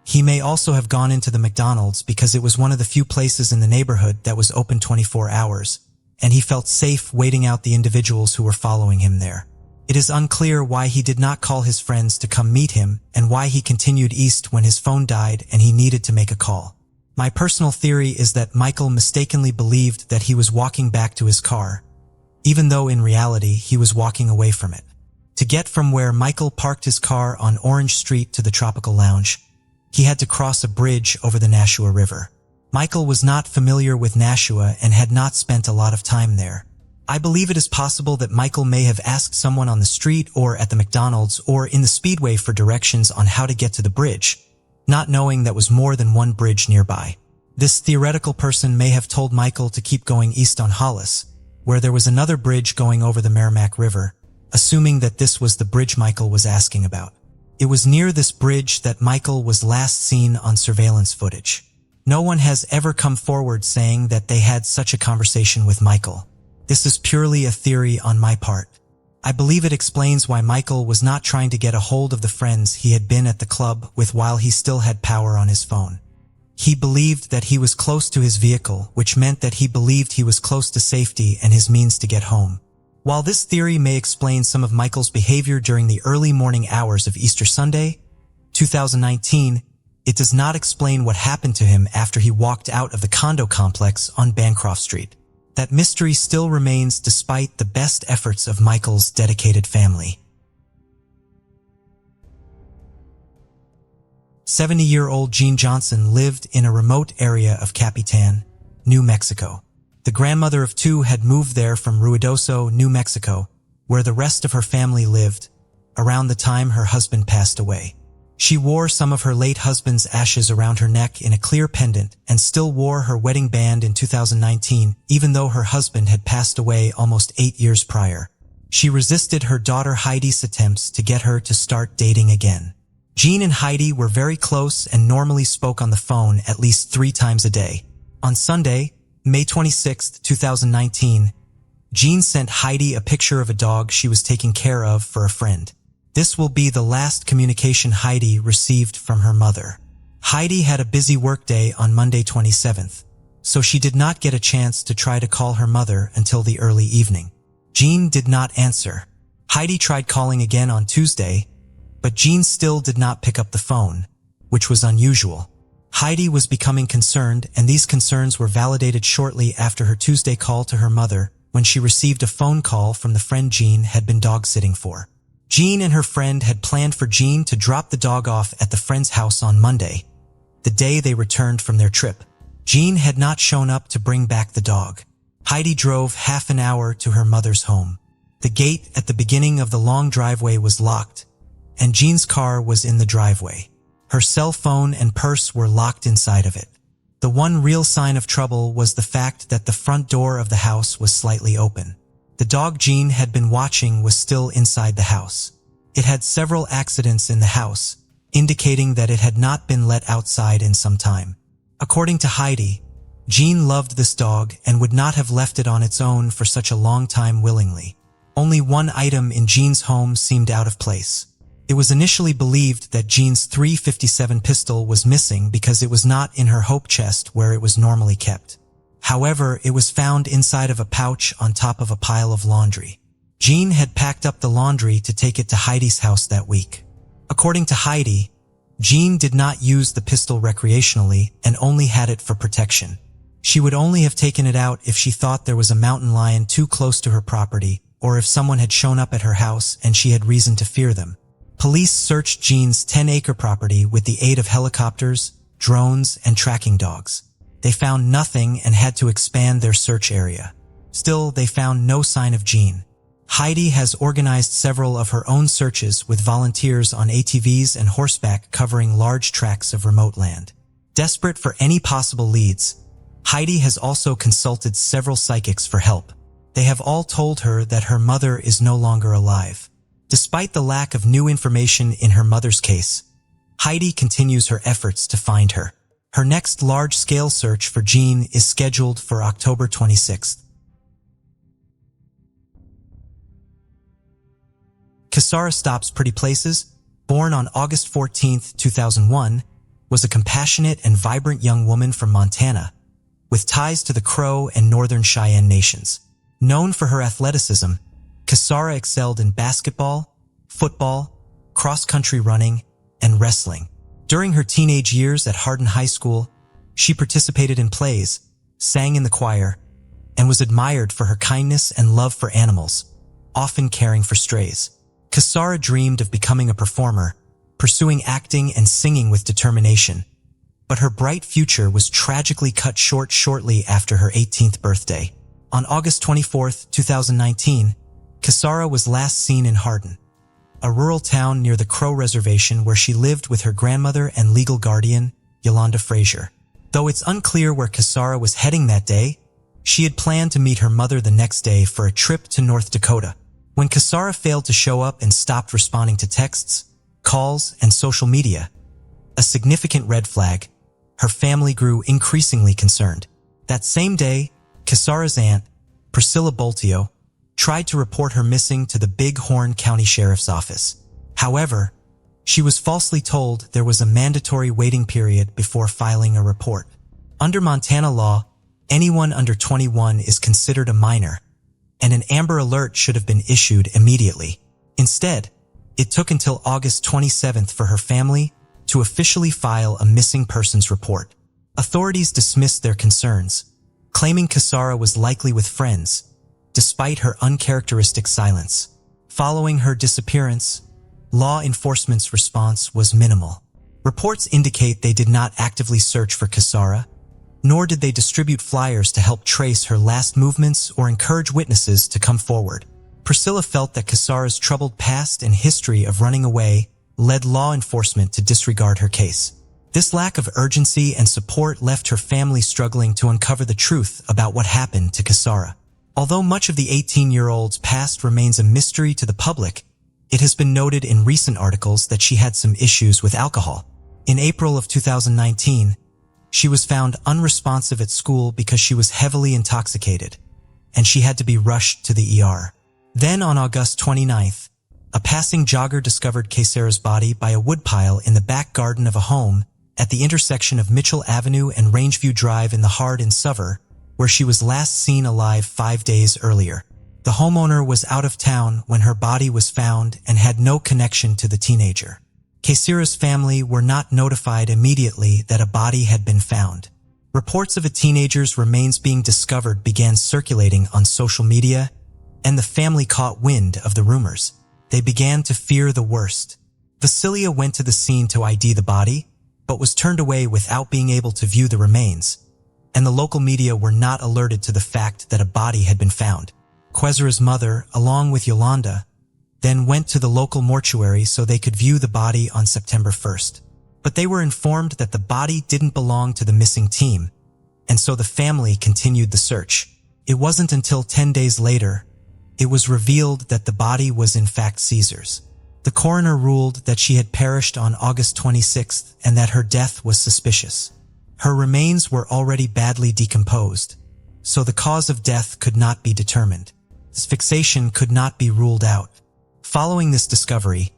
He may also have gone into the McDonald's because it was one of the few places in the neighborhood that was open 24 hours, and he felt safe waiting out the individuals who were following him there. It is unclear why he did not call his friends to come meet him and why he continued east when his phone died and he needed to make a call. My personal theory is that Michael mistakenly believed that he was walking back to his car, even though in reality he was walking away from it. To get from where Michael parked his car on Orange Street to the Tropical Lounge, he had to cross a bridge over the Nashua River. Michael was not familiar with Nashua and had not spent a lot of time there. I believe it is possible that Michael may have asked someone on the street or at the McDonald's or in the Speedway for directions on how to get to the bridge, not knowing that was more than one bridge nearby. This theoretical person may have told Michael to keep going east on Hollis, where there was another bridge going over the Merrimack River, assuming that this was the bridge Michael was asking about. It was near this bridge that Michael was last seen on surveillance footage. No one has ever come forward saying that they had such a conversation with Michael. This is purely a theory on my part. I believe it explains why Michael was not trying to get a hold of the friends he had been at the club with while he still had power on his phone. He believed that he was close to his vehicle, which meant that he believed he was close to safety and his means to get home. While this theory may explain some of Michael's behavior during the early morning hours of Easter Sunday, 2019, it does not explain what happened to him after he walked out of the condo complex on Bancroft Street. That mystery still remains despite the best efforts of Michael's dedicated family. 70-year-old Jean Johnson lived in a remote area of Capitan, New Mexico. The grandmother of two had moved there from Ruidoso, New Mexico, where the rest of her family lived, around the time her husband passed away. She wore some of her late husband's ashes around her neck in a clear pendant and still wore her wedding band in 2019, even though her husband had passed away almost 8 years prior. She resisted her daughter Heidi's attempts to get her to start dating again. Jean and Heidi were very close and normally spoke on the phone at least 3 times a day. On Sunday, May 26, 2019, Jean sent Heidi a picture of a dog she was taking care of for a friend. This will be the last communication Heidi received from her mother. Heidi had a busy workday on Monday 27th, so she did not get a chance to try to call her mother until the early evening. Jean did not answer. Heidi tried calling again on Tuesday, but Jean still did not pick up the phone, which was unusual. Heidi was becoming concerned, and these concerns were validated shortly after her Tuesday call to her mother when she received a phone call from the friend Jean had been dog-sitting for. Jean and her friend had planned for Jean to drop the dog off at the friend's house on Monday, the day they returned from their trip. Jean had not shown up to bring back the dog. Heidi drove half an hour to her mother's home. The gate at the beginning of the long driveway was locked, and Jean's car was in the driveway. Her cell phone and purse were locked inside of it. The one real sign of trouble was the fact that the front door of the house was slightly open. The dog Jean had been watching was still inside the house. It had several accidents in the house, indicating that it had not been let outside in some time. According to Heidi, Jean loved this dog and would not have left it on its own for such a long time willingly. Only one item in Jean's home seemed out of place. It was initially believed that Jean's .357 pistol was missing because it was not in her hope chest where it was normally kept. However, it was found inside of a pouch on top of a pile of laundry. Jean had packed up the laundry to take it to Heidi's house that week. According to Heidi, Jean did not use the pistol recreationally and only had it for protection. She would only have taken it out if she thought there was a mountain lion too close to her property or if someone had shown up at her house and she had reason to fear them. Police searched Jean's 10-acre property with the aid of helicopters, drones, and tracking dogs. They found nothing and had to expand their search area. Still, they found no sign of Jean. Heidi has organized several of her own searches with volunteers on ATVs and horseback covering large tracts of remote land. Desperate for any possible leads, Heidi has also consulted several psychics for help. They have all told her that her mother is no longer alive. Despite the lack of new information in her mother's case, Heidi continues her efforts to find her. Her next large-scale search for Jean is scheduled for October 26th. Kisara Stops Pretty Places, born on August 14, 2001, was a compassionate and vibrant young woman from Montana, with ties to the Crow and Northern Cheyenne nations. Known for her athleticism, Kisara excelled in basketball, football, cross-country running, and wrestling. During her teenage years at Hardin High School, she participated in plays, sang in the choir, and was admired for her kindness and love for animals, often caring for strays. Kisara dreamed of becoming a performer, pursuing acting and singing with determination, but her bright future was tragically cut short shortly after her 18th birthday. On August 24, 2019, Kisara was last seen in Hardin, a rural town near the Crow Reservation where she lived with her grandmother and legal guardian, Yolanda Frazier. Though it's unclear where Kisara was heading that day, she had planned to meet her mother the next day for a trip to North Dakota. When Kisara failed to show up and stopped responding to texts, calls, and social media, a significant red flag, her family grew increasingly concerned. That same day, Kisara's aunt, Priscilla Boltio, tried to report her missing to the Big Horn County Sheriff's Office. However, she was falsely told there was a mandatory waiting period before filing a report. Under Montana law, anyone under 21 is considered a minor, and an Amber Alert should have been issued immediately. Instead, it took until August 27th for her family to officially file a missing persons report. Authorities dismissed their concerns, claiming Kisara was likely with friends, despite her uncharacteristic silence. Following her disappearance, law enforcement's response was minimal. Reports indicate they did not actively search for Kisara, nor did they distribute flyers to help trace her last movements or encourage witnesses to come forward. Priscilla felt that Kisara's troubled past and history of running away led law enforcement to disregard her case. This lack of urgency and support left her family struggling to uncover the truth about what happened to Kisara. Although much of the 18-year-old's past remains a mystery to the public, it has been noted in recent articles that she had some issues with alcohol. In April of 2019, she was found unresponsive at school because she was heavily intoxicated, and she had to be rushed to the ER. Then on August 29th, a passing jogger discovered Kisara's body by a woodpile in the back garden of a home at the intersection of Mitchell Avenue and Rangeview Drive in the Hard in Suver, where she was last seen alive 5 days earlier. The homeowner was out of town when her body was found and had no connection to the teenager. Kaysira's family were not notified immediately that a body had been found. Reports of a teenager's remains being discovered began circulating on social media, and the family caught wind of the rumors. They began to fear the worst. Vasilia went to the scene to ID the body, but was turned away without being able to view the remains, and the local media were not alerted to the fact that a body had been found. Kaysira's mother, along with Yolanda, then went to the local mortuary so they could view the body on September 1st. But they were informed that the body didn't belong to the missing team, and so the family continued the search. It wasn't until 10 days later it was revealed that the body was in fact Caesar's. The coroner ruled that she had perished on August 26th and that her death was suspicious. Her remains were already badly decomposed, so the cause of death could not be determined. Asphyxiation could not be ruled out. Following this discovery,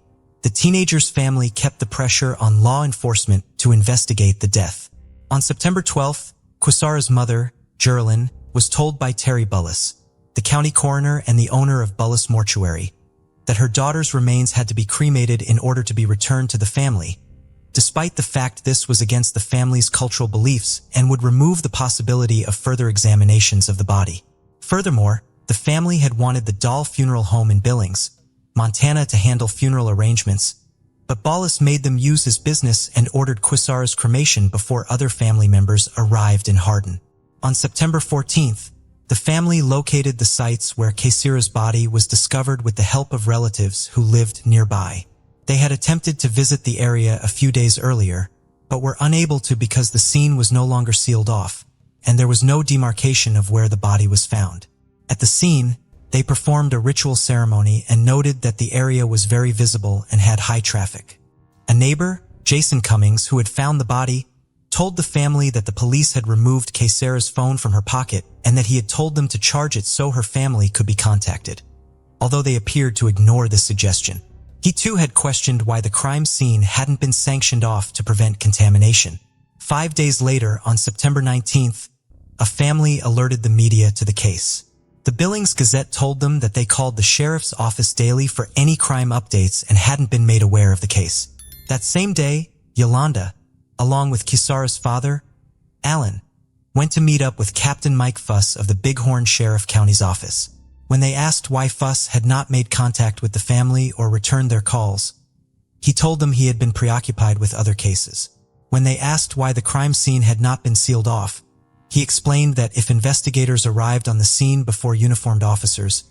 the teenager's family kept the pressure on law enforcement to investigate the death. On September 12th, Kaysira's mother, Geraldine, was told by Terry Bullis, the county coroner and the owner of Bullis Mortuary, that her daughter's remains had to be cremated in order to be returned to the family, despite the fact this was against the family's cultural beliefs and would remove the possibility of further examinations of the body. Furthermore, the family had wanted the Dahl Funeral Home in Billings, Montana to handle funeral arrangements, but Bullis made them use his business and ordered Kaysira's cremation before other family members arrived in Hardin. On September 14th, the family located the sites where Kaysira's body was discovered with the help of relatives who lived nearby. They had attempted to visit the area a few days earlier, but were unable to because the scene was no longer sealed off, and there was no demarcation of where the body was found. At the scene, they performed a ritual ceremony and noted that the area was very visible and had high traffic. A neighbor, Jason Cummings, who had found the body, told the family that the police had removed Kaysira's phone from her pocket and that he had told them to charge it so her family could be contacted, although they appeared to ignore this suggestion. He too had questioned why the crime scene hadn't been sanctioned off to prevent contamination. 5 days later, on September 19th, a family alerted the media to the case. The Billings Gazette told them that they called the sheriff's office daily for any crime updates and hadn't been made aware of the case. That same day, Yolanda, along with Kaysira's father, Alan, went to meet up with Captain Mike Fuss of the Bighorn Sheriff County's office. When they asked why Fuss had not made contact with the family or returned their calls, he told them he had been preoccupied with other cases. When they asked why the crime scene had not been sealed off, he explained that if investigators arrived on the scene before uniformed officers,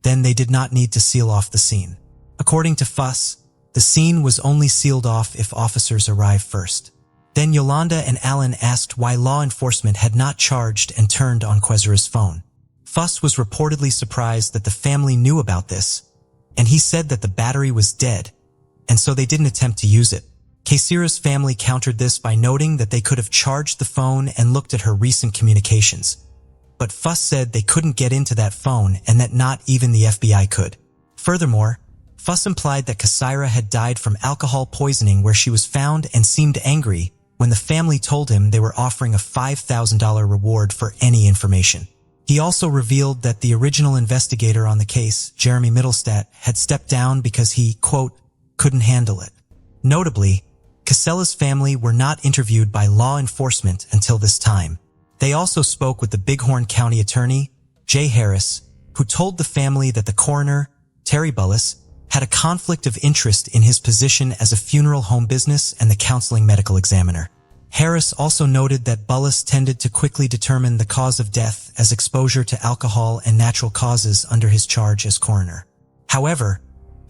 then they did not need to seal off the scene. According to Fuss, the scene was only sealed off if officers arrived first. Then Yolanda and Alan asked why law enforcement had not charged and turned on Kaysira's phone. Fuss was reportedly surprised that the family knew about this, and he said that the battery was dead, and so they didn't attempt to use it. Kaysira's family countered this by noting that they could have charged the phone and looked at her recent communications. But Fuss said they couldn't get into that phone and that not even the FBI could. Furthermore, Fuss implied that Kaysira had died from alcohol poisoning where she was found and seemed angry when the family told him they were offering a $5,000 reward for any information. He also revealed that the original investigator on the case, Jeremy Middlestat, had stepped down because he, quote, couldn't handle it. Notably, Kaysira's family were not interviewed by law enforcement until this time. They also spoke with the Bighorn County Attorney, Jay Harris, who told the family that the coroner, Terry Bullis, had a conflict of interest in his position as a funeral home business and the counseling medical examiner. Harris also noted that Bullis tended to quickly determine the cause of death as exposure to alcohol and natural causes under his charge as coroner. However,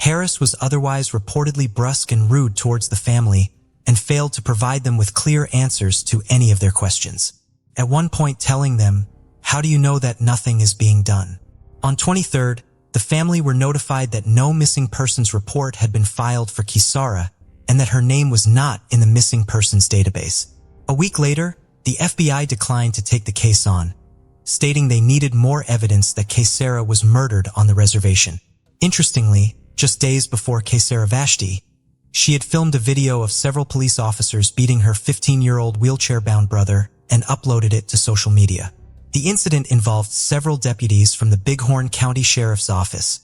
Harris was otherwise reportedly brusque and rude towards the family and failed to provide them with clear answers to any of their questions. At one point telling them, "How do you know that nothing is being done?" On 23rd, the family were notified that no missing persons report had been filed for Kaysira and that her name was not in the missing persons database. A week later, the FBI declined to take the case on, stating they needed more evidence that Kaysira was murdered on the reservation. Interestingly, just days before Kaysira Vashti, She had filmed a video of several police officers beating her 15-year-old wheelchair-bound brother and uploaded it to social media. The incident involved several deputies from the Bighorn County Sheriff's Office,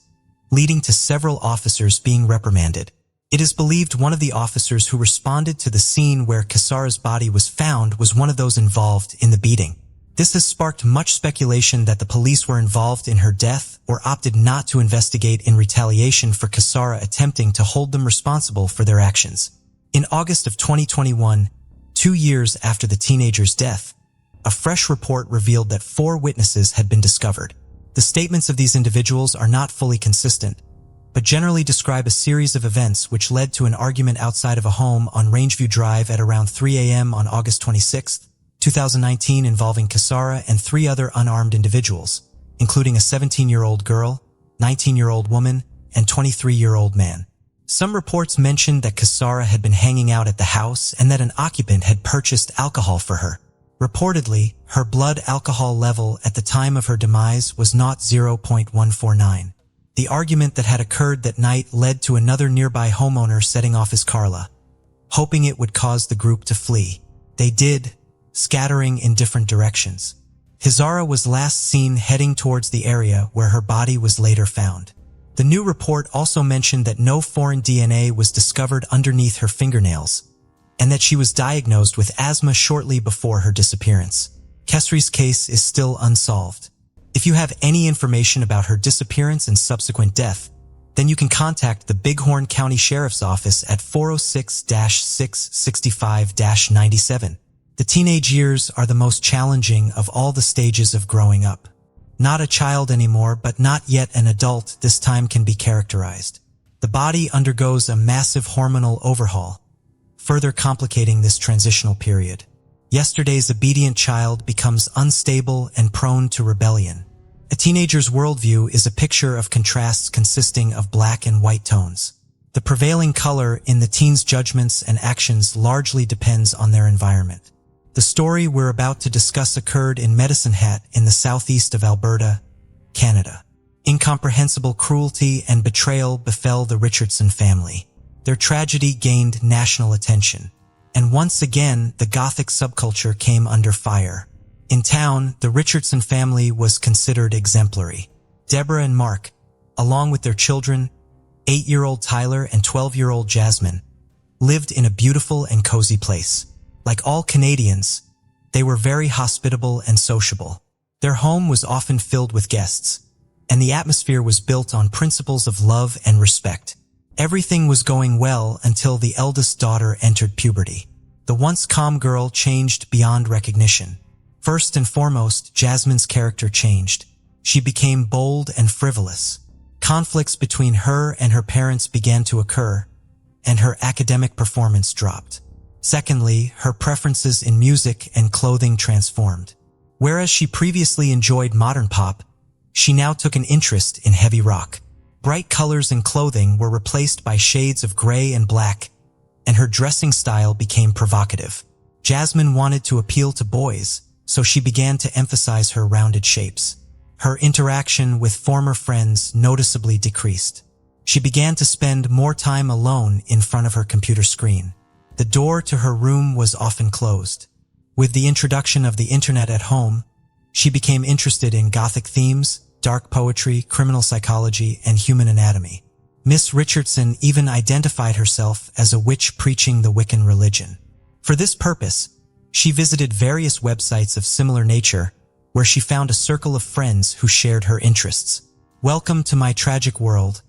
leading to several officers being reprimanded. It is believed one of the officers who responded to the scene where Kisara's body was found was one of those involved in the beating. This has sparked much speculation that the police were involved in her death or opted not to investigate in retaliation for Kisara attempting to hold them responsible for their actions. In August of 2021, 2 years after the teenager's death, a fresh report revealed that 4 witnesses had been discovered. The statements of these individuals are not fully consistent, but generally describe a series of events which led to an argument outside of a home on Rangeview Drive at around 3 a.m. on August 26, 2019 involving Kisara and 3 other unarmed individuals, including a 17-year-old girl, 19-year-old woman, and 23-year-old man. Some reports mentioned that Kisara had been hanging out at the house and that an occupant had purchased alcohol for her. Reportedly, her blood alcohol level at the time of her demise was not 0.149. The argument that had occurred that night led to another nearby homeowner setting off his Carla, hoping it would cause the group to flee. They did, scattering in different directions. Kisara was last seen heading towards the area where her body was later found. The new report also mentioned that no foreign DNA was discovered underneath her fingernails, and that she was diagnosed with asthma shortly before her disappearance. Kesri's case is still unsolved. If you have any information about her disappearance and subsequent death, then you can contact the Bighorn County Sheriff's Office at 406-665-97. The teenage years are the most challenging of all the stages of growing up. Not a child anymore, but not yet an adult, this time can be characterized. The body undergoes a massive hormonal overhaul, further complicating this transitional period. Yesterday's obedient child becomes unstable and prone to rebellion. A teenager's worldview is a picture of contrasts consisting of black and white tones. The prevailing color in the teen's judgments and actions largely depends on their environment. The story we're about to discuss occurred in Medicine Hat in the southeast of Alberta, Canada. Incomprehensible cruelty and betrayal befell the Richardson family. Their tragedy gained national attention, and once again the Gothic subculture came under fire. In town, the Richardson family was considered exemplary. Deborah and Mark, along with their children, 8-year-old Tyler and 12-year-old Jasmine, lived in a beautiful and cozy place. Like all Canadians, they were very hospitable and sociable. Their home was often filled with guests, and the atmosphere was built on principles of love and respect. Everything was going well until the eldest daughter entered puberty. The once calm girl changed beyond recognition. First and foremost, Jasmine's character changed. She became bold and frivolous. Conflicts between her and her parents began to occur, and her academic performance dropped. Secondly, her preferences in music and clothing transformed. Whereas she previously enjoyed modern pop, she now took an interest in heavy rock. Bright colors and clothing were replaced by shades of gray and black, and her dressing style became provocative. Jasmine wanted to appeal to boys, so she began to emphasize her rounded shapes. Her interaction with former friends noticeably decreased. She began to spend more time alone in front of her computer screen. The door to her room was often closed. With the introduction of the internet at home, she became interested in Gothic themes, dark poetry, criminal psychology, and human anatomy. Miss Richardson even identified herself as a witch preaching the Wiccan religion. For this purpose, she visited various websites of similar nature, where she found a circle of friends who shared her interests. "Welcome to my tragic world,"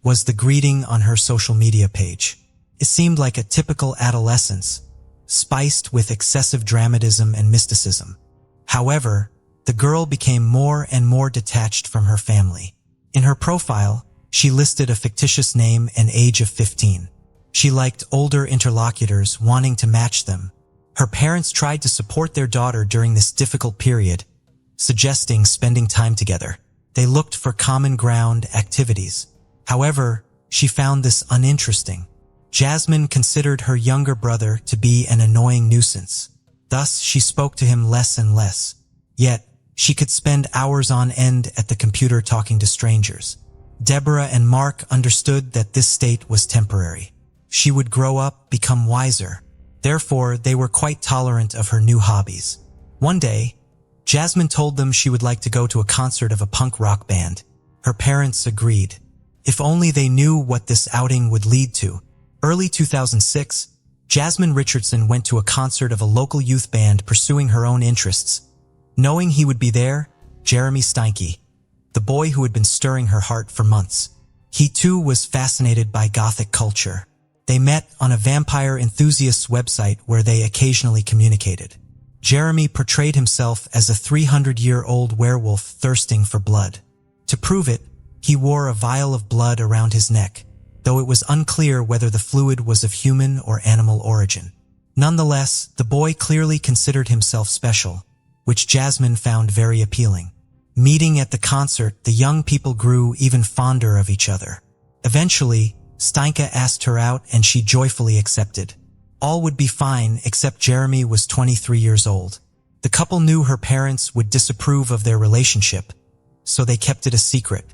was the greeting on her social media page. It seemed like a typical adolescence, spiced with excessive dramatism and mysticism. However, the girl became more and more detached from her family. In her profile, she listed a fictitious name and age of 15. She liked older interlocutors, wanting to match them. Her parents tried to support their daughter during this difficult period, suggesting spending time together. They looked for common ground activities. However, she found this uninteresting. Jasmine considered her younger brother to be an annoying nuisance. Thus, she spoke to him less and less. Yet, she could spend hours on end at the computer talking to strangers. Deborah and Mark understood that this state was temporary. she would grow up, become wiser. Therefore, they were quite tolerant of her new hobbies. One day, Jasmine told them she would like to go to a concert of a punk rock band. Her parents agreed. If only they knew what this outing would lead to. Early 2006, Jasmine Richardson went to a concert of a local youth band pursuing her own interests. Knowing he would be there, Jeremy Steinke, the boy who had been stirring her heart for months. He too was fascinated by Gothic culture. They met on a vampire enthusiast's website where they occasionally communicated. Jeremy portrayed himself as a 300-year-old werewolf thirsting for blood. To prove it, he wore a vial of blood around his neck, though it was unclear whether the fluid was of human or animal origin. Nonetheless, the boy clearly considered himself special, which Jasmine found very appealing. Meeting at the concert, the young people grew even fonder of each other. Eventually, Steinke asked her out and she joyfully accepted. All would be fine except Jeremy was 23 years old. The couple knew her parents would disapprove of their relationship, so they kept it a secret.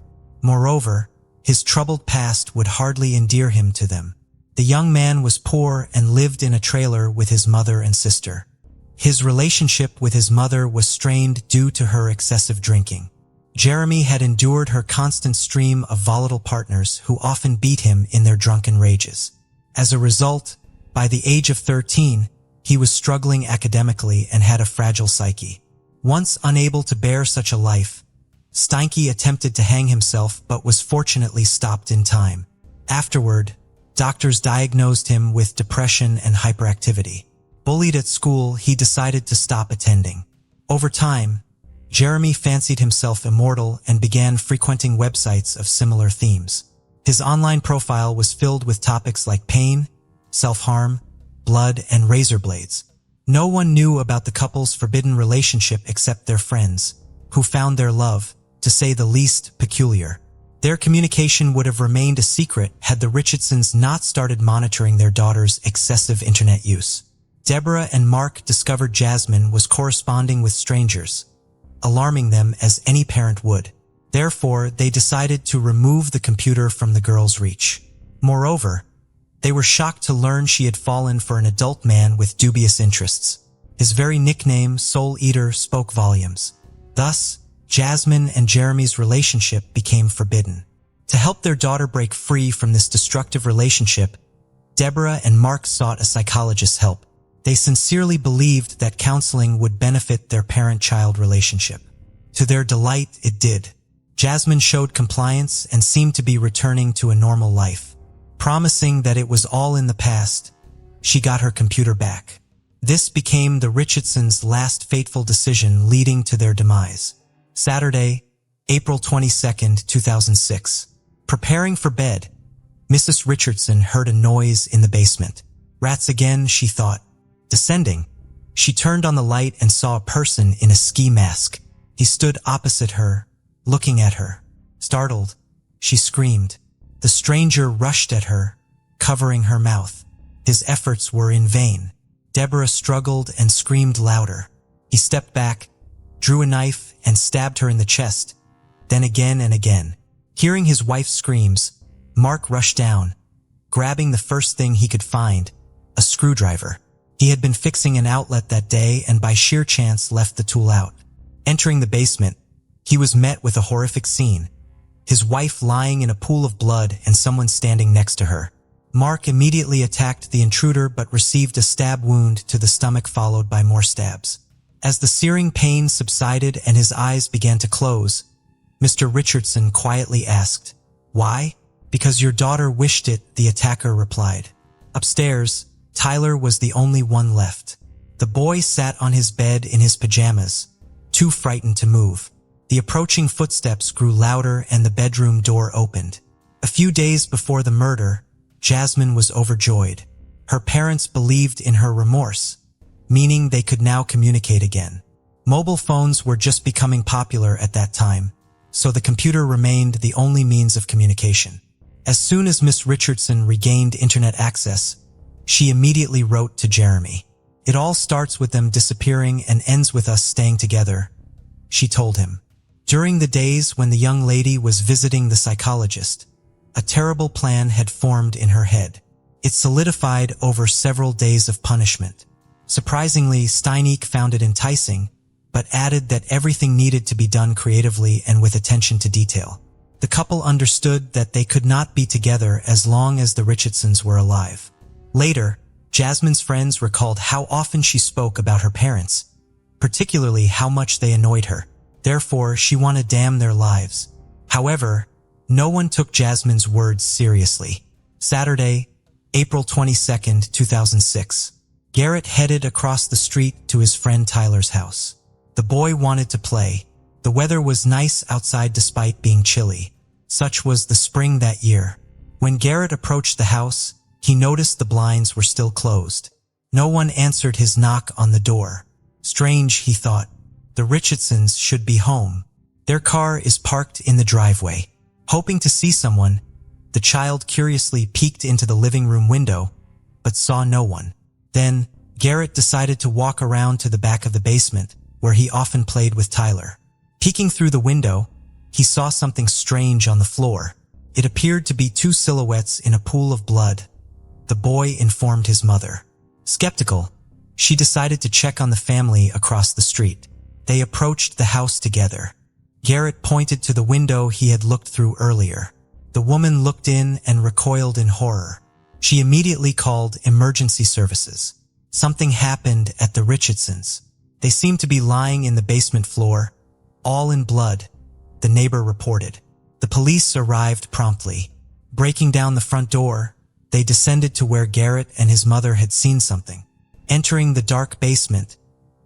Moreover, his troubled past would hardly endear him to them. The young man was poor and lived in a trailer with his mother and sister. His relationship with his mother was strained due to her excessive drinking. Jeremy had endured her constant stream of volatile partners who often beat him in their drunken rages. As a result, by the age of 13, he was struggling academically and had a fragile psyche. Once unable to bear such a life, Steinke attempted to hang himself but was fortunately stopped in time. Afterward, doctors diagnosed him with depression and hyperactivity. Bullied at school, he decided to stop attending. Over time, Jeremy fancied himself immortal and began frequenting websites of similar themes. His online profile was filled with topics like pain, self-harm, blood, and razor blades. No one knew about the couple's forbidden relationship except their friends, who found their love, to say the least, peculiar. Their communication would have remained a secret had the Richardsons not started monitoring their daughter's excessive internet use. Deborah and Mark discovered Jasmine was corresponding with strangers, alarming them as any parent would. Therefore, they decided to remove the computer from the girl's reach. Moreover, they were shocked to learn she had fallen for an adult man with dubious interests. His very nickname, Soul Eater, spoke volumes. Thus, Jasmine and Jeremy's relationship became forbidden. To help their daughter break free from this destructive relationship, Deborah and Mark sought a psychologist's help. They sincerely believed that counseling would benefit their parent-child relationship. To their delight, it did. Jasmine showed compliance and seemed to be returning to a normal life. Promising that it was all in the past, she got her computer back. This became the Richardsons' last fateful decision leading to their demise. Saturday, April 22, 2006. Preparing for bed, Mrs. Richardson heard a noise in the basement. Rats again, she thought. Descending, she turned on the light and saw a person in a ski mask. He stood opposite her, looking at her. Startled, she screamed. The stranger rushed at her, covering her mouth. His efforts were in vain. Deborah struggled and screamed louder. He stepped back, drew a knife, and stabbed her in the chest, then again and again. Hearing his wife's screams, Mark rushed down, grabbing the first thing he could find, a screwdriver. He had been fixing an outlet that day and by sheer chance left the tool out. Entering the basement, he was met with a horrific scene. His wife lying in a pool of blood and someone standing next to her. Mark immediately attacked the intruder but received a stab wound to the stomach followed by more stabs. As the searing pain subsided and his eyes began to close, Mr. Richardson quietly asked, "Why?" "Because your daughter wished it," the attacker replied. Upstairs, Tyler was the only one left. The boy sat on his bed in his pajamas, too frightened to move. The approaching footsteps grew louder and the bedroom door opened. A few days before the murder, Jasmine was overjoyed. Her parents believed in her remorse, meaning they could now communicate again. Mobile phones were just becoming popular at that time, so the computer remained the only means of communication. As soon as Miss Richardson regained internet access, she immediately wrote to Jeremy. "It all starts with them disappearing and ends with us staying together," she told him. During the days when the young lady was visiting the psychologist, a terrible plan had formed in her head. It solidified over several days of punishment. Surprisingly, Steineck found it enticing, but added that everything needed to be done creatively and with attention to detail. The couple understood that they could not be together as long as the Richardsons were alive. Later, Jasmine's friends recalled how often she spoke about her parents, particularly how much they annoyed her. Therefore, she wanted to damn their lives. However, no one took Jasmine's words seriously. Saturday, April 22, 2006. Garrett headed across the street to his friend Tyler's house. The boy wanted to play. The weather was nice outside despite being chilly. Such was the spring that year. When Garrett approached the house, he noticed the blinds were still closed. No one answered his knock on the door. Strange, he thought. The Richardsons should be home. Their car is parked in the driveway. Hoping to see someone, the child curiously peeked into the living room window, but saw no one. Then, Garrett decided to walk around to the back of the basement, where he often played with Tyler. Peeking through the window, he saw something strange on the floor. It appeared to be two silhouettes in a pool of blood. The boy informed his mother. Skeptical, she decided to check on the family across the street. They approached the house together. Garrett pointed to the window he had looked through earlier. The woman looked in and recoiled in horror. She immediately called emergency services. Something happened at the Richardsons. They seemed to be lying in the basement floor, all in blood, the neighbor reported. The police arrived promptly. Breaking down the front door, they descended to where Garrett and his mother had seen something. Entering the dark basement,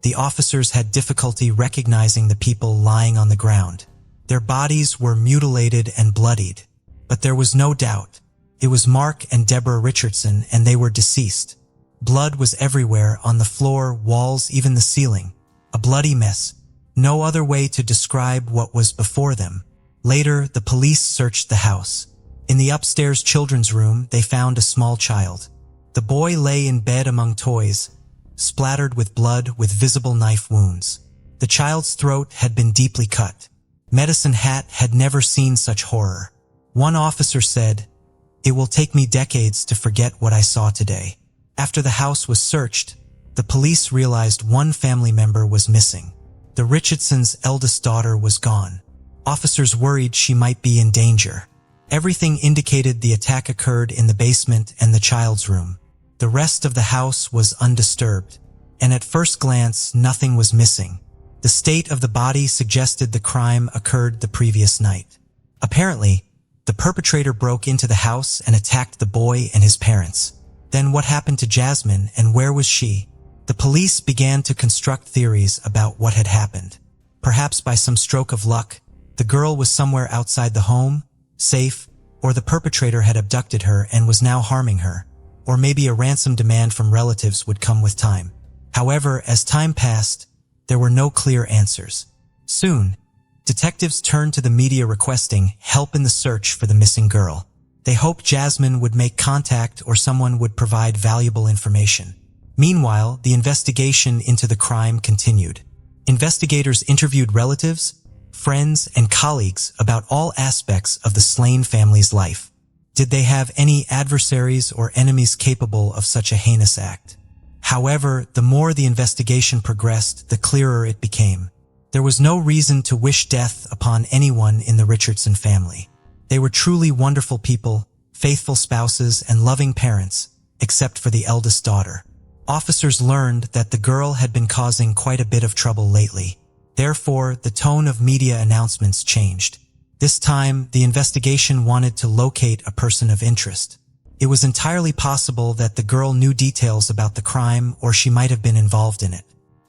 the officers had difficulty recognizing the people lying on the ground. Their bodies were mutilated and bloodied, but there was no doubt. It was Mark and Deborah Richardson, and they were deceased. Blood was everywhere, on the floor, walls, even the ceiling. A bloody mess. No other way to describe what was before them. Later, the police searched the house. In the upstairs children's room, they found a small child. The boy lay in bed among toys, splattered with blood with visible knife wounds. The child's throat had been deeply cut. Medicine Hat had never seen such horror. One officer said, "It will take me decades to forget what I saw today." After the house was searched, the police realized one family member was missing. The Richardsons' eldest daughter was gone. Officers worried she might be in danger. Everything indicated the attack occurred in the basement and the child's room. The rest of the house was undisturbed, and at first glance, nothing was missing. The state of the body suggested the crime occurred the previous night. Apparently, the perpetrator broke into the house and attacked the boy and his parents. Then what happened to Jasmine, and where was she? The police began to construct theories about what had happened. Perhaps by some stroke of luck, the girl was somewhere outside the home, safe, or the perpetrator had abducted her and was now harming her, or maybe a ransom demand from relatives would come with time. However, as time passed, there were no clear answers. Soon, detectives turned to the media requesting help in the search for the missing girl. They hoped Jasmine would make contact or someone would provide valuable information. Meanwhile, the investigation into the crime continued. Investigators interviewed relatives, friends, and colleagues about all aspects of the slain family's life. Did they have any adversaries or enemies capable of such a heinous act? However, the more the investigation progressed, the clearer it became. There was no reason to wish death upon anyone in the Richardson family. They were truly wonderful people, faithful spouses, and loving parents, except for the eldest daughter. Officers learned that the girl had been causing quite a bit of trouble lately. Therefore, the tone of media announcements changed. This time, the investigation wanted to locate a person of interest. It was entirely possible that the girl knew details about the crime, or she might have been involved in it.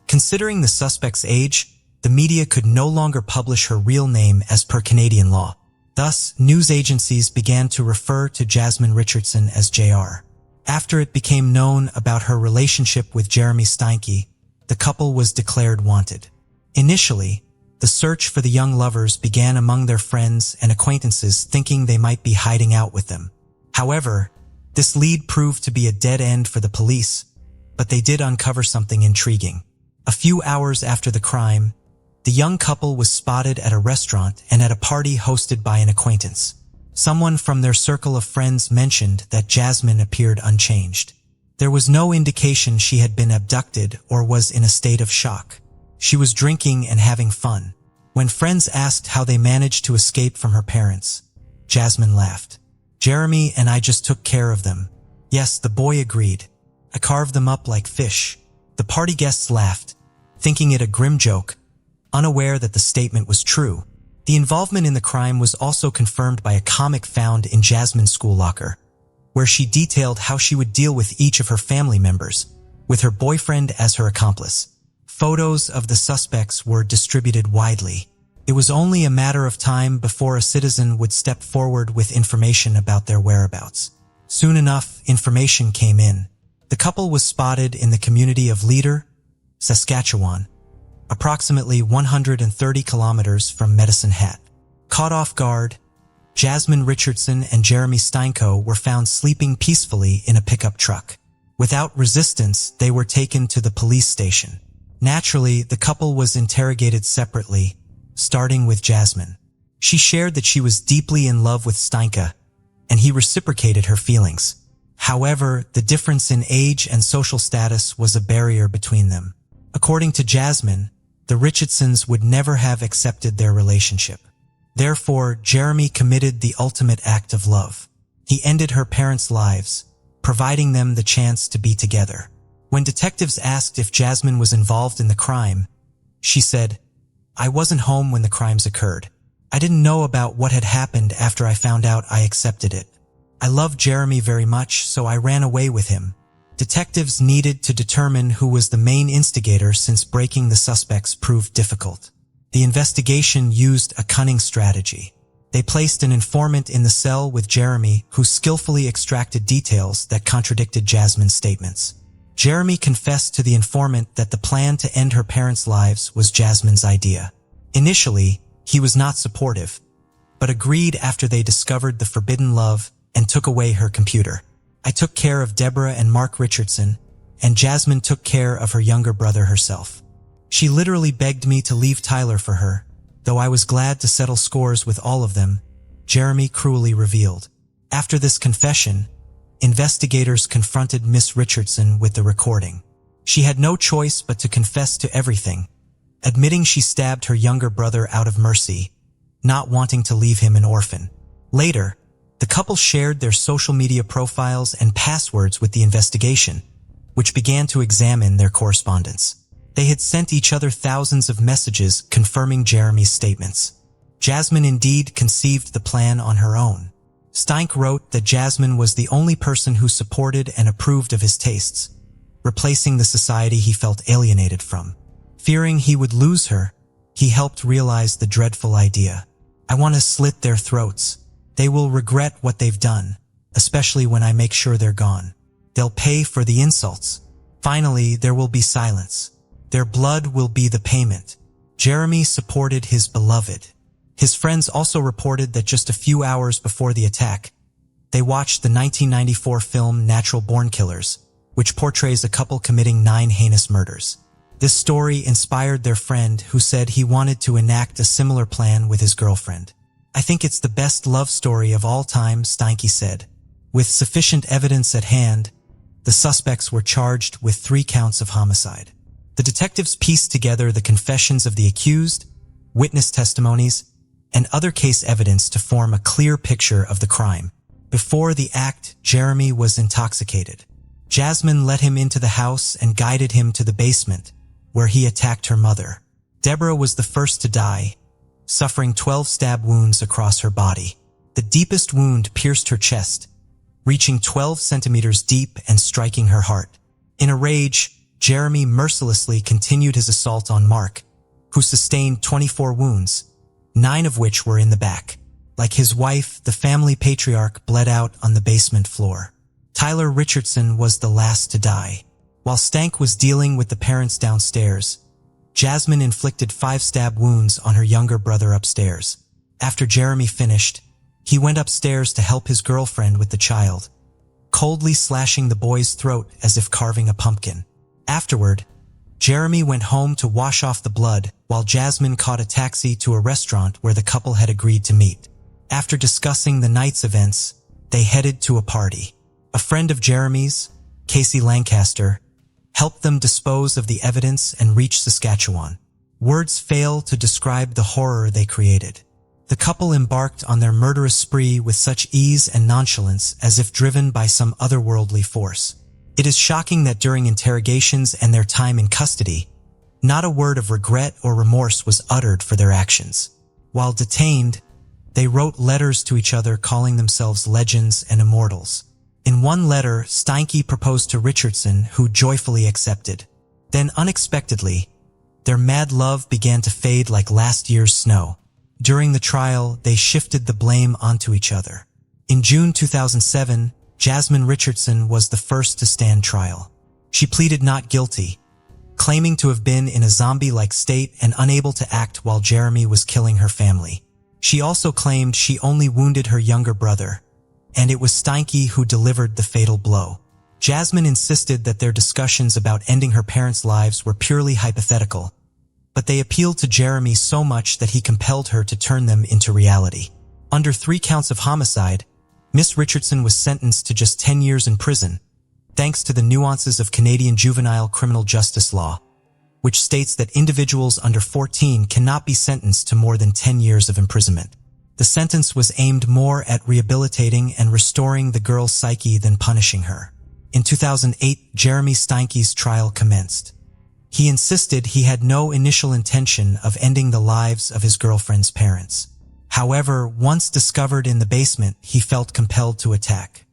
Considering the suspect's age, the media could no longer publish her real name as per Canadian law. Thus, news agencies began to refer to Jasmine Richardson as JR. After it became known about her relationship with Jeremy Steinke, the couple was declared wanted. Initially, the search for the young lovers began among their friends and acquaintances, thinking they might be hiding out with them. However, this lead proved to be a dead end for the police, but they did uncover something intriguing. A few hours after the crime, the young couple was spotted at a restaurant and at a party hosted by an acquaintance. Someone from their circle of friends mentioned that Jasmine appeared unchanged. There was no indication she had been abducted or was in a state of shock. She was drinking and having fun. When friends asked how they managed to escape from her parents, Jasmine laughed. "Jeremy and I just took care of them." "Yes," the boy agreed. "I carved them up like fish." The party guests laughed, thinking it a grim joke, unaware that the statement was true. The involvement in the crime was also confirmed by a comic found in Jasmine's school locker, where she detailed how she would deal with each of her family members, with her boyfriend as her accomplice. Photos of the suspects were distributed widely. It was only a matter of time before a citizen would step forward with information about their whereabouts. Soon enough, information came in. The couple was spotted in the community of Leader, Saskatchewan, approximately 130 kilometers from Medicine Hat. Caught off guard, Jasmine Richardson and Jeremy Steinko were found sleeping peacefully in a pickup truck. Without resistance, they were taken to the police station. Naturally, the couple was interrogated separately, starting with Jasmine. She shared that she was deeply in love with Steinka, and he reciprocated her feelings. However, the difference in age and social status was a barrier between them. According to Jasmine, the Richardsons would never have accepted their relationship. Therefore, Jeremy committed the ultimate act of love. He ended her parents' lives, providing them the chance to be together. When detectives asked if Jasmine was involved in the crime, she said, "I wasn't home when the crimes occurred. I didn't know about what had happened after I found out. I accepted it. I loved Jeremy very much, so I ran away with him." Detectives needed to determine who was the main instigator since breaking the suspects proved difficult. The investigation used a cunning strategy. They placed an informant in the cell with Jeremy, who skillfully extracted details that contradicted Jasmine's statements. Jeremy confessed to the informant that the plan to end her parents' lives was Jasmine's idea. Initially, he was not supportive, but agreed after they discovered the forbidden love and took away her computer. "I took care of Deborah and Mark Richardson, and Jasmine took care of her younger brother herself. She literally begged me to leave Tyler for her, though I was glad to settle scores with all of them," Jeremy cruelly revealed. After this confession, investigators confronted Miss Richardson with the recording. She had no choice but to confess to everything, admitting she stabbed her younger brother out of mercy, not wanting to leave him an orphan. Later, the couple shared their social media profiles and passwords with the investigation, which began to examine their correspondence. They had sent each other thousands of messages confirming Jeremy's statements. Jasmine indeed conceived the plan on her own. Steinck wrote that Jasmine was the only person who supported and approved of his tastes, replacing the society he felt alienated from. Fearing he would lose her, he helped realize the dreadful idea. "I want to slit their throats. They will regret what they've done, especially when I make sure they're gone. They'll pay for the insults. Finally, there will be silence. Their blood will be the payment." Jeremy supported his beloved. His friends also reported that just a few hours before the attack, they watched the 1994 film Natural Born Killers, which portrays a couple committing 9 heinous murders. This story inspired their friend, who said he wanted to enact a similar plan with his girlfriend. "I think it's the best love story of all time," Steinke said. With sufficient evidence at hand, the suspects were charged with 3 counts of homicide. The detectives pieced together the confessions of the accused, witness testimonies, and other case evidence to form a clear picture of the crime. Before the act, Jeremy was intoxicated. Jasmine let him into the house and guided him to the basement, where he attacked her mother. Deborah was the first to die, suffering 12 stab wounds across her body. The deepest wound pierced her chest, reaching 12 centimeters deep and striking her heart. In a rage, Jeremy mercilessly continued his assault on Mark, who sustained 24 wounds, 9 of which were in the back. Like his wife, the family patriarch bled out on the basement floor. Tyler Richardson was the last to die. While Steinck was dealing with the parents downstairs, Jasmine inflicted 5 stab wounds on her younger brother upstairs. After Jeremy finished, he went upstairs to help his girlfriend with the child, coldly slashing the boy's throat as if carving a pumpkin. Afterward, Jeremy went home to wash off the blood while Jasmine caught a taxi to a restaurant where the couple had agreed to meet. After discussing the night's events, they headed to a party. A friend of Jeremy's, Casey Lancaster, helped them dispose of the evidence and reach Saskatchewan. Words fail to describe the horror they created. The couple embarked on their murderous spree with such ease and nonchalance as if driven by some otherworldly force. It is shocking that during interrogations and their time in custody, not a word of regret or remorse was uttered for their actions. While detained, they wrote letters to each other calling themselves legends and immortals. In one letter, Steinke proposed to Richardson, who joyfully accepted. Then, unexpectedly, their mad love began to fade like last year's snow. During the trial, they shifted the blame onto each other. In June 2007, Jasmine Richardson was the first to stand trial. She pleaded not guilty, claiming to have been in a zombie-like state and unable to act while Jeremy was killing her family. She also claimed she only wounded her younger brother, and it was Steinke who delivered the fatal blow. Jasmine insisted that their discussions about ending her parents' lives were purely hypothetical, but they appealed to Jeremy so much that he compelled her to turn them into reality. Under 3 counts of homicide, Miss Richardson was sentenced to just 10 years in prison, thanks to the nuances of Canadian juvenile criminal justice law, which states that individuals under 14 cannot be sentenced to more than 10 years of imprisonment. The sentence was aimed more at rehabilitating and restoring the girl's psyche than punishing her. In 2008, Jeremy Steinke's trial commenced. He insisted he had no initial intention of ending the lives of his girlfriend's parents. However, once discovered in the basement, he felt compelled to attack.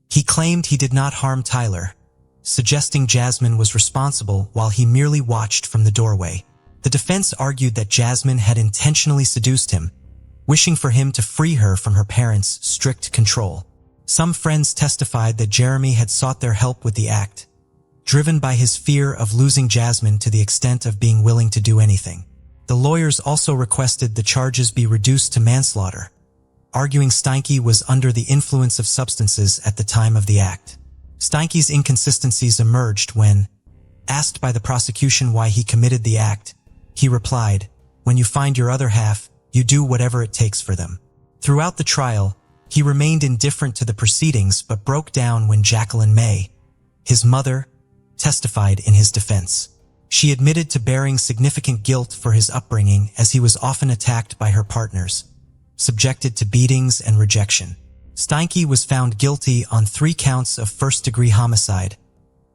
He claimed he did not harm Tyler, suggesting Jasmine was responsible while he merely watched from the doorway. The defense argued that Jasmine had intentionally seduced him, wishing for him to free her from her parents' strict control. Some friends testified that Jeremy had sought their help with the act, driven by his fear of losing Jasmine to the extent of being willing to do anything. The lawyers also requested the charges be reduced to manslaughter, arguing Steinke was under the influence of substances at the time of the act. Steinke's inconsistencies emerged when, asked by the prosecution why he committed the act, he replied, "When you find your other half, you do whatever it takes for them." Throughout the trial, he remained indifferent to the proceedings but broke down when Jacqueline May, his mother, testified in his defense. She admitted to bearing significant guilt for his upbringing as he was often attacked by her partners, subjected to beatings and rejection. Steinke was found guilty on 3 counts of first-degree homicide,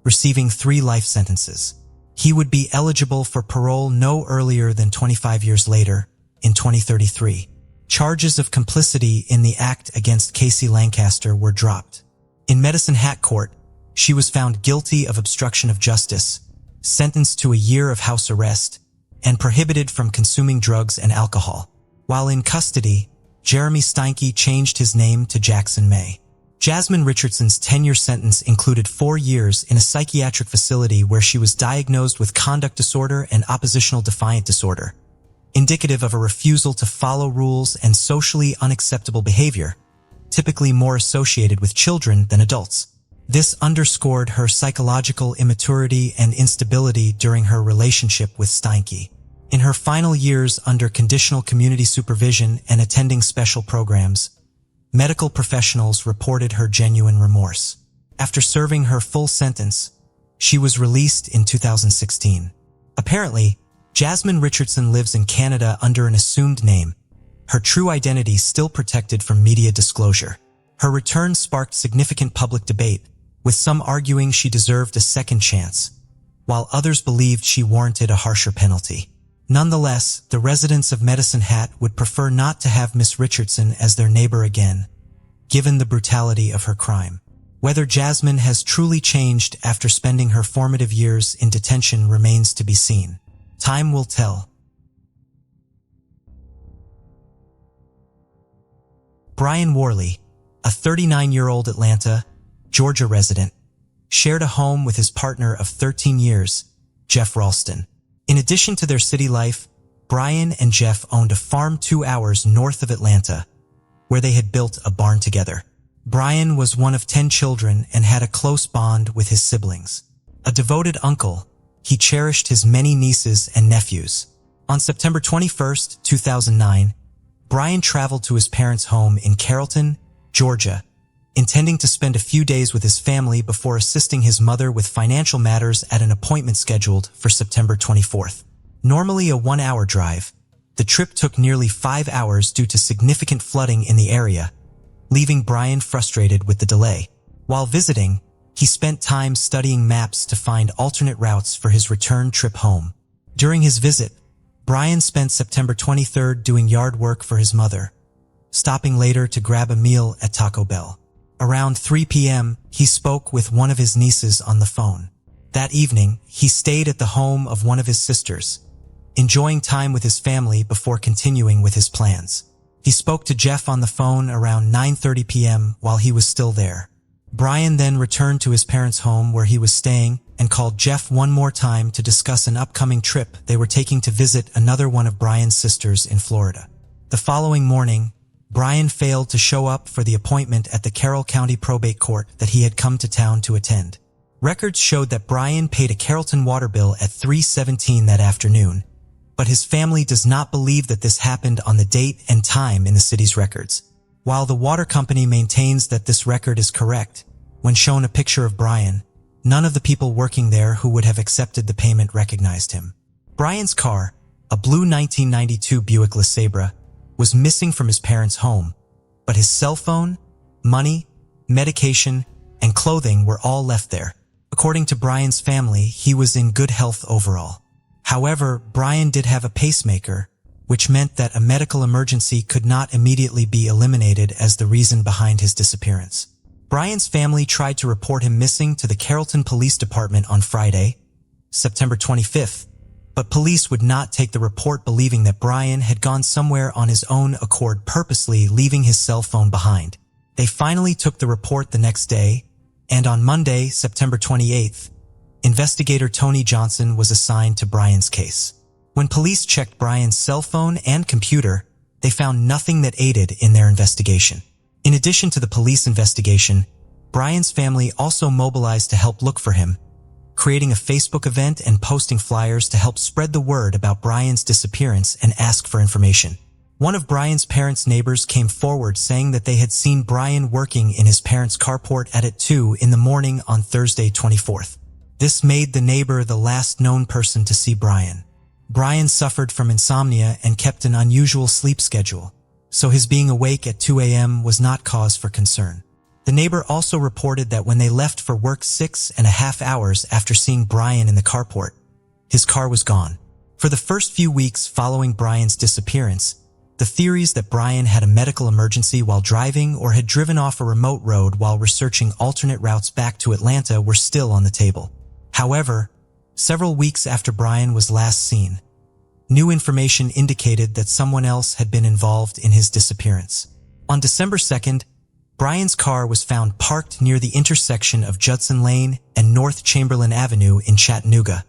receiving 3 life sentences. He would be eligible for parole no earlier than 25 years later, in 2033. Charges of complicity in the act against Casey Lancaster were dropped. In Medicine Hat Court, she was found guilty of obstruction of justice, sentenced to a year of house arrest, and prohibited from consuming drugs and alcohol. While in custody, Jeremy Steinke changed his name to Jackson May. Jasmine Richardson's 10-year sentence included 4 years in a psychiatric facility where she was diagnosed with conduct disorder and oppositional defiant disorder, indicative of a refusal to follow rules and socially unacceptable behavior, typically more associated with children than adults. This underscored her psychological immaturity and instability during her relationship with Steinke. In her final years under conditional community supervision and attending special programs, medical professionals reported her genuine remorse. After serving her full sentence, she was released in 2016. Apparently, Jasmine Richardson lives in Canada under an assumed name, her true identity still protected from media disclosure. Her return sparked significant public debate, with some arguing she deserved a second chance, while others believed she warranted a harsher penalty. Nonetheless, the residents of Medicine Hat would prefer not to have Miss Richardson as their neighbor again, given the brutality of her crime. Whether Jasmine has truly changed after spending her formative years in detention remains to be seen. Time will tell. Brian Worley, a 39-year-old Atlanta, Georgia resident, shared a home with his partner of 13 years, Jeff Ralston. In addition to their city life, Brian and Jeff owned a farm 2 hours north of Atlanta, where they had built a barn together. Brian was one of 10 children and had a close bond with his siblings. A devoted uncle, he cherished his many nieces and nephews. On September 21, 2009, Brian traveled to his parents' home in Carrollton, Georgia, intending to spend a few days with his family before assisting his mother with financial matters at an appointment scheduled for September 24th. Normally a 1-hour drive, the trip took nearly 5 hours due to significant flooding in the area, leaving Brian frustrated with the delay. While visiting, he spent time studying maps to find alternate routes for his return trip home. During his visit, Brian spent September 23rd doing yard work for his mother, stopping later to grab a meal at Taco Bell. Around 3 p.m., he spoke with one of his nieces on the phone. That evening, he stayed at the home of one of his sisters, enjoying time with his family before continuing with his plans. He spoke to Jeff on the phone around 9:30 p.m. while he was still there. Brian then returned to his parents' home where he was staying and called Jeff one more time to discuss an upcoming trip they were taking to visit another one of Brian's sisters in Florida. The following morning, Brian failed to show up for the appointment at the Carroll County Probate Court that he had come to town to attend. Records showed that Brian paid a Carrollton water bill at 3:17 that afternoon, but his family does not believe that this happened on the date and time in the city's records. While the water company maintains that this record is correct, when shown a picture of Brian, none of the people working there who would have accepted the payment recognized him. Brian's car, a blue 1992 Buick LeSabre, was missing from his parents' home, but his cell phone, money, medication, and clothing were all left there. According to Brian's family, he was in good health overall. However, Brian did have a pacemaker, which meant that a medical emergency could not immediately be eliminated as the reason behind his disappearance. Brian's family tried to report him missing to the Carrollton Police Department on Friday, September 25th, but police would not take the report, believing that Brian had gone somewhere on his own accord, purposely leaving his cell phone behind. They finally took the report the next day, and on Monday, September 28th, investigator Tony Johnson was assigned to Brian's case. When police checked Brian's cell phone and computer, they found nothing that aided in their investigation. In addition to the police investigation, Brian's family also mobilized to help look for him, creating a Facebook event and posting flyers to help spread the word about Brian's disappearance and ask for information. One of Brian's parents' neighbors came forward saying that they had seen Brian working in his parents' carport at 2 in the morning on Thursday 24th. This made the neighbor the last known person to see Brian. Brian suffered from insomnia and kept an unusual sleep schedule, so his being awake at 2 a.m. was not cause for concern. The neighbor also reported that when they left for work 6.5 hours after seeing Brian in the carport, his car was gone. For the first few weeks following Brian's disappearance, the theories that Brian had a medical emergency while driving or had driven off a remote road while researching alternate routes back to Atlanta were still on the table. However, several weeks after Brian was last seen, new information indicated that someone else had been involved in his disappearance. On December 2nd, Brian's car was found parked near the intersection of Judson Lane and North Chamberlain Avenue in Chattanooga,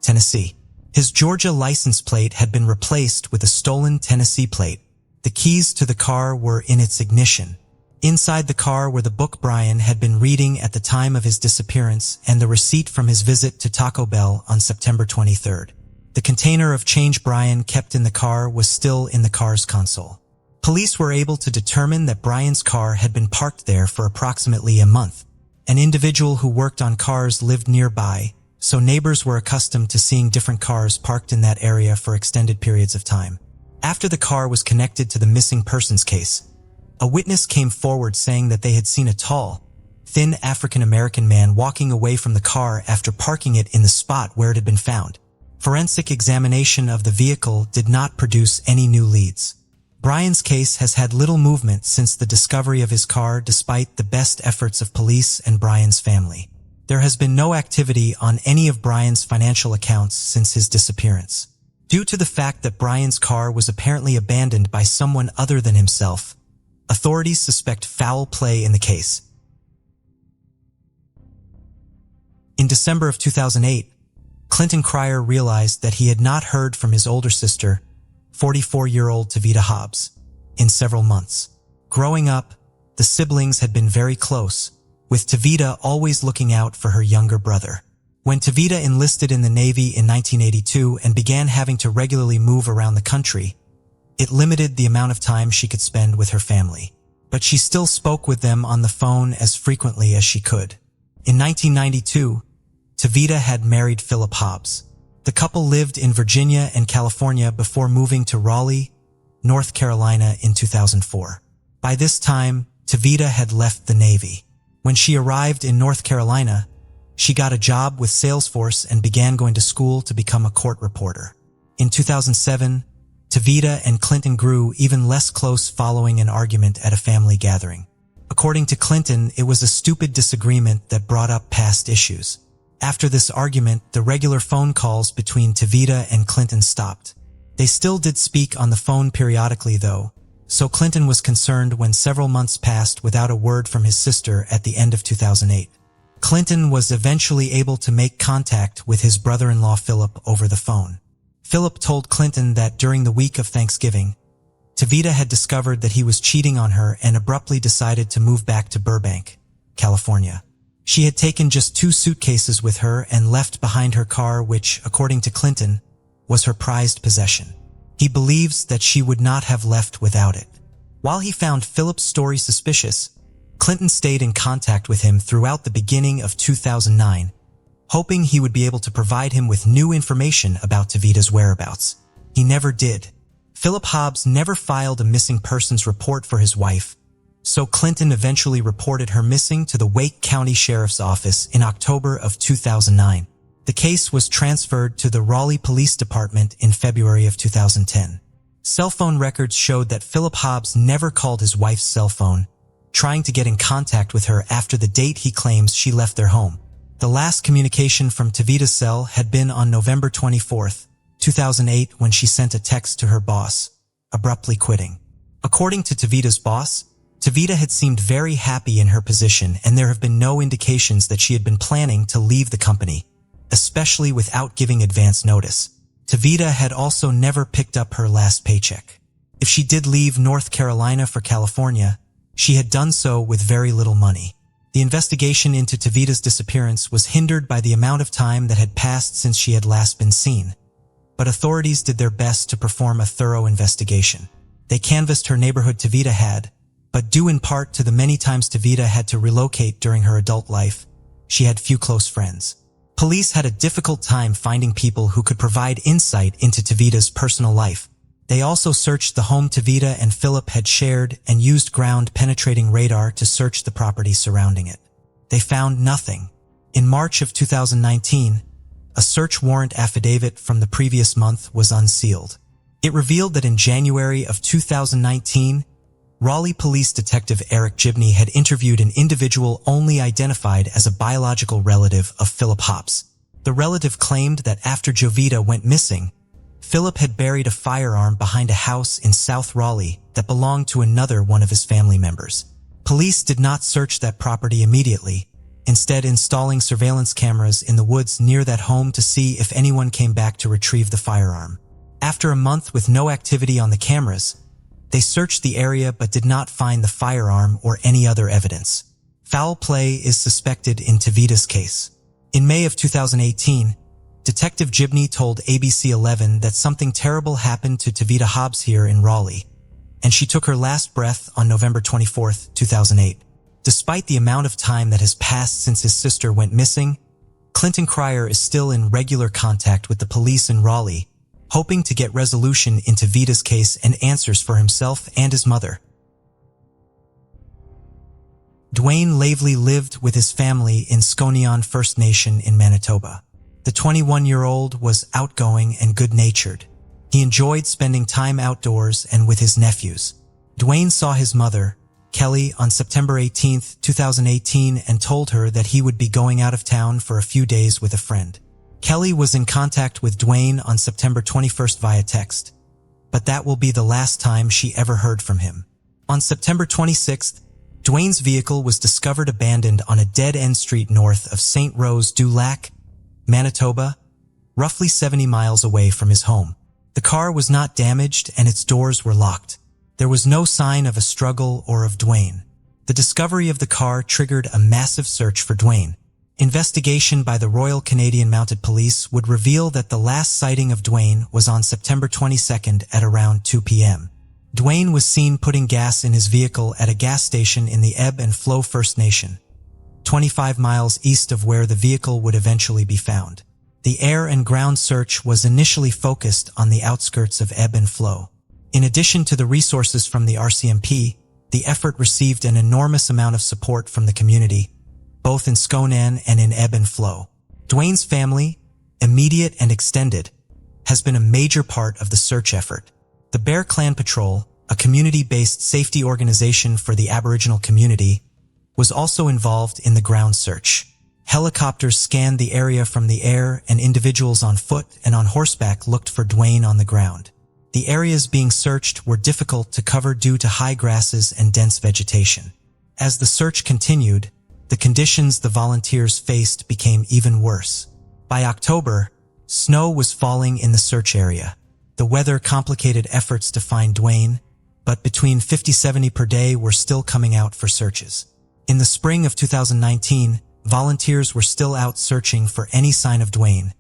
Tennessee. His Georgia license plate had been replaced with a stolen Tennessee plate. The keys to the car were in its ignition. Inside the car were the book Brian had been reading at the time of his disappearance and the receipt from his visit to Taco Bell on September 23rd. The container of change Brian kept in the car was still in the car's console. Police were able to determine that Brian's car had been parked there for approximately a month. An individual who worked on cars lived nearby, so neighbors were accustomed to seeing different cars parked in that area for extended periods of time. After the car was connected to the missing persons case, a witness came forward saying that they had seen a tall, thin African-American man walking away from the car after parking it in the spot where it had been found. Forensic examination of the vehicle did not produce any new leads. Brian's case has had little movement since the discovery of his car, despite the best efforts of police and Brian's family. There has been no activity on any of Brian's financial accounts since his disappearance. Due to the fact that Brian's car was apparently abandoned by someone other than himself, authorities suspect foul play in the case. In December of 2008, Clinton Cryer realized that he had not heard from his older sister, 44-year-old Tavita Hobbs, in several months. Growing up, the siblings had been very close, with Tavita always looking out for her younger brother. When Tavita enlisted in the Navy in 1982 and began having to regularly move around the country, It limited the amount of time she could spend with her family, but she still spoke with them on the phone as frequently as she could. In 1992, Tavita had married Philip Hobbs. The couple lived in Virginia and California before moving to Raleigh, North Carolina in 2004. By this time, Tavita had left the Navy. When she arrived in North Carolina, she got a job with Salesforce and began going to school to become a court reporter. In 2007, Tavita and Clinton grew even less close following an argument at a family gathering. According to Clinton, it was a stupid disagreement that brought up past issues. After this argument, the regular phone calls between Tavita and Clinton stopped. They still did speak on the phone periodically though, so Clinton was concerned when several months passed without a word from his sister at the end of 2008. Clinton was eventually able to make contact with his brother-in-law Philip over the phone. Philip told Clinton that during the week of Thanksgiving, Tavita had discovered that he was cheating on her and abruptly decided to move back to Burbank, California. She had taken just 2 suitcases with her and left behind her car, which, according to Clinton, was her prized possession. He believes that she would not have left without it. While he found Philip's story suspicious, Clinton stayed in contact with him throughout the beginning of 2009, hoping he would be able to provide him with new information about Tavita's whereabouts. He never did. Philip Hobbs never filed a missing persons report for his wife, so Clinton eventually reported her missing to the Wake County Sheriff's Office in October of 2009. The case was transferred to the Raleigh Police Department in February of 2010. Cell phone records showed that Philip Hobbs never called his wife's cell phone, trying to get in contact with her after the date he claims she left their home. The last communication from Tavita's cell had been on November 24, 2008, when she sent a text to her boss, abruptly quitting. According to Tavita's boss, Tavita had seemed very happy in her position and there have been no indications that she had been planning to leave the company, especially without giving advance notice. Tavita had also never picked up her last paycheck. If she did leave North Carolina for California, she had done so with very little money. The investigation into Tavita's disappearance was hindered by the amount of time that had passed since she had last been seen, but authorities did their best to perform a thorough investigation. They canvassed her neighborhood Tavita had, but due in part to the many times Tavita had to relocate during her adult life, she had few close friends. Police had a difficult time finding people who could provide insight into Tavita's personal life. They also searched the home Tavita and Philip had shared and used ground-penetrating radar to search the property surrounding it. They found nothing. In March of 2019, a search warrant affidavit from the previous month was unsealed. It revealed that in January of 2019, Raleigh Police Detective Eric Gibney had interviewed an individual only identified as a biological relative of Philip Hobbs. The relative claimed that after Jovita went missing, Philip had buried a firearm behind a house in South Raleigh that belonged to another one of his family members. Police did not search that property immediately, instead installing surveillance cameras in the woods near that home to see if anyone came back to retrieve the firearm. After a month with no activity on the cameras, they searched the area but did not find the firearm or any other evidence. Foul play is suspected in Tavita's case. In May of 2018, Detective Gibney told ABC 11 that something terrible happened to Tavita Hobbs here in Raleigh, and she took her last breath on November 24, 2008. Despite the amount of time that has passed since his sister went missing, Clinton Cryer is still in regular contact with the police in Raleigh, hoping to get resolution in Tavita's case and answers for himself and his mother. Dwayne Lavely lived with his family in Sconion First Nation in Manitoba. The 21-year-old was outgoing and good-natured. He enjoyed spending time outdoors and with his nephews. Dwayne saw his mother, Kelly, on September 18, 2018 and told her that he would be going out of town for a few days with a friend. Kelly was in contact with Dwayne on September 21st via text, but that will be the last time she ever heard from him. On September 26th, Dwayne's vehicle was discovered abandoned on a dead-end street north of St. Rose du Lac, Manitoba, roughly 70 miles away from his home. The car was not damaged and its doors were locked. There was no sign of a struggle or of Dwayne. The discovery of the car triggered a massive search for Dwayne, Investigation by the Royal Canadian Mounted Police would reveal that the last sighting of Dwayne was on September 22nd at around 2 p.m. Dwayne was seen putting gas in his vehicle at a gas station in the Ebb and Flow First Nation, 25 miles east of where the vehicle would eventually be found. The air and ground search was initially focused on the outskirts of Ebb and Flow. In addition to the resources from the RCMP, the effort received an enormous amount of support from the community, both in Sconan and in Ebb and Flow. Dwayne's family, immediate and extended, has been a major part of the search effort. The Bear Clan Patrol, a community-based safety organization for the Aboriginal community, was also involved in the ground search. Helicopters scanned the area from the air, and individuals on foot and on horseback looked for Dwayne on the ground. The areas being searched were difficult to cover due to high grasses and dense vegetation. As the search continued, the conditions the volunteers faced became even worse. By October, snow was falling in the search area. The weather complicated efforts to find Dwayne, but between 50-70 per day were still coming out for searches. In the spring of 2019, volunteers were still out searching for any sign of Dwayne,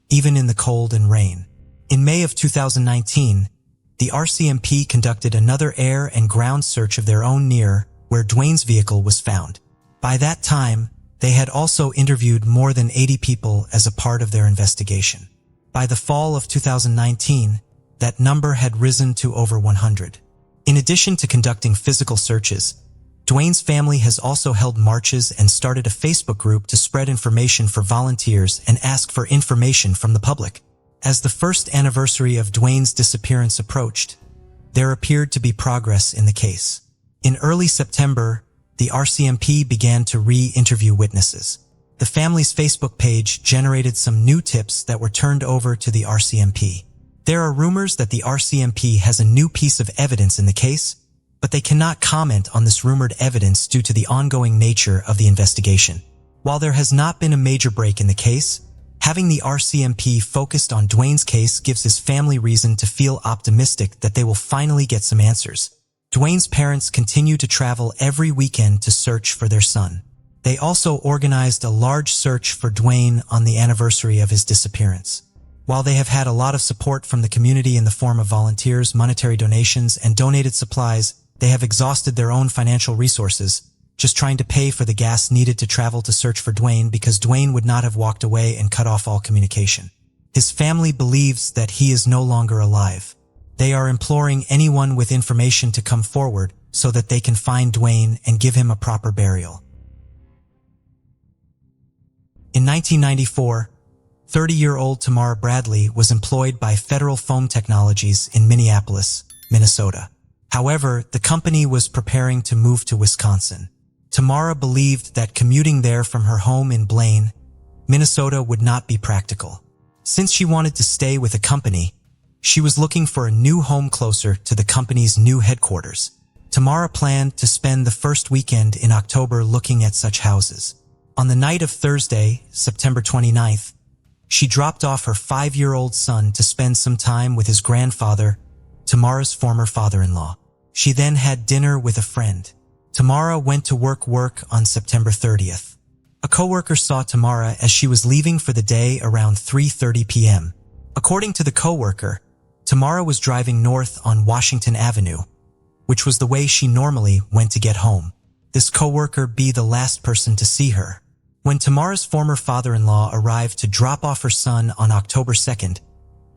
even in the cold and rain. In May of 2019, the RCMP conducted another air and ground search of their own near where Dwayne's vehicle was found. By that time, they had also interviewed more than 80 people as a part of their investigation. By the fall of 2019, that number had risen to over 100. In addition to conducting physical searches, Dwayne's family has also held marches and started a Facebook group to spread information for volunteers and ask for information from the public. As the first anniversary of Dwayne's disappearance approached, there appeared to be progress in the case. In early September, the RCMP began to re-interview witnesses. The family's Facebook page generated some new tips that were turned over to the RCMP. There are rumors that the RCMP has a new piece of evidence in the case, but they cannot comment on this rumored evidence due to the ongoing nature of the investigation. While there has not been a major break in the case, having the RCMP focused on Dwayne's case gives his family reason to feel optimistic that they will finally get some answers. Dwayne's parents continue to travel every weekend to search for their son. They also organized a large search for Dwayne on the anniversary of his disappearance. While they have had a lot of support from the community in the form of volunteers, monetary donations, and donated supplies, they have exhausted their own financial resources, just trying to pay for the gas needed to travel to search for Dwayne because Dwayne would not have walked away and cut off all communication. His family believes that he is no longer alive. They are imploring anyone with information to come forward so that they can find Dwayne and give him a proper burial. In 1994, 30-year-old Tamara Bradley was employed by Federal Foam Technologies in Minneapolis, Minnesota. However, the company was preparing to move to Wisconsin. Tamara believed that commuting there from her home in Blaine, Minnesota would not be practical. Since she wanted to stay with a company, she was looking for a new home closer to the company's new headquarters. Tamara planned to spend the first weekend in October looking at such houses. On the night of Thursday, September 29th, she dropped off her 5-year-old son to spend some time with his grandfather, Tamara's former father-in-law. She then had dinner with a friend. Tamara went to work on September 30th. A coworker saw Tamara as she was leaving for the day around 3:30 p.m. According to the coworker, Tamara was driving north on Washington Avenue, which was the way she normally went to get home. This coworker be the last person to see her. When Tamara's former father-in-law arrived to drop off her son on October 2nd,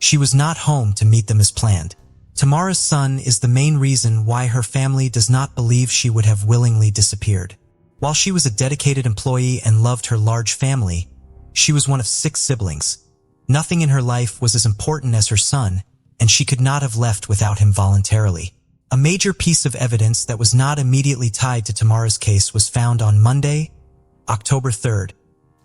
she was not home to meet them as planned. Tamara's son is the main reason why her family does not believe she would have willingly disappeared. While she was a dedicated employee and loved her large family, she was one of 6 siblings. Nothing in her life was as important as her son, and she could not have left without him voluntarily. A major piece of evidence that was not immediately tied to Tamara's case was found on Monday, October 3rd,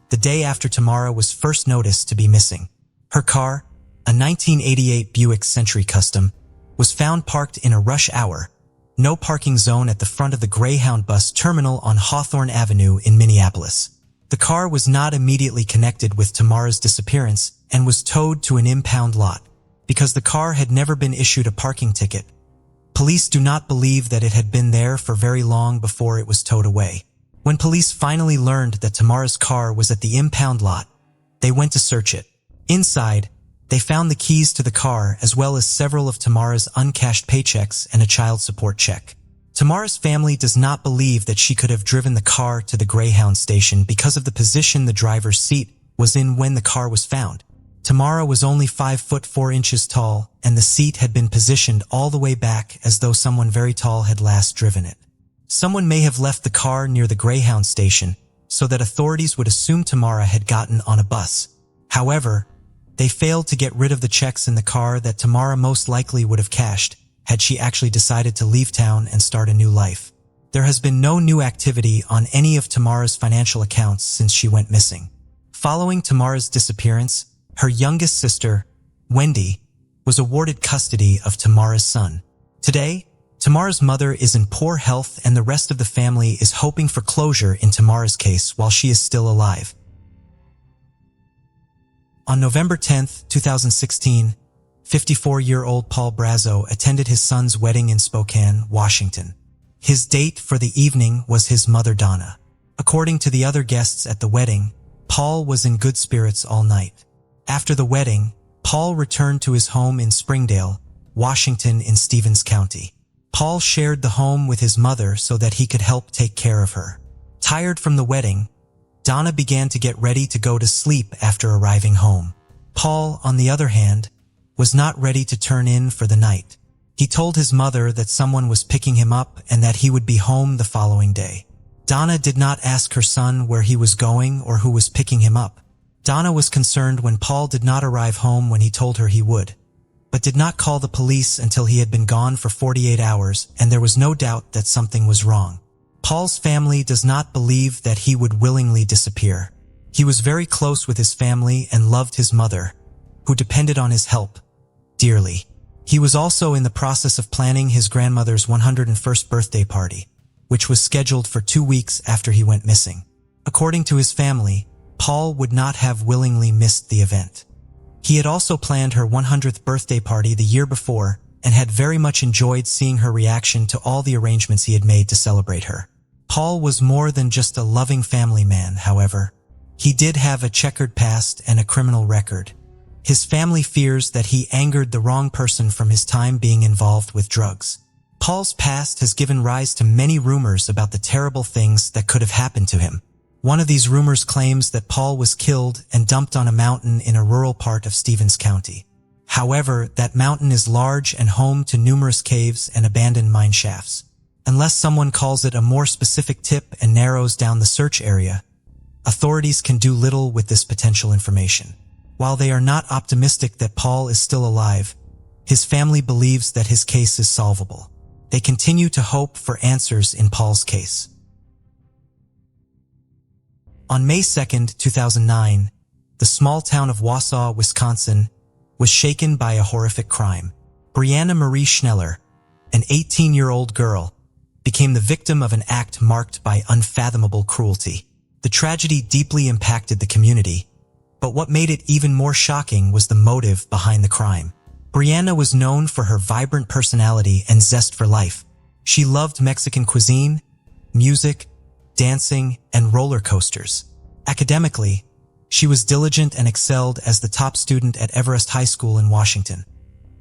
the day after Tamara was first noticed to be missing. Her car, a 1988 Buick Century Custom, was found parked in a rush hour, no parking zone at the front of the Greyhound bus terminal on Hawthorne Avenue in Minneapolis. The car was not immediately connected with Tamara's disappearance and was towed to an impound lot. Because the car had never been issued a parking ticket, police do not believe that it had been there for very long before it was towed away. When police finally learned that Tamara's car was at the impound lot, they went to search it. Inside, they found the keys to the car as well as several of Tamara's uncashed paychecks and a child support check. Tamara's family does not believe that she could have driven the car to the Greyhound station because of the position the driver's seat was in when the car was found. Tamara was only 5 foot 4 inches tall, and the seat had been positioned all the way back as though someone very tall had last driven it. Someone may have left the car near the Greyhound station so that authorities would assume Tamara had gotten on a bus. However, they failed to get rid of the checks in the car that Tamara most likely would have cashed had she actually decided to leave town and start a new life. There has been no new activity on any of Tamara's financial accounts since she went missing. Following Tamara's disappearance, her youngest sister, Wendy, was awarded custody of Tamara's son. Today, Tamara's mother is in poor health and the rest of the family is hoping for closure in Tamara's case while she is still alive. On November 10, 2016, 54-year-old Paul Brazo attended his son's wedding in Spokane, Washington. His date for the evening was his mother Donna. According to the other guests at the wedding, Paul was in good spirits all night. After the wedding, Paul returned to his home in Springdale, Washington in Stevens County. Paul shared the home with his mother so that he could help take care of her. Tired from the wedding, Donna began to get ready to go to sleep after arriving home. Paul, on the other hand, was not ready to turn in for the night. He told his mother that someone was picking him up and that he would be home the following day. Donna did not ask her son where he was going or who was picking him up. Donna was concerned when Paul did not arrive home when he told her he would, but did not call the police until he had been gone for 48 hours, and there was no doubt that something was wrong. Paul's family does not believe that he would willingly disappear. He was very close with his family and loved his mother, who depended on his help dearly. He was also in the process of planning his grandmother's 101st birthday party, which was scheduled for 2 weeks after he went missing. According to his family, Paul would not have willingly missed the event. He had also planned her 100th birthday party the year before and had very much enjoyed seeing her reaction to all the arrangements he had made to celebrate her. Paul was more than just a loving family man, however. He did have a checkered past and a criminal record. His family fears that he angered the wrong person from his time being involved with drugs. Paul's past has given rise to many rumors about the terrible things that could have happened to him. One of these rumors claims that Paul was killed and dumped on a mountain in a rural part of Stevens County. However, that mountain is large and home to numerous caves and abandoned mine shafts. Unless someone calls it a more specific tip and narrows down the search area, authorities can do little with this potential information. While they are not optimistic that Paul is still alive, his family believes that his case is solvable. They continue to hope for answers in Paul's case. On May 2, 2009, the small town of Wausau, Wisconsin, was shaken by a horrific crime. Brianna Marie Schneller, an 18-year-old girl, became the victim of an act marked by unfathomable cruelty. The tragedy deeply impacted the community, but what made it even more shocking was the motive behind the crime. Brianna was known for her vibrant personality and zest for life. She loved Mexican cuisine, music, dancing, and roller coasters. Academically, she was diligent and excelled as the top student at Everest High School in Washington,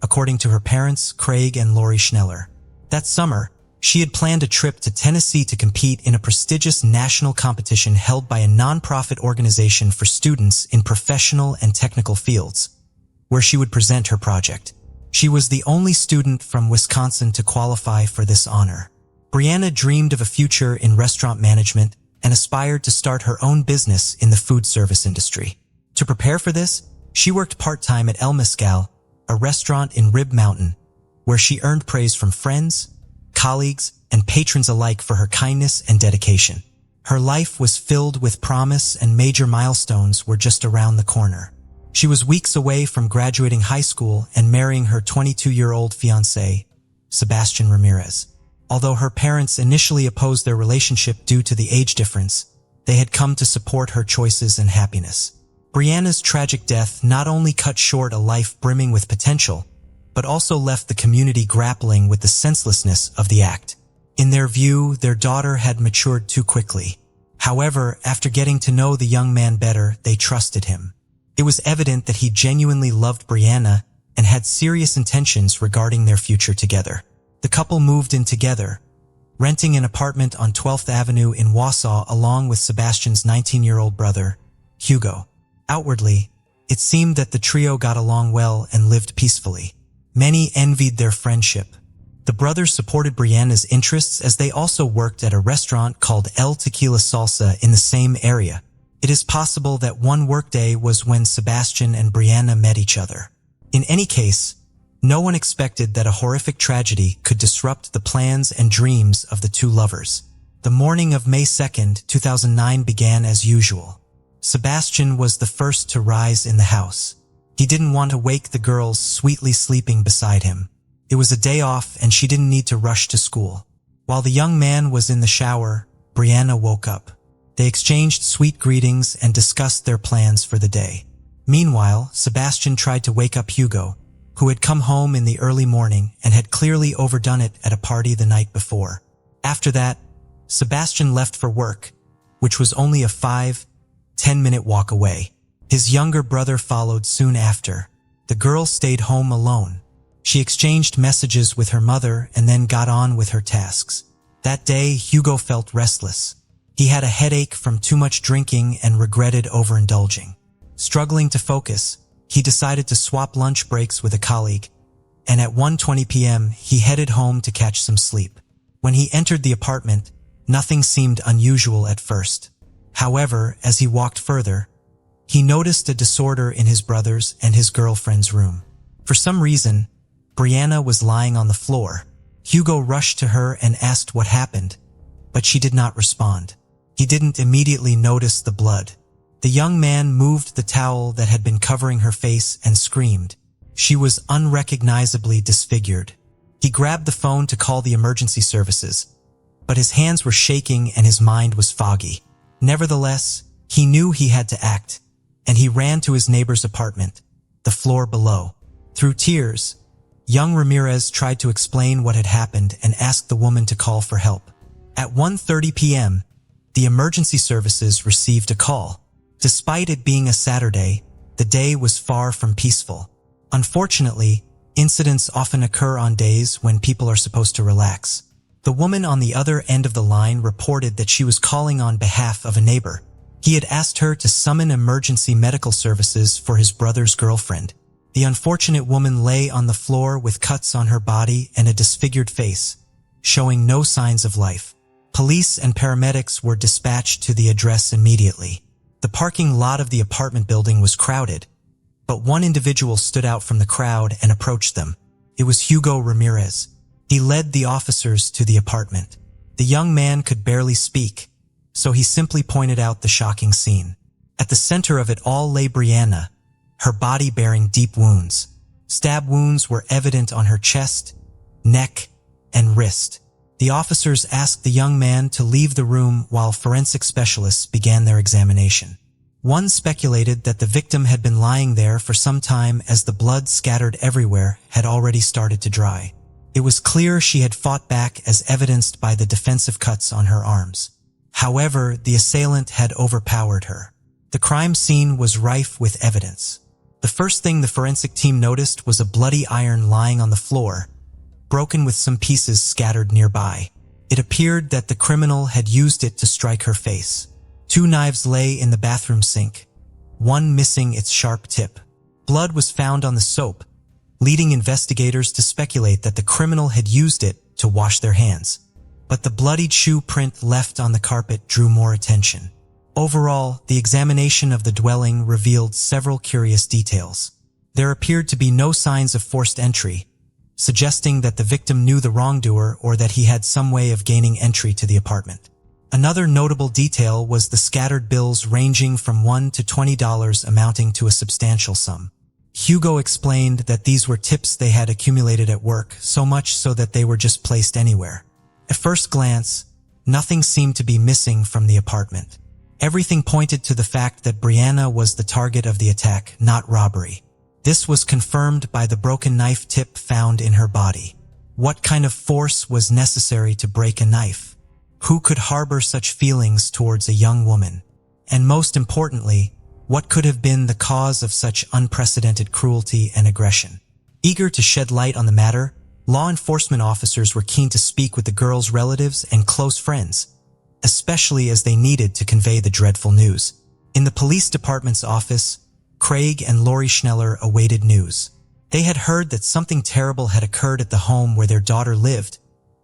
according to her parents, Craig and Lori Schneller. That summer, she had planned a trip to Tennessee to compete in a prestigious national competition held by a nonprofit organization for students in professional and technical fields, where she would present her project. She was the only student from Wisconsin to qualify for this honor. Brianna dreamed of a future in restaurant management and aspired to start her own business in the food service industry. To prepare for this, she worked part-time at El Mezcal, a restaurant in Rib Mountain, where she earned praise from friends, colleagues, and patrons alike for her kindness and dedication. Her life was filled with promise and major milestones were just around the corner. She was weeks away from graduating high school and marrying her 22-year-old fiancé, Sebastian Ramirez. Although her parents initially opposed their relationship due to the age difference, they had come to support her choices and happiness. Brianna's tragic death not only cut short a life brimming with potential, but also left the community grappling with the senselessness of the act. In their view, their daughter had matured too quickly. However, after getting to know the young man better, they trusted him. It was evident that he genuinely loved Brianna and had serious intentions regarding their future together. The couple moved in together, renting an apartment on 12th Avenue in Wausau along with Sebastian's 19-year-old brother, Hugo. Outwardly, it seemed that the trio got along well and lived peacefully. Many envied their friendship. The brothers supported Brianna's interests as they also worked at a restaurant called El Tequila Salsa in the same area. It is possible that one workday was when Sebastian and Brianna met each other. In any case, no one expected that a horrific tragedy could disrupt the plans and dreams of the two lovers. The morning of May 2nd, 2009 began as usual. Sebastian was the first to rise in the house. He didn't want to wake the girls sweetly sleeping beside him. It was a day off and she didn't need to rush to school. While the young man was in the shower, Brianna woke up. They exchanged sweet greetings and discussed their plans for the day. Meanwhile, Sebastian tried to wake up Hugo, who had come home in the early morning and had clearly overdone it at a party the night before. After that, Sebastian left for work, which was only a 5-10-minute walk away. His younger brother followed soon after. The girl stayed home alone. She exchanged messages with her mother and then got on with her tasks. That day, Hugo felt restless. He had a headache from too much drinking and regretted overindulging. Struggling to focus, he decided to swap lunch breaks with a colleague, and at 1:20 p.m. he headed home to catch some sleep. When he entered the apartment, nothing seemed unusual at first. However, as he walked further, he noticed a disorder in his brother's and his girlfriend's room. For some reason, Brianna was lying on the floor. Hugo rushed to her and asked what happened, but she did not respond. He didn't immediately notice the blood. The young man moved the towel that had been covering her face and screamed. She was unrecognizably disfigured. He grabbed the phone to call the emergency services, but his hands were shaking and his mind was foggy. Nevertheless, he knew he had to act, and he ran to his neighbor's apartment, the floor below. Through tears, young Ramirez tried to explain what had happened and asked the woman to call for help. At 1:30 p.m., the emergency services received a call. Despite it being a Saturday, the day was far from peaceful. Unfortunately, incidents often occur on days when people are supposed to relax. The woman on the other end of the line reported that she was calling on behalf of a neighbor. He had asked her to summon emergency medical services for his brother's girlfriend. The unfortunate woman lay on the floor with cuts on her body and a disfigured face, showing no signs of life. Police and paramedics were dispatched to the address immediately. The parking lot of the apartment building was crowded, but one individual stood out from the crowd and approached them. It was Hugo Ramirez. He led the officers to the apartment. The young man could barely speak, so he simply pointed out the shocking scene. At the center of it all lay Brianna, her body bearing deep wounds. Stab wounds were evident on her chest, neck, and wrist. The officers asked the young man to leave the room while forensic specialists began their examination. One speculated that the victim had been lying there for some time as the blood scattered everywhere had already started to dry. It was clear she had fought back as evidenced by the defensive cuts on her arms. However, the assailant had overpowered her. The crime scene was rife with evidence. The first thing the forensic team noticed was a bloody iron lying on the floor, broken with some pieces scattered nearby. It appeared that the criminal had used it to strike her face. 2 knives lay in the bathroom sink, one missing its sharp tip. Blood was found on the soap, leading investigators to speculate that the criminal had used it to wash their hands. But the bloodied shoe print left on the carpet drew more attention. Overall, the examination of the dwelling revealed several curious details. There appeared to be no signs of forced entry, suggesting that the victim knew the wrongdoer or that he had some way of gaining entry to the apartment. Another notable detail was the scattered bills ranging from $1 to $20 amounting to a substantial sum. Hugo explained that these were tips they had accumulated at work, so much so that they were just placed anywhere. At first glance, nothing seemed to be missing from the apartment. Everything pointed to the fact that Brianna was the target of the attack, not robbery. This was confirmed by the broken knife tip found in her body. What kind of force was necessary to break a knife? Who could harbor such feelings towards a young woman? And most importantly, what could have been the cause of such unprecedented cruelty and aggression? Eager to shed light on the matter, law enforcement officers were keen to speak with the girl's relatives and close friends, especially as they needed to convey the dreadful news. In the police department's office, Craig and Lori Schneller awaited news. They had heard that something terrible had occurred at the home where their daughter lived,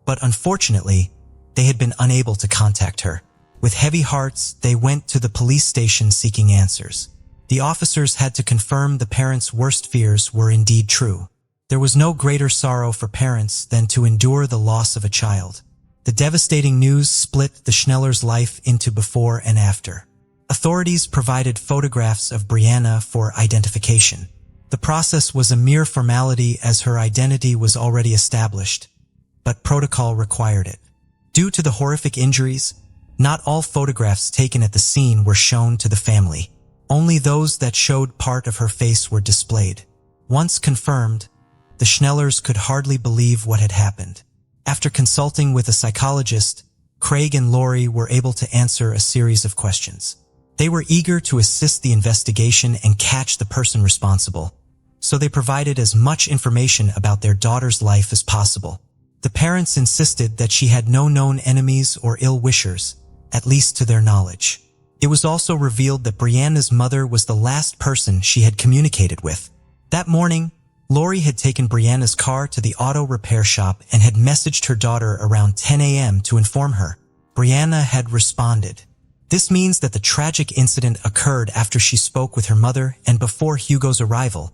but unfortunately, they had been unable to contact her. With heavy hearts, they went to the police station seeking answers. The officers had to confirm the parents' worst fears were indeed true. There was no greater sorrow for parents than to endure the loss of a child. The devastating news split the Schneller's life into before and after. Authorities provided photographs of Brianna for identification. The process was a mere formality as her identity was already established, but protocol required it. Due to the horrific injuries, not all photographs taken at the scene were shown to the family. Only those that showed part of her face were displayed. Once confirmed, the Schnellers could hardly believe what had happened. After consulting with a psychologist, Craig and Lori were able to answer a series of questions. They were eager to assist the investigation and catch the person responsible, so they provided as much information about their daughter's life as possible. The parents insisted that she had no known enemies or ill-wishers, at least to their knowledge. It was also revealed that Brianna's mother was the last person she had communicated with. That morning, Lori had taken Brianna's car to the auto repair shop and had messaged her daughter around 10 a.m. to inform her. Brianna had responded. This means that the tragic incident occurred after she spoke with her mother and before Hugo's arrival,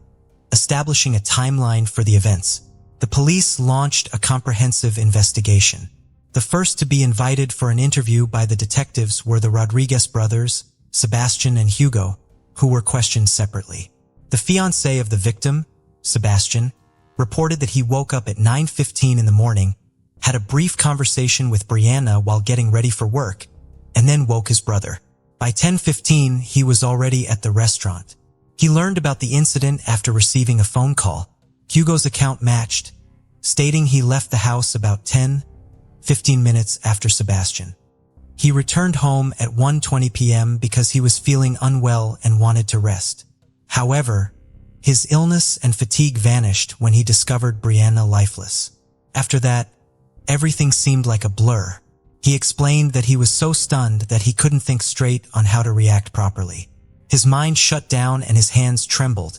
establishing a timeline for the events. The police launched a comprehensive investigation. The first to be invited for an interview by the detectives were the Rodriguez brothers, Sebastian and Hugo, who were questioned separately. The fiancé of the victim, Sebastian, reported that he woke up at 9:15 in the morning, had a brief conversation with Brianna while getting ready for work, and then woke his brother. By 10:15, he was already at the restaurant. He learned about the incident after receiving a phone call. Hugo's account matched, stating he left the house about 10-15 minutes after Sebastian. He returned home at 1:20 p.m. because he was feeling unwell and wanted to rest. However, his illness and fatigue vanished when he discovered Brianna lifeless. After that, everything seemed like a blur. He explained that he was so stunned that he couldn't think straight on how to react properly. His mind shut down and his hands trembled,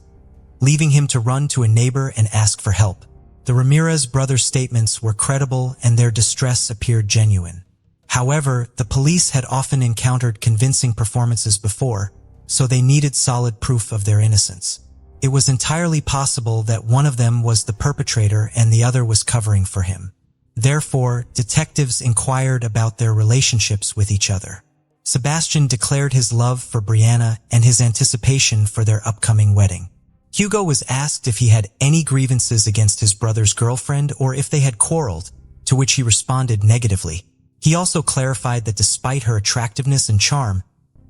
leaving him to run to a neighbor and ask for help. The Ramirez brothers' statements were credible and their distress appeared genuine. However, the police had often encountered convincing performances before, so they needed solid proof of their innocence. It was entirely possible that one of them was the perpetrator and the other was covering for him. Therefore, detectives inquired about their relationships with each other. Sebastian declared his love for Brianna and his anticipation for their upcoming wedding. Hugo was asked if he had any grievances against his brother's girlfriend or if they had quarreled, to which he responded negatively. He also clarified that despite her attractiveness and charm,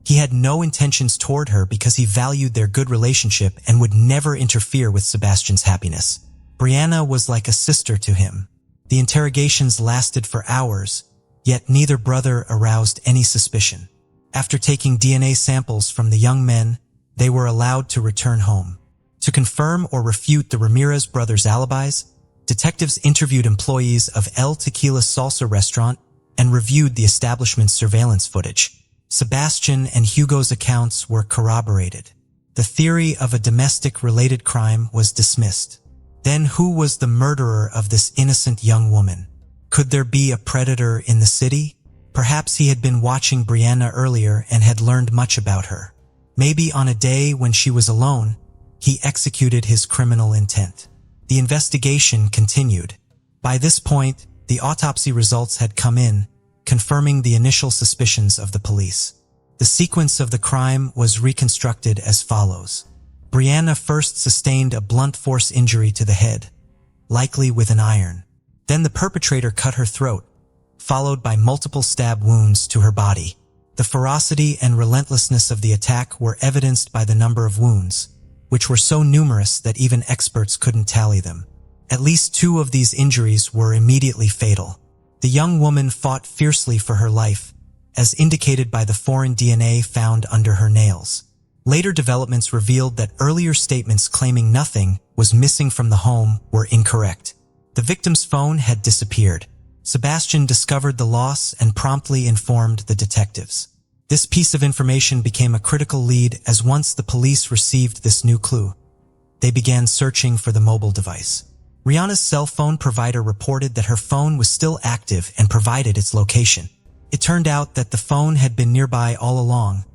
he had no intentions toward her because he valued their good relationship and would never interfere with Sebastian's happiness. Brianna was like a sister to him. The interrogations lasted for hours, yet neither brother aroused any suspicion. After taking DNA samples from the young men, they were allowed to return home. To confirm or refute the Ramirez brothers' alibis, detectives interviewed employees of El Tequila Salsa restaurant and reviewed the establishment's surveillance footage. Sebastian and Hugo's accounts were corroborated. The theory of a domestic-related crime was dismissed. Then who was the murderer of this innocent young woman? Could there be a predator in the city? Perhaps he had been watching Brianna earlier and had learned much about her. Maybe on a day when she was alone, he executed his criminal intent. The investigation continued. By this point, the autopsy results had come in, confirming the initial suspicions of the police. The sequence of the crime was reconstructed as follows. Brianna first sustained a blunt force injury to the head, likely with an iron. Then the perpetrator cut her throat, followed by multiple stab wounds to her body. The ferocity and relentlessness of the attack were evidenced by the number of wounds, which were so numerous that even experts couldn't tally them. At least 2 of these injuries were immediately fatal. The young woman fought fiercely for her life, as indicated by the foreign DNA found under her nails. Later developments revealed that earlier statements claiming nothing was missing from the home were incorrect. The victim's phone had disappeared. Sebastian discovered the loss and promptly informed the detectives. This piece of information became a critical lead as once the police received this new clue, they began searching for the mobile device. Rihanna's cell phone provider reported that her phone was still active and provided its location. It turned out that the phone had been nearby all along,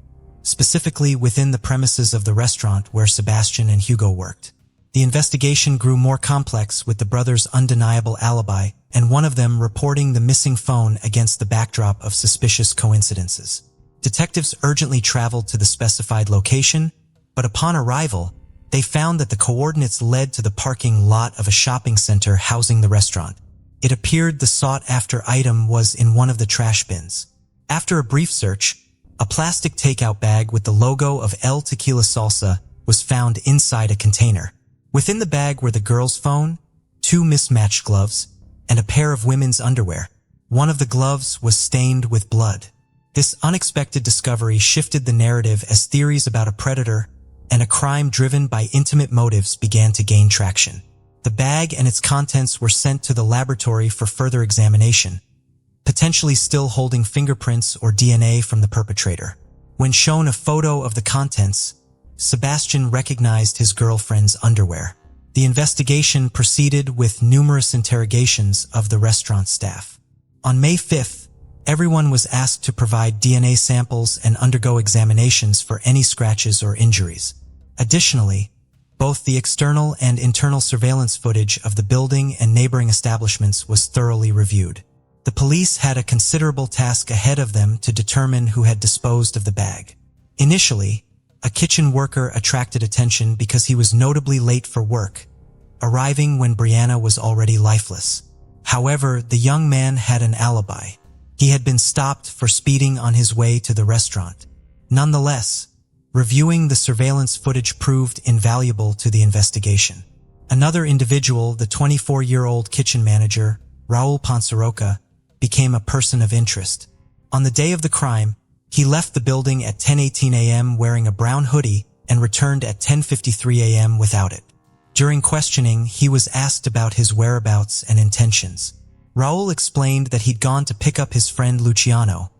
specifically within the premises of the restaurant where Sebastian and Hugo worked. The investigation grew more complex with the brothers' undeniable alibi and one of them reporting the missing phone against the backdrop of suspicious coincidences. Detectives urgently traveled to the specified location, but upon arrival, they found that the coordinates led to the parking lot of a shopping center housing the restaurant. It appeared the sought-after item was in one of the trash bins. After a brief search, a plastic takeout bag with the logo of El Tequila Salsa was found inside a container. Within the bag were the girl's phone, 2 mismatched gloves, and a pair of women's underwear. One of the gloves was stained with blood. This unexpected discovery shifted the narrative as theories about a predator and a crime driven by intimate motives began to gain traction. The bag and its contents were sent to the laboratory for further examination, potentially still holding fingerprints or DNA from the perpetrator. When shown a photo of the contents, Sebastian recognized his girlfriend's underwear. The investigation proceeded with numerous interrogations of the restaurant staff. On May 5th, everyone was asked to provide DNA samples and undergo examinations for any scratches or injuries. Additionally, both the external and internal surveillance footage of the building and neighboring establishments was thoroughly reviewed. The police had a considerable task ahead of them to determine who had disposed of the bag. Initially, a kitchen worker attracted attention because he was notably late for work, arriving when Brianna was already lifeless. However, the young man had an alibi. He had been stopped for speeding on his way to the restaurant. Nonetheless, reviewing the surveillance footage proved invaluable to the investigation. Another individual, the 24-year-old kitchen manager, Raul Ponsaroca, became a person of interest. On the day of the crime, he left the building at 10:18 a.m. wearing a brown hoodie and returned at 10:53 a.m. without it. During questioning, he was asked about his whereabouts and intentions. Raul explained that he'd gone to pick up his friend Luciano,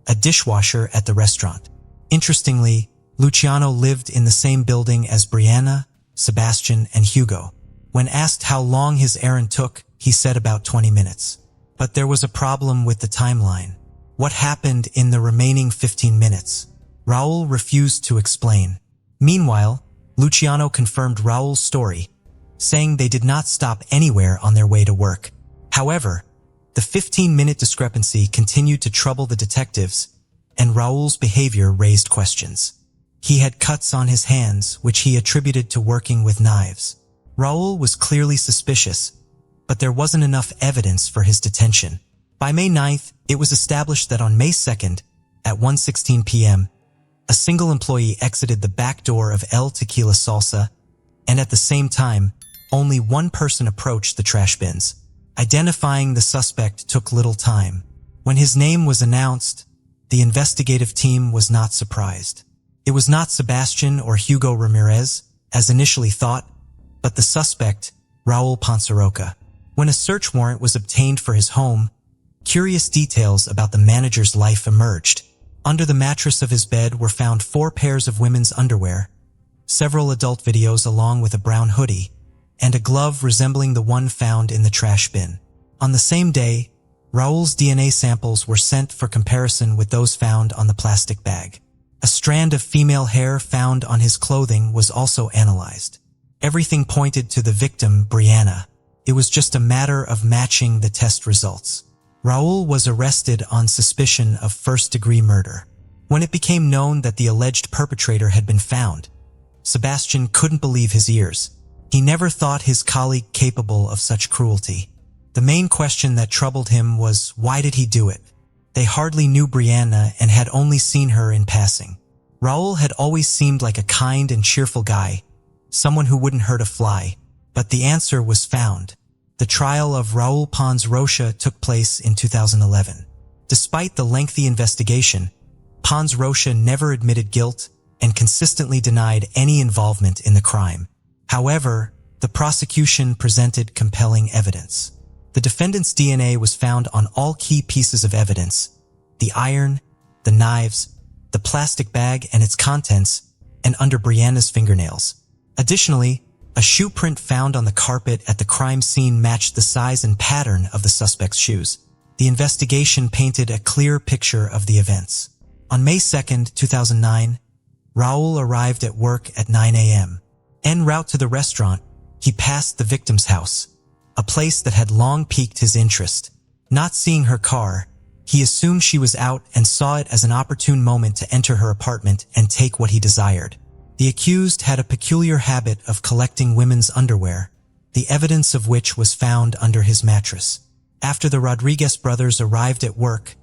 a dishwasher at the restaurant. Interestingly, Luciano lived in the same building as Brianna, Sebastian, and Hugo. When asked how long his errand took, he said about 20 minutes. But there was a problem with the timeline. What happened in the remaining 15 minutes? Raul refused to explain. Meanwhile, Luciano confirmed Raul's story, saying they did not stop anywhere on their way to work. However, the 15-minute discrepancy continued to trouble the detectives, and Raul's behavior raised questions. He had cuts on his hands, which he attributed to working with knives. Raul was clearly suspicious, but there wasn't enough evidence for his detention. By May 9th, it was established that on May 2nd, at 1:16 p.m., a single employee exited the back door of El Tequila Salsa, and at the same time, only one person approached the trash bins. Identifying the suspect took little time. When his name was announced, the investigative team was not surprised. It was not Sebastian or Hugo Ramirez, as initially thought, but the suspect, Raul Ponsaroca. When a search warrant was obtained for his home, curious details about the manager's life emerged. Under the mattress of his bed were found 4 pairs of women's underwear, several adult videos along with a brown hoodie, and a glove resembling the one found in the trash bin. On the same day, Raul's DNA samples were sent for comparison with those found on the plastic bag. A strand of female hair found on his clothing was also analyzed. Everything pointed to the victim, Brianna. It was just a matter of matching the test results. Raul was arrested on suspicion of first-degree murder. When it became known that the alleged perpetrator had been found, Sebastian couldn't believe his ears. He never thought his colleague capable of such cruelty. The main question that troubled him was, why did he do it? They hardly knew Brianna and had only seen her in passing. Raul had always seemed like a kind and cheerful guy, someone who wouldn't hurt a fly. But the answer was found. The trial of Raul Pons Rocha took place in 2011. Despite the lengthy investigation, Pons Rocha never admitted guilt and consistently denied any involvement in the crime. However, the prosecution presented compelling evidence. The defendant's DNA was found on all key pieces of evidence: the iron, the knives, the plastic bag and its contents, and under Brianna's fingernails. Additionally, a shoe print found on the carpet at the crime scene matched the size and pattern of the suspect's shoes. The investigation painted a clear picture of the events. On May 2, 2009, Raul arrived at work at 9 a.m. En route to the restaurant, he passed the victim's house, a place that had long piqued his interest. Not seeing her car, he assumed she was out and saw it as an opportune moment to enter her apartment and take what he desired. The accused had a peculiar habit of collecting women's underwear, the evidence of which was found under his mattress. After the Rodriguez brothers arrived at work,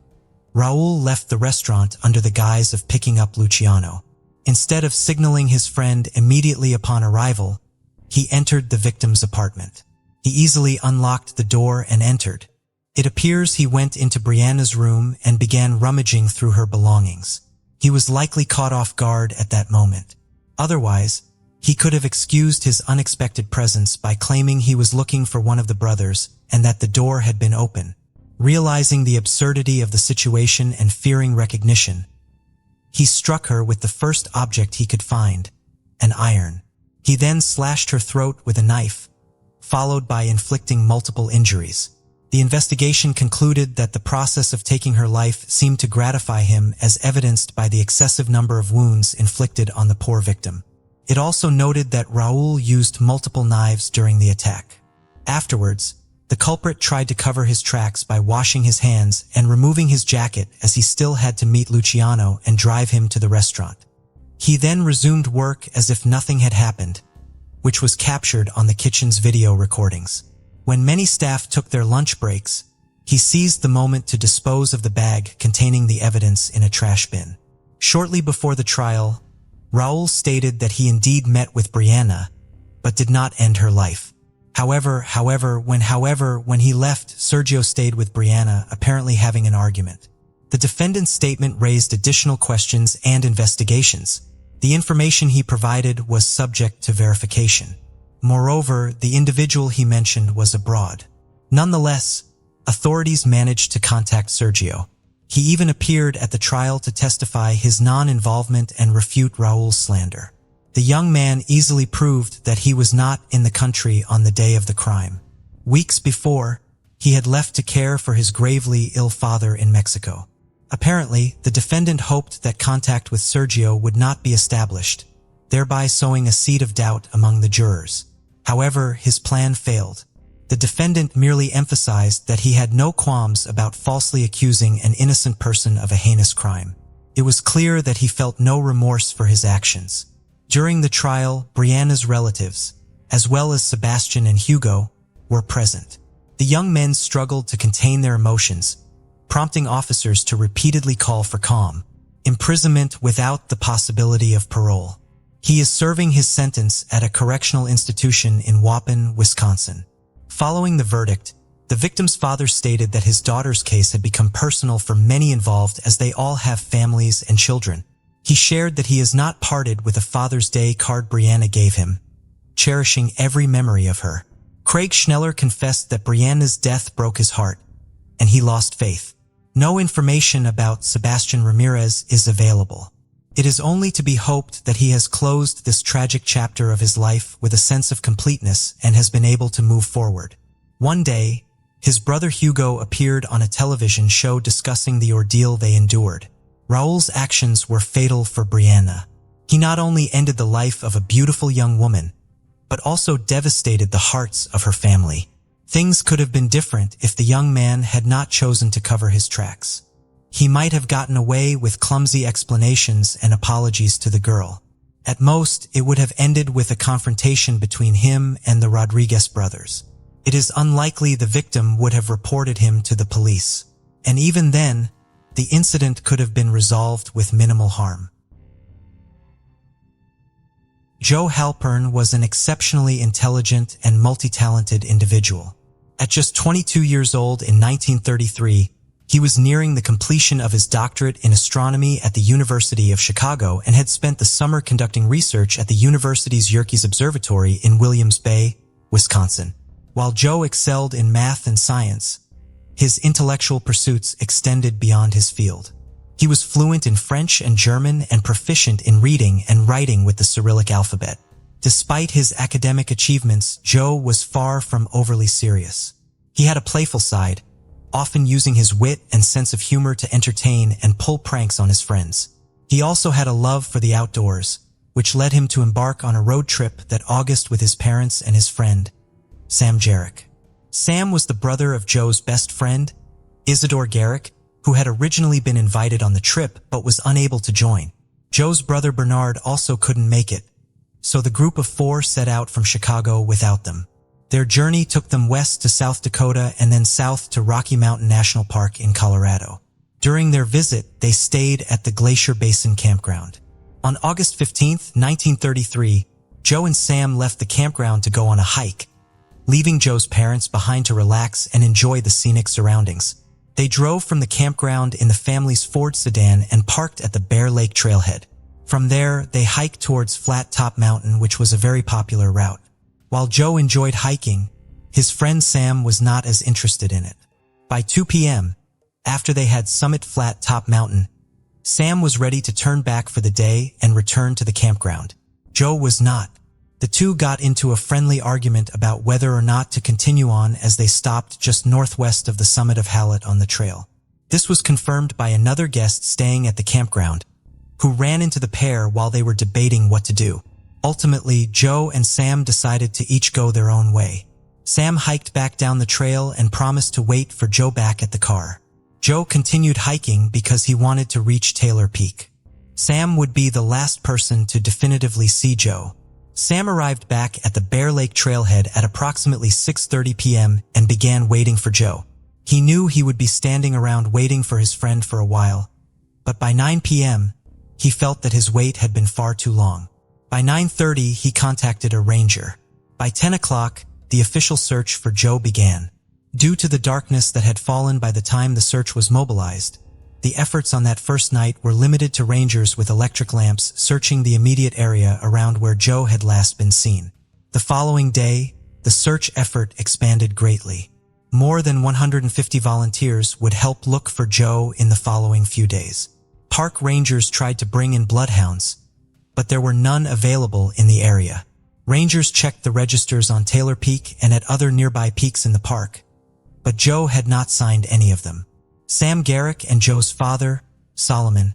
Raul left the restaurant under the guise of picking up Luciano. Instead of signaling his friend immediately upon arrival, he entered the victim's apartment. He easily unlocked the door and entered. It appears he went into Brianna's room and began rummaging through her belongings. He was likely caught off guard at that moment. Otherwise, he could have excused his unexpected presence by claiming he was looking for one of the brothers and that the door had been open. Realizing the absurdity of the situation and fearing recognition, he struck her with the first object he could find, an iron. He then slashed her throat with a knife, followed by inflicting multiple injuries. The investigation concluded that the process of taking her life seemed to gratify him, as evidenced by the excessive number of wounds inflicted on the poor victim. It also noted that Raul used multiple knives during the attack. Afterwards, the culprit tried to cover his tracks by washing his hands and removing his jacket, as he still had to meet Luciano and drive him to the restaurant. He then resumed work as if nothing had happened, which was captured on the kitchen's video recordings. When many staff took their lunch breaks, he seized the moment to dispose of the bag containing the evidence in a trash bin. Shortly before the trial, Raul stated that he indeed met with Brianna, but did not end her life. However, when he left, Sergio stayed with Brianna, apparently having an argument. The defendant's statement raised additional questions and investigations. The information he provided was subject to verification. Moreover, the individual he mentioned was abroad. Nonetheless, authorities managed to contact Sergio. He even appeared at the trial to testify his non-involvement and refute Raul's slander. The young man easily proved that he was not in the country on the day of the crime. Weeks before, he had left to care for his gravely ill father in Mexico. Apparently, the defendant hoped that contact with Sergio would not be established, thereby sowing a seed of doubt among the jurors. However, his plan failed. The defendant merely emphasized that he had no qualms about falsely accusing an innocent person of a heinous crime. It was clear that he felt no remorse for his actions. During the trial, Brianna's relatives, as well as Sebastian and Hugo, were present. The young men struggled to contain their emotions, prompting officers to repeatedly call for calm. Imprisonment without the possibility of parole. He is serving his sentence at a correctional institution in Waupun, Wisconsin. Following the verdict, the victim's father stated that his daughter's case had become personal for many involved, as they all have families and children. He shared that he has not parted with a Father's Day card Brianna gave him, cherishing every memory of her. Craig Schneller confessed that Brianna's death broke his heart, and he lost faith. No information about Sebastian Ramirez is available. It is only to be hoped that he has closed this tragic chapter of his life with a sense of completeness and has been able to move forward. One day, his brother Hugo appeared on a television show discussing the ordeal they endured. Raul's actions were fatal for Brianna. He not only ended the life of a beautiful young woman, but also devastated the hearts of her family. Things could have been different if the young man had not chosen to cover his tracks. He might have gotten away with clumsy explanations and apologies to the girl. At most, it would have ended with a confrontation between him and the Rodriguez brothers. It is unlikely the victim would have reported him to the police. And even then, the incident could have been resolved with minimal harm. Joe Halpern was an exceptionally intelligent and multi-talented individual. At just 22 years old in 1933, he was nearing the completion of his doctorate in astronomy at the University of Chicago and had spent the summer conducting research at the university's Yerkes Observatory in Williams Bay, Wisconsin. While Joe excelled in math and science, his intellectual pursuits extended beyond his field. He was fluent in French and German and proficient in reading and writing with the Cyrillic alphabet. Despite his academic achievements, Joe was far from overly serious. He had a playful side, often using his wit and sense of humor to entertain and pull pranks on his friends. He also had a love for the outdoors, which led him to embark on a road trip that August with his parents and his friend, Sam Jarek. Sam was the brother of Joe's best friend, Isidore Garrick, who had originally been invited on the trip but was unable to join. Joe's brother Bernard also couldn't make it, so the group of four set out from Chicago without them. Their journey took them west to South Dakota and then south to Rocky Mountain National Park in Colorado. During their visit, they stayed at the Glacier Basin Campground. On August 15, 1933, Joe and Sam left the campground to go on a hike, leaving Joe's parents behind to relax and enjoy the scenic surroundings. They drove from the campground in the family's Ford sedan and parked at the Bear Lake trailhead. From there, they hiked towards Flat Top Mountain, which was a very popular route. While Joe enjoyed hiking, his friend Sam was not as interested in it. By 2 p.m., after they had summit Flat Top Mountain, Sam was ready to turn back for the day and return to the campground. Joe was not. The two got into a friendly argument about whether or not to continue on as they stopped just northwest of the summit of Hallett on the trail. This was confirmed by another guest staying at the campground, who ran into the pair while they were debating what to do. Ultimately, Joe and Sam decided to each go their own way. Sam hiked back down the trail and promised to wait for Joe back at the car. Joe continued hiking because he wanted to reach Taylor Peak. Sam would be the last person to definitively see Joe. Sam arrived back at the Bear Lake trailhead at approximately 6:30 p.m. and began waiting for Joe. He knew he would be standing around waiting for his friend for a while, but by 9 p.m., he felt that his wait had been far too long. By 9:30, he contacted a ranger. By 10 o'clock, the official search for Joe began. Due to the darkness that had fallen by the time the search was mobilized, the efforts on that first night were limited to rangers with electric lamps searching the immediate area around where Joe had last been seen. The following day, the search effort expanded greatly. More than 150 volunteers would help look for Joe in the following few days. Park rangers tried to bring in bloodhounds, but there were none available in the area. Rangers checked the registers on Taylor Peak and at other nearby peaks in the park, but Joe had not signed any of them. Sam Garrick and Joe's father, Solomon,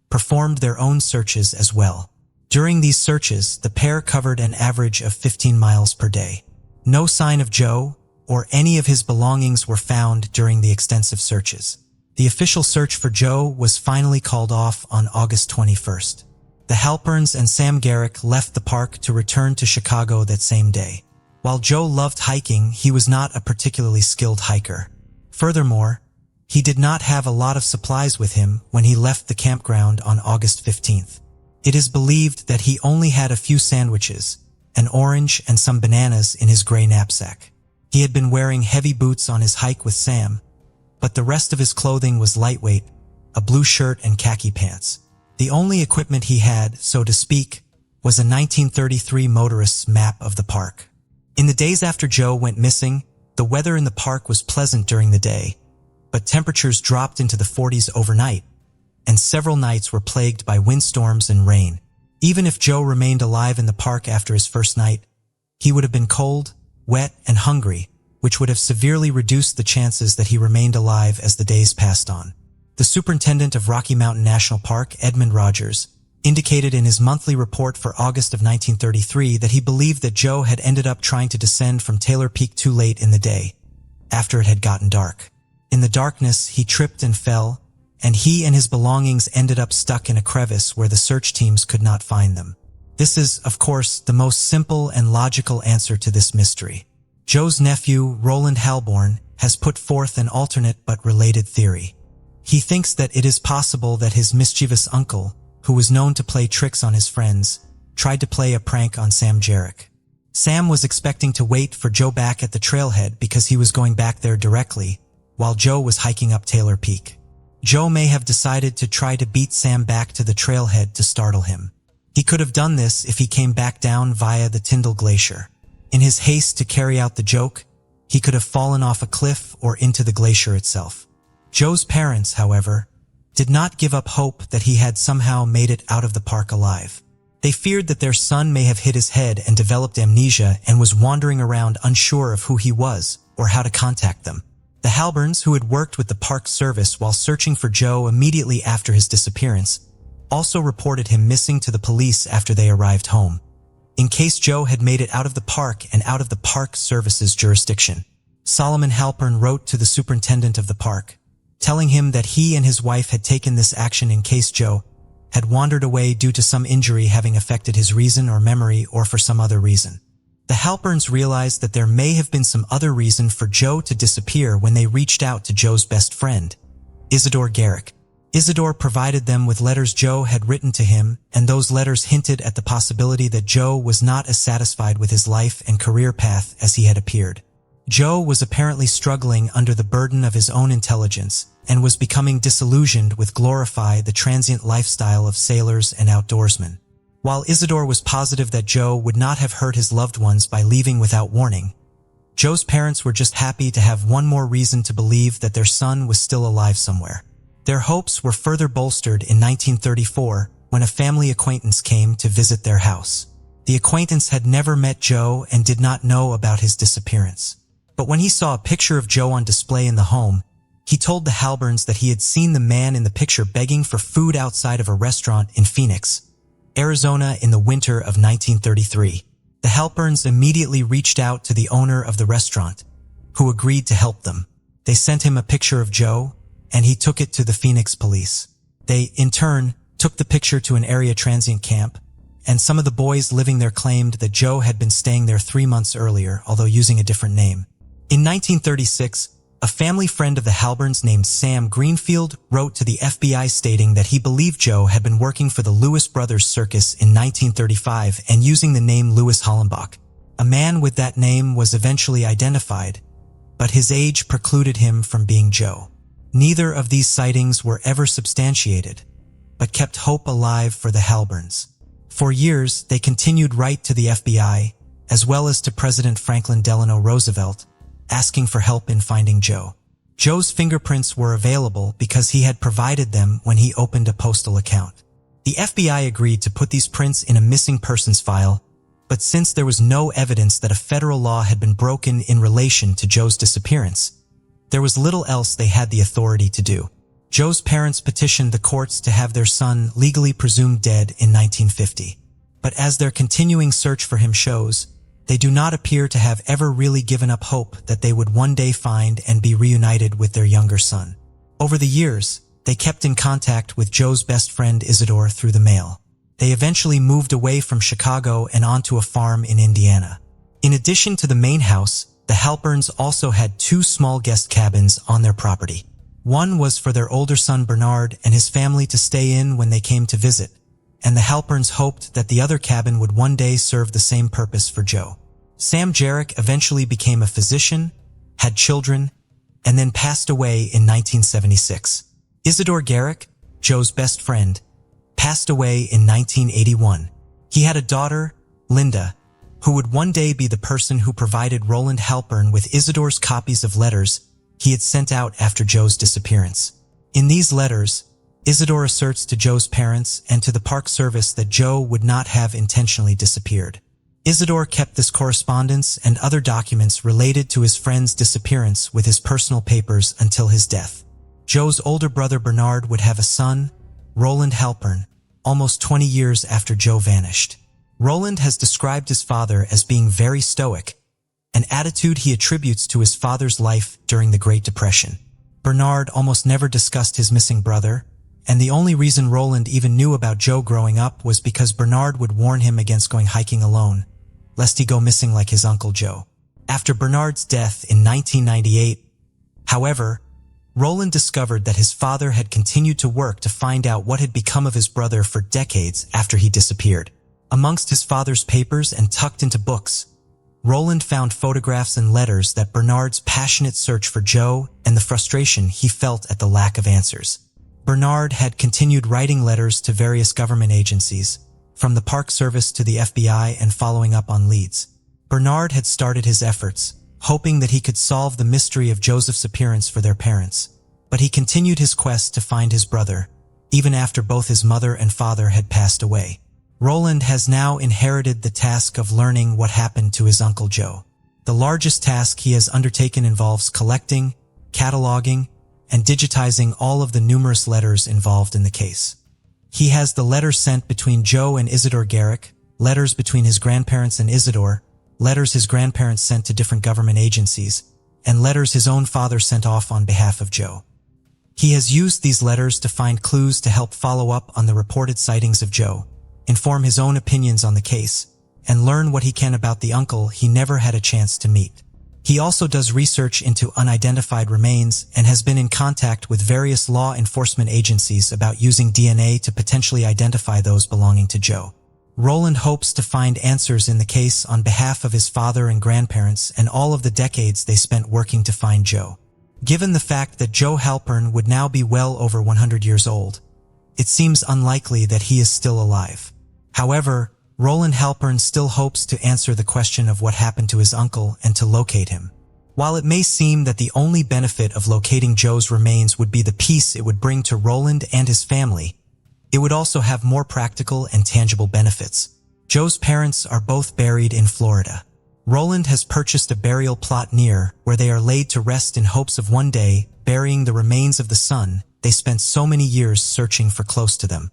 performed their own searches as well. During these searches, the pair covered an average of 15 miles per day. No sign of Joe or any of his belongings were found during the extensive searches. The official search for Joe was finally called off on August 21st. The Halperns and Sam Garrick left the park to return to Chicago that same day. While Joe loved hiking, he was not a particularly skilled hiker. Furthermore, he did not have a lot of supplies with him when he left the campground on August 15th. It is believed that he only had a few sandwiches, an orange and some bananas in his gray knapsack. He had been wearing heavy boots on his hike with Sam, but the rest of his clothing was lightweight, a blue shirt and khaki pants. The only equipment he had, so to speak, was a 1933 motorist's map of the park. In the days after Joe went missing, the weather in the park was pleasant during the day, but temperatures dropped into the 40s overnight, and several nights were plagued by windstorms and rain. Even if Joe remained alive in the park after his first night, he would have been cold, wet, and hungry, which would have severely reduced the chances that he remained alive as the days passed on. The superintendent of Rocky Mountain National Park, Edmund Rogers, indicated in his monthly report for August of 1933 that he believed that Joe had ended up trying to descend from Taylor Peak too late in the day, after it had gotten dark. In the darkness, he tripped and fell, and he and his belongings ended up stuck in a crevice where the search teams could not find them. This is, of course, the most simple and logical answer to this mystery. Joe's nephew, Roland Halborn, has put forth an alternate but related theory. He thinks that it is possible that his mischievous uncle, who was known to play tricks on his friends, tried to play a prank on Sam Jarek. Sam was expecting to wait for Joe back at the trailhead because he was going back there directly, while Joe was hiking up Taylor Peak. Joe may have decided to try to beat Sam back to the trailhead to startle him. He could have done this if he came back down via the Tyndall Glacier. In his haste to carry out the joke, he could have fallen off a cliff or into the glacier itself. Joe's parents, however, did not give up hope that he had somehow made it out of the park alive. They feared that their son may have hit his head and developed amnesia and was wandering around unsure of who he was or how to contact them. The Halberns, who had worked with the park service while searching for Joe immediately after his disappearance, also reported him missing to the police after they arrived home, in case Joe had made it out of the park and out of the park service's jurisdiction. Solomon Halpern wrote to the superintendent of the park, telling him that he and his wife had taken this action in case Joe had wandered away due to some injury having affected his reason or memory or for some other reason. The Halperns realized that there may have been some other reason for Joe to disappear when they reached out to Joe's best friend, Isidore Garrick. Isidore provided them with letters Joe had written to him, and those letters hinted at the possibility that Joe was not as satisfied with his life and career path as he had appeared. Joe was apparently struggling under the burden of his own intelligence and was becoming disillusioned with the transient lifestyle of sailors and outdoorsmen. While Isidore was positive that Joe would not have hurt his loved ones by leaving without warning, Joe's parents were just happy to have one more reason to believe that their son was still alive somewhere. Their hopes were further bolstered in 1934 when a family acquaintance came to visit their house. The acquaintance had never met Joe and did not know about his disappearance. But when he saw a picture of Joe on display in the home, he told the Halberns that he had seen the man in the picture begging for food outside of a restaurant in Phoenix, Arizona in the winter of 1933. The Halperns immediately reached out to the owner of the restaurant, who agreed to help them. They sent him a picture of Joe, and he took it to the Phoenix police. They, in turn, took the picture to an area transient camp, and some of the boys living there claimed that Joe had been staying there 3 months earlier, although using a different name. In 1936, a family friend of the Halberns named Sam Greenfield wrote to the FBI stating that he believed Joe had been working for the Lewis Brothers Circus in 1935 and using the name Louis Hollenbach. A man with that name was eventually identified, but his age precluded him from being Joe. Neither of these sightings were ever substantiated, but kept hope alive for the Halberns. For years, they continued right to the FBI, as well as to President Franklin Delano Roosevelt, asking for help in finding Joe. Joe's fingerprints were available because he had provided them when he opened a postal account. The FBI agreed to put these prints in a missing persons file, but since there was no evidence that a federal law had been broken in relation to Joe's disappearance, there was little else they had the authority to do. Joe's parents petitioned the courts to have their son legally presumed dead in 1950. But as their continuing search for him shows, they do not appear to have ever really given up hope that they would one day find and be reunited with their younger son. Over the years, they kept in contact with Joe's best friend Isidore through the mail. They eventually moved away from Chicago and onto a farm in Indiana. In addition to the main house, the Halperns also had 2 small guest cabins on their property. One was for their older son Bernard and his family to stay in when they came to visit, and the Halperns hoped that the other cabin would one day serve the same purpose for Joe. Sam Jarrick eventually became a physician, had children, and then passed away in 1976. Isidore Garrick, Joe's best friend, passed away in 1981. He had a daughter, Linda, who would one day be the person who provided Roland Halpern with Isidore's copies of letters he had sent out after Joe's disappearance. In these letters, Isidore asserts to Joe's parents and to the Park Service that Joe would not have intentionally disappeared. Isidore kept this correspondence and other documents related to his friend's disappearance with his personal papers until his death. Joe's older brother Bernard would have a son, Roland Halpern, almost 20 years after Joe vanished. Roland has described his father as being very stoic, an attitude he attributes to his father's life during the Great Depression. Bernard almost never discussed his missing brother, and the only reason Roland even knew about Joe growing up was because Bernard would warn him against going hiking alone, lest he go missing like his Uncle Joe. After Bernard's death in 1998, however, Roland discovered that his father had continued to work to find out what had become of his brother for decades after he disappeared. Amongst his father's papers and tucked into books Roland found photographs and letters that Bernard's passionate search for Joe and the frustration he felt at the lack of answers. Bernard had continued writing letters to various government agencies, from the Park Service to the FBI, and following up on leads. Bernard had started his efforts, hoping that he could solve the mystery of Joseph's appearance for their parents, but he continued his quest to find his brother, even after both his mother and father had passed away. Roland has now inherited the task of learning what happened to his Uncle Joe. The largest task he has undertaken involves collecting, cataloging, and digitizing all of the numerous letters involved in the case. He has the letters sent between Joe and Isidore Garrick, letters between his grandparents and Isidore, letters his grandparents sent to different government agencies, and letters his own father sent off on behalf of Joe. He has used these letters to find clues to help follow up on the reported sightings of Joe, inform his own opinions on the case, and learn what he can about the uncle he never had a chance to meet. He also does research into unidentified remains and has been in contact with various law enforcement agencies about using DNA to potentially identify those belonging to Joe. Roland hopes to find answers in the case on behalf of his father and grandparents and all of the decades they spent working to find Joe. Given the fact that Joe Halpern would now be well over 100 years old, it seems unlikely that he is still alive. However, Roland Halpern still hopes to answer the question of what happened to his uncle and to locate him. While it may seem that the only benefit of locating Joe's remains would be the peace it would bring to Roland and his family, it would also have more practical and tangible benefits. Joe's parents are both buried in Florida. Roland has purchased a burial plot near where they are laid to rest in hopes of one day burying the remains of the son they spent so many years searching for close to them.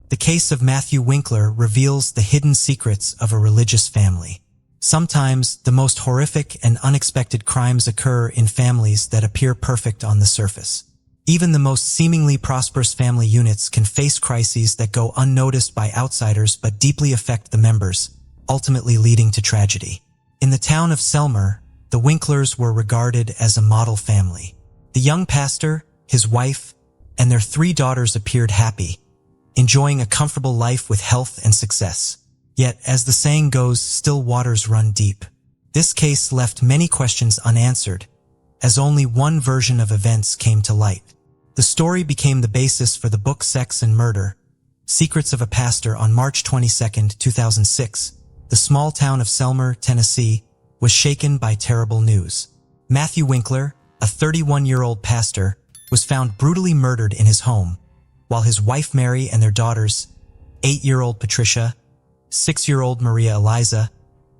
The case of Matthew Winkler reveals the hidden secrets of a religious family. Sometimes the most horrific and unexpected crimes occur in families that appear perfect on the surface. Even the most seemingly prosperous family units can face crises that go unnoticed by outsiders but deeply affect the members, ultimately leading to tragedy. In the town of Selmer, the Winklers were regarded as a model family. The young pastor, his wife, and their 3 daughters appeared happy, enjoying a comfortable life with health and success. Yet, as the saying goes, still waters run deep. This case left many questions unanswered, as only one version of events came to light. The story became the basis for the book Sex and Murder, Secrets of a Pastor. On March 22, 2006, the small town of Selmer, Tennessee, was shaken by terrible news. Matthew Winkler, a 31-year-old pastor, was found brutally murdered in his home, while his wife Mary and their daughters, 8-year-old Patricia, 6-year-old Maria Eliza,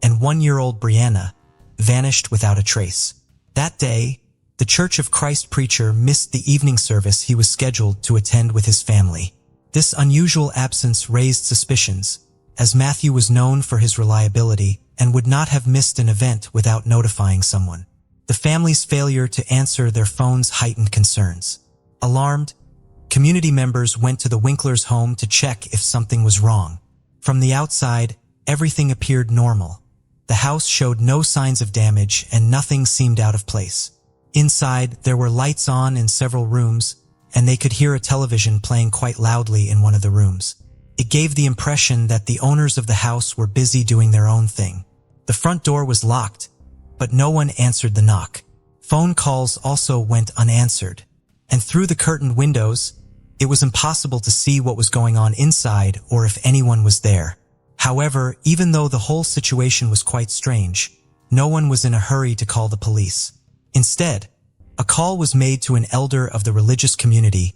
and 1-year-old Brianna, vanished without a trace. That day, the Church of Christ preacher missed the evening service he was scheduled to attend with his family. This unusual absence raised suspicions, as Matthew was known for his reliability and would not have missed an event without notifying someone. The family's failure to answer their phones heightened concerns. Alarmed, community members went to the Winklers' home to check if something was wrong. From the outside, everything appeared normal. The house showed no signs of damage and nothing seemed out of place. Inside, there were lights on in several rooms, and they could hear a television playing quite loudly in one of the rooms. It gave the impression that the owners of the house were busy doing their own thing. The front door was locked, but no one answered the knock. Phone calls also went unanswered, and through the curtained windows, it was impossible to see what was going on inside or if anyone was there. However, even though the whole situation was quite strange, no one was in a hurry to call the police. Instead, a call was made to an elder of the religious community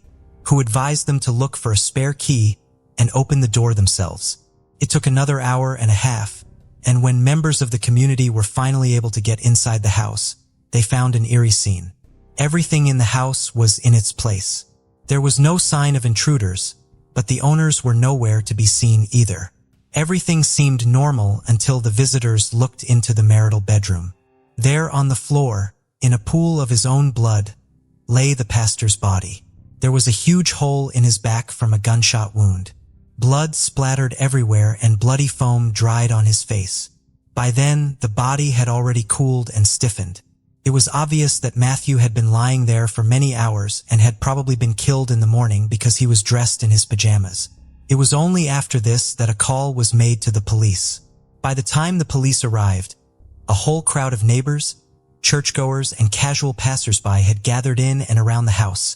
who advised them to look for a spare key and open the door themselves. It took another hour and a half, and when members of the community were finally able to get inside the house, they found an eerie scene. Everything in the house was in its place. There was no sign of intruders, but the owners were nowhere to be seen either. Everything seemed normal until the visitors looked into the marital bedroom. There on the floor, in a pool of his own blood, lay the pastor's body. There was a huge hole in his back from a gunshot wound. Blood splattered everywhere and bloody foam dried on his face. By then, the body had already cooled and stiffened. It was obvious that Matthew had been lying there for many hours and had probably been killed in the morning because he was dressed in his pajamas. It was only after this that a call was made to the police. By the time the police arrived, a whole crowd of neighbors, churchgoers, and casual passersby had gathered in and around the house,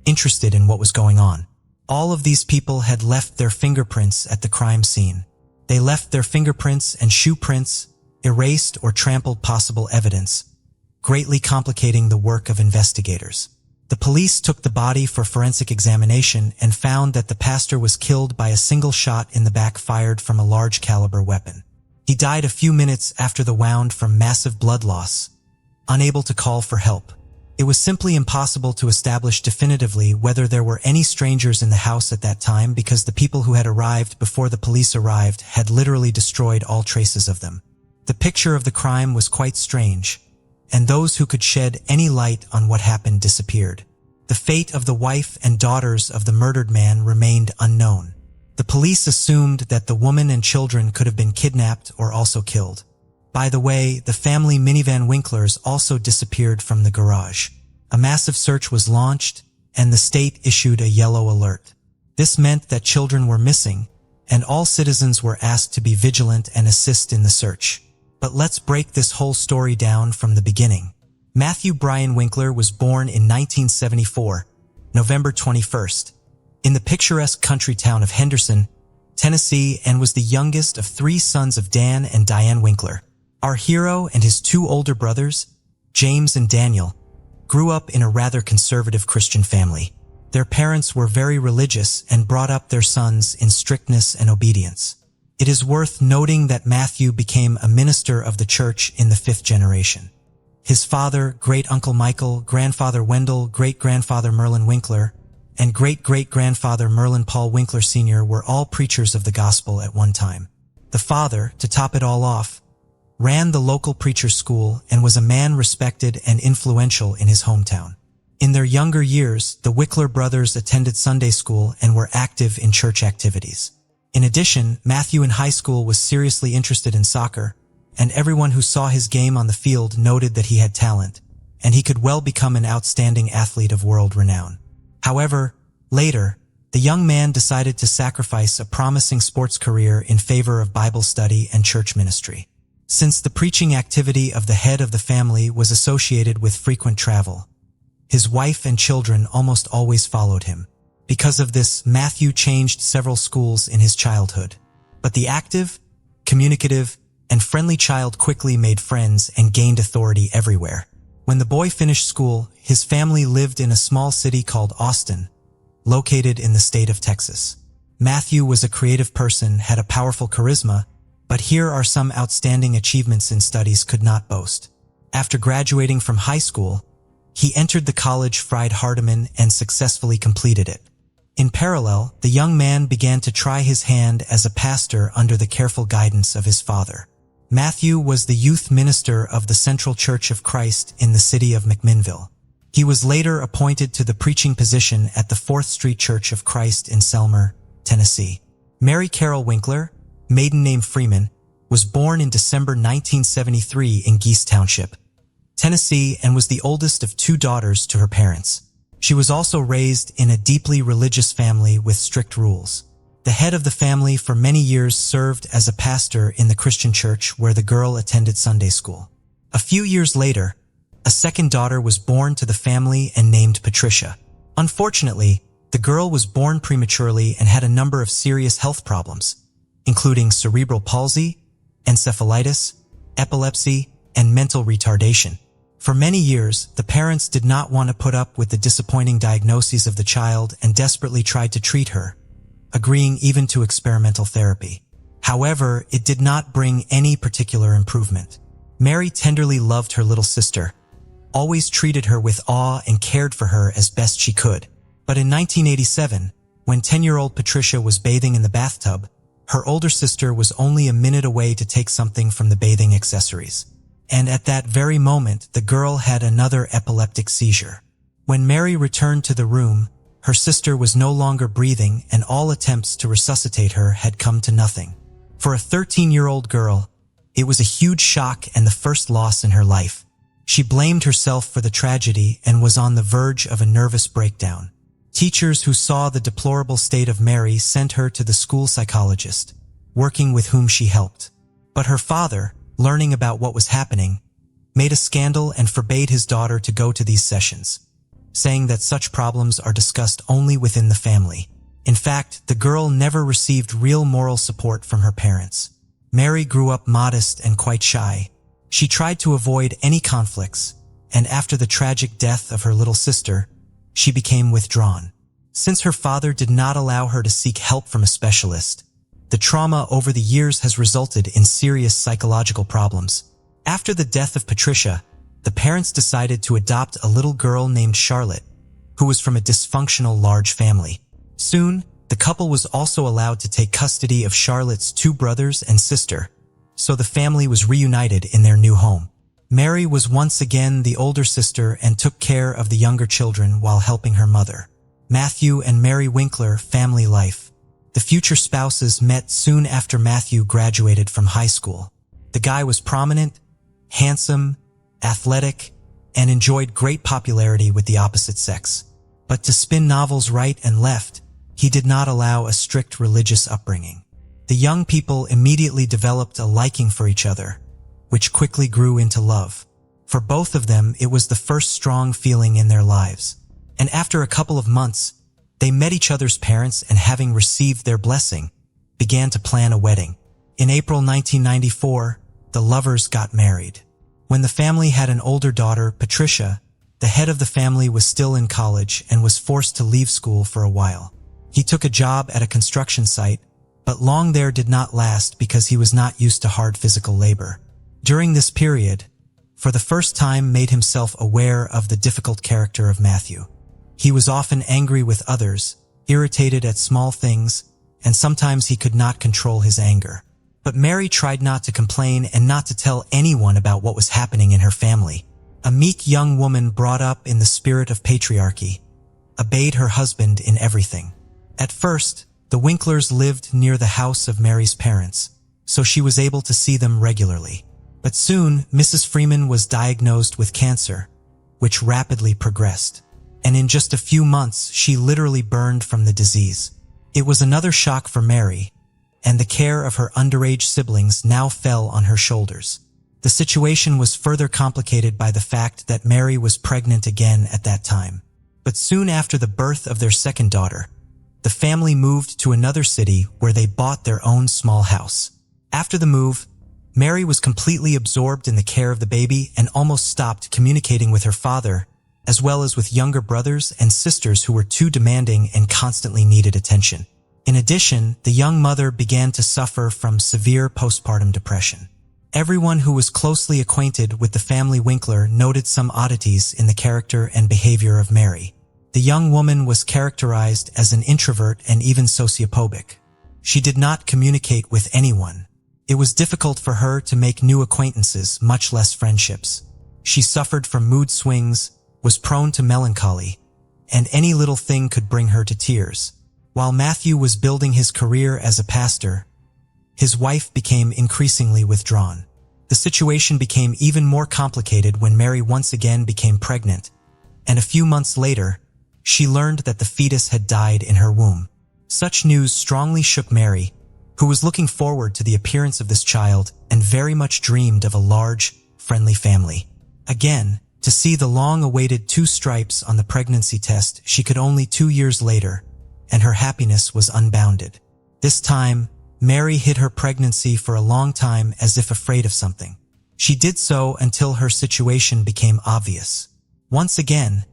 interested in what was going on. All of these people had left their fingerprints at the crime scene. They left their fingerprints and shoe prints, erased or trampled possible evidence, greatly complicating the work of investigators. The police took the body for forensic examination and found that the pastor was killed by a single shot in the back fired from a large caliber weapon. He died a few minutes after the wound from massive blood loss, unable to call for help. It was simply impossible to establish definitively whether there were any strangers in the house at that time because the people who had arrived before the police arrived had literally destroyed all traces of them. The picture of the crime was quite strange, and those who could shed any light on what happened disappeared. The fate of the wife and daughters of the murdered man remained unknown. The police assumed that the woman and children could have been kidnapped or also killed. By the way, the family minivan Winklers also disappeared from the garage. A massive search was launched, and the state issued a yellow alert. This meant that children were missing, and all citizens were asked to be vigilant and assist in the search. But let's break this whole story down from the beginning. Matthew Bryan Winkler was born in 1974, November 21st, in the picturesque country town of Henderson, Tennessee, and was the youngest of 3 sons of Dan and Diane Winkler. Our hero and his 2 older brothers, James and Daniel, grew up in a rather conservative Christian family. Their parents were very religious and brought up their sons in strictness and obedience. It is worth noting that Matthew became a minister of the church in the 5th generation. His father, great-uncle Michael, grandfather Wendell, great-grandfather Merlin Winkler, and great-great-grandfather Merlin Paul Winkler Sr. were all preachers of the gospel at one time. The father, to top it all off, ran the local preacher's school and was a man respected and influential in his hometown. In their younger years, the Winkler brothers attended Sunday school and were active in church activities. In addition, Matthew in high school was seriously interested in soccer, and everyone who saw his game on the field noted that he had talent, and he could well become an outstanding athlete of world renown. However, later, the young man decided to sacrifice a promising sports career in favor of Bible study and church ministry. Since the preaching activity of the head of the family was associated with frequent travel, his wife and children almost always followed him. Because of this, Matthew changed several schools in his childhood. But the active, communicative, and friendly child quickly made friends and gained authority everywhere. When the boy finished school, his family lived in a small city called Austin, located in the state of Texas. Matthew was a creative person, had a powerful charisma, but here are some outstanding achievements in studies could not boast. After graduating from high school, he entered the college Freed-Hardeman and successfully completed it. In parallel, the young man began to try his hand as a pastor under the careful guidance of his father. Matthew was the youth minister of the Central Church of Christ in the city of McMinnville. He was later appointed to the preaching position at the 4th Street Church of Christ in Selmer, Tennessee. Mary Carol Winkler, maiden name Freeman, was born in December 1973 in Geese Township, Tennessee, and was the oldest of 2 daughters to her parents. She was also raised in a deeply religious family with strict rules. The head of the family for many years served as a pastor in the Christian church where the girl attended Sunday school. A few years later, a second daughter was born to the family and named Patricia. Unfortunately, the girl was born prematurely and had a number of serious health problems, including cerebral palsy, encephalitis, epilepsy, and mental retardation. For many years, the parents did not want to put up with the disappointing diagnoses of the child and desperately tried to treat her, agreeing even to experimental therapy. However, it did not bring any particular improvement. Mary tenderly loved her little sister, always treated her with awe and cared for her as best she could. But in 1987, when 10-year-old Patricia was bathing in the bathtub, her older sister was only a minute away to take something from the bathing accessories. And at that very moment, the girl had another epileptic seizure. When Mary returned to the room, her sister was no longer breathing and all attempts to resuscitate her had come to nothing. For a 13-year-old girl, it was a huge shock and the first loss in her life. She blamed herself for the tragedy and was on the verge of a nervous breakdown. Teachers who saw the deplorable state of Mary sent her to the school psychologist, working with whom she helped. But her father, learning about what was happening, made a scandal and forbade his daughter to go to these sessions, saying that such problems are discussed only within the family. In fact, the girl never received real moral support from her parents. Mary grew up modest and quite shy. She tried to avoid any conflicts, and after the tragic death of her little sister, she became withdrawn. Since her father did not allow her to seek help from a specialist, the trauma over the years has resulted in serious psychological problems. After the death of Patricia, the parents decided to adopt a little girl named Charlotte, who was from a dysfunctional large family. Soon, the couple was also allowed to take custody of Charlotte's 2 brothers and sister, so the family was reunited in their new home. Mary was once again the older sister and took care of the younger children while helping her mother. Matthew and Mary Winkler family life. The future spouses met soon after Matthew graduated from high school. The guy was prominent, handsome, athletic, and enjoyed great popularity with the opposite sex. But to spin novels right and left, he did not allow a strict religious upbringing. The young people immediately developed a liking for each other, which quickly grew into love. For both of them, it was the first strong feeling in their lives. And after a couple of months, they met each other's parents and, having received their blessing, began to plan a wedding. In April 1994, the lovers got married. When the family had an older daughter, Patricia, the head of the family was still in college and was forced to leave school for a while. He took a job at a construction site, but long there did not last because he was not used to hard physical labor. During this period, for the first time, made himself aware of the difficult character of Matthew. He was often angry with others, irritated at small things, and sometimes he could not control his anger. But Mary tried not to complain and not to tell anyone about what was happening in her family. A meek young woman brought up in the spirit of patriarchy, obeyed her husband in everything. At first, the Winklers lived near the house of Mary's parents, so she was able to see them regularly. But soon, Mrs. Freeman was diagnosed with cancer, which rapidly progressed. And in just a few months, she literally burned from the disease. It was another shock for Mary, and the care of her underage siblings now fell on her shoulders. The situation was further complicated by the fact that Mary was pregnant again at that time. But soon after the birth of their second daughter, the family moved to another city where they bought their own small house. After the move, Mary was completely absorbed in the care of the baby and almost stopped communicating with her father, as well as with younger brothers and sisters who were too demanding and constantly needed attention. In addition, the young mother began to suffer from severe postpartum depression. Everyone who was closely acquainted with the family Winkler noted some oddities in the character and behavior of Mary. The young woman was characterized as an introvert and even sociophobic. She did not communicate with anyone. It was difficult for her to make new acquaintances, much less friendships. She suffered from mood swings, was prone to melancholy, and any little thing could bring her to tears. While Matthew was building his career as a pastor, his wife became increasingly withdrawn. The situation became even more complicated when Mary once again became pregnant, and a few months later, she learned that the fetus had died in her womb. Such news strongly shook Mary, who was looking forward to the appearance of this child and very much dreamed of a large, friendly family. Again, to see the long-awaited 2 stripes on the pregnancy test she could only 2 years later, and her happiness was unbounded. This time, Mary hid her pregnancy for a long time as if afraid of something. She did so until her situation became obvious. Once again,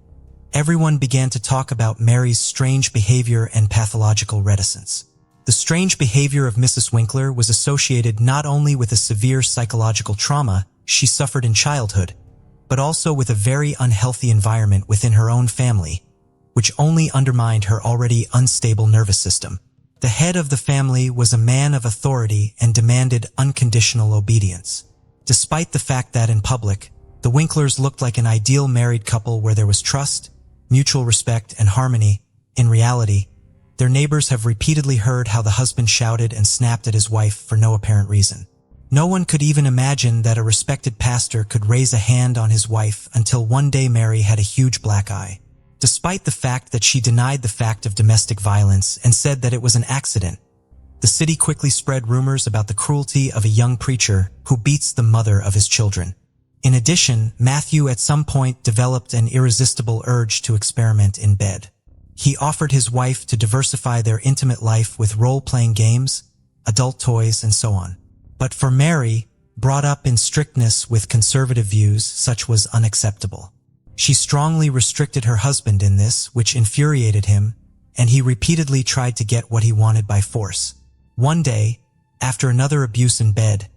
everyone began to talk about Mary's strange behavior and pathological reticence. The strange behavior of Mrs. Winkler was associated not only with a severe psychological trauma she suffered in childhood, but also with a very unhealthy environment within her own family, which only undermined her already unstable nervous system. The head of the family was a man of authority and demanded unconditional obedience. Despite the fact that in public, the Winklers looked like an ideal married couple where there was trust, mutual respect, and harmony, in reality, their neighbors have repeatedly heard how the husband shouted and snapped at his wife for no apparent reason. No one could even imagine that a respected pastor could raise a hand on his wife until one day Mary had a huge black eye. Despite the fact that she denied the fact of domestic violence and said that it was an accident, The city quickly spread rumors about the cruelty of a young preacher who beats the mother of his children. In addition, Matthew at some point developed an irresistible urge to experiment in bed. He offered his wife to diversify their intimate life with role-playing games, adult toys, and so on. But for Mary, brought up in strictness with conservative views, such was unacceptable. She strongly restricted her husband in this, which infuriated him, and he repeatedly tried to get what he wanted by force. One day, after another abuse in bed,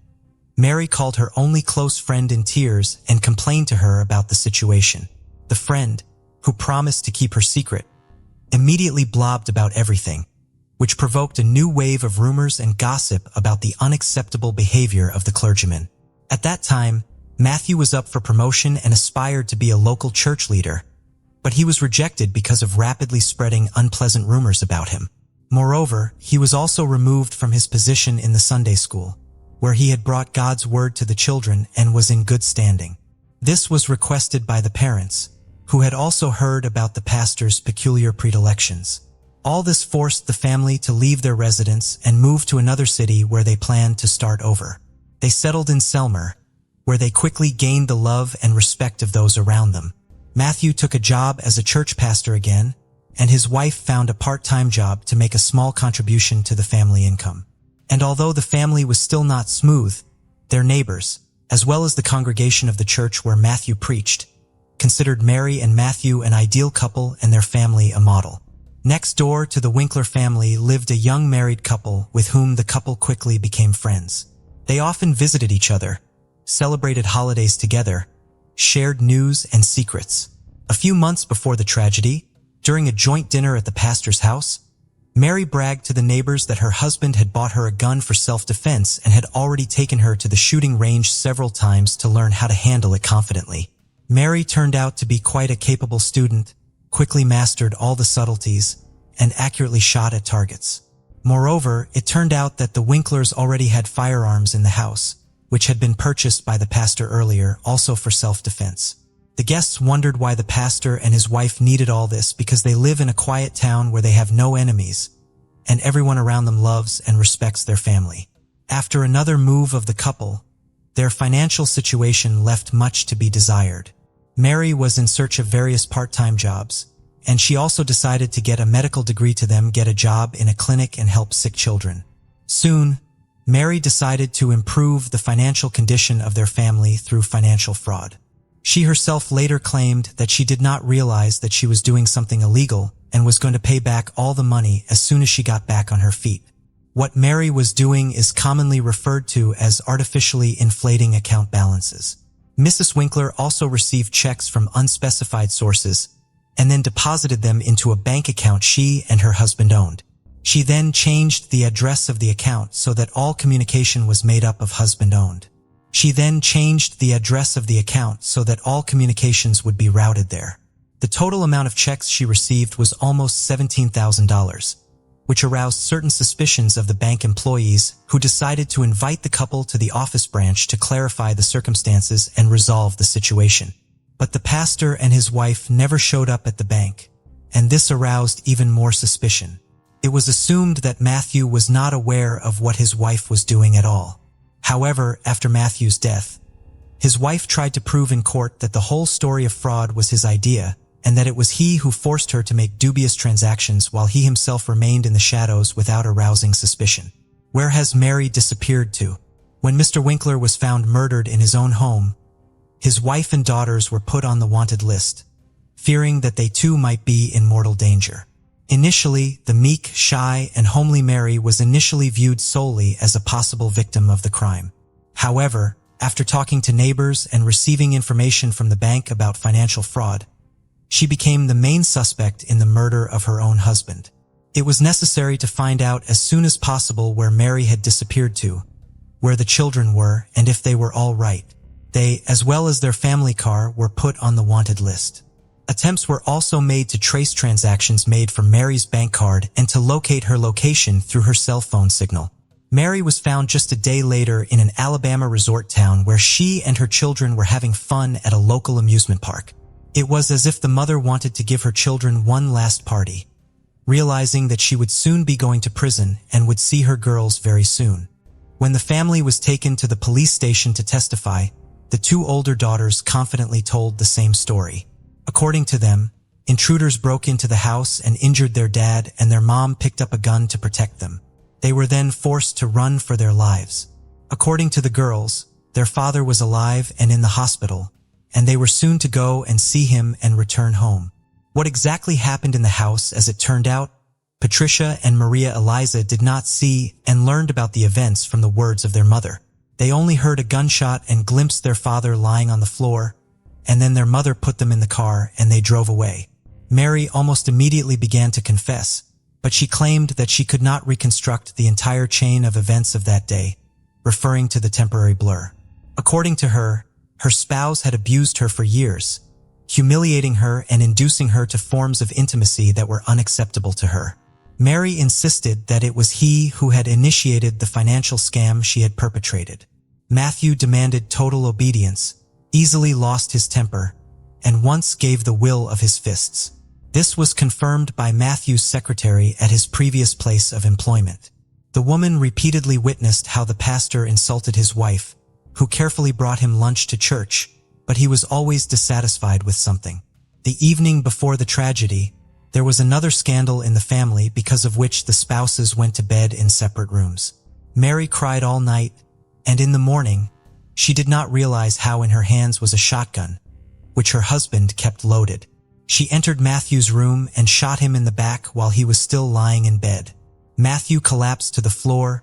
Mary called her only close friend in tears and complained to her about the situation. The friend, who promised to keep her secret, immediately blobbed about everything, which provoked a new wave of rumors and gossip about the unacceptable behavior of the clergyman. At that time, Matthew was up for promotion and aspired to be a local church leader, but he was rejected because of rapidly spreading unpleasant rumors about him. Moreover, he was also removed from his position in the Sunday school, where he had brought God's word to the children and was in good standing. This was requested by the parents, who had also heard about the pastor's peculiar predilections. All this forced the family to leave their residence and move to another city where they planned to start over. They settled in Selmer, where they quickly gained the love and respect of those around them. Matthew took a job as a church pastor again, and his wife found a part-time job to make a small contribution to the family income. And although the family was still not smooth, their neighbors, as well as the congregation of the church where Matthew preached, considered Mary and Matthew an ideal couple and their family a model. Next door to the Winkler family lived a young married couple with whom the couple quickly became friends. They often visited each other, celebrated holidays together, shared news and secrets. A few months before the tragedy, during a joint dinner at the pastor's house, Mary bragged to the neighbors that her husband had bought her a gun for self-defense and had already taken her to the shooting range several times to learn how to handle it confidently. Mary turned out to be quite a capable student, quickly mastered all the subtleties, and accurately shot at targets. Moreover, it turned out that the Winklers already had firearms in the house, which had been purchased by the pastor earlier, also for self-defense. The guests wondered why the pastor and his wife needed all this because they live in a quiet town where they have no enemies, and everyone around them loves and respects their family. After another move of the couple, their financial situation left much to be desired. Mary was in search of various part-time jobs, and she also decided to get a medical degree to get a job in a clinic and help sick children. Soon, Mary decided to improve the financial condition of their family through financial fraud. She herself later claimed that she did not realize that she was doing something illegal and was going to pay back all the money as soon as she got back on her feet. What Mary was doing is commonly referred to as artificially inflating account balances. Mrs. Winkler also received checks from unspecified sources and then deposited them into a bank account she and her husband owned. She then changed the address of the account so that all communication was made up of husband-owned. She then changed the address of the account so that all communications would be routed there. The total amount of checks she received was almost $17,000, which aroused certain suspicions of the bank employees who decided to invite the couple to the office branch to clarify the circumstances and resolve the situation. But the pastor and his wife never showed up at the bank, and this aroused even more suspicion. It was assumed that Matthew was not aware of what his wife was doing at all. However, after Matthew's death, his wife tried to prove in court that the whole story of fraud was his idea and that it was he who forced her to make dubious transactions while he himself remained in the shadows without arousing suspicion. Where has Mary disappeared to? When Mr. Winkler was found murdered in his own home, his wife and daughters were put on the wanted list, fearing that they too might be in mortal danger. Initially, the meek, shy, and homely Mary was initially viewed solely as a possible victim of the crime. However, after talking to neighbors and receiving information from the bank about financial fraud, she became the main suspect in the murder of her own husband. It was necessary to find out as soon as possible where Mary had disappeared to, where the children were, and if they were all right. They, as well as their family car, were put on the wanted list. Attempts were also made to trace transactions made from Mary's bank card and to locate her location through her cell phone signal. Mary was found just a day later in an Alabama resort town where she and her children were having fun at a local amusement park. It was as if the mother wanted to give her children one last party, realizing that she would soon be going to prison and would see her girls very soon. When the family was taken to the police station to testify, the two older daughters confidently told the same story. According to them, intruders broke into the house and injured their dad, and their mom picked up a gun to protect them. They were then forced to run for their lives. According to the girls, their father was alive and in the hospital, and they were soon to go and see him and return home. What exactly happened in the house, as it turned out, Patricia and Maria Eliza did not see and learned about the events from the words of their mother. They only heard a gunshot and glimpsed their father lying on the floor, and then their mother put them in the car and they drove away. Mary almost immediately began to confess, but she claimed that she could not reconstruct the entire chain of events of that day, referring to the temporary blur. According to her, her spouse had abused her for years, humiliating her and inducing her to forms of intimacy that were unacceptable to her. Mary insisted that it was he who had initiated the financial scam she had perpetrated. Matthew demanded total obedience, easily lost his temper, and once gave the will of his fists. This was confirmed by Matthew's secretary at his previous place of employment. The woman repeatedly witnessed how the pastor insulted his wife, who carefully brought him lunch to church, but he was always dissatisfied with something. The evening before the tragedy, there was another scandal in the family because of which the spouses went to bed in separate rooms. Mary cried all night, and in the morning, she did not realize how in her hands was a shotgun, which her husband kept loaded. She entered Matthew's room and shot him in the back while he was still lying in bed. Matthew collapsed to the floor,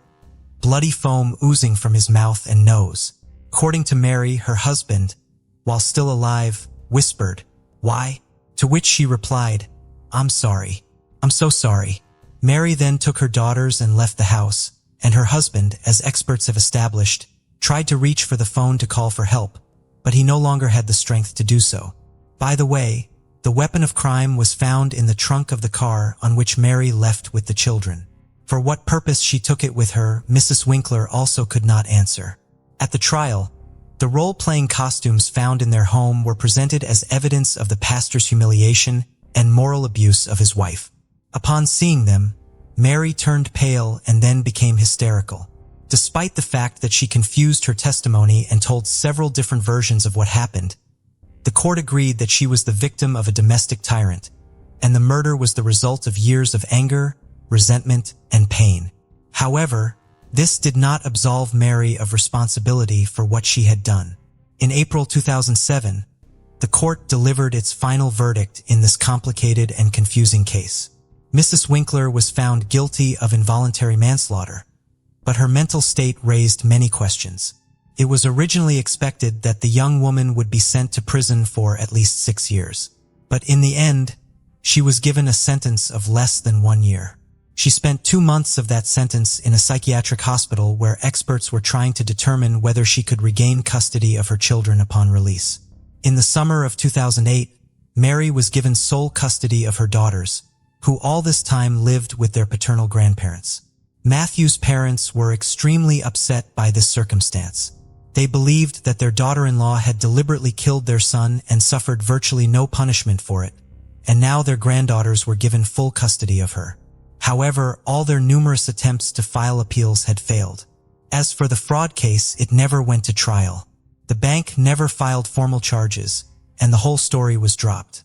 bloody foam oozing from his mouth and nose. According to Mary, her husband, while still alive, whispered, "Why?" To which she replied, "I'm sorry. I'm so sorry." Mary then took her daughters and left the house, and her husband, as experts have established, tried to reach for the phone to call for help, but he no longer had the strength to do so. By the way, the weapon of crime was found in the trunk of the car on which Mary left with the children. For what purpose she took it with her, Mrs. Winkler also could not answer. At the trial, the role-playing costumes found in their home were presented as evidence of the pastor's humiliation and moral abuse of his wife. Upon seeing them, Mary turned pale and then became hysterical. Despite the fact that she confused her testimony and told several different versions of what happened, the court agreed that she was the victim of a domestic tyrant, and the murder was the result of years of anger, resentment, and pain. However, this did not absolve Mary of responsibility for what she had done. In April 2007, the court delivered its final verdict in this complicated and confusing case. Mrs. Winkler was found guilty of involuntary manslaughter, but her mental state raised many questions. It was originally expected that the young woman would be sent to prison for at least 6 years. But in the end, she was given a sentence of less than 1 year. She spent 2 months of that sentence in a psychiatric hospital where experts were trying to determine whether she could regain custody of her children upon release. In the summer of 2008, Mary was given sole custody of her daughters, who all this time lived with their paternal grandparents. Matthew's parents were extremely upset by this circumstance. They believed that their daughter-in-law had deliberately killed their son and suffered virtually no punishment for it, and now their granddaughters were given full custody of her. However, all their numerous attempts to file appeals had failed. As for the fraud case, it never went to trial. The bank never filed formal charges, and the whole story was dropped.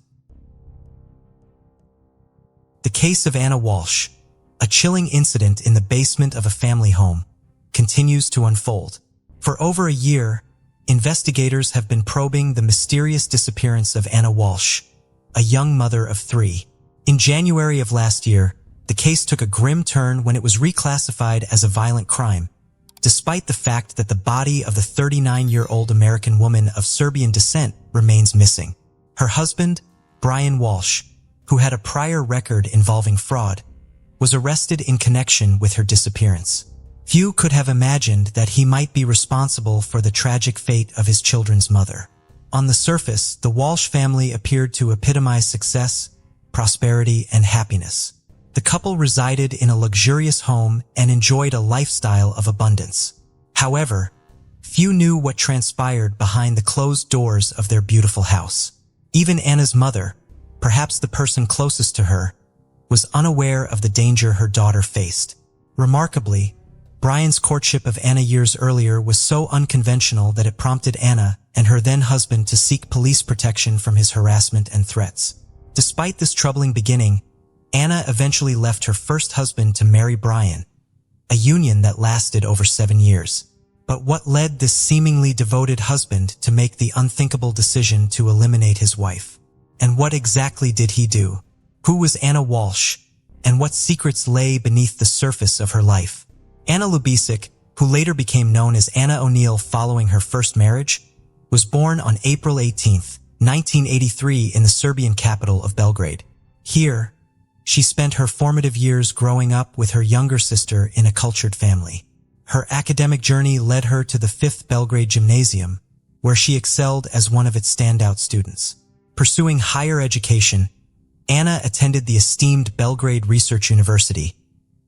The case of Anna Walsh, a chilling incident in the basement of a family home, continues to unfold. For over a year, investigators have been probing the mysterious disappearance of Anna Walsh, a young mother of 3. In January of last year, the case took a grim turn when it was reclassified as a violent crime, despite the fact that the body of the 39-year-old American woman of Serbian descent remains missing. Her husband, Brian Walsh, who had a prior record involving fraud, was arrested in connection with her disappearance. Few could have imagined that he might be responsible for the tragic fate of his children's mother. On the surface, the Walsh family appeared to epitomize success, prosperity, and happiness. The couple resided in a luxurious home and enjoyed a lifestyle of abundance. However, few knew what transpired behind the closed doors of their beautiful house. Even Anna's mother, perhaps the person closest to her, was unaware of the danger her daughter faced. Remarkably, Brian's courtship of Anna years earlier was so unconventional that it prompted Anna and her then-husband to seek police protection from his harassment and threats. Despite this troubling beginning, Anna eventually left her first husband to marry Brian, a union that lasted over 7 years. But what led this seemingly devoted husband to make the unthinkable decision to eliminate his wife? And what exactly did he do? Who was Anna Walsh, and what secrets lay beneath the surface of her life? Anna Lubisic, who later became known as Anna O'Neill following her first marriage, was born on April 18, 1983 in the Serbian capital of Belgrade. Here, she spent her formative years growing up with her younger sister in a cultured family. Her academic journey led her to the 5th Belgrade Gymnasium, where she excelled as one of its standout students. Pursuing higher education, Anna attended the esteemed Belgrade Research University,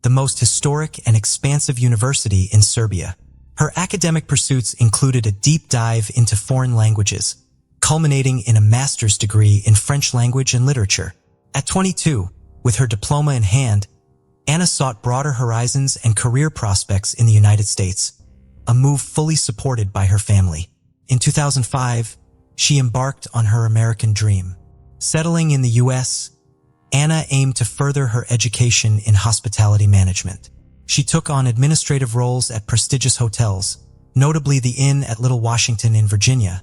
the most historic and expansive university in Serbia. Her academic pursuits included a deep dive into foreign languages, culminating in a master's degree in French language and literature. At 22, with her diploma in hand, Anna sought broader horizons and career prospects in the United States, a move fully supported by her family. In 2005, she embarked on her American dream. Settling in the U.S., Anna aimed to further her education in hospitality management. She took on administrative roles at prestigious hotels, notably the Inn at Little Washington in Virginia,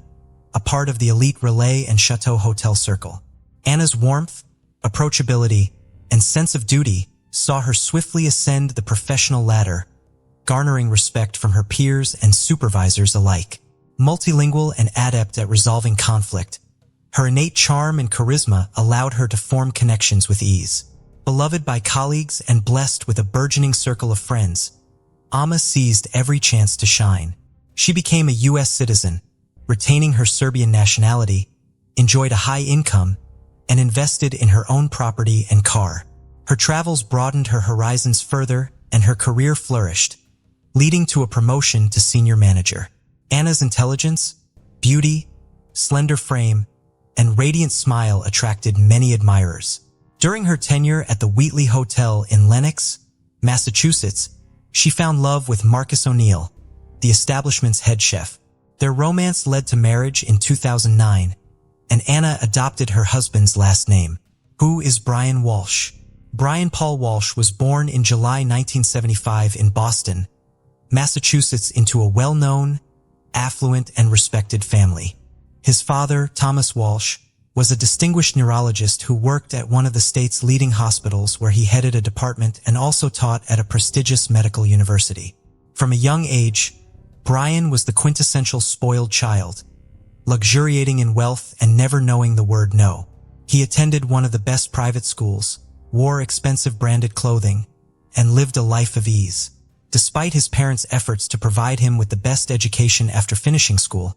a part of the elite Relais and Chateau Hotel circle. Anna's warmth, approachability, and sense of duty saw her swiftly ascend the professional ladder, garnering respect from her peers and supervisors alike. Multilingual and adept at resolving conflict, her innate charm and charisma allowed her to form connections with ease. Beloved by colleagues and blessed with a burgeoning circle of friends, Anna seized every chance to shine. She became a U.S. citizen, retaining her Serbian nationality, enjoyed a high income, and invested in her own property and car. Her travels broadened her horizons further, and her career flourished, leading to a promotion to senior manager. Anna's intelligence, beauty, slender frame, and radiant smile attracted many admirers. During her tenure at the Wheatley Hotel in Lenox, Massachusetts, she found love with Marcus O'Neill, the establishment's head chef. Their romance led to marriage in 2009, and Anna adopted her husband's last name. Who is Brian Walsh? Brian Paul Walsh was born in July 1975 in Boston, Massachusetts, into a well-known, affluent, and respected family. His father, Thomas Walsh, was a distinguished neurologist who worked at one of the state's leading hospitals where he headed a department and also taught at a prestigious medical university. From a young age, Brian was the quintessential spoiled child, luxuriating in wealth and never knowing the word no. He attended one of the best private schools, wore expensive branded clothing, and lived a life of ease. Despite his parents' efforts to provide him with the best education after finishing school,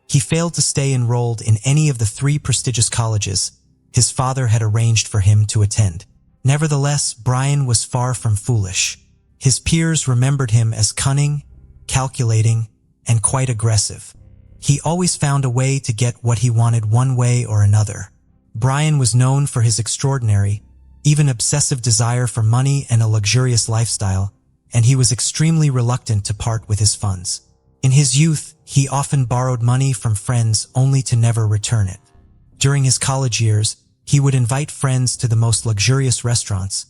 he failed to stay enrolled in any of the 3 prestigious colleges his father had arranged for him to attend. Nevertheless, Brian was far from foolish. His peers remembered him as cunning, calculating, and quite aggressive. He always found a way to get what he wanted one way or another. Brian was known for his extraordinary, even obsessive desire for money and a luxurious lifestyle, and he was extremely reluctant to part with his funds. In his youth, he often borrowed money from friends only to never return it. During his college years, he would invite friends to the most luxurious restaurants,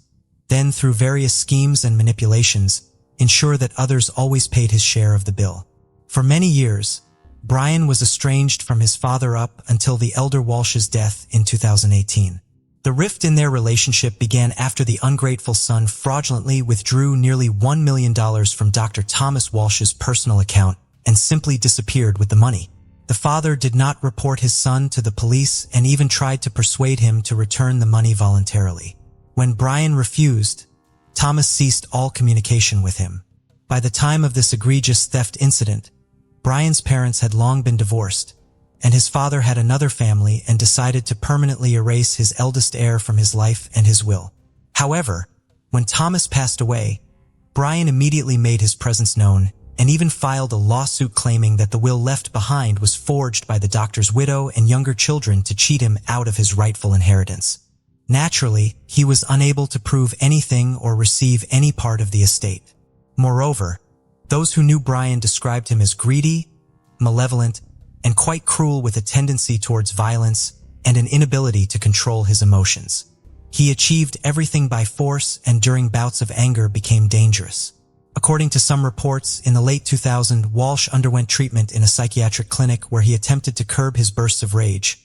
then through various schemes and manipulations, ensure that others always paid his share of the bill. For many years, Brian was estranged from his father up until the elder Walsh's death in 2018. The rift in their relationship began after the ungrateful son fraudulently withdrew nearly $1 million from Dr. Thomas Walsh's personal account and simply disappeared with the money. The father did not report his son to the police and even tried to persuade him to return the money voluntarily. When Brian refused, Thomas ceased all communication with him. By the time of this egregious theft incident, Brian's parents had long been divorced, and his father had another family and decided to permanently erase his eldest heir from his life and his will. However, when Thomas passed away, Brian immediately made his presence known and even filed a lawsuit claiming that the will left behind was forged by the doctor's widow and younger children to cheat him out of his rightful inheritance. Naturally, he was unable to prove anything or receive any part of the estate. Moreover, those who knew Brian described him as greedy, malevolent, and quite cruel, with a tendency towards violence and an inability to control his emotions. He achieved everything by force and during bouts of anger became dangerous. According to some reports, in the late 2000s, Walsh underwent treatment in a psychiatric clinic where he attempted to curb his bursts of rage,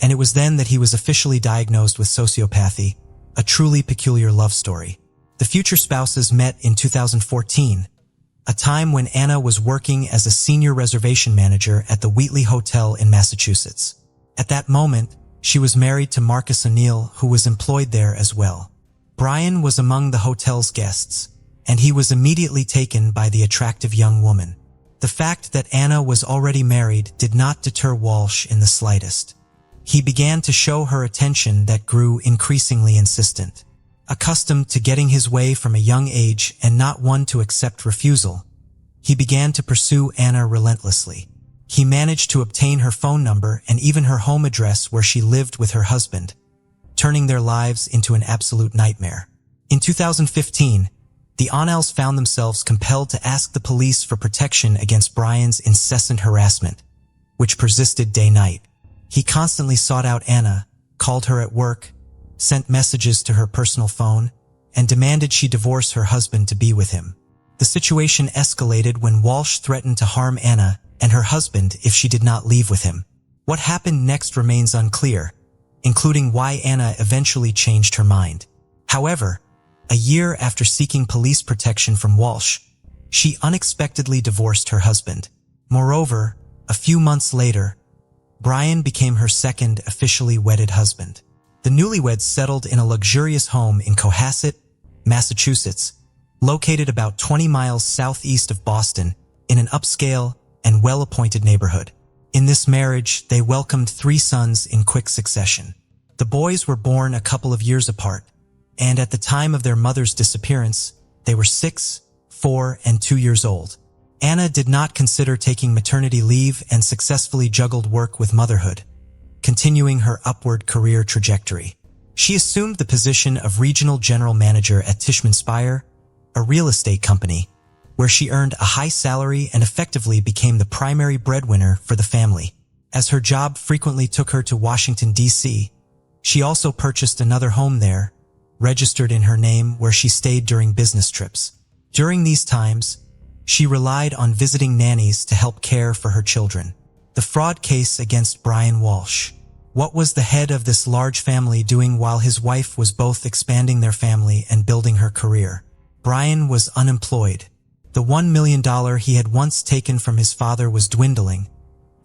and it was then that he was officially diagnosed with sociopathy, a truly peculiar love story. The future spouses met in 2014, a time when Anna was working as a senior reservation manager at the Wheatley Hotel in Massachusetts. At that moment, she was married to Marcus O'Neill, who was employed there as well. Brian was among the hotel's guests, and he was immediately taken by the attractive young woman. The fact that Anna was already married did not deter Walsh in the slightest. He began to show her attention that grew increasingly insistent. Accustomed to getting his way from a young age and not one to accept refusal, he began to pursue Anna relentlessly. He managed to obtain her phone number and even her home address where she lived with her husband, turning their lives into an absolute nightmare. In 2015, the O'Neills found themselves compelled to ask the police for protection against Brian's incessant harassment, which persisted day-night. He constantly sought out Anna, called her at work, sent messages to her personal phone, and demanded she divorce her husband to be with him. The situation escalated when Walsh threatened to harm Anna and her husband if she did not leave with him. What happened next remains unclear, including why Anna eventually changed her mind. However, a year after seeking police protection from Walsh, she unexpectedly divorced her husband. Moreover, a few months later, Brian became her second officially wedded husband. The newlyweds settled in a luxurious home in Cohasset, Massachusetts, located about 20 miles southeast of Boston, in an upscale and well-appointed neighborhood. In this marriage, they welcomed 3 sons in quick succession. The boys were born a couple of years apart, and at the time of their mother's disappearance, they were 6, 4, and 2 years old. Anna did not consider taking maternity leave and successfully juggled work with motherhood, continuing her upward career trajectory. She assumed the position of regional general manager at Tishman Speyer, a real estate company, where she earned a high salary and effectively became the primary breadwinner for the family. As her job frequently took her to Washington, D.C., she also purchased another home there, registered in her name, where she stayed during business trips. During these times, she relied on visiting nannies to help care for her children. The fraud case against Brian Walsh. What was the head of this large family doing while his wife was both expanding their family and building her career? Brian was unemployed. The $1 million he had once taken from his father was dwindling,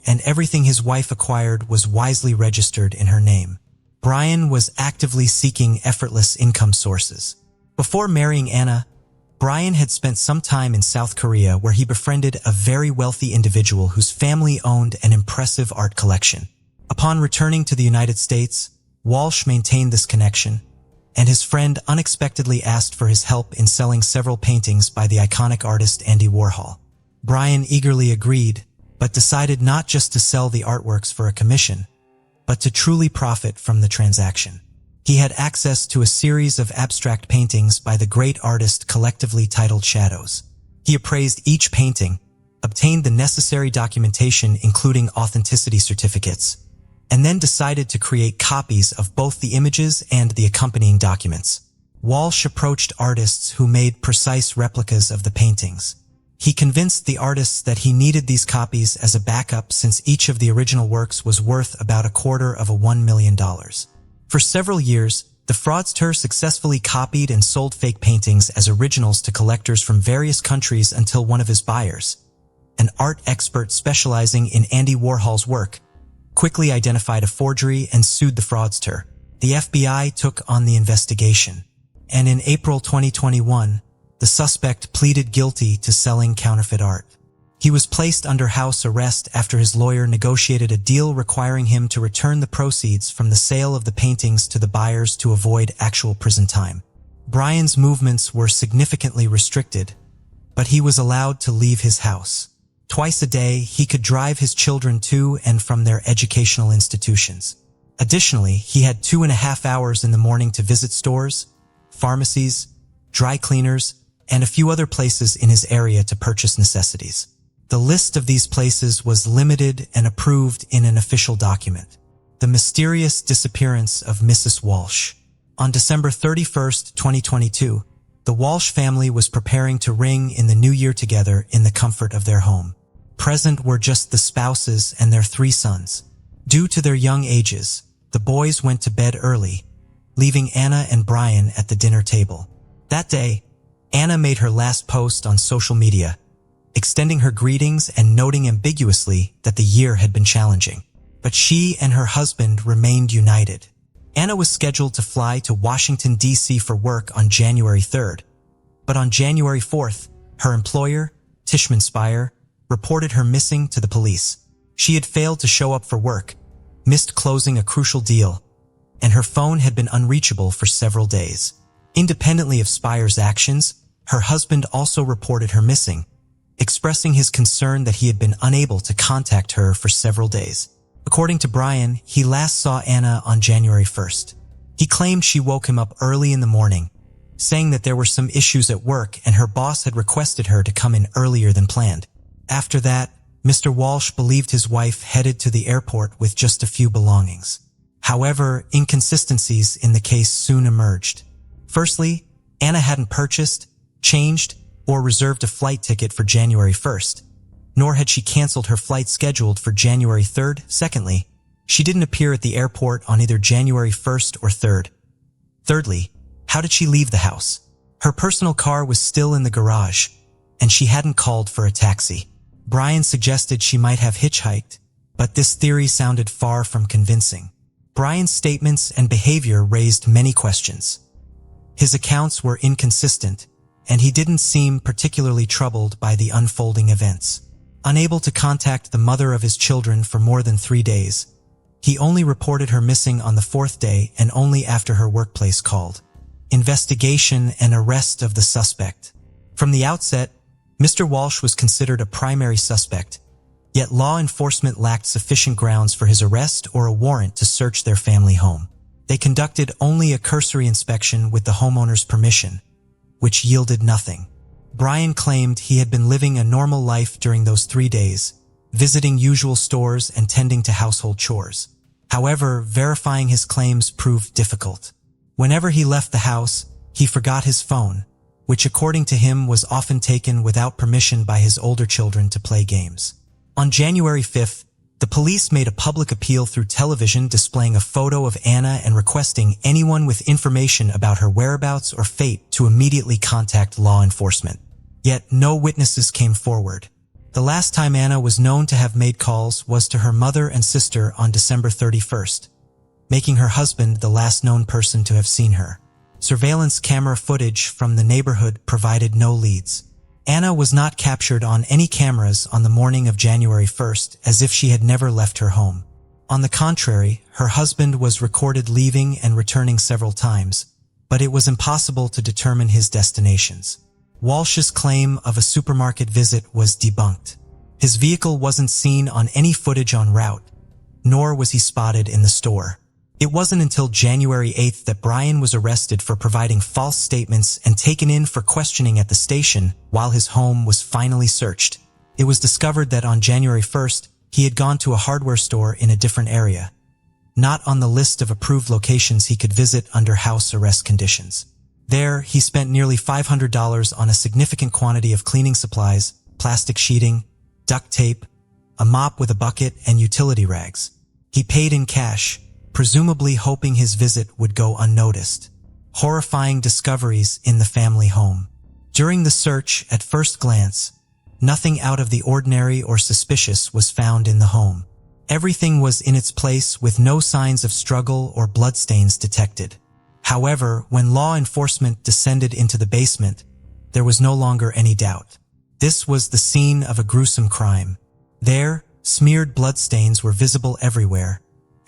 and everything his wife acquired was wisely registered in her name. Brian was actively seeking effortless income sources. Before marrying Anna, Brian had spent some time in South Korea where he befriended a very wealthy individual whose family owned an impressive art collection. Upon returning to the United States, Walsh maintained this connection, and his friend unexpectedly asked for his help in selling several paintings by the iconic artist Andy Warhol. Brian eagerly agreed, but decided not just to sell the artworks for a commission, but to truly profit from the transaction. He had access to a series of abstract paintings by the great artist collectively titled Shadows. He appraised each painting, obtained the necessary documentation including authenticity certificates, and then decided to create copies of both the images and the accompanying documents. Walsh approached artists who made precise replicas of the paintings. He convinced the artists that he needed these copies as a backup since each of the original works was worth about $250,000. $1 million. For several years, the fraudster successfully copied and sold fake paintings as originals to collectors from various countries until one of his buyers, an art expert specializing in Andy Warhol's work, quickly identified a forgery and sued the fraudster. The FBI took on the investigation, and in April 2021, the suspect pleaded guilty to selling counterfeit art. He was placed under house arrest after his lawyer negotiated a deal requiring him to return the proceeds from the sale of the paintings to the buyers to avoid actual prison time. Brian's movements were significantly restricted, but he was allowed to leave his house. Twice a day, he could drive his children to and from their educational institutions. Additionally, he had 2.5 hours in the morning to visit stores, pharmacies, dry cleaners, and a few other places in his area to purchase necessities. The list of these places was limited and approved in an official document. The mysterious disappearance of Mrs. Walsh. On December 31st, 2022, the Walsh family was preparing to ring in the new year together in the comfort of their home. Present were just the spouses and their 3 sons. Due to their young ages, the boys went to bed early, leaving Anna and Brian at the dinner table. That day, Anna made her last post on social media, extending her greetings and noting ambiguously that the year had been challenging. But she and her husband remained united. Anna was scheduled to fly to Washington, D.C. for work on January 3rd, but on January 4th, her employer, Tishman Speyer, reported her missing to the police. She had failed to show up for work, missed closing a crucial deal, and her phone had been unreachable for several days. Independently of Speyer's actions, her husband also reported her missing, expressing his concern that he had been unable to contact her for several days. According to Brian, he last saw Anna on January 1st. He claimed she woke him up early in the morning, saying that there were some issues at work and her boss had requested her to come in earlier than planned. After that, Mr. Walsh believed his wife headed to the airport with just a few belongings. However, inconsistencies in the case soon emerged. Firstly, Anna hadn't purchased, changed, or reserved a flight ticket for January 1st, nor had she canceled her flight scheduled for January 3rd. Secondly, she didn't appear at the airport on either January 1st or 3rd. Thirdly, how did she leave the house? Her personal car was still in the garage, and she hadn't called for a taxi. Brian suggested she might have hitchhiked, but this theory sounded far from convincing. Brian's statements and behavior raised many questions. His accounts were inconsistent, and he didn't seem particularly troubled by the unfolding events. Unable to contact the mother of his children for more than 3 days, he only reported her missing on the 4th day and only after her workplace called. Investigation and arrest of the suspect. From the outset, Mr. Walsh was considered a primary suspect, yet law enforcement lacked sufficient grounds for his arrest or a warrant to search their family home. They conducted only a cursory inspection with the homeowner's permission, which yielded nothing. Brian claimed he had been living a normal life during those 3 days, visiting usual stores and tending to household chores. However, verifying his claims proved difficult. Whenever he left the house, he forgot his phone, which according to him was often taken without permission by his older children to play games. On January 5th, the police made a public appeal through television displaying a photo of Anna and requesting anyone with information about her whereabouts or fate to immediately contact law enforcement. Yet no witnesses came forward. The last time Anna was known to have made calls was to her mother and sister on December 31st, making her husband the last known person to have seen her. Surveillance camera footage from the neighborhood provided no leads. Anna was not captured on any cameras on the morning of January 1st, as if she had never left her home. On the contrary, her husband was recorded leaving and returning several times, but it was impossible to determine his destinations. Walsh's claim of a supermarket visit was debunked. His vehicle wasn't seen on any footage en route, nor was he spotted in the store. It wasn't until January 8th that Brian was arrested for providing false statements and taken in for questioning at the station while his home was finally searched. It was discovered that on January 1st, he had gone to a hardware store in a different area, not on the list of approved locations he could visit under house arrest conditions. There, he spent nearly $500 on a significant quantity of cleaning supplies, plastic sheeting, duct tape, a mop with a bucket, and utility rags. He paid in cash, presumably hoping his visit would go unnoticed. Horrifying discoveries in the family home. During the search, at first glance, nothing out of the ordinary or suspicious was found in the home. Everything was in its place with no signs of struggle or bloodstains detected. However, when law enforcement descended into the basement, there was no longer any doubt. This was the scene of a gruesome crime. There, smeared bloodstains were visible everywhere,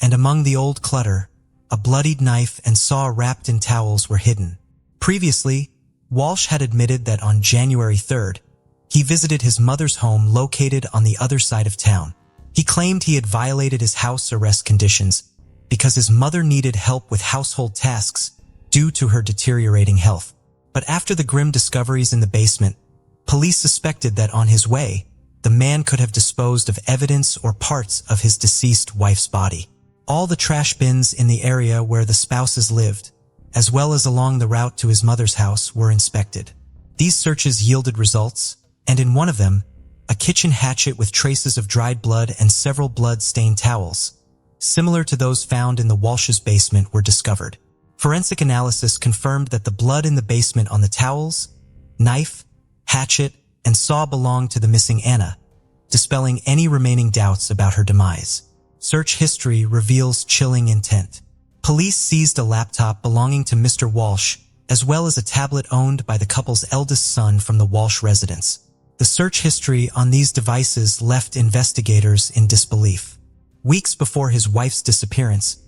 and among the old clutter, a bloodied knife and saw wrapped in towels were hidden. Previously, Walsh had admitted that on January 3rd, he visited his mother's home located on the other side of town. He claimed he had violated his house arrest conditions, because his mother needed help with household tasks due to her deteriorating health. But after the grim discoveries in the basement, police suspected that on his way, the man could have disposed of evidence or parts of his deceased wife's body. All the trash bins in the area where the spouses lived, as well as along the route to his mother's house, were inspected. These searches yielded results, and in one of them, a kitchen hatchet with traces of dried blood and several blood-stained towels, similar to those found in the Walsh's basement, were discovered. Forensic analysis confirmed that the blood in the basement on the towels, knife, hatchet, and saw belonged to the missing Anna, dispelling any remaining doubts about her demise. Search history reveals chilling intent. Police seized a laptop belonging to Mr. Walsh, as well as a tablet owned by the couple's eldest son from the Walsh residence. The search history on these devices left investigators in disbelief. Weeks before his wife's disappearance,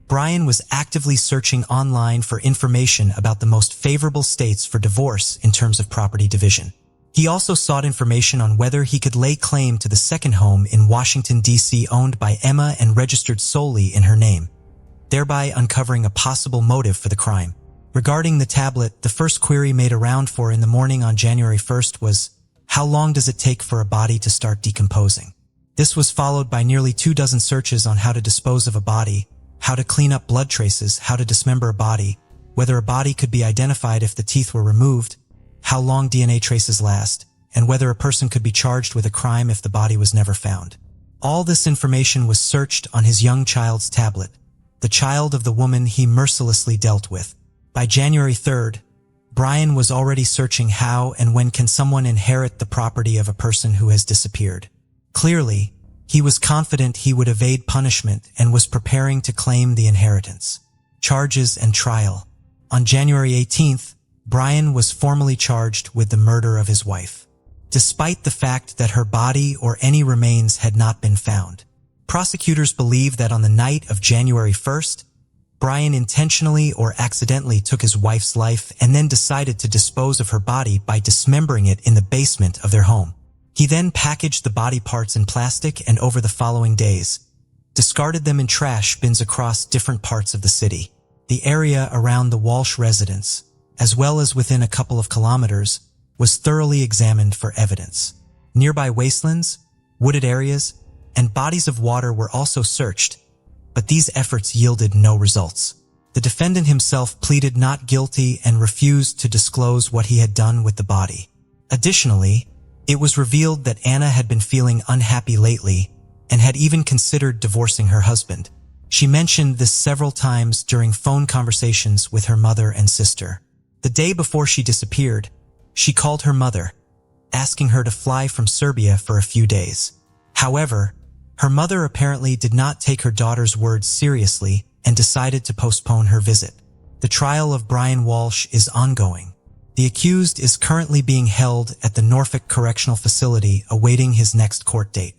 Brian was actively searching online for information about the most favorable states for divorce in terms of property division. He also sought information on whether he could lay claim to the second home in Washington, D.C. owned by Emma and registered solely in her name, thereby uncovering a possible motive for the crime. Regarding the tablet, the first query made around for in the morning on January 1st was, how long does it take for a body to start decomposing? This was followed by nearly 24 searches on how to dispose of a body, how to clean up blood traces, how to dismember a body, whether a body could be identified if the teeth were removed, how long DNA traces last, and whether a person could be charged with a crime if the body was never found. All this information was searched on his young child's tablet, the child of the woman he mercilessly dealt with. By January 3rd, Brian was already searching how and when can someone inherit the property of a person who has disappeared. Clearly, he was confident he would evade punishment and was preparing to claim the inheritance. Charges and trial. On January 18th, Brian was formally charged with the murder of his wife, despite the fact that her body or any remains had not been found. Prosecutors believe that on the night of January 1st, Brian intentionally or accidentally took his wife's life and then decided to dispose of her body by dismembering it in the basement of their home. He then packaged the body parts in plastic and over the following days, discarded them in trash bins across different parts of the city. The area around the Walsh residence, as well as within a couple of kilometers, was thoroughly examined for evidence. Nearby wastelands, wooded areas, and bodies of water were also searched, but these efforts yielded no results. The defendant himself pleaded not guilty and refused to disclose what he had done with the body. Additionally, it was revealed that Anna had been feeling unhappy lately and had even considered divorcing her husband. She mentioned this several times during phone conversations with her mother and sister. The day before she disappeared, she called her mother, asking her to fly from Serbia for a few days. However, her mother apparently did not take her daughter's words seriously and decided to postpone her visit. The trial of Brian Walsh is ongoing. The accused is currently being held at the Norfolk Correctional Facility awaiting his next court date.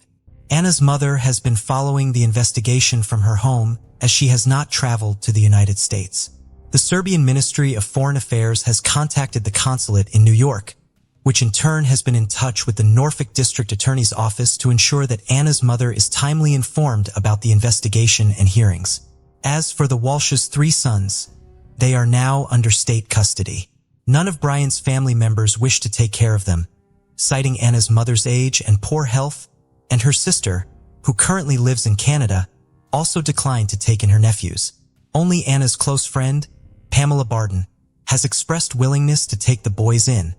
Anna's mother has been following the investigation from her home as she has not traveled to the United States. The Serbian Ministry of Foreign Affairs has contacted the consulate in New York, which in turn has been in touch with the Norfolk District Attorney's Office to ensure that Anna's mother is timely informed about the investigation and hearings. As for the Walsh's 3 sons, they are now under state custody. None of Brian's family members wish to take care of them, citing Anna's mother's age and poor health, and her sister, who currently lives in Canada, also declined to take in her nephews. Only Anna's close friend, Pamela Barden, has expressed willingness to take the boys in,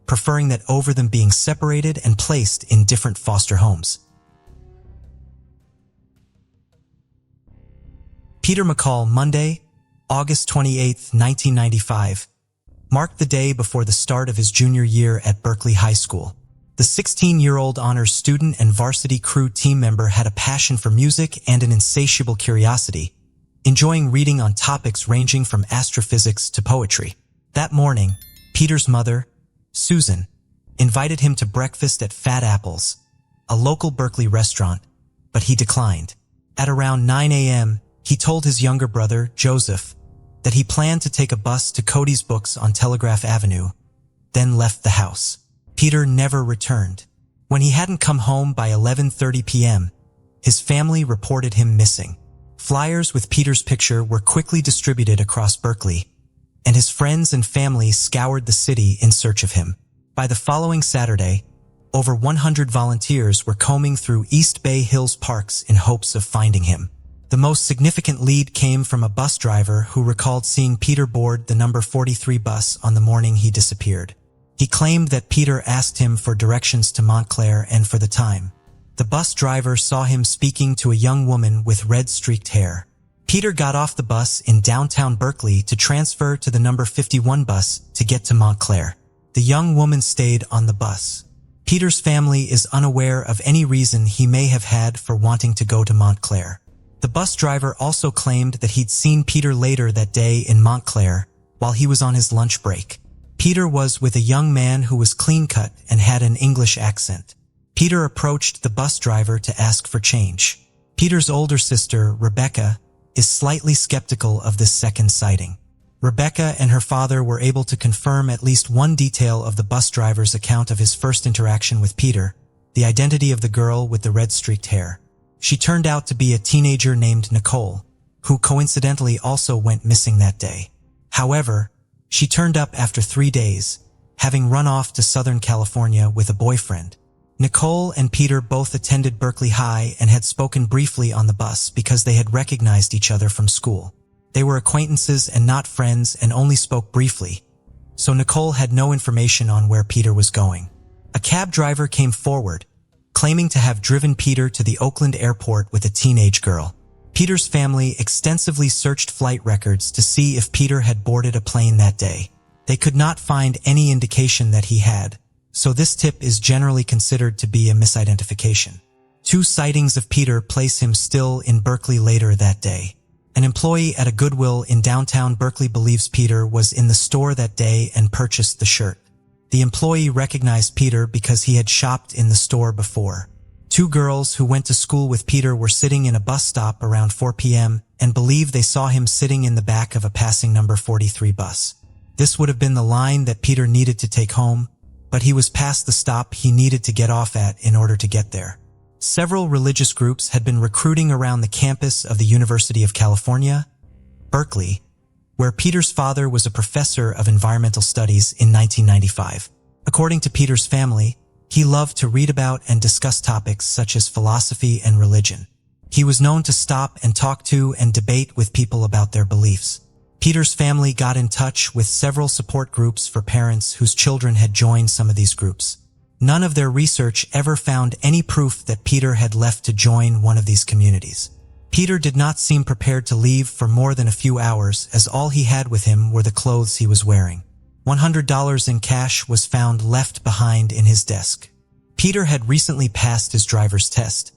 preferring that over them being separated and placed in different foster homes. Peter McCall, Monday, August 28, 1995, marked the day before the start of his junior year at Berkeley High School. The 16-year-old honors student and varsity crew team member had a passion for music and an insatiable curiosity, enjoying reading on topics ranging from astrophysics to poetry. That morning, Peter's mother, Susan, invited him to breakfast at Fat Apple's, a local Berkeley restaurant, but he declined. At around 9 a.m., he told his younger brother, Joseph, that he planned to take a bus to Cody's Books on Telegraph Avenue, then left the house. Peter never returned. When he hadn't come home by 11:30 p.m., his family reported him missing. Flyers with Peter's picture were quickly distributed across Berkeley, and his friends and family scoured the city in search of him. By the following Saturday, over 100 volunteers were combing through East Bay Hills parks in hopes of finding him. The most significant lead came from a bus driver who recalled seeing Peter board the number 43 bus on the morning he disappeared. He claimed that Peter asked him for directions to Montclair and for the time. The bus driver saw him speaking to a young woman with red-streaked hair. Peter got off the bus in downtown Berkeley to transfer to the number 51 bus to get to Montclair. The young woman stayed on the bus. Peter's family is unaware of any reason he may have had for wanting to go to Montclair. The bus driver also claimed that he'd seen Peter later that day in Montclair while he was on his lunch break. Peter was with a young man who was clean-cut and had an English accent. Peter approached the bus driver to ask for change. Peter's older sister, Rebecca, is slightly skeptical of this second sighting. Rebecca and her father were able to confirm at least one detail of the bus driver's account of his first interaction with Peter, the identity of the girl with the red-streaked hair. She turned out to be a teenager named Nicole, who coincidentally also went missing that day. However, she turned up after 3 days, having run off to Southern California with a boyfriend. Nicole and Peter both attended Berkeley High and had spoken briefly on the bus because they had recognized each other from school. They were acquaintances and not friends and only spoke briefly, so Nicole had no information on where Peter was going. A cab driver came forward, claiming to have driven Peter to the Oakland airport with a teenage girl. Peter's family extensively searched flight records to see if Peter had boarded a plane that day. They could not find any indication that he had, so this tip is generally considered to be a misidentification. 2 sightings of Peter place him still in Berkeley later that day. An employee at a Goodwill in downtown Berkeley believes Peter was in the store that day and purchased the shirt. The employee recognized Peter because he had shopped in the store before. 2 girls who went to school with Peter were sitting in a bus stop around 4 p.m. and believe they saw him sitting in the back of a passing number 43 bus. This would have been the line that Peter needed to take home, but he was past the stop he needed to get off at in order to get there. Several religious groups had been recruiting around the campus of the University of California, Berkeley, where Peter's father was a professor of environmental studies in 1995. According to Peter's family, he loved to read about and discuss topics such as philosophy and religion. He was known to stop and talk to and debate with people about their beliefs. Peter's family got in touch with several support groups for parents whose children had joined some of these groups. None of their research ever found any proof that Peter had left to join one of these communities. Peter did not seem prepared to leave for more than a few hours, as all he had with him were the clothes he was wearing. $100 in cash was found left behind in his desk. Peter had recently passed his driver's test,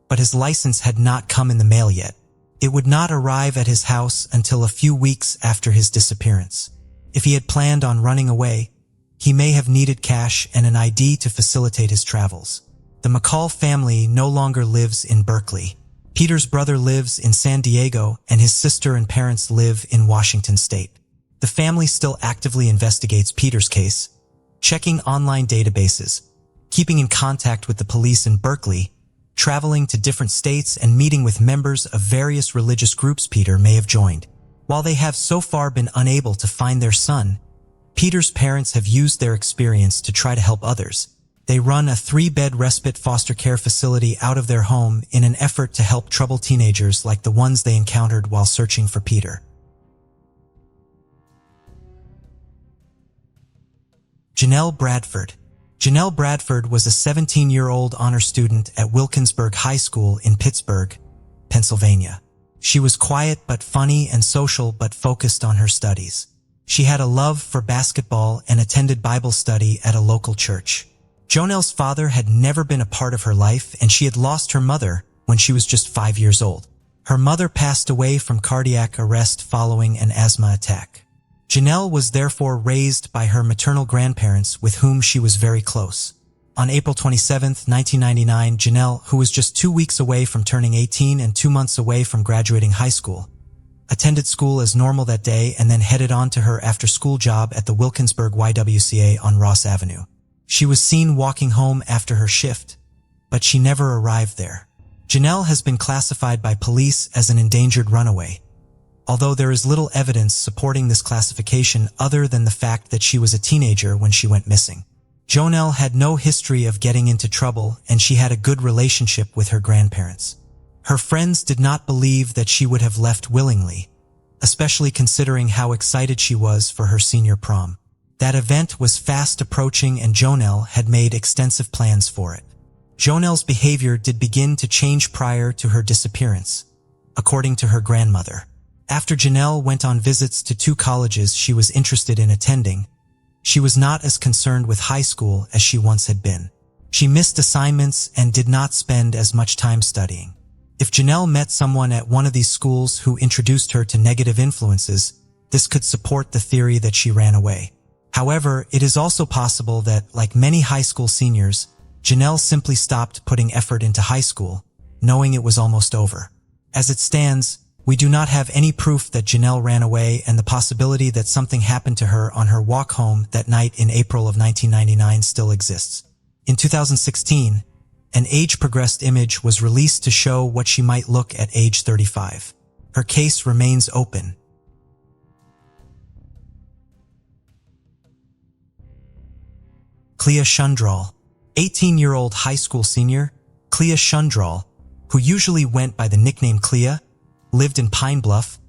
but his license had not come in the mail yet. It would not arrive at his house until a few weeks after his disappearance. If he had planned on running away, he may have needed cash and an ID to facilitate his travels. The McCall family no longer lives in Berkeley. Peter's brother lives in San Diego and his sister and parents live in Washington State. The family still actively investigates Peter's case, checking online databases, keeping in contact with the police in Berkeley, traveling to different states and meeting with members of various religious groups Peter may have joined. While they have so far been unable to find their son, Peter's parents have used their experience to try to help others. They run a 3-bed respite foster care facility out of their home in an effort to help troubled teenagers like the ones they encountered while searching for Peter. Janelle Bradford. Janelle Bradford was a 17-year-old honor student at Wilkinsburg High School in Pittsburgh, Pennsylvania. She was quiet but funny and social but focused on her studies. She had a love for basketball and attended Bible study at a local church. Jonelle's father had never been a part of her life, and she had lost her mother when she was just 5 years old. Her mother passed away from cardiac arrest following an asthma attack. Janelle was therefore raised by her maternal grandparents with whom she was very close. On April 27, 1999, Janelle, who was just 2 weeks away from turning 18 and 2 months away from graduating high school, attended school as normal that day and then headed on to her after-school job at the Wilkinsburg YWCA on Ross Avenue. She was seen walking home after her shift, but she never arrived there. Janelle has been classified by police as an endangered runaway, although there is little evidence supporting this classification other than the fact that she was a teenager when she went missing. Janelle had no history of getting into trouble, and she had a good relationship with her grandparents. Her friends did not believe that she would have left willingly, especially considering how excited she was for her senior prom. That event was fast approaching, and Janelle had made extensive plans for it. Janelle's behavior did begin to change prior to her disappearance, according to her grandmother. After Janelle went on visits to 2 colleges she was interested in attending, she was not as concerned with high school as she once had been. She missed assignments and did not spend as much time studying. If Janelle met someone at one of these schools who introduced her to negative influences, this could support the theory that she ran away. However, it is also possible that, like many high school seniors, Janelle simply stopped putting effort into high school, knowing it was almost over. As it stands, we do not have any proof that Janelle ran away, and the possibility that something happened to her on her walk home that night in April of 1999 still exists. In 2016, an age-progressed image was released to show what she might look at age 35. Her case remains open. Clea Shundral. 18-year-old high school senior, Clea Shundral, who usually went by the nickname Clea, lived in Pine Bluff,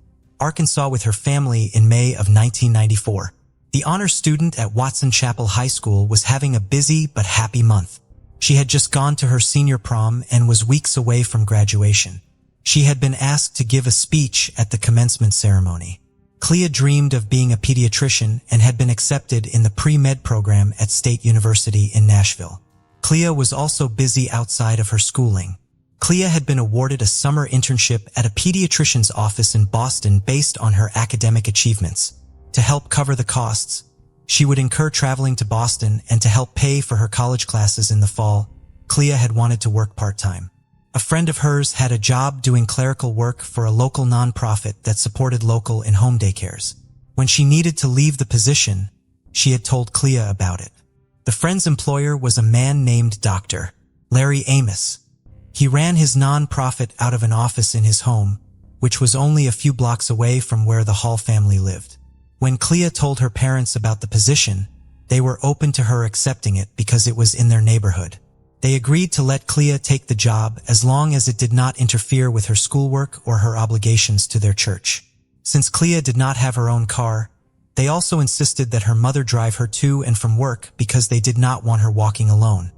Arkansas with her family in May of 1994. The honor student at Watson Chapel High School was having a busy but happy month. She had just gone to her senior prom and was weeks away from graduation. She had been asked to give a speech at the commencement ceremony. Clea dreamed of being a pediatrician and had been accepted in the pre-med program at State University in Nashville. Clea was also busy outside of her schooling. Clea had been awarded a summer internship at a pediatrician's office in Boston based on her academic achievements. To help cover the costs, she would incur traveling to Boston, and to help pay for her college classes in the fall, Clea had wanted to work part-time. A friend of hers had a job doing clerical work for a local nonprofit that supported local in-home daycares. When she needed to leave the position, she had told Clea about it. The friend's employer was a man named Dr. Larry Amos. He ran his nonprofit out of an office in his home, which was only a few blocks away from where the Hall family lived. When Clea told her parents about the position, they were open to her accepting it because it was in their neighborhood. They agreed to let Clea take the job as long as it did not interfere with her schoolwork or her obligations to their church. Since Clea did not have her own car, they also insisted that her mother drive her to and from work because they did not want her walking alone,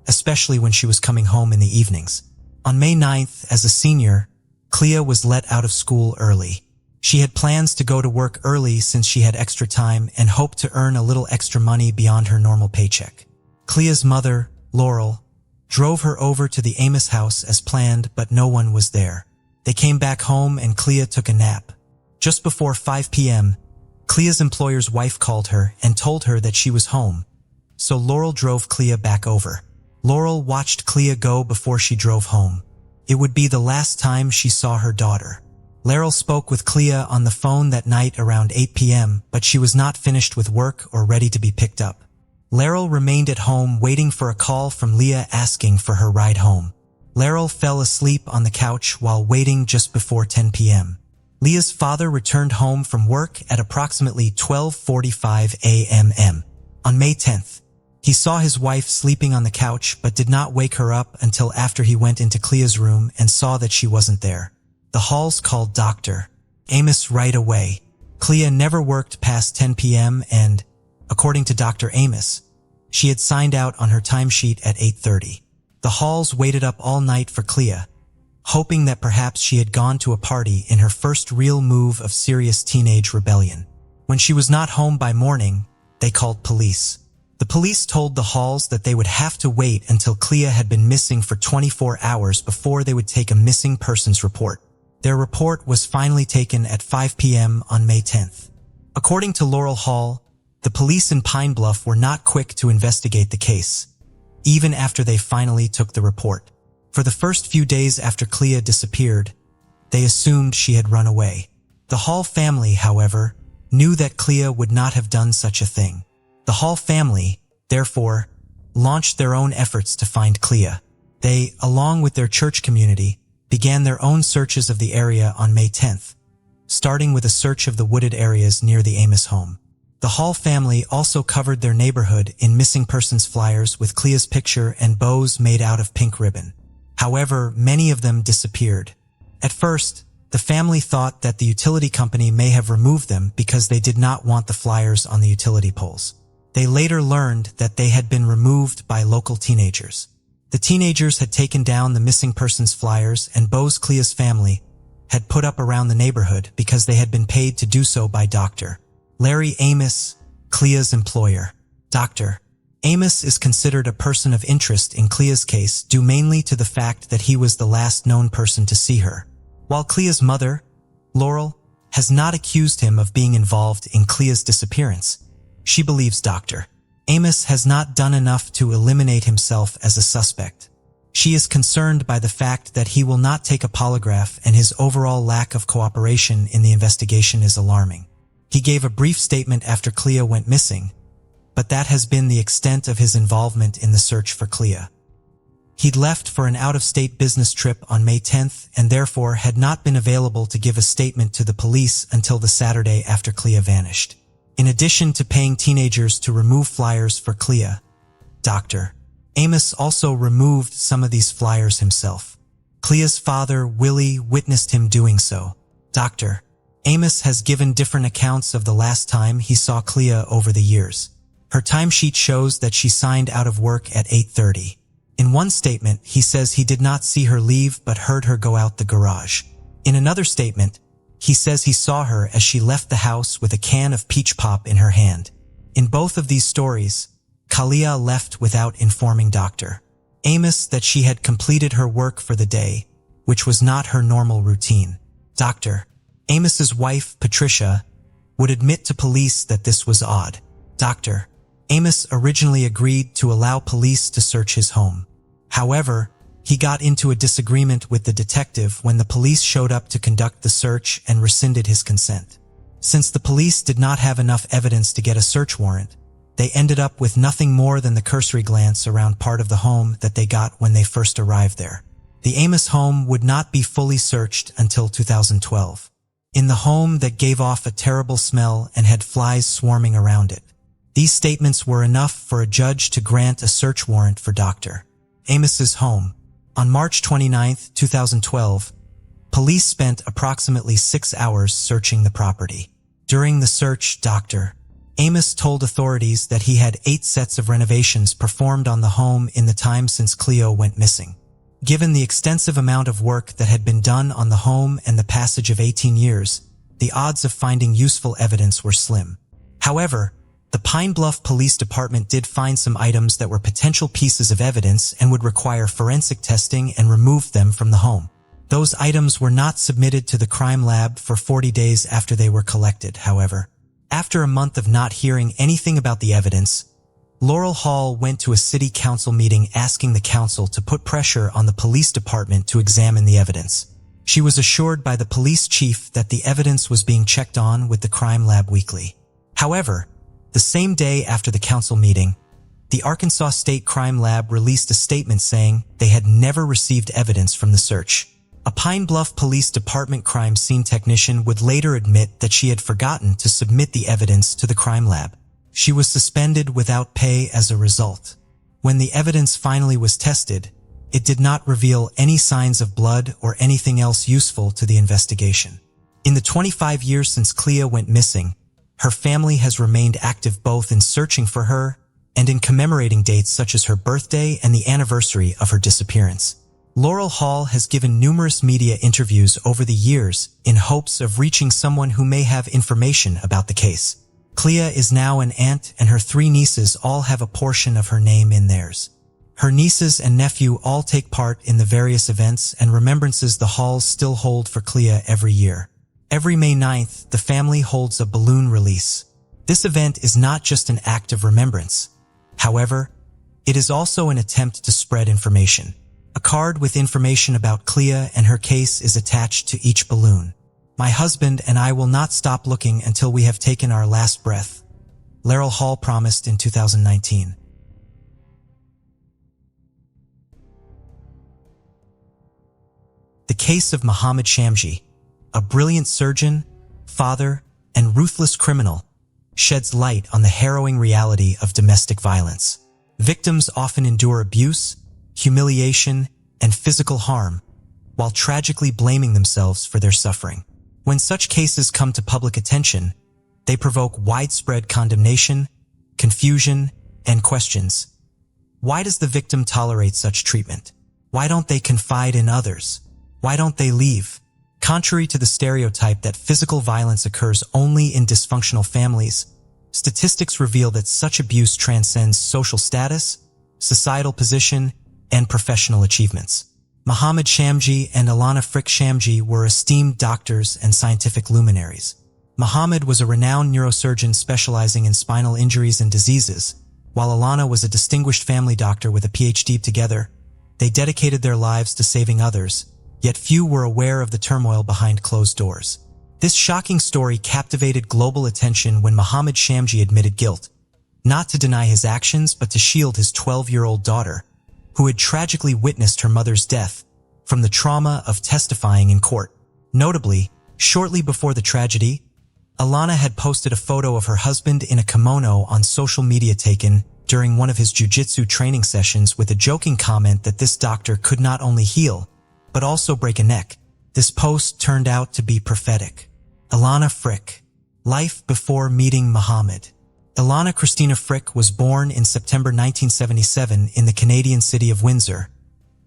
especially when she was coming home in the evenings. On May 9th, as a senior, Clea was let out of school early. She had plans to go to work early since she had extra time and hoped to earn a little extra money beyond her normal paycheck. Clea's mother, Laurel, drove her over to the Amos house as planned, but no one was there. They came back home and Clea took a nap. Just before 5 p.m., Clea's employer's wife called her and told her that she was home, so Laurel drove Clea back over. Laurel watched Clea go before she drove home. It would be the last time she saw her daughter. Laurel spoke with Clea on the phone that night around 8 p.m., but she was not finished with work or ready to be picked up. Laurel remained at home waiting for a call from Leah asking for her ride home. Laurel fell asleep on the couch while waiting just before 10 p.m. Leah's father returned home from work at approximately 12:45 a.m. On May 10th. He saw his wife sleeping on the couch but did not wake her up until after he went into Clea's room and saw that she wasn't there. The Halls called Dr. Amos right away. Clea never worked past 10 p.m. and, according to Dr. Amos, she had signed out on her timesheet at 8:30. The Halls waited up all night for Clea, hoping that perhaps she had gone to a party in her first real move of serious teenage rebellion. When she was not home by morning, they called police. The police told the Halls that they would have to wait until Clea had been missing for 24 hours before they would take a missing persons report. Their report was finally taken at 5 p.m. on May 10th. According to Laurel Hall, the police in Pine Bluff were not quick to investigate the case, even after they finally took the report. For the first few days after Clea disappeared, they assumed she had run away. The Hall family, however, knew that Clea would not have done such a thing. The Hall family, therefore, launched their own efforts to find Clea. They, along with their church community, began their own searches of the area on May 10th, starting with a search of the wooded areas near the Amos home. The Hall family also covered their neighborhood in missing persons flyers with Clea's picture and bows made out of pink ribbon. However, many of them disappeared. At first, the family thought that the utility company may have removed them because they did not want the flyers on the utility poles. They later learned that they had been removed by local teenagers. The teenagers had taken down the missing persons flyers and bows Clea's family had put up around the neighborhood because they had been paid to do so by Dr. Larry Amos, Clea's employer. Dr. Amos is considered a person of interest in Clea's case due mainly to the fact that he was the last known person to see her. While Clea's mother, Laurel, has not accused him of being involved in Clea's disappearance, she believes Dr. Amos has not done enough to eliminate himself as a suspect. She is concerned by the fact that he will not take a polygraph, and his overall lack of cooperation in the investigation is alarming. He gave a brief statement after Clea went missing, but that has been the extent of his involvement in the search for Clea. He'd left for an out-of-state business trip on May 10th and therefore had not been available to give a statement to the police until the Saturday after Clea vanished. In addition to paying teenagers to remove flyers for Clea, Dr. Amos also removed some of these flyers himself. Clea's father, Willie, witnessed him doing so. Dr. Amos has given different accounts of the last time he saw Clea over the years. Her timesheet shows that she signed out of work at 8:30. In one statement, he says he did not see her leave but heard her go out the garage. In another statement, he says he saw her as she left the house with a can of peach pop in her hand. In both of these stories, Clea left without informing Dr. Amos that she had completed her work for the day, which was not her normal routine. Dr. Amos's wife, Patricia, would admit to police that this was odd. Dr. Amos originally agreed to allow police to search his home. However, he got into a disagreement with the detective when the police showed up to conduct the search and rescinded his consent. Since the police did not have enough evidence to get a search warrant, they ended up with nothing more than the cursory glance around part of the home that they got when they first arrived there. The Amos home would not be fully searched until 2012. In the home that gave off a terrible smell and had flies swarming around it. These statements were enough for a judge to grant a search warrant for Dr. Amos's home. On March 29, 2012, police spent approximately 6 hours searching the property. During the search, Dr. Amos told authorities that he had 8 sets of renovations performed on the home in the time since Clea went missing. Given the extensive amount of work that had been done on the home and the passage of 18 years, the odds of finding useful evidence were slim. However, the Pine Bluff Police Department did find some items that were potential pieces of evidence and would require forensic testing and removed them from the home. Those items were not submitted to the crime lab for 40 days after they were collected, however. After a month of not hearing anything about the evidence, Laurel Hall went to a city council meeting asking the council to put pressure on the police department to examine the evidence. She was assured by the police chief that the evidence was being checked on with the crime lab weekly. However, the same day after the council meeting, the Arkansas State Crime Lab released a statement saying they had never received evidence from the search. A Pine Bluff Police Department crime scene technician would later admit that she had forgotten to submit the evidence to the crime lab. She was suspended without pay as a result. When the evidence finally was tested, it did not reveal any signs of blood or anything else useful to the investigation. In the 25 years since Clea went missing, her family has remained active both in searching for her and in commemorating dates such as her birthday and the anniversary of her disappearance. Laurel Hall has given numerous media interviews over the years in hopes of reaching someone who may have information about the case. Clea is now an aunt and her 3 nieces all have a portion of her name in theirs. Her nieces and nephew all take part in the various events and remembrances the Halls still hold for Clea every year. Every May 9th, the family holds a balloon release. This event is not just an act of remembrance. However, it is also an attempt to spread information. A card with information about Clea and her case is attached to each balloon. My husband and I will not stop looking until we have taken our last breath, Laurel Hall promised in 2019. The case of Mohammed Shamji, a brilliant surgeon, father, and ruthless criminal, sheds light on the harrowing reality of domestic violence. Victims often endure abuse, humiliation, and physical harm, while tragically blaming themselves for their suffering. When such cases come to public attention, they provoke widespread condemnation, confusion, and questions. Why does the victim tolerate such treatment? Why don't they confide in others? Why don't they leave? Contrary to the stereotype that physical violence occurs only in dysfunctional families, statistics reveal that such abuse transcends social status, societal position, and professional achievements. Mohammed Shamji and Alana Frick Shamji were esteemed doctors and scientific luminaries. Mohammed was a renowned neurosurgeon specializing in spinal injuries and diseases, while Alana was a distinguished family doctor with a PhD. Together, they dedicated their lives to saving others, yet few were aware of the turmoil behind closed doors. This shocking story captivated global attention when Mohammed Shamji admitted guilt, not to deny his actions but to shield his 12-year-old daughter, who had tragically witnessed her mother's death, from the trauma of testifying in court. Notably, shortly before the tragedy, Alana had posted a photo of her husband in a kimono on social media taken during one of his jiu-jitsu training sessions with a joking comment that this doctor could not only heal, but also break a neck. This post turned out to be prophetic. Alana Frick, life before meeting Mohammed. Alana Christina Frick was born in September 1977 in the Canadian city of Windsor,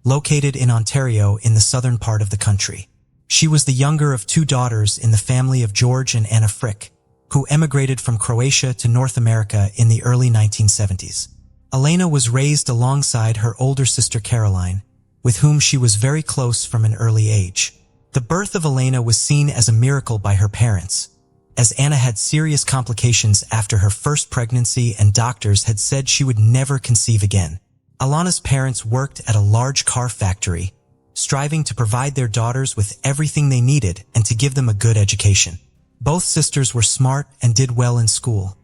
located in Ontario in the southern part of the country. She was the younger of two daughters in the family of George and Anna Frick, who emigrated from Croatia to North America in the early 1970s. Elena was raised alongside her older sister Caroline, with whom she was very close from an early age. The birth of Elena was seen as a miracle by her parents, as Anna had serious complications after her first pregnancy and doctors had said she would never conceive again. Alana's parents worked at a large car factory, striving to provide their daughters with everything they needed and to give them a good education. Both sisters were smart and did well in school,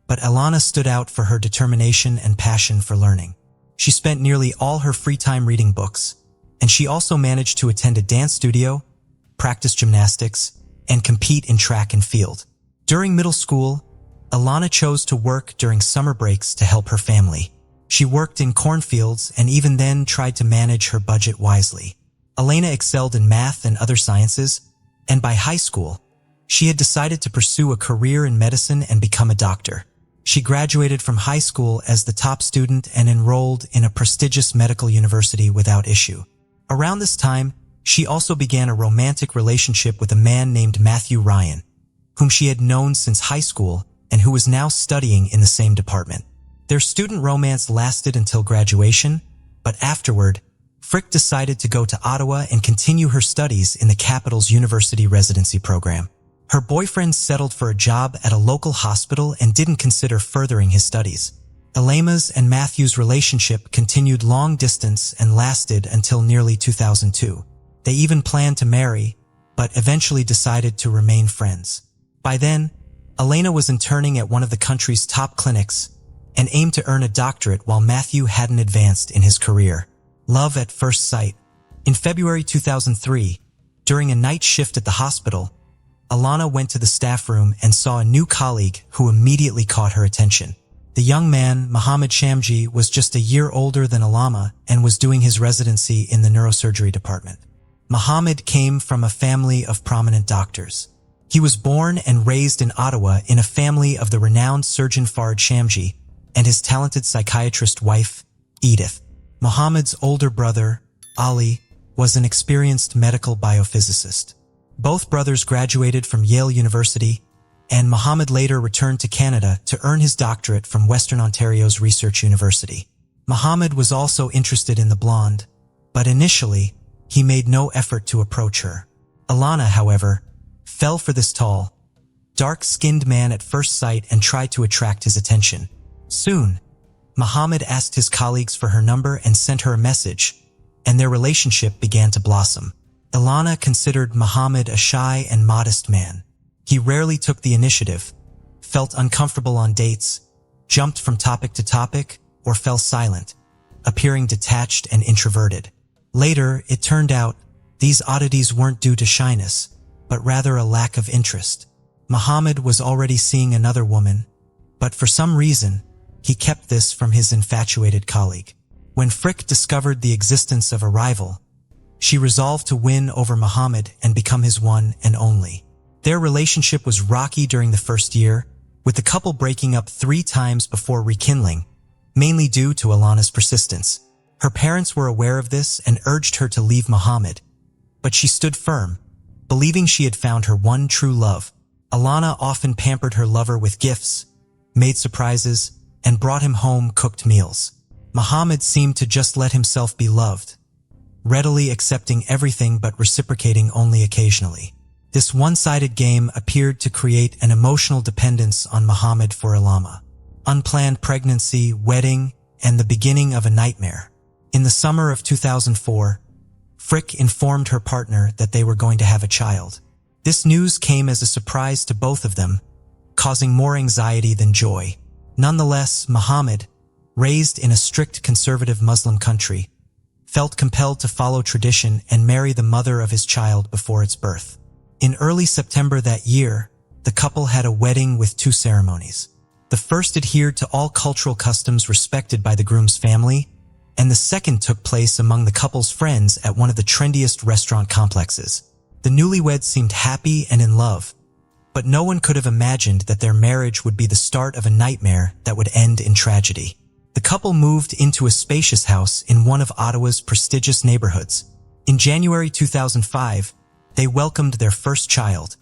but Alana stood out for her determination and passion for learning. She spent nearly all her free time reading books, and she also managed to attend a dance studio, practice gymnastics, and compete in track and field. During middle school, Alana chose to work during summer breaks to help her family. She worked in cornfields and even then tried to manage her budget wisely. Elena excelled in math and other sciences, and by high school, she had decided to pursue a career in medicine and become a doctor. She graduated from high school as the top student and enrolled in a prestigious medical university without issue. Around this time, she also began a romantic relationship with a man named Matthew Ryan, whom she had known since high school and who was now studying in the same department. Their student romance lasted until graduation, but afterward, Frick decided to go to Ottawa and continue her studies in the capital's university residency program. Her boyfriend settled for a job at a local hospital and didn't consider furthering his studies. Elena's and Matthew's relationship continued long distance and lasted until nearly 2002. They even planned to marry, but eventually decided to remain friends. By then, Elena was interning at one of the country's top clinics and aimed to earn a doctorate while Matthew hadn't advanced in his career. Love at first sight. In February 2003, during a night shift at the hospital, Alana went to the staff room and saw a new colleague who immediately caught her attention. The young man, Mohammed Shamji, was just a year older than Alana and was doing his residency in the neurosurgery department. Mohammed came from a family of prominent doctors. He was born and raised in Ottawa in a family of the renowned surgeon Farid Shamji and his talented psychiatrist wife, Edith. Mohammed's older brother, Ali, was an experienced medical biophysicist. Both brothers graduated from Yale University, and Mohammed later returned to Canada to earn his doctorate from Western Ontario's Research University. Mohammed was also interested in the blonde, but initially, he made no effort to approach her. Alana, however, fell for this tall, dark-skinned man at first sight and tried to attract his attention. Soon, Mohammed asked his colleagues for her number and sent her a message, and their relationship began to blossom. Alana considered Mohammed a shy and modest man. He rarely took the initiative, felt uncomfortable on dates, jumped from topic to topic, or fell silent, appearing detached and introverted. Later, it turned out These oddities weren't due to shyness, but rather a lack of interest. Muhammad was already seeing another woman, but for some reason, he kept this from his infatuated colleague. When Frick discovered the existence of a rival, she resolved to win over Muhammad and become his one and only. Their relationship was rocky during the first year, with the couple breaking up 3 times before rekindling, mainly due to Alana's persistence. Her parents were aware of this and urged her to leave Muhammad, but she stood firm, believing she had found her one true love. Alana often pampered her lover with gifts, made surprises, and brought him home cooked meals. Muhammad seemed to just let himself be loved, readily accepting everything but reciprocating only occasionally. This one-sided game appeared to create an emotional dependence on Muhammad for Alana. Unplanned pregnancy, wedding, and the beginning of a nightmare. In the summer of 2004, Frick informed her partner that they were going to have a child. This news came as a surprise to both of them, causing more anxiety than joy. Nonetheless, Muhammad, raised in a strict conservative Muslim country, felt compelled to follow tradition and marry the mother of his child before its birth. In early September that year, the couple had a wedding with 2 ceremonies. The first adhered to all cultural customs respected by the groom's family, and the second took place among the couple's friends at one of the trendiest restaurant complexes. The newlyweds seemed happy and in love, but no one could have imagined that their marriage would be the start of a nightmare that would end in tragedy. The couple moved into a spacious house in one of Ottawa's prestigious neighborhoods. In January 2005, they welcomed their first child,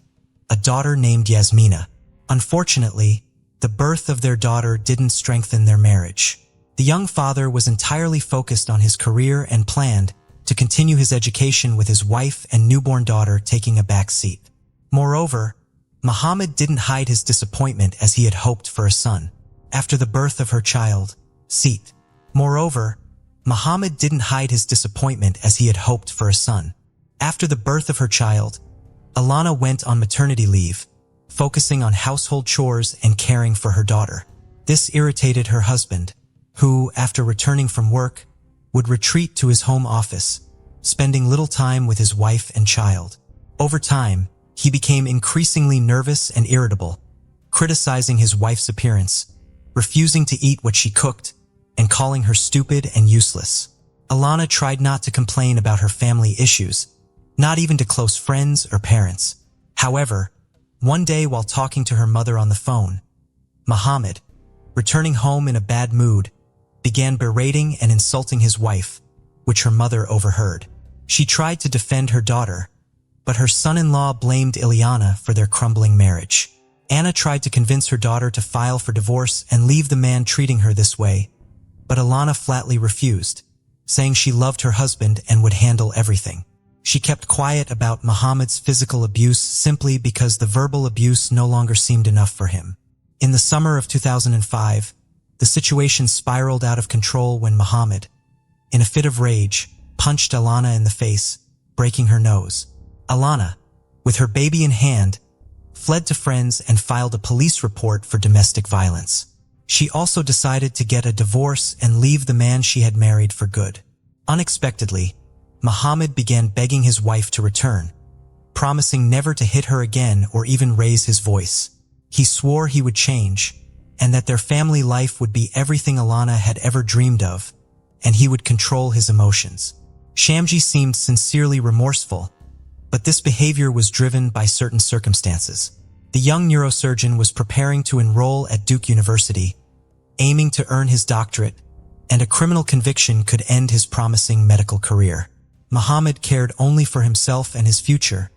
a daughter named Yasmina. Unfortunately, the birth of their daughter didn't strengthen their marriage. The young father was entirely focused on his career and planned to continue his education with his wife and newborn daughter taking a back seat. Moreover, Muhammad didn't hide his disappointment as he had hoped for a son. After the birth of her child, Muhammad didn't hide his disappointment as he had hoped for a son. After the birth of her child, Alana went on maternity leave, focusing on household chores and caring for her daughter. This irritated her husband, who, after returning from work, would retreat to his home office, spending little time with his wife and child. Over time, he became increasingly nervous and irritable, criticizing his wife's appearance, refusing to eat what she cooked, and calling her stupid and useless. Alana tried not to complain about her family issues, not even to close friends or parents. However, one day while talking to her mother on the phone, Muhammad, returning home in a bad mood, began berating and insulting his wife, which her mother overheard. She tried to defend her daughter, but her son-in-law blamed Ileana for their crumbling marriage. Anna tried to convince her daughter to file for divorce and leave the man treating her this way, but Alana flatly refused, saying she loved her husband and would handle everything. She kept quiet about Muhammad's physical abuse simply because the verbal abuse no longer seemed enough for him. In the summer of 2005, the situation spiraled out of control when Muhammad, in a fit of rage, punched Alana in the face, breaking her nose. Alana, with her baby in hand, fled to friends and filed a police report for domestic violence. She also decided to get a divorce and leave the man she had married for good. Unexpectedly, Muhammad began begging his wife to return, promising never to hit her again or even raise his voice. He swore he would change, and that their family life would be everything Alana had ever dreamed of, and he would control his emotions. Shamji seemed sincerely remorseful, but this behavior was driven by certain circumstances. The young neurosurgeon was preparing to enroll at Duke University, aiming to earn his doctorate, and a criminal conviction could end his promising medical career. Muhammad cared only for himself and his future,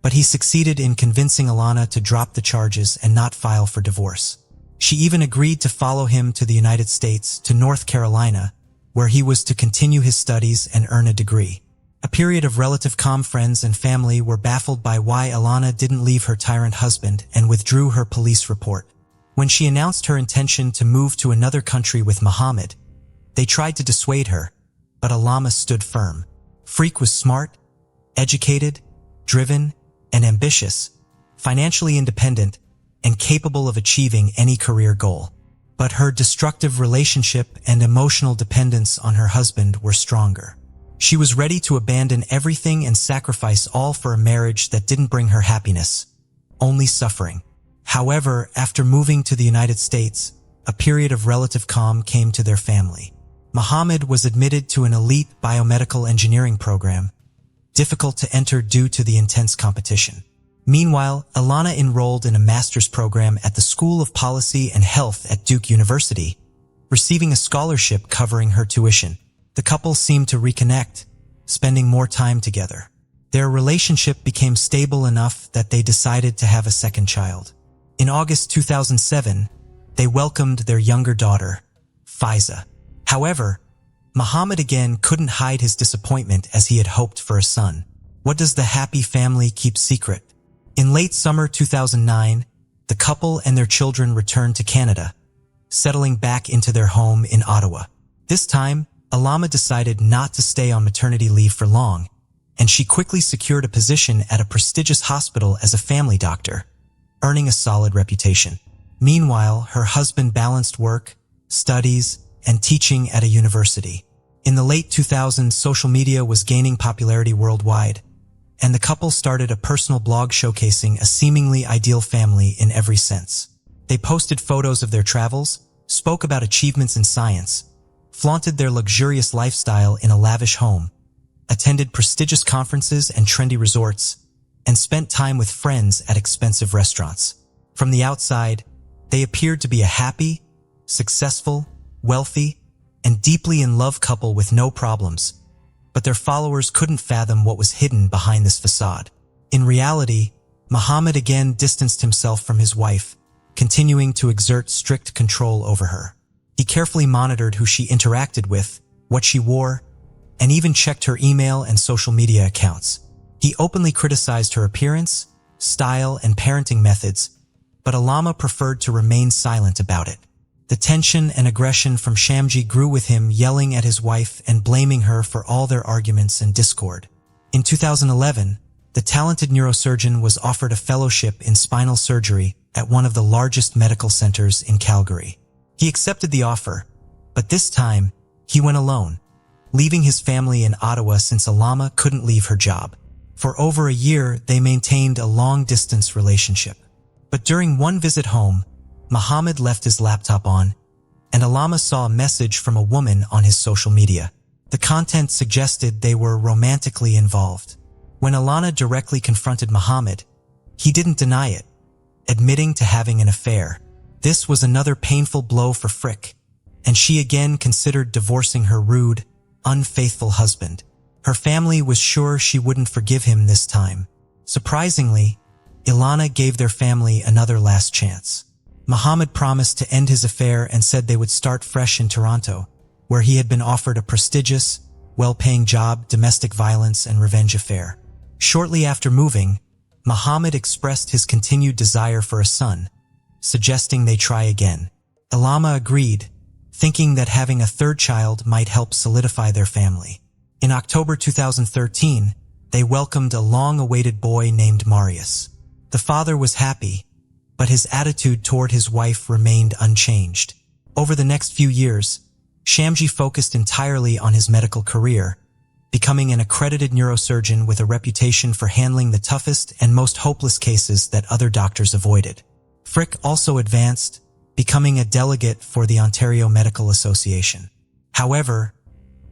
but he succeeded in convincing Alana to drop the charges and not file for divorce. She even agreed to follow him to the United States, to North Carolina, where he was to continue his studies and earn a degree. A period of relative calm. Friends and family were baffled by why Alana didn't leave her tyrant husband and withdrew her police report. When she announced her intention to move to another country with Muhammad, they tried to dissuade her, but Alana stood firm. Frick was smart, educated, driven, and ambitious, financially independent, and capable of achieving any career goal. But her destructive relationship and emotional dependence on her husband were stronger. She was ready to abandon everything and sacrifice all for a marriage that didn't bring her happiness, only suffering. However, after moving to the United States, a period of relative calm came to their family. Muhammad was admitted to an elite biomedical engineering program, difficult to enter due to the intense competition. Meanwhile, Ilana enrolled in a master's program at the School of Policy and Health at Duke University, receiving a scholarship covering her tuition. The couple seemed to reconnect, spending more time together. Their relationship became stable enough that they decided to have a second child. In August 2007, they welcomed their younger daughter, Faiza. However, Muhammad again couldn't hide his disappointment as he had hoped for a son. What does the happy family keep secret? In late summer 2009, the couple and their children returned to Canada, settling back into their home in Ottawa. This time, Ilana decided not to stay on maternity leave for long, and she quickly secured a position at a prestigious hospital as a family doctor, earning a solid reputation. Meanwhile, her husband balanced work, studies, and teaching at a university. In the late 2000s, social media was gaining popularity worldwide, and the couple started a personal blog showcasing a seemingly ideal family in every sense. They posted photos of their travels, spoke about achievements in science, flaunted their luxurious lifestyle in a lavish home, attended prestigious conferences and trendy resorts, and spent time with friends at expensive restaurants. From the outside, they appeared to be a happy, successful, wealthy, and deeply in love couple with no problems, but their followers couldn't fathom what was hidden behind this facade. In reality, Muhammad again distanced himself from his wife, continuing to exert strict control over her. He carefully monitored who she interacted with, what she wore, and even checked her email and social media accounts. He openly criticized her appearance, style, and parenting methods, but Ilana preferred to remain silent about it. The tension and aggression from Shamji grew with him, yelling at his wife and blaming her for all their arguments and discord. In 2011, the talented neurosurgeon was offered a fellowship in spinal surgery at one of the largest medical centers in Calgary. He accepted the offer, but this time, he went alone, leaving his family in Ottawa since Ilana couldn't leave her job. For over a year, they maintained a long-distance relationship. But during one visit home, Muhammad left his laptop on, and Ilana saw a message from a woman on his social media. The content suggested they were romantically involved. When Ilana directly confronted Muhammad, he didn't deny it, admitting to having an affair. This was another painful blow for Frick, and she again considered divorcing her rude, unfaithful husband. Her family was sure she wouldn't forgive him this time. Surprisingly, Ilana gave their family another last chance. Muhammad promised to end his affair and said they would start fresh in Toronto, where he had been offered a prestigious, well-paying job, domestic violence, and revenge affair. Shortly after moving, Muhammad expressed his continued desire for a son, suggesting they try again. Ilana agreed, thinking that having a third child might help solidify their family. In October 2013, they welcomed a long-awaited boy named Marius. The father was happy, but his attitude toward his wife remained unchanged. Over the next few years, Shamji focused entirely on his medical career, becoming an accredited neurosurgeon with a reputation for handling the toughest and most hopeless cases that other doctors avoided. Frick also advanced, becoming a delegate for the Ontario Medical Association. However,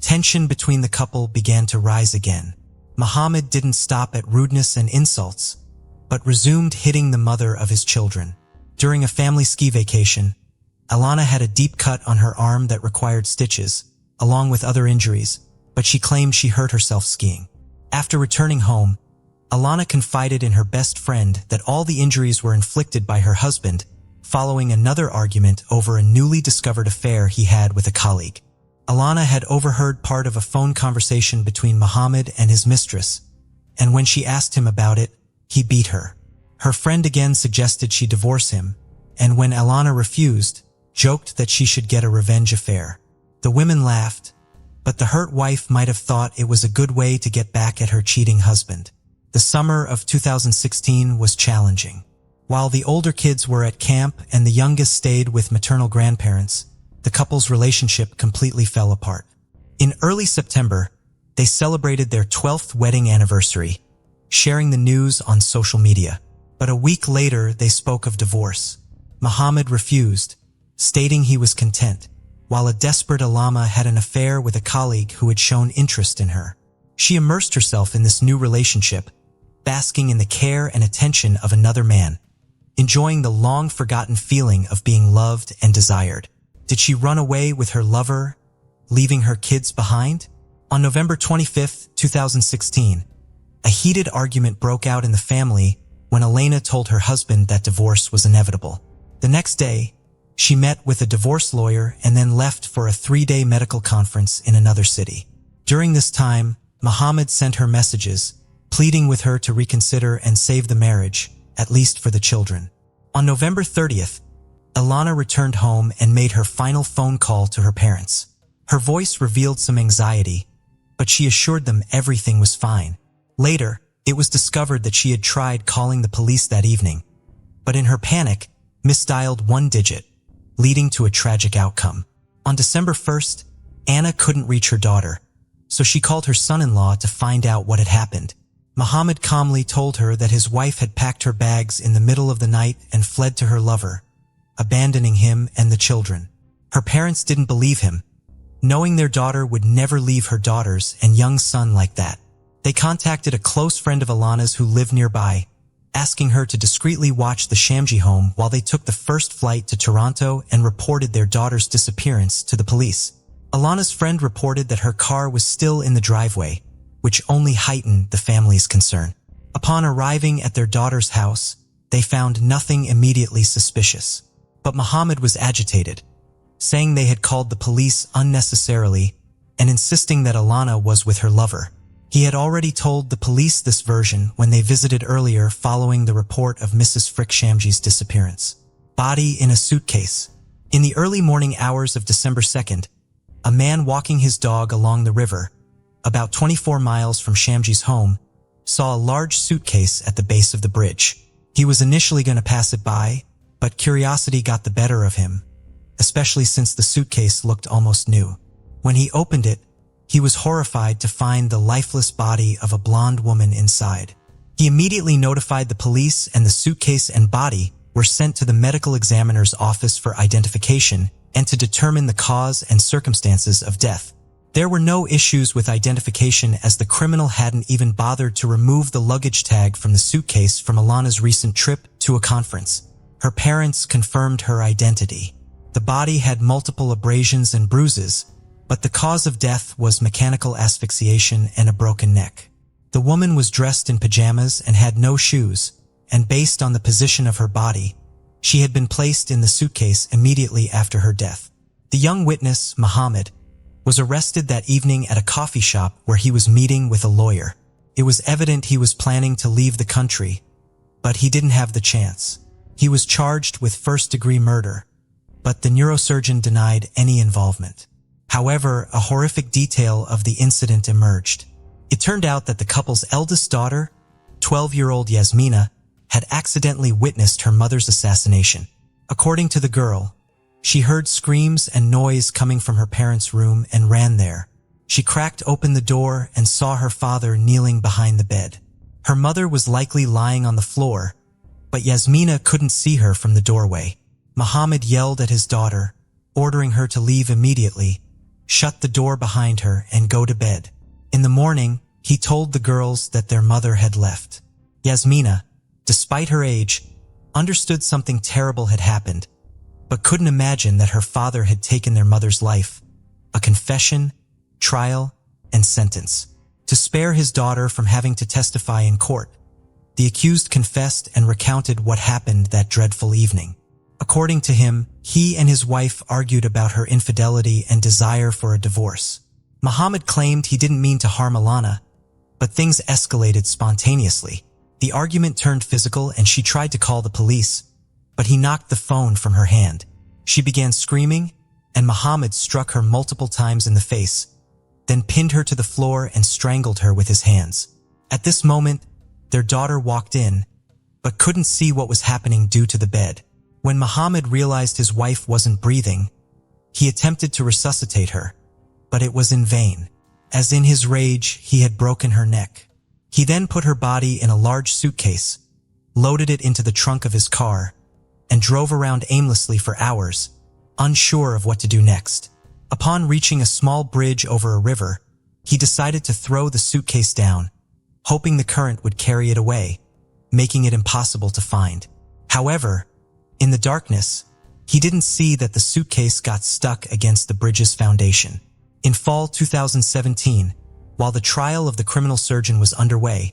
tension between the couple began to rise again. Muhammad didn't stop at rudeness and insults, but resumed hitting the mother of his children. During a family ski vacation, Ilana had a deep cut on her arm that required stitches, along with other injuries, but she claimed she hurt herself skiing. After returning home, Ilana confided in her best friend that all the injuries were inflicted by her husband, following another argument over a newly discovered affair he had with a colleague. Ilana had overheard part of a phone conversation between Muhammad and his mistress, and when she asked him about it, he beat her. Her friend again suggested she divorce him, and when Ilana refused, joked that she should get a revenge affair. The women laughed, but the hurt wife might have thought it was a good way to get back at her cheating husband. The summer of 2016 was challenging. While the older kids were at camp and the youngest stayed with maternal grandparents, the couple's relationship completely fell apart. In early September, They celebrated their 12th wedding anniversary, sharing the news on social media. But a week later, they spoke of divorce. Muhammad refused, stating he was content, while a desperate Alama had an affair with a colleague who had shown interest in her. She immersed herself in this new relationship, basking in the care and attention of another man, enjoying the long-forgotten feeling of being loved and desired. Did she run away with her lover, leaving her kids behind? On November 25, 2016, a heated argument broke out in the family when Elena told her husband that divorce was inevitable. The next day, she met with a divorce lawyer and then left for a 3-day medical conference in another city. During this time, Muhammad sent her messages, pleading with her to reconsider and save the marriage, at least for the children. On November 30th, Ilana returned home and made her final phone call to her parents. Her voice revealed some anxiety, but she assured them everything was fine. Later, it was discovered that she had tried calling the police that evening, but in her panic, misdialed one digit, leading to a tragic outcome. On December 1st, Anna couldn't reach her daughter, so she called her son-in-law to find out what had happened. Muhammad calmly told her that his wife had packed her bags in the middle of the night and fled to her lover, abandoning him and the children. Her parents didn't believe him, knowing their daughter would never leave her daughters and young son like that. They contacted a close friend of Alana's who lived nearby, asking her to discreetly watch the Shamji home while they took the first flight to Toronto and reported their daughter's disappearance to the police. Alana's friend reported that her car was still in the driveway, which only heightened the family's concern. Upon arriving at their daughter's house, they found nothing immediately suspicious. But Muhammad was agitated, saying they had called the police unnecessarily and insisting that Alana was with her lover. He had already told the police this version when they visited earlier following the report of Mrs. Frick Shamji's disappearance. Body in a suitcase. In the early morning hours of December 2nd, a man walking his dog along the river, about 24 miles from Shamji's home, saw a large suitcase at the base of the bridge. He was initially going to pass it by, but curiosity got the better of him, especially since the suitcase looked almost new. When he opened it, he was horrified to find the lifeless body of a blonde woman inside. He immediately notified the police, and the suitcase and body were sent to the medical examiner's office for identification and to determine the cause and circumstances of death. There were no issues with identification as the criminal hadn't even bothered to remove the luggage tag from the suitcase from Alana's recent trip to a conference. Her parents confirmed her identity. The body had multiple abrasions and bruises, but the cause of death was mechanical asphyxiation and a broken neck. The woman was dressed in pajamas and had no shoes, and based on the position of her body, she had been placed in the suitcase immediately after her death. The young witness, Muhammad, was arrested that evening at a coffee shop where he was meeting with a lawyer. It was evident he was planning to leave the country, but he didn't have the chance. He was charged with first-degree murder, but the neurosurgeon denied any involvement. However, a horrific detail of the incident emerged. It turned out that the couple's eldest daughter, 12-year-old Yasmina, had accidentally witnessed her mother's assassination. According to the girl, she heard screams and noise coming from her parents' room and ran there. She cracked open the door and saw her father kneeling behind the bed. Her mother was likely lying on the floor, but Yasmina couldn't see her from the doorway. Muhammad yelled at his daughter, ordering her to leave immediately, shut the door behind her, and go to bed. In the morning, he told the girls that their mother had left. Yasmina, despite her age, understood something terrible had happened, but couldn't imagine that her father had taken their mother's life, a confession, trial, and sentence. To spare his daughter from having to testify in court, the accused confessed and recounted what happened that dreadful evening. According to him, he and his wife argued about her infidelity and desire for a divorce. Muhammad claimed he didn't mean to harm Alana, but things escalated spontaneously. The argument turned physical and she tried to call the police, but he knocked the phone from her hand. She began screaming, and Muhammad struck her multiple times in the face, then pinned her to the floor and strangled her with his hands. At this moment, their daughter walked in, but couldn't see what was happening due to the bed. When Muhammad realized his wife wasn't breathing, he attempted to resuscitate her, but it was in vain. as in his rage he had broken her neck. He then put her body in a large suitcase, loaded it into the trunk of his car, and drove around aimlessly for hours, unsure of what to do next. Upon reaching a small bridge over a river, he decided to throw the suitcase down, hoping the current would carry it away, making it impossible to find. However, in the darkness, he didn't see that the suitcase got stuck against the bridge's foundation. In fall 2017, while the trial of the criminal surgeon was underway,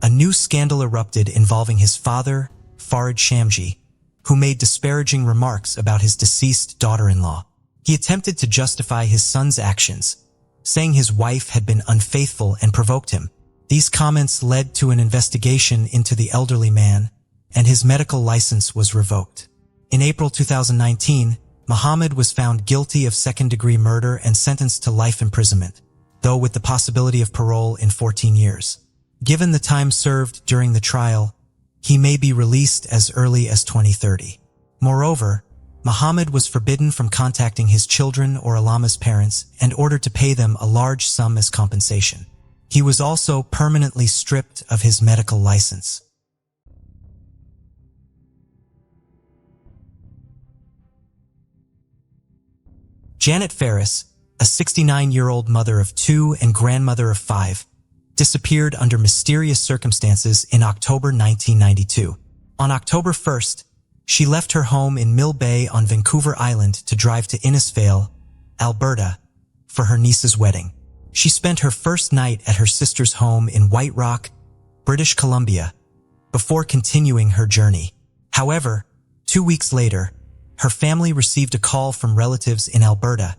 a new scandal erupted involving his father, Farid Shamji, who made disparaging remarks about his deceased daughter-in-law. He attempted to justify his son's actions, saying his wife had been unfaithful and provoked him. These comments led to an investigation into the elderly man, and his medical license was revoked. In April 2019, Muhammad was found guilty of second-degree murder and sentenced to life imprisonment, though with the possibility of parole in 14 years. Given the time served during the trial, he may be released as early as 2030. Moreover, Muhammad was forbidden from contacting his children or Alama's parents and ordered to pay them a large sum as compensation. He was also permanently stripped of his medical license. Janet Ferris, a 69-year-old mother of 2 and grandmother of 5, disappeared under mysterious circumstances in October 1992. On October 1st, she left her home in Mill Bay on Vancouver Island to drive to Innisfail, Alberta, for her niece's wedding. She spent her first night at her sister's home in White Rock, British Columbia, before continuing her journey. However, 2 weeks later, her family received a call from relatives in Alberta,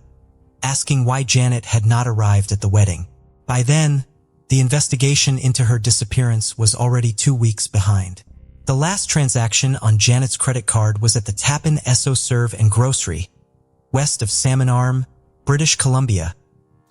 asking why Janet had not arrived at the wedding. By then, the investigation into her disappearance was already 2 weeks behind. The last transaction on Janet's credit card was at the Tappan Esso Serve and Grocery, west of Salmon Arm, British Columbia,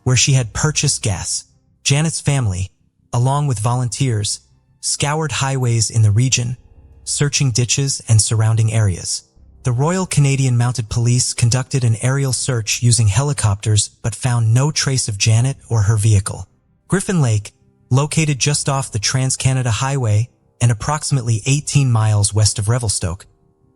where she had purchased gas. Janet's family, along with volunteers, scoured highways in the region, searching ditches and surrounding areas. The Royal Canadian Mounted Police conducted an aerial search using helicopters but found no trace of Janet or her vehicle. Griffin Lake, located just off the Trans-Canada Highway and approximately 18 miles west of Revelstoke,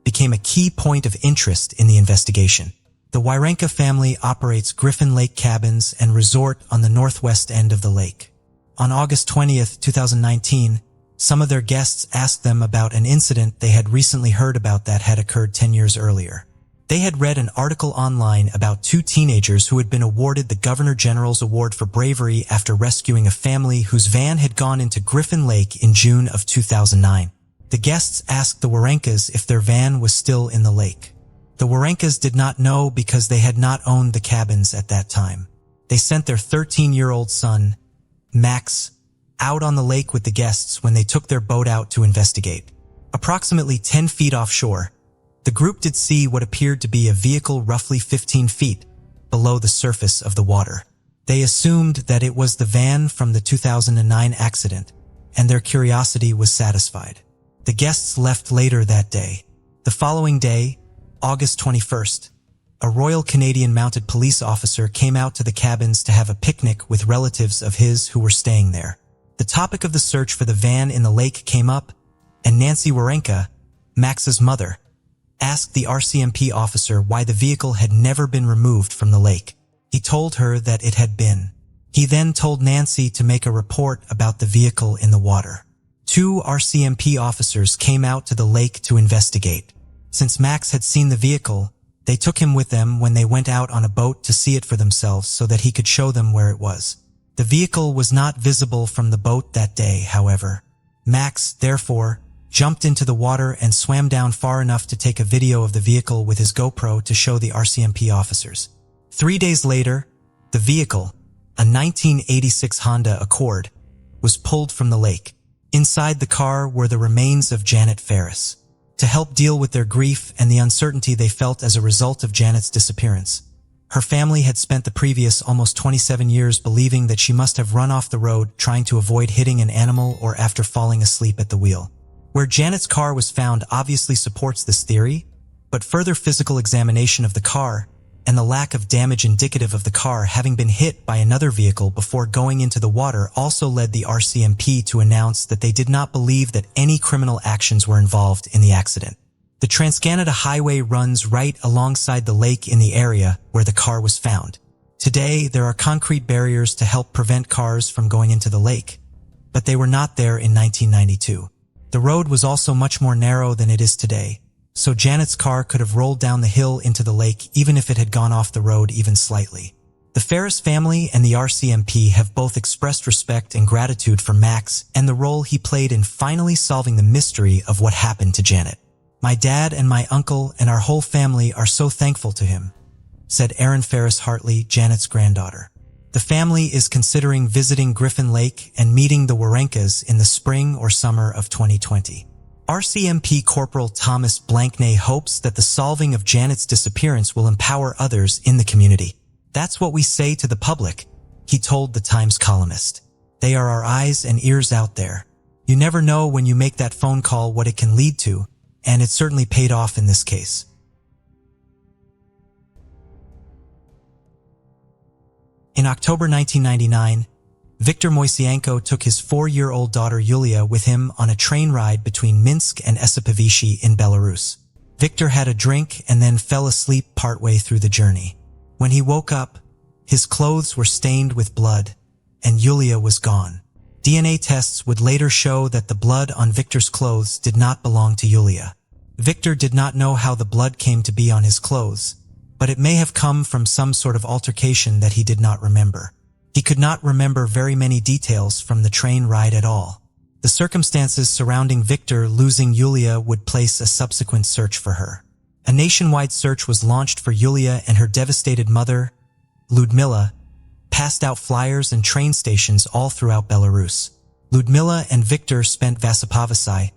became a key point of interest in the investigation. The Wirenka family operates Griffin Lake Cabins and Resort on the northwest end of the lake. On August 20th, 2019, some of their guests asked them about an incident they had recently heard about that had occurred 10 years earlier. They had read an article online about 2 teenagers who had been awarded the Governor General's Award for Bravery after rescuing a family whose van had gone into Griffin Lake in June of 2009. The guests asked the Wirenkas if their van was still in the lake. The Wirenkas did not know because they had not owned the cabins at that time. They sent their 13-year-old son, Max, out on the lake with the guests when they took their boat out to investigate. Approximately 10 feet offshore, the group did see what appeared to be a vehicle roughly 15 feet below the surface of the water. They assumed that it was the van from the 2009 accident, and their curiosity was satisfied. The guests left later that day. The following day, August 21st, a Royal Canadian Mounted Police officer came out to the cabins to have a picnic with relatives of his who were staying there. The topic of the search for the van in the lake came up, and Nancy Wirenka, Max's mother, asked the RCMP officer why the vehicle had never been removed from the lake. He told her that it had been. He then told Nancy to make a report about the vehicle in the water. 2 RCMP officers came out to the lake to investigate. Since Max had seen the vehicle, they took him with them when they went out on a boat to see it for themselves so that he could show them where it was. The vehicle was not visible from the boat that day, however. Max, therefore, jumped into the water and swam down far enough to take a video of the vehicle with his GoPro to show the RCMP officers. 3 days later, the vehicle, a 1986 Honda Accord, was pulled from the lake. Inside the car were the remains of Janet Ferris. To help deal with their grief and the uncertainty they felt as a result of Janet's disappearance, her family had spent the previous almost 27 years believing that she must have run off the road trying to avoid hitting an animal or after falling asleep at the wheel. Where Janet's car was found obviously supports this theory, but further physical examination of the car and the lack of damage indicative of the car having been hit by another vehicle before going into the water also led the RCMP to announce that they did not believe that any criminal actions were involved in the accident. The Trans-Canada Highway runs right alongside the lake in the area where the car was found. Today, there are concrete barriers to help prevent cars from going into the lake, but they were not there in 1992. The road was also much more narrow than it is today, so Janet's car could have rolled down the hill into the lake even if it had gone off the road even slightly. The Ferris family and the RCMP have both expressed respect and gratitude for Max and the role he played in finally solving the mystery of what happened to Janet. "My dad and my uncle and our whole family are so thankful to him," said Erin Ferris Hartley, Janet's granddaughter. The family is considering visiting Griffin Lake and meeting the Warenkas in the spring or summer of 2020. RCMP Corporal Thomas Blankney hopes that the solving of Janet's disappearance will empower others in the community. "That's what we say to the public," he told the Times columnist. "They are our eyes and ears out there. You never know when you make that phone call what it can lead to, and it certainly paid off in this case." In October 1999, Viktor Moiseenko took his 4-year-old daughter Yulia with him on a train ride between Minsk and Esipovichi in Belarus. Viktor had a drink and then fell asleep partway through the journey. When he woke up, his clothes were stained with blood, and Yulia was gone. DNA tests would later show that the blood on Viktor's clothes did not belong to Yulia. Viktor did not know how the blood came to be on his clothes, but it may have come from some sort of altercation that he did not remember. He could not remember very many details from the train ride at all. The circumstances surrounding Viktor losing Yulia would place a subsequent search for her. A nationwide search was launched for Yulia, and her devastated mother, Ludmila, passed out flyers and train stations all throughout Belarus. Ludmila and Viktor spent Vasipovasai,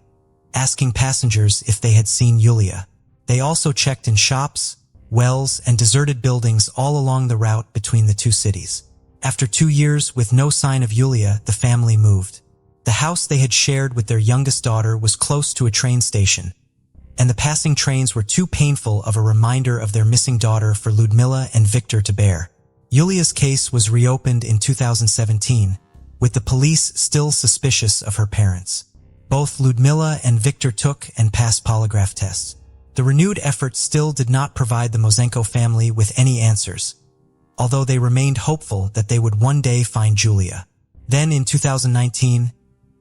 asking passengers if they had seen Yulia. They also checked in shops, wells, and deserted buildings all along the route between the two cities. After 2 years with no sign of Yulia, the family moved. The house they had shared with their youngest daughter was close to a train station, and the passing trains were too painful of a reminder of their missing daughter for Ludmila and Viktor to bear. Yulia's case was reopened in 2017, with the police still suspicious of her parents. Both Ludmila and Viktor took and passed polygraph tests. The renewed effort still did not provide the Moiseenko family with any answers, although they remained hopeful that they would one day find Yulia. Then in 2019,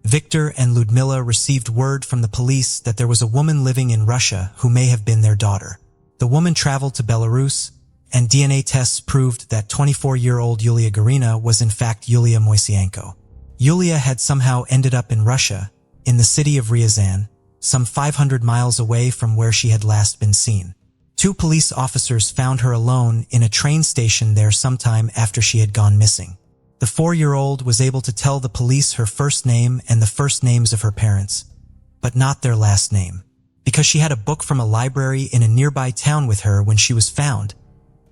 Viktor and Ludmila received word from the police that there was a woman living in Russia who may have been their daughter. The woman traveled to Belarus, and DNA tests proved that 24-year-old Yulia Garina was in fact Yulia Moiseenko. Yulia had somehow ended up in Russia, in the city of Ryazan, some 500 miles away from where she had last been seen. 2 police officers found her alone in a train station there sometime after she had gone missing. The 4-year-old was able to tell the police her first name and the first names of her parents, but not their last name. Because she had a book from a library in a nearby town with her when she was found,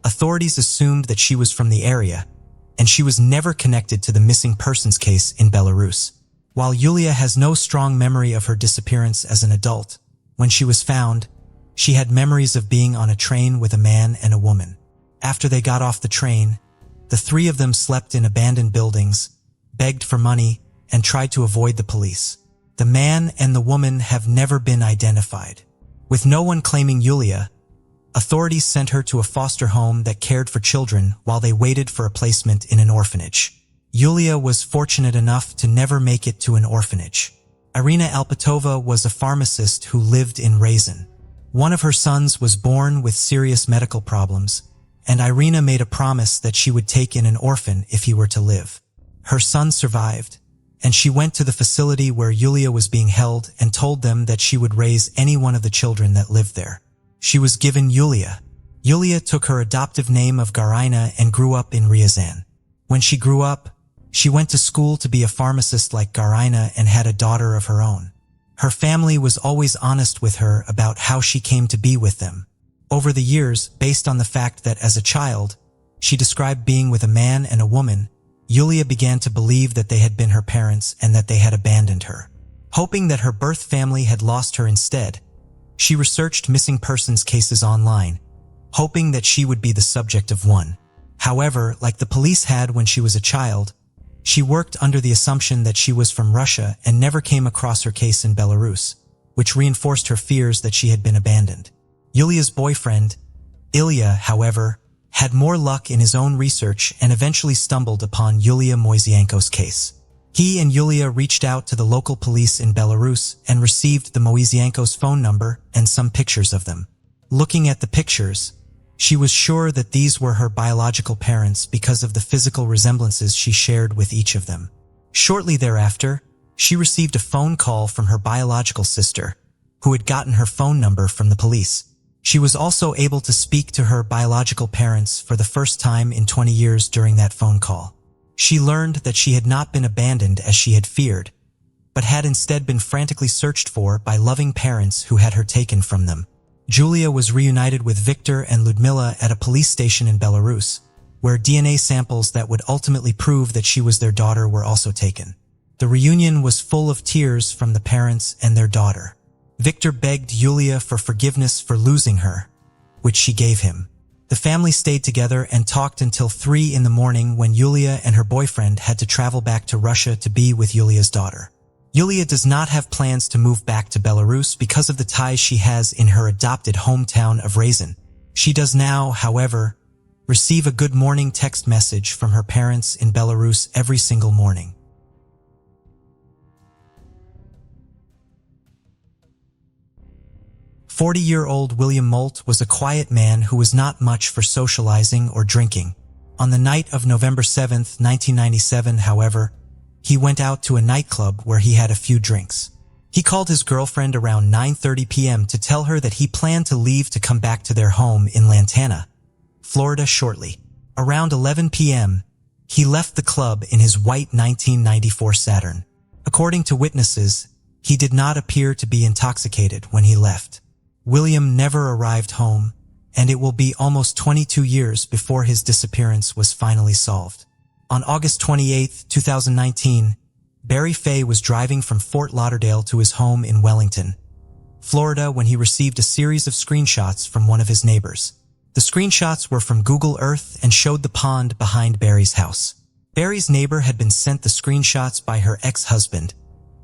authorities assumed that she was from the area, and she was never connected to the missing persons case in Belarus. While Yulia has no strong memory of her disappearance as an adult, when she was found, she had memories of being on a train with a man and a woman. After they got off the train, the 3 of them slept in abandoned buildings, begged for money, and tried to avoid the police. The man and the woman have never been identified. With no one claiming Yulia, authorities sent her to a foster home that cared for children while they waited for a placement in an orphanage. Yulia was fortunate enough to never make it to an orphanage. Irina Alpatova was a pharmacist who lived in Ryazan. One of her sons was born with serious medical problems, and Irina made a promise that she would take in an orphan if he were to live. Her son survived, and she went to the facility where Yulia was being held and told them that she would raise any one of the children that lived there. She was given Yulia. Yulia took her adoptive name of Garina and grew up in Ryazan. When she grew up, she went to school to be a pharmacist like Garina and had a daughter of her own. Her family was always honest with her about how she came to be with them. Over the years, based on the fact that as a child, she described being with a man and a woman, Yulia began to believe that they had been her parents and that they had abandoned her. Hoping that her birth family had lost her instead, she researched missing persons cases online hoping that she would be the subject of one. However, like the police had when she was a child, she worked under the assumption that she was from Russia and never came across her case in Belarus, which reinforced her fears that she had been abandoned. Yulia's boyfriend, Ilya, however, had more luck in his own research and eventually stumbled upon Yulia Moisenko's case. He and Yulia reached out to the local police in Belarus and received the Moisenko's phone number and some pictures of them. Looking at the pictures, she was sure that these were her biological parents because of the physical resemblances she shared with each of them. Shortly thereafter, she received a phone call from her biological sister, who had gotten her phone number from the police. She was also able to speak to her biological parents for the first time in 20 years during that phone call. She learned that she had not been abandoned as she had feared, but had instead been frantically searched for by loving parents who had her taken from them. Julia was reunited with Viktor and Ludmila at a police station in Belarus, where DNA samples that would ultimately prove that she was their daughter were also taken. The reunion was full of tears from the parents and their daughter. Viktor begged Yulia for forgiveness for losing her, which she gave him. The family stayed together and talked until 3 in the morning when Yulia and her boyfriend had to travel back to Russia to be with Yulia's daughter. Yulia does not have plans to move back to Belarus because of the ties she has in her adopted hometown of Ryazan. She does now, however, receive a good morning text message from her parents in Belarus every single morning. "40-year-old William Molt was a quiet man who was not much for socializing or drinking. On the night of November 7, 1997, however, he went out to a nightclub where he had a few drinks. He called his girlfriend around 9:30 p.m. to tell her that he planned to leave to come back to their home in Lantana, Florida shortly. Around 11 p.m., he left the club in his white 1994 Saturn. According to witnesses, he did not appear to be intoxicated when he left. William never arrived home, and it will be almost 22 years before his disappearance was finally solved. On August 28, 2019, Barry Fay was driving from Fort Lauderdale to his home in Wellington, Florida, when he received a series of screenshots from one of his neighbors. The screenshots were from Google Earth and showed the pond behind Barry's house. Barry's neighbor had been sent the screenshots by her ex-husband,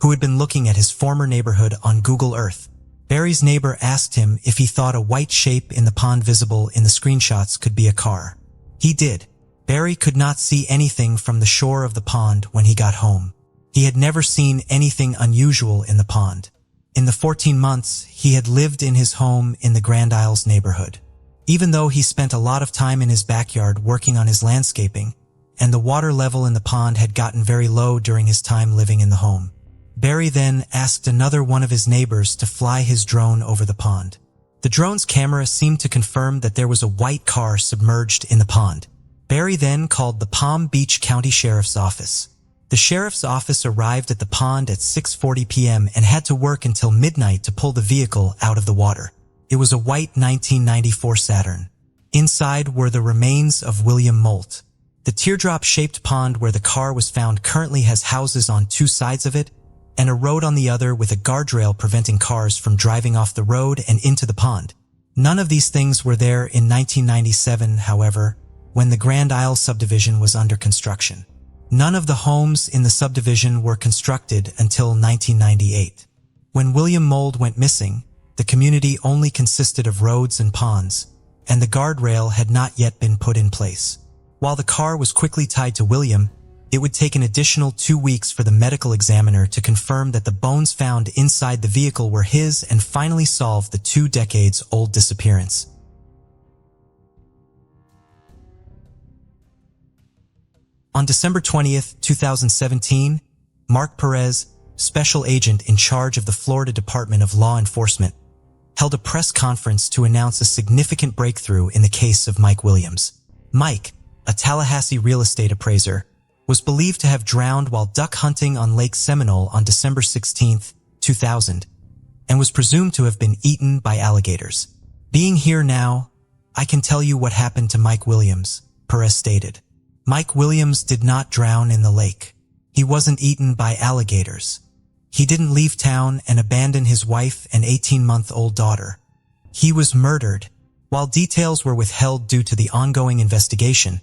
who had been looking at his former neighborhood on Google Earth. Barry's neighbor asked him if he thought a white shape in the pond visible in the screenshots could be a car. He did. Barry could not see anything from the shore of the pond when he got home. He had never seen anything unusual in the pond. In the 14 months he had lived in his home in the Grand Isles neighborhood. Even though he spent a lot of time in his backyard working on his landscaping, and the water level in the pond had gotten very low during his time living in the home. Barry then asked another one of his neighbors to fly his drone over the pond. The drone's camera seemed to confirm that there was a white car submerged in the pond. Barry then called the Palm Beach County Sheriff's Office. The sheriff's office arrived at the pond at 6:40 p.m. and had to work until midnight to pull the vehicle out of the water. It was a white 1994 Saturn. Inside were the remains of William Molt. The teardrop-shaped pond where the car was found currently has houses on 2 sides of it, and a road on the other with a guardrail preventing cars from driving off the road and into the pond. None of these things were there in 1997, however, when the Grand Isle subdivision was under construction. None of the homes in the subdivision were constructed until 1998. When William Mold went missing, the community only consisted of roads and ponds, and the guardrail had not yet been put in place. While the car was quickly tied to William, it would take an additional 2 weeks for the medical examiner to confirm that the bones found inside the vehicle were his and finally solve the 2-decades-old disappearance. On December 20th, 2017, Mark Perez, special agent in charge of the Florida Department of Law Enforcement, held a press conference to announce a significant breakthrough in the case of Mike Williams. Mike, a Tallahassee real estate appraiser, was believed to have drowned while duck hunting on Lake Seminole on December 16, 2000, and was presumed to have been eaten by alligators. "Being here now, I can tell you what happened to Mike Williams," Perez stated. Mike Williams did not drown in the lake. He wasn't eaten by alligators. He didn't leave town and abandon his wife and 18-month-old daughter. He was murdered. While details were withheld due to the ongoing investigation,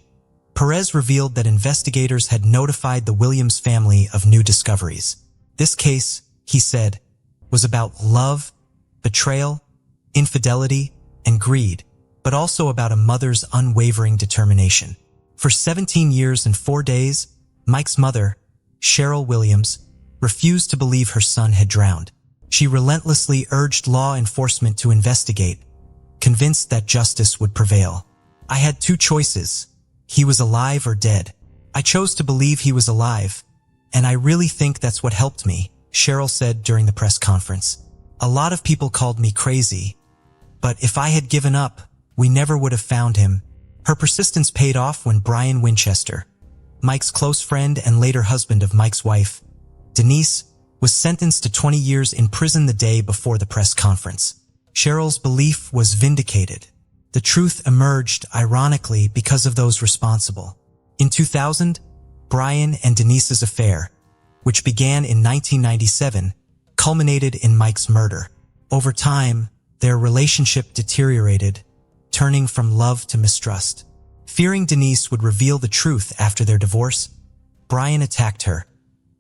Perez revealed that investigators had notified the Williams family of new discoveries. This case, he said, was about love, betrayal, infidelity, and greed, but also about a mother's unwavering determination. For 17 years and 4 days, Mike's mother, Cheryl Williams, refused to believe her son had drowned. She relentlessly urged law enforcement to investigate, convinced that justice would prevail. "I had two choices. He was alive or dead. I chose to believe he was alive, and I really think that's what helped me," Cheryl said during the press conference. "A lot of people called me crazy, but if I had given up, we never would have found him." Her persistence paid off when Brian Winchester, Mike's close friend and later husband of Mike's wife, Denise, was sentenced to 20 years in prison the day before the press conference. Cheryl's belief was vindicated. The truth emerged, ironically, because of those responsible. In 2000, Brian and Denise's affair, which began in 1997, culminated in Mike's murder. Over time, their relationship deteriorated, turning from love to mistrust. Fearing Denise would reveal the truth after their divorce, Brian attacked her,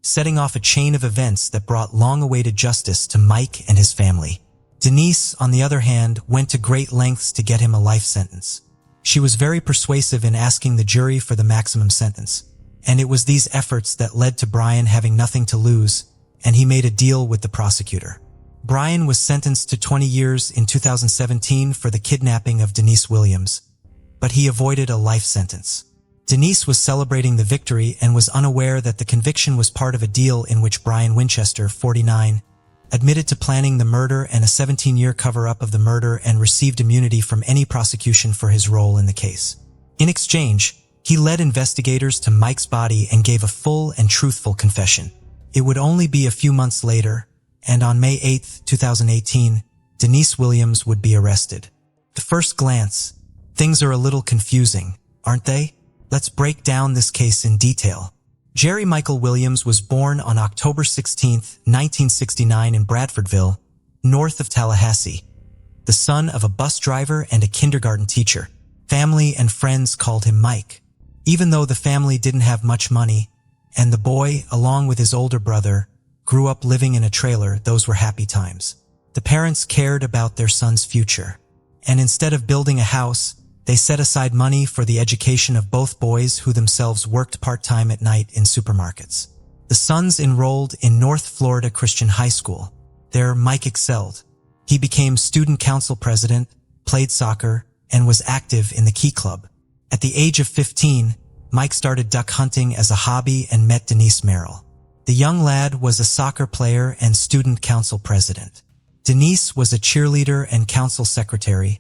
setting off a chain of events that brought long-awaited justice to Mike and his family. Denise, on the other hand, went to great lengths to get him a life sentence. She was very persuasive in asking the jury for the maximum sentence, and it was these efforts that led to Brian having nothing to lose, and he made a deal with the prosecutor. Brian was sentenced to 20 years in 2017 for the kidnapping of Denise Williams, but he avoided a life sentence. Denise was celebrating the victory and was unaware that the conviction was part of a deal in which Brian Winchester, 49, admitted to planning the murder and a 17-year cover-up of the murder and received immunity from any prosecution for his role in the case. In exchange, he led investigators to Mike's body and gave a full and truthful confession. It would only be a few months later, and on May 8, 2018, Denise Williams would be arrested. At first glance, things are a little confusing, aren't they? Let's break down this case in detail. Jerry Michael Williams was born on October 16, 1969 in Bradfordville, north of Tallahassee, the son of a bus driver and a kindergarten teacher. Family and friends called him Mike. Even though the family didn't have much money, and the boy, along with his older brother, grew up living in a trailer, those were happy times. The parents cared about their son's future, and instead of building a house, they set aside money for the education of both boys who themselves worked part-time at night in supermarkets. The sons enrolled in North Florida Christian High School. There, Mike excelled. He became student council president, played soccer, and was active in the Key Club. At the age of 15, Mike started duck hunting as a hobby and met Denise Merrill. The young lad was a soccer player and student council president. Denise was a cheerleader and council secretary,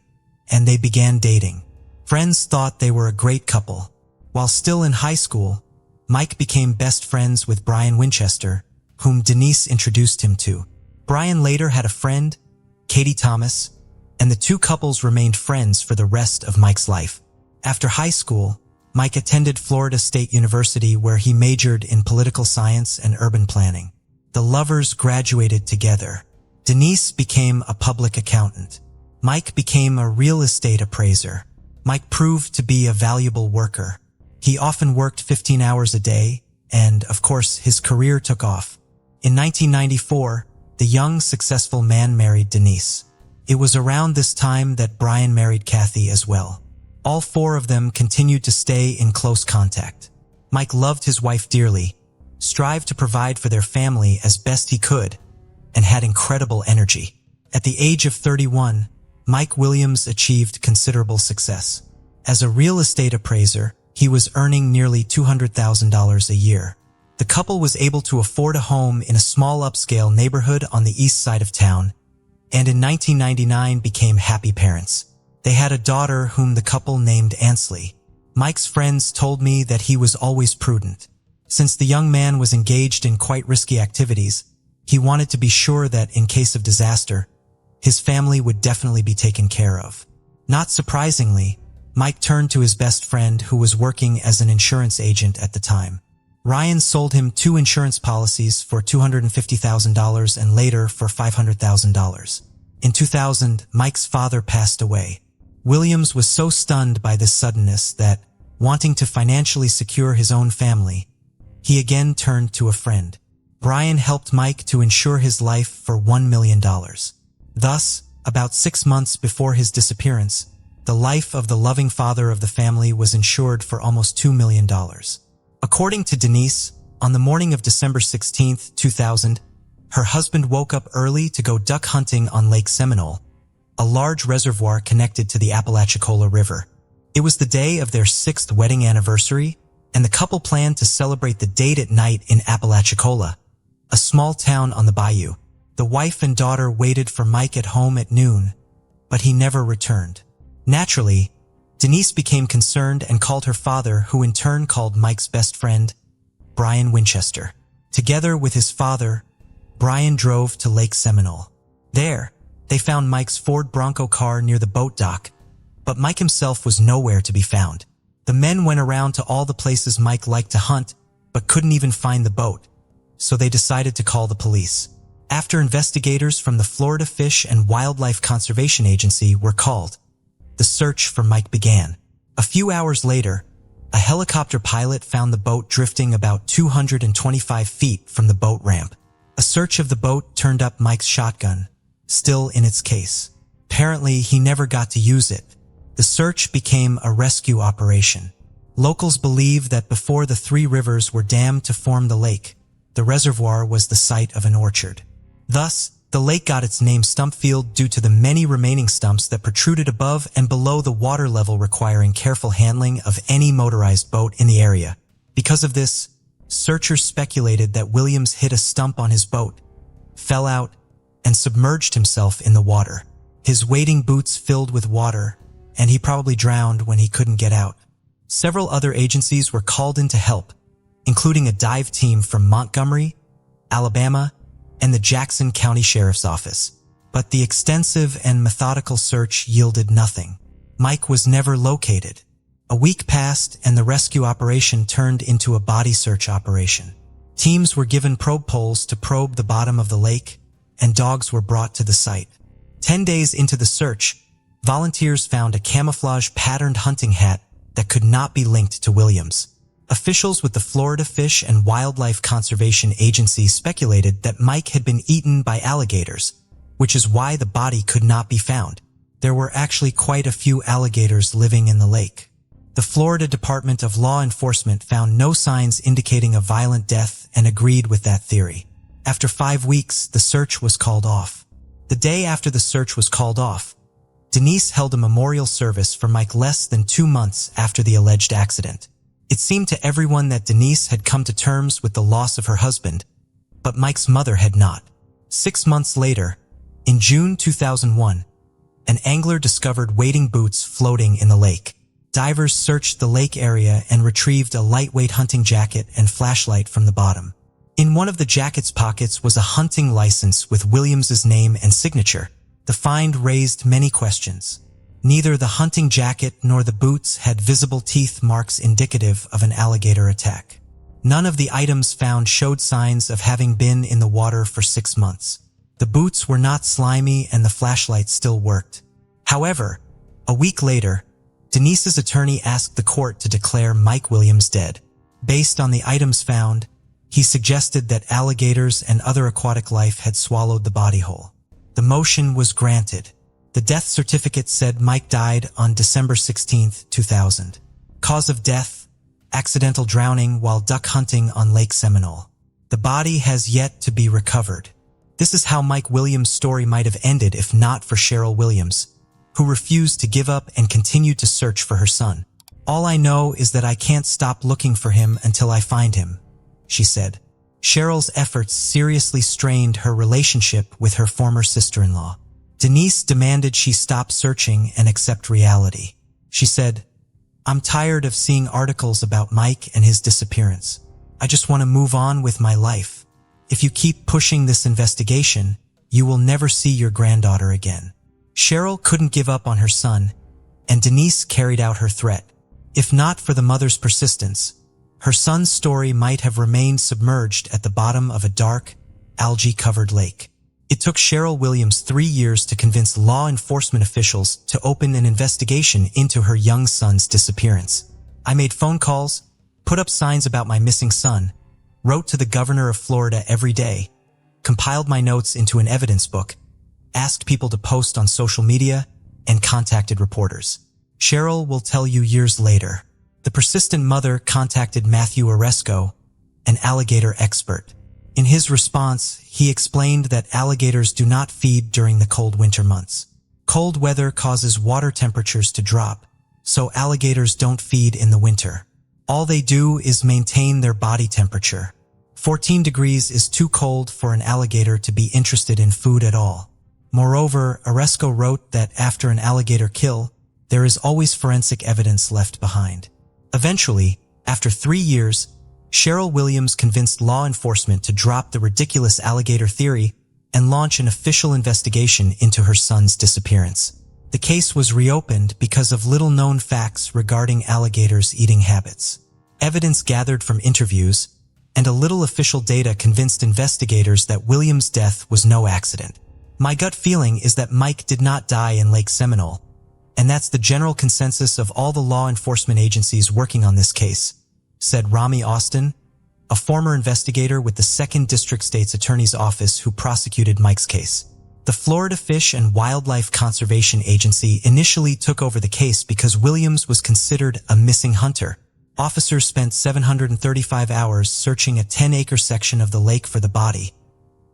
and they began dating. Friends thought they were a great couple. While still in high school, Mike became best friends with Brian Winchester, whom Denise introduced him to. Brian later had a friend, Katie Thomas, and the two couples remained friends for the rest of Mike's life. After high school, Mike attended Florida State University where he majored in political science and urban planning. The lovers graduated together. Denise became a public accountant. Mike became a real estate appraiser. Mike proved to be a valuable worker. He often worked 15 hours a day, and, of course, his career took off. In 1994, the young, successful man married Denise. It was around this time that Brian married Kathy as well. All four of them continued to stay in close contact. Mike loved his wife dearly, strived to provide for their family as best he could, and had incredible energy. At the age of 31, Mike Williams achieved considerable success. As a real estate appraiser, he was earning nearly $200,000 a year. The couple was able to afford a home in a small upscale neighborhood on the east side of town, and in 1999 became happy parents. They had a daughter whom the couple named Ansley. Mike's friends told me that he was always prudent. Since the young man was engaged in quite risky activities, he wanted to be sure that in case of disaster, his family would definitely be taken care of. Not surprisingly, Mike turned to his best friend who was working as an insurance agent at the time. Ryan sold him 2 insurance policies for $250,000 and later for $500,000. In 2000, Mike's father passed away. Williams was so stunned by this suddenness that, wanting to financially secure his own family, he again turned to a friend. Brian helped Mike to insure his life for $1 million. Thus, about 6 months before his disappearance, the life of the loving father of the family was insured for almost $2 million. According to Denise, on the morning of December 16, 2000, her husband woke up early to go duck hunting on Lake Seminole, a large reservoir connected to the Apalachicola River. It was the day of their 6th wedding anniversary, and the couple planned to celebrate the date at night in Apalachicola, a small town on the bayou. The wife and daughter waited for Mike at home at noon, but he never returned. Naturally, Denise became concerned and called her father, who in turn called Mike's best friend, Brian Winchester. Together with his father, Brian drove to Lake Seminole. There, they found Mike's Ford Bronco car near the boat dock, but Mike himself was nowhere to be found. The men went around to all the places Mike liked to hunt, but couldn't even find the boat, so they decided to call the police. After investigators from the Florida Fish and Wildlife Conservation Agency were called, the search for Mike began. A few hours later, a helicopter pilot found the boat drifting about 225 feet from the boat ramp. A search of the boat turned up Mike's shotgun, still in its case. Apparently, he never got to use it. The search became a rescue operation. Locals believe that before the 3 rivers were dammed to form the lake, the reservoir was the site of an orchard. Thus, the lake got its name Stumpfield due to the many remaining stumps that protruded above and below the water level, requiring careful handling of any motorized boat in the area. Because of this, searchers speculated that Williams hit a stump on his boat, fell out, and submerged himself in the water. His wading boots filled with water, and he probably drowned when he couldn't get out. Several other agencies were called in to help, including a dive team from Montgomery, Alabama, and the Jackson County Sheriff's Office. But the extensive and methodical search yielded nothing. Mike was never located. A week passed and the rescue operation turned into a body search operation. Teams were given probe poles to probe the bottom of the lake, and dogs were brought to the site. 10 days into the search, volunteers found a camouflage patterned hunting hat that could not be linked to Williams. Officials with the Florida Fish and Wildlife Conservation Agency speculated that Mike had been eaten by alligators, which is why the body could not be found. There were actually quite a few alligators living in the lake. The Florida Department of Law Enforcement found no signs indicating a violent death and agreed with that theory. After 5 weeks, the search was called off. The day after the search was called off, Denise held a memorial service for Mike less than 2 months after the alleged accident. It seemed to everyone that Denise had come to terms with the loss of her husband, but Mike's mother had not. 6 months later, in June 2001, an angler discovered wading boots floating in the lake. Divers searched the lake area and retrieved a lightweight hunting jacket and flashlight from the bottom. In one of the jacket's pockets was a hunting license with Williams's name and signature. The find raised many questions. Neither the hunting jacket nor the boots had visible teeth marks indicative of an alligator attack. None of the items found showed signs of having been in the water for 6 months. The boots were not slimy and the flashlight still worked. However, a week later, Denise's attorney asked the court to declare Mike Williams dead. Based on the items found, he suggested that alligators and other aquatic life had swallowed the body whole. The motion was granted. The death certificate said Mike died on December 16, 2000. Cause of death: accidental drowning while duck hunting on Lake Seminole. The body has yet to be recovered. This is how Mike Williams' story might have ended if not for Cheryl Williams, who refused to give up and continued to search for her son. "All I know is that I can't stop looking for him until I find him," she said. Cheryl's efforts seriously strained her relationship with her former sister-in-law. Denise demanded she stop searching and accept reality. She said, "I'm tired of seeing articles about Mike and his disappearance. I just want to move on with my life. If you keep pushing this investigation, you will never see your granddaughter again." Cheryl couldn't give up on her son, and Denise carried out her threat. If not for the mother's persistence, her son's story might have remained submerged at the bottom of a dark, algae-covered lake. It took Cheryl Williams 3 years to convince law enforcement officials to open an investigation into her young son's disappearance. "I made phone calls, put up signs about my missing son, wrote to the governor of Florida every day, compiled my notes into an evidence book, asked people to post on social media, and contacted reporters." Cheryl will tell you years later. The persistent mother contacted Matthew Oresco, an alligator expert. In his response, he explained that alligators do not feed during the cold winter months. Cold weather causes water temperatures to drop, so alligators don't feed in the winter. All they do is maintain their body temperature. 14 degrees is too cold for an alligator to be interested in food at all. Moreover, Oresco wrote that after an alligator kill, there is always forensic evidence left behind. Eventually, after 3 years, Cheryl Williams convinced law enforcement to drop the ridiculous alligator theory and launch an official investigation into her son's disappearance. The case was reopened because of little-known facts regarding alligators' eating habits. Evidence gathered from interviews and a little official data convinced investigators that Williams' death was no accident. "My gut feeling is that Mike did not die in Lake Seminole, and that's the general consensus of all the law enforcement agencies working on this case," said Rami Austin, a former investigator with the 2nd District State's Attorney's Office who prosecuted Mike's case. The Florida Fish and Wildlife Conservation Agency initially took over the case because Williams was considered a missing hunter. Officers spent 735 hours searching a 10-acre section of the lake for the body,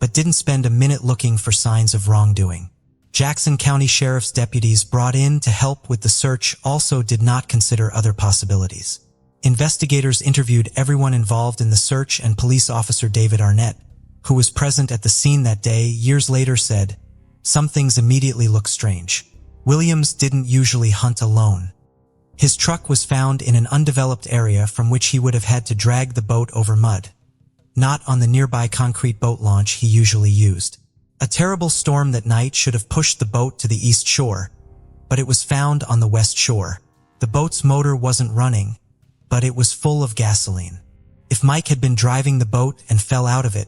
but didn't spend a minute looking for signs of wrongdoing. Jackson County Sheriff's deputies brought in to help with the search also did not consider other possibilities. Investigators interviewed everyone involved in the search, and police officer David Arnett, who was present at the scene that day, years later said, "Some things immediately look strange. Williams didn't usually hunt alone. His truck was found in an undeveloped area from which he would have had to drag the boat over mud, not on the nearby concrete boat launch he usually used. A terrible storm that night should have pushed the boat to the east shore, but it was found on the west shore. The boat's motor wasn't running, but it was full of gasoline. If Mike had been driving the boat and fell out of it,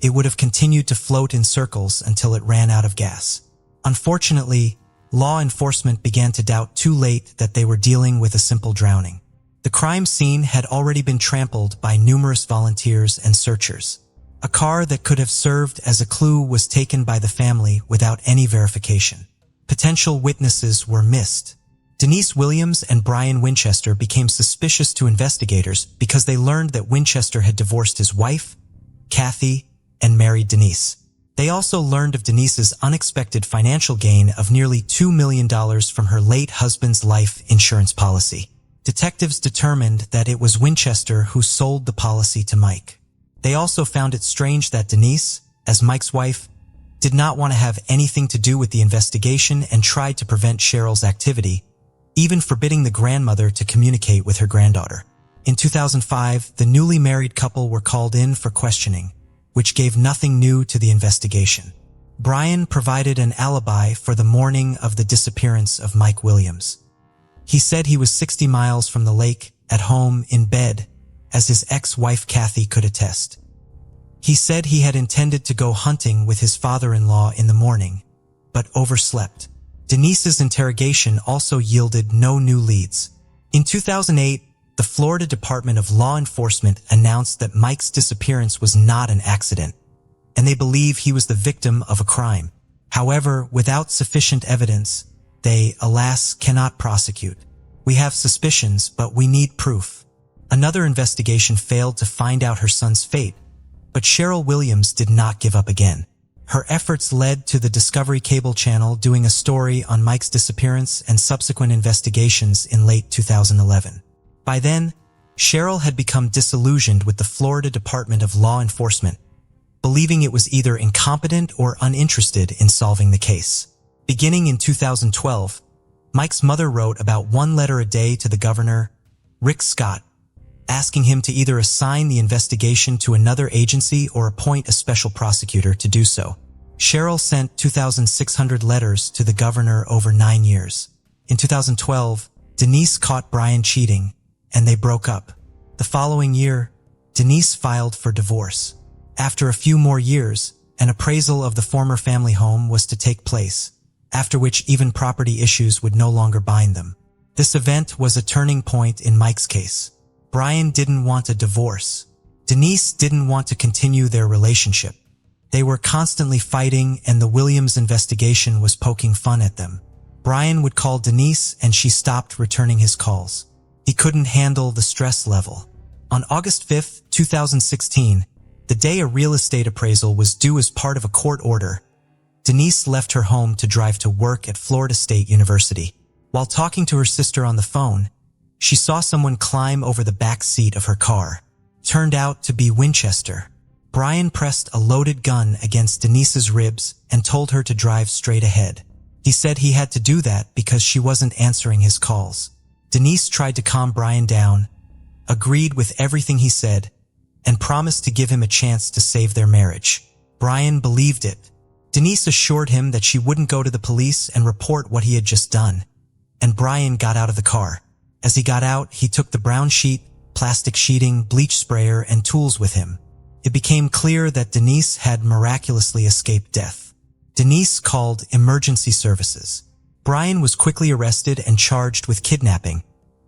it would have continued to float in circles until it ran out of gas." Unfortunately, law enforcement began to doubt too late that they were dealing with a simple drowning. The crime scene had already been trampled by numerous volunteers and searchers. A car that could have served as a clue was taken by the family without any verification. Potential witnesses were missed. Denise Williams and Brian Winchester became suspicious to investigators because they learned that Winchester had divorced his wife, Kathy, and married Denise. They also learned of Denise's unexpected financial gain of nearly $2 million from her late husband's life insurance policy. Detectives determined that it was Winchester who sold the policy to Mike. They also found it strange that Denise, as Mike's wife, did not want to have anything to do with the investigation and tried to prevent Cheryl's activity, even forbidding the grandmother to communicate with her granddaughter. In 2005, the newly married couple were called in for questioning, which gave nothing new to the investigation. Brian provided an alibi for the morning of the disappearance of Mike Williams. He said he was 60 miles from the lake, at home, in bed, as his ex-wife Kathy could attest. He said he had intended to go hunting with his father-in-law in the morning, but overslept. Denise's interrogation also yielded no new leads. In 2008, the Florida Department of Law Enforcement announced that Mike's disappearance was not an accident, and they believe he was the victim of a crime. However, without sufficient evidence, they, alas, cannot prosecute. "We have suspicions, but we need proof." Another investigation failed to find out her son's fate, but Cheryl Williams did not give up again. Her efforts led to the Discovery Cable Channel doing a story on Mike's disappearance and subsequent investigations in late 2011. By then, Cheryl had become disillusioned with the Florida Department of Law Enforcement, believing it was either incompetent or uninterested in solving the case. Beginning in 2012, Mike's mother wrote about 1 letter a day to the governor, Rick Scott, asking him to either assign the investigation to another agency or appoint a special prosecutor to do so. Cheryl sent 2,600 letters to the governor over 9 years. In 2012, Denise caught Brian cheating, and they broke up. The following year, Denise filed for divorce. After a few more years, An appraisal of the former family home was to take place, after which even property issues would no longer bind them. This event was a turning point in Mike's case. Brian didn't want a divorce. Denise didn't want to continue their relationship. They were constantly fighting, and the Williams investigation was poking fun at them. Brian would call Denise and she stopped returning his calls. He couldn't handle the stress level. On August 5, 2016, the day a real estate appraisal was due as part of a court order, Denise left her home to drive to work at Florida State University. While talking to her sister on the phone, she saw someone climb over the back seat of her car. Turned out to be Winchester. Brian pressed a loaded gun against Denise's ribs and told her to drive straight ahead. He said he had to do that because she wasn't answering his calls. Denise tried to calm Brian down, agreed with everything he said, and promised to give him a chance to save their marriage. Brian believed it. Denise assured him that she wouldn't go to the police and report what he had just done, and Brian got out of the car. As he got out, he took the brown sheet, plastic sheeting, bleach sprayer, and tools with him. It became clear that Denise had miraculously escaped death. Denise called emergency services. Brian was quickly arrested and charged with kidnapping,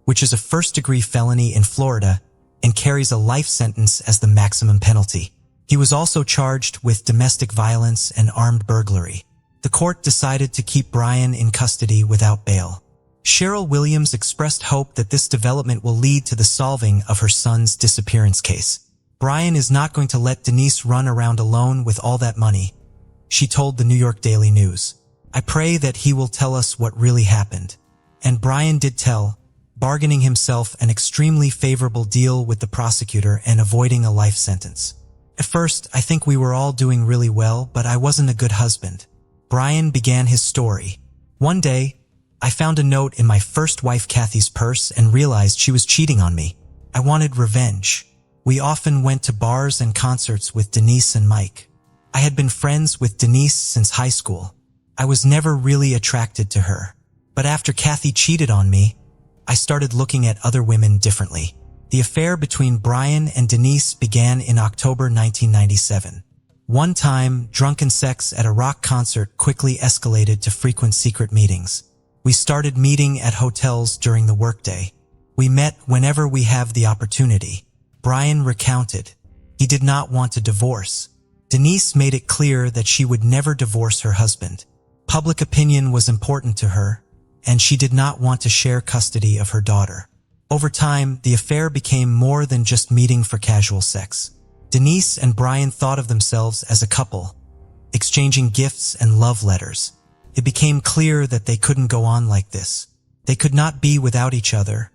which is a first-degree felony in Florida and carries a life sentence as the maximum penalty. He was also charged with domestic violence and armed burglary. The court decided to keep Brian in custody without bail. Cheryl Williams expressed hope that this development will lead to the solving of her son's disappearance case. Brian is not going to let Denise run around alone with all that money, she told the New York Daily News. I pray that he will tell us what really happened. And Brian did tell, bargaining himself an extremely favorable deal with the prosecutor and avoiding a life sentence. At first, I think we were all doing really well, but I wasn't a good husband. Brian began his story. One day, I found a note in my first wife Kathy's purse and realized she was cheating on me. I wanted revenge. We often went to bars and concerts with Denise and Mike. I had been friends with Denise since high school. I was never really attracted to her. But after Kathy cheated on me, I started looking at other women differently. The affair between Brian and Denise began in October 1997. One time, drunken sex at a rock concert quickly escalated to frequent secret meetings. We started meeting at hotels during the workday. We met whenever we have the opportunity. Brian recounted. He did not want a divorce. Denise made it clear that she would never divorce her husband. Public opinion was important to her, and she did not want to share custody of her daughter. Over time, the affair became more than just meeting for casual sex. Denise and Brian thought of themselves as a couple, exchanging gifts and love letters. It became clear that they couldn't go on like this. They could not be without each other,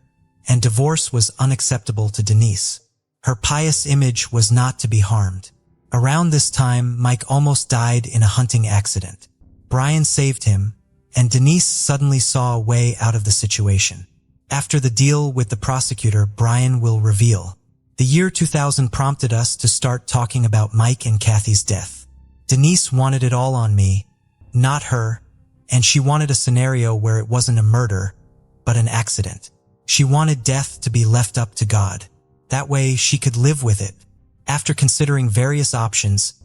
and divorce was unacceptable to Denise. Her pious image was not to be harmed. Around this time, Mike almost died in a hunting accident. Brian saved him, and Denise suddenly saw a way out of the situation. After the deal with the prosecutor, Brian will reveal. The year 2000 prompted us to start talking about Mike and Kathy's death. Denise wanted it all on me, not her, and she wanted a scenario where it wasn't a murder, but an accident. She wanted death to be left up to God. That way she could live with it. After considering various options,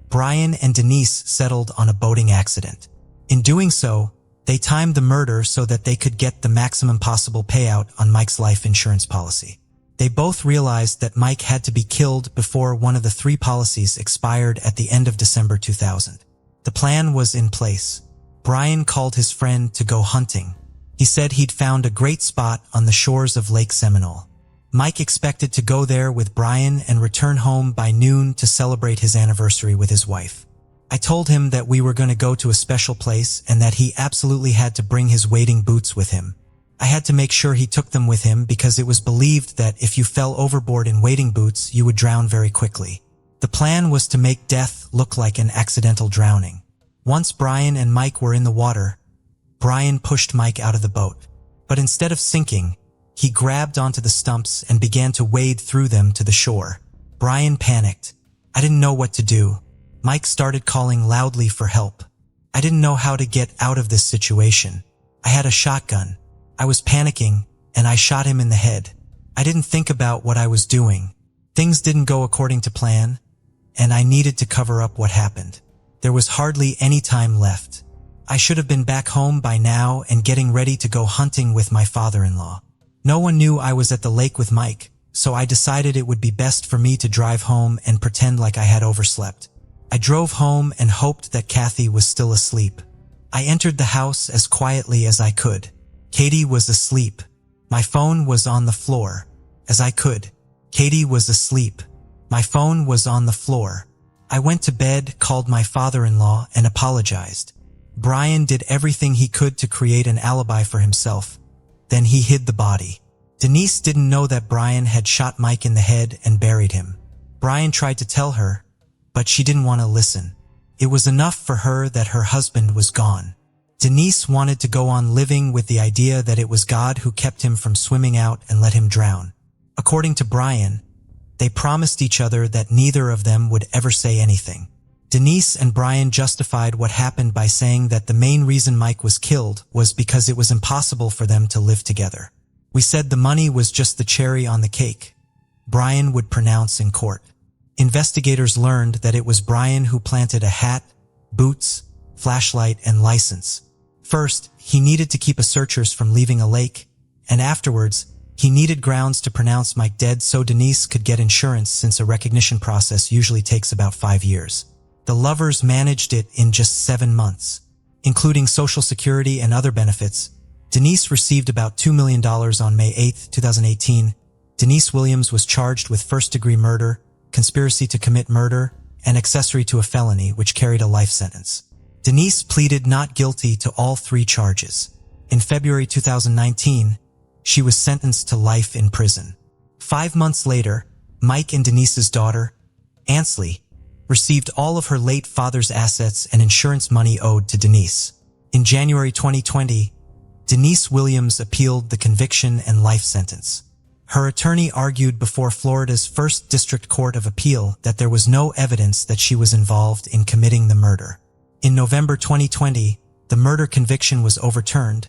Brian and Denise settled on a boating accident. In doing so, they timed the murder so that they could get the maximum possible payout on Mike's life insurance policy. They both realized that Mike had to be killed before one of the 3 policies expired at the end of December 2000. The plan was in place. Brian called his friend to go hunting. He said he'd found a great spot on the shores of Lake Seminole. Mike expected to go there with Brian and return home by noon to celebrate his anniversary with his wife. I told him that we were going to go to a special place and that he absolutely had to bring his wading boots with him. I had to make sure he took them with him because it was believed that if you fell overboard in wading boots, you would drown very quickly. The plan was to make death look like an accidental drowning. Once Brian and Mike were in the water, Brian pushed Mike out of the boat. But instead of sinking, he grabbed onto the stumps and began to wade through them to the shore. Brian panicked. I didn't know what to do. Mike started calling loudly for help. I didn't know how to get out of this situation. I had a shotgun. I was panicking, and I shot him in the head. I didn't think about what I was doing. Things didn't go according to plan, and I needed to cover up what happened. There was hardly any time left. I should have been back home by now and getting ready to go hunting with my father-in-law. No one knew I was at the lake with Mike, so I decided it would be best for me to drive home and pretend like I had overslept. I drove home and hoped that Kathy was still asleep. I entered the house as quietly as I could. Katie was asleep. My phone was on the floor. As I could. Katie was asleep. My phone was on the floor. I went to bed, called my father-in-law, and apologized. Brian did everything he could to create an alibi for himself. Then he hid the body. Denise didn't know that Brian had shot Mike in the head and buried him. Brian tried to tell her, but she didn't want to listen. It was enough for her that her husband was gone. Denise wanted to go on living with the idea that it was God who kept him from swimming out and let him drown. According to Brian, they promised each other that neither of them would ever say anything. Denise and Brian justified what happened by saying that the main reason Mike was killed was because it was impossible for them to live together. We said the money was just the cherry on the cake, Brian would pronounce in court. Investigators learned that it was Brian who planted a hat, boots, flashlight, and license. First, he needed to keep searchers from leaving a lake, and afterwards, he needed grounds to pronounce Mike dead so Denise could get insurance since a recognition process usually takes about 5 years. The lovers managed it in just 7 months. Including Social Security and other benefits, Denise received about $2 million on May 8, 2018. Denise Williams was charged with first-degree murder, conspiracy to commit murder, and accessory to a felony, which carried a life sentence. Denise pleaded not guilty to all 3 charges. In February 2019, she was sentenced to life in prison. 5 months later, Mike and Denise's daughter, Ansley, received all of her late father's assets and insurance money owed to Denise. In January 2020, Denise Williams appealed the conviction and life sentence. Her attorney argued before Florida's First District Court of Appeal that there was no evidence that she was involved in committing the murder. In November 2020, the murder conviction was overturned,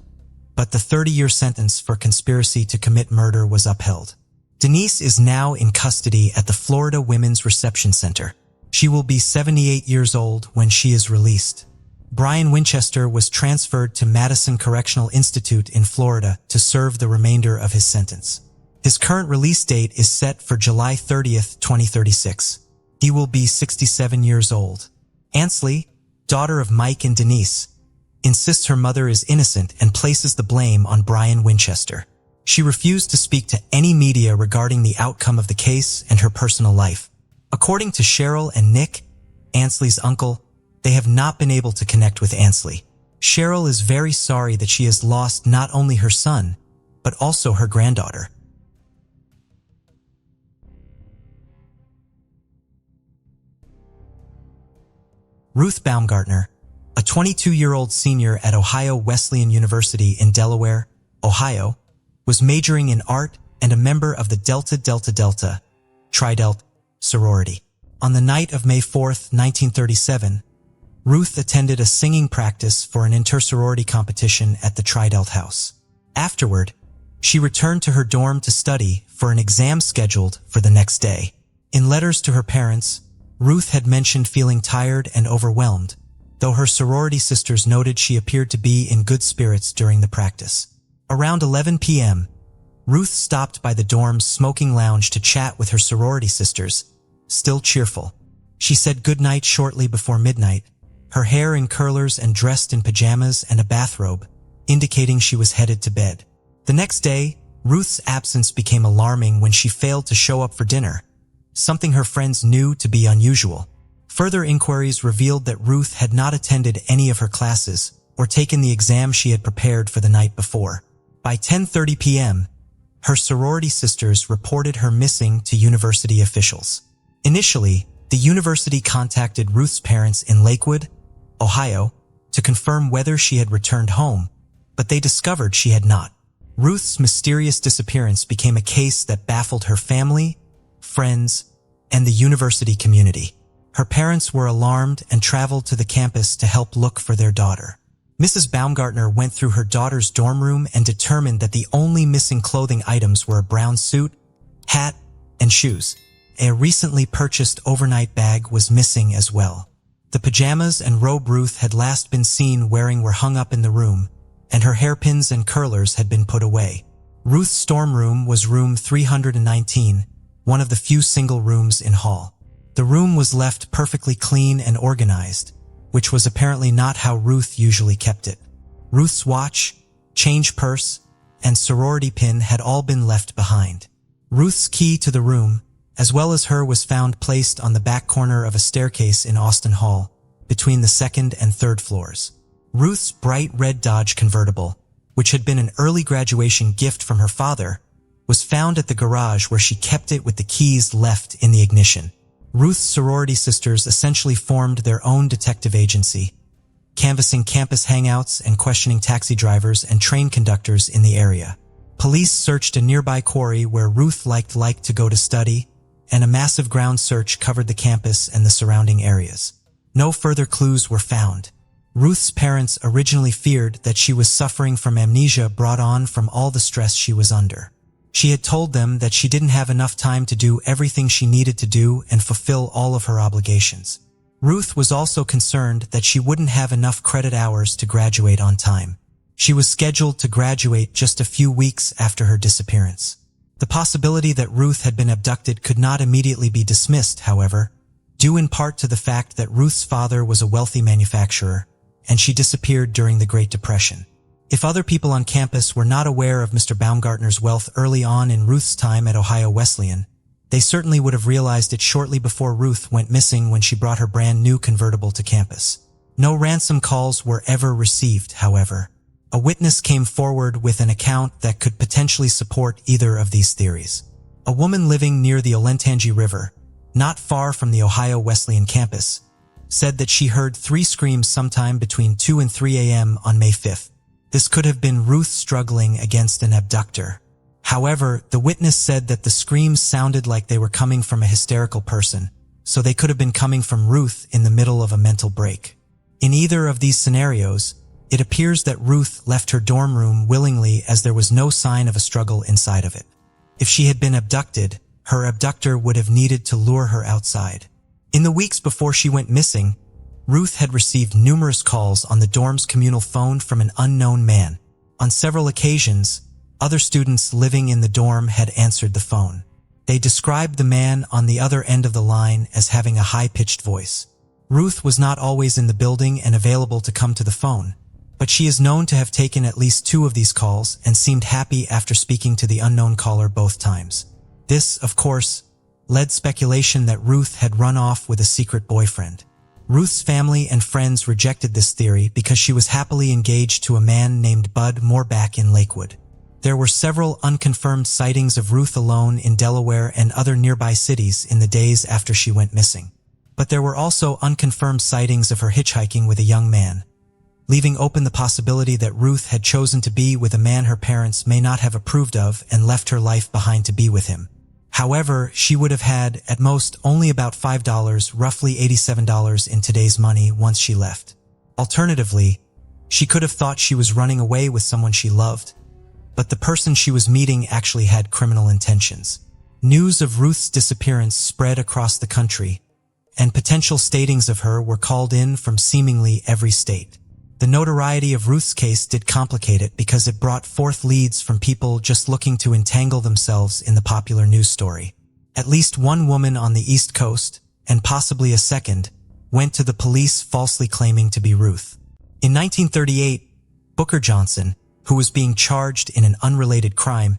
but the 30-year sentence for conspiracy to commit murder was upheld. Denise is now in custody at the Florida Women's Reception Center. She will be 78 years old when she is released. Brian Winchester was transferred to Madison Correctional Institute in Florida to serve the remainder of his sentence. His current release date is set for July 30th, 2036. He will be 67 years old. Ansley, daughter of Mike and Denise, insists her mother is innocent and places the blame on Brian Winchester. She refused to speak to any media regarding the outcome of the case and her personal life. According to Cheryl and Nick, Ansley's uncle, they have not been able to connect with Ansley. Cheryl is very sorry that she has lost not only her son, but also her granddaughter. Ruth Baumgartner, a 22-year-old senior at Ohio Wesleyan University in Delaware, Ohio, was majoring in art and a member of the Delta Delta Delta Tri-Delt sorority. On the night of May 4, 1937, Ruth attended a singing practice for an inter-sorority competition at the Tri-Delt house. Afterward, she returned to her dorm to study for an exam scheduled for the next day. In letters to her parents, Ruth had mentioned feeling tired and overwhelmed, though her sorority sisters noted she appeared to be in good spirits during the practice. Around 11 p.m., Ruth stopped by the dorm's smoking lounge to chat with her sorority sisters, still cheerful. She said goodnight shortly before midnight, her hair in curlers and dressed in pajamas and a bathrobe, indicating she was headed to bed. The next day, Ruth's absence became alarming when she failed to show up for dinner, something her friends knew to be unusual. Further inquiries revealed that Ruth had not attended any of her classes or taken the exam she had prepared for the night before. By 10:30 p.m., her sorority sisters reported her missing to university officials. Initially, the university contacted Ruth's parents in Lakewood, Ohio, to confirm whether she had returned home, but they discovered she had not. Ruth's mysterious disappearance became a case that baffled her family, friends, and the university community. Her parents were alarmed and traveled to the campus to help look for their daughter. Mrs. Baumgartner went through her daughter's dorm room and determined that the only missing clothing items were a brown suit, hat, and shoes. A recently purchased overnight bag was missing as well. The pajamas and robe Ruth had last been seen wearing were hung up in the room, and her hairpins and curlers had been put away. Ruth's storm room was room 319, one of the few single rooms in Hall. The room was left perfectly clean and organized, which was apparently not how Ruth usually kept it. Ruth's watch, change purse, and sorority pin had all been left behind. Ruth's key to the room, as well as her, was found placed on the back corner of a staircase in Austin Hall, between the second and third floors. Ruth's bright red Dodge convertible, which had been an early graduation gift from her father, was found at the garage where she kept it with the keys left in the ignition. Ruth's sorority sisters essentially formed their own detective agency, canvassing campus hangouts and questioning taxi drivers and train conductors in the area. Police searched a nearby quarry where Ruth liked to go to study, and a massive ground search covered the campus and the surrounding areas. No further clues were found. Ruth's parents originally feared that she was suffering from amnesia brought on from all the stress she was under. She had told them that she didn't have enough time to do everything she needed to do and fulfill all of her obligations. Ruth was also concerned that she wouldn't have enough credit hours to graduate on time. She was scheduled to graduate just a few weeks after her disappearance. The possibility that Ruth had been abducted could not immediately be dismissed, however, due in part to the fact that Ruth's father was a wealthy manufacturer, and she disappeared during the Great Depression. If other people on campus were not aware of Mr. Baumgartner's wealth early on in Ruth's time at Ohio Wesleyan, they certainly would have realized it shortly before Ruth went missing when she brought her brand new convertible to campus. No ransom calls were ever received, however. A witness came forward with an account that could potentially support either of these theories. A woman living near the Olentangy River, not far from the Ohio Wesleyan campus, said that she heard 3 screams sometime between 2 and 3 a.m. on May 5th. This could have been Ruth struggling against an abductor. However, the witness said that the screams sounded like they were coming from a hysterical person, so they could have been coming from Ruth in the middle of a mental break. In either of these scenarios, it appears that Ruth left her dorm room willingly, as there was no sign of a struggle inside of it. If she had been abducted, her abductor would have needed to lure her outside. In the weeks before she went missing, Ruth had received numerous calls on the dorm's communal phone from an unknown man. On several occasions, other students living in the dorm had answered the phone. They described the man on the other end of the line as having a high-pitched voice. Ruth was not always in the building and available to come to the phone, but she is known to have taken at least 2 of these calls and seemed happy after speaking to the unknown caller both times. This, of course, led speculation that Ruth had run off with a secret boyfriend. Ruth's family and friends rejected this theory because she was happily engaged to a man named Bud Moorback in Lakewood. There were several unconfirmed sightings of Ruth alone in Delaware and other nearby cities in the days after she went missing. But there were also unconfirmed sightings of her hitchhiking with a young man, leaving open the possibility that Ruth had chosen to be with a man her parents may not have approved of and left her life behind to be with him. However, she would have had, at most, only about $5, roughly $87 in today's money, once she left. Alternatively, she could have thought she was running away with someone she loved, but the person she was meeting actually had criminal intentions. News of Ruth's disappearance spread across the country, and potential statings of her were called in from seemingly every state. The notoriety of Ruth's case did complicate it because it brought forth leads from people just looking to entangle themselves in the popular news story. At least one woman on the East Coast, and possibly a second, went to the police falsely claiming to be Ruth. In 1938, Booker Johnson, who was being charged in an unrelated crime,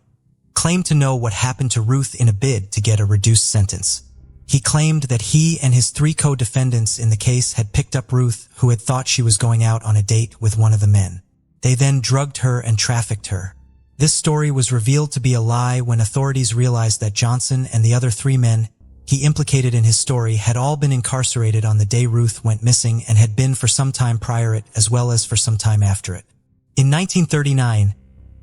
claimed to know what happened to Ruth in a bid to get a reduced sentence. He claimed that he and his 3 co-defendants in the case had picked up Ruth, who had thought she was going out on a date with one of the men. They then drugged her and trafficked her. This story was revealed to be a lie when authorities realized that Johnson and the other 3 men he implicated in his story had all been incarcerated on the day Ruth went missing and had been for some time prior it as well as for some time after it. In 1939,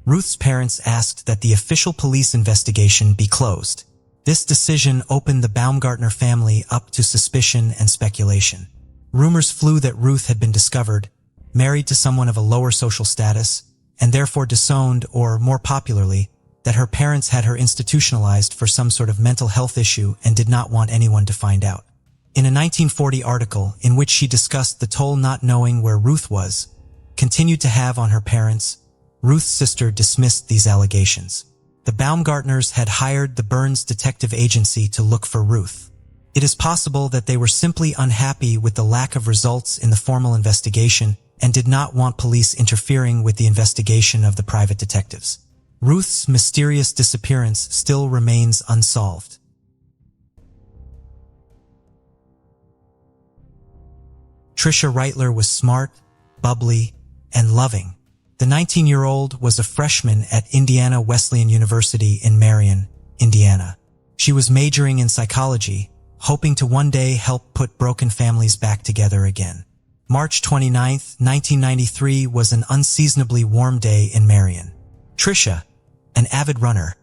Ruth's parents asked that the official police investigation be closed. This decision opened the Baumgartner family up to suspicion and speculation. Rumors flew that Ruth had been discovered, married to someone of a lower social status, and therefore disowned or, more popularly, that her parents had her institutionalized for some sort of mental health issue and did not want anyone to find out. In a 1940 article in which she discussed the toll not knowing where Ruth was, continued to have on her parents, Ruth's sister dismissed these allegations. The Baumgartners had hired the Burns Detective Agency to look for Ruth. It is possible that they were simply unhappy with the lack of results in the formal investigation and did not want police interfering with the investigation of the private detectives. Ruth's mysterious disappearance still remains unsolved. Tricia Reitler was smart, bubbly, and loving. The 19-year-old was a freshman at Indiana Wesleyan University in Marion, Indiana. She was majoring in psychology, hoping to one day help put broken families back together again. March 29, 1993 was an unseasonably warm day in Marion. Tricia, an avid runner,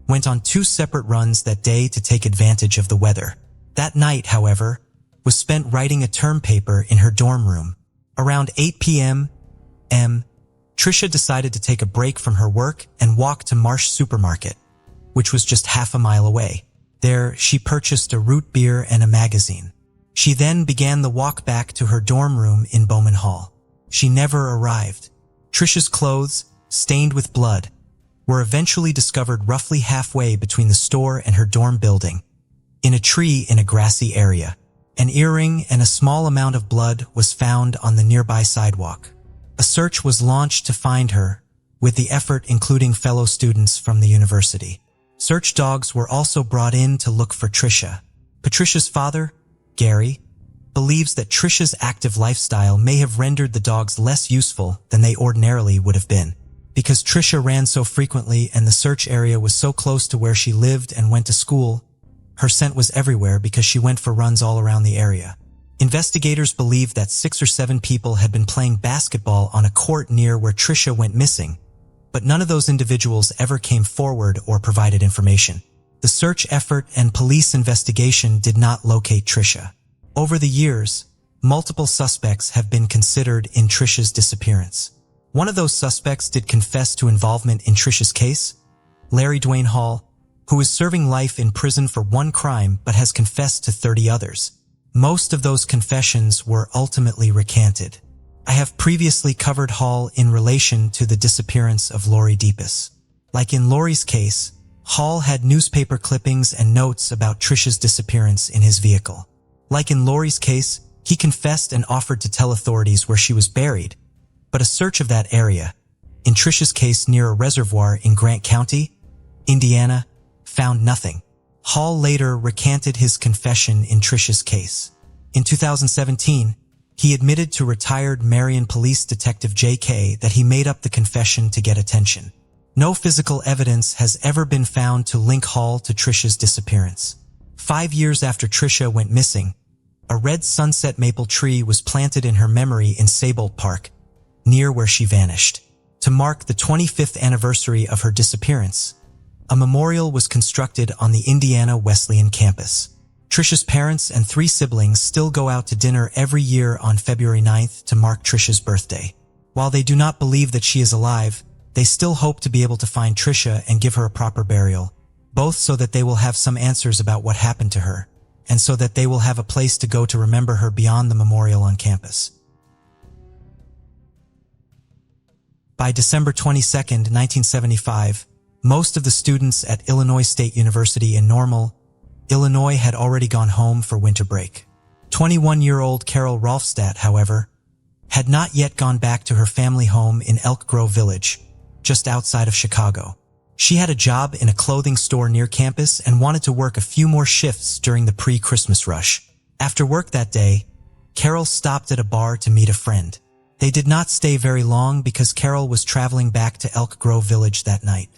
went on 2 separate runs that day to take advantage of the weather. That night, however, was spent writing a term paper in her dorm room. Around 8 p.m., Tricia decided to take a break from her work and walk to Marsh Supermarket, which was just half a mile away. There, she purchased a root beer and a magazine. She then began the walk back to her dorm room in Bowman Hall. She never arrived. Tricia's clothes, stained with blood, were eventually discovered roughly halfway between the store and her dorm building, in a tree in a grassy area. An earring and a small amount of blood was found on the nearby sidewalk. A search was launched to find her, with the effort including fellow students from the university. Search dogs were also brought in to look for Tricia. Patricia's father, Gary, believes that Tricia's active lifestyle may have rendered the dogs less useful than they ordinarily would have been. Because Tricia ran so frequently and the search area was so close to where she lived and went to school, her scent was everywhere because she went for runs all around the area. Investigators believe that 6 or 7 people had been playing basketball on a court near where Tricia went missing, but none of those individuals ever came forward or provided information. The search effort and police investigation did not locate Tricia. Over the years, multiple suspects have been considered in Tricia's disappearance. One of those suspects did confess to involvement in Tricia's case, Larry Dwayne Hall, who is serving life in prison for 1 crime but has confessed to 30 others. Most of those confessions were ultimately recanted. I have previously covered Hall in relation to the disappearance of Lori Deepus. Like in Lori's case, Hall had newspaper clippings and notes about Tricia's disappearance in his vehicle. Like in Lori's case, he confessed and offered to tell authorities where she was buried, but a search of that area, in Tricia's case near a reservoir in Grant County, Indiana, found nothing. Hall later recanted his confession in Tricia's case. In 2017, he admitted to retired Marion Police Detective J.K. that he made up the confession to get attention. No physical evidence has ever been found to link Hall to Tricia's disappearance. 5 years after Tricia went missing, a red sunset maple tree was planted in her memory in Saybolt Park, near where she vanished. To mark the 25th anniversary of her disappearance, a memorial was constructed on the Indiana Wesleyan campus. Tricia's parents and 3 siblings still go out to dinner every year on February 9th to mark Tricia's birthday. While they do not believe that she is alive, they still hope to be able to find Tricia and give her a proper burial, both so that they will have some answers about what happened to her, and so that they will have a place to go to remember her beyond the memorial on campus. By December 22, 1975, most of the students at Illinois State University in Normal, Illinois had already gone home for winter break. 21-year-old Carol Rolfstadt, however, had not yet gone back to her family home in Elk Grove Village, just outside of Chicago. She had a job in a clothing store near campus and wanted to work a few more shifts during the pre-Christmas rush. After work that day, Carol stopped at a bar to meet a friend. They did not stay very long because Carol was traveling back to Elk Grove Village that night.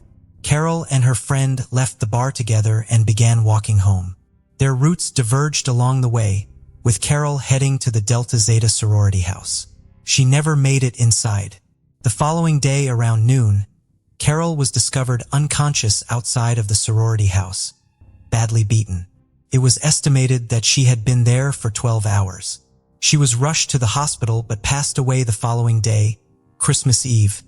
Carol and her friend left the bar together and began walking home. Their routes diverged along the way, with Carol heading to the Delta Zeta sorority house. She never made it inside. The following day around noon, Carol was discovered unconscious outside of the sorority house, badly beaten. It was estimated that she had been there for 12 hours. She was rushed to the hospital but passed away the following day, Christmas Eve,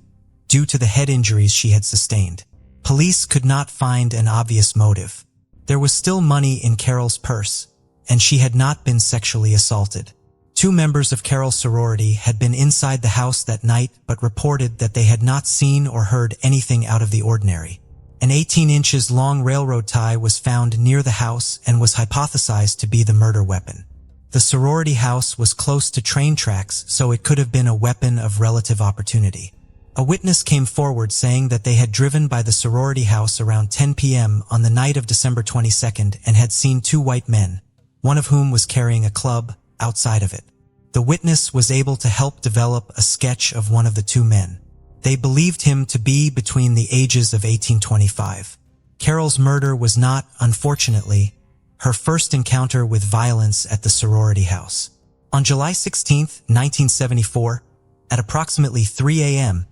due to the head injuries she had sustained. Police could not find an obvious motive. There was still money in Carol's purse, and she had not been sexually assaulted. 2 members of Carol's sorority had been inside the house that night but reported that they had not seen or heard anything out of the ordinary. An 18 inches long railroad tie was found near the house and was hypothesized to be the murder weapon. The sorority house was close to train tracks, so it could have been a weapon of relative opportunity. A witness came forward saying that they had driven by the sorority house around 10 p.m. on the night of December 22nd and had seen 2 white men, one of whom was carrying a club, outside of it. The witness was able to help develop a sketch of one of the 2 men. They believed him to be between the ages of 18 and 25. Carol's murder was not, unfortunately, her first encounter with violence at the sorority house. On July 16, 1974, at approximately 3 a.m.,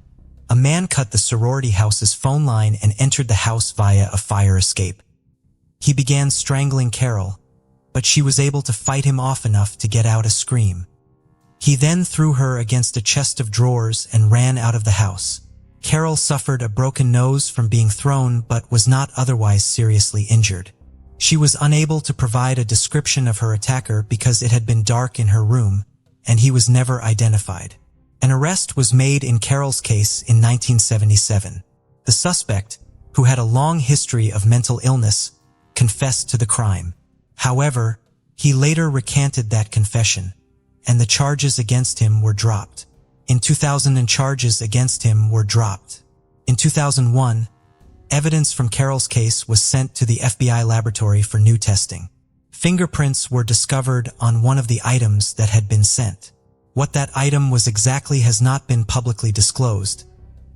a man cut the sorority house's phone line and entered the house via a fire escape. He began strangling Carol, but she was able to fight him off enough to get out a scream. He then threw her against a chest of drawers and ran out of the house. Carol suffered a broken nose from being thrown but was not otherwise seriously injured. She was unable to provide a description of her attacker because it had been dark in her room, and he was never identified. An arrest was made in Carol's case in 1977. The suspect, who had a long history of mental illness, confessed to the crime. However, he later recanted that confession, and the charges against him were dropped. In 2000, charges against him were dropped. In 2001, evidence from Carol's case was sent to the FBI laboratory for new testing. Fingerprints were discovered on one of the items that had been sent. What that item was exactly has not been publicly disclosed,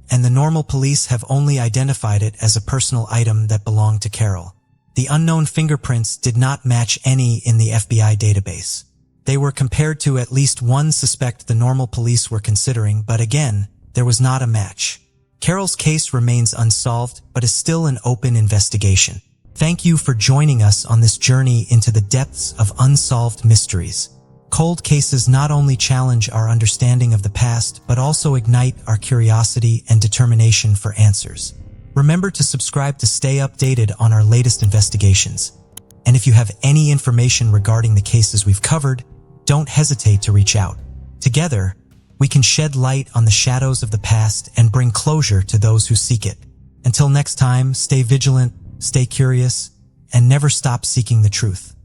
and the normal police have only identified it as a personal item that belonged to Carol. The unknown fingerprints did not match any in the FBI database. They were compared to at least one suspect the normal police were considering, but again, there was not a match. Carol's case remains unsolved, but is still an open investigation. Thank you for joining us on this journey into the depths of unsolved mysteries. Cold cases not only challenge our understanding of the past, but also ignite our curiosity and determination for answers. Remember to subscribe to stay updated on our latest investigations. And if you have any information regarding the cases we've covered, don't hesitate to reach out. Together, we can shed light on the shadows of the past and bring closure to those who seek it. Until next time, stay vigilant, stay curious, and never stop seeking the truth.